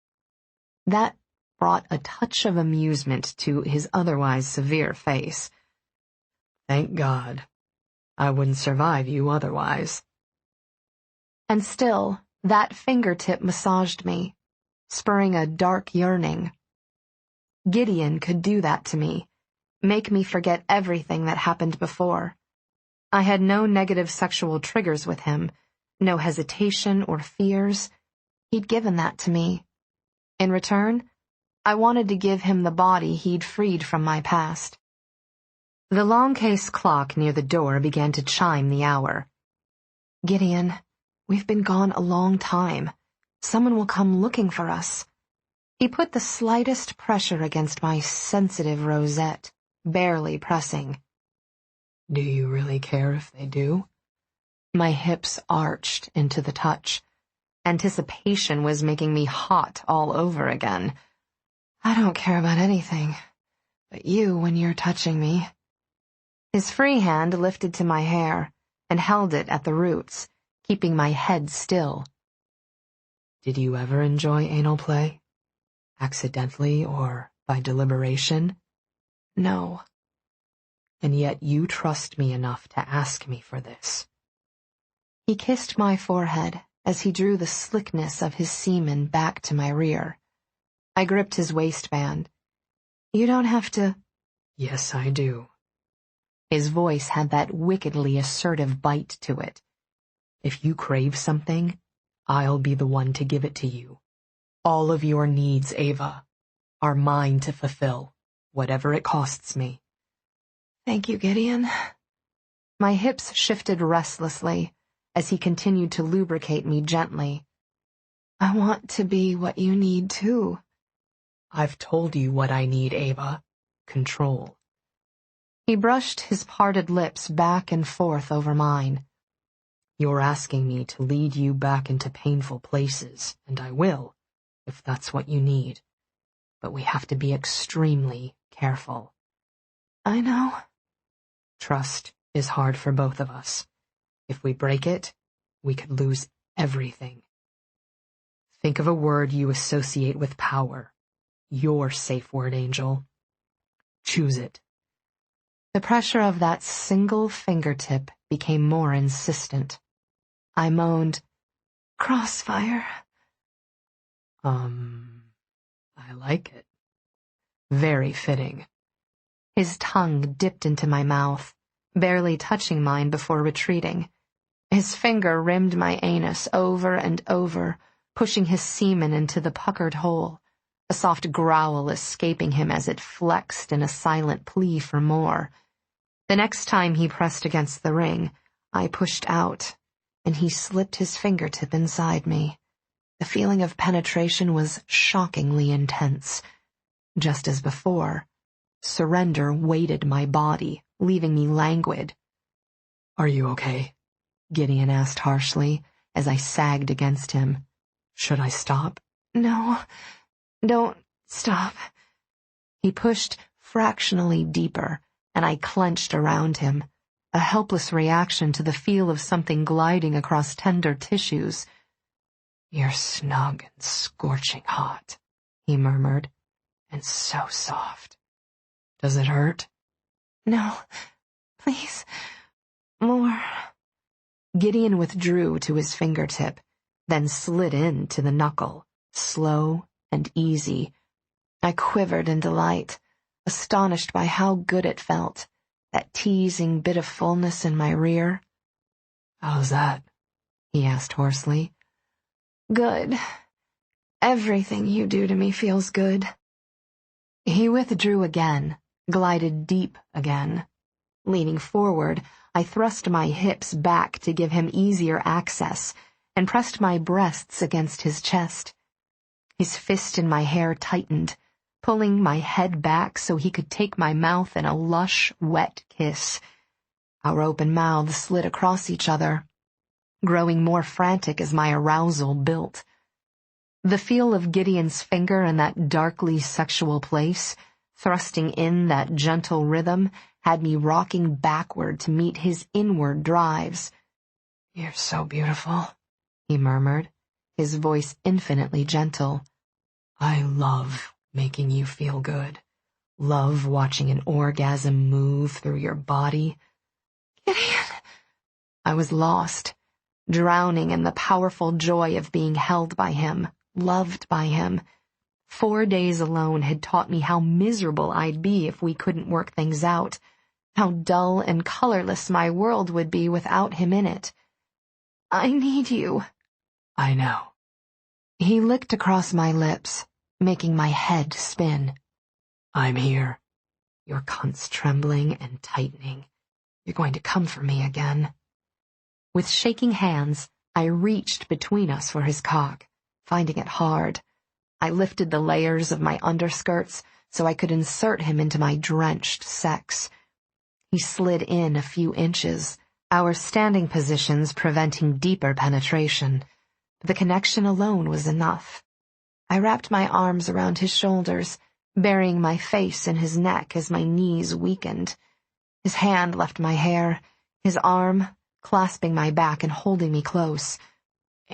Speaker 2: That brought a touch of amusement to his otherwise severe face.
Speaker 3: Thank God. I wouldn't survive you otherwise.
Speaker 2: And still, that fingertip massaged me, spurring a dark yearning. Gideon could do that to me, make me forget everything that happened before. I had no negative sexual triggers with him, no hesitation or fears. He'd given that to me. In return, I wanted to give him the body he'd freed from my past. The long case clock near the door began to chime the hour. Gideon, we've been gone a long time. Someone will come looking for us. He put the slightest pressure against my sensitive rosette, barely pressing.
Speaker 3: Do you really care if they do? My hips arched into the touch. Anticipation was making me hot all over again. I don't care about anything, but you when you're touching me. His free hand lifted to my hair and held it at the roots, keeping my head still. Did you ever enjoy anal play? Accidentally or by deliberation? No. And yet you trust me enough to ask me for this. He kissed my forehead as he drew the slickness of his semen back to my rear. I gripped his waistband. You don't have to. Yes, I do. His voice had that wickedly assertive bite to it. If you crave something, I'll be the one to give it to you. All of your needs, Eva, are mine to fulfill, whatever it costs me. Thank you, Gideon. My hips shifted restlessly as he continued to lubricate me gently. I want to be what you need, too. I've told you what I need, Eva. Control. He brushed his parted lips back and forth over mine. You're asking me to lead you back into painful places, and I will, if that's what you need. But we have to be extremely careful. I know. Trust is hard for both of us. If we break it, we could lose everything. Think of a word you associate with power. Your safe word, Angel. Choose it. The pressure of that single fingertip became more insistent. I moaned, Crossfire. I like it. Very fitting. His tongue dipped into my mouth, barely touching mine before retreating. His finger rimmed my anus over and over, pushing his semen into the puckered hole, a soft growl escaping him as it flexed in a silent plea for more. The next time he pressed against the ring, I pushed out, and he slipped his fingertip inside me. The feeling of penetration was shockingly intense. Just as before, surrender weighted my body, leaving me languid. Are you okay? Gideon asked harshly, as I sagged against him. Should I stop? No, don't stop. He pushed fractionally deeper, and I clenched around him, a helpless reaction to the feel of something gliding across tender tissues. You're snug and scorching hot, he murmured, and so soft. Does it hurt? No, please, more. Gideon withdrew to his fingertip, then slid in to the knuckle, slow and easy. I quivered in delight, astonished by how good it felt, that teasing bit of fullness in my rear. How's that? He asked hoarsely. Good. Everything you do to me feels good. He withdrew again, glided deep again. Leaning forward, I thrust my hips back to give him easier access and pressed my breasts against his chest. His fist in my hair tightened, pulling my head back so he could take my mouth in a lush, wet kiss. Our open mouths slid across each other, growing more frantic as my arousal built. The feel of Gideon's finger in that darkly sexual place, thrusting in that gentle rhythm, had me rocking backward to meet his inward drives. You're so beautiful, he murmured, his voice infinitely gentle. I love making you feel good. Love watching an orgasm move through your body. Gideon! I was lost, drowning in the powerful joy of being held by him, loved by him. 4 days alone had taught me how miserable I'd be if we couldn't work things out, how dull and colorless my world would be without him in it. I need you. I know. He licked across my lips, making my head spin. I'm here. Your cunt's trembling and tightening. You're going to come for me again. With shaking hands, I reached between us for his cock, finding it hard. I lifted the layers of my underskirts so I could insert him into my drenched sex.
Speaker 2: He slid in a few inches, our standing positions preventing deeper penetration. But the connection alone was enough. I wrapped my arms around his shoulders, burying my face in his neck as my knees weakened. His hand left my hair, his arm clasping my back and holding me close.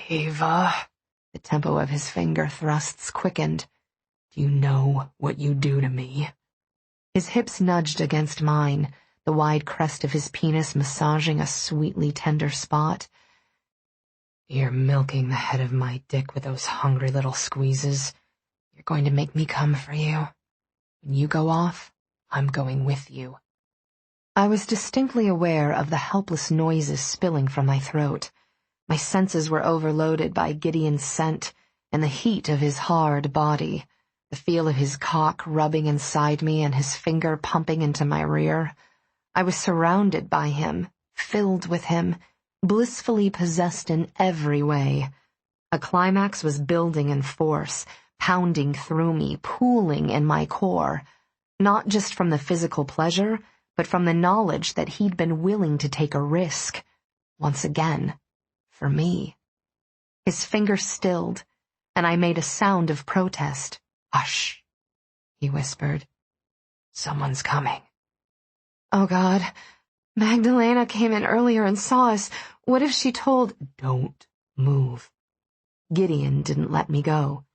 Speaker 3: Eva,
Speaker 2: the tempo of his finger thrusts quickened.
Speaker 3: Do you know what you do to me?
Speaker 2: His hips nudged against mine, the wide crest of his penis massaging a sweetly tender spot.
Speaker 3: You're milking the head of my dick with those hungry little squeezes. You're going to make me come for you. When you go off, I'm going with you.
Speaker 2: I was distinctly aware of the helpless noises spilling from my throat. My senses were overloaded by Gideon's scent and the heat of his hard body, the feel of his cock rubbing inside me and his finger pumping into my rear. I was surrounded by him, filled with him, blissfully possessed in every way. A climax was building in force, pounding through me, pooling in my core, not just from the physical pleasure, but from the knowledge that he'd been willing to take a risk, once again, for me. His fingers stilled, and I made a sound of protest.
Speaker 3: Hush, he whispered. Someone's coming.
Speaker 2: Oh God, Magdalena came in earlier and saw us. What if she told—
Speaker 3: Don't move.
Speaker 2: Gideon didn't let me go.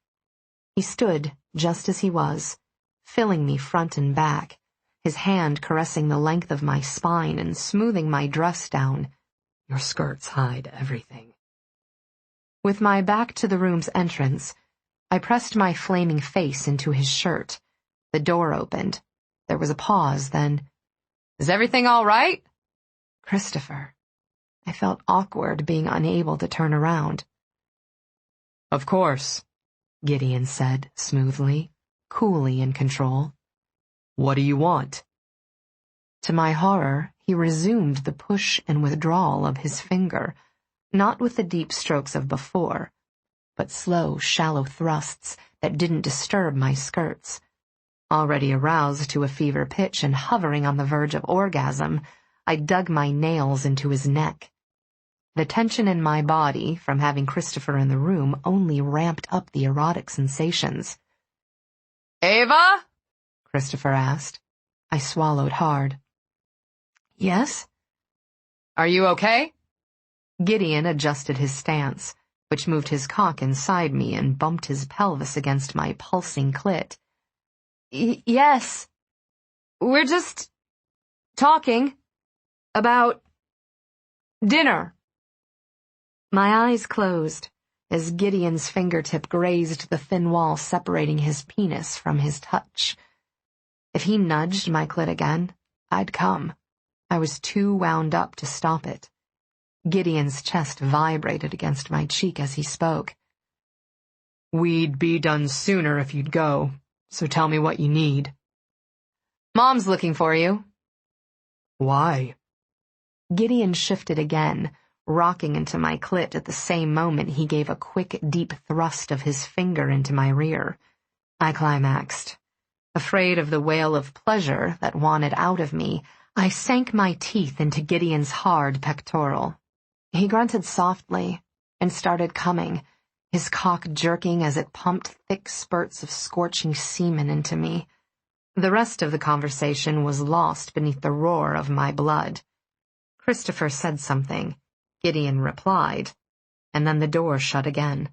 Speaker 2: He stood just as he was, filling me front and back, his hand caressing the length of my spine and smoothing my dress down.
Speaker 3: Your skirts hide everything.
Speaker 2: With my back to the room's entrance, I pressed my flaming face into his shirt. The door opened. There was a pause, then— Is everything all right? Christopher. I felt awkward being unable to turn around.
Speaker 3: Of course,
Speaker 2: Gideon said smoothly, coolly in control.
Speaker 3: What do you want?
Speaker 2: To my horror, he resumed the push and withdrawal of his finger, not with the deep strokes of before, but slow, shallow thrusts that didn't disturb my skirts. Already aroused to a fever pitch and hovering on the verge of orgasm, I dug my nails into his neck. The tension in my body from having Christopher in the room only ramped up the erotic sensations.
Speaker 3: Eva?
Speaker 2: Christopher asked. I swallowed hard. Yes?
Speaker 3: Are you okay?
Speaker 2: Gideon adjusted his stance, which moved his cock inside me and bumped his pelvis against my pulsing clit. Yes. We're just talking about dinner. My eyes closed as Gideon's fingertip grazed the thin wall separating his penis from his touch. If he nudged my clit again, I'd come. I was too wound up to stop it. Gideon's chest vibrated against my cheek as he spoke.
Speaker 3: We'd be done sooner if you'd go, so tell me what you need.
Speaker 2: Mom's looking for you.
Speaker 3: Why?
Speaker 2: Gideon shifted again, rocking into my clit at the same moment he gave a quick, deep thrust of his finger into my rear. I climaxed. Afraid of the wail of pleasure that wanted out of me, I sank my teeth into Gideon's hard pectoral. He grunted softly and started coming, his cock jerking as it pumped thick spurts of scorching semen into me. The rest of the conversation was lost beneath the roar of my blood. Christopher said something. Gideon replied, and then the door shut again.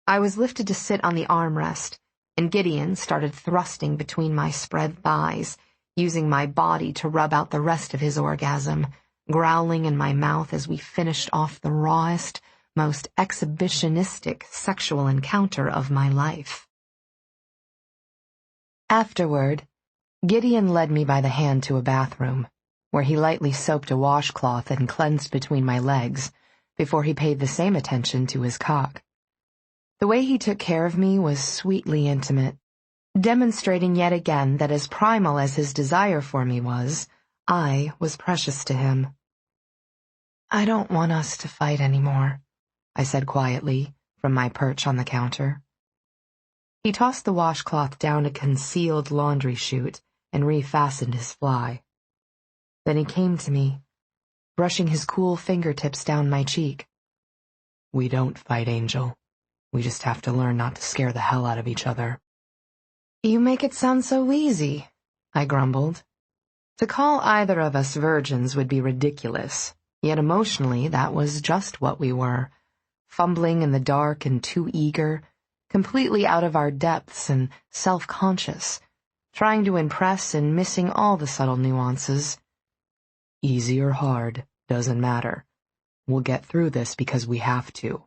Speaker 2: I was lifted to sit on the armrest, and Gideon started thrusting between my spread thighs, using my body to rub out the rest of his orgasm, growling in my mouth as we finished off the rawest, most exhibitionistic sexual encounter of my life. Afterward, Gideon led me by the hand to a bathroom, where he lightly soaped a washcloth and cleansed between my legs, before he paid the same attention to his cock. The way he took care of me was sweetly intimate, demonstrating yet again that as primal as his desire for me was, I was precious to him. I don't want us to fight anymore, I said quietly, from my perch on the counter. He tossed the washcloth down a concealed laundry chute and refastened his fly.
Speaker 3: Then he came to me, brushing his cool fingertips down my cheek. We don't fight, Angel. We just have to learn not to scare the hell out of each other.
Speaker 2: You make it sound so easy, I grumbled. To call either of us virgins would be ridiculous, yet emotionally that was just what we were, fumbling in the dark and too eager, completely out of our depths and self-conscious, trying to impress and missing all the subtle nuances.
Speaker 3: Easy or hard, doesn't matter. We'll get through this because we have to.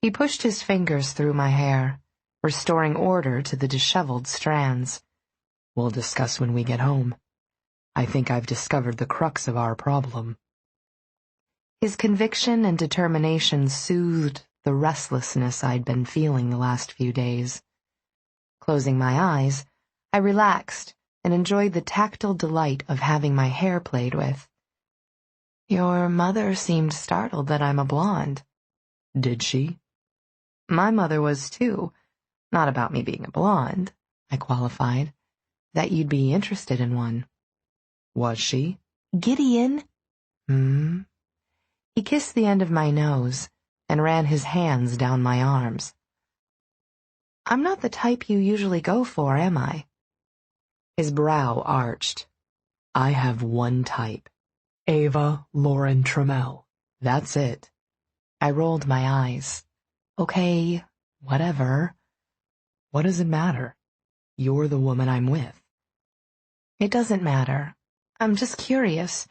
Speaker 2: He pushed his fingers through my hair, restoring order to the disheveled strands.
Speaker 3: We'll discuss when we get home. I think I've discovered the crux of our problem.
Speaker 2: His conviction and determination soothed the restlessness I'd been feeling the last few days. Closing my eyes, I relaxed and enjoyed the tactile delight of having my hair played with. Your mother seemed startled that I'm a blonde.
Speaker 3: Did she?
Speaker 2: My mother was too. Not about me being a blonde, I qualified. That you'd be interested in one.
Speaker 3: Was she?
Speaker 2: Gideon. He kissed the end of my nose and ran his hands down my arms. I'm not the type you usually go for, am I?
Speaker 3: His brow arched. I have one type. Eva Lauren Trammell. That's it.
Speaker 2: I rolled my eyes. Okay, whatever.
Speaker 3: What does it matter? You're the woman I'm with.
Speaker 2: It doesn't matter. I'm just curious.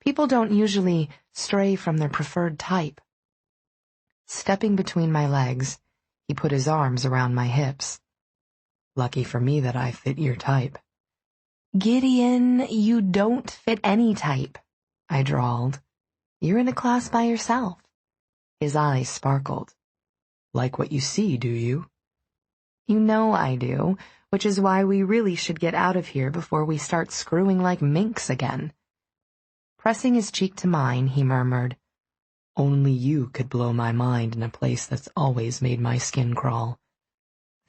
Speaker 2: People don't usually stray from their preferred type. Stepping between my legs, he put his arms around my hips.
Speaker 3: Lucky for me that I fit your type.
Speaker 2: Gideon, you don't fit any type, I drawled. You're in a class by yourself. His eyes sparkled.
Speaker 3: Like what you see, do you?
Speaker 2: You know I do, which is why we really should get out of here before we start screwing like minks again. Pressing his cheek to mine, he murmured,
Speaker 3: Only you could blow my mind in a place that's always made my skin crawl.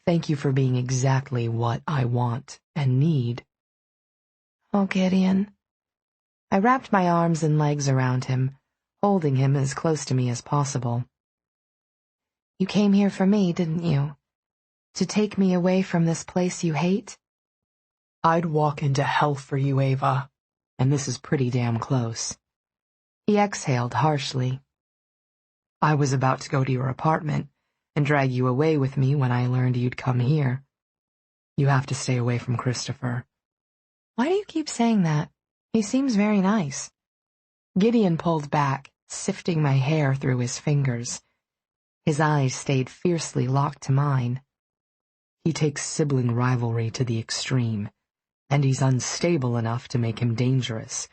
Speaker 3: Thank you for being exactly what I want and need.
Speaker 2: Oh, Gideon. I wrapped my arms and legs around him, holding him as close to me as possible. You came here for me, didn't you? To take me away from this place you hate?
Speaker 3: I'd walk into hell for you, Eva, and this is pretty damn close.
Speaker 2: He exhaled harshly.
Speaker 3: I was about to go to your apartment and drag you away with me when I learned you'd come here. You have to stay away from Christopher.
Speaker 2: Why do you keep saying that? He seems very nice. Gideon pulled back, sifting my hair through his fingers. His eyes stayed fiercely locked to mine.
Speaker 3: He takes sibling rivalry to the extreme, and he's unstable enough to make him dangerous.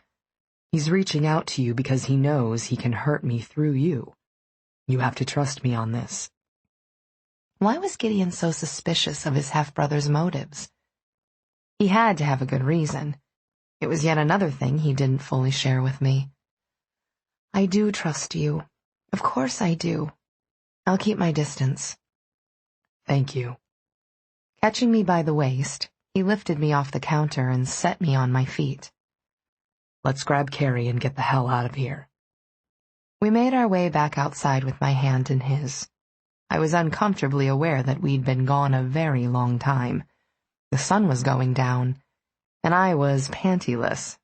Speaker 3: He's reaching out to you because he knows he can hurt me through you. You have to trust me on this.
Speaker 2: Why was Gideon so suspicious of his half-brother's motives? He had to have a good reason. It was yet another thing he didn't fully share with me. I do trust you. Of course I do. I'll keep my distance.
Speaker 3: Thank you.
Speaker 2: Catching me by the waist, he lifted me off the counter and set me on my feet.
Speaker 3: Let's grab Carrie and get the hell out of here.
Speaker 2: We made our way back outside with my hand in his. I was uncomfortably aware that we'd been gone a very long time. The sun was going down, and I was pantyless.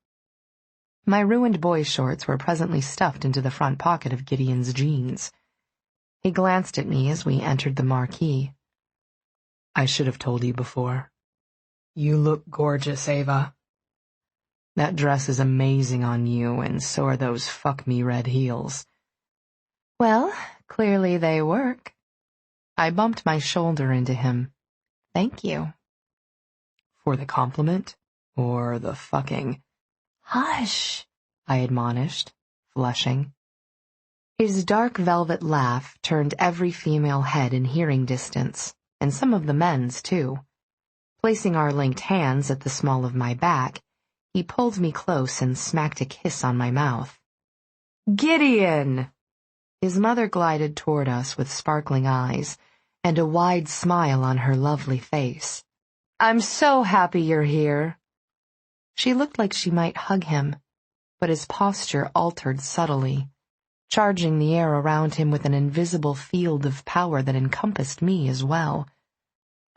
Speaker 2: My ruined boy shorts were presently stuffed into the front pocket of Gideon's jeans. He glanced at me as we entered the marquee.
Speaker 3: I should have told you before. You look gorgeous, Eva. That dress is amazing on you, and so are those fuck-me red heels.
Speaker 2: Well, clearly they work. I bumped my shoulder into him. Thank you.
Speaker 3: For the compliment? Or the fucking?
Speaker 2: Hush, I admonished, flushing. His dark velvet laugh turned every female head in hearing distance, and some of the men's, too. Placing our linked hands at the small of my back, he pulled me close and smacked a kiss on my mouth. Gideon! His mother glided toward us with sparkling eyes and a wide smile on her lovely face. I'm so happy you're here. She looked like she might hug him, but his posture altered subtly, charging the air around him with an invisible field of power that encompassed me as well.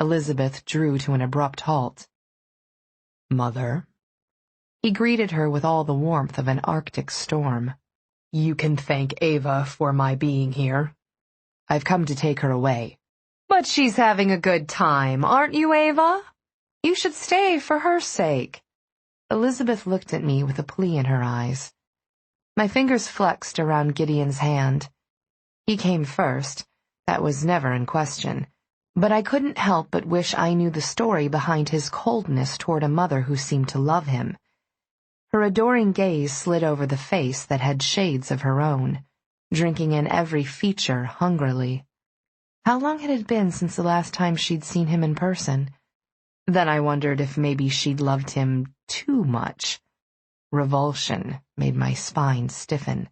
Speaker 2: Elizabeth drew to an abrupt halt.
Speaker 3: "Mother?"
Speaker 2: He greeted her with all the warmth of an Arctic storm.
Speaker 3: "You can thank Eva for my being here.
Speaker 2: I've come to take her away."
Speaker 3: But she's having a good time, aren't you, Eva?
Speaker 2: You should stay for her sake. Elizabeth looked at me with a plea in her eyes. My fingers flexed around Gideon's hand. He came first, that was never in question, but I couldn't help but wish I knew the story behind his coldness toward a mother who seemed to love him. Her adoring gaze slid over the face that had shades of her own, drinking in every feature hungrily. How long had it been since the last time she'd seen him in person? Then I wondered if maybe she'd loved him too much. Revulsion made my spine stiffen.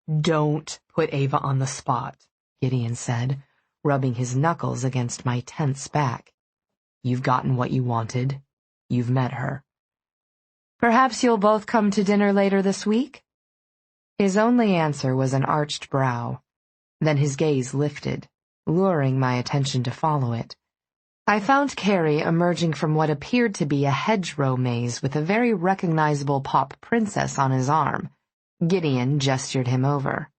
Speaker 3: "Don't put Eva on the spot,"
Speaker 2: Gideon said, rubbing his knuckles against my tense back.
Speaker 3: "You've gotten what you wanted. You've met her.
Speaker 2: Perhaps you'll both come to dinner later this week?" His only answer was an arched brow. Then his gaze lifted, luring my attention to follow it. I found Carrie emerging from what appeared to be a hedgerow maze with a very recognizable pop princess on his arm. Gideon gestured him over.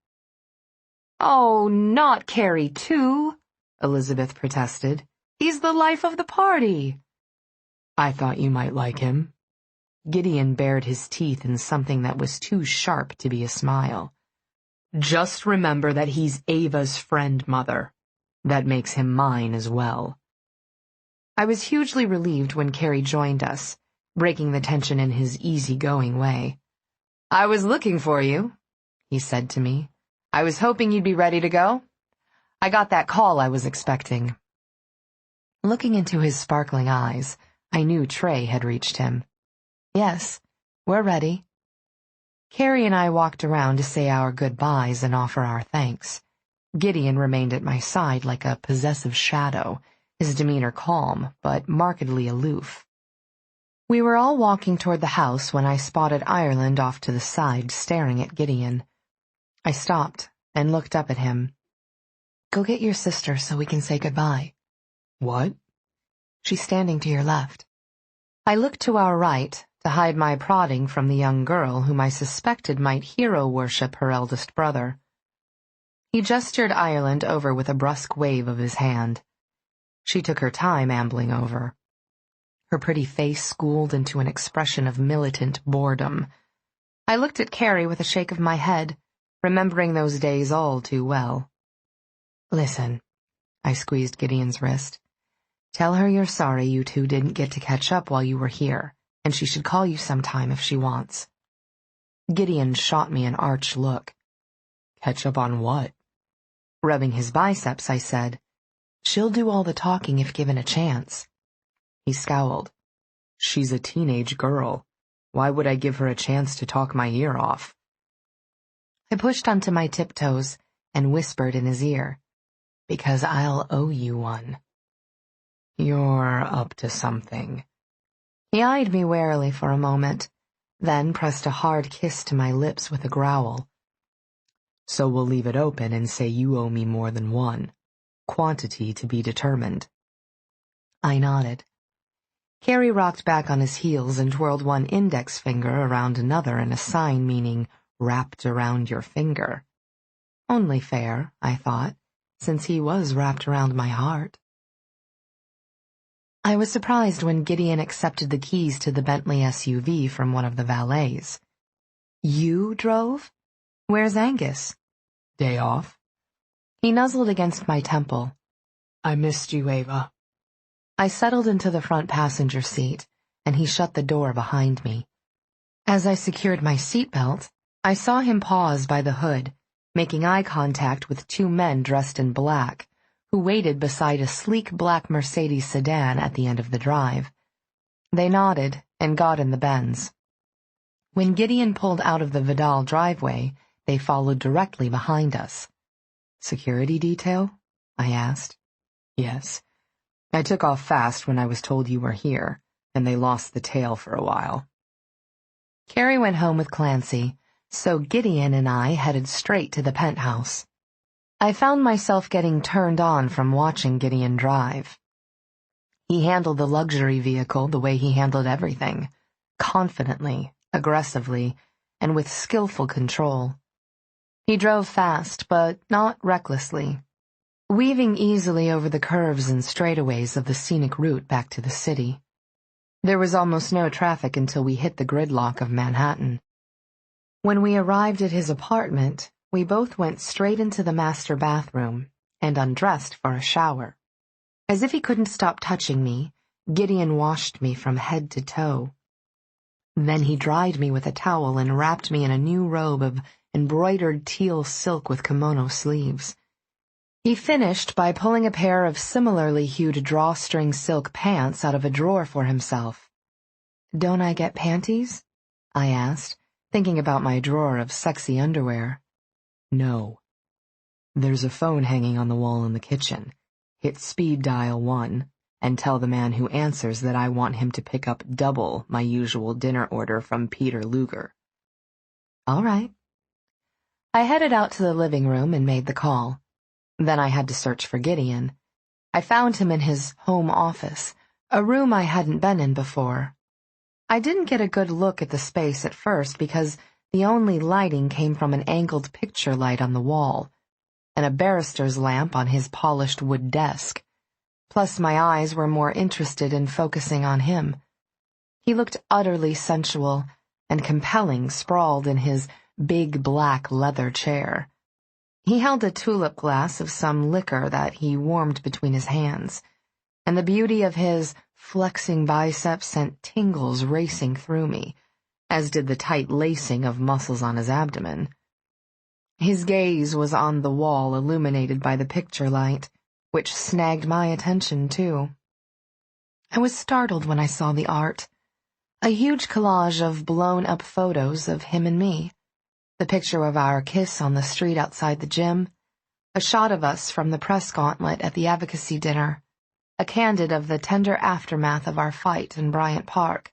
Speaker 2: "Oh, not Carrie, too," Elizabeth protested. "He's the life of the party."
Speaker 3: "I thought you might like him."
Speaker 2: Gideon bared his teeth in something that was too sharp to be a smile.
Speaker 3: "Just remember that he's Eva's friend, Mother. That makes him mine as well."
Speaker 2: I was hugely relieved when Carrie joined us, breaking the tension in his easy-going way. "I was looking for you," he said to me. "I was hoping you'd be ready to go. I got that call I was expecting." Looking into his sparkling eyes, I knew Trey had reached him. "Yes, we're ready." Carrie and I walked around to say our goodbyes and offer our thanks. Gideon remained at my side like a possessive shadow, his demeanor calm, but markedly aloof. We were all walking toward the house when I spotted Ireland off to the side, staring at Gideon. I stopped and looked up at him. "Go get your sister so we can say goodbye."
Speaker 3: "What?"
Speaker 2: "She's standing to your left." I looked to our right to hide my prodding from the young girl whom I suspected might hero worship her eldest brother. He gestured Ireland over with a brusque wave of his hand. She took her time ambling over. Her pretty face schooled into an expression of militant boredom. I looked at Carrie with a shake of my head, remembering those days all too well. "Listen," I squeezed Gideon's wrist. "Tell her you're sorry you two didn't get to catch up while you were here, and she should call you sometime if she wants." Gideon shot me an arch look.
Speaker 3: "Catch up on what?"
Speaker 2: Rubbing his biceps, I said, "She'll do all the talking if given a chance." He scowled.
Speaker 3: "She's a teenage girl. Why would I give her a chance to talk my ear off?"
Speaker 2: I pushed onto my tiptoes and whispered in his ear, "Because I'll owe you one."
Speaker 3: "You're up to something."
Speaker 2: He eyed me warily for a moment, then pressed a hard kiss to my lips with a growl.
Speaker 3: "So we'll leave it open and say you owe me more than one. Quantity to be determined."
Speaker 2: I nodded. Carrie rocked back on his heels and twirled one index finger around another in a sign meaning wrapped around your finger. Only fair, I thought, since he was wrapped around my heart. I was surprised when Gideon accepted the keys to the Bentley SUV from one of the valets. "You drove? Where's Angus?"
Speaker 3: "Day off."
Speaker 2: He nuzzled against my temple.
Speaker 3: "I missed you, Eva."
Speaker 2: I settled into the front passenger seat, and he shut the door behind me. As I secured my seatbelt, I saw him pause by the hood, making eye contact with two men dressed in black, who waited beside a sleek black Mercedes sedan at the end of the drive. They nodded and got in the Benz. When Gideon pulled out of the Vidal driveway, they followed directly behind us.
Speaker 3: "Security detail?" I asked. "Yes. I took off fast when I was told you were here, and they lost the tail for a while."
Speaker 2: Carrie went home with Clancy, so Gideon and I headed straight to the penthouse. I found myself getting turned on from watching Gideon drive. He handled the luxury vehicle the way he handled everything, confidently, aggressively, and with skillful control. He drove fast, but not recklessly, weaving easily over the curves and straightaways of the scenic route back to the city. There was almost no traffic until we hit the gridlock of Manhattan. When we arrived at his apartment, we both went straight into the master bathroom and undressed for a shower. As if he couldn't stop touching me, Gideon washed me from head to toe. Then he dried me with a towel and wrapped me in a new robe of embroidered teal silk with kimono sleeves. He finished by pulling a pair of similarly hued drawstring silk pants out of a drawer for himself. "Don't I get panties?" I asked, thinking about my drawer of sexy underwear.
Speaker 3: "No. There's a phone hanging on the wall in the kitchen. Hit speed dial 1 and tell the man who answers that I want him to pick up double my usual dinner order from Peter Luger."
Speaker 2: "All right." I headed out to the living room and made the call. Then I had to search for Gideon. I found him in his home office, a room I hadn't been in before. I didn't get a good look at the space at first because the only lighting came from an angled picture light on the wall, and a barrister's lamp on his polished wood desk. Plus my eyes were more interested in focusing on him. He looked utterly sensual and compelling sprawled in his big black leather chair. He held a tulip glass of some liquor that he warmed between his hands, and the beauty of his flexing biceps sent tingles racing through me, as did the tight lacing of muscles on his abdomen. His gaze was on the wall illuminated by the picture light, which snagged my attention too. I was startled when I saw the art, a huge collage of blown-up photos of him and me. The picture of our kiss on the street outside the gym, a shot of us from the press gauntlet at the advocacy dinner, a candid of the tender aftermath of our fight in Bryant Park.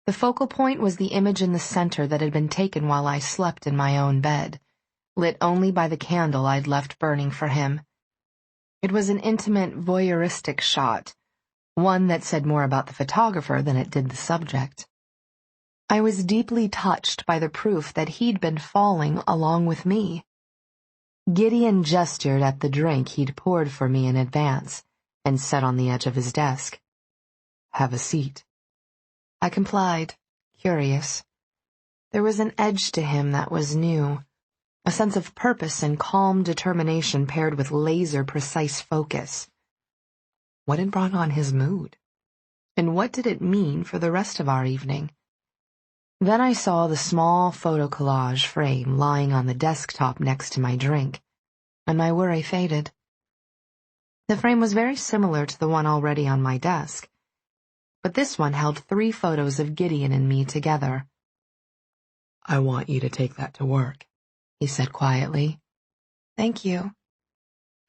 Speaker 2: The focal point was the image in the center that had been taken while I slept in my own bed, lit only by the candle I'd left burning for him. It was an intimate, voyeuristic shot, one that said more about the photographer than it did the subject. I was deeply touched by the proof that he'd been falling along with me. Gideon gestured at the drink he'd poured for me in advance and set on the edge of his desk. "Have a seat." I complied, curious. There was an edge to him that was new, a sense of purpose and calm determination paired with laser-precise focus. What had brought on his mood? And what did it mean for the rest of our evening? Then I saw the small photo collage frame lying on the desktop next to my drink, and my worry faded. The frame was very similar to the one already on my desk, but this one held 3 photos of Gideon and me together.
Speaker 3: "I want you to take that to work," he said quietly.
Speaker 2: "Thank you."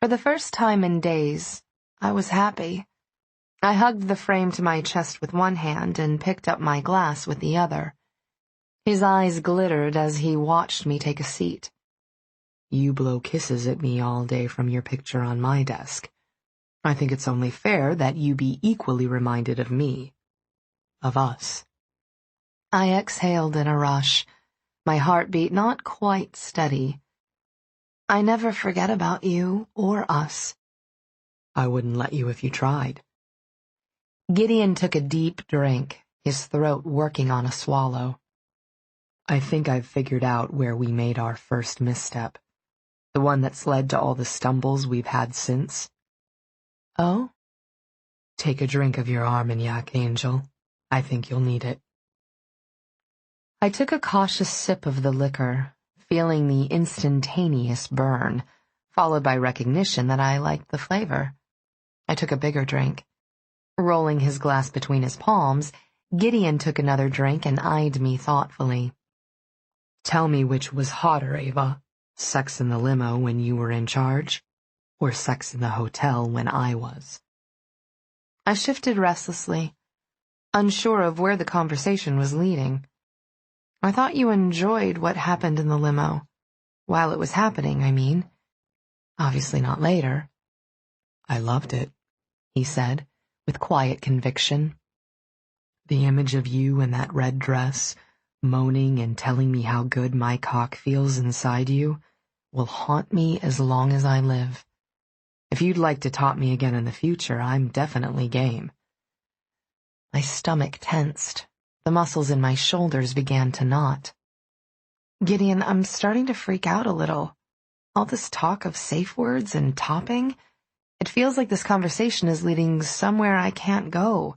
Speaker 2: For the first time in days, I was happy. I hugged the frame to my chest with one hand and picked up my glass with the other. His eyes glittered as he watched me take a seat.
Speaker 3: "You blow kisses at me all day from your picture on my desk. I think it's only fair that you be equally reminded of me. Of us."
Speaker 2: I exhaled in a rush, my heartbeat not quite steady. "I never forget about you or us."
Speaker 3: "I wouldn't let you if you tried."
Speaker 2: Gideon took a deep drink, his throat working on a swallow.
Speaker 3: "I think I've figured out where we made our first misstep, the one that's led to all the stumbles we've had since."
Speaker 2: "Oh?"
Speaker 3: "Take a drink of your Armagnac, Angel. I think you'll need it."
Speaker 2: I took a cautious sip of the liquor, feeling the instantaneous burn, followed by recognition that I liked the flavor. I took a bigger drink. Rolling his glass between his palms, Gideon took another drink and eyed me thoughtfully.
Speaker 3: "Tell me which was hotter, Eva, sex in the limo when you were in charge, or sex in the hotel when I was?"
Speaker 2: I shifted restlessly, unsure of where the conversation was leading. I thought you enjoyed what happened in the limo. While it was happening, I mean. Obviously not later.
Speaker 3: I loved it, he said, with quiet conviction. The image of you in that red dress, moaning and telling me how good my cock feels inside you, will haunt me as long as I live. If you'd like to top me again in the future, I'm definitely game. My stomach tensed. The muscles in my shoulders began to knot. Gideon, I'm starting to freak out a little. All this talk of safe words and topping, it feels like this conversation is leading somewhere I can't go.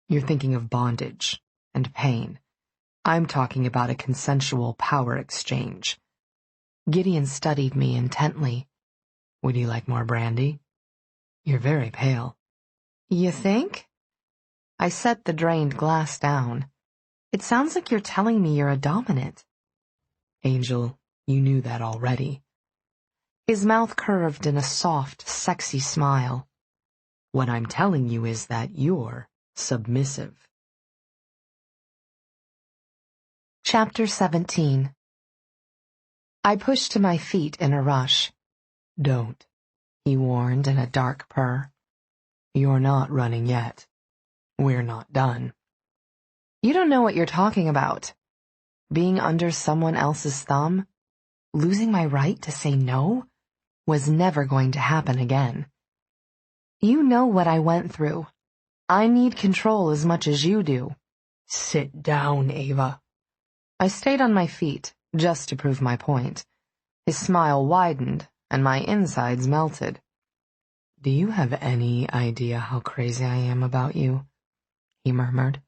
Speaker 3: You're thinking of bondage and pain. I'm talking about a consensual power exchange. Gideon studied me intently. Would you like more brandy? You're very pale.
Speaker 2: You think? I set the drained glass down. It sounds like you're telling me you're a dominant.
Speaker 3: Angel, you knew that already.
Speaker 2: His mouth curved in a soft, sexy smile.
Speaker 3: What I'm telling you is that you're submissive.
Speaker 2: Chapter 17. I pushed to my feet in a rush.
Speaker 3: Don't, he warned in a dark purr. You're not running yet. We're not done.
Speaker 2: You don't know what you're talking about. Being under someone else's thumb, losing my right to say no, was never going to happen again. You know what I went through. I need control as much as you do.
Speaker 3: Sit down, Eva.
Speaker 2: I stayed on my feet, just to prove my point. His smile widened, and my insides melted.
Speaker 3: Do you have any idea how crazy I am about you? He murmured.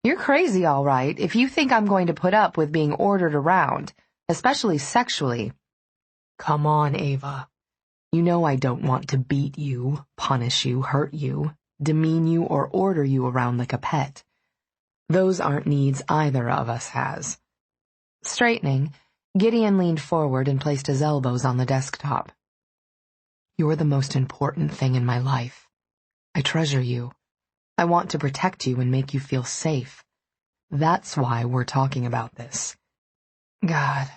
Speaker 2: You're crazy, all right, if you think I'm going to put up with being ordered around, especially sexually.
Speaker 3: Come on, Eva. You know I don't want to beat you, punish you, hurt you, demean you, or order you around like a pet. Those aren't needs either of us has.
Speaker 2: Straightening, Gideon leaned forward and placed his elbows on the desktop.
Speaker 3: You're the most important thing in my life. I treasure you. I want to protect you and make you feel safe. That's why we're talking about this.
Speaker 2: God.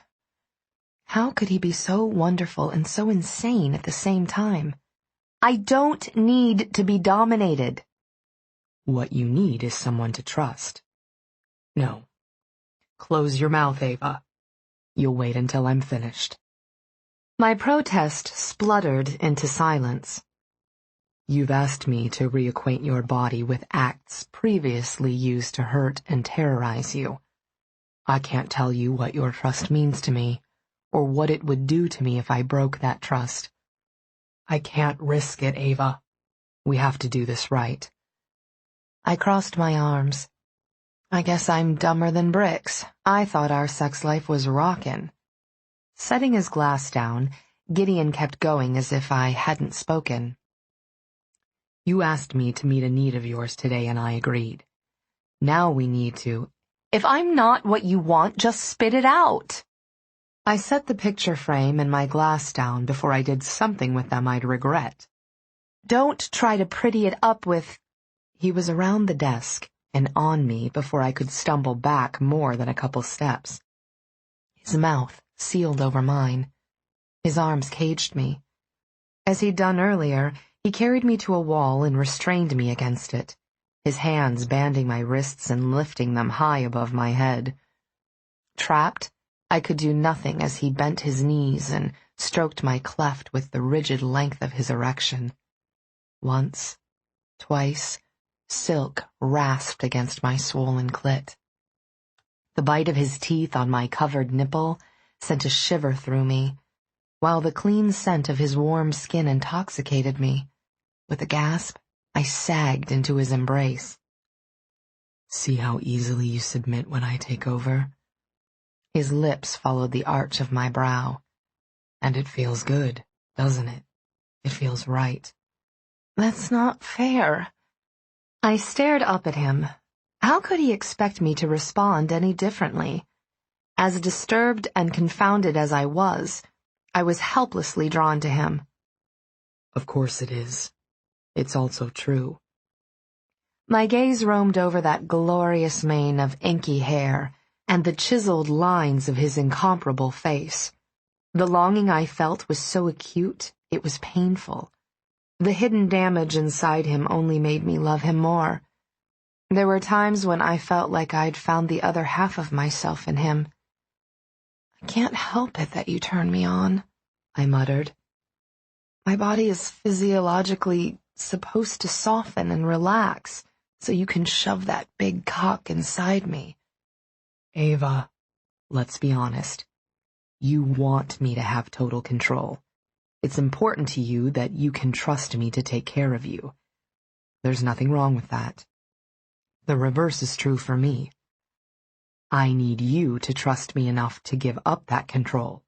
Speaker 2: How could he be so wonderful and so insane at the same time? I don't need to be dominated.
Speaker 3: What you need is someone to trust. No. Close your mouth, Eva. You'll wait until I'm finished.
Speaker 2: My protest spluttered into silence.
Speaker 3: You've asked me to reacquaint your body with acts previously used to hurt and terrorize you. I can't tell you what your trust means to me, or what it would do to me if I broke that trust. I can't risk it, Eva. We have to do this right.
Speaker 2: I crossed my arms. I guess I'm dumber than bricks. I thought our sex life was rockin'. Setting his glass down, Gideon kept going as if I hadn't spoken.
Speaker 3: You asked me to meet a need of yours today, and I agreed. Now we need to—
Speaker 2: If I'm not what you want, just spit it out. I set the picture frame and my glass down before I did something with them I'd regret. Don't try to pretty it up with—
Speaker 3: He was around the desk and on me before I could stumble back more than a couple steps.
Speaker 2: His mouth sealed over mine. His arms caged me. As he'd done earlier, he carried me to a wall and restrained me against it, his hands banding my wrists and lifting them high above my head. Trapped, I could do nothing as he bent his knees and stroked my cleft with the rigid length of his erection. Once, twice, silk rasped against my swollen clit. The bite of his teeth on my covered nipple sent a shiver through me, while the clean scent of his warm skin intoxicated me. With a gasp, I sagged into his embrace.
Speaker 3: See how easily you submit when I take over?
Speaker 2: His lips followed the arch of my brow.
Speaker 3: And it feels good, doesn't it? It feels right.
Speaker 2: That's not fair. I stared up at him. How could he expect me to respond any differently? As disturbed and confounded as I was helplessly drawn to him.
Speaker 3: Of course it is. It's also true.
Speaker 2: My gaze roamed over that glorious mane of inky hair and the chiseled lines of his incomparable face. The longing I felt was so acute, it was painful. The hidden damage inside him only made me love him more. There were times when I felt like I'd found the other half of myself in him. "I can't help it that you turn me on," I muttered. "My body is physiologically supposed to soften and relax so you can shove that big cock inside me."
Speaker 3: Eva, let's be honest. You want me to have total control. It's important to you that you can trust me to take care of you. There's nothing wrong with that. The reverse is true for me. I need you to trust me enough to give up that control.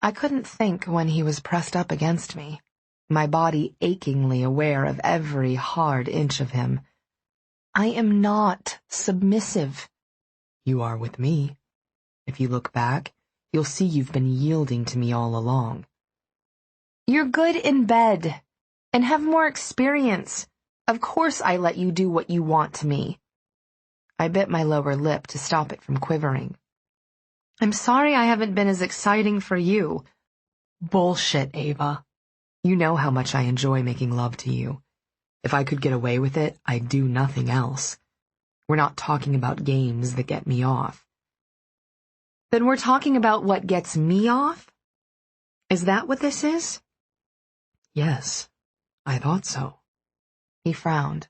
Speaker 2: I couldn't think when he was pressed up against me, my body achingly aware of every hard inch of him. I am not submissive.
Speaker 3: You are with me. If you look back, you'll see you've been yielding to me all along.
Speaker 2: You're good in bed and have more experience. Of course I let you do what you want to me. I bit my lower lip to stop it from quivering. I'm sorry I haven't been as exciting for you.
Speaker 3: Bullshit, Eva. You know how much I enjoy making love to you. If I could get away with it, I'd do nothing else. We're not talking about games that get me off.
Speaker 2: Then we're talking about what gets me off? Is that what this is?
Speaker 3: Yes, I thought so.
Speaker 2: He frowned.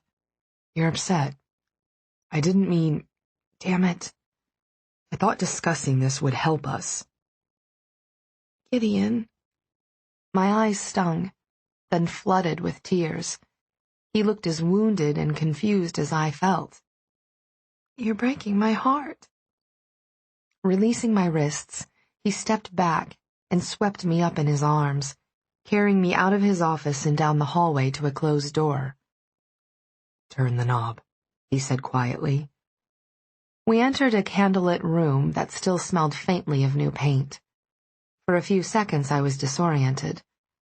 Speaker 3: You're upset. I didn't mean... Damn it. I thought discussing this would help us.
Speaker 2: Gideon. My eyes stung, then flooded with tears. He looked as wounded and confused as I felt. You're breaking my heart. Releasing my wrists, he stepped back and swept me up in his arms, carrying me out of his office and down the hallway to a closed door.
Speaker 3: Turn the knob, he said quietly.
Speaker 2: We entered a candlelit room that still smelled faintly of new paint. For a few seconds I was disoriented,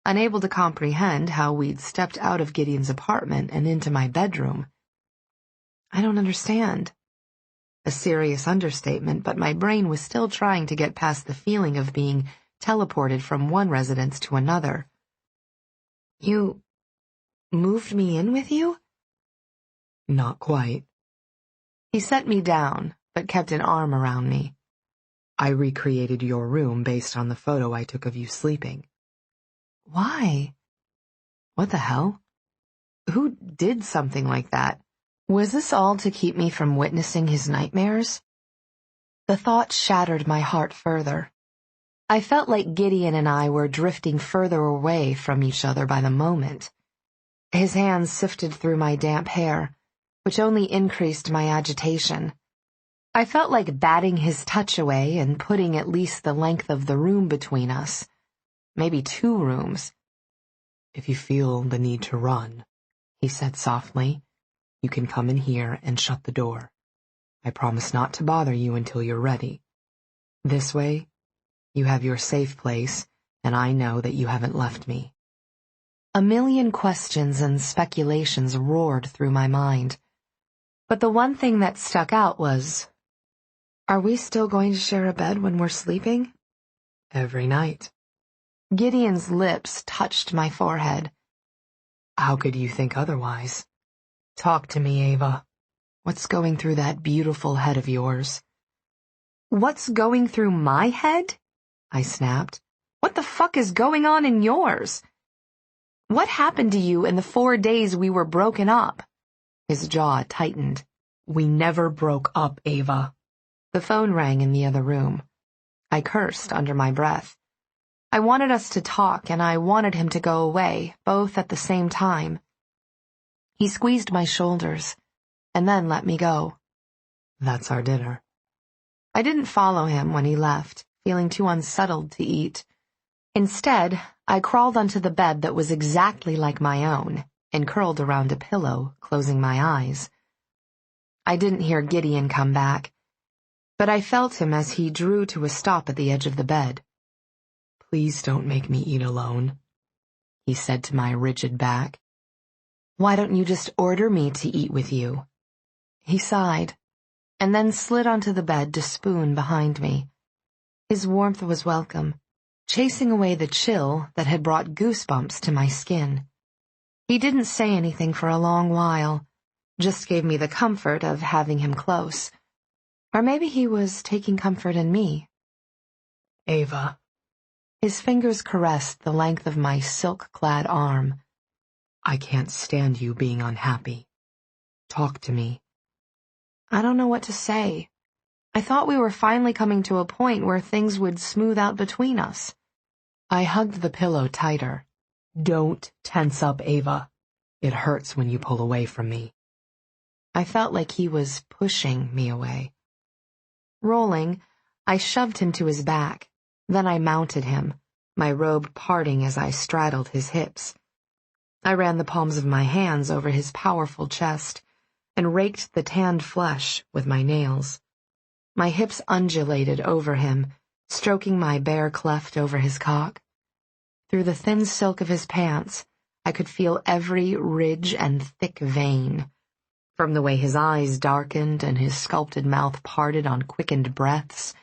Speaker 2: unable to comprehend how we'd stepped out of Gideon's apartment and into my bedroom. I don't understand. A serious understatement, but my brain was still trying to get past the feeling of being teleported from one residence to another. You moved me in with you?
Speaker 3: Not quite.
Speaker 2: He set me down, but kept an arm around me.
Speaker 3: I recreated your room based on the photo I took of you sleeping.
Speaker 2: Why?
Speaker 3: What the hell?
Speaker 2: Who did something like that? Was this all to keep me from witnessing his nightmares? The thought shattered my heart further. I felt like Gideon and I were drifting further away from each other by the moment. His hands sifted through my damp hair, which only increased my agitation. I felt like batting his touch away and putting at least the length of the room between us. Maybe 2 rooms.
Speaker 3: If you feel the need to run, he said softly, you can come in here and shut the door. I promise not to bother you until you're ready. This way, you have your safe place, and I know that you haven't left me.
Speaker 2: A million questions and speculations roared through my mind. But the one thing that stuck out was, are we still going to share a bed when we're sleeping?
Speaker 3: Every night.
Speaker 2: Gideon's lips touched my forehead.
Speaker 3: How could you think otherwise?
Speaker 2: Talk to me, Eva. What's going through that beautiful head of yours? What's going through my head? I snapped. What the fuck is going on in yours? What happened to you in the 4 days we were broken up? His jaw tightened.
Speaker 3: We never broke up, Eva.
Speaker 2: The phone rang in the other room. I cursed under my breath. I wanted us to talk, and I wanted him to go away, both at the same time. He squeezed my shoulders, and then let me go.
Speaker 3: That's our dinner.
Speaker 2: I didn't follow him when he left, feeling too unsettled to eat. Instead, I crawled onto the bed that was exactly like my own, and curled around a pillow, closing my eyes. I didn't hear Gideon come back, but I felt him as he drew to a stop at the edge of the bed.
Speaker 3: Please don't make me eat alone, he said to my rigid back.
Speaker 2: Why don't you just order me to eat with you? He sighed. and then slid onto the bed to spoon behind me. His warmth was welcome, chasing away the chill that had brought goosebumps to my skin. He didn't say anything for a long while, just gave me the comfort of having him close. Or maybe he was taking comfort in me.
Speaker 3: Eva.
Speaker 2: His fingers caressed the length of my silk-clad arm.
Speaker 3: I can't stand you being unhappy. Talk to me.
Speaker 2: I don't know what to say. I thought we were finally coming to a point where things would smooth out between us.
Speaker 3: I hugged the pillow tighter. Don't tense up, Eva. It hurts when you pull away from me.
Speaker 2: I felt like he was pushing me away. Rolling, I shoved him to his back. Then I mounted him, my robe parting as I straddled his hips. I ran the palms of my hands over his powerful chest and raked the tanned flesh with my nails. My hips undulated over him, stroking my bare cleft over his cock. Through the thin silk of his pants, I could feel every ridge and thick vein. From the way his eyes darkened and his sculpted mouth parted on quickened breaths,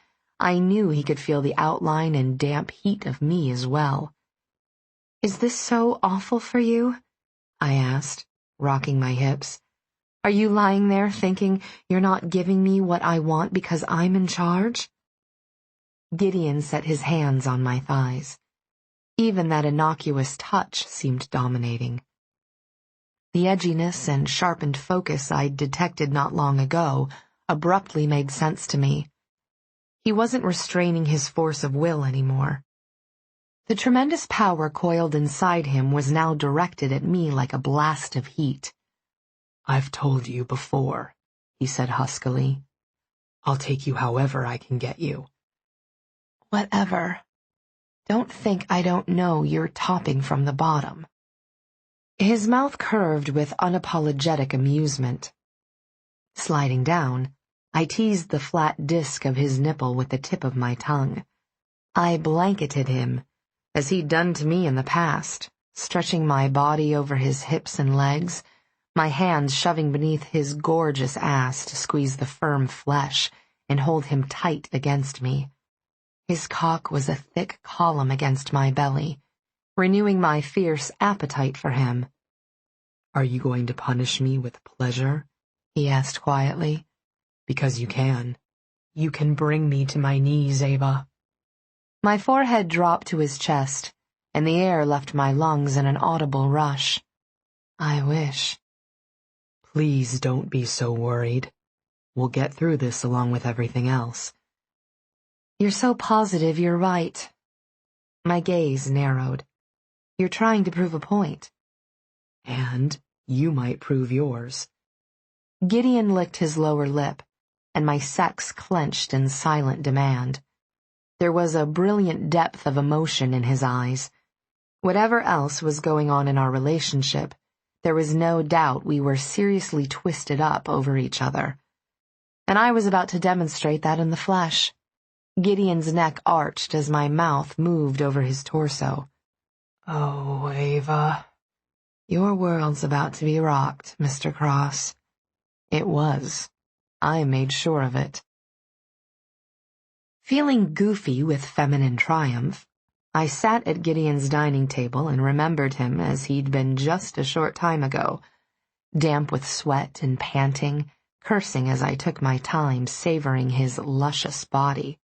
Speaker 2: I knew he could feel the outline and damp heat of me as well. "Is this so awful for you?" I asked, rocking my hips. "Are you lying there thinking you're not giving me what I want because I'm in charge?" Gideon set his hands on my thighs. Even that innocuous touch seemed dominating. The edginess and sharpened focus I'd detected not long ago abruptly made sense to me. He wasn't restraining his force of will anymore. The tremendous power coiled inside him was now directed at me like a blast of heat.
Speaker 3: "I've told you before," he said huskily. "I'll take you however I can get you."
Speaker 2: "Whatever. Don't think I don't know you're topping from the bottom." His mouth curved with unapologetic amusement. Sliding down, I teased the flat disc of his nipple with the tip of my tongue. I blanketed him, as he'd done to me in the past, stretching my body over his hips and legs, my hands shoving beneath his gorgeous ass to squeeze the firm flesh and hold him tight against me. His cock was a thick column against my belly, renewing my fierce appetite for him.
Speaker 3: "Are you going to punish me with pleasure?"
Speaker 2: he asked quietly.
Speaker 3: "Because you can. You can bring me to my knees, Eva."
Speaker 2: My forehead dropped to his chest, and the air left my lungs in an audible rush. I wish.
Speaker 3: "Please don't be so worried. We'll get through this along with everything else."
Speaker 2: "You're so positive you're right." My gaze narrowed. "You're trying to prove a point."
Speaker 3: "And you might prove yours."
Speaker 2: Gideon licked his lower lip, and my sex clenched in silent demand. There was a brilliant depth of emotion in his eyes. Whatever else was going on in our relationship, there was no doubt we were seriously twisted up over each other. And I was about to demonstrate that in the flesh. Gideon's neck arched as my mouth moved over his torso.
Speaker 3: "Oh, Eva."
Speaker 2: "Your world's about to be rocked, Mr. Cross." It was. I made sure of it. Feeling goofy with feminine triumph, I sat at Gideon's dining table and remembered him as he'd been just a short time ago, damp with sweat and panting, cursing as I took my time savoring his luscious body.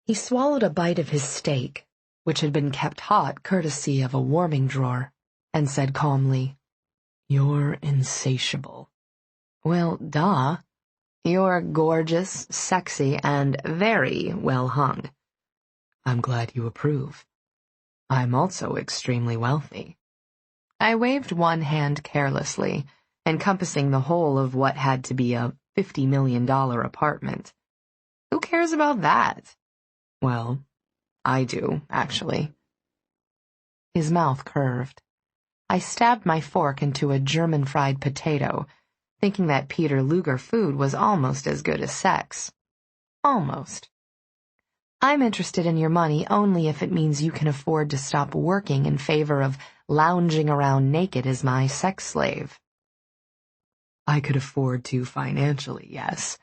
Speaker 2: He swallowed a bite of his steak, which had been kept hot courtesy of a warming drawer, and said calmly,
Speaker 3: "You're insatiable."
Speaker 2: "Well, duh. You're gorgeous, sexy, and very well hung."
Speaker 3: "I'm glad you approve. I'm also extremely wealthy."
Speaker 2: I waved one hand carelessly, encompassing the whole of what had to be a $50 million apartment. Who cares about that? Well, I do, actually. His mouth curved. I stabbed my fork into a German-fried potato, thinking that Peter Luger food was almost as good as sex. Almost. "I'm interested in your money only if it means you can afford to stop working in favor of lounging around naked as my sex slave."
Speaker 3: "I could afford to financially, yes.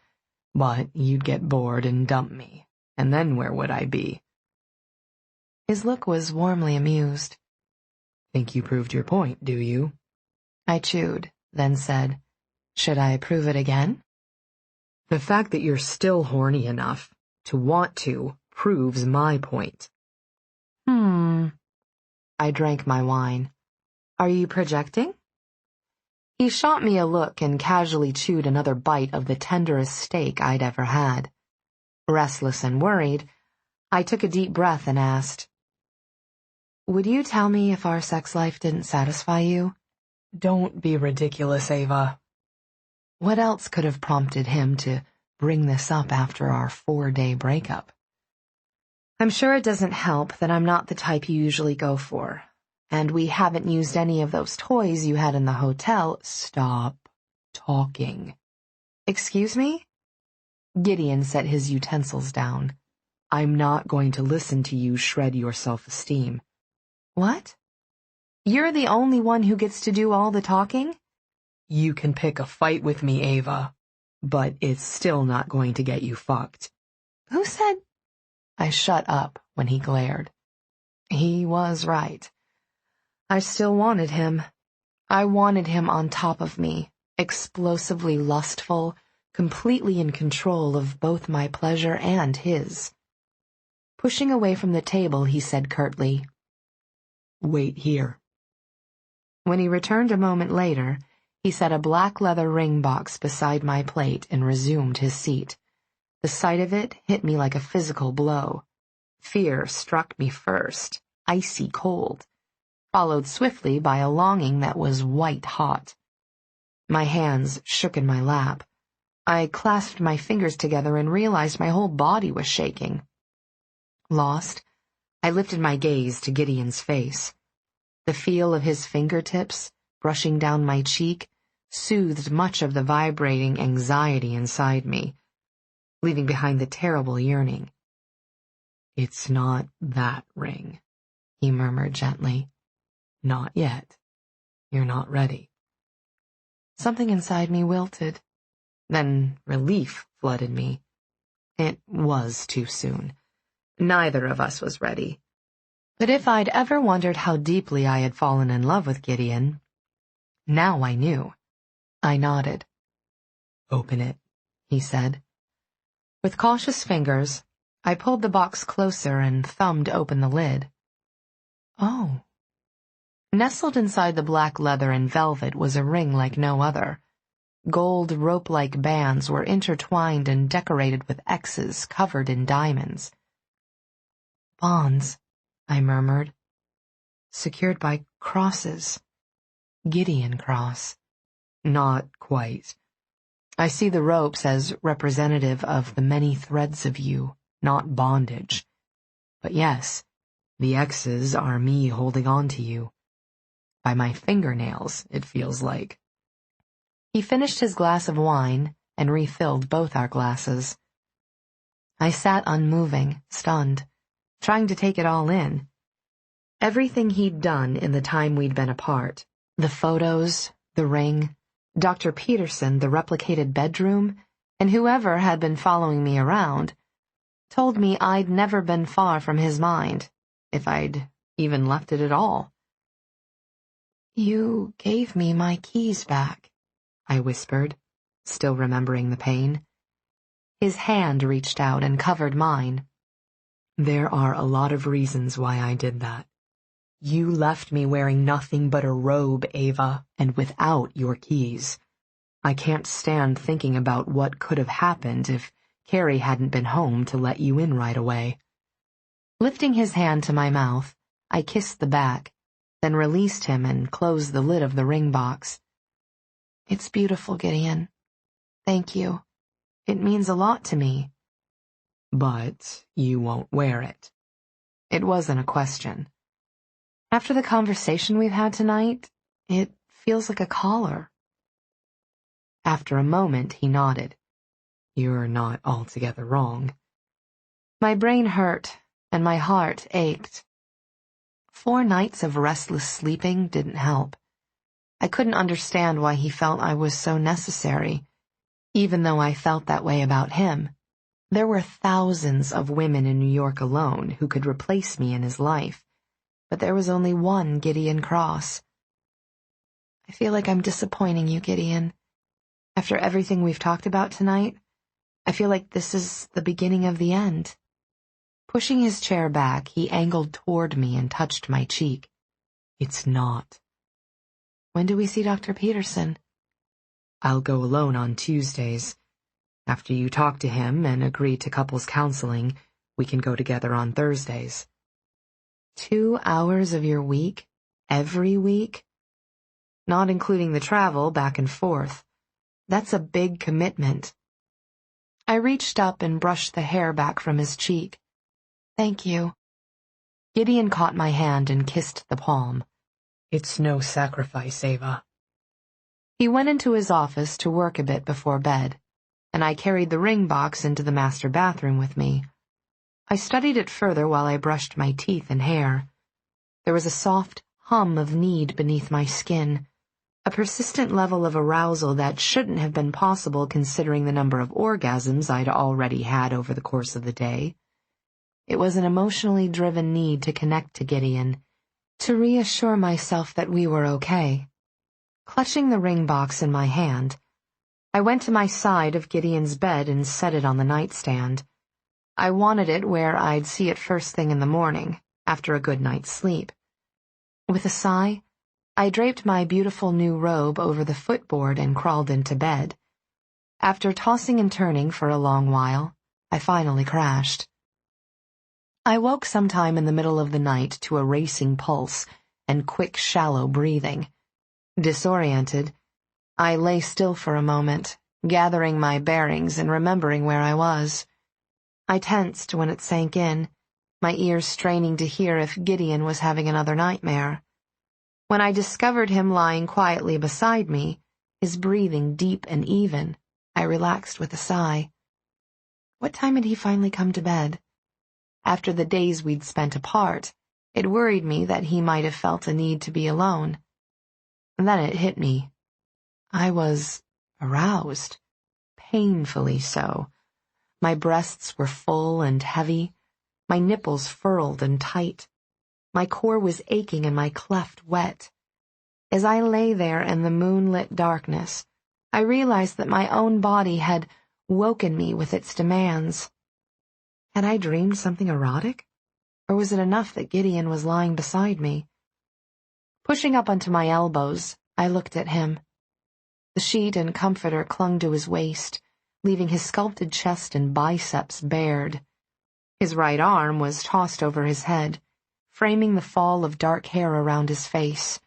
Speaker 3: But you'd get bored and dump me, and then where would I be?
Speaker 2: His look was warmly amused.
Speaker 3: Think you proved your point, do you?
Speaker 2: I chewed, then said, should I prove it again?
Speaker 3: The fact that you're still horny enough to want to proves my point.
Speaker 2: I drank my wine. Are you projecting? He shot me a look and casually chewed another bite of the tenderest steak I'd ever had. Restless and worried, I took a deep breath and asked, would you tell me if our sex life didn't satisfy you?
Speaker 3: Don't be ridiculous, Eva.
Speaker 2: What else could have prompted him to bring this up after our 4-day breakup? I'm sure it doesn't help that I'm not the type you usually go for, and we haven't used any of those toys you had in the hotel.
Speaker 3: Stop talking.
Speaker 2: Excuse me? Gideon set his utensils down.
Speaker 3: I'm not going to listen to you shred your self-esteem.
Speaker 2: What? You're the only one who gets to do all the talking?
Speaker 3: You can pick a fight with me, Eva, but it's still not going to get you fucked.
Speaker 2: Who said? I shut up when he glared. He was right. I still wanted him. I wanted him on top of me, explosively lustful, completely in control of both my pleasure and his. Pushing away from the table, he said curtly,
Speaker 3: wait here.
Speaker 2: When he returned a moment later, he set a black leather ring box beside my plate and resumed his seat. The sight of it hit me like a physical blow. Fear struck me first, icy cold, followed swiftly by a longing that was white hot. My hands shook in my lap. I clasped my fingers together and realized my whole body was shaking. Lost, I lifted my gaze to Gideon's face. The feel of his fingertips brushing down my cheek soothed much of the vibrating anxiety inside me, leaving behind the terrible yearning.
Speaker 3: It's not that ring,
Speaker 2: he murmured gently.
Speaker 3: Not yet. You're not ready.
Speaker 2: Something inside me wilted. Then relief flooded me. It was too soon. Neither of us was ready. But if I'd ever wondered how deeply I had fallen in love with Gideon, now I knew. I nodded.
Speaker 3: Open it,
Speaker 2: he said. With cautious fingers, I pulled the box closer and thumbed open the lid. Oh. Nestled inside the black leather and velvet was a ring like no other. Gold rope-like bands were intertwined and decorated with X's covered in diamonds. Bonds, I murmured. Secured by crosses. Gideon Cross.
Speaker 3: Not quite.
Speaker 2: I see the ropes as representative of the many threads of you, not bondage. But yes, the X's are me holding on to you. By my fingernails, it feels like. He finished his glass of wine and refilled both our glasses. I sat unmoving, stunned, trying to take it all in. Everything he'd done in the time we'd been apart, the photos, the ring, Dr. Peterson, the replicated bedroom, and whoever had been following me around, told me I'd never been far from his mind, if I'd even left it at all. You gave me my keys back, I whispered, still remembering the pain. His hand reached out and covered mine.
Speaker 3: There are a lot of reasons why I did that. You left me wearing nothing but a robe, Eva, and without your keys. I can't stand thinking about what could have happened if Carrie hadn't been home to let you in right away.
Speaker 2: Lifting his hand to my mouth, I kissed the back, then released him and closed the lid of the ring box. It's beautiful, Gideon. Thank you. It means a lot to me.
Speaker 3: But you won't wear it.
Speaker 2: It wasn't a question. After the conversation we've had tonight, it feels like a collar. After a moment, he nodded.
Speaker 3: You're not altogether wrong.
Speaker 2: My brain hurt, and my heart ached. 4 nights of restless sleeping didn't help. I couldn't understand why he felt I was so necessary. Even though I felt that way about him, there were thousands of women in New York alone who could replace me in his life, but there was only one Gideon Cross. I feel like I'm disappointing you, Gideon. After everything we've talked about tonight, I feel like this is the beginning of the end. Pushing his chair back, he angled toward me and touched my cheek. It's not. When do we see Dr. Peterson? I'll go alone on Tuesdays. After you talk to him and agree to couples counseling, we can go together on Thursdays. 2 hours of your week? Every week? Not including the travel back and forth. That's a big commitment. I reached up and brushed the hair back from his cheek. Thank you. Gideon caught my hand and kissed the palm. It's no sacrifice, Eva. He went into his office to work a bit before bed, and I carried the ring box into the master bathroom with me. I studied it further while I brushed my teeth and hair. There was a soft hum of need beneath my skin, a persistent level of arousal that shouldn't have been possible considering the number of orgasms I'd already had over the course of the day. It was an emotionally driven need to connect to Gideon, to reassure myself that we were okay. Clutching the ring box in my hand, I went to my side of Gideon's bed and set it on the nightstand. I wanted it where I'd see it first thing in the morning, after a good night's sleep. With a sigh, I draped my beautiful new robe over the footboard and crawled into bed. After tossing and turning for a long while, I finally crashed. I woke sometime in the middle of the night to a racing pulse and quick, shallow breathing. Disoriented, I lay still for a moment, gathering my bearings and remembering where I was. I tensed when it sank in, my ears straining to hear if Gideon was having another nightmare. When I discovered him lying quietly beside me, his breathing deep and even, I relaxed with a sigh. What time had he finally come to bed? After the days we'd spent apart, it worried me that he might have felt a need to be alone. And then it hit me. I was aroused, painfully so. My breasts were full and heavy, my nipples furled and tight. My core was aching and my cleft wet. As I lay there in the moonlit darkness, I realized that my own body had woken me with its demands. Had I dreamed something erotic? Or was it enough that Gideon was lying beside me? Pushing up onto my elbows, I looked at him. The sheet and comforter clung to his waist, leaving his sculpted chest and biceps bared. His right arm was tossed over his head, framing the fall of dark hair around his face.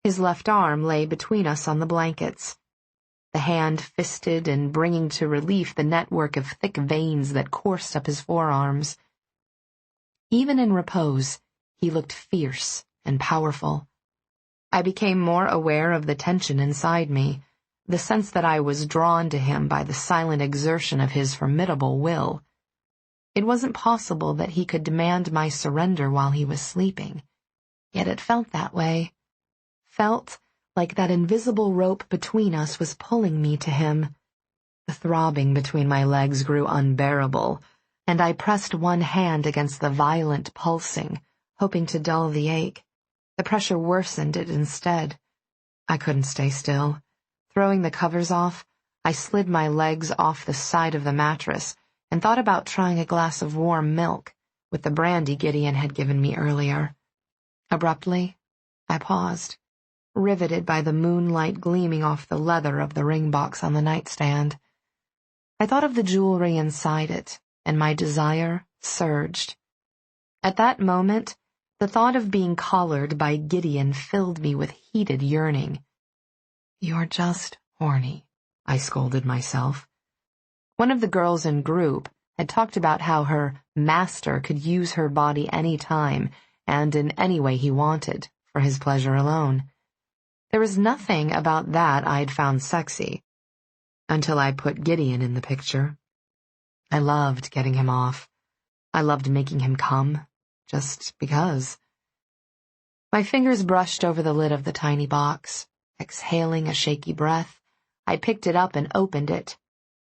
Speaker 2: His left arm lay between us on the blankets, the hand fisted and bringing to relief the network of thick veins that coursed up his forearms. Even in repose, he looked fierce and powerful. I became more aware of the tension inside me, the sense that I was drawn to him by the silent exertion of his formidable will. It wasn't possible that he could demand my surrender while he was sleeping, yet it felt that way. Felt like that invisible rope between us was pulling me to him. The throbbing between my legs grew unbearable, and I pressed one hand against the violent pulsing, hoping to dull the ache. The pressure worsened it instead. I couldn't stay still. Throwing the covers off, I slid my legs off the side of the mattress and thought about trying a glass of warm milk with the brandy Gideon had given me earlier. Abruptly, I paused, riveted by the moonlight gleaming off the leather of the ring box on the nightstand. I thought of the jewelry inside it, and my desire surged. At that moment, the thought of being collared by Gideon filled me with heated yearning. You're just horny, I scolded myself. One of the girls in group had talked about how her master could use her body any time and in any way he wanted, for his pleasure alone. There was nothing about that I'd found sexy, until I put Gideon in the picture. I loved getting him off. I loved making him come, just because. My fingers brushed over the lid of the tiny box. Exhaling a shaky breath, I picked it up and opened it,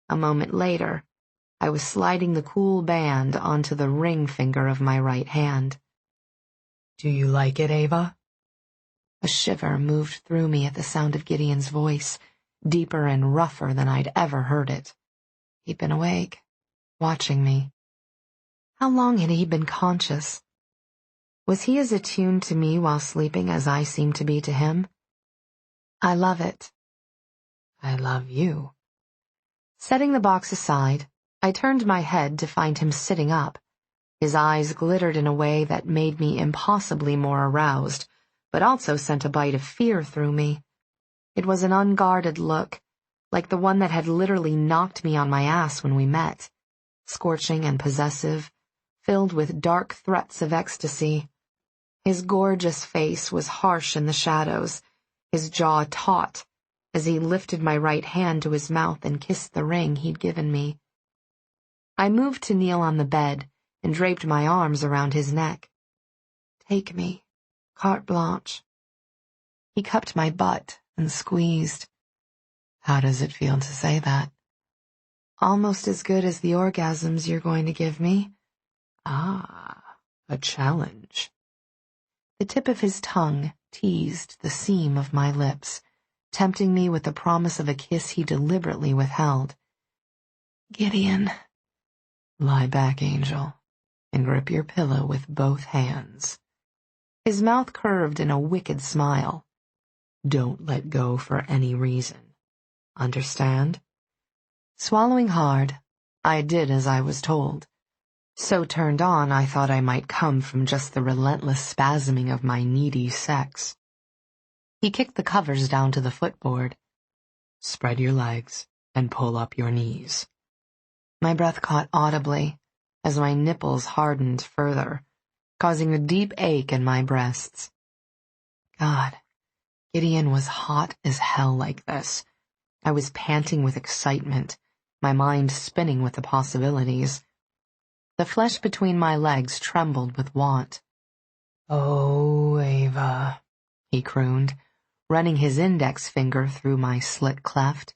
Speaker 3: A moment later, I was sliding the cool band onto the ring finger of my right hand. "Do you like it, Eva?" A shiver moved through me at the sound of Gideon's voice, deeper and rougher than I'd ever heard it. He'd been awake, watching me. How long had he been conscious? Was he as attuned to me while sleeping as I seemed to be to him? "I love it." "I love you." Setting the box aside, I turned my head to find him sitting up. His eyes glittered in a way that made me impossibly more aroused, but also sent a bite of fear through me. It was an unguarded look, like the one that had literally knocked me on my ass when we met, scorching and possessive, filled with dark threats of ecstasy. His gorgeous face was harsh in the shadows, his jaw taut, as he lifted my right hand to his mouth and kissed the ring he'd given me. I moved to kneel on the bed and draped my arms around his neck. "Take me, carte blanche." He cupped my butt and squeezed. "How does it feel to say that?" "Almost as good as the orgasms you're going to give me." "Ah, a challenge." The tip of his tongue teased the seam of my lips, tempting me with the promise of a kiss he deliberately withheld. "Gideon." "Lie back, Angel, and grip your pillow with both hands." His mouth curved in a wicked smile. "Don't let go for any reason. Understand?" Swallowing hard, I did as I was told. So turned on I thought I might come from just the relentless spasming of my needy sex. He kicked the covers down to the footboard. "Spread your legs and pull up your knees." My breath caught audibly as my nipples hardened further, causing a deep ache in my breasts. God, Gideon was hot as hell like this. I was panting with excitement, my mind spinning with the possibilities. The flesh between my legs trembled with want. "Oh, Eva," he crooned, running his index finger through my slit cleft.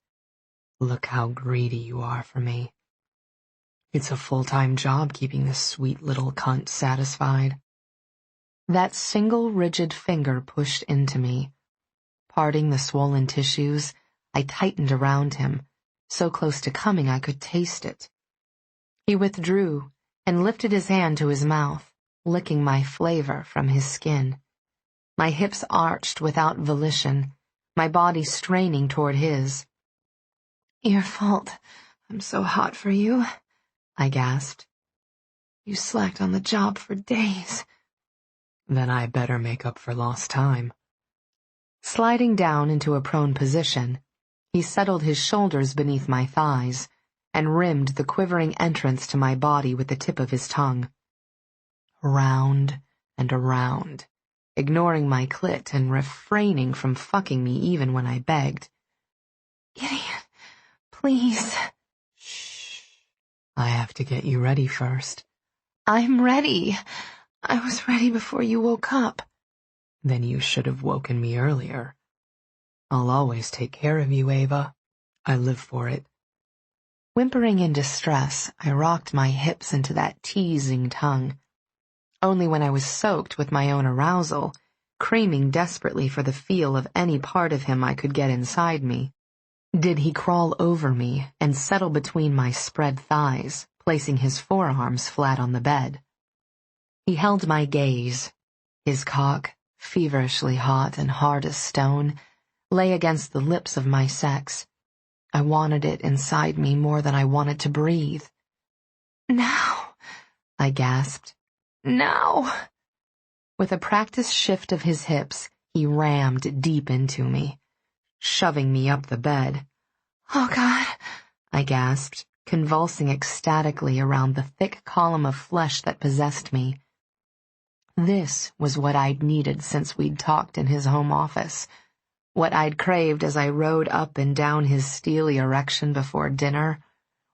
Speaker 3: "Look how greedy you are for me. It's a full-time job keeping this sweet little cunt satisfied." That single rigid finger pushed into me. Parting the swollen tissues, I tightened around him, so close to coming I could taste it. He withdrew and lifted his hand to his mouth, licking my flavor from his skin. My hips arched without volition, my body straining toward his. "Your fault. I'm so hot for you," I gasped. "You slacked on the job for days." "Then I better make up for lost time." Sliding down into a prone position, he settled his shoulders beneath my thighs and rimmed the quivering entrance to my body with the tip of his tongue. Around and around, ignoring my clit and refraining from fucking me even when I begged. "Gideon, please." "Shh. I have to get you ready first." "I'm ready. I was ready before you woke up." "Then you should have woken me earlier." "I'll always take care of you, Eva. I live for it." Whimpering in distress, I rocked my hips into that teasing tongue. Only when I was soaked with my own arousal, craving desperately for the feel of any part of him I could get inside me, did he crawl over me and settle between my spread thighs, placing his forearms flat on the bed. He held my gaze. His cock, feverishly hot and hard as stone, lay against the lips of my sex. I wanted it inside me more than I wanted to breathe. "Now," I gasped. "Now." With a practiced shift of his hips, he rammed deep into me, shoving me up the bed. "Oh, God," I gasped, convulsing ecstatically around the thick column of flesh that possessed me. This was what I'd needed since we'd talked in his home office, what I'd craved as I rode up and down his steely erection before dinner,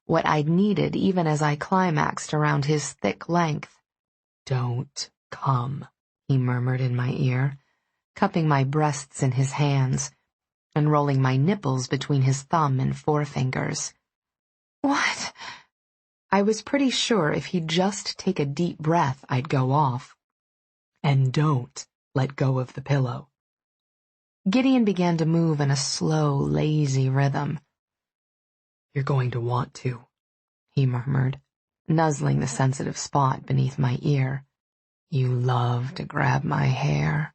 Speaker 3: what I'd needed even as I climaxed around his thick length. "Don't come," he murmured in my ear, cupping my breasts in his hands and rolling my nipples between his thumb and forefingers.
Speaker 2: What?
Speaker 3: I was pretty sure if he'd just take a deep breath, I'd go off. And don't let go of the pillow. Gideon began to move in a slow, lazy rhythm. You're going to want to, he murmured, nuzzling the sensitive spot beneath my ear. You love to grab my hair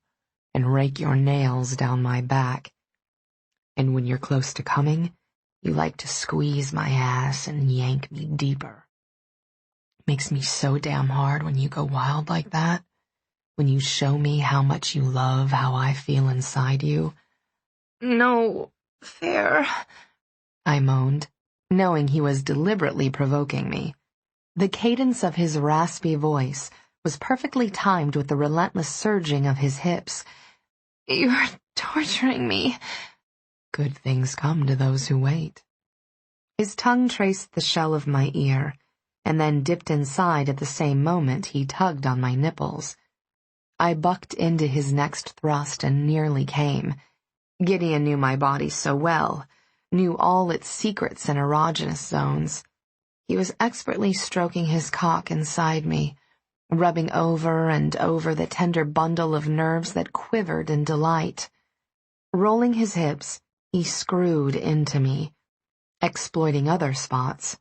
Speaker 3: and rake your nails down my back. And when you're close to coming, you like to squeeze my ass and yank me deeper. Makes me so damn hard when you go wild like that, when you show me how much you love how I feel inside you.
Speaker 2: No, fair,
Speaker 3: I moaned, knowing he was deliberately provoking me. The cadence of his raspy voice was perfectly timed with the relentless surging of his hips.
Speaker 2: You're torturing me.
Speaker 3: Good things come to those who wait. His tongue traced the shell of my ear, and then dipped inside at the same moment he tugged on my nipples. I bucked into his next thrust and nearly came. Gideon knew my body so well, knew all its secrets and erogenous zones. He was expertly stroking his cock inside me, rubbing over and over the tender bundle of nerves that quivered in delight. Rolling his hips, he screwed into me, exploiting other spots.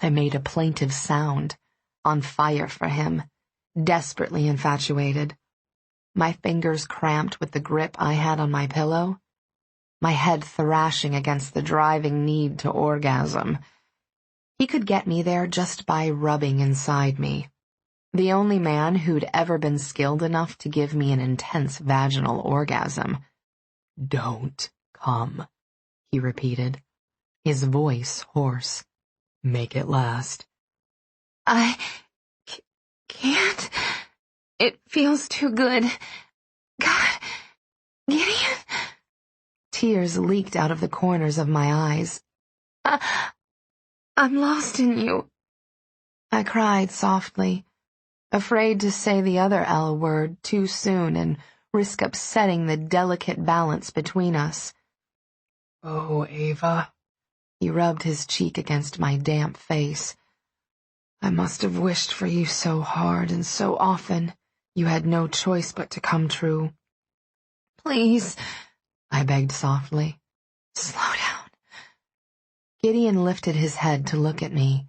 Speaker 3: I made a plaintive sound, on fire for him, desperately infatuated. My fingers cramped with the grip I had on my pillow, my head thrashing against the driving need to orgasm. He could get me there just by rubbing inside me. The only man who'd ever been skilled enough to give me an intense vaginal orgasm. Don't come, he repeated, his voice hoarse. Make it last.
Speaker 2: I can't. It feels too good. God, Gideon.
Speaker 3: Tears leaked out of the corners of my eyes.
Speaker 2: I'm lost in you.
Speaker 3: I cried softly, afraid to say the other L word too soon and risk upsetting the delicate balance between us. Oh, Eva. He rubbed his cheek against my damp face. I must have wished for you so hard and so often. You had no choice but to come true.
Speaker 2: Please,
Speaker 3: I begged softly.
Speaker 2: Slow down.
Speaker 3: Gideon lifted his head to look at me,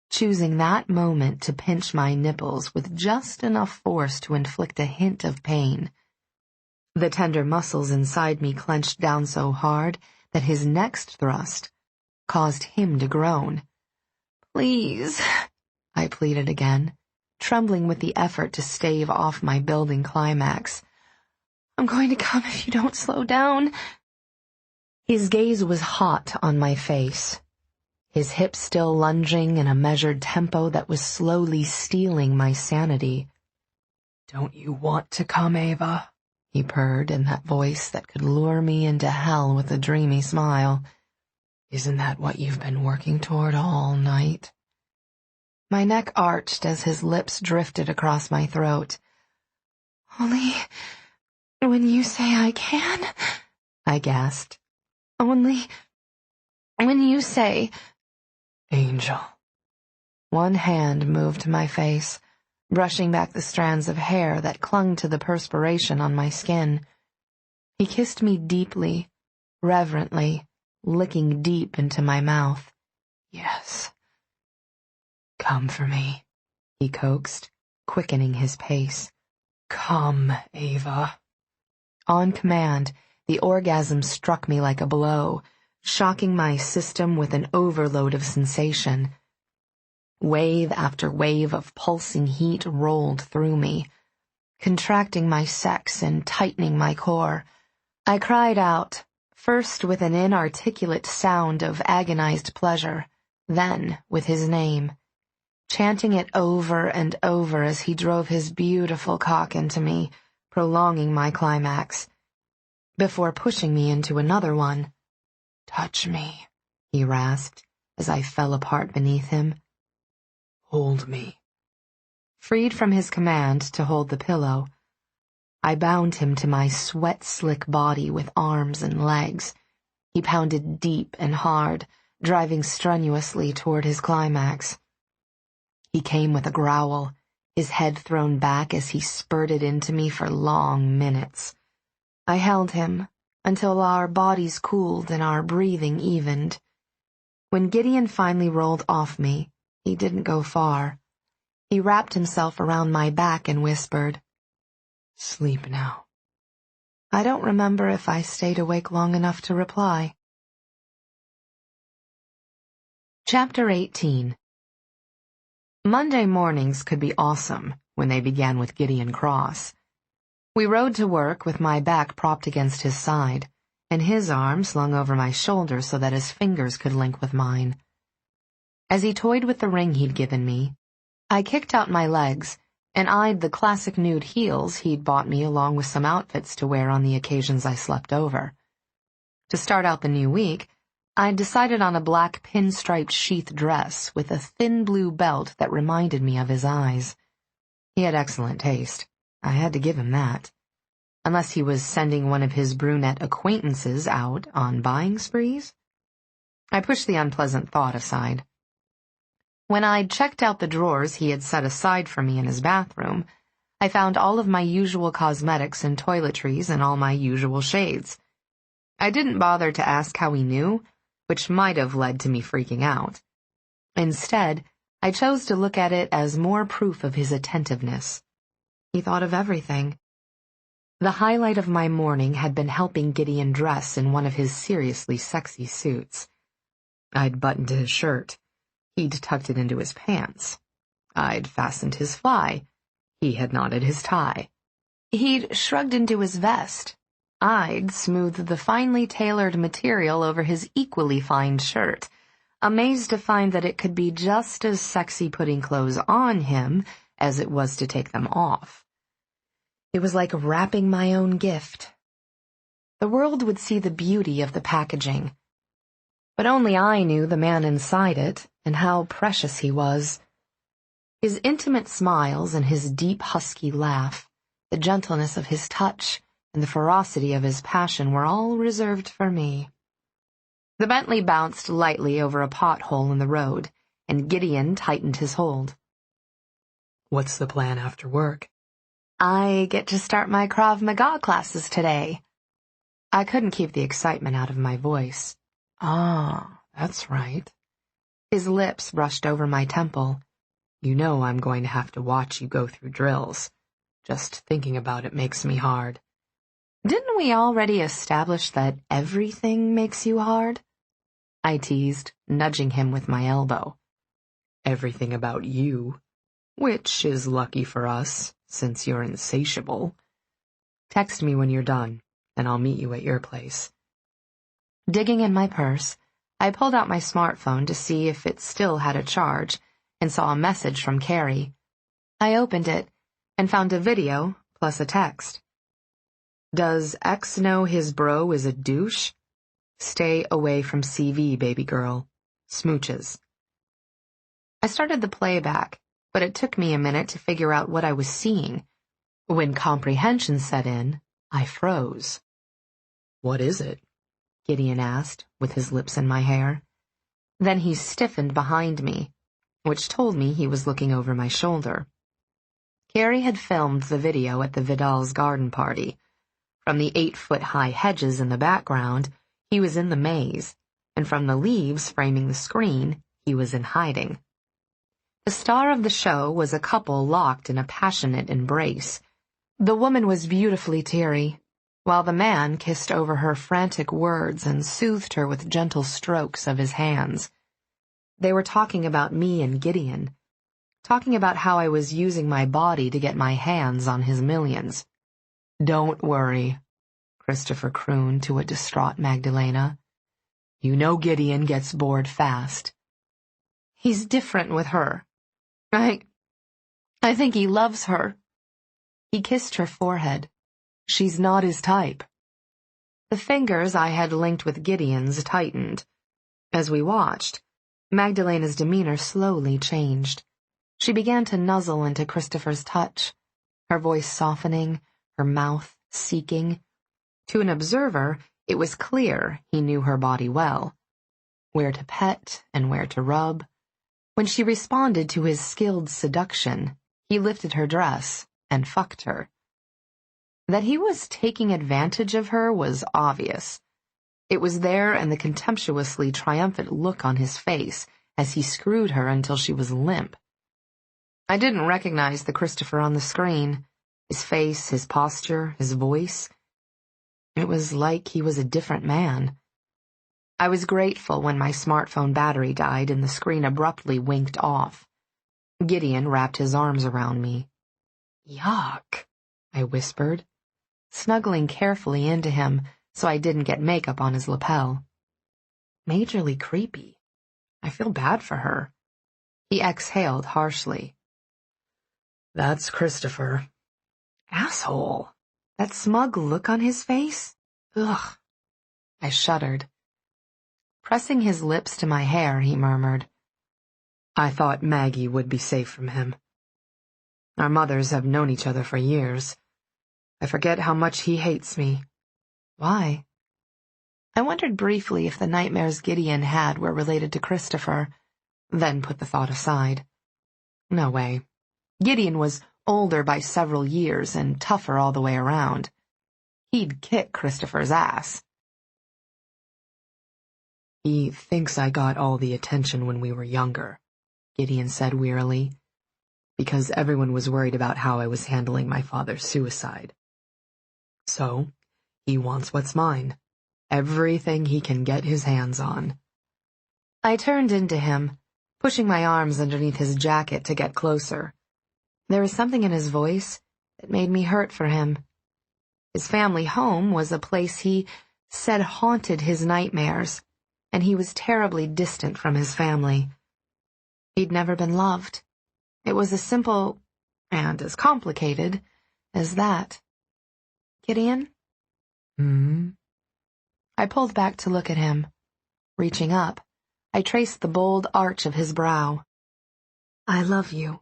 Speaker 3: choosing that moment to pinch my nipples with just enough force to inflict a hint of pain. The tender muscles inside me clenched down so hard that his next thrust caused him to groan.
Speaker 2: Please,
Speaker 3: I pleaded again, trembling with the effort to stave off my building climax.
Speaker 2: I'm going to come if you don't slow down.
Speaker 3: His gaze was hot on my face, his hips still lunging in a measured tempo that was slowly stealing my sanity. Don't you want to come, Eva? He purred in that voice that could lure me into hell with a dreamy smile. Isn't that what you've been working toward all night? My neck arched as his lips drifted across my throat.
Speaker 2: Only when you say I can,
Speaker 3: I gasped.
Speaker 2: Only when you say...
Speaker 3: Angel. One hand moved to my face, brushing back the strands of hair that clung to the perspiration on my skin. He kissed me deeply, reverently, licking deep into my mouth. Yes. Come for me, he coaxed, quickening his pace. Come, Eva. On command, the orgasm struck me like a blow, shocking my system with an overload of sensation. Wave after wave of pulsing heat rolled through me, contracting my sex and tightening my core. I cried out, first with an inarticulate sound of agonized pleasure, then with his name, chanting it over and over as he drove his beautiful cock into me, prolonging my climax, before pushing me into another one. Touch me, he rasped as I fell apart beneath him. Hold me. Freed from his command to hold the pillow, I bound him to my sweat-slick body with arms and legs. He pounded deep and hard, driving strenuously toward his climax. He came with a growl, his head thrown back as he spurted into me for long minutes. I held him until our bodies cooled and our breathing evened. When Gideon finally rolled off me, he didn't go far. He wrapped himself around my back and whispered, "Sleep now." I don't remember if I stayed awake long enough to reply. Chapter 18. Monday mornings could be awesome when they began with Gideon Cross. We rode to work with my back propped against his side, and his arm slung over my shoulder so that his fingers could link with mine. As he toyed with the ring he'd given me, I kicked out my legs and eyed the classic nude heels he'd bought me along with some outfits to wear on the occasions I slept over. To start out the new week, I'd decided on a black pinstriped sheath dress with a thin blue belt that reminded me of his eyes. He had excellent taste. I had to give him that. Unless he was sending one of his brunette acquaintances out on buying sprees. I pushed the unpleasant thought aside. When I'd checked out the drawers he had set aside for me in his bathroom, I found all of my usual cosmetics and toiletries in all my usual shades. I didn't bother to ask how he knew, which might have led to me freaking out. Instead, I chose to look at it as more proof of his attentiveness. He thought of everything. The highlight of my morning had been helping Gideon dress in one of his seriously sexy suits. I'd buttoned his shirt. He'd tucked it into his pants. I'd fastened his fly. He had knotted his tie. He'd shrugged into his vest. I'd smoothed the finely tailored material over his equally fine shirt, amazed to find that it could be just as sexy putting clothes on him as it was to take them off. It was like wrapping my own gift. The world would see the beauty of the packaging, but only I knew the man inside it and how precious he was. His intimate smiles and his deep husky laugh, the gentleness of his touch, and the ferocity of his passion were all reserved for me. The Bentley bounced lightly over a pothole in the road, and Gideon tightened his hold.
Speaker 4: "What's the plan after work?"
Speaker 3: "I get to start my Krav Maga classes today." I couldn't keep the excitement out of my voice.
Speaker 4: "Ah, that's right."
Speaker 3: His lips brushed over my temple.
Speaker 4: "You know I'm going to have to watch you go through drills. Just thinking about it makes me hard."
Speaker 3: "Didn't we already establish that everything makes you hard?" I teased, nudging him with my elbow.
Speaker 4: "Everything about you, which is lucky for us, since you're insatiable. Text me when you're done, and I'll meet you at your place."
Speaker 3: Digging in my purse, I pulled out my smartphone to see if it still had a charge, and saw a message from Carrie. I opened it, and found a video, plus a text. "Does X know his bro is a douche? Stay away from CV, baby girl. Smooches." I started the playback, but it took me a minute to figure out what I was seeing. When comprehension set in, I froze.
Speaker 4: "What is it?"
Speaker 3: Gideon asked, with his lips in my hair. Then he stiffened behind me, which told me he was looking over my shoulder. Carrie had filmed the video at the Vidal's garden party. From the 8-foot-high hedges in the background, he was in the maze, and from the leaves framing the screen, he was in hiding. The star of the show was a couple locked in a passionate embrace. The woman was beautifully teary, while the man kissed over her frantic words and soothed her with gentle strokes of his hands. They were talking about me and Gideon, talking about how I was using my body to get my hands on his millions. "Don't worry," Christopher crooned to a distraught Magdalena. "You know Gideon gets bored fast. He's different with her. I think he loves her." He kissed her forehead. "She's not his type." The fingers I had linked with Gideon's tightened. As we watched, Magdalena's demeanor slowly changed. She began to nuzzle into Christopher's touch, her voice softening, her mouth seeking. To an observer, it was clear he knew her body well.
Speaker 2: where to pet and where to rub. When she responded to his skilled seduction, he lifted her dress and fucked her. That he was taking advantage of her was obvious. It was there in the contemptuously triumphant look on his face as he screwed her until she was limp. I didn't recognize the Christopher on the screen. His face, his posture, his voice. It was like he was a different man. I was grateful when my smartphone battery died and the screen abruptly winked off. Gideon wrapped his arms around me. "Yuck," I whispered, snuggling carefully into him so I didn't get makeup on his lapel. "Majorly creepy. I feel bad for her." He exhaled harshly. "That's Christopher." Asshole. That smug look on his face? Ugh. I shuddered. Pressing his lips to my hair, he murmured, "I thought Maggie would be safe from him. Our mothers have known each other for years. I forget how much he hates me." Why? I wondered briefly if the nightmares Gideon had were related to Christopher, then put the thought aside. No way. Gideon was older by several years and tougher all the way around. He'd kick Christopher's ass. "He thinks I got all the attention when we were younger," Gideon said wearily, "because everyone was worried about how I was handling my father's suicide. So, he wants what's mine, everything he can get his hands on." I turned into him, pushing my arms underneath his jacket to get closer. There was something in his voice that made me hurt for him. His family home was a place he said haunted his nightmares, and he was terribly distant from his family. He'd never been loved. It was as simple and as complicated as that. "Gideon?" I pulled back to look at him. Reaching up, I traced the bold arch of his brow. "I love you."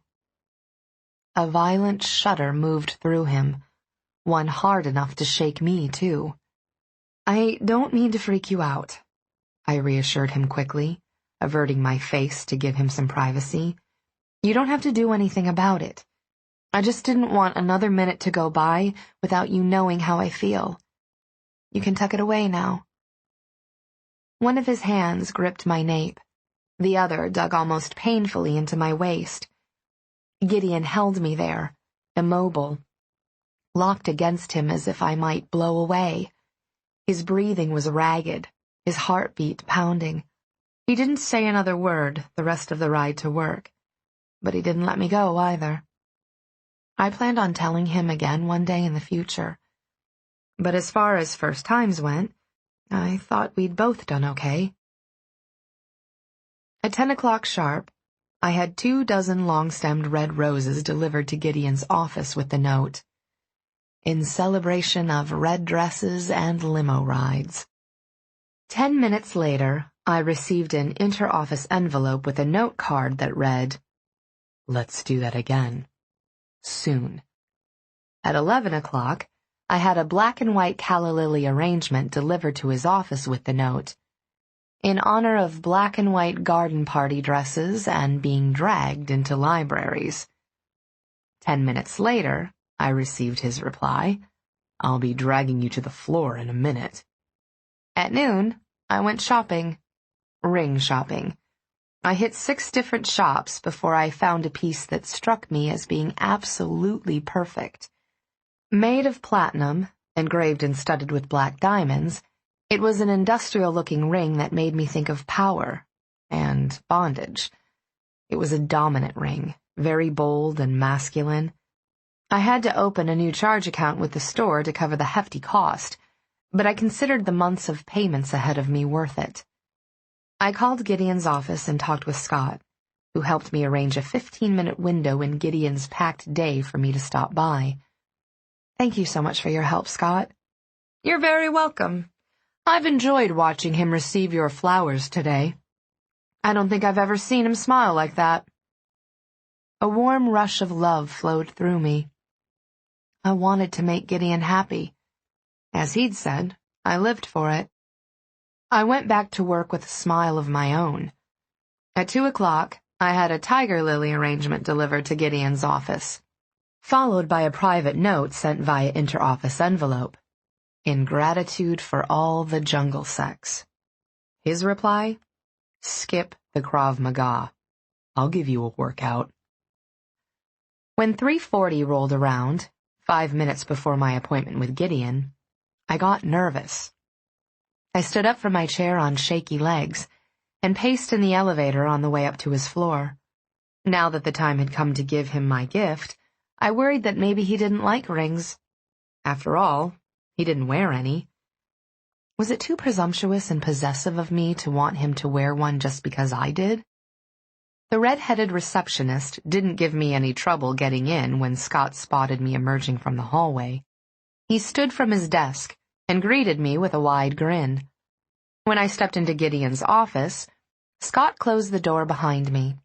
Speaker 2: A violent shudder moved through him, one hard enough to shake me, too. "I don't mean to freak you out," I reassured him quickly, averting my face to give him some privacy. "You don't have to do anything about it. I just didn't want another minute to go by without you knowing how I feel. You can tuck it away now." One of his hands gripped my nape. The other dug almost painfully into my waist. Gideon held me there, immobile, locked against him as if I might blow away. His breathing was ragged, his heartbeat pounding. He didn't say another word the rest of the ride to work, but he didn't let me go either. I planned on telling him again one day in the future, but as far as first times went, I thought we'd both done okay. At 10 o'clock sharp, I had 24 long-stemmed red roses delivered to Gideon's office with the note, "In celebration of red dresses and limo rides." 10 minutes later, I received an inter-office envelope with a note card that read, "Let's do that again. Soon." At 11 o'clock, I had a black and white calla lily arrangement delivered to his office with the note, "In honor of black and white garden party dresses and being dragged into libraries." 10 minutes later, I received his reply, "I'll be dragging you to the floor in a minute." At noon, I went shopping. Ring shopping. I hit 6 different shops before I found a piece that struck me as being absolutely perfect. Made of platinum, engraved and studded with black diamonds, it was an industrial-looking ring that made me think of power and bondage. It was a dominant ring, very bold and masculine. I had to open a new charge account with the store to cover the hefty cost, but I considered the months of payments ahead of me worth it. I called Gideon's office and talked with Scott, who helped me arrange a 15-minute window in Gideon's packed day for me to stop by. "Thank you so much for your help, Scott." "You're very welcome. I've enjoyed watching him receive your flowers today. I don't think I've ever seen him smile like that." A warm rush of love flowed through me. I wanted to make Gideon happy. As he'd said, I lived for it. I went back to work with a smile of my own. At 2:00, I had a tiger lily arrangement delivered to Gideon's office, followed by a private note sent via interoffice envelope. In gratitude for all the jungle sex. His reply? Skip the Krav Maga. I'll give you a workout. When 3:40 rolled around, 5 minutes before my appointment with Gideon, I got nervous. I stood up from my chair on shaky legs and paced in the elevator on the way up to his floor. Now that the time had come to give him my gift, I worried that maybe he didn't like rings. After all, he didn't wear any. Was it too presumptuous and possessive of me to want him to wear one just because I did? The red-headed receptionist didn't give me any trouble getting in when Scott spotted me emerging from the hallway. He stood from his desk and greeted me with a wide grin. When I stepped into Gideon's office, Scott closed the door behind me.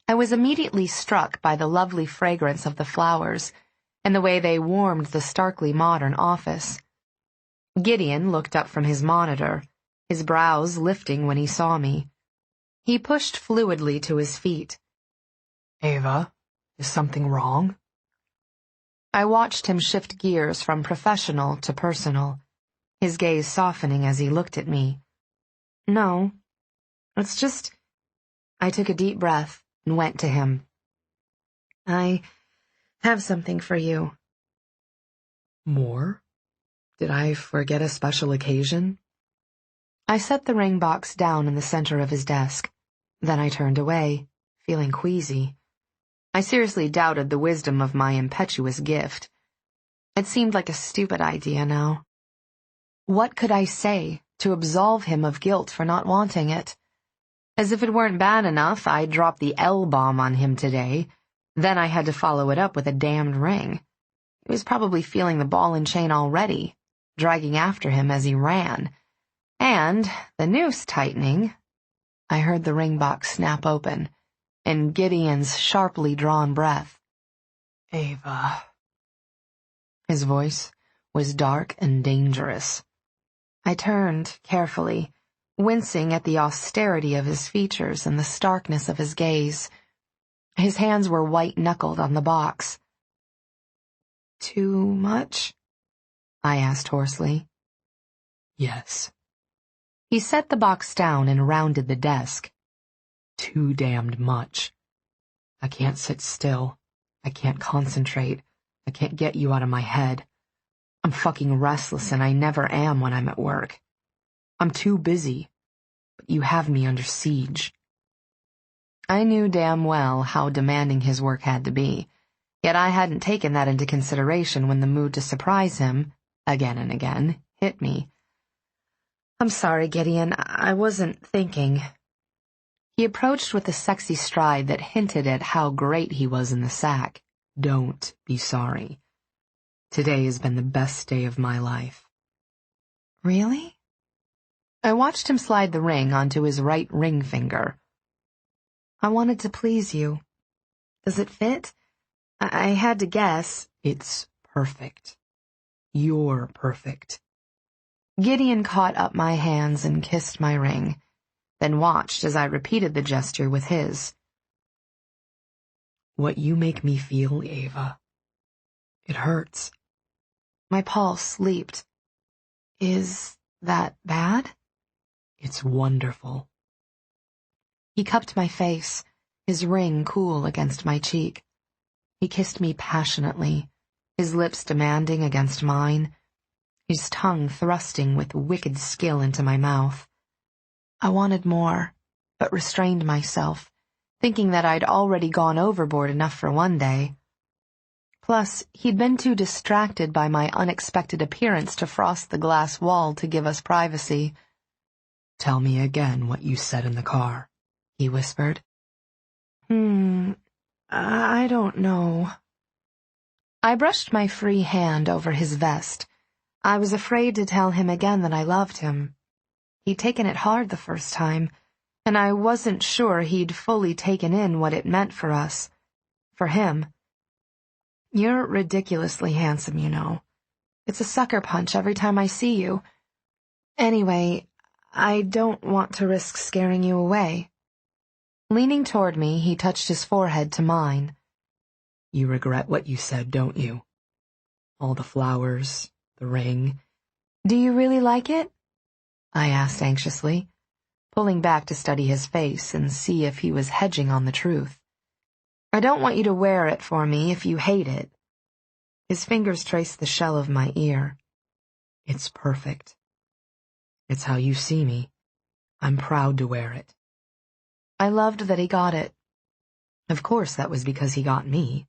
Speaker 2: I was immediately struck by the lovely fragrance of the flowers and the way they warmed the starkly modern office. Gideon looked up from his monitor, his brows lifting when he saw me. He pushed fluidly to his feet.
Speaker 4: Eva, is something wrong?
Speaker 2: I watched him shift gears from professional to personal, his gaze softening as he looked at me. No, it's just... I took a deep breath and went to him. I have something for you.
Speaker 4: More? Did I forget a special occasion?
Speaker 2: I set the ring box down in the center of his desk. Then I turned away, feeling queasy. I seriously doubted the wisdom of my impetuous gift. It seemed like a stupid idea now. What could I say to absolve him of guilt for not wanting it? As if it weren't bad enough, I dropped the L-bomb on him today. Then I had to follow it up with a damned ring. He was probably feeling the ball and chain already, dragging after him as he ran. And, the noose tightening, I heard the ring box snap open, and Gideon's sharply drawn breath.
Speaker 4: Eva.
Speaker 2: His voice was dark and dangerous. I turned carefully, wincing at the austerity of his features and the starkness of his gaze. His hands were white-knuckled on the box. Too much? I asked hoarsely.
Speaker 4: Yes.
Speaker 2: He set the box down and rounded the desk.
Speaker 4: Too damned much. I can't sit still. I can't concentrate. I can't get you out of my head. I'm fucking restless and I never am when I'm at work. I'm too busy, but you have me under siege.
Speaker 2: I knew damn well how demanding his work had to be, yet I hadn't taken that into consideration when the mood to surprise him, again and again, hit me. I'm sorry, Gideon, I wasn't thinking. He approached with a sexy stride that hinted at how great he was in the sack.
Speaker 4: Don't be sorry. Today has been the best day of my life.
Speaker 2: Really? I watched him slide the ring onto his right ring finger. I wanted to please you. Does it fit? I had to guess.
Speaker 4: It's perfect. You're perfect.
Speaker 2: Gideon caught up my hands and kissed my ring, then watched as I repeated the gesture with his.
Speaker 4: What you make me feel, Eva. It hurts.
Speaker 2: My pulse leaped. Is that bad?
Speaker 4: It's wonderful.
Speaker 2: He cupped my face, his ring cool against my cheek. He kissed me passionately, his lips demanding against mine, his tongue thrusting with wicked skill into my mouth. I wanted more, but restrained myself, thinking that I'd already gone overboard enough for one day. Plus, he'd been too distracted by my unexpected appearance to frost the glass wall to give us privacy.
Speaker 4: Tell me again what you said in the car, he whispered.
Speaker 2: I don't know. I brushed my free hand over his vest. I was afraid to tell him again that I loved him. He'd taken it hard the first time, and I wasn't sure he'd fully taken in what it meant for us. For him. You're ridiculously handsome, you know. It's a sucker punch every time I see you. Anyway, I don't want to risk scaring you away. Leaning toward me, he touched his forehead to mine.
Speaker 4: You regret what you said, don't you? All the flowers, the ring.
Speaker 2: Do you really like it? I asked anxiously, pulling back to study his face and see if he was hedging on the truth. I don't want you to wear it for me if you hate it. His fingers traced the shell of my ear.
Speaker 4: It's perfect. It's how you see me. I'm proud to wear it.
Speaker 2: I loved that he got it.
Speaker 4: Of course that was because he got me.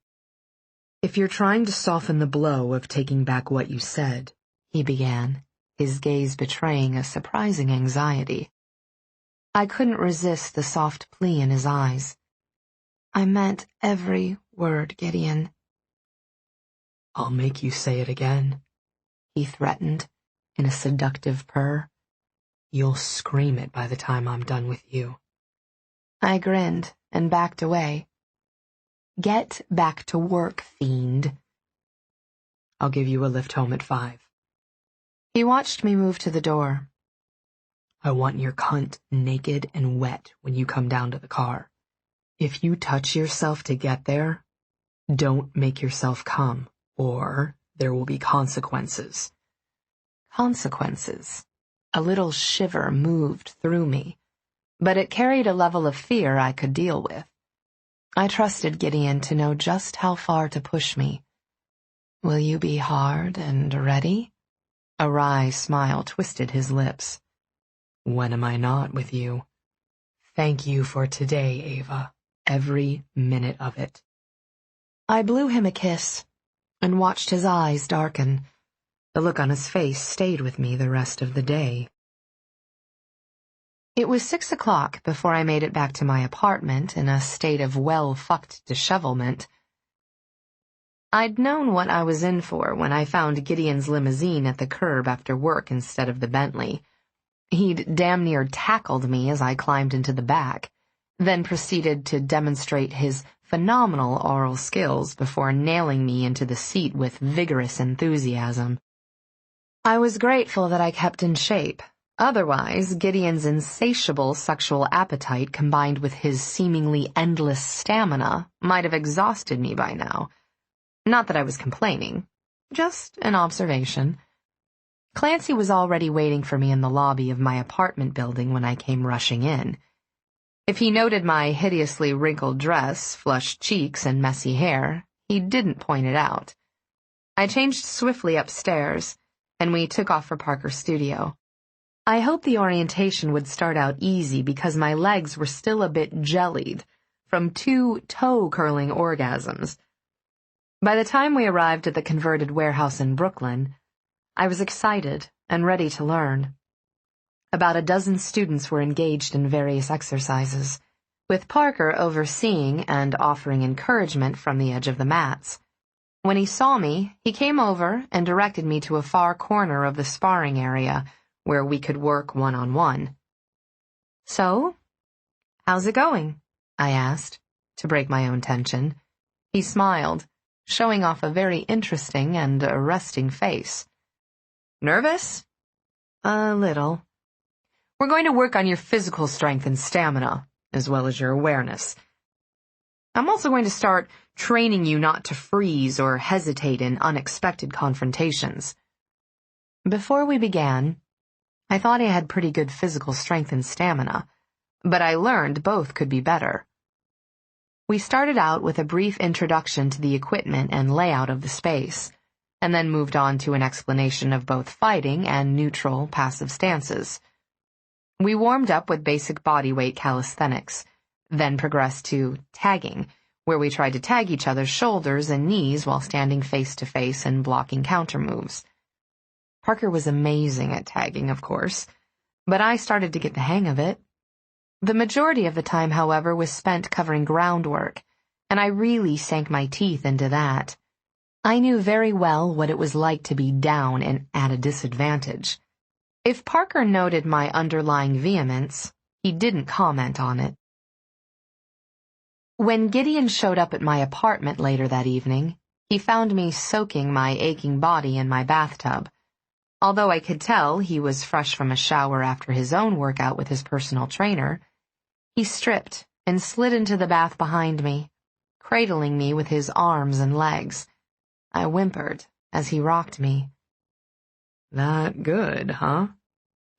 Speaker 4: If you're trying to soften the blow of taking back what you said,
Speaker 2: he began, his gaze betraying a surprising anxiety. I couldn't resist the soft plea in his eyes. I meant every word, Gideon.
Speaker 4: I'll make you say it again, he threatened, in a seductive purr. You'll scream it by the time I'm done with you.
Speaker 2: I grinned and backed away. Get back to work, fiend.
Speaker 4: I'll give you a lift home at 5.
Speaker 2: He watched me move to the door.
Speaker 4: I want your cunt naked and wet when you come down to the car. If you touch yourself to get there, don't make yourself come, or there will be consequences.
Speaker 2: Consequences. A little shiver moved through me, but it carried a level of fear I could deal with. I trusted Gideon to know just how far to push me. Will you be hard and ready? A wry smile twisted his lips.
Speaker 4: When am I not with you? Thank you for today, Eva. Every minute of it.
Speaker 2: I blew him a kiss and watched his eyes darken. The look on his face stayed with me the rest of the day. It was 6 o'clock before I made it back to my apartment in a state of well-fucked dishevelment. I'd known what I was in for when I found Gideon's limousine at the curb after work instead of the Bentley. He'd damn near tackled me as I climbed into the back, then proceeded to demonstrate his phenomenal oral skills before nailing me into the seat with vigorous enthusiasm. I was grateful that I kept in shape. Otherwise, Gideon's insatiable sexual appetite combined with his seemingly endless stamina might have exhausted me by now. Not that I was complaining, just an observation. Clancy was already waiting for me in the lobby of my apartment building when I came rushing in. If he noted my hideously wrinkled dress, flushed cheeks, and messy hair, he didn't point it out. I changed swiftly upstairs, and we took off for Parker's studio. I hoped the orientation would start out easy because my legs were still a bit jellied from 2 toe-curling orgasms. By the time we arrived at the converted warehouse in Brooklyn, I was excited and ready to learn. About a dozen students were engaged in various exercises, with Parker overseeing and offering encouragement from the edge of the mats. When he saw me, he came over and directed me to a far corner of the sparring area, where we could work one-on-one. So, how's it going? I asked, to break my own tension. He smiled, showing off a very interesting and arresting face. Nervous? A little. We're going to work on your physical strength and stamina, as well as your awareness. I'm also going to start training you not to freeze or hesitate in unexpected confrontations. Before we began, I thought I had pretty good physical strength and stamina, but I learned both could be better. We started out with a brief introduction to the equipment and layout of the space, and then moved on to an explanation of both fighting and neutral, passive stances. We warmed up with basic bodyweight calisthenics, then progressed to tagging, where we tried to tag each other's shoulders and knees while standing face-to-face and blocking counter moves. Parker was amazing at tagging, of course, but I started to get the hang of it. The majority of the time, however, was spent covering groundwork, and I really sank my teeth into that. I knew very well what it was like to be down and at a disadvantage. If Parker noted my underlying vehemence, he didn't comment on it. When Gideon showed up at my apartment later that evening, he found me soaking my aching body in my bathtub. Although I could tell he was fresh from a shower after his own workout with his personal trainer, he stripped and slid into the bath behind me, cradling me with his arms and legs. I whimpered as he rocked me.
Speaker 4: "That good, huh?"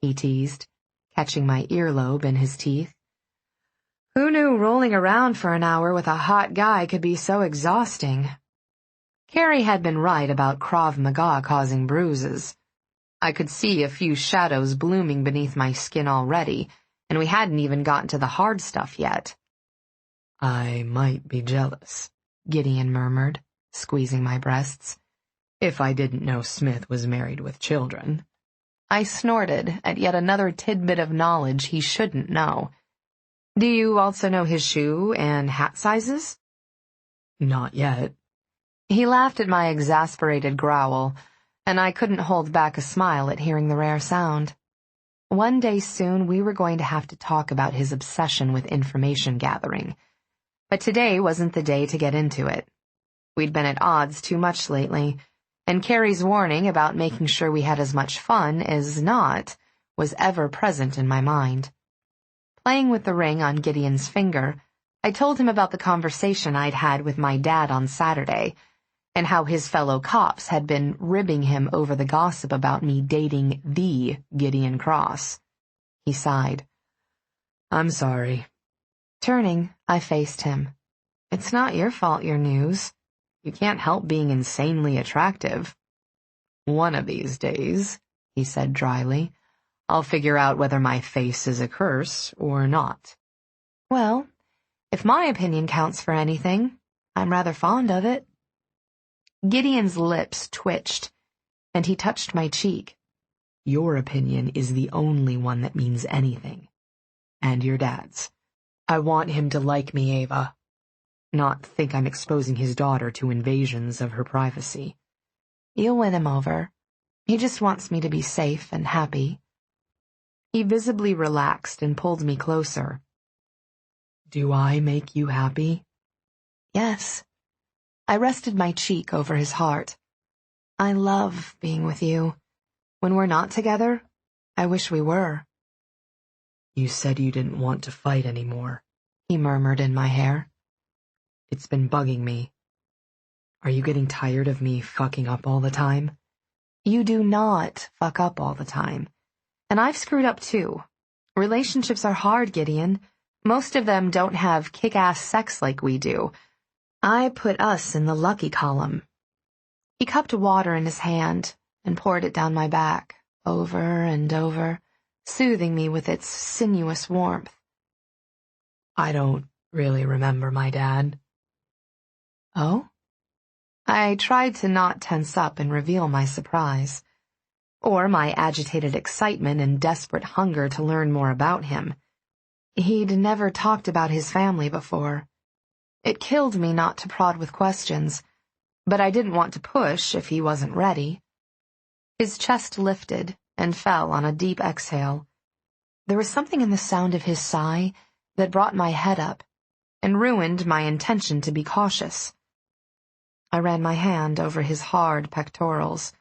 Speaker 4: he teased, catching my earlobe in his teeth. Who knew rolling around for an hour with a hot guy could be so exhausting? Carrie had been right about Krav Maga causing bruises. I could see a few shadows blooming beneath my skin already, and we hadn't even gotten to the hard stuff yet.
Speaker 3: "I might be jealous," Gideon murmured, squeezing my breasts, "if I didn't know Smith was married with children."
Speaker 2: I snorted at yet another tidbit of knowledge he shouldn't know.
Speaker 3: "Do you also know his shoe and hat sizes?" "Not yet."
Speaker 2: He laughed at my exasperated growl, and I couldn't hold back a smile at hearing the rare sound. One day soon we were going to have to talk about his obsession with information gathering, but today wasn't the day to get into it. We'd been at odds too much lately, and Carrie's warning about making sure we had as much fun as not was ever present in my mind. Playing with the ring on Gideon's finger, I told him about the conversation I'd had with my dad on Saturday, and how his fellow cops had been ribbing him over the gossip about me dating the Gideon Cross. He sighed.
Speaker 3: "I'm sorry."
Speaker 2: Turning, I faced him. "It's not your fault you're news. You can't help being insanely attractive."
Speaker 3: "One of these days," he said dryly, "I'll figure out whether my face is a curse or not."
Speaker 2: "Well, if my opinion counts for anything, I'm rather fond of it." Gideon's lips twitched, and he touched my cheek.
Speaker 3: "Your opinion is the only one that means anything. And your dad's. I want him to like me, Eva. Not think I'm exposing his daughter to invasions of her privacy."
Speaker 2: "You'll win him over. He just wants me to be safe and happy." He visibly relaxed and pulled me closer.
Speaker 3: "Do I make you happy?"
Speaker 2: "Yes." I rested my cheek over his heart. "I love being with you. When we're not together, I wish we were."
Speaker 3: "You said you didn't want to fight anymore,"
Speaker 2: he murmured in my hair.
Speaker 3: "It's been bugging me. Are you getting tired of me fucking up all the time?"
Speaker 2: You do not fuck up all the time. And I've screwed up too. Relationships are hard, Gideon. Most of them don't have kick-ass sex like we do. I put us in the lucky column. He cupped water in his hand and poured it down my back, over and over, soothing me with its sinuous warmth.
Speaker 3: "I don't really remember my dad."
Speaker 2: "Oh?" I tried to not tense up and reveal my surprise, or my agitated excitement and desperate hunger to learn more about him. He'd never talked about his family before. It killed me not to prod with questions, but I didn't want to push if he wasn't ready. His chest lifted and fell on a deep exhale. There was something in the sound of his sigh that brought my head up and ruined my intention to be cautious. I ran my hand over his hard pectorals.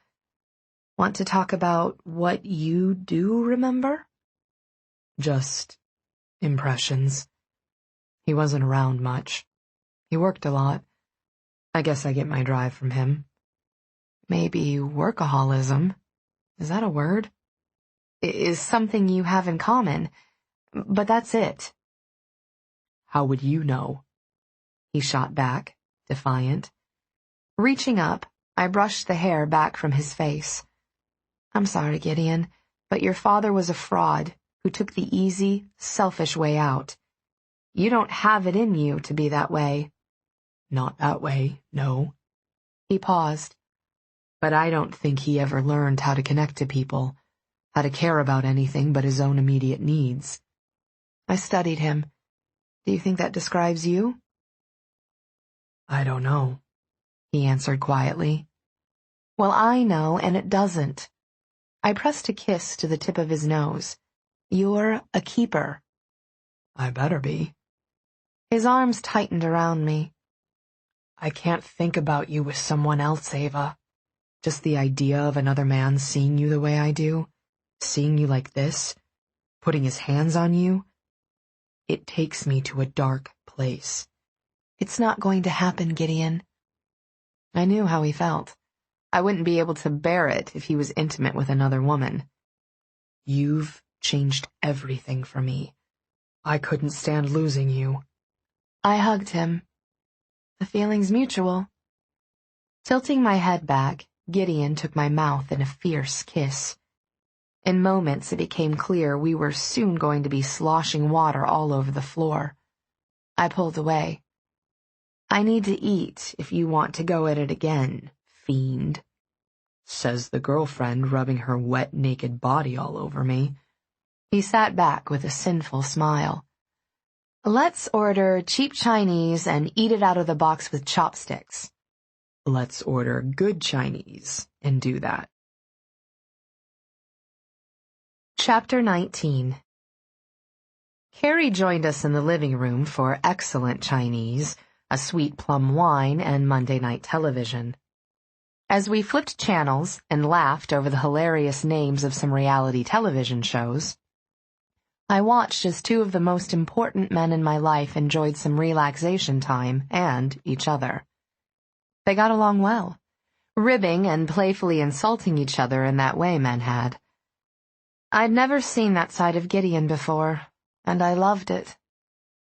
Speaker 2: "Want to talk about what you do remember?"
Speaker 3: "Just impressions. He wasn't around much. He worked a lot. I guess I get my drive from him."
Speaker 2: "Maybe workaholism. Is that a word? Is something you have in common. But that's it."
Speaker 3: "How would you know?" He shot back, defiant.
Speaker 2: Reaching up, I brushed the hair back from his face. "I'm sorry, Gideon, but your father was a fraud who took the easy, selfish way out. You don't have it in you to be that way."
Speaker 3: "Not that way, no."
Speaker 2: He paused.
Speaker 3: "But I don't think he ever learned how to connect to people, how to care about anything but his own immediate needs."
Speaker 2: I studied him. "Do you think that describes you?"
Speaker 3: "I don't know," he answered quietly.
Speaker 2: "Well, I know, and it doesn't." I pressed a kiss to the tip of his nose. "You're a keeper."
Speaker 3: "I better be."
Speaker 2: His arms tightened around me.
Speaker 3: "I can't think about you with someone else, Eva.
Speaker 4: Just the idea of another man seeing you the way I do, seeing you like this, putting his hands on you, it takes me to a dark place.
Speaker 2: It's not going to happen, Gideon. I knew how he felt. I wouldn't be able to bear it if he was intimate with another woman.
Speaker 4: You've changed everything for me. I couldn't stand losing you.
Speaker 2: I hugged him. The feeling's mutual. Tilting my head back, Gideon took my mouth in a fierce kiss. In moments it became clear we were soon going to be sloshing water all over the floor. I pulled away. I need to eat if you want to go at it again, fiend.
Speaker 4: Says the girlfriend, rubbing her wet, naked body all over me.
Speaker 2: He sat back with a sinful smile. Let's order cheap Chinese and eat it out of the box with chopsticks.
Speaker 4: Let's order good Chinese and do that.
Speaker 2: Chapter 19. Carrie joined us in the living room for excellent Chinese, a sweet plum wine, and Monday night television. As we flipped channels and laughed over the hilarious names of some reality television shows, I watched as two of the most important men in my life enjoyed some relaxation time and each other. They got along well, ribbing and playfully insulting each other in that way men had. I'd never seen that side of Gideon before, and I loved it.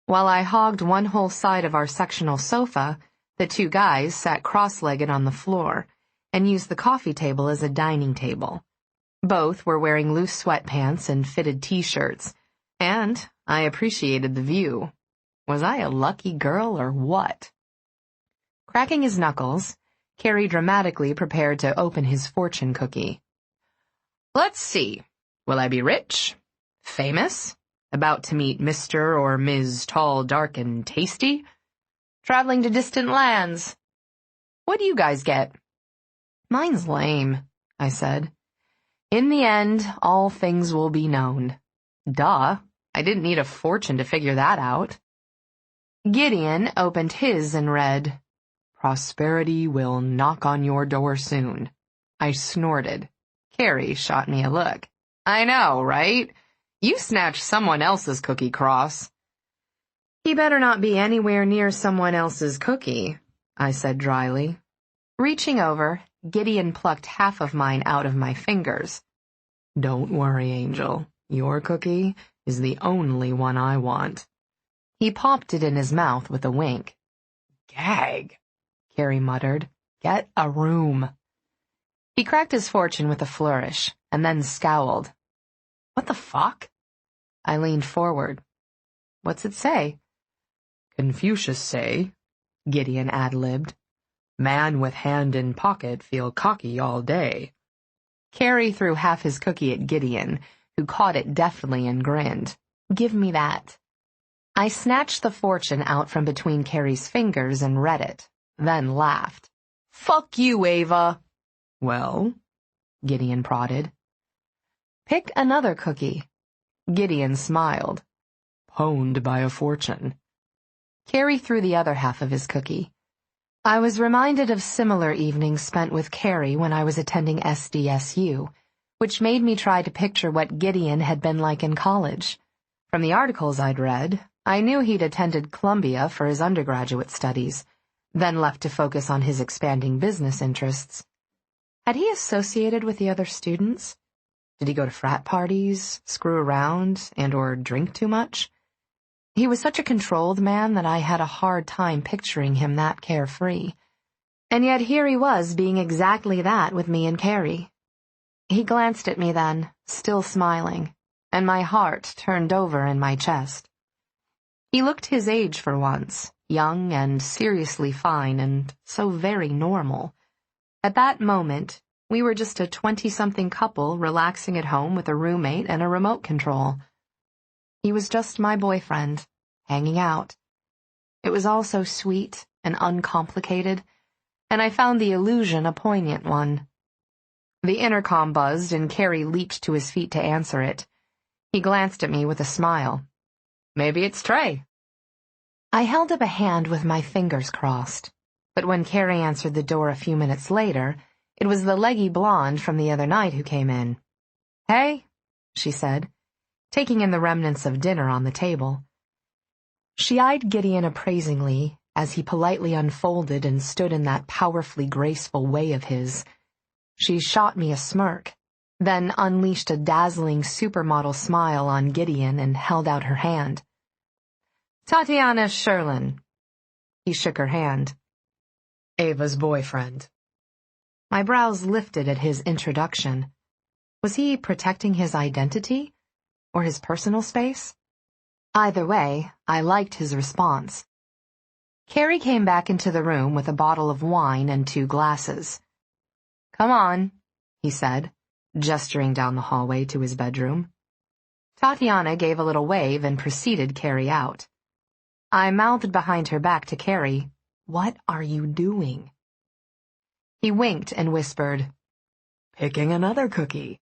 Speaker 2: While I hogged one whole side of our sectional sofa, the two guys sat cross-legged on the floor and used the coffee table as a dining table. Both were wearing loose sweatpants and fitted t-shirts, and I appreciated the view. Was I a lucky girl or what? Cracking his knuckles, Carrie dramatically prepared to open his fortune cookie. Let's see. Will I be rich? Famous? About to meet Mr. or Ms. Tall, Dark, and Tasty? Traveling to distant lands? What do you guys get? Mine's lame, I said. In the end, all things will be known. Duh, I didn't need a fortune to figure that out. Gideon opened his and read, Prosperity will knock on your door soon. I snorted. Carrie shot me a look. I know, right? You snatched someone else's cookie, Cross. He better not be anywhere near someone else's cookie, I said dryly. Reaching over, Gideon plucked half of mine out of my fingers. Don't worry, Angel. Your cookie is the only one I want. He popped it in his mouth with a wink. Gag, Carrie muttered. Get a room. He cracked his fortune with a flourish, and then scowled. What the fuck? I leaned forward. What's it say? Confucius say, Gideon ad-libbed. Man with hand in pocket feel cocky all day. Carrie threw half his cookie at Gideon, who caught it deftly and grinned. Give me that. I snatched the fortune out from between Carrie's fingers and read it, then laughed. Fuck you, Eva. Well, Gideon prodded. Pick another cookie. Gideon smiled. Pwned by a fortune. Carrie threw the other half of his cookie. I was reminded of similar evenings spent with Carrie when I was attending SDSU, which made me try to picture what Gideon had been like in college. From the articles I'd read, I knew he'd attended Columbia for his undergraduate studies, then left to focus on his expanding business interests. Had he associated with the other students? Did he go to frat parties, screw around, and/or drink too much? He was such a controlled man that I had a hard time picturing him that carefree. And yet here he was being exactly that with me and Carrie. He glanced at me then, still smiling, and my heart turned over in my chest. He looked his age for once, young and seriously fine and so very normal. At that moment, we were just a 20-something couple relaxing at home with a roommate and a remote control. He was just my boyfriend, hanging out. It was all so sweet and uncomplicated, and I found the illusion a poignant one. The intercom buzzed and Carrie leaped to his feet to answer it. He glanced at me with a smile. Maybe it's Trey. I held up a hand with my fingers crossed, but when Carrie answered the door a few minutes later, It was the leggy blonde from the other night who came in. "Hey," she said, taking in the remnants of dinner on the table. She eyed Gideon appraisingly as he politely unfolded and stood in that powerfully graceful way of his. She shot me a smirk, then unleashed a dazzling supermodel smile on Gideon and held out her hand. "Tatiana Sherlin." He shook her hand.
Speaker 4: "Eva's boyfriend."
Speaker 2: My brows lifted at his introduction. Was he protecting his identity or his personal space? Either way, I liked his response. Carrie came back into the room with a bottle of wine and 2 glasses. "Come on," he said, gesturing down the hallway to his bedroom. Tatiana gave a little wave and preceded Carrie out. I mouthed behind her back to Carrie, "What are you doing?" He winked and whispered,
Speaker 4: "Picking another cookie."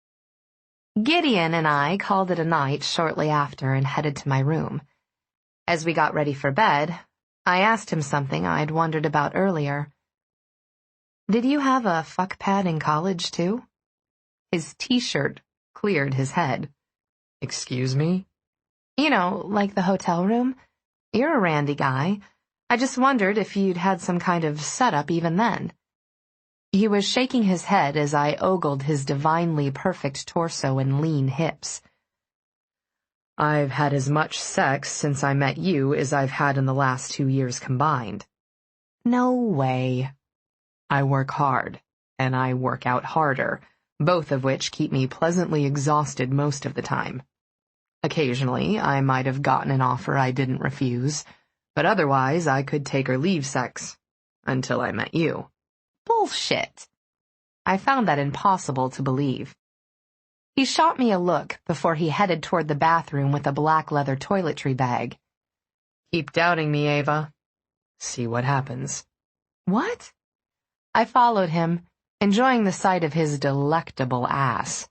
Speaker 2: Gideon and I called it a night shortly after and headed to my room. As we got ready for bed, I asked him something I'd wondered about earlier. "Did you have a fuck pad in college, too?" His t-shirt cleared his head.
Speaker 4: "Excuse me?"
Speaker 2: "You know, like the hotel room. You're a randy guy. I just wondered if you'd had some kind of setup even then." He was shaking his head as I ogled his divinely perfect torso and lean hips.
Speaker 4: "I've had as much sex since I met you as I've had in the last 2 years combined."
Speaker 2: "No way."
Speaker 4: "I work hard, and I work out harder, both of which keep me pleasantly exhausted most of the time. Occasionally, I might have gotten an offer I didn't refuse, but otherwise I could take or leave sex. Until I met you."
Speaker 2: Bullshit. I found that impossible to believe. He shot me a look before he headed toward the bathroom with a black leather toiletry bag.
Speaker 4: "Keep doubting me, Eva. See what happens."
Speaker 2: "What?" I followed him, enjoying the sight of his delectable ass.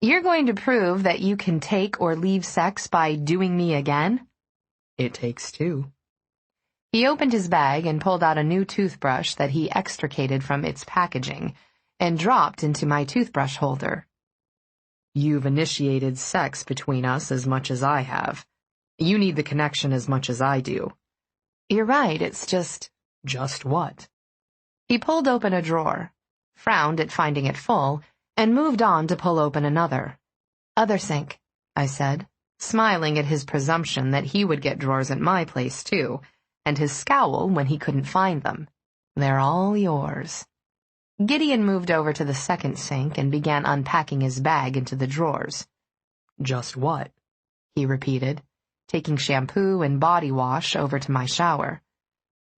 Speaker 2: "You're going to prove that you can take or leave sex by doing me again?"
Speaker 4: "It takes 2.
Speaker 2: He opened his bag and pulled out a new toothbrush that he extricated from its packaging and dropped into my toothbrush holder.
Speaker 4: "You've initiated sex between us as much as I have. You need the connection as much as I do."
Speaker 2: "You're right, it's just—"
Speaker 4: "Just what?"
Speaker 2: He pulled open a drawer, frowned at finding it full, and moved on to pull open another. "Other sink," I said, smiling at his presumption that he would get drawers at my place, too, and his scowl when he couldn't find them. "They're all yours." Gideon moved over to the second sink and began unpacking his bag into the drawers.
Speaker 4: "Just what?"
Speaker 2: he repeated, taking shampoo and body wash over to my shower.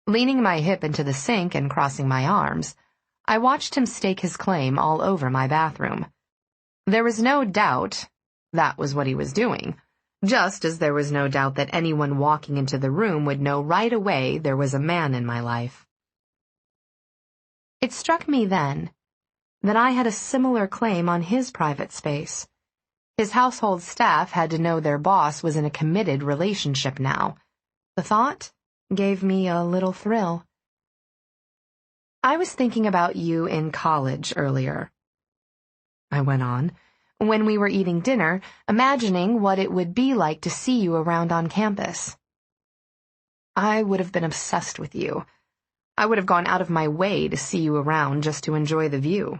Speaker 2: Leaning my hip into the sink and crossing my arms, I watched him stake his claim all over my bathroom. There was no doubt that was what he was doing, just as there was no doubt that anyone walking into the room would know right away there was a man in my life. It struck me then that I had a similar claim on his private space. His household staff had to know their boss was in a committed relationship now. The thought gave me a little thrill. "I was thinking about you in college earlier," I went on, "when we were eating dinner, imagining what it would be like to see you around on campus. I would have been obsessed with you. I would have gone out of my way to see you around just to enjoy the view.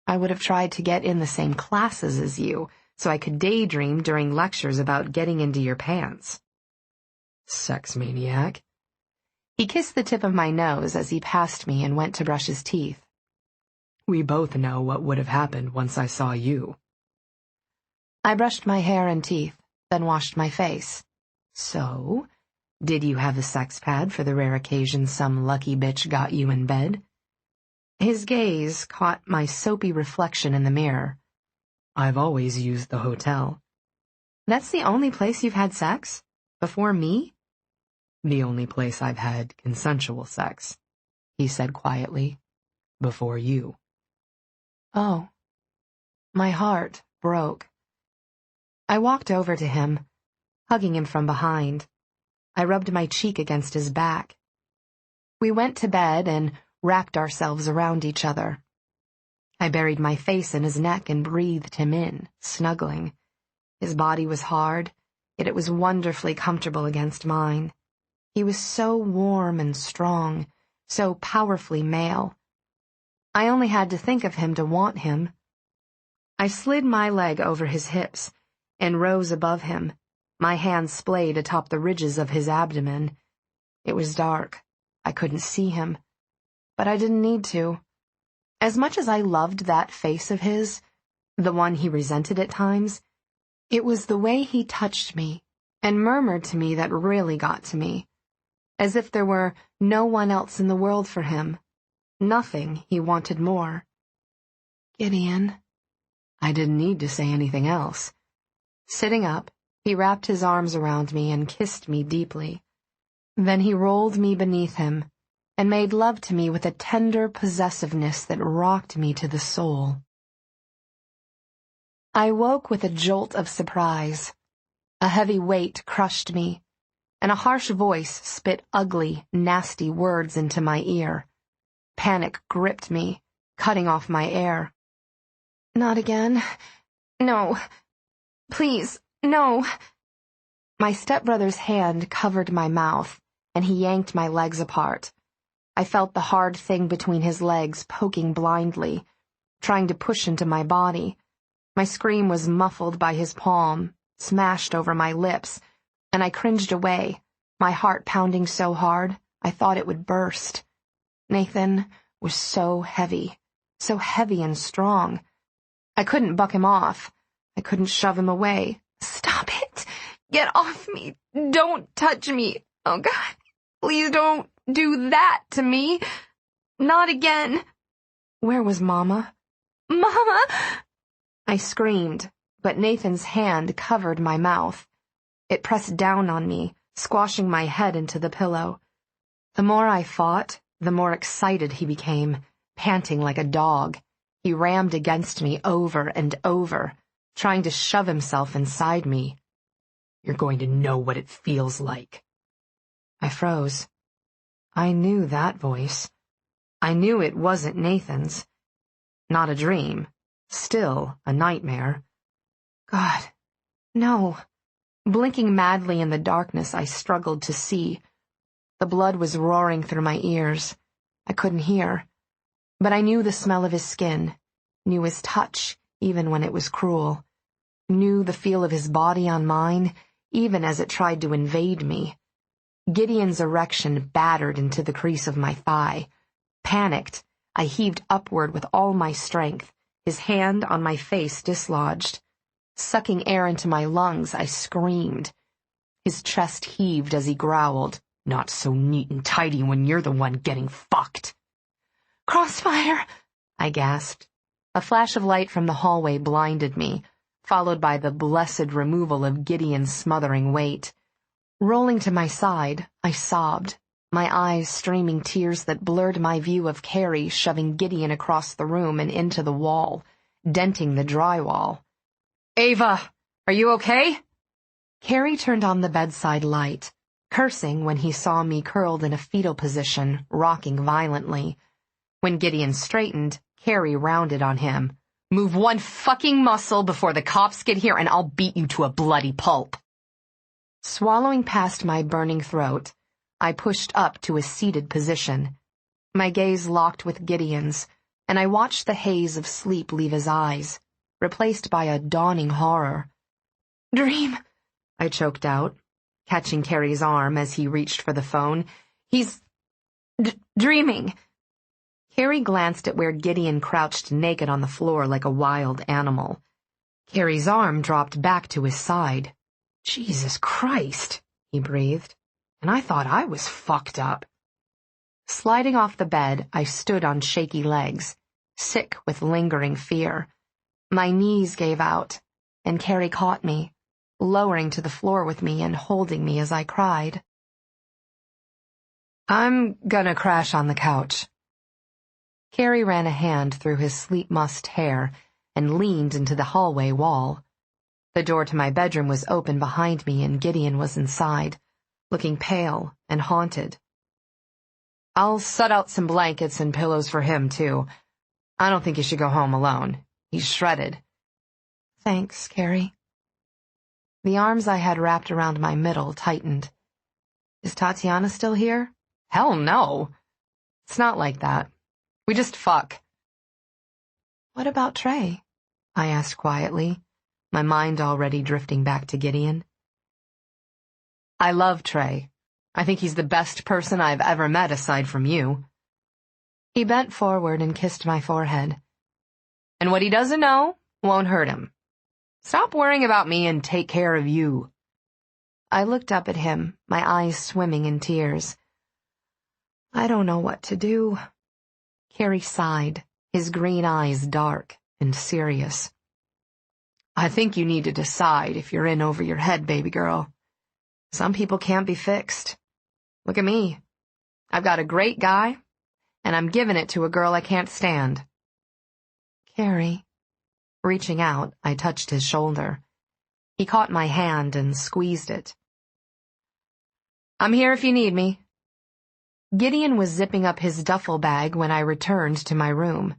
Speaker 2: I would have tried to get in the same classes as you, so I could daydream during lectures about getting into your pants."
Speaker 4: "Sex maniac."
Speaker 2: He kissed the tip of my nose as he passed me and went to brush his teeth.
Speaker 4: "We both know what would have happened once I saw you."
Speaker 2: I brushed my hair and teeth, then washed my face. "So, did you have a sex pad for the rare occasion some lucky bitch got you in bed?" His gaze caught my soapy reflection in the mirror.
Speaker 4: "I've always used the hotel."
Speaker 2: "That's the only place you've had sex? Before me?"
Speaker 4: "The only place I've had consensual sex," he said quietly. "Before you."
Speaker 2: Oh. My heart broke. I walked over to him, hugging him from behind. I rubbed my cheek against his back. We went to bed and wrapped ourselves around each other.
Speaker 3: I buried my face in his neck and breathed him in, snuggling. His body was hard, yet it was wonderfully comfortable against mine. He was so warm and strong, so powerfully male. I only had to think of him to want him. I slid my leg over his hips and rose above him, my hands splayed atop the ridges of his abdomen. It was dark. I couldn't see him, but I didn't need to. As much as I loved that face of his, the one he resented at times, it was the way he touched me and murmured to me that really got to me, as if there were no one else in the world for him, nothing he wanted more. Gideon. I didn't need to say anything else. Sitting up, he wrapped his arms around me and kissed me deeply. Then he rolled me beneath him and made love to me with a tender possessiveness that rocked me to the soul. I woke with a jolt of surprise. A heavy weight crushed me, and a harsh voice spit ugly, nasty words into my ear. Panic gripped me, cutting off my air. Not again. No. Please, no. My stepbrother's hand covered my mouth, and he yanked my legs apart. I felt the hard thing between his legs poking blindly, trying to push into my body. My scream was muffled by his palm, smashed over my lips, and I cringed away, my heart pounding so hard I thought it would burst. Nathan was so heavy and strong. I couldn't buck him off. I couldn't shove him away. Stop it! Get off me! Don't touch me! Oh, God, please don't do that to me! Not again! Where was Mama? Mama! I screamed, but Nathan's hand covered my mouth. It pressed down on me, squashing my head into the pillow. The more I fought, the more excited he became, panting like a dog. He rammed against me over and over, trying to shove himself inside me. You're going to know what it feels like. I froze. I knew that voice. I knew it wasn't Nathan's. Not a dream. Still a nightmare. God, no. Blinking madly in the darkness, I struggled to see. The blood was roaring through my ears. I couldn't hear. But I knew the smell of his skin, knew his touch, even when it was cruel, knew the feel of his body on mine, even as it tried to invade me. Gideon's erection battered into the crease of my thigh. Panicked, I heaved upward with all my strength, his hand on my face dislodged. Sucking air into my lungs, I screamed. His chest heaved as he growled, "Not so neat and tidy when you're the one getting fucked." "Crossfire!" I gasped. A flash of light from the hallway blinded me, followed by the blessed removal of Gideon's smothering weight. Rolling to my side, I sobbed, my eyes streaming tears that blurred my view of Carrie shoving Gideon across the room and into the wall, denting the drywall. "Eva, are you okay?" Carrie turned on the bedside light, cursing when he saw me curled in a fetal position, rocking violently. When Gideon straightened, Carrie rounded on him. "Move one fucking muscle before the cops get here and I'll beat you to a bloody pulp." Swallowing past my burning throat, I pushed up to a seated position. My gaze locked with Gideon's, and I watched the haze of sleep leave his eyes, replaced by a dawning horror. "Dream," I choked out, catching Carrie's arm as he reached for the phone. "He's dreaming." Carrie glanced at where Gideon crouched naked on the floor like a wild animal. Carrie's arm dropped back to his side. "Jesus Christ," he breathed, and I thought I was fucked up. Sliding off the bed, I stood on shaky legs, sick with lingering fear. My knees gave out, and Carrie caught me, lowering to the floor with me and holding me as I cried. "I'm gonna crash on the couch." Carrie ran a hand through his sleep-mussed hair and leaned into the hallway wall. The door to my bedroom was open behind me and Gideon was inside, looking pale and haunted. "I'll set out some blankets and pillows for him, too.
Speaker 2: I don't think you should go home alone. He's shredded.
Speaker 3: Thanks, Carrie. The arms I had wrapped around my middle tightened. Is Tatiana still here?
Speaker 2: Hell no. It's not like that. We just fuck.
Speaker 3: What about Trey? I asked quietly, my mind already drifting back to Gideon.
Speaker 2: I love Trey. I think he's the best person I've ever met aside from you.
Speaker 3: He bent forward and kissed my forehead.
Speaker 2: And what he doesn't know won't hurt him. Stop worrying about me and take care of you.
Speaker 3: I looked up at him, my eyes swimming in tears. I don't know what to do. Carrie sighed, his green eyes dark and serious.
Speaker 2: I think you need to decide if you're in over your head, baby girl. Some people can't be fixed. Look at me. I've got a great guy, and I'm giving it to a girl I can't stand.
Speaker 3: Carrie.
Speaker 2: Reaching out, I touched his shoulder. He caught my hand and squeezed it. I'm here if you need me. Gideon was zipping up his duffel bag when I returned to my room.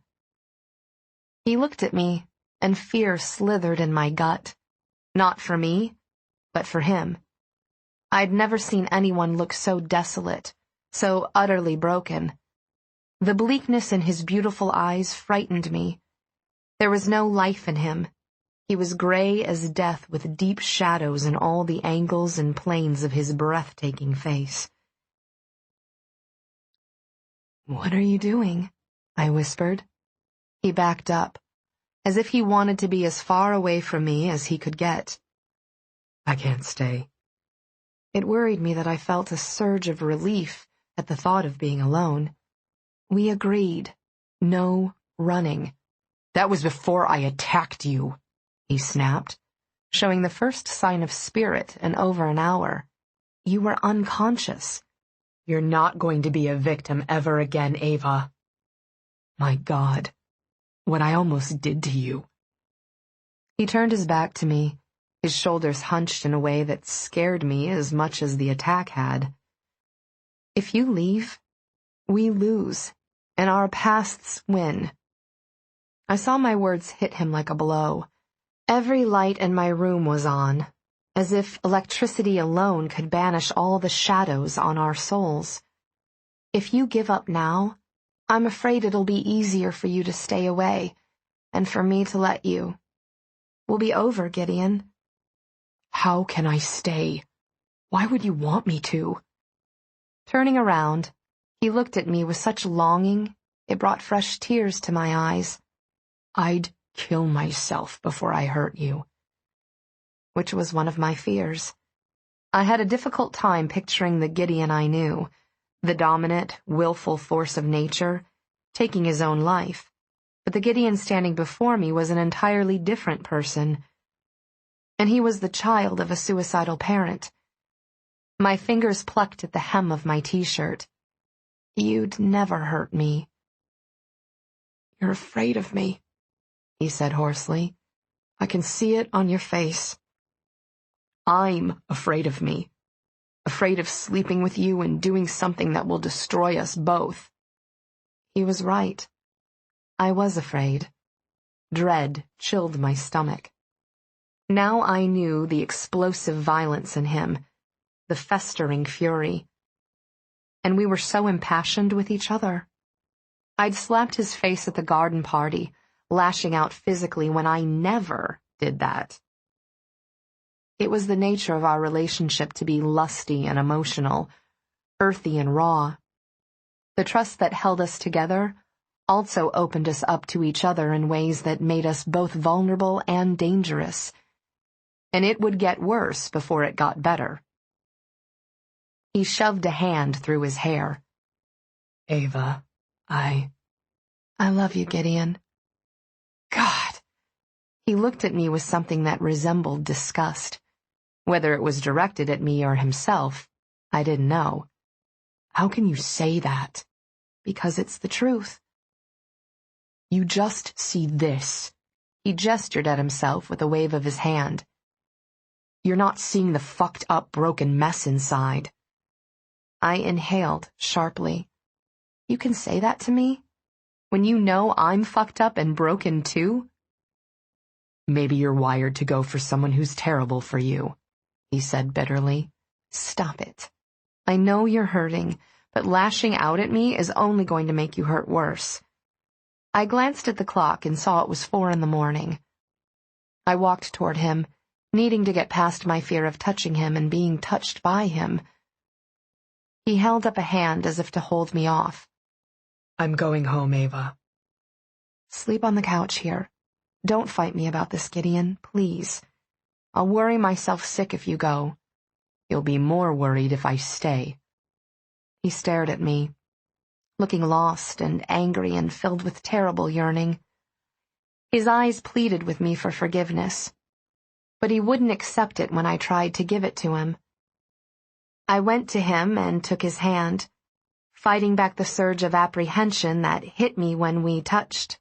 Speaker 2: He looked at me, and fear slithered in my gut. Not for me, but for him. I'd never seen anyone look so desolate, so utterly broken. The bleakness in his beautiful eyes frightened me. There was no life in him. He was gray as death with deep shadows in all the angles and planes of his breathtaking face.
Speaker 3: What are you doing? I whispered. He backed up, as if he wanted to be as far away from me as he could get.
Speaker 4: I can't stay.
Speaker 3: It worried me that I felt a surge of relief at the thought of being alone. We agreed. No running.
Speaker 2: That was before I attacked you, he snapped, showing the first sign of spirit in over an hour.
Speaker 3: You were unconscious.
Speaker 4: You're not going to be a victim ever again, Eva. My God, what I almost did to you.
Speaker 3: He turned his back to me, his shoulders hunched in a way that scared me as much as the attack had. If you leave, we lose, and our pasts win. I saw my words hit him like a blow. Every light in my room was on, as if electricity alone could banish all the shadows on our souls. If you give up now, I'm afraid it'll be easier for you to stay away, and for me to let you. We'll be over, Gideon.
Speaker 4: How can I stay? Why would you want me to?
Speaker 3: Turning around, he looked at me with such longing, it brought fresh tears to my eyes.
Speaker 4: I'd kill myself before I hurt you.
Speaker 3: Which was one of my fears. I had a difficult time picturing the Gideon I knew, the dominant, willful force of nature, taking his own life. But the Gideon standing before me was an entirely different person. And he was the child of a suicidal parent. My fingers plucked at the hem of my t-shirt. You'd never hurt me.
Speaker 4: You're afraid of me, he said hoarsely. I can see it on your face. I'm afraid of me. Afraid of sleeping with you and doing something that will destroy us both.
Speaker 3: He was right. I was afraid. Dread chilled my stomach. Now I knew the explosive violence in him, the festering fury. And we were so impassioned with each other. I'd slapped his face at the garden party, lashing out physically when I never did that. It was the nature of our relationship to be lusty and emotional, earthy and raw. The trust that held us together also opened us up to each other in ways that made us both vulnerable and dangerous. And it would get worse before it got better. He shoved a hand through his hair.
Speaker 4: Eva,
Speaker 3: I love you, Gideon. God. He looked at me with something that resembled disgust. Whether it was directed at me or himself, I didn't know.
Speaker 4: How can you say that?
Speaker 3: Because it's the truth.
Speaker 4: You just see this.
Speaker 3: He gestured at himself with a wave of his hand.
Speaker 4: You're not seeing the fucked up, broken mess inside.
Speaker 3: I inhaled sharply. You can say that to me?
Speaker 2: when you know I'm fucked up and broken too?
Speaker 4: Maybe you're wired to go for someone who's terrible for you, he said bitterly.
Speaker 2: Stop it. I know you're hurting, but lashing out at me is only going to make you hurt worse. I glanced at the clock and saw it was 4 a.m. I walked toward him, needing to get past my fear of touching him and being touched by him. He held up a hand as if to hold me off.
Speaker 4: I'm going home, Eva.
Speaker 2: Sleep on the couch here. Don't fight me about this, Gideon, please. I'll worry myself sick if you go. You'll be more worried if I stay. He stared at me, looking lost and angry and filled with terrible yearning. His eyes pleaded with me for forgiveness, but he wouldn't accept it when I tried to give it to him. I went to him and took his hand, fighting back the surge of apprehension that hit me when we touched.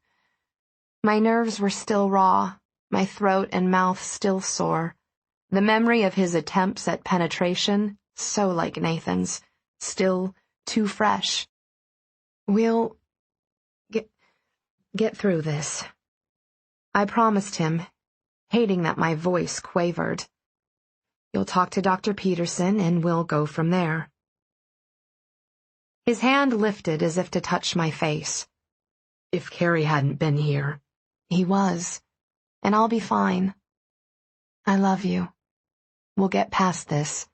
Speaker 2: My nerves were still raw, my throat and mouth still sore. The memory of his attempts at penetration, so like Nathan's, still too fresh.
Speaker 3: We'll get through this,
Speaker 2: I promised him, hating that my voice quavered.
Speaker 3: You'll talk to Dr. Peterson and we'll go from there.
Speaker 2: His hand lifted as if to touch my face.
Speaker 3: If Carrie hadn't been here.
Speaker 2: He was, and I'll be fine. I love you. We'll get past this.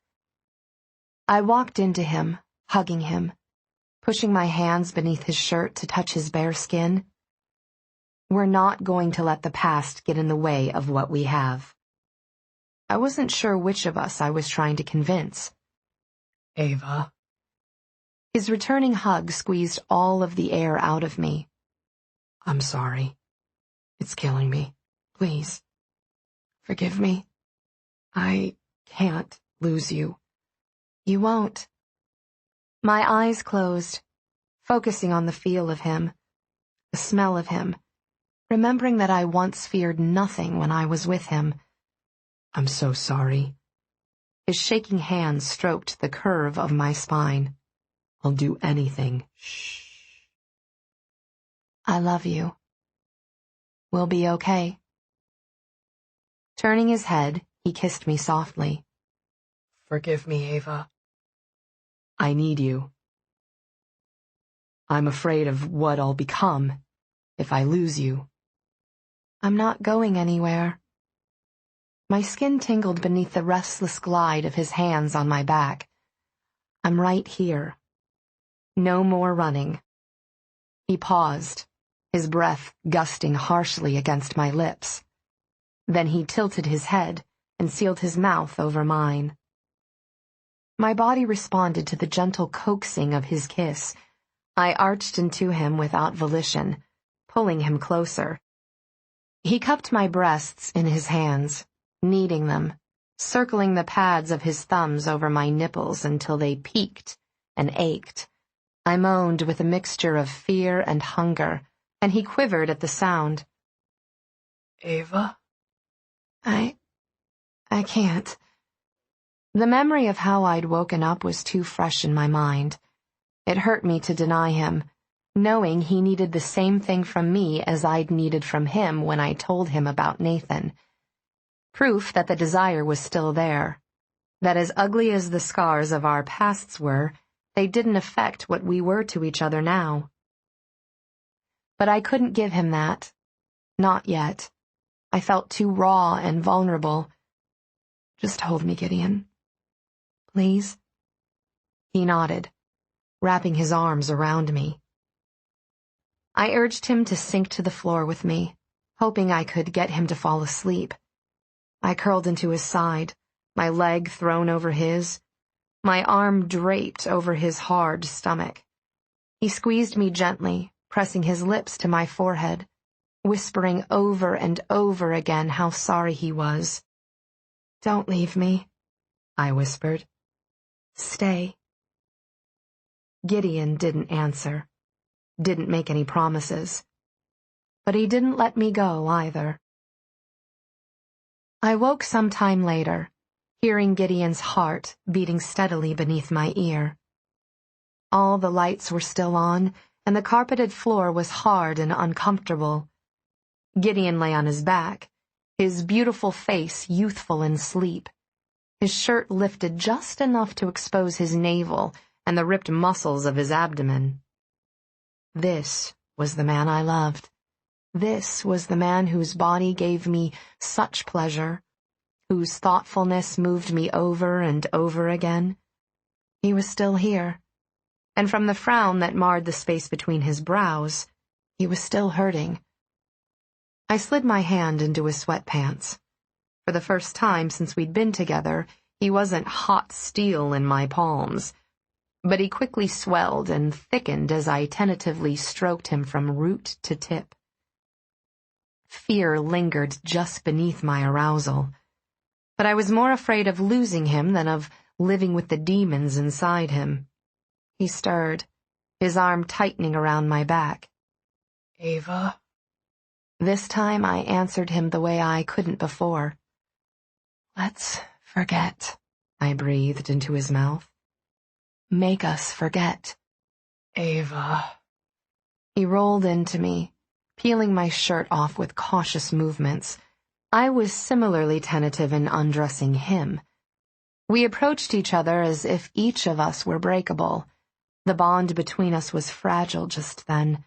Speaker 2: I walked into him, hugging him, pushing my hands beneath his shirt to touch his bare skin. We're not going to let the past get in the way of what we have. I wasn't sure which of us I was trying to convince.
Speaker 3: Eva.
Speaker 2: His returning hug squeezed all of the air out of me.
Speaker 3: I'm sorry. It's killing me. Please. Forgive me. I can't lose you.
Speaker 2: You won't. My eyes closed, focusing on the feel of him, the smell of him, remembering that I once feared nothing when I was with him.
Speaker 3: I'm so sorry.
Speaker 2: His shaking hand stroked the curve of my spine.
Speaker 3: I'll do anything. Shh.
Speaker 2: I love you. We'll be okay. Turning his head, he kissed me softly.
Speaker 3: Forgive me, Eva.
Speaker 4: I need you. I'm afraid of what I'll become if I lose you.
Speaker 2: I'm not going anywhere. My skin tingled beneath the restless glide of his hands on my back. I'm right here. No more running. He paused, his breath gusting harshly against my lips. Then he tilted his head and sealed his mouth over mine. My body responded to the gentle coaxing of his kiss. I arched into him without volition, pulling him closer. He cupped my breasts in his hands, kneading them, circling the pads of his thumbs over my nipples until they peaked and ached. I moaned with a mixture of fear and hunger, and he quivered at the sound.
Speaker 3: Eva?
Speaker 2: I can't. The memory of how I'd woken up was too fresh in my mind. It hurt me to deny him, knowing he needed the same thing from me as I'd needed from him when I told him about Nathan. Proof that the desire was still there, that as ugly as the scars of our pasts were, they didn't affect what we were to each other now. But I couldn't give him that. Not yet. I felt too raw and vulnerable.
Speaker 3: Just hold me, Gideon.
Speaker 2: Please? He nodded, wrapping his arms around me. I urged him to sink to the floor with me, hoping I could get him to fall asleep. I curled into his side, my leg thrown over his, my arm draped over his hard stomach. He squeezed me gently, pressing his lips to my forehead, whispering over and over again how sorry he was.
Speaker 3: Don't leave me,
Speaker 2: I whispered. Stay. Gideon didn't answer, didn't make any promises. But he didn't let me go either. I woke some time later, hearing Gideon's heart beating steadily beneath my ear. All the lights were still on, and the carpeted floor was hard and uncomfortable. Gideon lay on his back, his beautiful face youthful in sleep. His shirt lifted just enough to expose his navel and the ripped muscles of his abdomen. This was the man I loved. This was the man whose body gave me such pleasure, whose thoughtfulness moved me over and over again. He was still here, and from the frown that marred the space between his brows, he was still hurting. I slid my hand into his sweatpants. For the first time since we'd been together, he wasn't hot steel in my palms, but he quickly swelled and thickened as I tentatively stroked him from root to tip. Fear lingered just beneath my arousal, but I was more afraid of losing him than of living with the demons inside him. He stirred, his arm tightening around my back.
Speaker 4: Eva?
Speaker 2: This time I answered him the way I couldn't before.
Speaker 3: Let's forget, I breathed into his mouth. Make us forget.
Speaker 4: Eva.
Speaker 2: He rolled into me, peeling my shirt off with cautious movements. I was similarly tentative in undressing him. We approached each other as if each of us were breakable. The bond between us was fragile just then,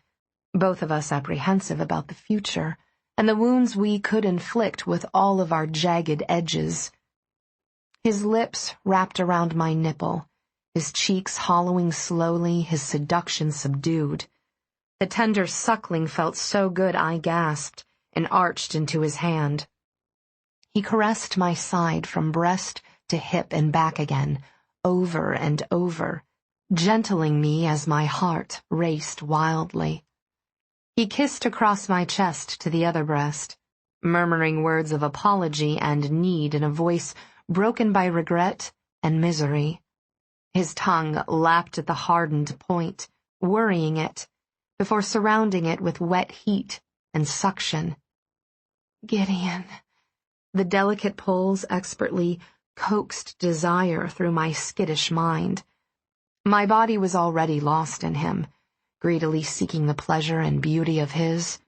Speaker 2: both of us apprehensive about the future, and the wounds we could inflict with all of our jagged edges. His lips wrapped around my nipple, his cheeks hollowing slowly, his seduction subdued. The tender suckling felt so good I gasped and arched into his hand. He caressed my side from breast to hip and back again, over and over, gentling me as my heart raced wildly. He kissed across my chest to the other breast, murmuring words of apology and need in a voice broken by regret and misery. His tongue lapped at the hardened point, worrying it, before surrounding it with wet heat and suction.
Speaker 3: Gideon.
Speaker 2: The delicate pulls expertly coaxed desire through my skittish mind. My body was already lost in him, greedily seeking the pleasure and beauty of his.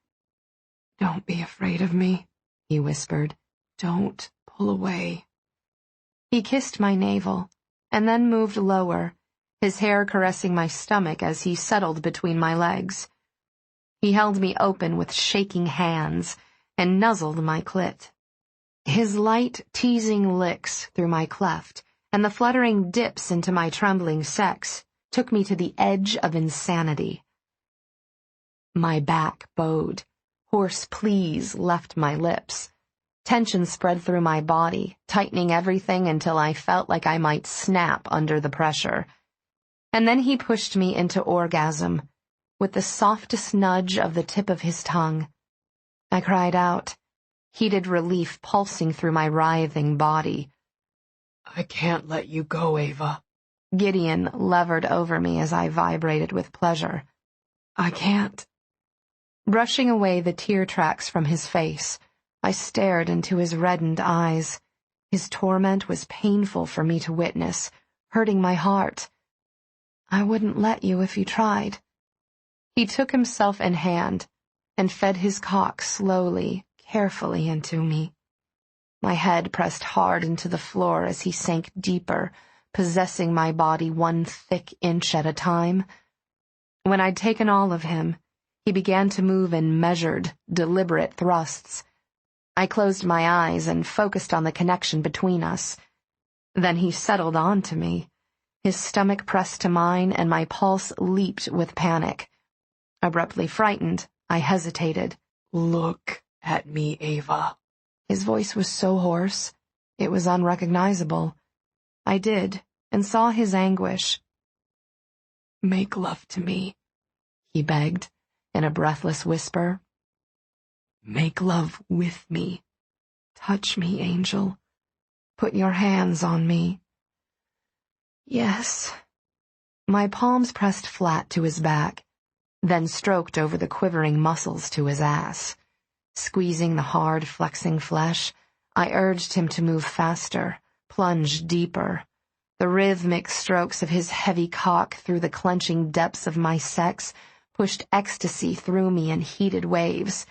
Speaker 3: Don't be afraid of me, he whispered. Don't pull away.
Speaker 2: He kissed my navel, and then moved lower, his hair caressing my stomach as he settled between my legs. He held me open with shaking hands and nuzzled my clit. His light, teasing licks through my cleft and the fluttering dips into my trembling sex took me to the edge of insanity. My back bowed. Hoarse pleas left my lips. Tension spread through my body, tightening everything until I felt like I might snap under the pressure. And then he pushed me into orgasm, with the softest nudge of the tip of his tongue. I cried out, heated relief pulsing through my writhing body.
Speaker 4: I can't let you go, Eva.
Speaker 2: Gideon levered over me as I vibrated with pleasure.
Speaker 3: I can't.
Speaker 2: Brushing away the tear tracks from his face, I stared into his reddened eyes. His torment was painful for me to witness, hurting my heart.
Speaker 3: I wouldn't let you if you tried.
Speaker 2: He took himself in hand and fed his cock slowly, carefully into me. My head pressed hard into the floor as he sank deeper, possessing my body 1 thick inch at a time. When I'd taken all of him, he began to move in measured, deliberate thrusts. I closed my eyes and focused on the connection between us. Then he settled onto me. His stomach pressed to mine, and my pulse leaped with panic. Abruptly frightened, I hesitated.
Speaker 4: Look at me, Eva.
Speaker 2: His voice was so hoarse, it was unrecognizable. I did, and saw his anguish.
Speaker 3: Make love to me,
Speaker 2: he begged, in a breathless whisper.
Speaker 3: Make love with me. Touch me, angel. Put your hands on me.
Speaker 2: Yes. My palms pressed flat to his back, then stroked over the quivering muscles to his ass. Squeezing the hard, flexing flesh, I urged him to move faster, plunge deeper. The rhythmic strokes of his heavy cock through the clenching depths of my sex pushed ecstasy through me in heated waves.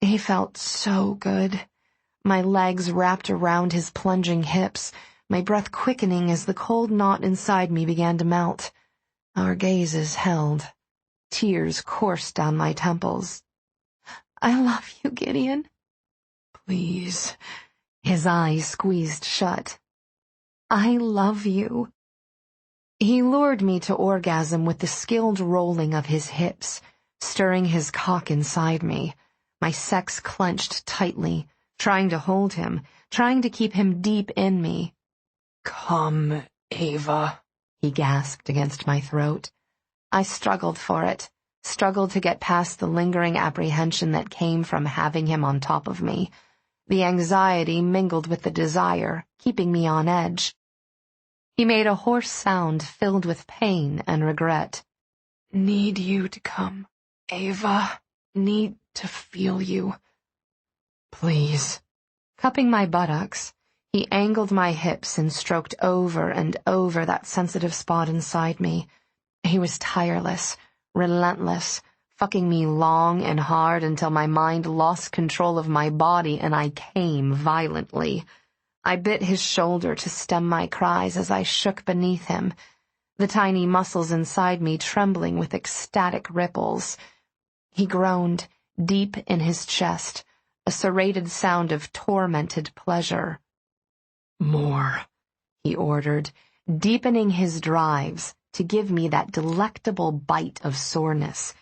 Speaker 2: He felt so good. My legs wrapped around his plunging hips, my breath quickening as the cold knot inside me began to melt. Our gazes held. Tears coursed down my temples. "I love you, Gideon." "Please." His eyes squeezed shut. "I love you." He lured me to orgasm with the skilled rolling of his hips, stirring his cock inside me, my sex clenched tightly, trying to hold him, trying to keep him deep in me. "Come, Eva," he gasped against my throat. I struggled for it, struggled to get past the lingering apprehension that came from having him on top of me. The anxiety mingled with the desire, keeping me on edge. He made a hoarse sound filled with pain and regret. "Need you to come, Eva. Need to feel you. Please." Cupping my buttocks, he angled my hips and stroked over and over that sensitive spot inside me. He was tireless, relentless, fucking me long and hard until my mind lost control of my body and I came violently. I bit his shoulder to stem my cries as I shook beneath him, the tiny muscles inside me trembling with ecstatic ripples. He groaned, deep in his chest, a serrated sound of tormented pleasure. "More," he ordered, deepening his drives to give me that delectable bite of soreness.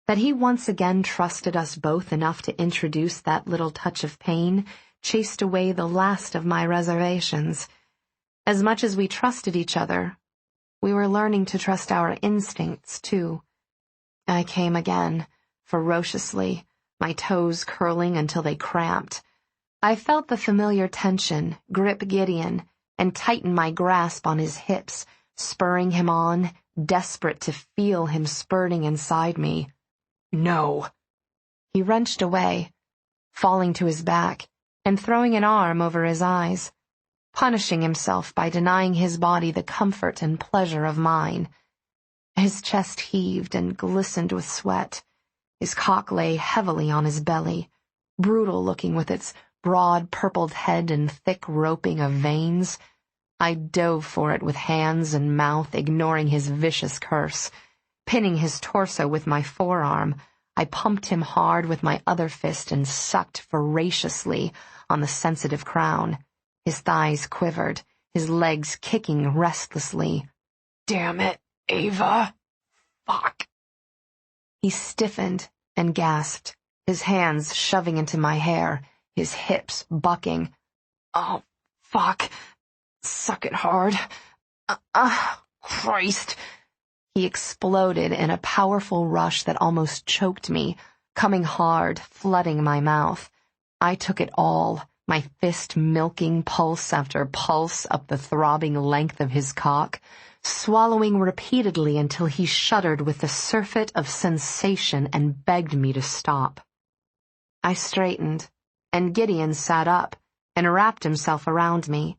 Speaker 2: That he once again trusted us both enough to introduce that little touch of pain chased away the last of my reservations. As much as we trusted each other, we were learning to trust our instincts, too. I came again, ferociously, my toes curling until they cramped. I felt the familiar tension grip Gideon and tighten my grasp on his hips, spurring him on, desperate to feel him spurting inside me. "No." He wrenched away, falling to his back and throwing an arm over his eyes, punishing himself by denying his body the comfort and pleasure of mine. His chest heaved and glistened with sweat. His cock lay heavily on his belly, brutal-looking with its broad purpled head and thick roping of veins. I dove for it with hands and mouth, ignoring his vicious curse. Pinning his torso with my forearm, I pumped him hard with my other fist and sucked voraciously on the sensitive crown. His thighs quivered, his legs kicking restlessly. "Damn it, Eva. Fuck." He stiffened and gasped, his hands shoving into my hair, his hips bucking. "Oh, fuck. Suck it hard. Christ." He exploded in a powerful rush that almost choked me, coming hard, flooding my mouth. I took it all, my fist milking pulse after pulse up the throbbing length of his cock, swallowing repeatedly until he shuddered with the surfeit of sensation and begged me to stop. I straightened, and Gideon sat up and wrapped himself around me.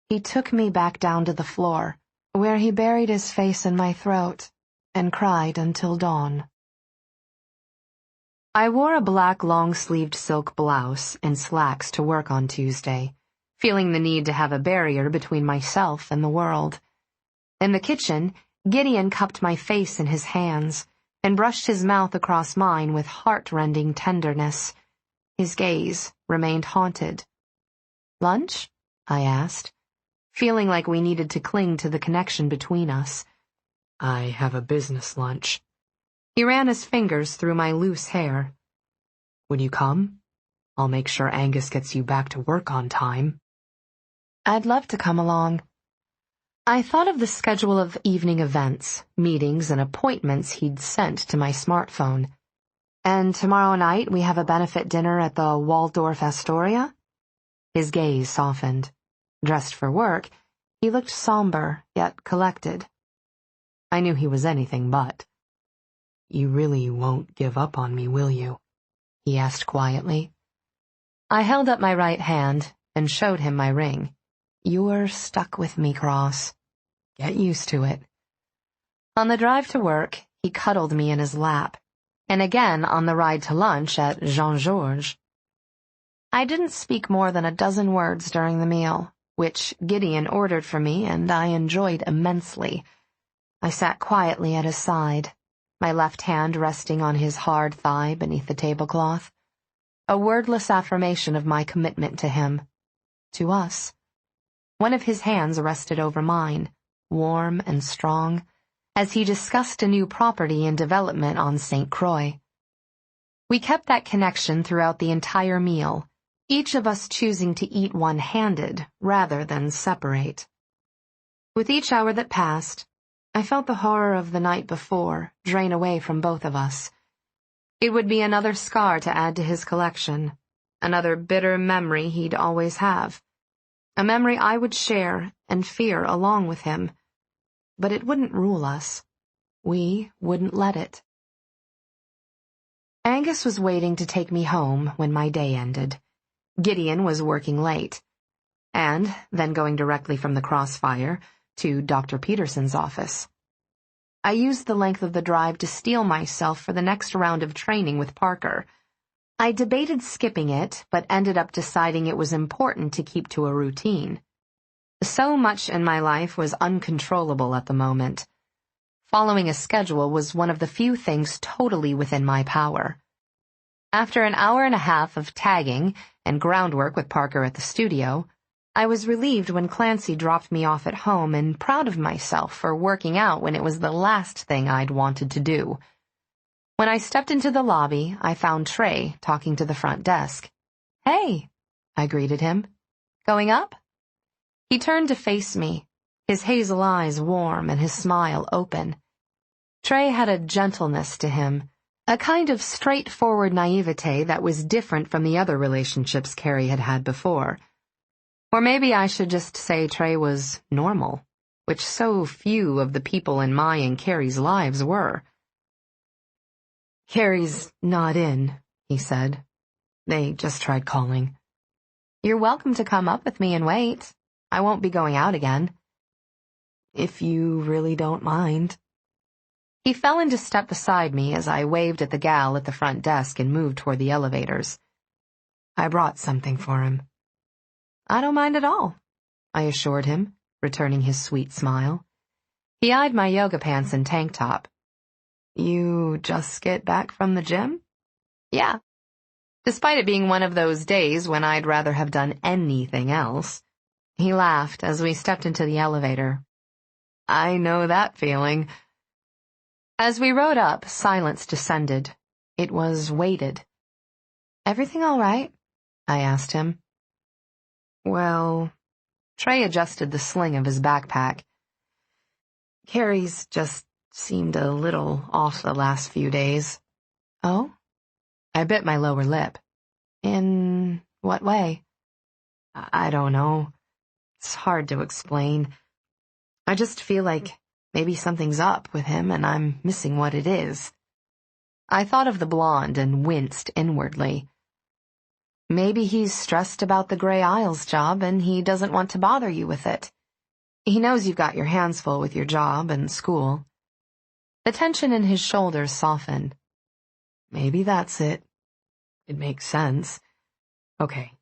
Speaker 2: He took me back down to the floor, where he buried his face in my throat and cried until dawn. I wore a black long-sleeved silk blouse and slacks to work on Tuesday, feeling the need to have a barrier between myself and the world. In the kitchen, Gideon cupped my face in his hands and brushed his mouth across mine with heart-rending tenderness. His gaze remained haunted. "Lunch?" I asked, feeling like we needed to cling to the connection between us. "I have a business lunch." He ran his fingers through my loose hair. "Would you come? I'll make sure Angus gets you back to work on time." "I'd love to come along." I thought of the schedule of evening events, meetings, and appointments he'd sent to my smartphone. "And tomorrow night we have a benefit dinner at the Waldorf Astoria?" His gaze softened. Dressed for work, he looked somber, yet collected. I knew he was anything but. "You really won't give up on me, will you?" he asked quietly. I held up my right hand and showed him my ring. "You're stuck with me, Cross. Get used to it." On the drive to work, he cuddled me in his lap, and again on the ride to lunch at Jean-Georges. I didn't speak more than a dozen words during the meal, which Gideon ordered for me and I enjoyed immensely. I sat quietly at his side, my left hand resting on his hard thigh beneath the tablecloth, a wordless affirmation of my commitment to him, to us. One of his hands rested over mine, warm and strong, as he discussed a new property in development on St. Croix. We kept that connection throughout the entire meal, each of us choosing to eat one-handed rather than separate. With each hour that passed, I felt the horror of the night before drain away from both of us. It would be another scar to add to his collection, another bitter memory he'd always have, a memory I would share and fear along with him. But it wouldn't rule us. We wouldn't let it. Angus was waiting to take me home when my day ended. Gideon was working late, and then going directly from the Crossfire to Dr. Peterson's office. I used the length of the drive to steel myself for the next round of training with Parker. I debated skipping it, but ended up deciding it was important to keep to a routine. So much in my life was uncontrollable at the moment. Following a schedule was one of the few things totally within my power. After an hour and a half of tagging and groundwork with Parker at the studio, I was relieved when Clancy dropped me off at home and proud of myself for working out when it was the last thing I'd wanted to do. When I stepped into the lobby, I found Trey talking to the front desk. "Hey," I greeted him. "Going up?" He turned to face me, his hazel eyes warm and his smile open. Trey had a gentleness to him, a kind of straightforward naivete that was different from the other relationships Carrie had had before. Or maybe I should just say Trey was normal, which so few of the people in my and Carrie's lives were. "Carrie's not in," he said. "They just tried calling." "You're welcome to come up with me and wait. I won't be going out again." "If you really don't mind." He fell into step beside me as I waved at the gal at the front desk and moved toward the elevators. "I brought something for him." "I don't mind at all," I assured him, returning his sweet smile. He eyed my yoga pants and tank top. "You just get back from the gym?" "Yeah." Despite it being one of those days when I'd rather have done anything else. He laughed as we stepped into the elevator. "I know that feeling." As we rode up, silence descended. It was weighted. "Everything all right?" I asked him. "Well," Trey adjusted the sling of his backpack. "Carrie's just seemed a little off the last few days." "Oh?" I bit my lower lip. "In what way?" "I don't know. It's hard to explain. I just feel like maybe something's up with him and I'm missing what it is." I thought of the blonde and winced inwardly. Maybe he's stressed about the Grey Isles job and he doesn't want to bother you with it. He knows you've got your hands full with your job and school. The tension in his shoulders softened. Maybe that's it. It makes sense. Okay.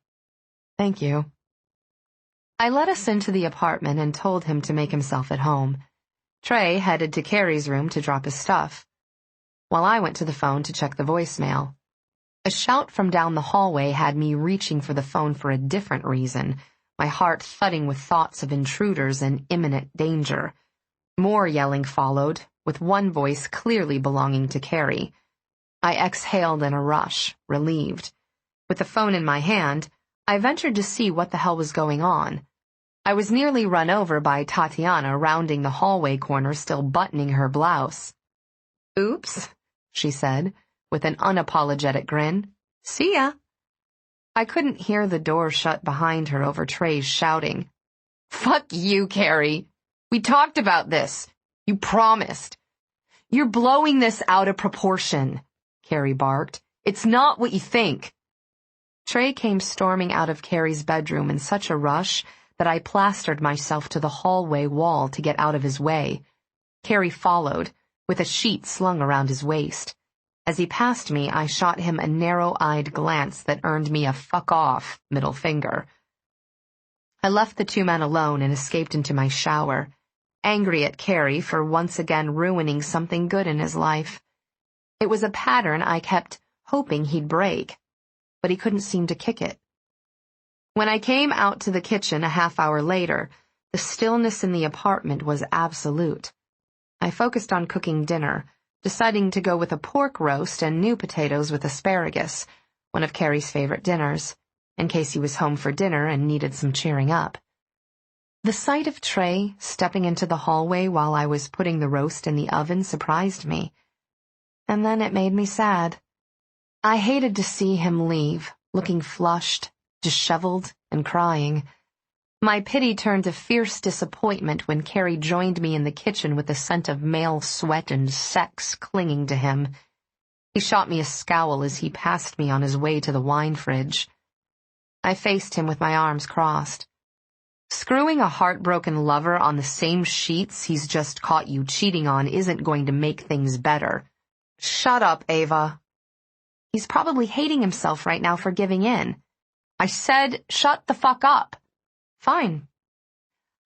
Speaker 2: Thank you. I let us into the apartment and told him to make himself at home. Trey headed to Carrie's room to drop his stuff, while I went to the phone to check the voicemail. A shout from down the hallway had me reaching for the phone for a different reason, my heart thudding with thoughts of intruders and imminent danger. More yelling followed, with one voice clearly belonging to Carrie. I exhaled in a rush, relieved. With the phone in my hand, I ventured to see what the hell was going on. I was nearly run over by Tatiana rounding the hallway corner, still buttoning her blouse. "Oops," she said, with an unapologetic grin. "See ya." I couldn't hear the door shut behind her over Trey's shouting. "Fuck you, Carrie. We talked about this. You promised." "You're blowing this out of proportion," Carrie barked. "It's not what you think." Trey came storming out of Carrie's bedroom in such a rush that I plastered myself to the hallway wall to get out of his way. Carrie followed, with a sheet slung around his waist. As he passed me, I shot him a narrow-eyed glance that earned me a fuck off middle finger. I left the two men alone and escaped into my shower, angry at Carrie for once again ruining something good in his life. It was a pattern I kept hoping he'd break, but he couldn't seem to kick it. When I came out to the kitchen a half hour later, the stillness in the apartment was absolute. I focused on cooking dinner, deciding to go with a pork roast and new potatoes with asparagus, one of Carrie's favorite dinners, in case he was home for dinner and needed some cheering up. The sight of Trey stepping into the hallway while I was putting the roast in the oven surprised me. And then it made me sad. I hated to see him leave, looking flushed, disheveled, and crying. My pity turned to fierce disappointment when Carrie joined me in the kitchen with the scent of male sweat and sex clinging to him. He shot me a scowl as he passed me on his way to the wine fridge. I faced him with my arms crossed. Screwing a heartbroken lover on the same sheets he's just caught you cheating on isn't going to make things better. Shut up, Eva. He's probably hating himself right now for giving in. I said, shut the fuck up. Fine.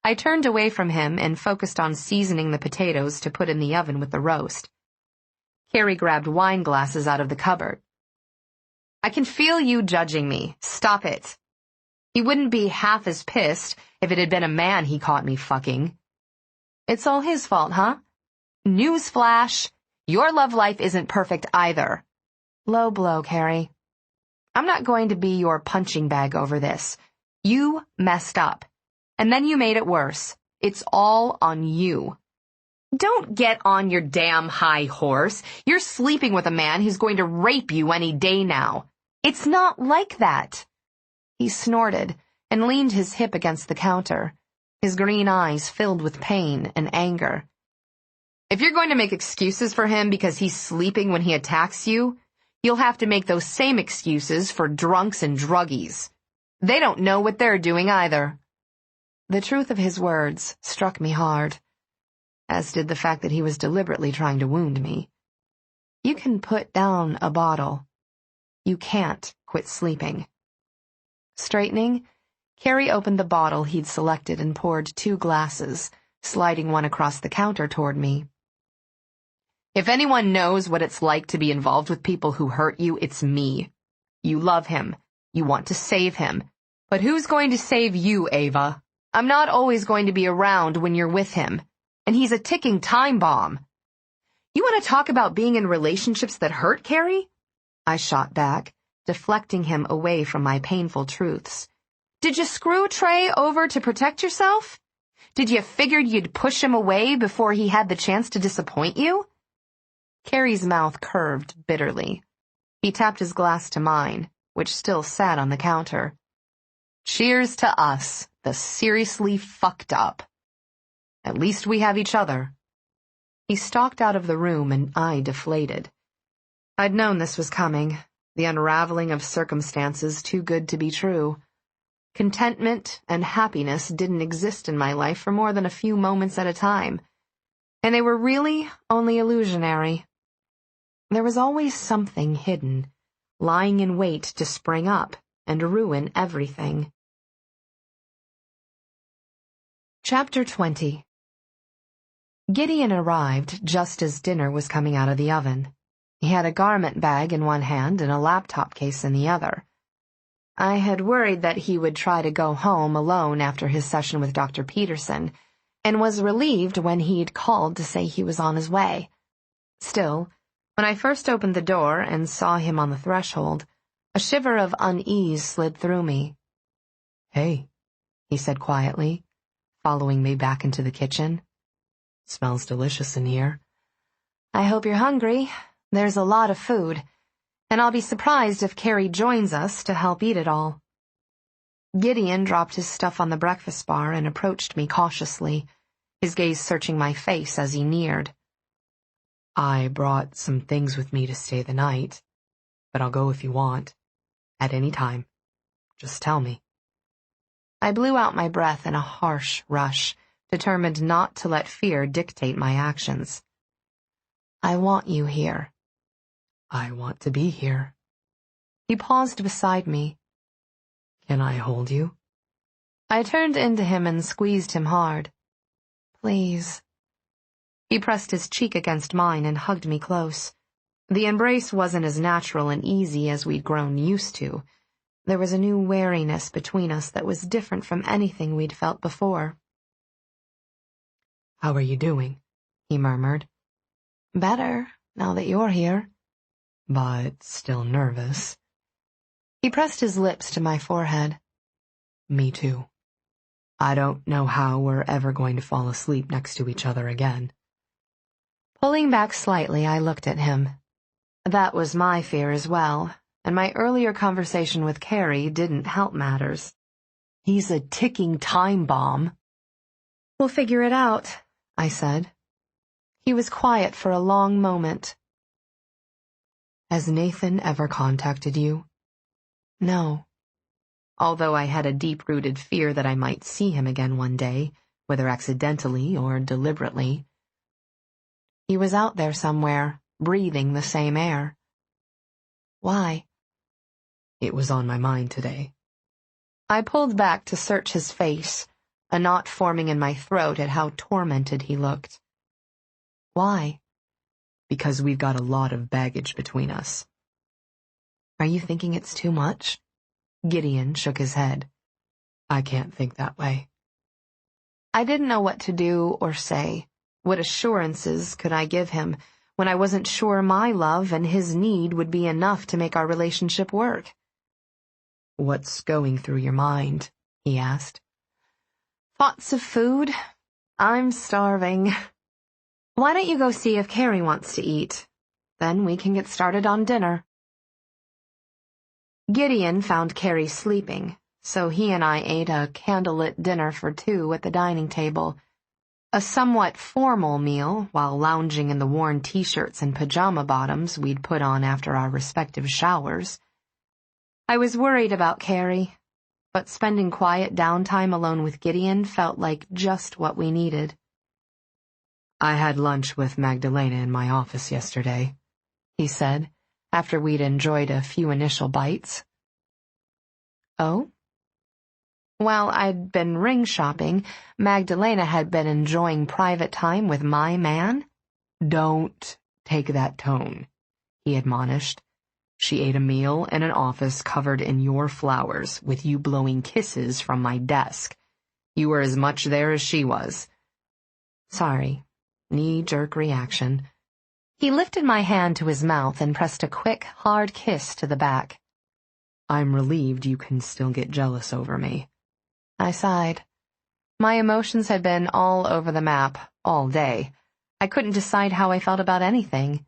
Speaker 2: I turned away from him and focused on seasoning the potatoes to put in the oven with the roast. Carrie grabbed wine glasses out of the cupboard. I can feel you judging me. Stop it. He wouldn't be half as pissed if it had been a man he caught me fucking. It's all his fault, huh? Newsflash, your love life isn't perfect either. Low blow, Carrie. I'm not going to be your punching bag over this. You messed up. And then you made it worse. It's all on you. Don't get on your damn high horse. You're sleeping with a man who's going to rape you any day now. It's not like that. He snorted and leaned his hip against the counter, his green eyes filled with pain and anger. If you're going to make excuses for him because he's sleeping when he attacks you, you'll have to make those same excuses for drunks and druggies. They don't know what they're doing either. The truth of his words struck me hard, as did the fact that he was deliberately trying to wound me. You can put down a bottle. You can't quit sleeping. Straightening, Carrie opened the bottle he'd selected and poured 2 glasses, sliding one across the counter toward me. If anyone knows what it's like to be involved with people who hurt you, it's me. You love him. You want to save him. But who's going to save you, Eva? I'm not always going to be around when you're with him. And he's a ticking time bomb. You want to talk about being in relationships that hurt, Carrie? I shot back, deflecting him away from my painful truths. Did you screw Trey over to protect yourself? Did you figure you'd push him away before he had the chance to disappoint you? Carrie's mouth curved bitterly. He tapped his glass to mine, which still sat on the counter. Cheers to us, the seriously fucked up. At least we have each other. He stalked out of the room and I deflated. I'd known this was coming, the unraveling of circumstances too good to be true. Contentment and happiness didn't exist in my life for more than a few moments at a time, and they were really only illusionary. There was always something hidden, lying in wait to spring up and ruin everything. Chapter 20. Gideon arrived just as dinner was coming out of the oven. He had a garment bag in one hand and a laptop case in the other. I had worried that he would try to go home alone after his session with Dr. Peterson, and was relieved when he'd called to say he was on his way. Still, when I first opened the door and saw him on the threshold, a shiver of unease slid through me. "Hey," he said quietly, following me back into the kitchen. "Smells delicious in here." "I hope you're hungry. There's a lot of food, and I'll be surprised if Carrie joins us to help eat it all." Gideon dropped his stuff on the breakfast bar and approached me cautiously, his gaze searching my face as he neared. "I brought some things with me to stay the night, but I'll go if you want. At any time. Just tell me." I blew out my breath in a harsh rush, determined not to let fear dictate my actions. I want you here.
Speaker 4: I want to be here.
Speaker 2: He paused beside me.
Speaker 4: Can I hold you?
Speaker 2: I turned into him and squeezed him hard. Please. He pressed his cheek against mine and hugged me close. The embrace wasn't as natural and easy as we'd grown used to. There was a new wariness between us that was different from anything we'd felt before.
Speaker 4: How are you doing? He murmured.
Speaker 2: Better, now that you're here.
Speaker 4: But still nervous.
Speaker 2: He pressed his lips to my forehead.
Speaker 4: Me too. I don't know how we're ever going to fall asleep next to each other again.
Speaker 2: Pulling back slightly, I looked at him. That was my fear as well, and my earlier conversation with Carrie didn't help matters.
Speaker 4: He's a ticking time bomb.
Speaker 2: We'll figure it out, I said. He was quiet for a long moment.
Speaker 4: Has Nathan ever contacted you?
Speaker 2: No. Although I had a deep-rooted fear that I might see him again one day, whether accidentally or deliberately. He was out there somewhere, breathing the same air. Why?
Speaker 4: It was on my mind today.
Speaker 2: I pulled back to search his face, a knot forming in my throat at how tormented he looked. Why?
Speaker 4: Because we've got a lot of baggage between us.
Speaker 2: Are you thinking it's too much? Gideon shook his head.
Speaker 4: I can't think that way.
Speaker 2: I didn't know what to do or say. What assurances could I give him when I wasn't sure my love and his need would be enough to make our relationship work?
Speaker 4: What's going through your mind? He asked.
Speaker 2: Thoughts of food. I'm starving. Why don't you go see if Carrie wants to eat? Then we can get started on dinner. Gideon found Carrie sleeping, so he and I ate a candlelit dinner for two at the dining table. A somewhat formal meal while lounging in the worn t-shirts and pajama bottoms we'd put on after our respective showers. I was worried about Carrie, but spending quiet downtime alone with Gideon felt like just what we needed.
Speaker 4: I had lunch with Magdalena in my office yesterday,
Speaker 2: he said, after we'd enjoyed a few initial bites. Oh? While I'd been ring shopping, Magdalena had been enjoying private time with my man?
Speaker 4: Don't take that tone, he admonished. She ate a meal in an office covered in your flowers, with you blowing kisses from my desk. You were as much there as she was.
Speaker 2: Sorry. Knee-jerk reaction. He lifted my hand to his mouth and pressed a quick, hard kiss to the back.
Speaker 4: I'm relieved you can still get jealous over me.
Speaker 2: I sighed. My emotions had been all over the map all day. I couldn't decide how I felt about anything.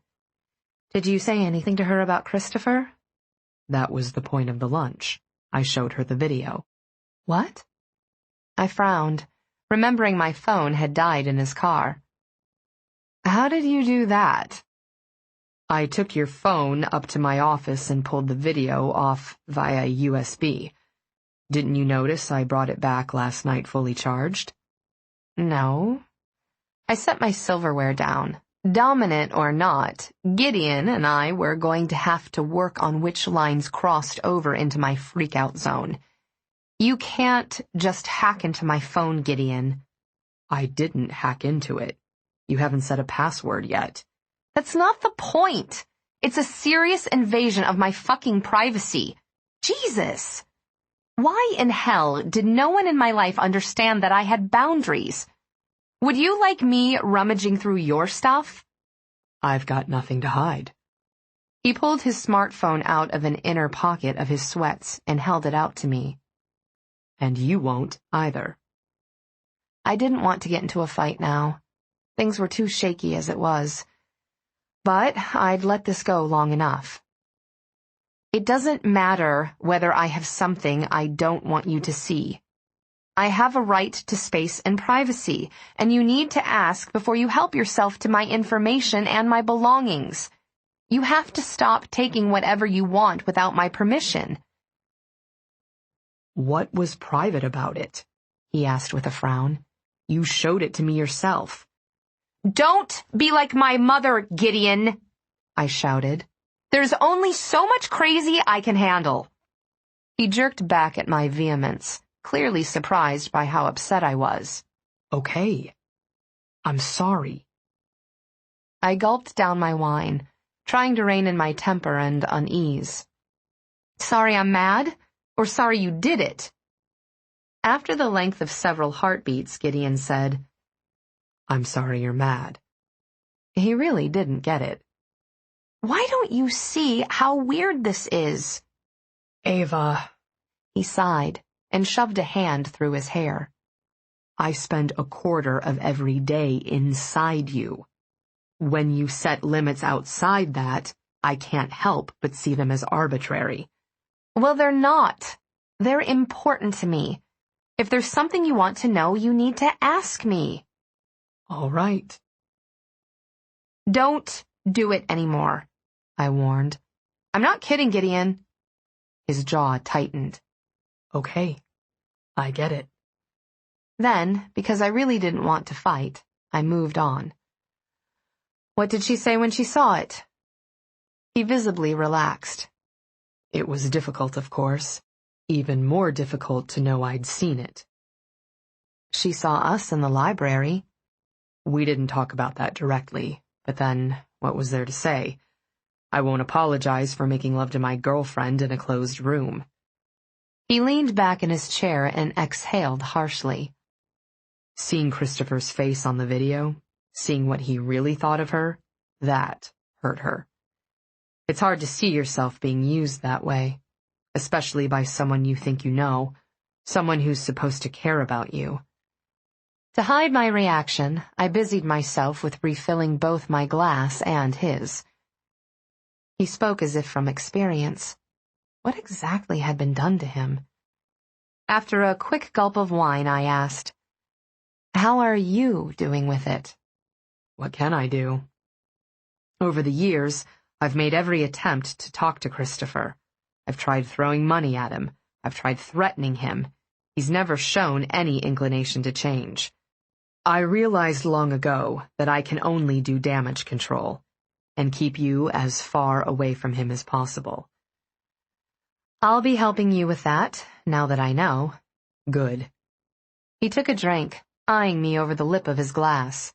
Speaker 2: Did you say anything to her about Christopher?
Speaker 4: That was the point of the lunch. I showed her the video.
Speaker 2: What? I frowned, remembering my phone had died in his car. How did you do that?
Speaker 4: I took your phone up to my office and pulled the video off via USB. Didn't you notice I brought it back last night fully charged?
Speaker 2: No. I set my silverware down. Dominant or not, Gideon and I were going to have to work on which lines crossed over into my freak-out zone. You can't just hack into my phone, Gideon.
Speaker 4: I didn't hack into it. You haven't set a password yet.
Speaker 2: That's not the point. It's a serious invasion of my fucking privacy. Jesus! Why in hell did no one in my life understand that I had boundaries? Would you like me rummaging through your stuff?
Speaker 4: I've got nothing to hide.
Speaker 2: He pulled his smartphone out of an inner pocket of his sweats and held it out to me.
Speaker 4: And you won't either.
Speaker 2: I didn't want to get into a fight now. Things were too shaky as it was. But I'd let this go long enough. It doesn't matter whether I have something I don't want you to see. I have a right to space and privacy, and you need to ask before you help yourself to my information and my belongings. You have to stop taking whatever you want without my permission.
Speaker 4: What was private about it? He asked with a frown. You showed it to me yourself.
Speaker 2: Don't be like my mother, Gideon, I shouted. There's only so much crazy I can handle. He jerked back at my vehemence, clearly surprised by how upset I was.
Speaker 3: Okay. I'm sorry.
Speaker 2: I gulped down my wine, trying to rein in my temper and unease. Sorry I'm mad, or sorry you did it? After the length of several heartbeats, Gideon said,
Speaker 3: I'm sorry you're mad.
Speaker 2: He really didn't get it. Why don't you see how weird this is?
Speaker 3: Eva,
Speaker 2: he sighed and shoved a hand through his hair.
Speaker 3: I spend a quarter of every day inside you. When you set limits outside that, I can't help but see them as arbitrary.
Speaker 2: Well, they're not. They're important to me. If there's something you want to know, you need to ask me.
Speaker 3: All right.
Speaker 2: Don't do it anymore, I warned. I'm not kidding, Gideon. His jaw tightened.
Speaker 3: Okay, I get it.
Speaker 2: Then, because I really didn't want to fight, I moved on. What did she say when she saw it? He visibly relaxed.
Speaker 3: It was difficult, of course. Even more difficult to know I'd seen it.
Speaker 2: She saw us in the library.
Speaker 3: We didn't talk about that directly, but then, what was there to say? I won't apologize for making love to my girlfriend in a closed room.
Speaker 2: He leaned back in his chair and exhaled harshly.
Speaker 3: Seeing Christopher's face on the video, seeing what he really thought of her, that hurt her. It's hard to see yourself being used that way, especially by someone you think you know, someone who's supposed to care about you.
Speaker 2: To hide my reaction, I busied myself with refilling both my glass and his. He spoke as if from experience. What exactly had been done to him? After a quick gulp of wine, I asked, How are you doing with it?
Speaker 3: What can I do? Over the years, I've made every attempt to talk to Christopher. I've tried throwing money at him. I've tried threatening him. He's never shown any inclination to change. I realized long ago that I can only do damage control and keep you as far away from him as possible.
Speaker 2: I'll be helping you with that, now that I know.
Speaker 3: Good.
Speaker 2: He took a drink, eyeing me over the lip of his glass.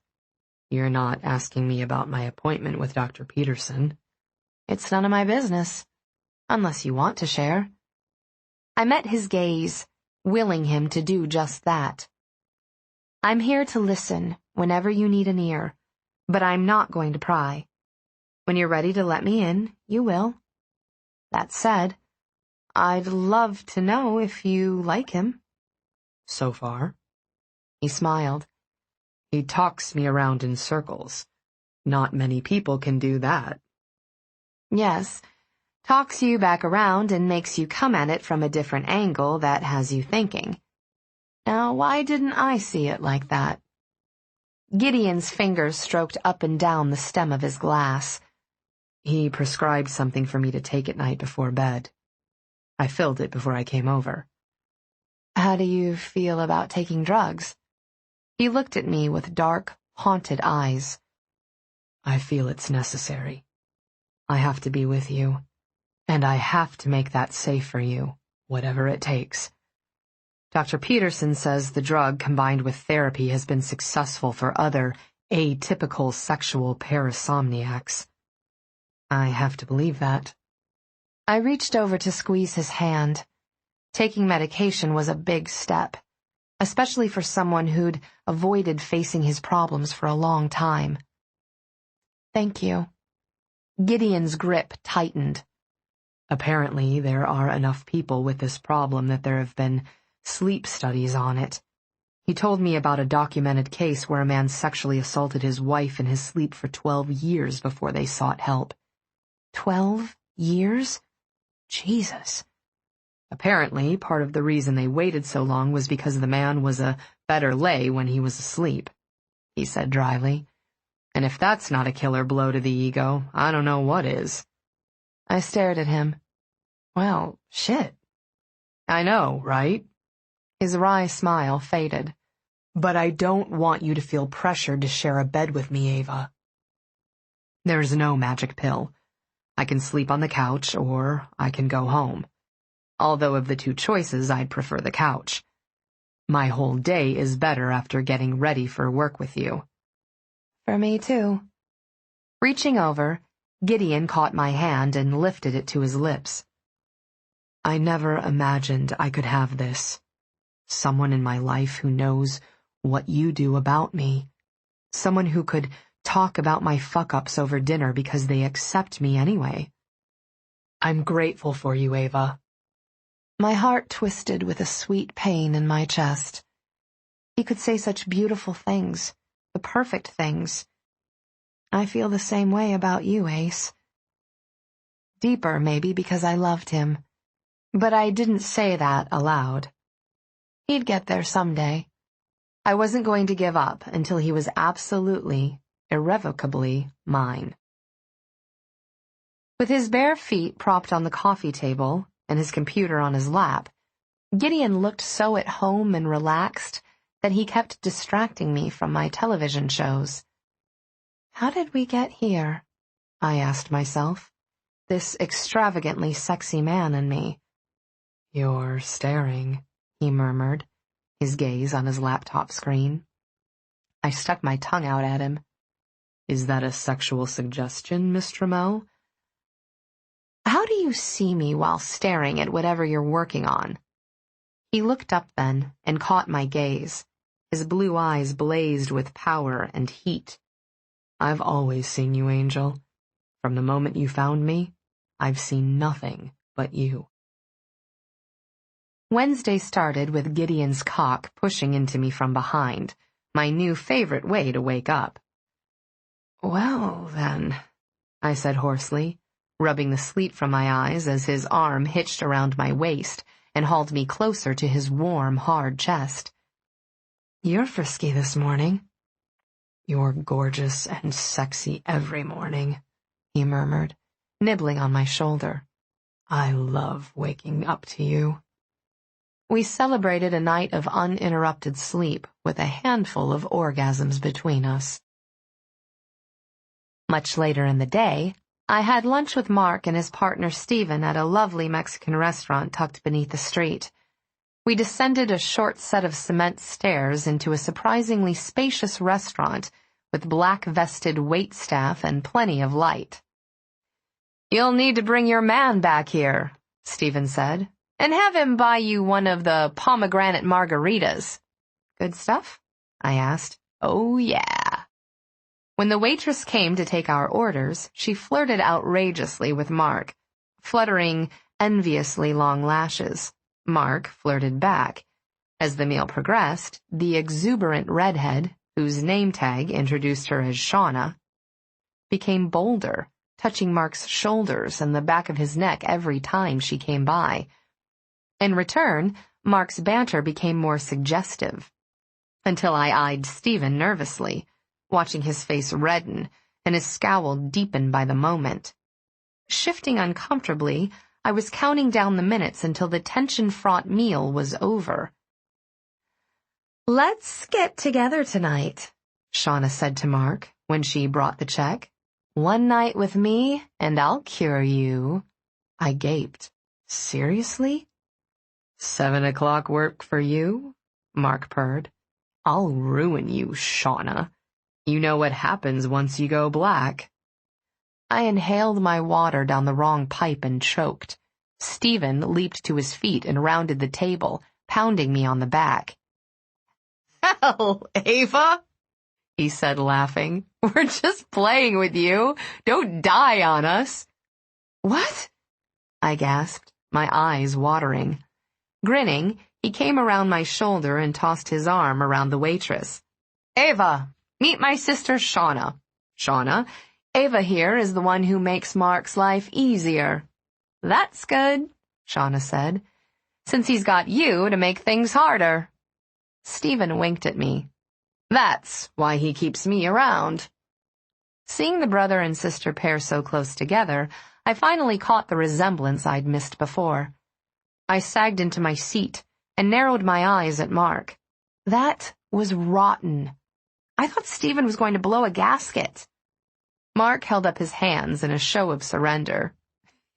Speaker 3: You're not asking me about my appointment with Dr. Peterson.
Speaker 2: It's none of my business, unless you want to share. I met his gaze, willing him to do just that. I'm here to listen whenever you need an ear, but I'm not going to pry. When you're ready to let me in, you will. That said, I'd love to know if you like him.
Speaker 3: So far?
Speaker 2: He smiled.
Speaker 3: He talks me around in circles. Not many people can do that.
Speaker 2: Yes, talks you back around and makes you come at it from a different angle that has you thinking. Now, why didn't I see it like that? Gideon's fingers stroked up and down the stem of his glass.
Speaker 3: He prescribed something for me to take at night before bed. I filled it before I came over.
Speaker 2: How do you feel about taking drugs? He looked at me with dark, haunted eyes.
Speaker 3: I feel it's necessary. I have to be with you, and I have to make that safe for you, whatever it takes. Dr. Peterson says the drug combined with therapy has been successful for other atypical sexual parasomniacs. I have to believe that.
Speaker 2: I reached over to squeeze his hand. Taking medication was a big step, especially for someone who'd avoided facing his problems for a long time. Thank you. Gideon's grip tightened.
Speaker 3: Apparently, there are enough people with this problem that there have been sleep studies on it. He told me about a documented case where a man sexually assaulted his wife in his sleep for 12 years before they sought help.
Speaker 2: 12 years? Jesus.
Speaker 3: Apparently, part of the reason they waited so long was because the man was a better lay when he was asleep, he said dryly. And if that's not a killer blow to the ego, I don't know what is.
Speaker 2: I stared at him. Well, shit.
Speaker 3: I know, right?
Speaker 2: His wry smile faded.
Speaker 3: But I don't want you to feel pressured to share a bed with me, Eva.
Speaker 4: There's no magic pill. I can sleep on the couch, or I can go home. Although of the two choices, I'd prefer the couch. My whole day is better after getting ready for work with you.
Speaker 2: For me, too. Reaching over, Gideon caught my hand and lifted it to his lips.
Speaker 4: I never imagined I could have this. Someone in my life who knows what you do about me. Someone who could talk about my fuck-ups over dinner because they accept me anyway.
Speaker 3: I'm grateful for you, Eva.
Speaker 2: My heart twisted with a sweet pain in my chest. He could say such beautiful things, the perfect things. I feel the same way about you, Ace. Deeper, maybe, because I loved him. But I didn't say that aloud. He'd get there someday. I wasn't going to give up until he was absolutely, irrevocably mine. With his bare feet propped on the coffee table and his computer on his lap, Gideon looked so at home and relaxed that he kept distracting me from my television shows. How did we get here? I asked myself, this extravagantly sexy man in me.
Speaker 4: You're staring, he murmured, his gaze on his laptop screen.
Speaker 2: I stuck my tongue out at him.
Speaker 4: Is that a sexual suggestion, Miss Trammell?
Speaker 2: How do you see me while staring at whatever you're working on? He looked up then and caught my gaze. His blue eyes blazed with power and heat.
Speaker 4: I've always seen you, Angel. From the moment you found me, I've seen nothing but you.
Speaker 2: Wednesday started with Gideon's cock pushing into me from behind, my new favorite way to wake up.
Speaker 4: Well, then,
Speaker 2: I said hoarsely, rubbing the sleep from my eyes as his arm hitched around my waist and hauled me closer to his warm, hard chest.
Speaker 4: You're frisky this morning. You're gorgeous and sexy every morning, he murmured,
Speaker 2: nibbling on my shoulder.
Speaker 4: I love waking up to you.
Speaker 2: We celebrated a night of uninterrupted sleep with a handful of orgasms between us. Much later in the day, I had lunch with Mark and his partner Stephen at a lovely Mexican restaurant tucked beneath the street. We descended a short set of cement stairs into a surprisingly spacious restaurant with black-vested waitstaff and plenty of light. "You'll need to bring your man back here," Stephen said, "and have him buy you one of the pomegranate margaritas." "Good stuff?" I asked. "Oh, yeah." When the waitress came to take our orders, she flirted outrageously with Mark, fluttering enviously long lashes. Mark flirted back. As the meal progressed, the exuberant redhead, whose name tag introduced her as Shauna, became bolder, touching Mark's shoulders and the back of his neck every time she came by. In return, Mark's banter became more suggestive, until I eyed Stephen nervously, watching his face redden and his scowl deepen by the moment. Shifting uncomfortably, I was counting down the minutes until the tension-fraught meal was over. "Let's get together tonight," Shauna said to Mark when she brought the check. "One night with me, and I'll cure you." I gaped. "Seriously?"
Speaker 4: "7 o'clock work for you?" Mark purred.
Speaker 2: "I'll ruin you, Shauna. You know what happens once you go black." I inhaled my water down the wrong pipe and choked. Stephen leaped to his feet and rounded the table, pounding me on the back. "Hell, Ava," he said, laughing. "We're just playing with you. Don't die on us." "What?" I gasped, my eyes watering. Grinning, he came around my shoulder and tossed his arm around the waitress. "Ava, meet my sister Shauna. Shauna, Ava here is the one who makes Mark's life easier." "That's good," Shauna said, "since he's got you to make things harder." Stephen winked at me. "That's why he keeps me around." Seeing the brother and sister pair so close together, I finally caught the resemblance I'd missed before. I sagged into my seat and narrowed my eyes at Mark. That was rotten. I thought Stephen was going to blow a gasket. Mark held up his hands in a show of surrender.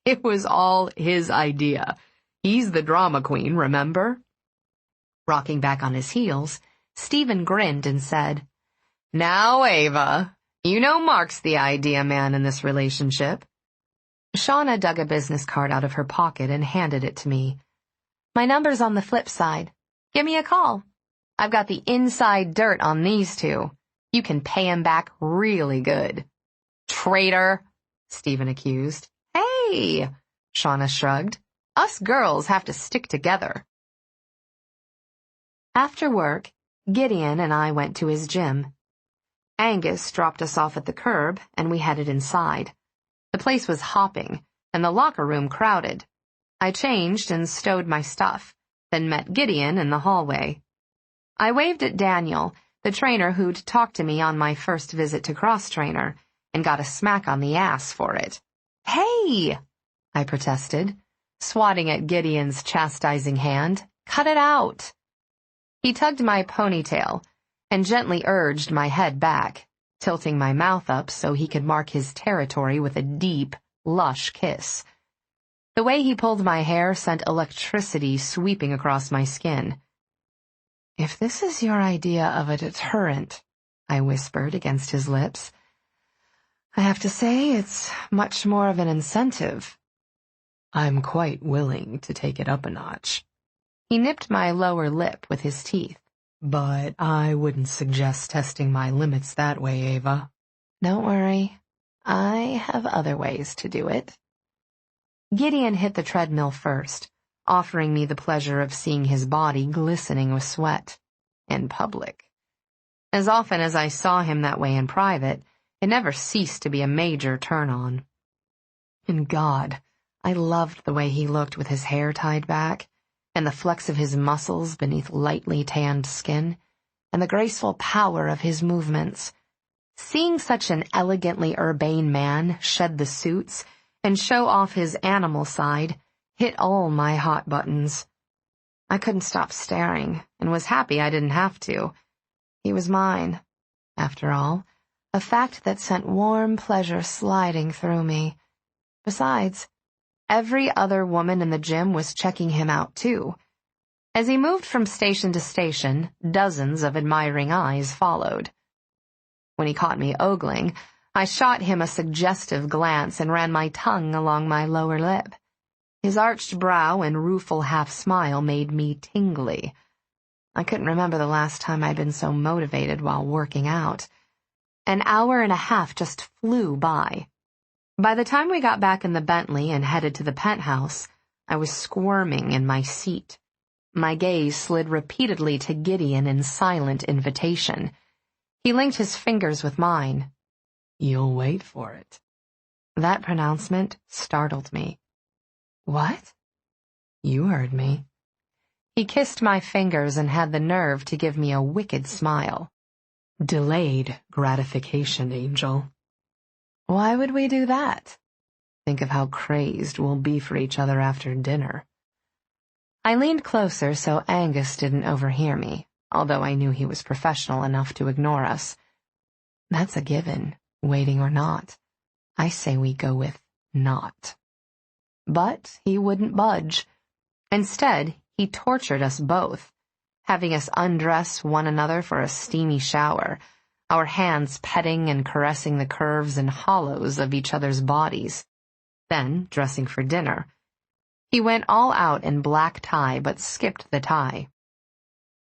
Speaker 2: It was all his idea. He's the drama queen, remember? Rocking back on his heels, Stephen grinned and said, "Now, Ava, you know Mark's the idea man in this relationship." Shauna dug a business card out of her pocket and handed it to me. "My number's on the flip side. Give me a call. I've got the inside dirt on these two. You can pay 'em back really good." "Traitor," Stephen accused. "Hey," Shauna shrugged. "Us girls have to stick together." After work, Gideon and I went to his gym. Angus dropped us off at the curb, and we headed inside. The place was hopping, and the locker room crowded. I changed and stowed my stuff, then met Gideon in the hallway. I waved at Daniel, the trainer who'd talked to me on my first visit to Cross Trainer, and got a smack on the ass for it. "Hey!" I protested, swatting at Gideon's chastising hand. "Cut it out!" He tugged my ponytail and gently urged my head back, tilting my mouth up so he could mark his territory with a deep, lush kiss. The way he pulled my hair sent electricity sweeping across my skin. "If this is your idea of a deterrent," I whispered against his lips, "I have to say it's much more of an incentive." "I'm quite willing to take it up a notch." He nipped my lower lip with his teeth. "But I wouldn't suggest testing my limits that way, Ava." "Don't worry. I have other ways to do it." Gideon hit the treadmill first, offering me the pleasure of seeing his body glistening with sweat. In public. As often as I saw him that way in private, it never ceased to be a major turn-on. And God, I loved the way he looked with his hair tied back, and the flex of his muscles beneath lightly tanned skin, and the graceful power of his movements. Seeing such an elegantly urbane man shed the suits and show off his animal side hit all my hot buttons. I couldn't stop staring, and was happy I didn't have to. He was mine, after all, a fact that sent warm pleasure sliding through me. Besides, every other woman in the gym was checking him out, too. As he moved from station to station, dozens of admiring eyes followed. When he caught me ogling, I shot him a suggestive glance and ran my tongue along my lower lip. His arched brow and rueful half-smile made me tingly. I couldn't remember the last time I'd been so motivated while working out. An hour and a half just flew by. By the time we got back in the Bentley and headed to the penthouse, I was squirming in my seat. My gaze slid repeatedly to Gideon in silent invitation. He linked his fingers with mine. "You'll wait for it." That pronouncement startled me. "What?" "You heard me." He kissed my fingers and had the nerve to give me a wicked smile. "Delayed gratification, Angel." "Why would we do that?" "Think of how crazed we'll be for each other after dinner." I leaned closer so Angus didn't overhear me, although I knew he was professional enough to ignore us. "That's a given, waiting or not. I say we go with not." But he wouldn't budge. Instead, he tortured us both, having us undress one another for a steamy shower, our hands petting and caressing the curves and hollows of each other's bodies. Then, dressing for dinner, he went all out in black tie but skipped the tie.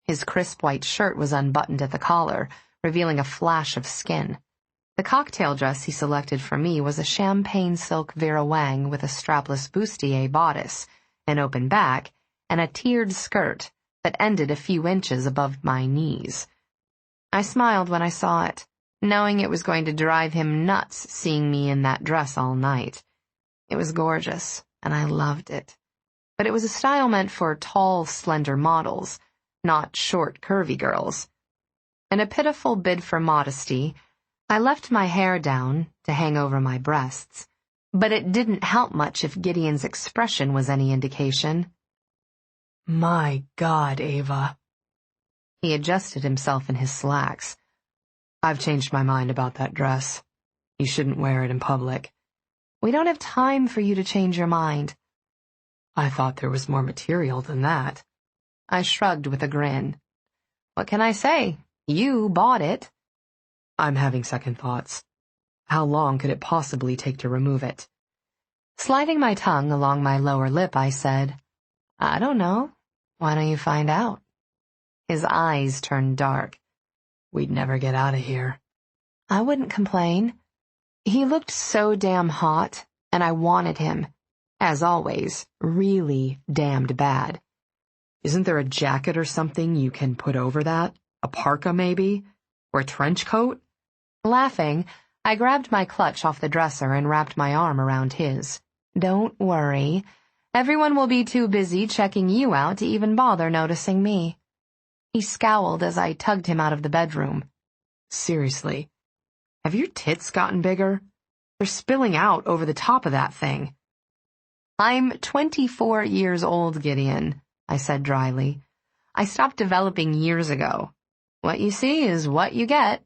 Speaker 2: His crisp white shirt was unbuttoned at the collar, revealing a flash of skin. The cocktail dress he selected for me was a champagne silk Vera Wang with a strapless bustier bodice, an open back, and a tiered skirt that ended a few inches above my knees. I smiled when I saw it, knowing it was going to drive him nuts seeing me in that dress all night. It was gorgeous, and I loved it. But it was a style meant for tall, slender models, not short, curvy girls. In a pitiful bid for modesty, I left my hair down to hang over my breasts, but it didn't help much if Gideon's expression was any indication. "My God, Ava." He adjusted himself in his slacks.
Speaker 4: I've changed my mind about that dress. You shouldn't wear it in public.
Speaker 2: We don't have time for you to change your mind.
Speaker 4: I thought there was more material than that.
Speaker 2: I shrugged with a grin. What can I say? You bought it.
Speaker 4: I'm having second thoughts. How long could it possibly take to remove it?
Speaker 2: Sliding my tongue along my lower lip, I said, I don't know. Why don't you find out? His eyes turned dark.
Speaker 4: We'd never get out of here.
Speaker 2: I wouldn't complain. He looked so damn hot, and I wanted him, as always, really damned bad.
Speaker 4: Isn't there a jacket or something you can put over that? A parka, maybe? Or a trench coat?
Speaker 2: Laughing, I grabbed my clutch off the dresser and wrapped my arm around his. Don't worry. Everyone will be too busy checking you out to even bother noticing me. He scowled as I tugged him out of the bedroom.
Speaker 4: Seriously, have your tits gotten bigger? They're spilling out over the top of that thing.
Speaker 2: I'm 24 years old, Gideon, I said dryly. I stopped developing years ago. What you see is what you get.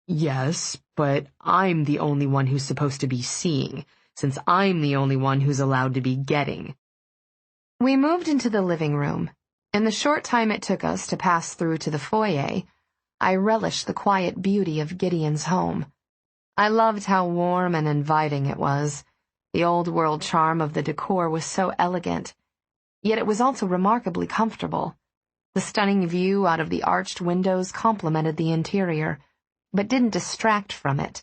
Speaker 4: Yes, but I'm the only one who's supposed to be seeing, since I'm the only one who's allowed to be getting.
Speaker 2: We moved into the living room. In the short time it took us to pass through to the foyer, I relished the quiet beauty of Gideon's home. I loved how warm and inviting it was. The old-world charm of the decor was so elegant, yet it was also remarkably comfortable. The stunning view out of the arched windows complemented the interior, but didn't distract from it.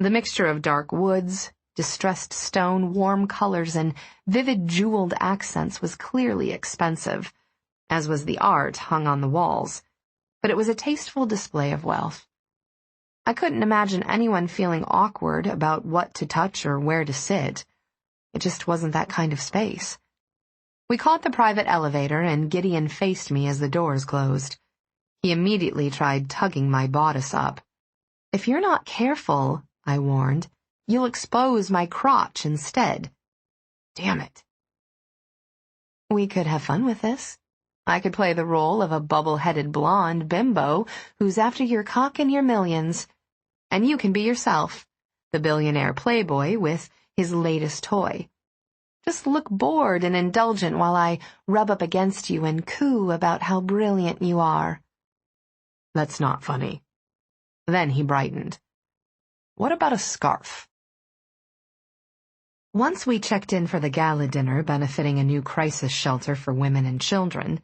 Speaker 2: The mixture of dark woods, distressed stone, warm colors, and vivid jeweled accents was clearly expensive, as was the art hung on the walls, but it was a tasteful display of wealth. I couldn't imagine anyone feeling awkward about what to touch or where to sit. It just wasn't that kind of space. We caught the private elevator, and Gideon faced me as the doors closed. He immediately tried tugging my bodice up. If you're not careful, I warned, you'll expose my crotch instead. Damn it. We could have fun with this. I could play the role of a bubble-headed blonde bimbo who's after your cock and your millions. And you can be yourself, the billionaire playboy with his latest toy. Just look bored and indulgent while I rub up against you and coo about how brilliant you are.
Speaker 4: That's not funny.
Speaker 2: Then he brightened.
Speaker 4: What about a scarf?
Speaker 2: Once we checked in for the gala dinner benefiting a new crisis shelter for women and children,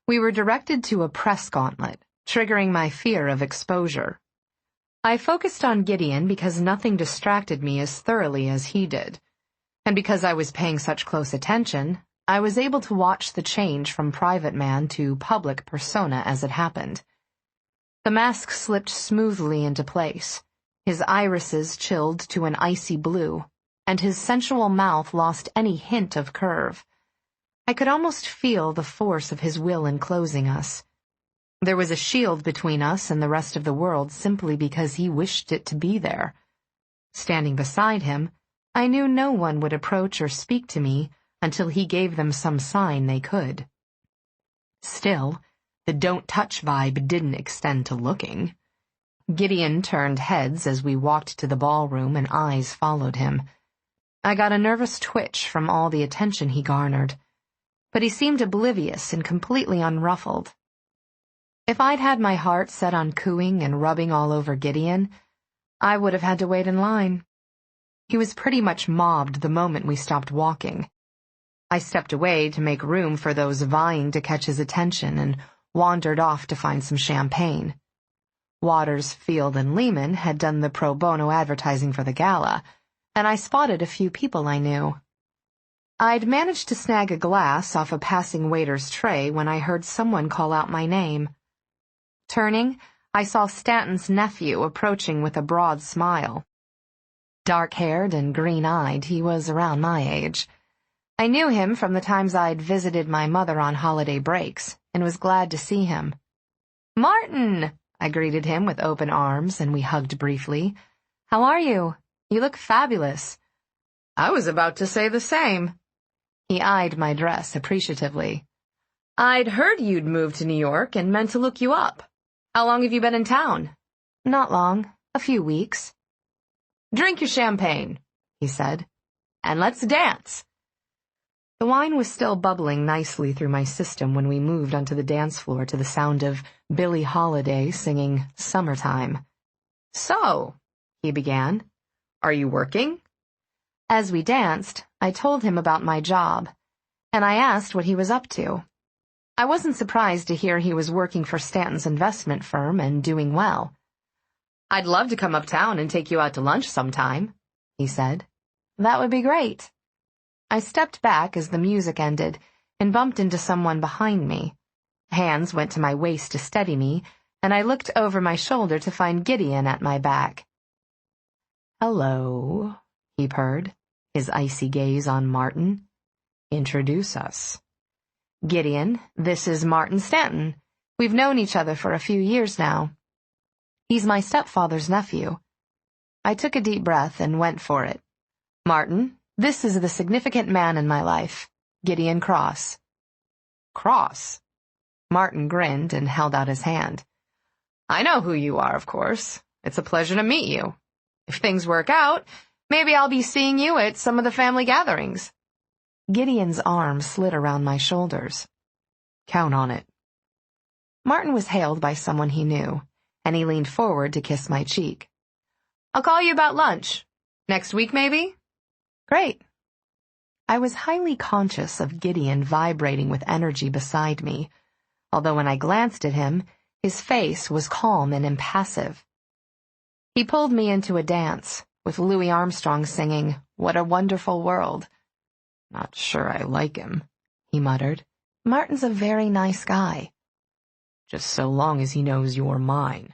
Speaker 2: we were directed to a press gauntlet, triggering my fear of exposure. I focused on Gideon because nothing distracted me as thoroughly as he did. And because I was paying such close attention, I was able to watch the change from private man to public persona as it happened. The mask slipped smoothly into place, his irises chilled to an icy blue, and his sensual mouth lost any hint of curve. I could almost feel the force of his will enclosing us. There was a shield between us and the rest of the world simply because he wished it to be there. Standing beside him, I knew no one would approach or speak to me until he gave them some sign they could. Still, the don't touch vibe didn't extend to looking. Gideon turned heads as we walked to the ballroom, and eyes followed him. I got a nervous twitch from all the attention he garnered, but he seemed oblivious and completely unruffled. If I'd had my heart set on cooing and rubbing all over Gideon, I would have had to wait in line. He was pretty much mobbed the moment we stopped walking. I stepped away to make room for those vying to catch his attention and wandered off to find some champagne. Waters, Field, and Lehman had done the pro bono advertising for the gala, and I spotted a few people I knew. I'd managed to snag a glass off a passing waiter's tray when I heard someone call out my name. Turning, I saw Stanton's nephew approaching with a broad smile. Dark-haired and green-eyed, he was around my age. I knew him from the times I'd visited my mother on holiday breaks, and was glad to see him. "Martin!" I greeted him with open arms, and we hugged briefly. "How are you? You look fabulous."
Speaker 4: I was about to say the same.
Speaker 2: He eyed my dress appreciatively. I'd heard you'd moved to New York and meant to look you up. How long have you been in town?
Speaker 3: Not long. A few weeks.
Speaker 2: Drink your champagne, he said, and let's dance.
Speaker 3: The wine was still bubbling nicely through my system when we moved onto the dance floor to the sound of Billie Holiday singing Summertime.
Speaker 2: So, he began, are you working?
Speaker 3: As we danced, I told him about my job, and I asked what he was up to. I wasn't surprised to hear he was working for Stanton's investment firm and doing well.
Speaker 2: I'd love to come uptown and take you out to lunch sometime, he said.
Speaker 3: That would be great. I stepped back as the music ended and bumped into someone behind me. Hands went to my waist to steady me, and I looked over my shoulder to find Gideon at my back.
Speaker 4: "Hello," he purred, his icy gaze on Martin. "Introduce us."
Speaker 3: "Gideon, this is Martin Stanton. We've known each other for a few years now. He's my stepfather's nephew." I took a deep breath and went for it. "Martin, this is the significant man in my life, Gideon Cross."
Speaker 2: "Cross?"
Speaker 3: Martin grinned and held out his hand.
Speaker 2: "I know who you are, of course. It's a pleasure to meet you. If things work out, maybe I'll be seeing you at some of the family gatherings."
Speaker 3: Gideon's arm slid around my shoulders.
Speaker 4: "Count on it."
Speaker 3: Martin was hailed by someone he knew, and he leaned forward to kiss my cheek.
Speaker 2: "I'll call you about lunch. Next week, maybe?"
Speaker 3: "Great." I was highly conscious of Gideon vibrating with energy beside me, although when I glanced at him, his face was calm and impassive. He pulled me into a dance, with Louis Armstrong singing, "What a Wonderful World."
Speaker 4: "Not sure I like him," he muttered.
Speaker 3: "Martin's a very nice guy."
Speaker 4: "Just so long as he knows you're mine."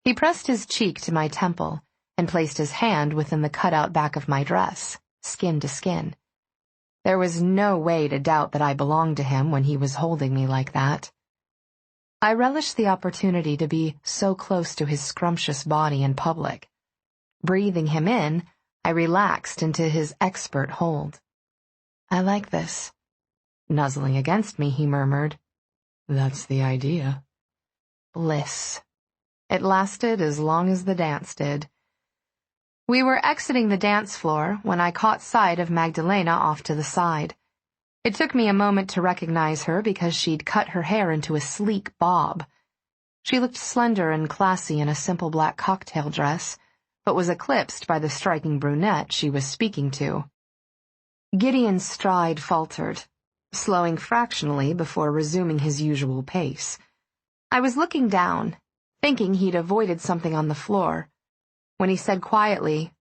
Speaker 3: He pressed his cheek to my temple and placed his hand within the cutout back of my dress, skin to skin. There was no way to doubt that I belonged to him when he was holding me like that. I relished the opportunity to be so close to his scrumptious body in public. Breathing him in, I relaxed into his expert hold. "I like this." Nuzzling against me, he murmured,
Speaker 4: "That's the idea."
Speaker 3: Bliss. It lasted as long as the dance did. We were exiting the dance floor when I caught sight of Magdalena off to the side. It took me a moment to recognize her because she'd cut her hair into a sleek bob. She looked slender and classy in a simple black cocktail dress, but was eclipsed by the striking brunette she was speaking to. Gideon's stride faltered, slowing fractionally before resuming his usual pace. I was looking down, thinking he'd avoided something on the floor, when he said quietly,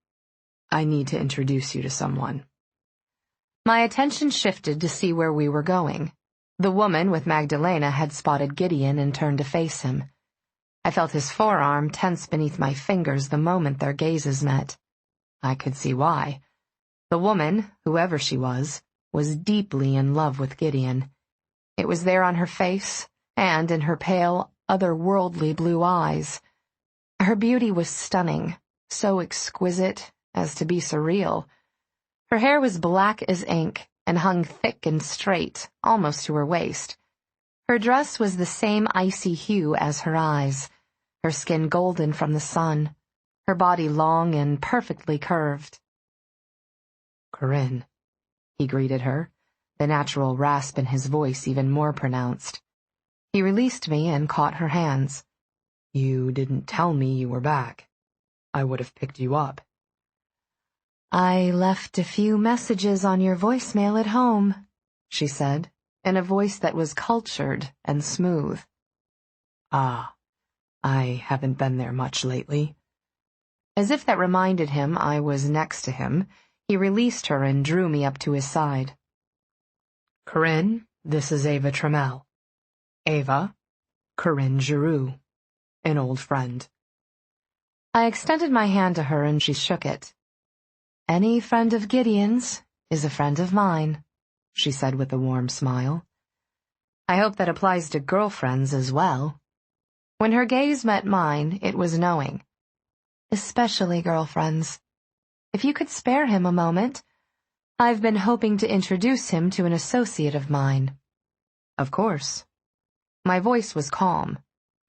Speaker 4: "I need to introduce you to someone."
Speaker 3: My attention shifted to see where we were going. The woman with Magdalena had spotted Gideon and turned to face him. I felt his forearm tense beneath my fingers the moment their gazes met. I could see why. The woman, whoever she was deeply in love with Gideon. It was there on her face and in her pale, otherworldly blue eyes. Her beauty was stunning, so exquisite as to be surreal. Her hair was black as ink and hung thick and straight, almost to her waist. Her dress was the same icy hue as her eyes, her skin golden from the sun, her body long and perfectly curved.
Speaker 4: "Corinne," he greeted her, the natural rasp in his voice even more pronounced.
Speaker 3: He released me and caught her hands.
Speaker 4: "You didn't tell me you were back. I would have picked you up."
Speaker 3: "I left a few messages on your voicemail at home," she said, in a voice that was cultured and smooth.
Speaker 4: "Ah, I haven't been there much lately."
Speaker 3: As if that reminded him I was next to him, he released her and drew me up to his side.
Speaker 4: "Corinne, this is Eva Trammell. Eva, Corinne Giroux, an old friend."
Speaker 3: I extended my hand to her and she shook it. "Any friend of Gideon's is a friend of mine," she said with a warm smile. I hope that applies to girlfriends as well. When her gaze met mine, it was knowing. "Especially girlfriends. If you could spare him a moment, I've been hoping to introduce him to an associate of mine."
Speaker 2: Of course. My voice was calm.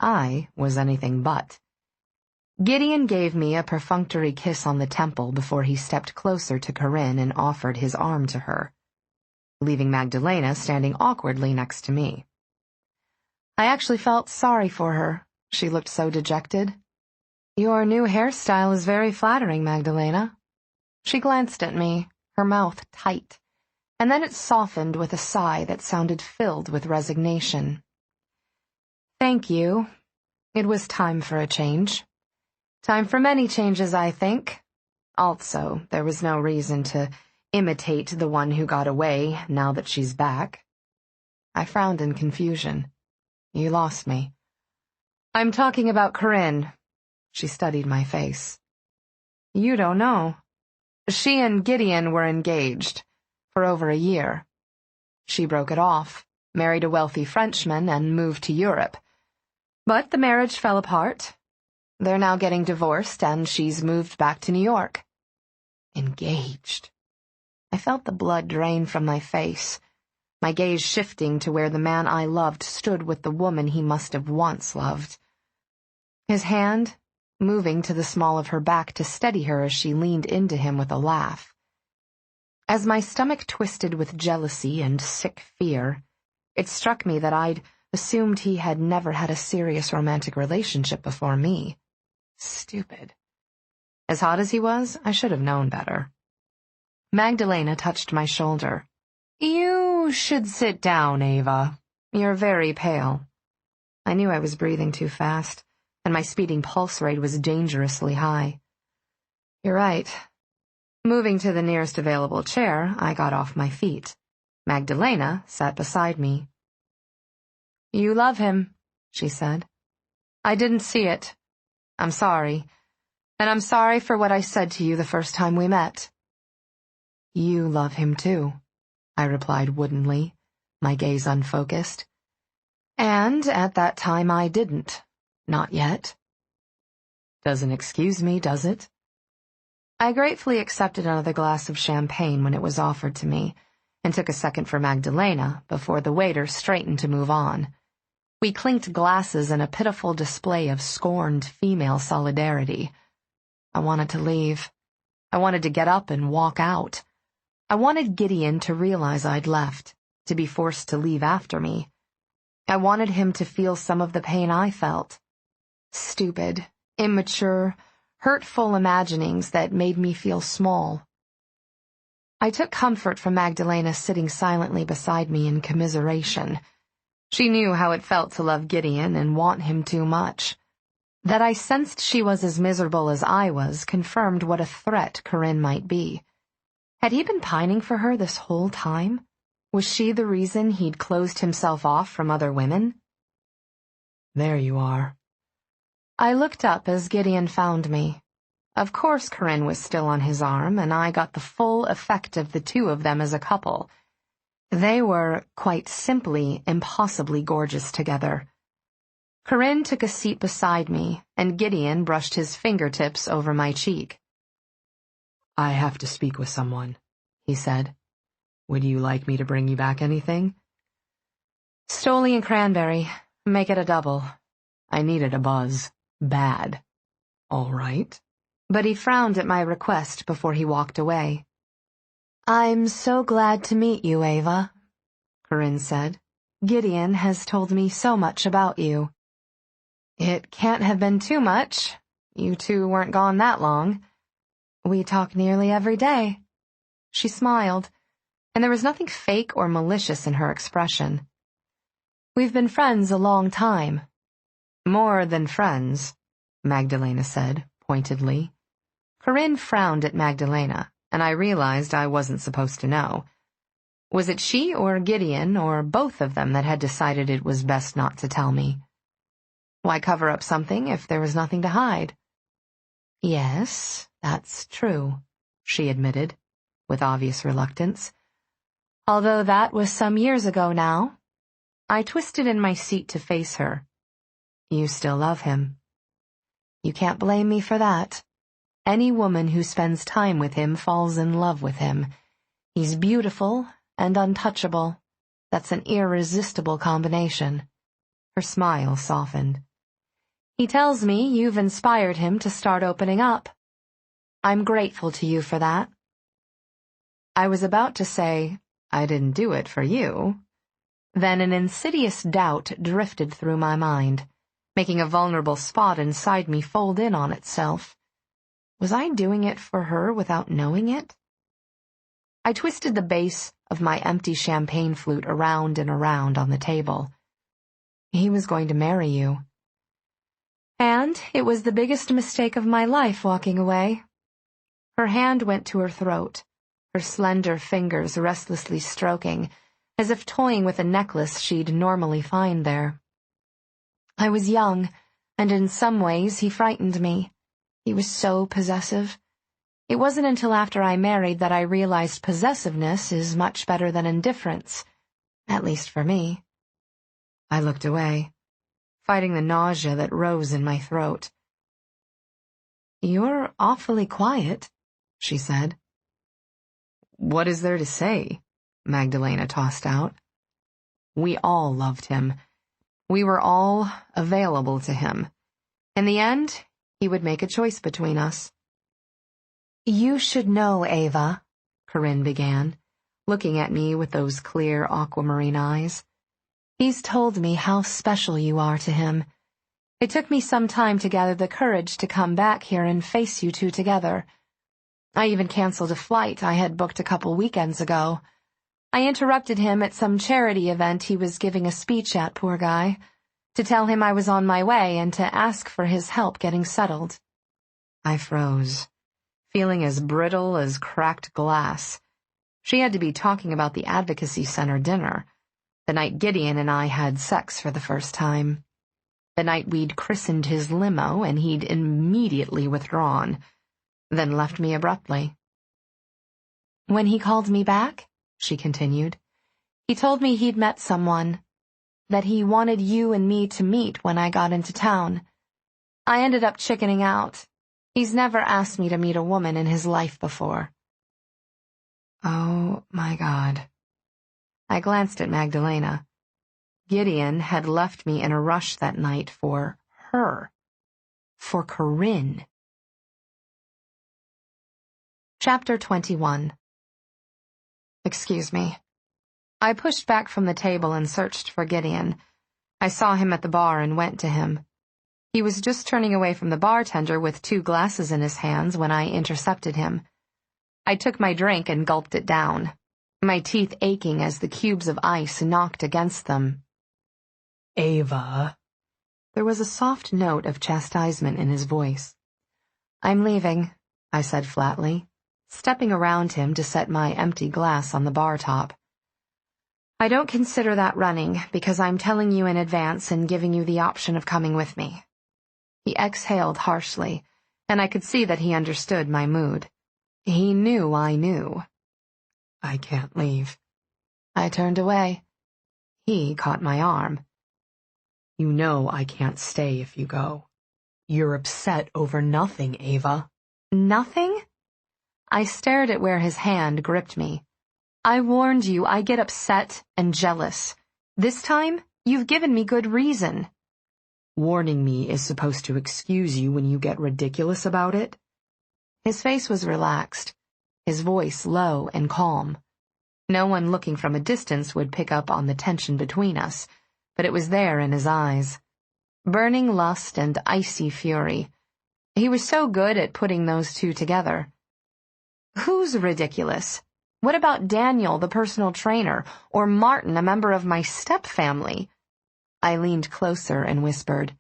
Speaker 2: I was anything but. Gideon gave me a perfunctory kiss on the temple before he stepped closer to Corinne and offered his arm to her, leaving Magdalena standing awkwardly next to me. I actually felt sorry for her. She looked so dejected. "Your new hairstyle is very flattering, Magdalena." She glanced at me, her mouth tight, and then it softened with a sigh that sounded filled with resignation. "Thank you. It was time for a change. Time for many changes, I think. Also, there was no reason to imitate the one who got away now that she's back." I frowned in confusion. "You lost me." "I'm talking about Corinne." She studied my face. "You don't know. She and Gideon were engaged for over a year. She broke it off, married a wealthy Frenchman, and moved to Europe. But the marriage fell apart. They're now getting divorced, and she's moved back to New York." Engaged. I felt the blood drain from my face, my gaze shifting to where the man I loved stood with the woman he must have once loved. His hand moving to the small of her back to steady her as she leaned into him with a laugh. As my stomach twisted with jealousy and sick fear, it struck me that I'd assumed he had never had a serious romantic relationship before me. Stupid. As hot as he was, I should have known better. Magdalena touched my shoulder. "You should sit down, Eva. You're very pale." I knew I was breathing too fast, and my speeding pulse rate was dangerously high. "You're right." Moving to the nearest available chair, I got off my feet. Magdalena sat beside me. "You love him," she said. "I didn't see it. I'm sorry. And I'm sorry for what I said to you the first time we met." "You love him too," I replied woodenly, my gaze unfocused. "And at that time I didn't. Not yet." "Doesn't excuse me, does it?" I gratefully accepted another glass of champagne when it was offered to me, and took a second for Magdalena before the waiter straightened to move on. We clinked glasses in a pitiful display of scorned female solidarity. I wanted to leave. I wanted to get up and walk out. I wanted Gideon to realize I'd left, to be forced to leave after me. I wanted him to feel some of the pain I felt. Stupid, immature, hurtful imaginings that made me feel small. I took comfort from Magdalena sitting silently beside me in commiseration. She knew how it felt to love Gideon and want him too much. That I sensed she was as miserable as I was confirmed what a threat Corinne might be. Had he been pining for her this whole time? Was she the reason he'd closed himself off from other women? "There you are." I looked up as Gideon found me. Of course Corinne was still on his arm, and I got the full effect of the two of them as a couple. They were, quite simply, impossibly gorgeous together. Corinne took a seat beside me, and Gideon brushed his fingertips over my cheek. "I have to speak with someone," he said. "Would you like me to bring you back anything?" "Stoli and cranberry. Make it a double." I needed a buzz. Bad. "All right." But he frowned at my request before he walked away. "I'm so glad to meet you, Eva," Corinne said. "Gideon has told me so much about you." "It can't have been too much. You two weren't gone that long. We talk nearly every day." She smiled, and there was nothing fake or malicious in her expression. "We've been friends a long time." "More than friends," Magdalena said, pointedly. Corinne frowned at Magdalena, and I realized I wasn't supposed to know. Was it she or Gideon or both of them that had decided it was best not to tell me? Why cover up something if there was nothing to hide? "Yes, that's true," she admitted, with obvious reluctance. "Although that was some years ago now." I twisted in my seat to face her. "You still love him." "You can't blame me for that. Any woman who spends time with him falls in love with him. He's beautiful and untouchable. That's an irresistible combination." Her smile softened. "He tells me you've inspired him to start opening up. I'm grateful to you for that." I was about to say, "I didn't do it for you." Then an insidious doubt drifted through my mind, making a vulnerable spot inside me fold in on itself. Was I doing it for her without knowing it? I twisted the base of my empty champagne flute around and around on the table. "He was going to marry you. And it was the biggest mistake of my life walking away." Her hand went to her throat, her slender fingers restlessly stroking, as if toying with a necklace she'd normally find there. "I was young, and in some ways he frightened me. He was so possessive. It wasn't until after I married that I realized possessiveness is much better than indifference, at least for me." I looked away, fighting the nausea that rose in my throat. "You're awfully quiet," she said. "What is there to say?" Magdalena tossed out. We all loved him. We were all available to him. In the end, he would make a choice between us. "You should know, Eva," Corinne began, looking at me with those clear aquamarine eyes. "He's told me how special you are to him. It took me some time to gather the courage to come back here and face you two together. I even canceled a flight I had booked a couple weekends ago. I interrupted him at some charity event he was giving a speech at, poor guy, to tell him I was on my way and to ask for his help getting settled." I froze, feeling as brittle as cracked glass. She had to be talking about the Advocacy Center dinner, the night Gideon and I had sex for the first time, the night we'd christened his limo and he'd immediately withdrawn, then left me abruptly. "When he called me back," she continued, "he told me he'd met someone, that he wanted you and me to meet when I got into town. I ended up chickening out. He's never asked me to meet a woman in his life before." Oh, my God. I glanced at Magdalena. Gideon had left me in a rush that night for her. For Corinne. Chapter 21. "Excuse me." I pushed back from the table and searched for Gideon. I saw him at the bar and went to him. He was just turning away from the bartender with 2 glasses in his hands when I intercepted him. I took my drink and gulped it down, my teeth aching as the cubes of ice knocked against them.
Speaker 3: "Eva."
Speaker 2: There was a soft note of chastisement in his voice. "I'm leaving," I said flatly, stepping around him to set my empty glass on the bar top. "I don't consider that running, because I'm telling you in advance and giving you the option of coming with me." He exhaled harshly, and I could see that he understood my mood. He knew I knew.
Speaker 3: "I can't leave."
Speaker 2: I turned away. He caught my arm.
Speaker 3: "You know I can't stay if you go. You're upset over nothing, Eva."
Speaker 2: "Nothing?" I stared at where his hand gripped me. "I warned you I get upset and jealous. This time, you've given me good reason."
Speaker 3: "Warning me is supposed to excuse you when you get ridiculous about it?"
Speaker 2: His face was relaxed, his voice low and calm. No one looking from a distance would pick up on the tension between us, but it was there in his eyes. Burning lust and icy fury. He was so good at putting those two together. "Who's ridiculous? What about Daniel, the personal trainer, or Martin, a member of my step-family?" I leaned closer and whispered,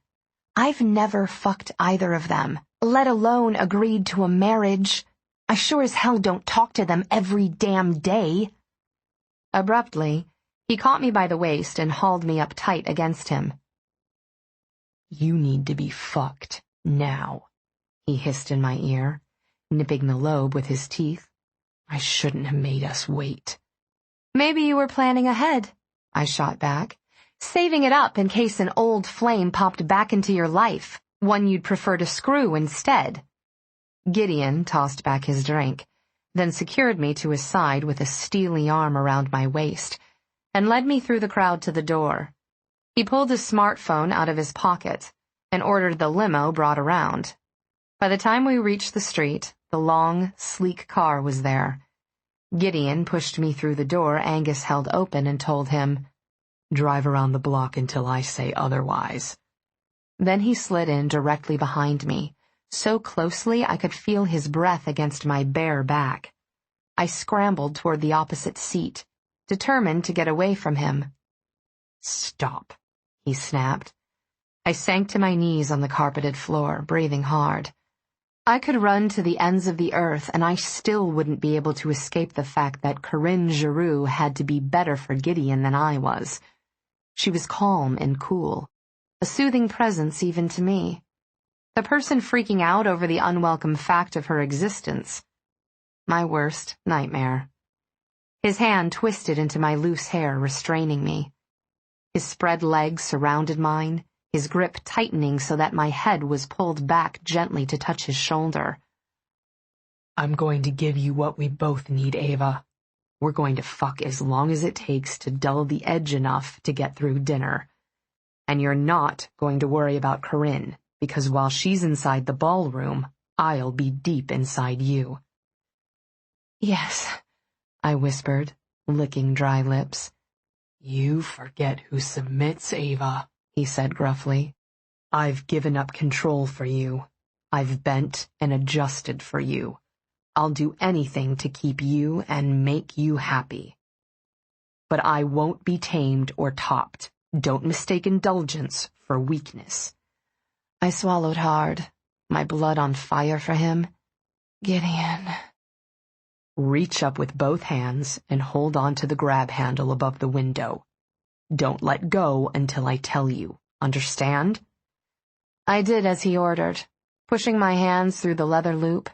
Speaker 2: "I've never fucked either of them, let alone agreed to a marriage. I sure as hell don't talk to them every damn day." Abruptly, he caught me by the waist and hauled me up tight against him.
Speaker 3: "You need to be fucked now,"
Speaker 2: he hissed in my ear, nipping the lobe with his teeth.
Speaker 3: "I shouldn't have made us wait."
Speaker 2: "Maybe you were planning ahead," I shot back, "saving it up in case an old flame popped back into your life, one you'd prefer to screw instead." Gideon tossed back his drink, then secured me to his side with a steely arm around my waist, and led me through the crowd to the door. He pulled his smartphone out of his pocket and ordered the limo brought around. By the time we reached the street, the long, sleek car was there. Gideon pushed me through the door Angus held open and told him,
Speaker 3: "Drive around the block until I say otherwise."
Speaker 2: Then he slid in directly behind me, so closely I could feel his breath against my bare back. I scrambled toward the opposite seat, determined to get away from him.
Speaker 3: "Stop,"
Speaker 2: he snapped. I sank to my knees on the carpeted floor, breathing hard. I could run to the ends of the earth, and I still wouldn't be able to escape the fact that Corinne Giroux had to be better for Gideon than I was. She was calm and cool, a soothing presence even to me. The person freaking out over the unwelcome fact of her existence. My worst nightmare. His hand twisted into my loose hair, restraining me. His spread legs surrounded mine, his grip tightening so that my head was pulled back gently to touch his shoulder.
Speaker 3: "I'm going to give you what we both need, Eva. We're going to fuck as long as it takes to dull the edge enough to get through dinner. And you're not going to worry about Corinne, because while she's inside the ballroom, I'll be deep inside you."
Speaker 2: "Yes," I whispered, licking dry lips.
Speaker 3: "You forget who submits, Eva," he said gruffly. "I've given up control for you. I've bent and adjusted for you. I'll do anything to keep you and make you happy. But I won't be tamed or topped. Don't mistake indulgence for weakness."
Speaker 2: I swallowed hard, my blood on fire for him. "Gideon."
Speaker 3: "Reach up with both hands and hold on to the grab handle above the window. Don't let go until I tell you. Understand?"
Speaker 2: I did as he ordered, pushing my hands through the leather loop.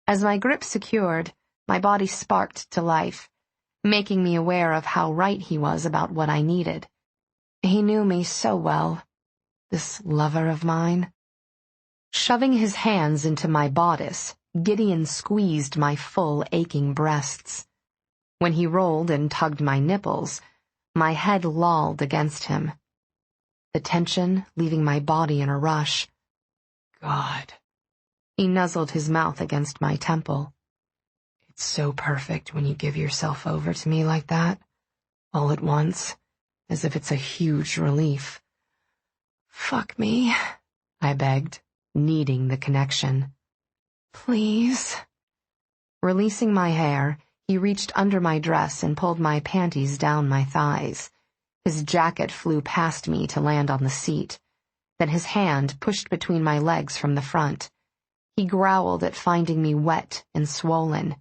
Speaker 2: As my grip secured, my body sparked to life, making me aware of how right he was about what I needed. He knew me so well, this lover of mine. Shoving his hands into my bodice, Gideon squeezed my full, aching breasts. When he rolled and tugged my nipples, my head lolled against him, the tension leaving my body in a rush.
Speaker 3: "God."
Speaker 2: He nuzzled his mouth against my temple.
Speaker 3: "It's so perfect when you give yourself over to me like that, all at once, as if it's a huge relief."
Speaker 2: "Fuck me," I begged, needing the connection. "Please." Releasing my hair, he reached under my dress and pulled my panties down my thighs. His jacket flew past me to land on the seat. Then his hand pushed between my legs from the front. He growled at finding me wet and swollen.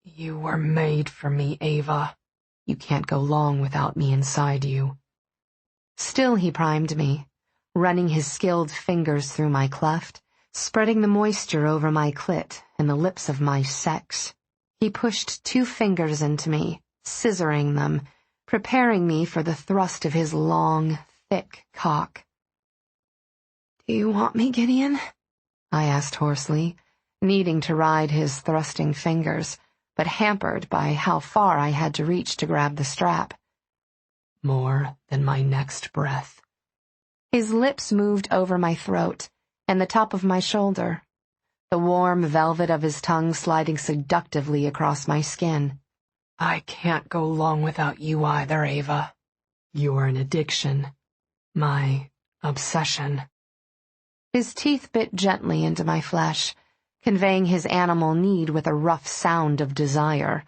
Speaker 3: "You were made for me, Eva. You can't go long without me inside you."
Speaker 2: Still he primed me, running his skilled fingers through my cleft, spreading the moisture over my clit and the lips of my sex. He pushed 2 fingers into me, scissoring them, preparing me for the thrust of his long, thick cock. "Do you want me, Gideon?" I asked hoarsely, needing to ride his thrusting fingers, but hampered by how far I had to reach to grab the strap.
Speaker 3: "More than my next breath."
Speaker 2: His lips moved over my throat and the top of my shoulder, the warm velvet of his tongue sliding seductively across my skin.
Speaker 3: "I can't go long without you either, Eva. You're an addiction. My obsession."
Speaker 2: His teeth bit gently into my flesh, conveying his animal need with a rough sound of desire.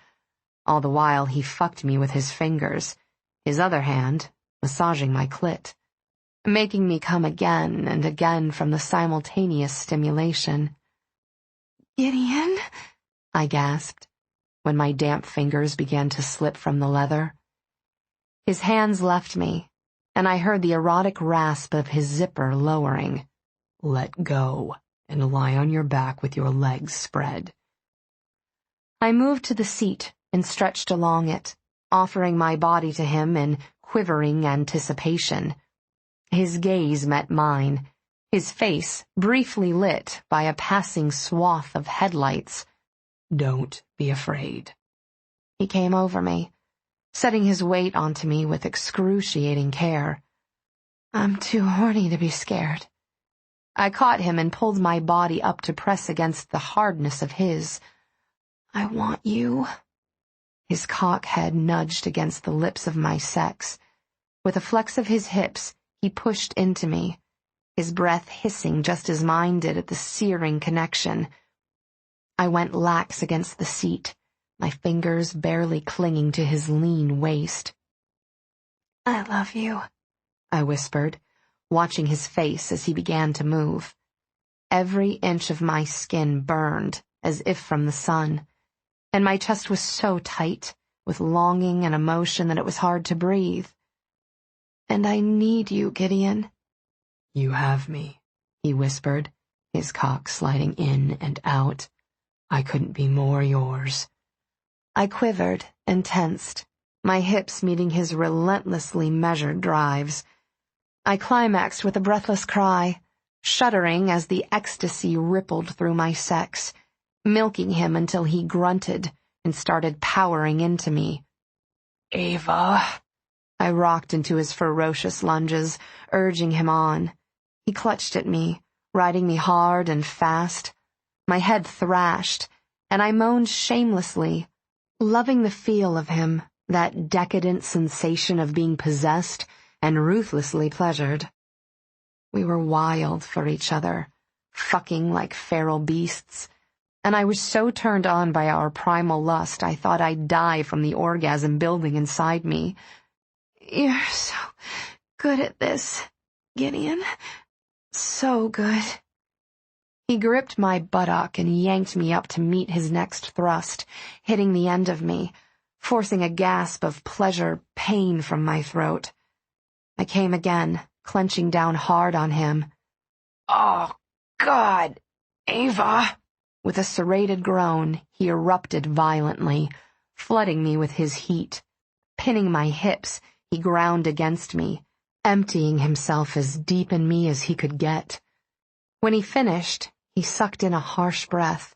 Speaker 2: All the while he fucked me with his fingers, his other hand massaging my clit, making me come again and again from the simultaneous stimulation. "Gideon," I gasped, when my damp fingers began to slip from the leather. His hands left me, and I heard the erotic rasp of his zipper lowering.
Speaker 3: "Let go and lie on your back with your legs spread."
Speaker 2: I moved to the seat and stretched along it, offering my body to him in quivering anticipation. His gaze met mine, his face briefly lit by a passing swath of headlights.
Speaker 3: "Don't be afraid."
Speaker 2: He came over me, setting his weight onto me with excruciating care. I'm too horny to be scared. I caught him and pulled my body up to press against the hardness of his. I want you. His cock head nudged against the lips of my sex. With a flex of his hips, he pushed into me, his breath hissing just as mine did at the searing connection. I went lax against the seat, my fingers barely clinging to his lean waist. I love you, I whispered, watching his face as he began to move. Every inch of my skin burned, as if from the sun, and my chest was so tight, with longing and emotion, that it was hard to breathe. And I need you, Gideon.
Speaker 4: You have me, he whispered, his cock sliding in and out. I couldn't be more yours.
Speaker 2: I quivered and tensed, my hips meeting his relentlessly measured drives. I climaxed with a breathless cry, shuddering as the ecstasy rippled through my sex, milking him until he grunted and started powering into me.
Speaker 4: Eva!
Speaker 2: I rocked into his ferocious lunges, urging him on. He clutched at me, riding me hard and fast. My head thrashed, and I moaned shamelessly, loving the feel of him, that decadent sensation of being possessed and ruthlessly pleasured. We were wild for each other, fucking like feral beasts, and I was so turned on by our primal lust I thought I'd die from the orgasm building inside me. You're so good at this, Gideon. So good. He gripped my buttock and yanked me up to meet his next thrust, hitting the end of me, forcing a gasp of pleasure pain from my throat. I came again, clenching down hard on him.
Speaker 4: Oh, God, Eva!
Speaker 2: With a serrated groan, he erupted violently, flooding me with his heat. Pinning my hips, he ground against me, emptying himself as deep in me as he could get. When he finished, he sucked in a harsh breath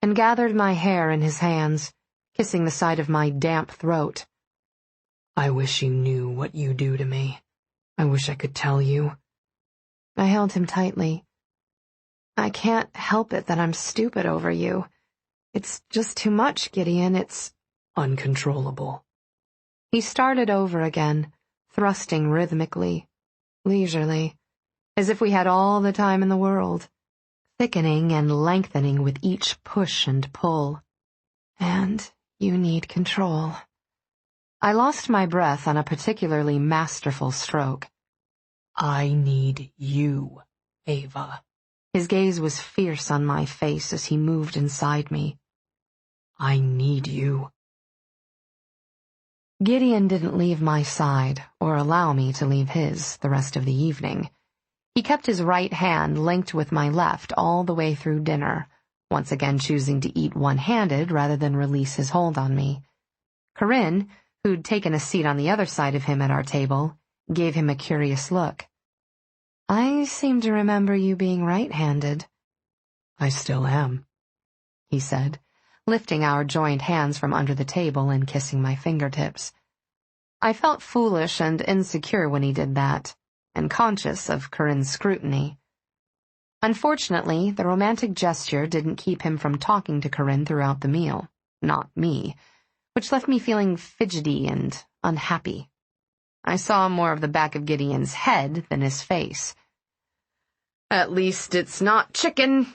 Speaker 2: and gathered my hair in his hands, kissing the side of my damp throat.
Speaker 4: I wish you knew what you do to me. I wish I could tell you.
Speaker 2: I held him tightly. I can't help it that I'm stupid over you. It's just too much, Gideon. It's
Speaker 4: uncontrollable.
Speaker 2: He started over again, thrusting rhythmically, leisurely, as if we had all the time in the world, thickening and lengthening with each push and pull. And you need control. I lost my breath on a particularly masterful stroke.
Speaker 4: I need you, Eva.
Speaker 2: His gaze was fierce on my face as he moved inside me.
Speaker 4: I need you.
Speaker 2: Gideon didn't leave my side or allow me to leave his the rest of the evening. He kept his right hand linked with my left all the way through dinner, once again choosing to eat one-handed rather than release his hold on me. Corinne, who'd taken a seat on the other side of him at our table, gave him a curious look. I seem to remember you being right-handed.
Speaker 4: I still am,
Speaker 2: he said, lifting our joined hands from under the table and kissing my fingertips. I felt foolish and insecure when he did that, and conscious of Corinne's scrutiny. Unfortunately, the romantic gesture didn't keep him from talking to Corinne throughout the meal, not me, which left me feeling fidgety and unhappy. I saw more of the back of Gideon's head than his face. At least it's not chicken.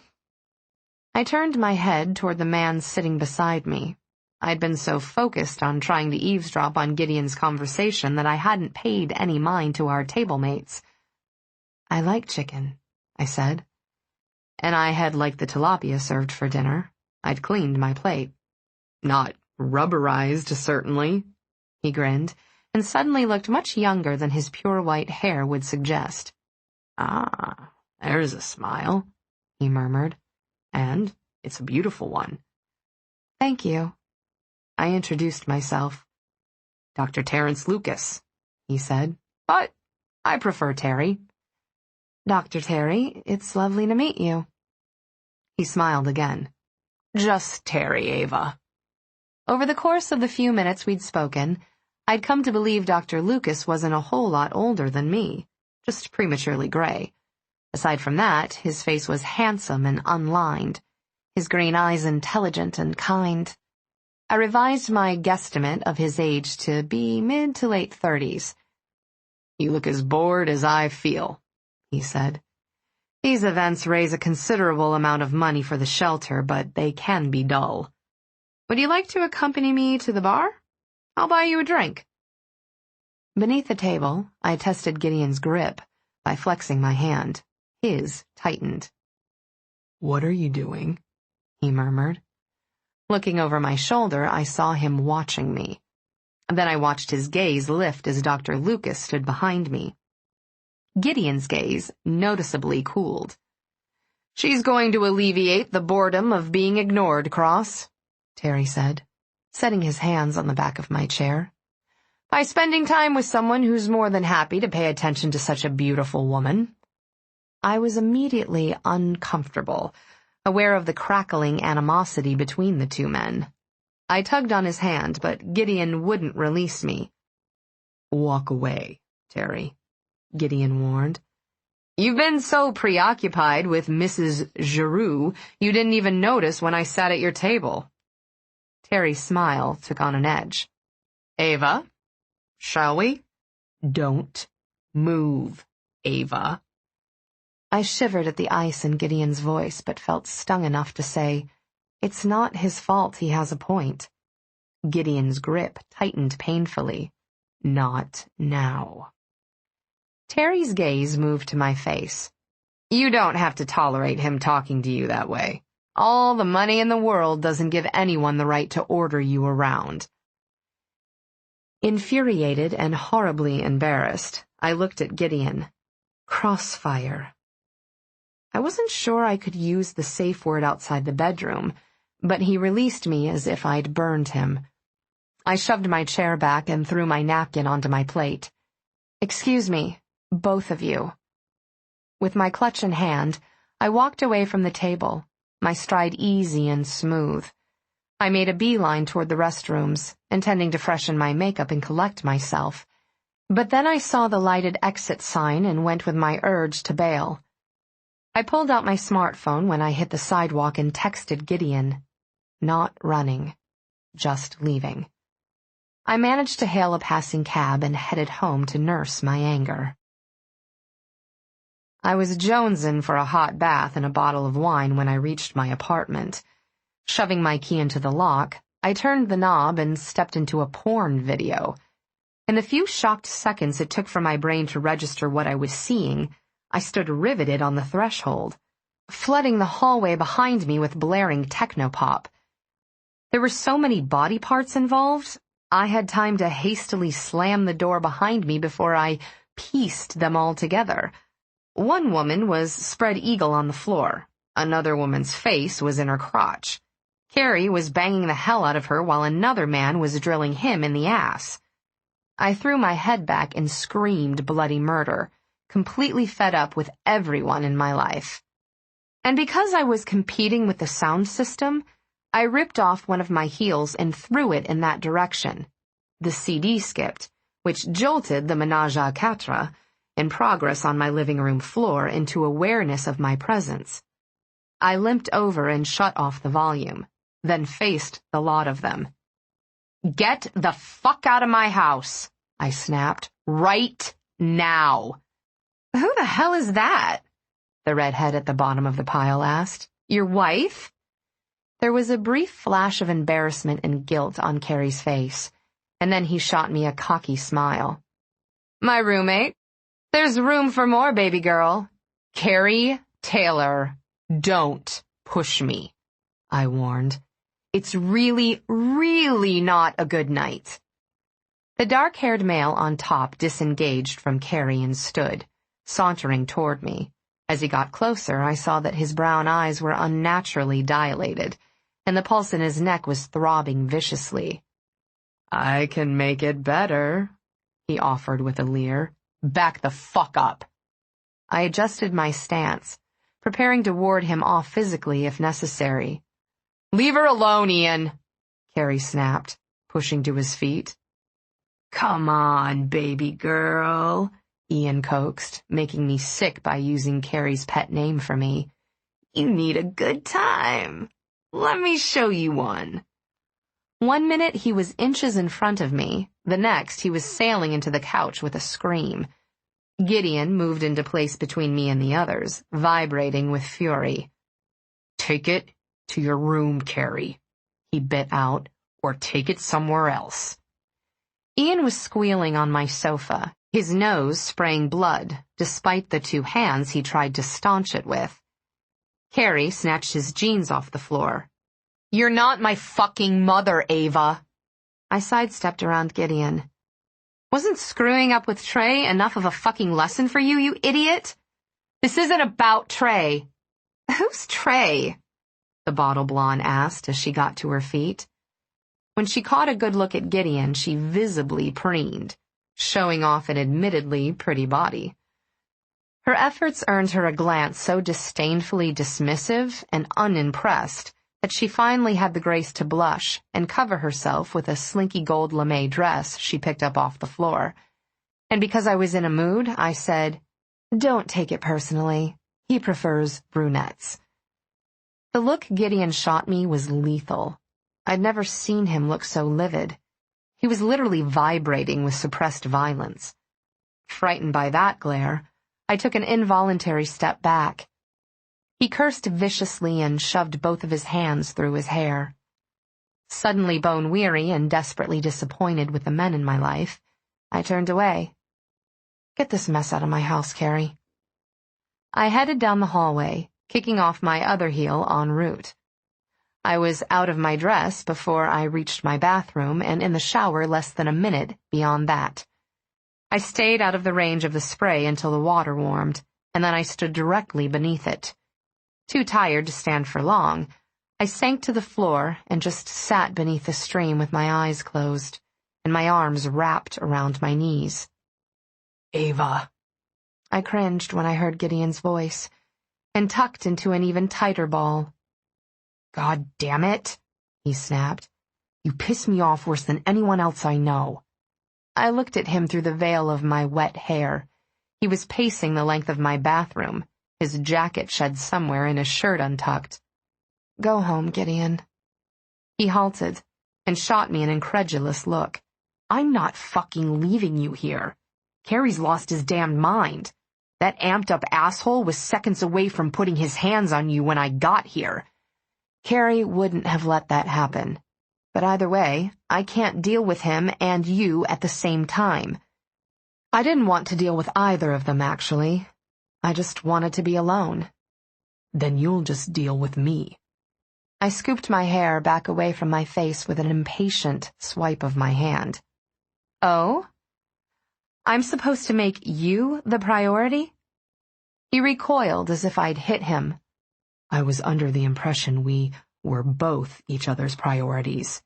Speaker 2: I turned my head toward the man sitting beside me. I'd been so focused on trying to eavesdrop on Gideon's conversation that I hadn't paid any mind to our table mates. I like chicken, I said. And I had liked the tilapia served for dinner. I'd cleaned my plate. Not rubberized, certainly, he grinned, and suddenly looked much younger than his pure white hair would suggest. Ah, there's a smile, he murmured, and it's a beautiful one. Thank you. I introduced myself. Dr. Terence Lucas, he said, but I prefer Terry. Dr. Terry, it's lovely to meet you. He smiled again. Just Terry, Eva. Over the course of the few minutes we'd spoken, I'd come to believe Dr. Lucas wasn't a whole lot older than me, just prematurely gray. Aside from that, his face was handsome and unlined, his green eyes intelligent and kind. I revised my guesstimate of his age to be mid to late 30s. "You look as bored as I feel," he said. "These events raise a considerable amount of money for the shelter, but they can be dull. Would you like to accompany me to the bar? I'll buy you a drink." Beneath the table, I tested Gideon's grip by flexing my hand. His tightened.
Speaker 3: "What are you doing?"
Speaker 2: he murmured. Looking over my shoulder, I saw him watching me. Then I watched his gaze lift as Dr. Lucas stood behind me. Gideon's gaze noticeably cooled. "She's going to alleviate the boredom of being ignored, Cross," Terry said, setting his hands on the back of my chair, "by spending time with someone who's more than happy to pay attention to such a beautiful woman." I was immediately uncomfortable, aware of the crackling animosity between the two men. I tugged on his hand, but Gideon wouldn't release me.
Speaker 3: "Walk away, Terry," Gideon warned.
Speaker 2: "You've been so preoccupied with Mrs. Giroux, you didn't even notice when I sat at your table." Terry's smile took on an edge. "Eva, shall we?"
Speaker 3: "Don't move, Eva."
Speaker 2: I shivered at the ice in Gideon's voice, but felt stung enough to say, "It's not his fault he has a point." Gideon's grip tightened painfully. "Not now." Terry's gaze moved to my face. "You don't have to tolerate him talking to you that way. All the money in the world doesn't give anyone the right to order you around." Infuriated and horribly embarrassed, I looked at Gideon. Crossfire. I wasn't sure I could use the safe word outside the bedroom, but he released me as if I'd burned him. I shoved my chair back and threw my napkin onto my plate. "Excuse me, both of you." With my clutch in hand, I walked away from the table, my stride easy and smooth. I made a beeline toward the restrooms, intending to freshen my makeup and collect myself. But then I saw the lighted exit sign and went with my urge to bail. I pulled out my smartphone when I hit the sidewalk and texted Gideon. Not running, just leaving. I managed to hail a passing cab and headed home to nurse my anger. I was jonesing for a hot bath and a bottle of wine when I reached my apartment. Shoving my key into the lock, I turned the knob and stepped into a porn video. In the few shocked seconds it took for my brain to register what I was seeing, I stood riveted on the threshold, flooding the hallway behind me with blaring technopop. There were so many body parts involved, I had time to hastily slam the door behind me before I pieced them all together. One woman was spread eagle on the floor. Another woman's face was in her crotch. Carrie was banging the hell out of her while another man was drilling him in the ass. I threw my head back and screamed bloody murder, completely fed up with everyone in my life. And because I was competing with the sound system, I ripped off one of my heels and threw it in that direction. The CD skipped, which jolted the ménage à quatre in progress on my living room floor into awareness of my presence. I limped over and shut off the volume, then faced the lot of them. "Get the fuck out of my house," I snapped. "Right now." "Who the hell is that?" the redhead at the bottom of the pile asked. "Your wife?" There was a brief flash of embarrassment and guilt on Carrie's face, and then he shot me a cocky smile. "My roommate. There's room for more, baby girl." "Carrie Taylor, don't push me," I warned. "It's really, really not a good night." The dark-haired male on top disengaged from Carrie and stood, sauntering toward me. As he got closer, I saw that his brown eyes were unnaturally dilated, and the pulse in his neck was throbbing viciously. "I can make it better," he offered with a leer. "Back the fuck up." I adjusted my stance, preparing to ward him off physically if necessary. "Leave her alone, Ian," Carrie snapped, pushing to his feet.
Speaker 3: Come on, baby girl, Ian coaxed, making me sick by using Carrie's pet name for me. You need a good time. Let me show you one.
Speaker 2: 1 minute he was inches in front of me, the next he was sailing into the couch with a scream. Gideon moved into place between me and the others, vibrating with fury.
Speaker 3: Take it to your room, Carrie, he bit out, or take it somewhere else.
Speaker 2: Ian was squealing on my sofa, his nose spraying blood, despite the 2 hands he tried to staunch it with. Carrie snatched his jeans off the floor.
Speaker 3: You're not my fucking mother, Eva.
Speaker 2: I sidestepped around Gideon. Wasn't screwing up with Trey enough of a fucking lesson for you, you idiot?
Speaker 3: This isn't about Trey.
Speaker 2: Who's Trey? The bottle blonde asked as she got to her feet. When she caught a good look at Gideon, she visibly preened, showing off an admittedly pretty body. Her efforts earned her a glance so disdainfully dismissive and unimpressed that she finally had the grace to blush and cover herself with a slinky gold lame dress she picked up off the floor. And because I was in a mood, I said, "Don't take it personally. He prefers brunettes." The look Gideon shot me was lethal. I'd never seen him look so livid. He was literally vibrating with suppressed violence. Frightened by that glare, I took an involuntary step back. He cursed viciously and shoved both of his hands through his hair. Suddenly bone-weary and desperately disappointed with the men in my life, I turned away. "Get this mess out of my house, Carrie." I headed down the hallway, kicking off my other heel en route. I was out of my dress before I reached my bathroom and in the shower less than a minute beyond that. I stayed out of the range of the spray until the water warmed, and then I stood directly beneath it. Too tired to stand for long, I sank to the floor and just sat beneath the stream with my eyes closed and my arms wrapped around my knees.
Speaker 3: Eva.
Speaker 2: I cringed when I heard Gideon's voice and tucked into an even tighter ball.
Speaker 3: God damn it, he snapped. You piss me off worse than anyone else I know.
Speaker 2: I looked at him through the veil of my wet hair. He was pacing the length of my bathroom, his jacket shed somewhere and his shirt untucked. "Go home, Gideon." He halted and shot me an incredulous look.
Speaker 3: I'm not fucking leaving you here. Carrie's lost his damned mind. That amped-up asshole was seconds away from putting his hands on you when I got here.
Speaker 2: Carrie wouldn't have let that happen. But either way, I can't deal with him and you at the same time. I didn't want to deal with either of them, actually. I just wanted to be alone.
Speaker 3: Then you'll just deal with me.
Speaker 2: I scooped my hair back away from my face with an impatient swipe of my hand. Oh? I'm supposed to make you the priority? He recoiled as if I'd hit him.
Speaker 3: I was under the impression we were both each other's priorities.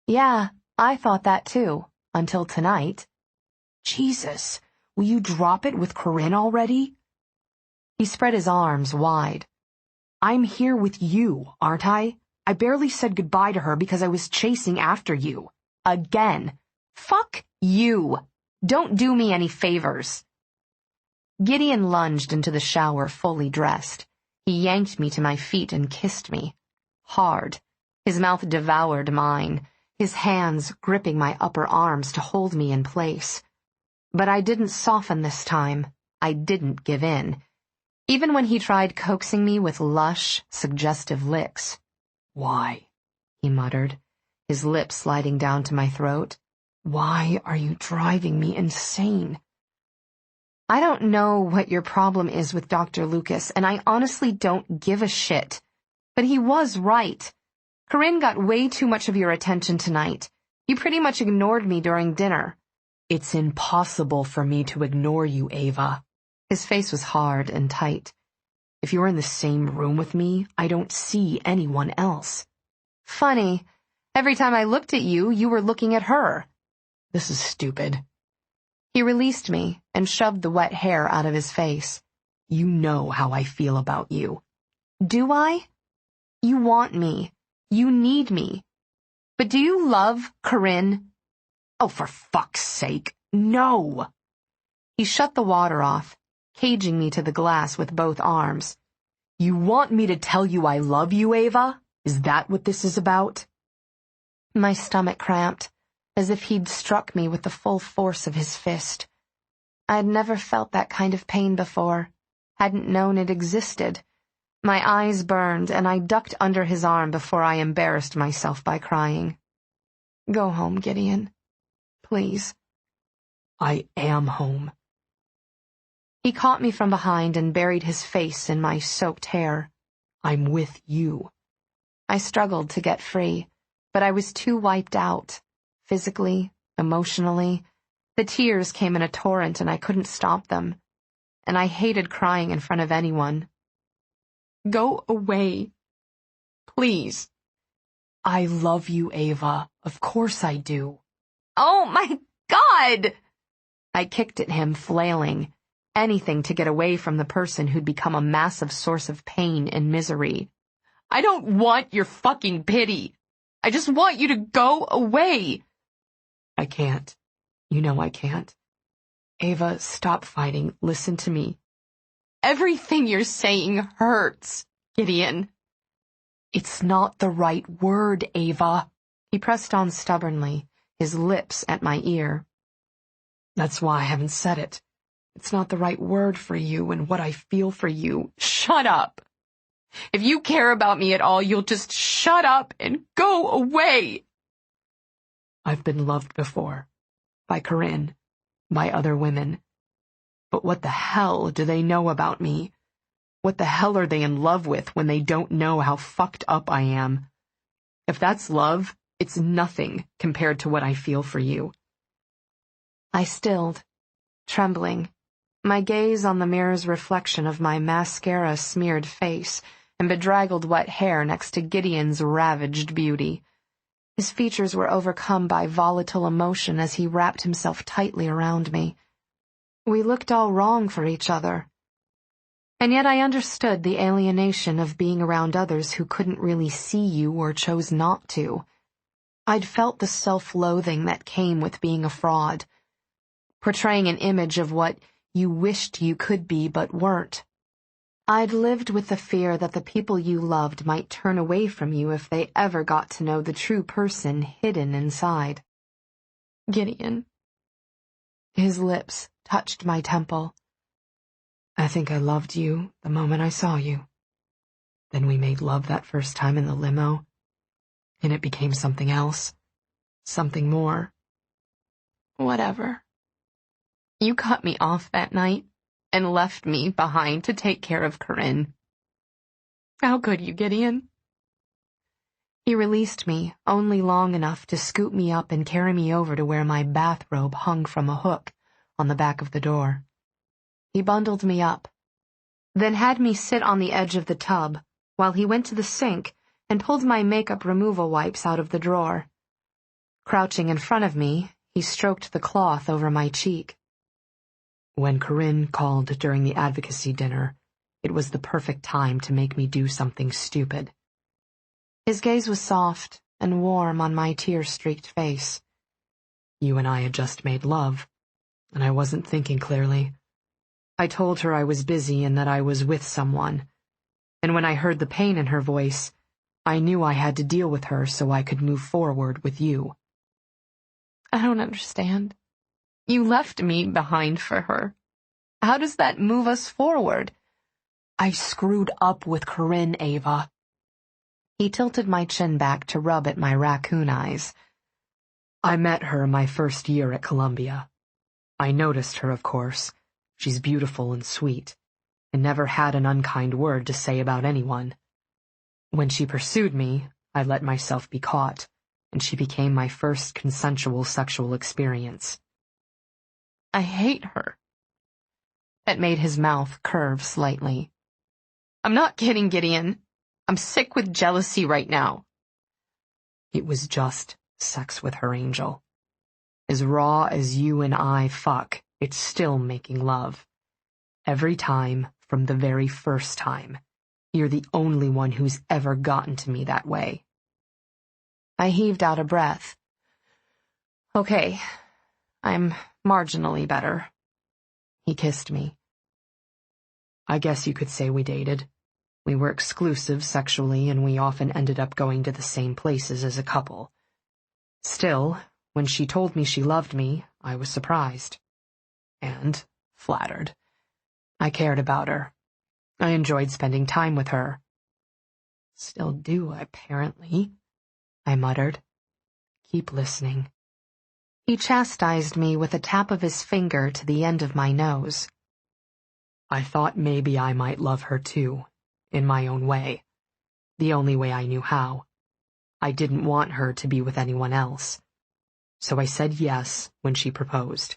Speaker 2: Yeah, I thought that too, until tonight.
Speaker 3: Jesus, will you drop it with Corinne already?
Speaker 2: He spread his arms wide.
Speaker 3: I'm here with you, aren't I? I barely said goodbye to her because I was chasing after you. Again.
Speaker 2: Fuck you. Don't do me any favors. Gideon lunged into the shower fully dressed. He yanked me to my feet and kissed me. Hard. His mouth devoured mine, his hands gripping my upper arms to hold me in place. But I didn't soften this time. I didn't give in. Even when he tried coaxing me with lush, suggestive licks.
Speaker 3: Why?
Speaker 2: He muttered, his lips sliding down to my throat.
Speaker 3: Why are you driving me insane?
Speaker 2: I don't know what your problem is with Dr. Lucas, and I honestly don't give a shit. But he was right. Corinne got way too much of your attention tonight. You pretty much ignored me during dinner.
Speaker 3: It's impossible for me to ignore you, Eva.
Speaker 2: His face was hard and tight.
Speaker 3: If you're in the same room with me, I don't see anyone else.
Speaker 2: Funny. Every time I looked at you, you were looking at her.
Speaker 3: This is stupid.
Speaker 2: He released me and shoved the wet hair out of his face.
Speaker 3: You know how I feel about you.
Speaker 2: Do I? You want me. You need me. But do you love Corinne? Oh, for fuck's sake, no! He shut the water off, caging me to the glass with both arms.
Speaker 3: You want me to tell you I love you, Eva? Is that what this is about?
Speaker 2: My stomach cramped, as if he'd struck me with the full force of his fist. I'd never felt that kind of pain before, hadn't known it existed. My eyes burned, and I ducked under his arm before I embarrassed myself by crying. Go home, Gideon. Please.
Speaker 3: I am home.
Speaker 2: He caught me from behind and buried his face in my soaked hair.
Speaker 3: I'm with you.
Speaker 2: I struggled to get free, but I was too wiped out, physically, emotionally. The tears came in a torrent and I couldn't stop them, and I hated crying in front of anyone. Go away. Please.
Speaker 3: I love you, Eva. Of course I do.
Speaker 2: Oh my God! I kicked at him, flailing. Anything to get away from the person who'd become a massive source of pain and misery. I don't want your fucking pity. I just want you to go away.
Speaker 3: I can't. You know I can't. Eva, stop fighting. Listen to me.
Speaker 2: Everything you're saying hurts, Gideon.
Speaker 3: It's not the right word, Eva.
Speaker 2: He pressed on stubbornly, his lips at my ear.
Speaker 3: That's why I haven't said it. It's not the right word for you and what I feel for you.
Speaker 2: Shut up. If you care about me at all, you'll just shut up and go away.
Speaker 3: I've been loved before. By Corinne. By other women. But what the hell do they know about me? What the hell are they in love with when they don't know how fucked up I am? If that's love, it's nothing compared to what I feel for you.
Speaker 2: I stilled, trembling, my gaze on the mirror's reflection of my mascara-smeared face and bedraggled wet hair next to Gideon's ravaged beauty. His features were overcome by volatile emotion as he wrapped himself tightly around me. We looked all wrong for each other. And yet I understood the alienation of being around others who couldn't really see you or chose not to. I'd felt the self-loathing that came with being a fraud, portraying an image of what you wished you could be but weren't. I'd lived with the fear that the people you loved might turn away from you if they ever got to know the true person hidden inside. Gideon. His lips touched my temple.
Speaker 3: I think I loved you the moment I saw you. Then we made love that first time in the limo, and it became something else, something more.
Speaker 2: Whatever. You cut me off that night and left me behind to take care of Corinne. How could you, Gideon? He released me only long enough to scoop me up and carry me over to where my bathrobe hung from a hook on the back of the door. He bundled me up, then had me sit on the edge of the tub while he went to the sink and pulled my makeup removal wipes out of the drawer. Crouching in front of me, he stroked the cloth over my cheek.
Speaker 3: When Corinne called during the advocacy dinner, it was the perfect time to make me do something stupid.
Speaker 2: His gaze was soft and warm on my tear-streaked face.
Speaker 3: You and I had just made love, and I wasn't thinking clearly. I told her I was busy and that I was with someone, and when I heard the pain in her voice, I knew I had to deal with her so I could move forward with you.
Speaker 2: I don't understand. You left me behind for her. How does that move us forward?
Speaker 3: I screwed up with Corinne, Eva.
Speaker 2: He tilted my chin back to rub at my raccoon eyes.
Speaker 3: I met her my first year at Columbia. I noticed her, of course. She's beautiful and sweet, and never had an unkind word to say about anyone. When she pursued me, I let myself be caught, and she became my first consensual sexual experience.
Speaker 2: I hate her. That made his mouth curve slightly. I'm not kidding, Gideon. I'm sick with jealousy right now.
Speaker 3: It was just sex with her, Angel. As raw as you and I fuck, it's still making love. Every time, from the very first time, you're the only one who's ever gotten to me that way.
Speaker 2: I heaved out a breath. Okay, I'm marginally better. He kissed me.
Speaker 3: I guess you could say we dated. We were exclusive sexually, and we often ended up going to the same places as a couple. Still, when she told me she loved me, I was surprised. And flattered. I cared about her. I enjoyed spending time with her. Still do, apparently, I muttered. Keep listening.
Speaker 2: He chastised me with a tap of his finger to the end of my nose.
Speaker 3: I thought maybe I might love her too, in my own way. The only way I knew how. I didn't want her to be with anyone else. So I said yes when she proposed.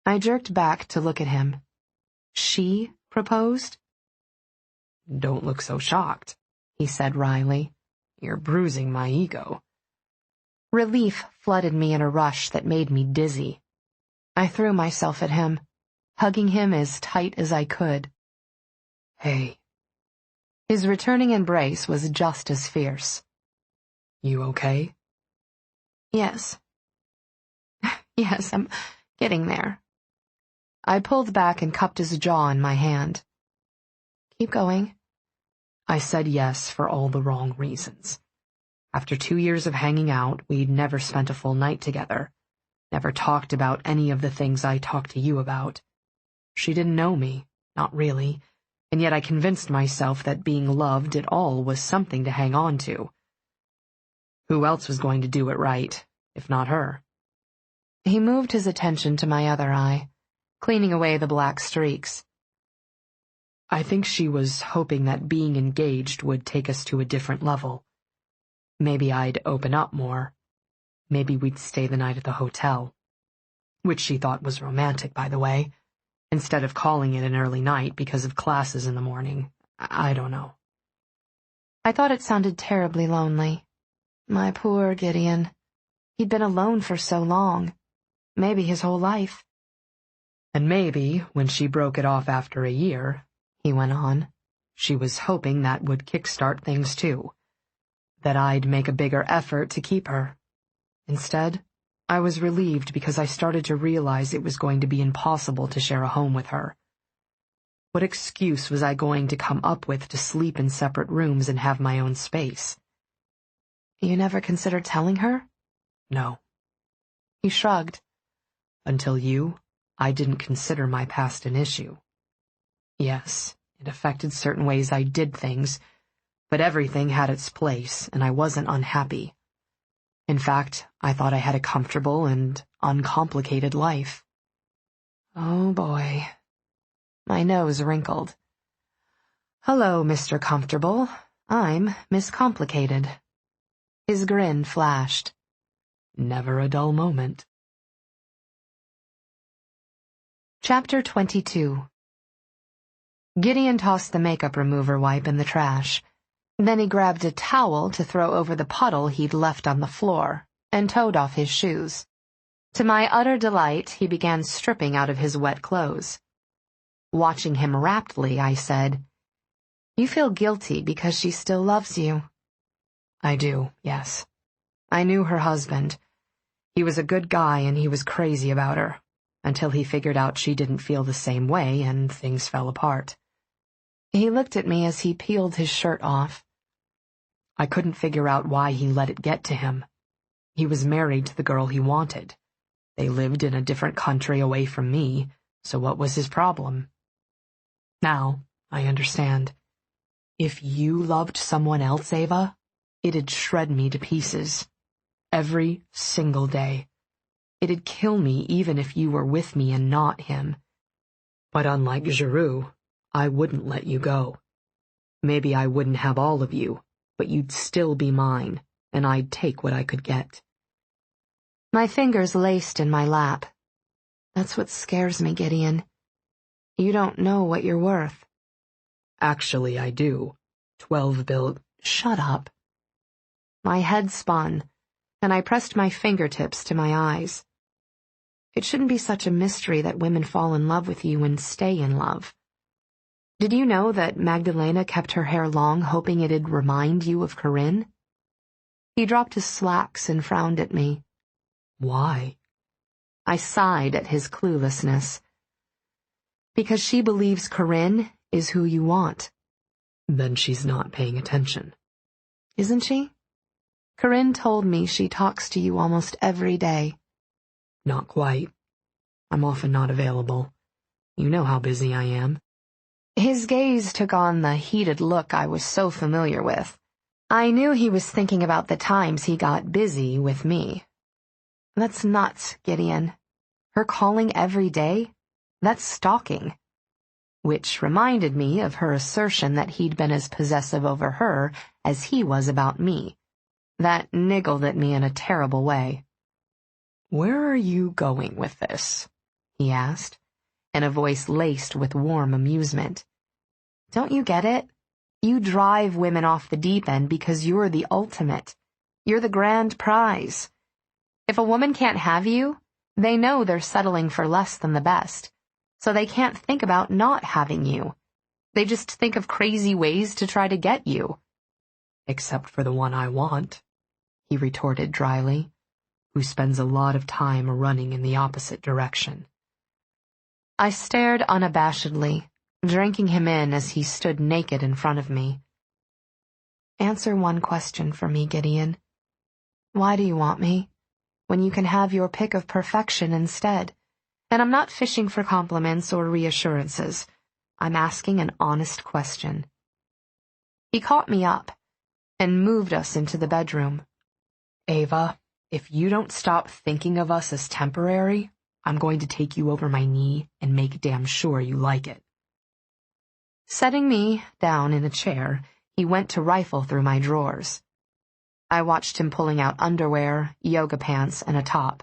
Speaker 2: I jerked back to look at him. She proposed?
Speaker 3: Don't look so shocked, he said wryly. You're bruising my ego.
Speaker 2: Relief flooded me in a rush that made me dizzy. I threw myself at him, hugging him as tight as I could.
Speaker 3: Hey.
Speaker 2: His returning embrace was just as fierce.
Speaker 3: You okay?
Speaker 2: Yes. Yes, I'm getting there. I pulled back and cupped his jaw in my hand. Keep going.
Speaker 3: I said yes for all the wrong reasons. After 2 years of hanging out, we'd never spent a full night together. Never talked about any of the things I talked to you about. She didn't know me, not really, and yet I convinced myself that being loved at all was something to hang on to. Who else was going to do it right, if not her?
Speaker 2: He moved his attention to my other eye, cleaning away the black streaks.
Speaker 3: I think she was hoping that being engaged would take us to a different level. Maybe I'd open up more. Maybe we'd stay the night at the hotel. Which she thought was romantic, by the way, instead of calling it an early night because of classes in the morning. I don't know.
Speaker 2: I thought it sounded terribly lonely. My poor Gideon. He'd been alone for so long. Maybe his whole life.
Speaker 3: And maybe, when she broke it off after a year, he went on, she was hoping that would kickstart things too. That I'd make a bigger effort to keep her. Instead, I was relieved because I started to realize it was going to be impossible to share a home with her. What excuse was I going to come up with to sleep in separate rooms and have my own space?
Speaker 2: You never considered telling her?
Speaker 3: No.
Speaker 2: He shrugged.
Speaker 3: Until you, I didn't consider my past an issue. Yes, it affected certain ways I did things, but everything had its place, and I wasn't unhappy. In fact, I thought I had a comfortable and uncomplicated life.
Speaker 2: Oh, boy. My nose wrinkled. Hello, Mr. Comfortable. I'm Miss Complicated. His grin flashed.
Speaker 3: Never a dull moment.
Speaker 2: Chapter 22. Gideon tossed the makeup remover wipe in the trash. Then he grabbed a towel to throw over the puddle he'd left on the floor, and toed off his shoes. To my utter delight, he began stripping out of his wet clothes. Watching him raptly, I said, You feel guilty because she still loves you.
Speaker 3: I do, yes. I knew her husband. He was a good guy and he was crazy about her, until he figured out she didn't feel the same way and things fell apart.
Speaker 2: He looked at me as he peeled his shirt off.
Speaker 3: I couldn't figure out why he let it get to him. He was married to the girl he wanted. They lived in a different country away from me, so what was his problem? Now, I understand. If you loved someone else, Eva, it'd shred me to pieces. Every single day. It'd kill me even if you were with me and not him. But unlike Giroux, I wouldn't let you go. Maybe I wouldn't have all of you, but you'd still be mine, and I'd take what I could get.
Speaker 2: My fingers laced in my lap. That's what scares me, Gideon. You don't know what you're worth.
Speaker 3: Actually, I do. 12 bill...
Speaker 2: Shut up. My head spun, and I pressed my fingertips to my eyes. It shouldn't be such a mystery that women fall in love with you and stay in love. Did you know that Magdalena kept her hair long hoping it'd remind you of Corinne? He dropped his slacks and frowned at me.
Speaker 3: Why?
Speaker 2: I sighed at his cluelessness. Because she believes Corinne is who you want.
Speaker 3: Then she's not paying attention.
Speaker 2: Isn't she? Corinne told me she talks to you almost every day.
Speaker 3: Not quite. I'm often not available. You know how busy I am.
Speaker 2: His gaze took on the heated look I was so familiar with. I knew he was thinking about the times he got busy with me. That's nuts, Gideon. Her calling every day? That's stalking. Which reminded me of her assertion that he'd been as possessive over her as he was about me. That niggled at me in a terrible way.
Speaker 3: Where are you going with this?
Speaker 2: He asked, in a voice laced with warm amusement. Don't you get it? You drive women off the deep end because you're the ultimate. You're the grand prize. If a woman can't have you, they know they're settling for less than the best, so they can't think about not having you. They just think of crazy ways to try to get you.
Speaker 3: Except for the one I want, he retorted dryly, who spends a lot of time running in the opposite direction.
Speaker 2: I stared unabashedly, drinking him in as he stood naked in front of me. Answer one question for me, Gideon. Why do you want me, when you can have your pick of perfection instead? And I'm not fishing for compliments or reassurances. I'm asking an honest question. He caught me up and moved us into the bedroom.
Speaker 3: Eva, if you don't stop thinking of us as temporary, I'm going to take you over my knee and make damn sure you like it.
Speaker 2: Setting me down in a chair, he went to rifle through my drawers. I watched him pulling out underwear, yoga pants, and a top.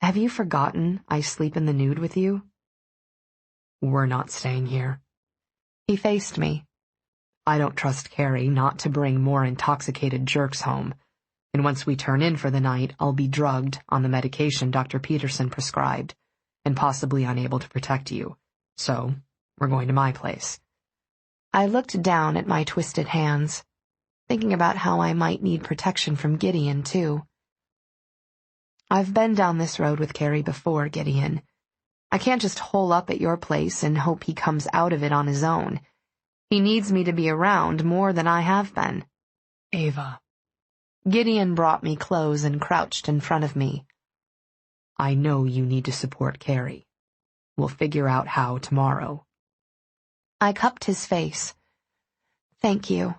Speaker 2: Have you forgotten I sleep in the nude with you?
Speaker 3: We're not staying here.
Speaker 2: He faced me.
Speaker 3: I don't trust Carrie not to bring more intoxicated jerks home, and once we turn in for the night, I'll be drugged on the medication Dr. Peterson prescribed, and possibly unable to protect you. So, we're going to my place.
Speaker 2: I looked down at my twisted hands, thinking about how I might need protection from Gideon, too. I've been down this road with Carrie before, Gideon. I can't just hole up at your place and hope he comes out of it on his own. He needs me to be around more than I have been.
Speaker 3: Eva.
Speaker 2: Gideon brought me clothes and crouched in front of me.
Speaker 3: I know you need to support Carrie. We'll figure out how tomorrow.
Speaker 2: I cupped his face. Thank you.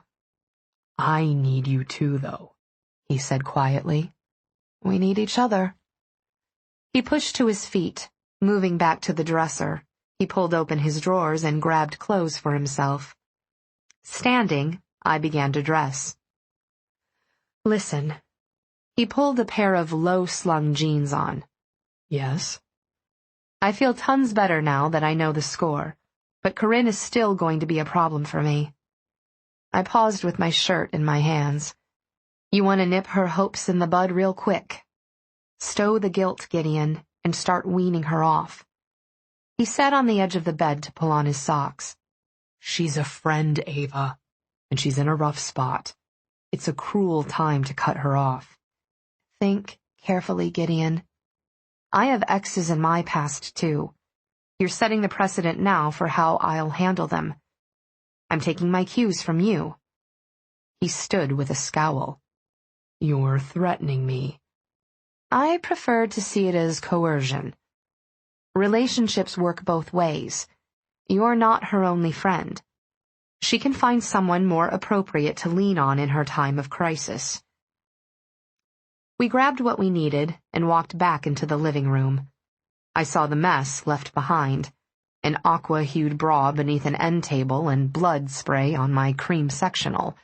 Speaker 3: I need you too, though, he said quietly.
Speaker 2: We need each other. He pushed to his feet, moving back to the dresser. He pulled open his drawers and grabbed clothes for himself. Standing, I began to dress. Listen. He pulled a pair of low-slung jeans on.
Speaker 3: Yes?
Speaker 2: I feel tons better now that I know the score, but Corinne is still going to be a problem for me. I paused with my shirt in my hands. You want to nip her hopes in the bud real quick. Stow the guilt, Gideon, and start weaning her off. He sat on the edge of the bed to pull on his socks.
Speaker 3: She's a friend, Eva, and she's in a rough spot. It's a cruel time to cut her off.
Speaker 2: Think carefully, Gideon. I have exes in my past, too. You're setting the precedent now for how I'll handle them. I'm taking my cues from you. He stood with a scowl.
Speaker 3: You're threatening me.
Speaker 2: I prefer to see it as coercion. Relationships work both ways. You're not her only friend. She can find someone more appropriate to lean on in her time of crisis. We grabbed what we needed and walked back into the living room. I saw the mess left behind, an aqua-hued bra beneath an end table and blood spray on my cream sectional.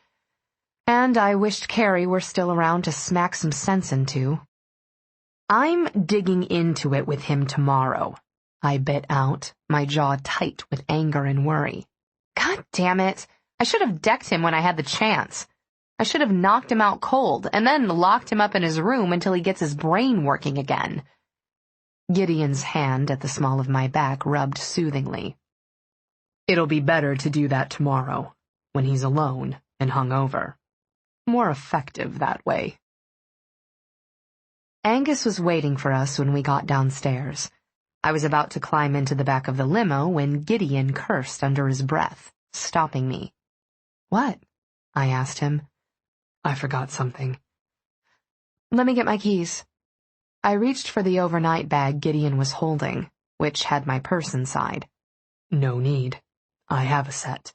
Speaker 2: And I wished Carrie were still around to smack some sense into. I'm digging into it with him tomorrow, I bit out, my jaw tight with anger and worry. God damn it! I should have decked him when I had the chance. I should have knocked him out cold and then locked him up in his room until he gets his brain working again. Gideon's hand at the small of my back rubbed soothingly.
Speaker 3: It'll be better to do that tomorrow, when he's alone and hungover. More effective that way.
Speaker 2: Angus was waiting for us when we got downstairs. I was about to climb into the back of the limo when Gideon cursed under his breath, stopping me. "What?" I asked him.
Speaker 4: "I forgot something."
Speaker 2: "Let me get my keys." I reached for the overnight bag Gideon was holding, which had my purse inside.
Speaker 4: "No need. I have a set."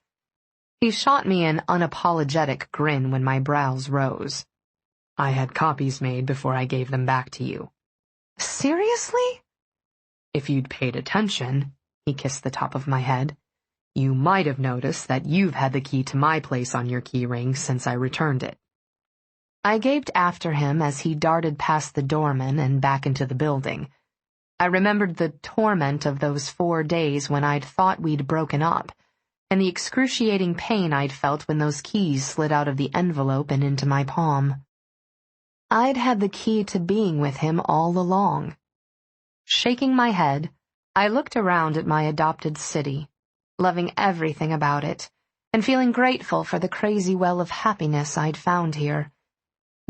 Speaker 2: He shot me an unapologetic grin when my brows rose.
Speaker 4: "I had copies made before I gave them back to you."
Speaker 2: "Seriously?"
Speaker 4: "If you'd paid attention," he kissed the top of my head, "you might have noticed that you've had the key to my place on your key ring since I returned it."
Speaker 2: I gaped after him as he darted past the doorman and back into the building. I remembered the torment of those 4 days when I'd thought we'd broken up, and the excruciating pain I'd felt when those keys slid out of the envelope and into my palm. I'd had the key to being with him all along. Shaking my head, I looked around at my adopted city, loving everything about it, and feeling grateful for the crazy well of happiness I'd found here.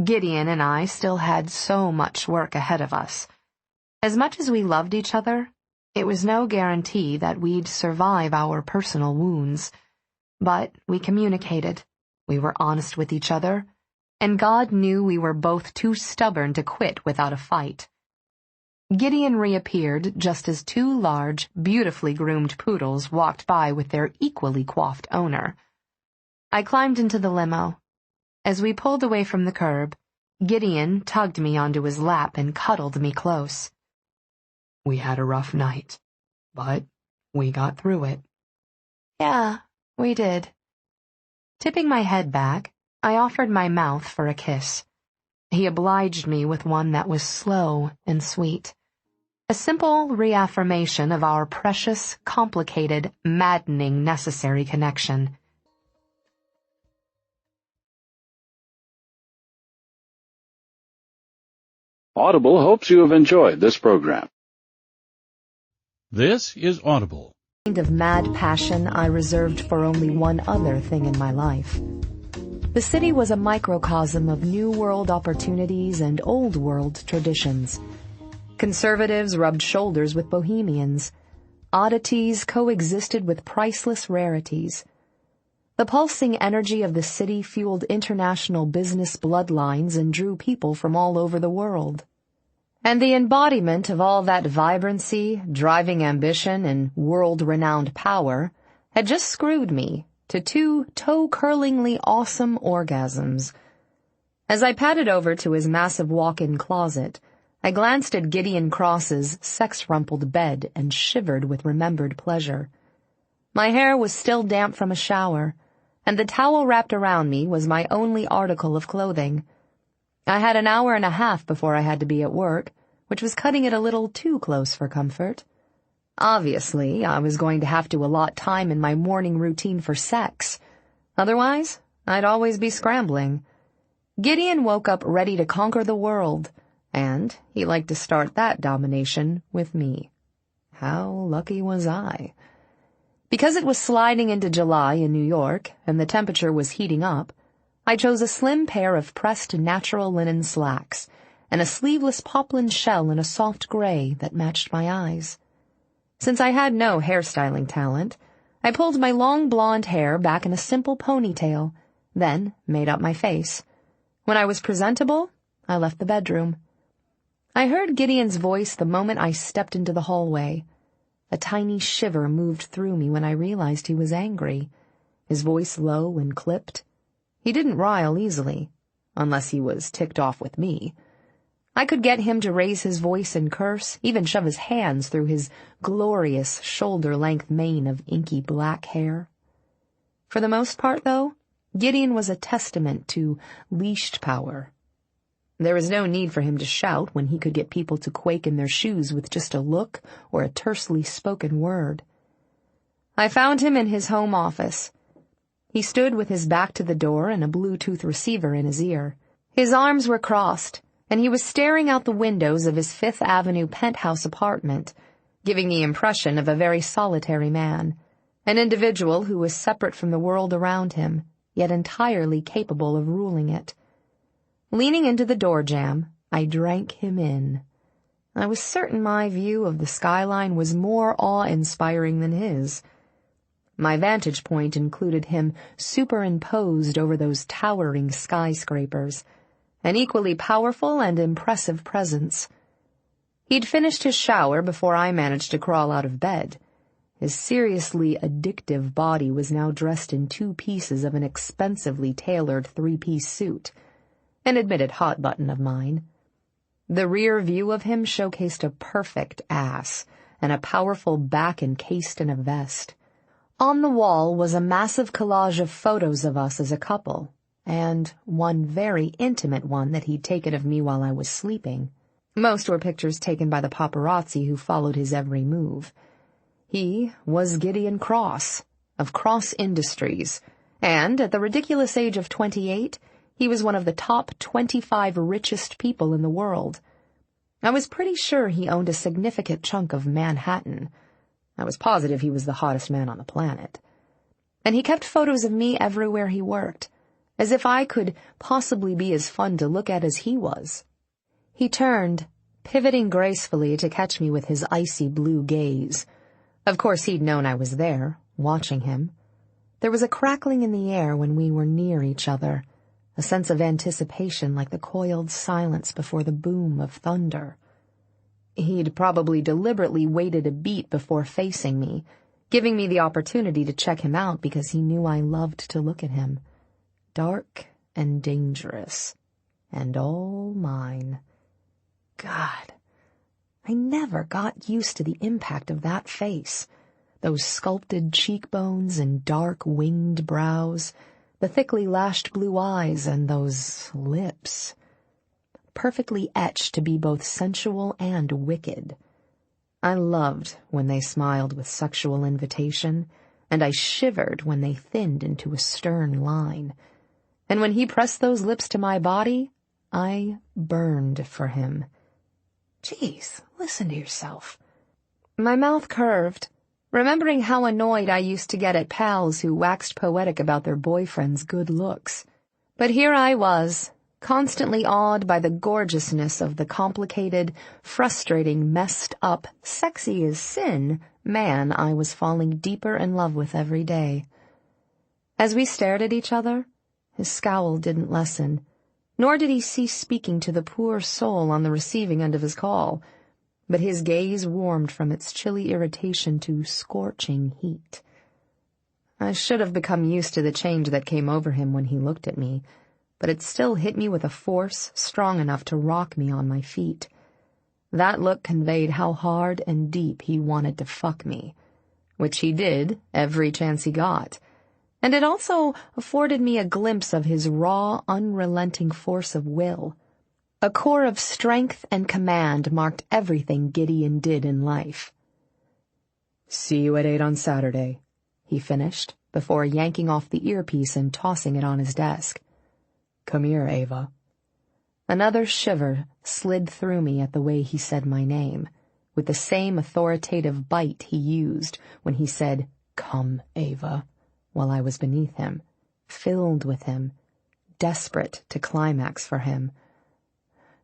Speaker 2: Gideon and I still had so much work ahead of us. As much as we loved each other, it was no guarantee that we'd survive our personal wounds. But we communicated, we were honest with each other, and God knew we were both too stubborn to quit without a fight. Gideon reappeared just as 2 large, beautifully groomed poodles walked by with their equally coiffed owner. I climbed into the limo. As we pulled away from the curb, Gideon tugged me onto his lap and cuddled me close.
Speaker 4: "We had a rough night, but we got through it."
Speaker 2: "Yeah, we did." Tipping my head back, I offered my mouth for a kiss. He obliged me with one that was slow and sweet. A simple reaffirmation of our precious, complicated, maddening, necessary connection.
Speaker 5: Audible hopes you have enjoyed this program.
Speaker 6: This is Audible.
Speaker 2: Kind of mad passion I reserved for only one other thing in my life. The city was a microcosm of New World opportunities and Old World traditions. Conservatives rubbed shoulders with bohemians. Oddities coexisted with priceless rarities. The pulsing energy of the city fueled international business bloodlines and drew people from all over the world. And the embodiment of all that vibrancy, driving ambition, and world-renowned power had just screwed me to 2 toe-curlingly awesome orgasms. As I padded over to his massive walk-in closet, I glanced at Gideon Cross's sex-rumpled bed and shivered with remembered pleasure. My hair was still damp from a shower, and the towel wrapped around me was my only article of clothing. I had an hour and a half before I had to be at work, which was cutting it a little too close for comfort. Obviously, I was going to have to allot time in my morning routine for sex. Otherwise, I'd always be scrambling. Gideon woke up ready to conquer the world, and he liked to start that domination with me. How lucky was I? Because it was sliding into July in New York, and the temperature was heating up, I chose a slim pair of pressed natural linen slacks, and a sleeveless poplin shell in a soft gray that matched my eyes. Since I had no hairstyling talent, I pulled my long blonde hair back in a simple ponytail, then made up my face. When I was presentable, I left the bedroom. I heard Gideon's voice the moment I stepped into the hallway. A tiny shiver moved through me when I realized he was angry, his voice low and clipped. He didn't rile easily, unless he was ticked off with me. I could get him to raise his voice and curse, even shove his hands through his glorious shoulder-length mane of inky black hair. For the most part, though, Gideon was a testament to leashed power. There was no need for him to shout when he could get people to quake in their shoes with just a look or a tersely spoken word. I found him in his home office. He stood with his back to the door and a Bluetooth receiver in his ear. His arms were crossed, and he was staring out the windows of his Fifth Avenue penthouse apartment, giving the impression of a very solitary man, an individual who was separate from the world around him, yet entirely capable of ruling it. Leaning into the door jamb, I drank him in. I was certain my view of the skyline was more awe-inspiring than his. My vantage point included him superimposed over those towering skyscrapers, an equally powerful and impressive presence. He'd finished his shower before I managed to crawl out of bed. His seriously addictive body was now dressed in 2 pieces of an expensively tailored 3-piece suit, an admitted hot button of mine. The rear view of him showcased a perfect ass and a powerful back encased in a vest. On the wall was a massive collage of photos of us as a couple, and one very intimate one that he'd taken of me while I was sleeping. Most were pictures taken by the paparazzi who followed his every move. He was Gideon Cross, of Cross Industries, and at the ridiculous age of 28, he was one of the top 25 richest people in the world. I was pretty sure he owned a significant chunk of Manhattan. I was positive he was the hottest man on the planet. And he kept photos of me everywhere he worked, as if I could possibly be as fun to look at as he was. He turned, pivoting gracefully to catch me with his icy blue gaze. Of course, he'd known I was there, watching him. There was a crackling in the air when we were near each other, a sense of anticipation like the coiled silence before the boom of thunder. He'd probably deliberately waited a beat before facing me, giving me the opportunity to check him out because he knew I loved to look at him. Dark and dangerous, and all mine. God, I never got used to the impact of that face, those sculpted cheekbones and dark winged brows, the thickly lashed blue eyes, and those lips, perfectly etched to be both sensual and wicked. I loved when they smiled with sexual invitation, and I shivered when they thinned into a stern line. And when he pressed those lips to my body, I burned for him. Jeez, listen to yourself. My mouth curved, remembering how annoyed I used to get at pals who waxed poetic about their boyfriend's good looks. But here I was, constantly awed by the gorgeousness of the complicated, frustrating, messed up, sexy as sin man I was falling deeper in love with every day. As we stared at each other, his scowl didn't lessen, nor did he cease speaking to the poor soul on the receiving end of his call, but his gaze warmed from its chilly irritation to scorching heat. I should have become used to the change that came over him when he looked at me, but it still hit me with a force strong enough to rock me on my feet. That look conveyed how hard and deep he wanted to fuck me, which he did every chance he got, and it also afforded me a glimpse of his raw, unrelenting force of will. A core of strength and command marked everything Gideon did in life. "See you at 8 on Saturday," he finished, before yanking off the earpiece and tossing it on his desk. "Come here, Eva." Another shiver slid through me at the way he said my name, with the same authoritative bite he used when he said, "Come, Eva," while I was beneath him, filled with him, desperate to climax for him.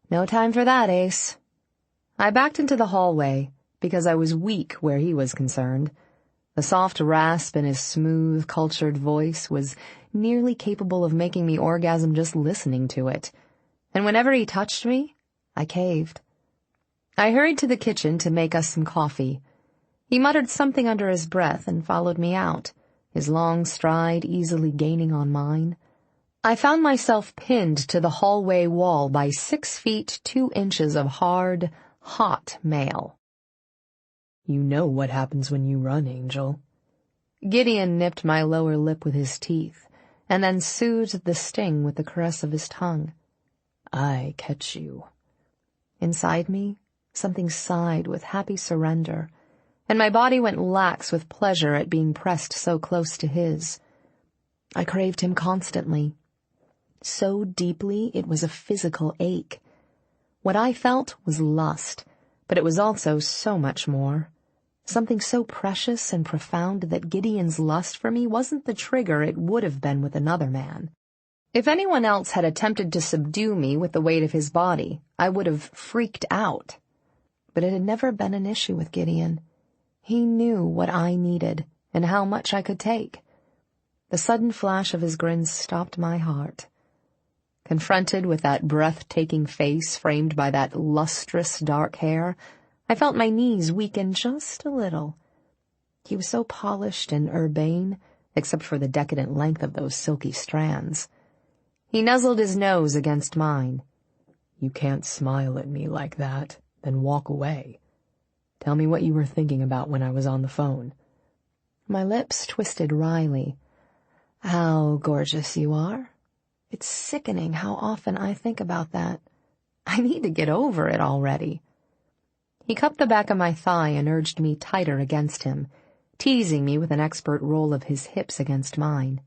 Speaker 2: No time for that, Ace. I backed into the hallway, because I was weak where he was concerned. The soft rasp in his smooth, cultured voice was nearly capable of making me orgasm just listening to it, and whenever he touched me, I caved. I hurried to the kitchen to make us some coffee. He muttered something under his breath and followed me out, his long stride easily gaining on mine. I found myself pinned to the hallway wall by 6 feet 2 inches of hard, hot mail. "You know what happens when you run, Angel." Gideon nipped my lower lip with his teeth, and then soothed the sting with the caress of his tongue. "I catch you." Inside me, something sighed with happy surrender, and my body went lax with pleasure at being pressed so close to his. I craved him constantly. So deeply it was a physical ache. What I felt was lust, but it was also so much more. Something so precious and profound that Gideon's lust for me wasn't the trigger it would have been with another man. If anyone else had attempted to subdue me with the weight of his body, I would have freaked out. But it had never been an issue with Gideon. He knew what I needed and how much I could take. The sudden flash of his grin stopped my heart. Confronted with that breathtaking face framed by that lustrous dark hair, I felt my knees weaken just a little. He was so polished and urbane, except for the decadent length of those silky strands. He nuzzled his nose against mine.
Speaker 3: You can't smile at me like that, then walk away. Tell me what you were thinking about when I was on the phone.
Speaker 2: My lips twisted wryly. How gorgeous you are. It's sickening how often I think about that. I need to get over it already. He cupped the back of my thigh and urged me tighter against him, teasing me with an expert roll of his hips against mine.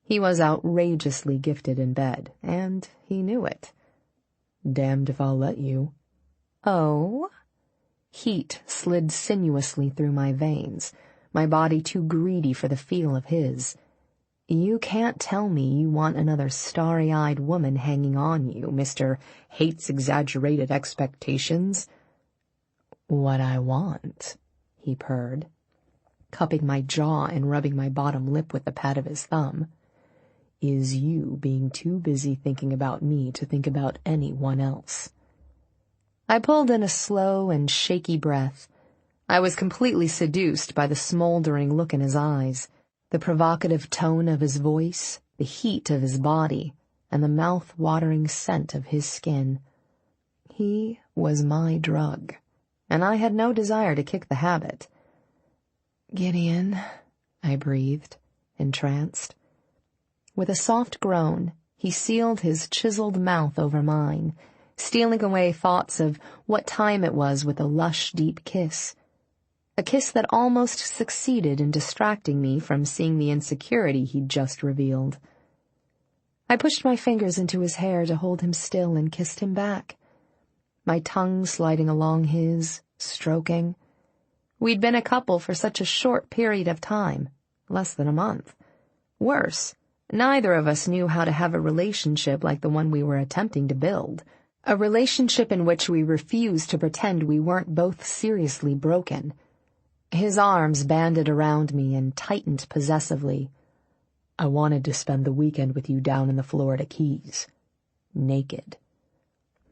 Speaker 2: He was outrageously gifted in bed, and he knew it.
Speaker 3: Damned if I'll let you.
Speaker 2: Oh? Heat slid sinuously through my veins, my body too greedy for the feel of his. You can't tell me you want another starry-eyed woman hanging on you, Mr. Hates Exaggerated Expectations.
Speaker 3: What I want, he purred,
Speaker 2: cupping my jaw and rubbing my bottom lip with the pad of his thumb,
Speaker 3: is you being too busy thinking about me to think about anyone else.
Speaker 2: I pulled in a slow and shaky breath. I was completely seduced by the smoldering look in his eyes, the provocative tone of his voice, the heat of his body, and the mouth-watering scent of his skin. He was my drug, and I had no desire to kick the habit.
Speaker 3: Gideon, I breathed, entranced.
Speaker 2: With a soft groan, he sealed his chiseled mouth over mine, stealing away thoughts of what time it was with a lush, deep kiss. A kiss that almost succeeded in distracting me from seeing the insecurity he'd just revealed. I pushed my fingers into his hair to hold him still and kissed him back, my tongue sliding along his, stroking. We'd been a couple for such a short period of time, less than a month. Worse, neither of us knew how to have a relationship like the one we were attempting to build, a relationship in which we refused to pretend we weren't both seriously broken. His arms banded around me and tightened possessively.
Speaker 3: I wanted to spend the weekend with you down in the Florida Keys. Naked.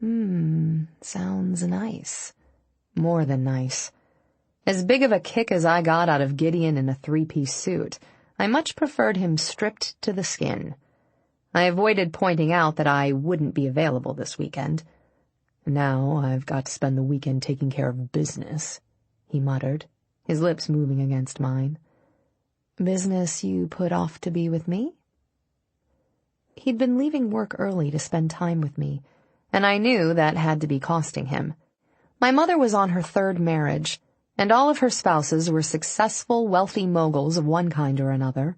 Speaker 2: Sounds nice. More than nice. As big of a kick as I got out of Gideon in a three-piece suit, I much preferred him stripped to the skin. I avoided pointing out that I wouldn't be available this weekend.
Speaker 3: Now I've got to spend the weekend taking care of business, he muttered, his lips moving against mine.
Speaker 2: Business you put off to be with me? He'd been leaving work early to spend time with me, and I knew that had to be costing him. My mother was on her third marriage, and all of her spouses were successful, wealthy moguls of one kind or another.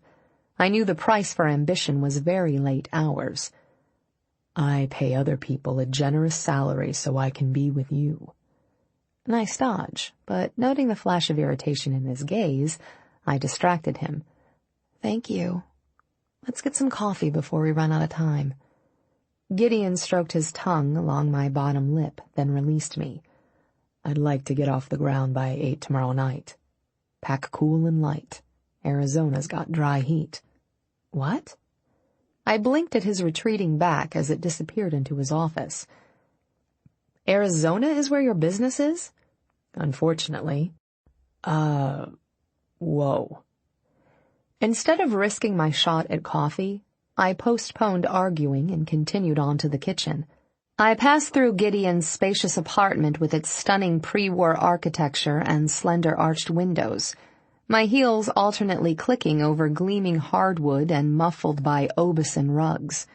Speaker 2: I knew the price for ambition was very late hours.
Speaker 3: I pay other people a generous salary so I can be with you.
Speaker 2: Nice dodge, but noting the flash of irritation in his gaze, I distracted him. Thank you. Let's get some coffee before we run out of time. Gideon stroked his tongue along my bottom lip, then released me.
Speaker 3: I'd like to get off the ground by 8 tomorrow night. Pack cool and light. Arizona's got dry heat.
Speaker 2: What? I blinked at his retreating back as it disappeared into his office. Arizona is where your business is?
Speaker 3: Unfortunately. Whoa.
Speaker 2: Instead of risking my shot at coffee, I postponed arguing and continued on to the kitchen. I passed through Gideon's spacious apartment with its stunning pre-war architecture and slender arched windows, my heels alternately clicking over gleaming hardwood and muffled by Aubusson rugs.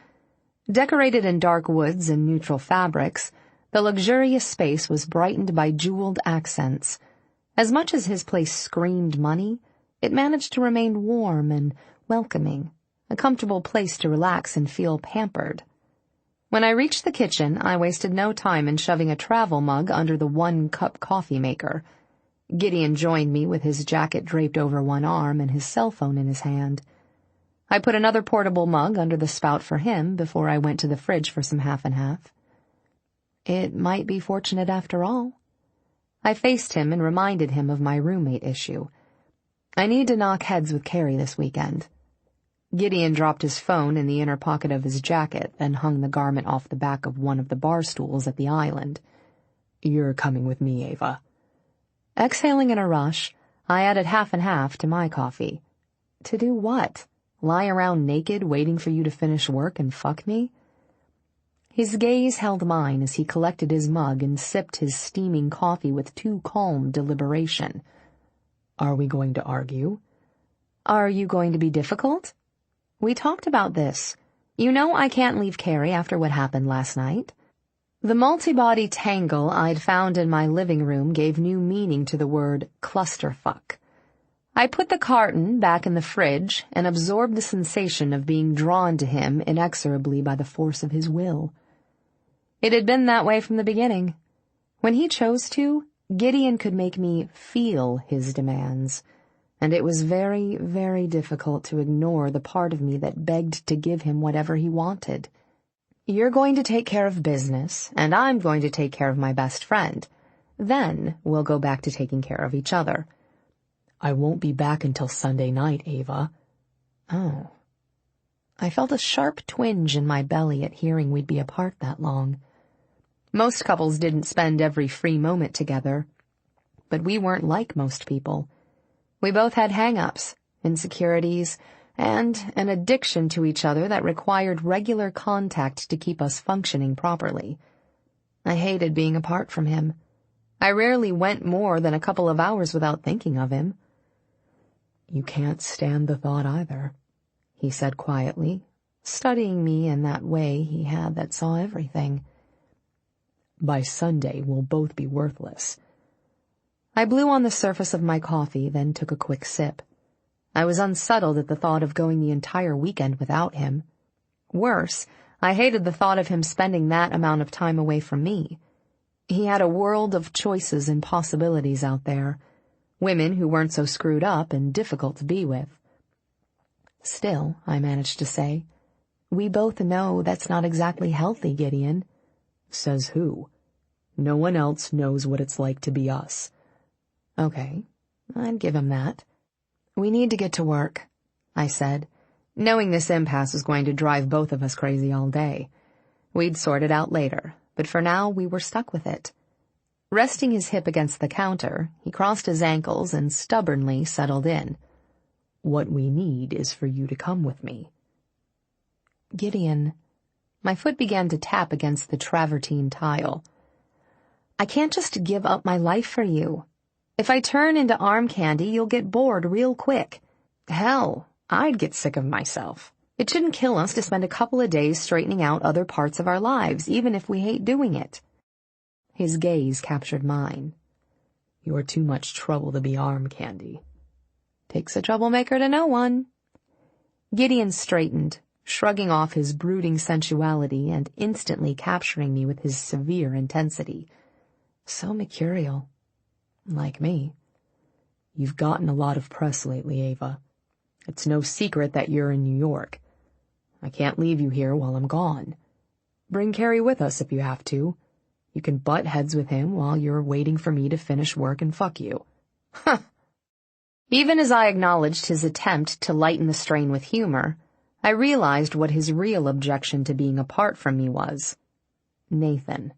Speaker 2: Decorated in dark woods and neutral fabrics, the luxurious space was brightened by jeweled accents. As much as his place screamed money, it managed to remain warm and welcoming, a comfortable place to relax and feel pampered. When I reached the kitchen, I wasted no time in shoving a travel mug under the one-cup coffee maker. Gideon joined me with his jacket draped over one arm and his cell phone in his hand. I put another portable mug under the spout for him before I went to the fridge for some half and half. It might be fortunate after all. I faced him and reminded him of my roommate issue. I need to knock heads with Carrie this weekend. Gideon dropped his phone in the inner pocket of his jacket, then hung the garment off the back of one of the bar stools at the island. You're coming with me, Eva. Exhaling in a rush, I added half and half to my coffee. To do what? Lie around naked waiting for you to finish work and fuck me? His gaze held mine as he collected his mug and sipped his steaming coffee with too calm deliberation. Are we going to argue? Are you going to be difficult? We talked about this. You know I can't leave Carrie after what happened last night. The multi-body tangle I'd found in my living room gave new meaning to the word clusterfuck. I put the carton back in the fridge and absorbed the sensation of being drawn to him inexorably by the force of his will. It had been that way from the beginning. When he chose to, Gideon could make me feel his demands, and it was very, very difficult to ignore the part of me that begged to give him whatever he wanted. You're going to take care of business, and I'm going to take care of my best friend. Then we'll go back to taking care of each other. I won't be back until Sunday night, Eva. Oh. I felt a sharp twinge in my belly at hearing we'd be apart that long. Most couples didn't spend every free moment together, but we weren't like most people. We both had hang-ups, insecurities, and an addiction to each other that required regular contact to keep us functioning properly. I hated being apart from him. I rarely went more than a couple of hours without thinking of him. You can't stand the thought either, he said quietly, studying me in that way he had that saw everything. By Sunday, we'll both be worthless. I blew on the surface of my coffee, then took a quick sip. I was unsettled at the thought of going the entire weekend without him. Worse, I hated the thought of him spending that amount of time away from me. He had a world of choices and possibilities out there, women who weren't so screwed up and difficult to be with. Still, I managed to say, we both know that's not exactly healthy, Gideon. Says who? No one else knows what it's like to be us. Okay, I'd give him that. We need to get to work, I said, knowing this impasse was going to drive both of us crazy all day. We'd sort it out later, but for now we were stuck with it. Resting his hip against the counter, he crossed his ankles and stubbornly settled in. What we need is for you to come with me. Gideon. My foot began to tap against the travertine tile. I can't just give up my life for you. If I turn into arm candy, you'll get bored real quick. Hell, I'd get sick of myself. It shouldn't kill us to spend a couple of days straightening out other parts of our lives, even if we hate doing it. His gaze captured mine. You're too much trouble to be arm candy. Takes a troublemaker to know one. Gideon straightened, shrugging off his brooding sensuality and instantly capturing me with his severe intensity. So mercurial. Like me. You've gotten a lot of press lately, Eva. It's no secret that you're in New York. I can't leave you here while I'm gone. Bring Carrie with us if you have to. You can butt heads with him while you're waiting for me to finish work and fuck you. Huh. Even as I acknowledged his attempt to lighten the strain with humor, I realized what his real objection to being apart from me was. Nathan.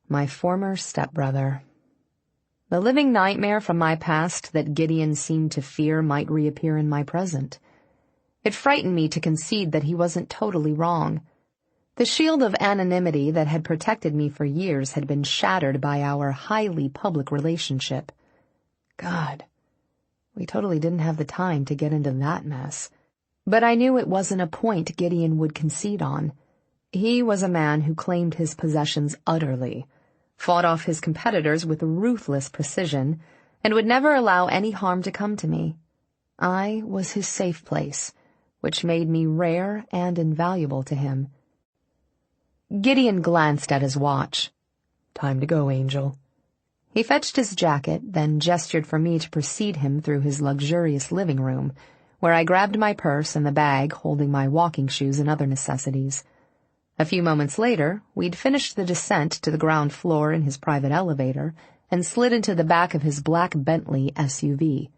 Speaker 2: My former stepbrother. The living nightmare from my past that Gideon seemed to fear might reappear in my present. It frightened me to concede that he wasn't totally wrong. The shield of anonymity that had protected me for years had been shattered by our highly public relationship. God, we totally didn't have the time to get into that mess. But I knew it wasn't a point Gideon would concede on. He was a man who claimed his possessions utterly, fought off his competitors with ruthless precision, and would never allow any harm to come to me. I was his safe place, which made me rare and invaluable to him. Gideon glanced at his watch. Time to go, Angel. He fetched his jacket, then gestured for me to precede him through his luxurious living room, where I grabbed my purse and the bag holding my walking shoes and other necessities. A few moments later, we'd finished the descent to the ground floor in his private elevator and slid into the back of his black Bentley SUV.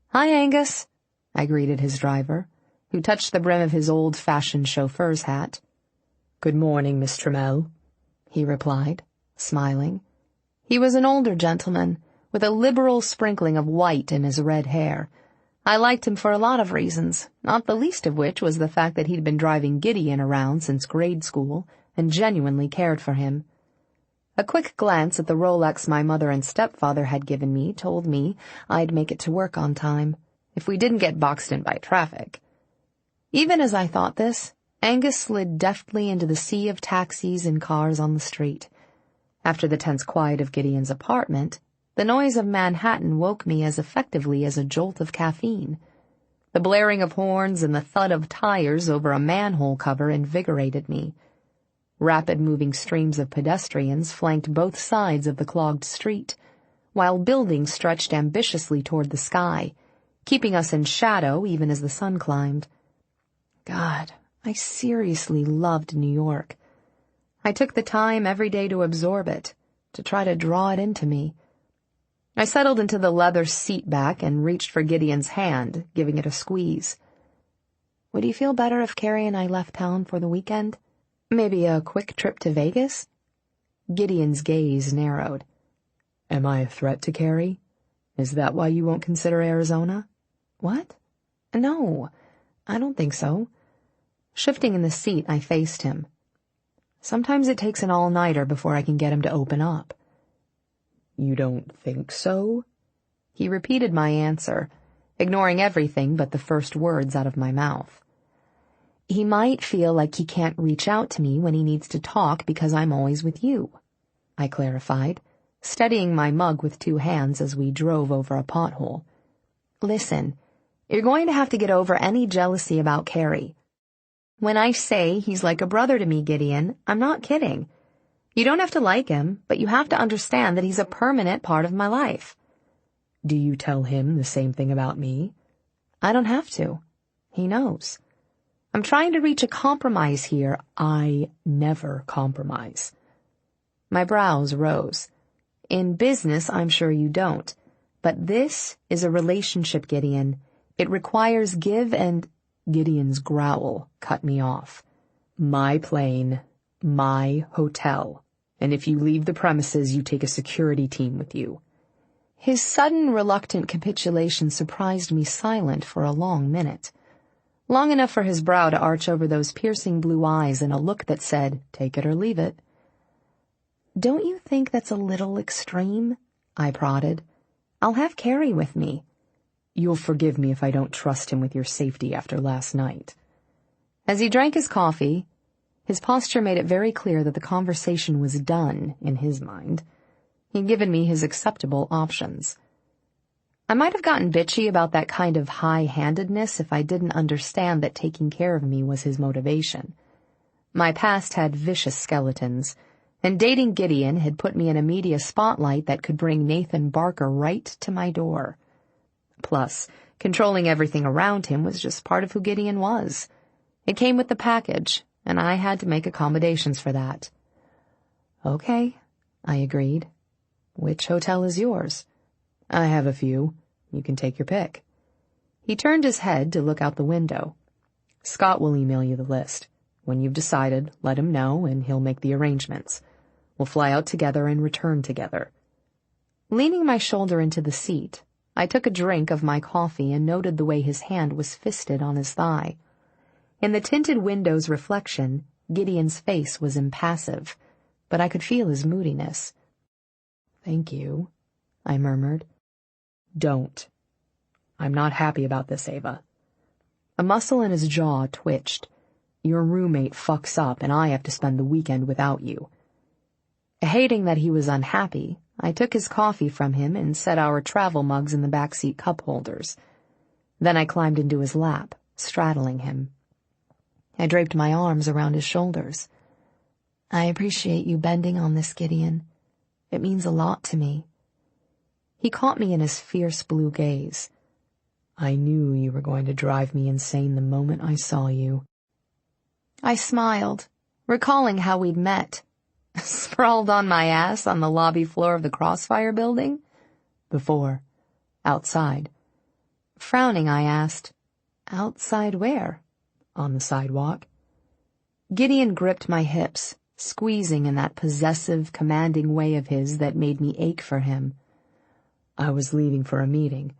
Speaker 2: "Hi, Angus," I greeted his driver, who touched the brim of his old-fashioned chauffeur's hat.
Speaker 3: "Good morning, Miss Trammell," he replied, smiling.
Speaker 2: He was an older gentleman, with a liberal sprinkling of white in his red hair. I liked him for a lot of reasons, not the least of which was the fact that he'd been driving Gideon around since grade school and genuinely cared for him. A quick glance at the Rolex my mother and stepfather had given me told me I'd make it to work on time, if we didn't get boxed in by traffic. Even as I thought this, Angus slid deftly into the sea of taxis and cars on the street. After the tense quiet of Gideon's apartment, the noise of Manhattan woke me as effectively as a jolt of caffeine. The blaring of horns and the thud of tires over a manhole cover invigorated me. Rapid-moving streams of pedestrians flanked both sides of the clogged street, while buildings stretched ambitiously toward the sky, keeping us in shadow even as the sun climbed. God, I seriously loved New York. I took the time every day to absorb it, to try to draw it into me. I settled into the leather seat back and reached for Gideon's hand, giving it a squeeze. "Would you feel better if Carrie and I left town for the weekend? Maybe a quick trip to Vegas?" Gideon's gaze narrowed.
Speaker 3: "Am I a threat to Carrie? Is that why you won't consider Arizona?"
Speaker 2: "What? No, I don't think so." Shifting in the seat, I faced him. Sometimes it takes an all-nighter before I can get him to open up.
Speaker 3: "You don't think so?"
Speaker 2: He repeated my answer, ignoring everything but the first words out of my mouth. "He might feel like he can't reach out to me when he needs to talk because I'm always with you," I clarified, steadying my mug with two hands as we drove over a pothole. "Listen, you're going to have to get over any jealousy about Carrie. When I say he's like a brother to me, Gideon, I'm not kidding. You don't have to like him, but you have to understand that he's a permanent part of my life."
Speaker 3: "Do you tell him the same thing about me?"
Speaker 2: "I don't have to. He knows. I'm trying to reach a compromise here."
Speaker 3: "I never compromise."
Speaker 2: My brows rose. "In business, I'm sure you don't. But this is a relationship, Gideon. It requires give and—"
Speaker 3: Gideon's growl cut me off. "My plane, my hotel, and if you leave the premises, you take a security team with you."
Speaker 2: His sudden, reluctant capitulation surprised me silent for a long minute. Long enough for his brow to arch over those piercing blue eyes in a look that said, "Take it or leave it." "Don't you think that's a little extreme?" I prodded. "I'll have Carrie with me."
Speaker 3: "You'll forgive me if I don't trust him with your safety after last night."
Speaker 2: As he drank his coffee, his posture made it very clear that the conversation was done in his mind. He'd given me his acceptable options. I might have gotten bitchy about that kind of high-handedness if I didn't understand that taking care of me was his motivation. My past had vicious skeletons, and dating Gideon had put me in a media spotlight that could bring Nathan Barker right to my door. Plus, controlling everything around him was just part of who Gideon was. It came with the package, and I had to make accommodations for that. "Okay," I agreed. "Which hotel is yours?"
Speaker 3: "I have a few. You can take your pick."
Speaker 2: He turned his head to look out the window.
Speaker 3: "Scott will email you the list. When you've decided, let him know, and he'll make the arrangements. We'll fly out together and return together."
Speaker 2: Leaning my shoulder into the seat, I took a drink of my coffee and noted the way his hand was fisted on his thigh. In the tinted window's reflection, Gideon's face was impassive, but I could feel his moodiness.
Speaker 3: "Thank you," I murmured. "Don't. I'm not happy about this, Eva." A muscle in his jaw twitched. "Your roommate fucks up, and I have to spend the weekend without you."
Speaker 2: Hating that he was unhappy, I took his coffee from him and set our travel mugs in the backseat cup holders. Then I climbed into his lap, straddling him. I draped my arms around his shoulders. "I appreciate you bending on this, Gideon. It means a lot to me." He caught me in his fierce blue gaze.
Speaker 3: I knew you were going to drive me insane the moment I saw you.
Speaker 2: I smiled, recalling how we'd met. Sprawled on my ass on the lobby floor of the Crossfire building?
Speaker 3: Before. Outside.
Speaker 2: Frowning, I asked, "Outside where?"
Speaker 3: On the sidewalk.
Speaker 2: Gideon gripped my hips, squeezing in that possessive, commanding way of his that made me ache for him.
Speaker 3: I was leaving for a meeting.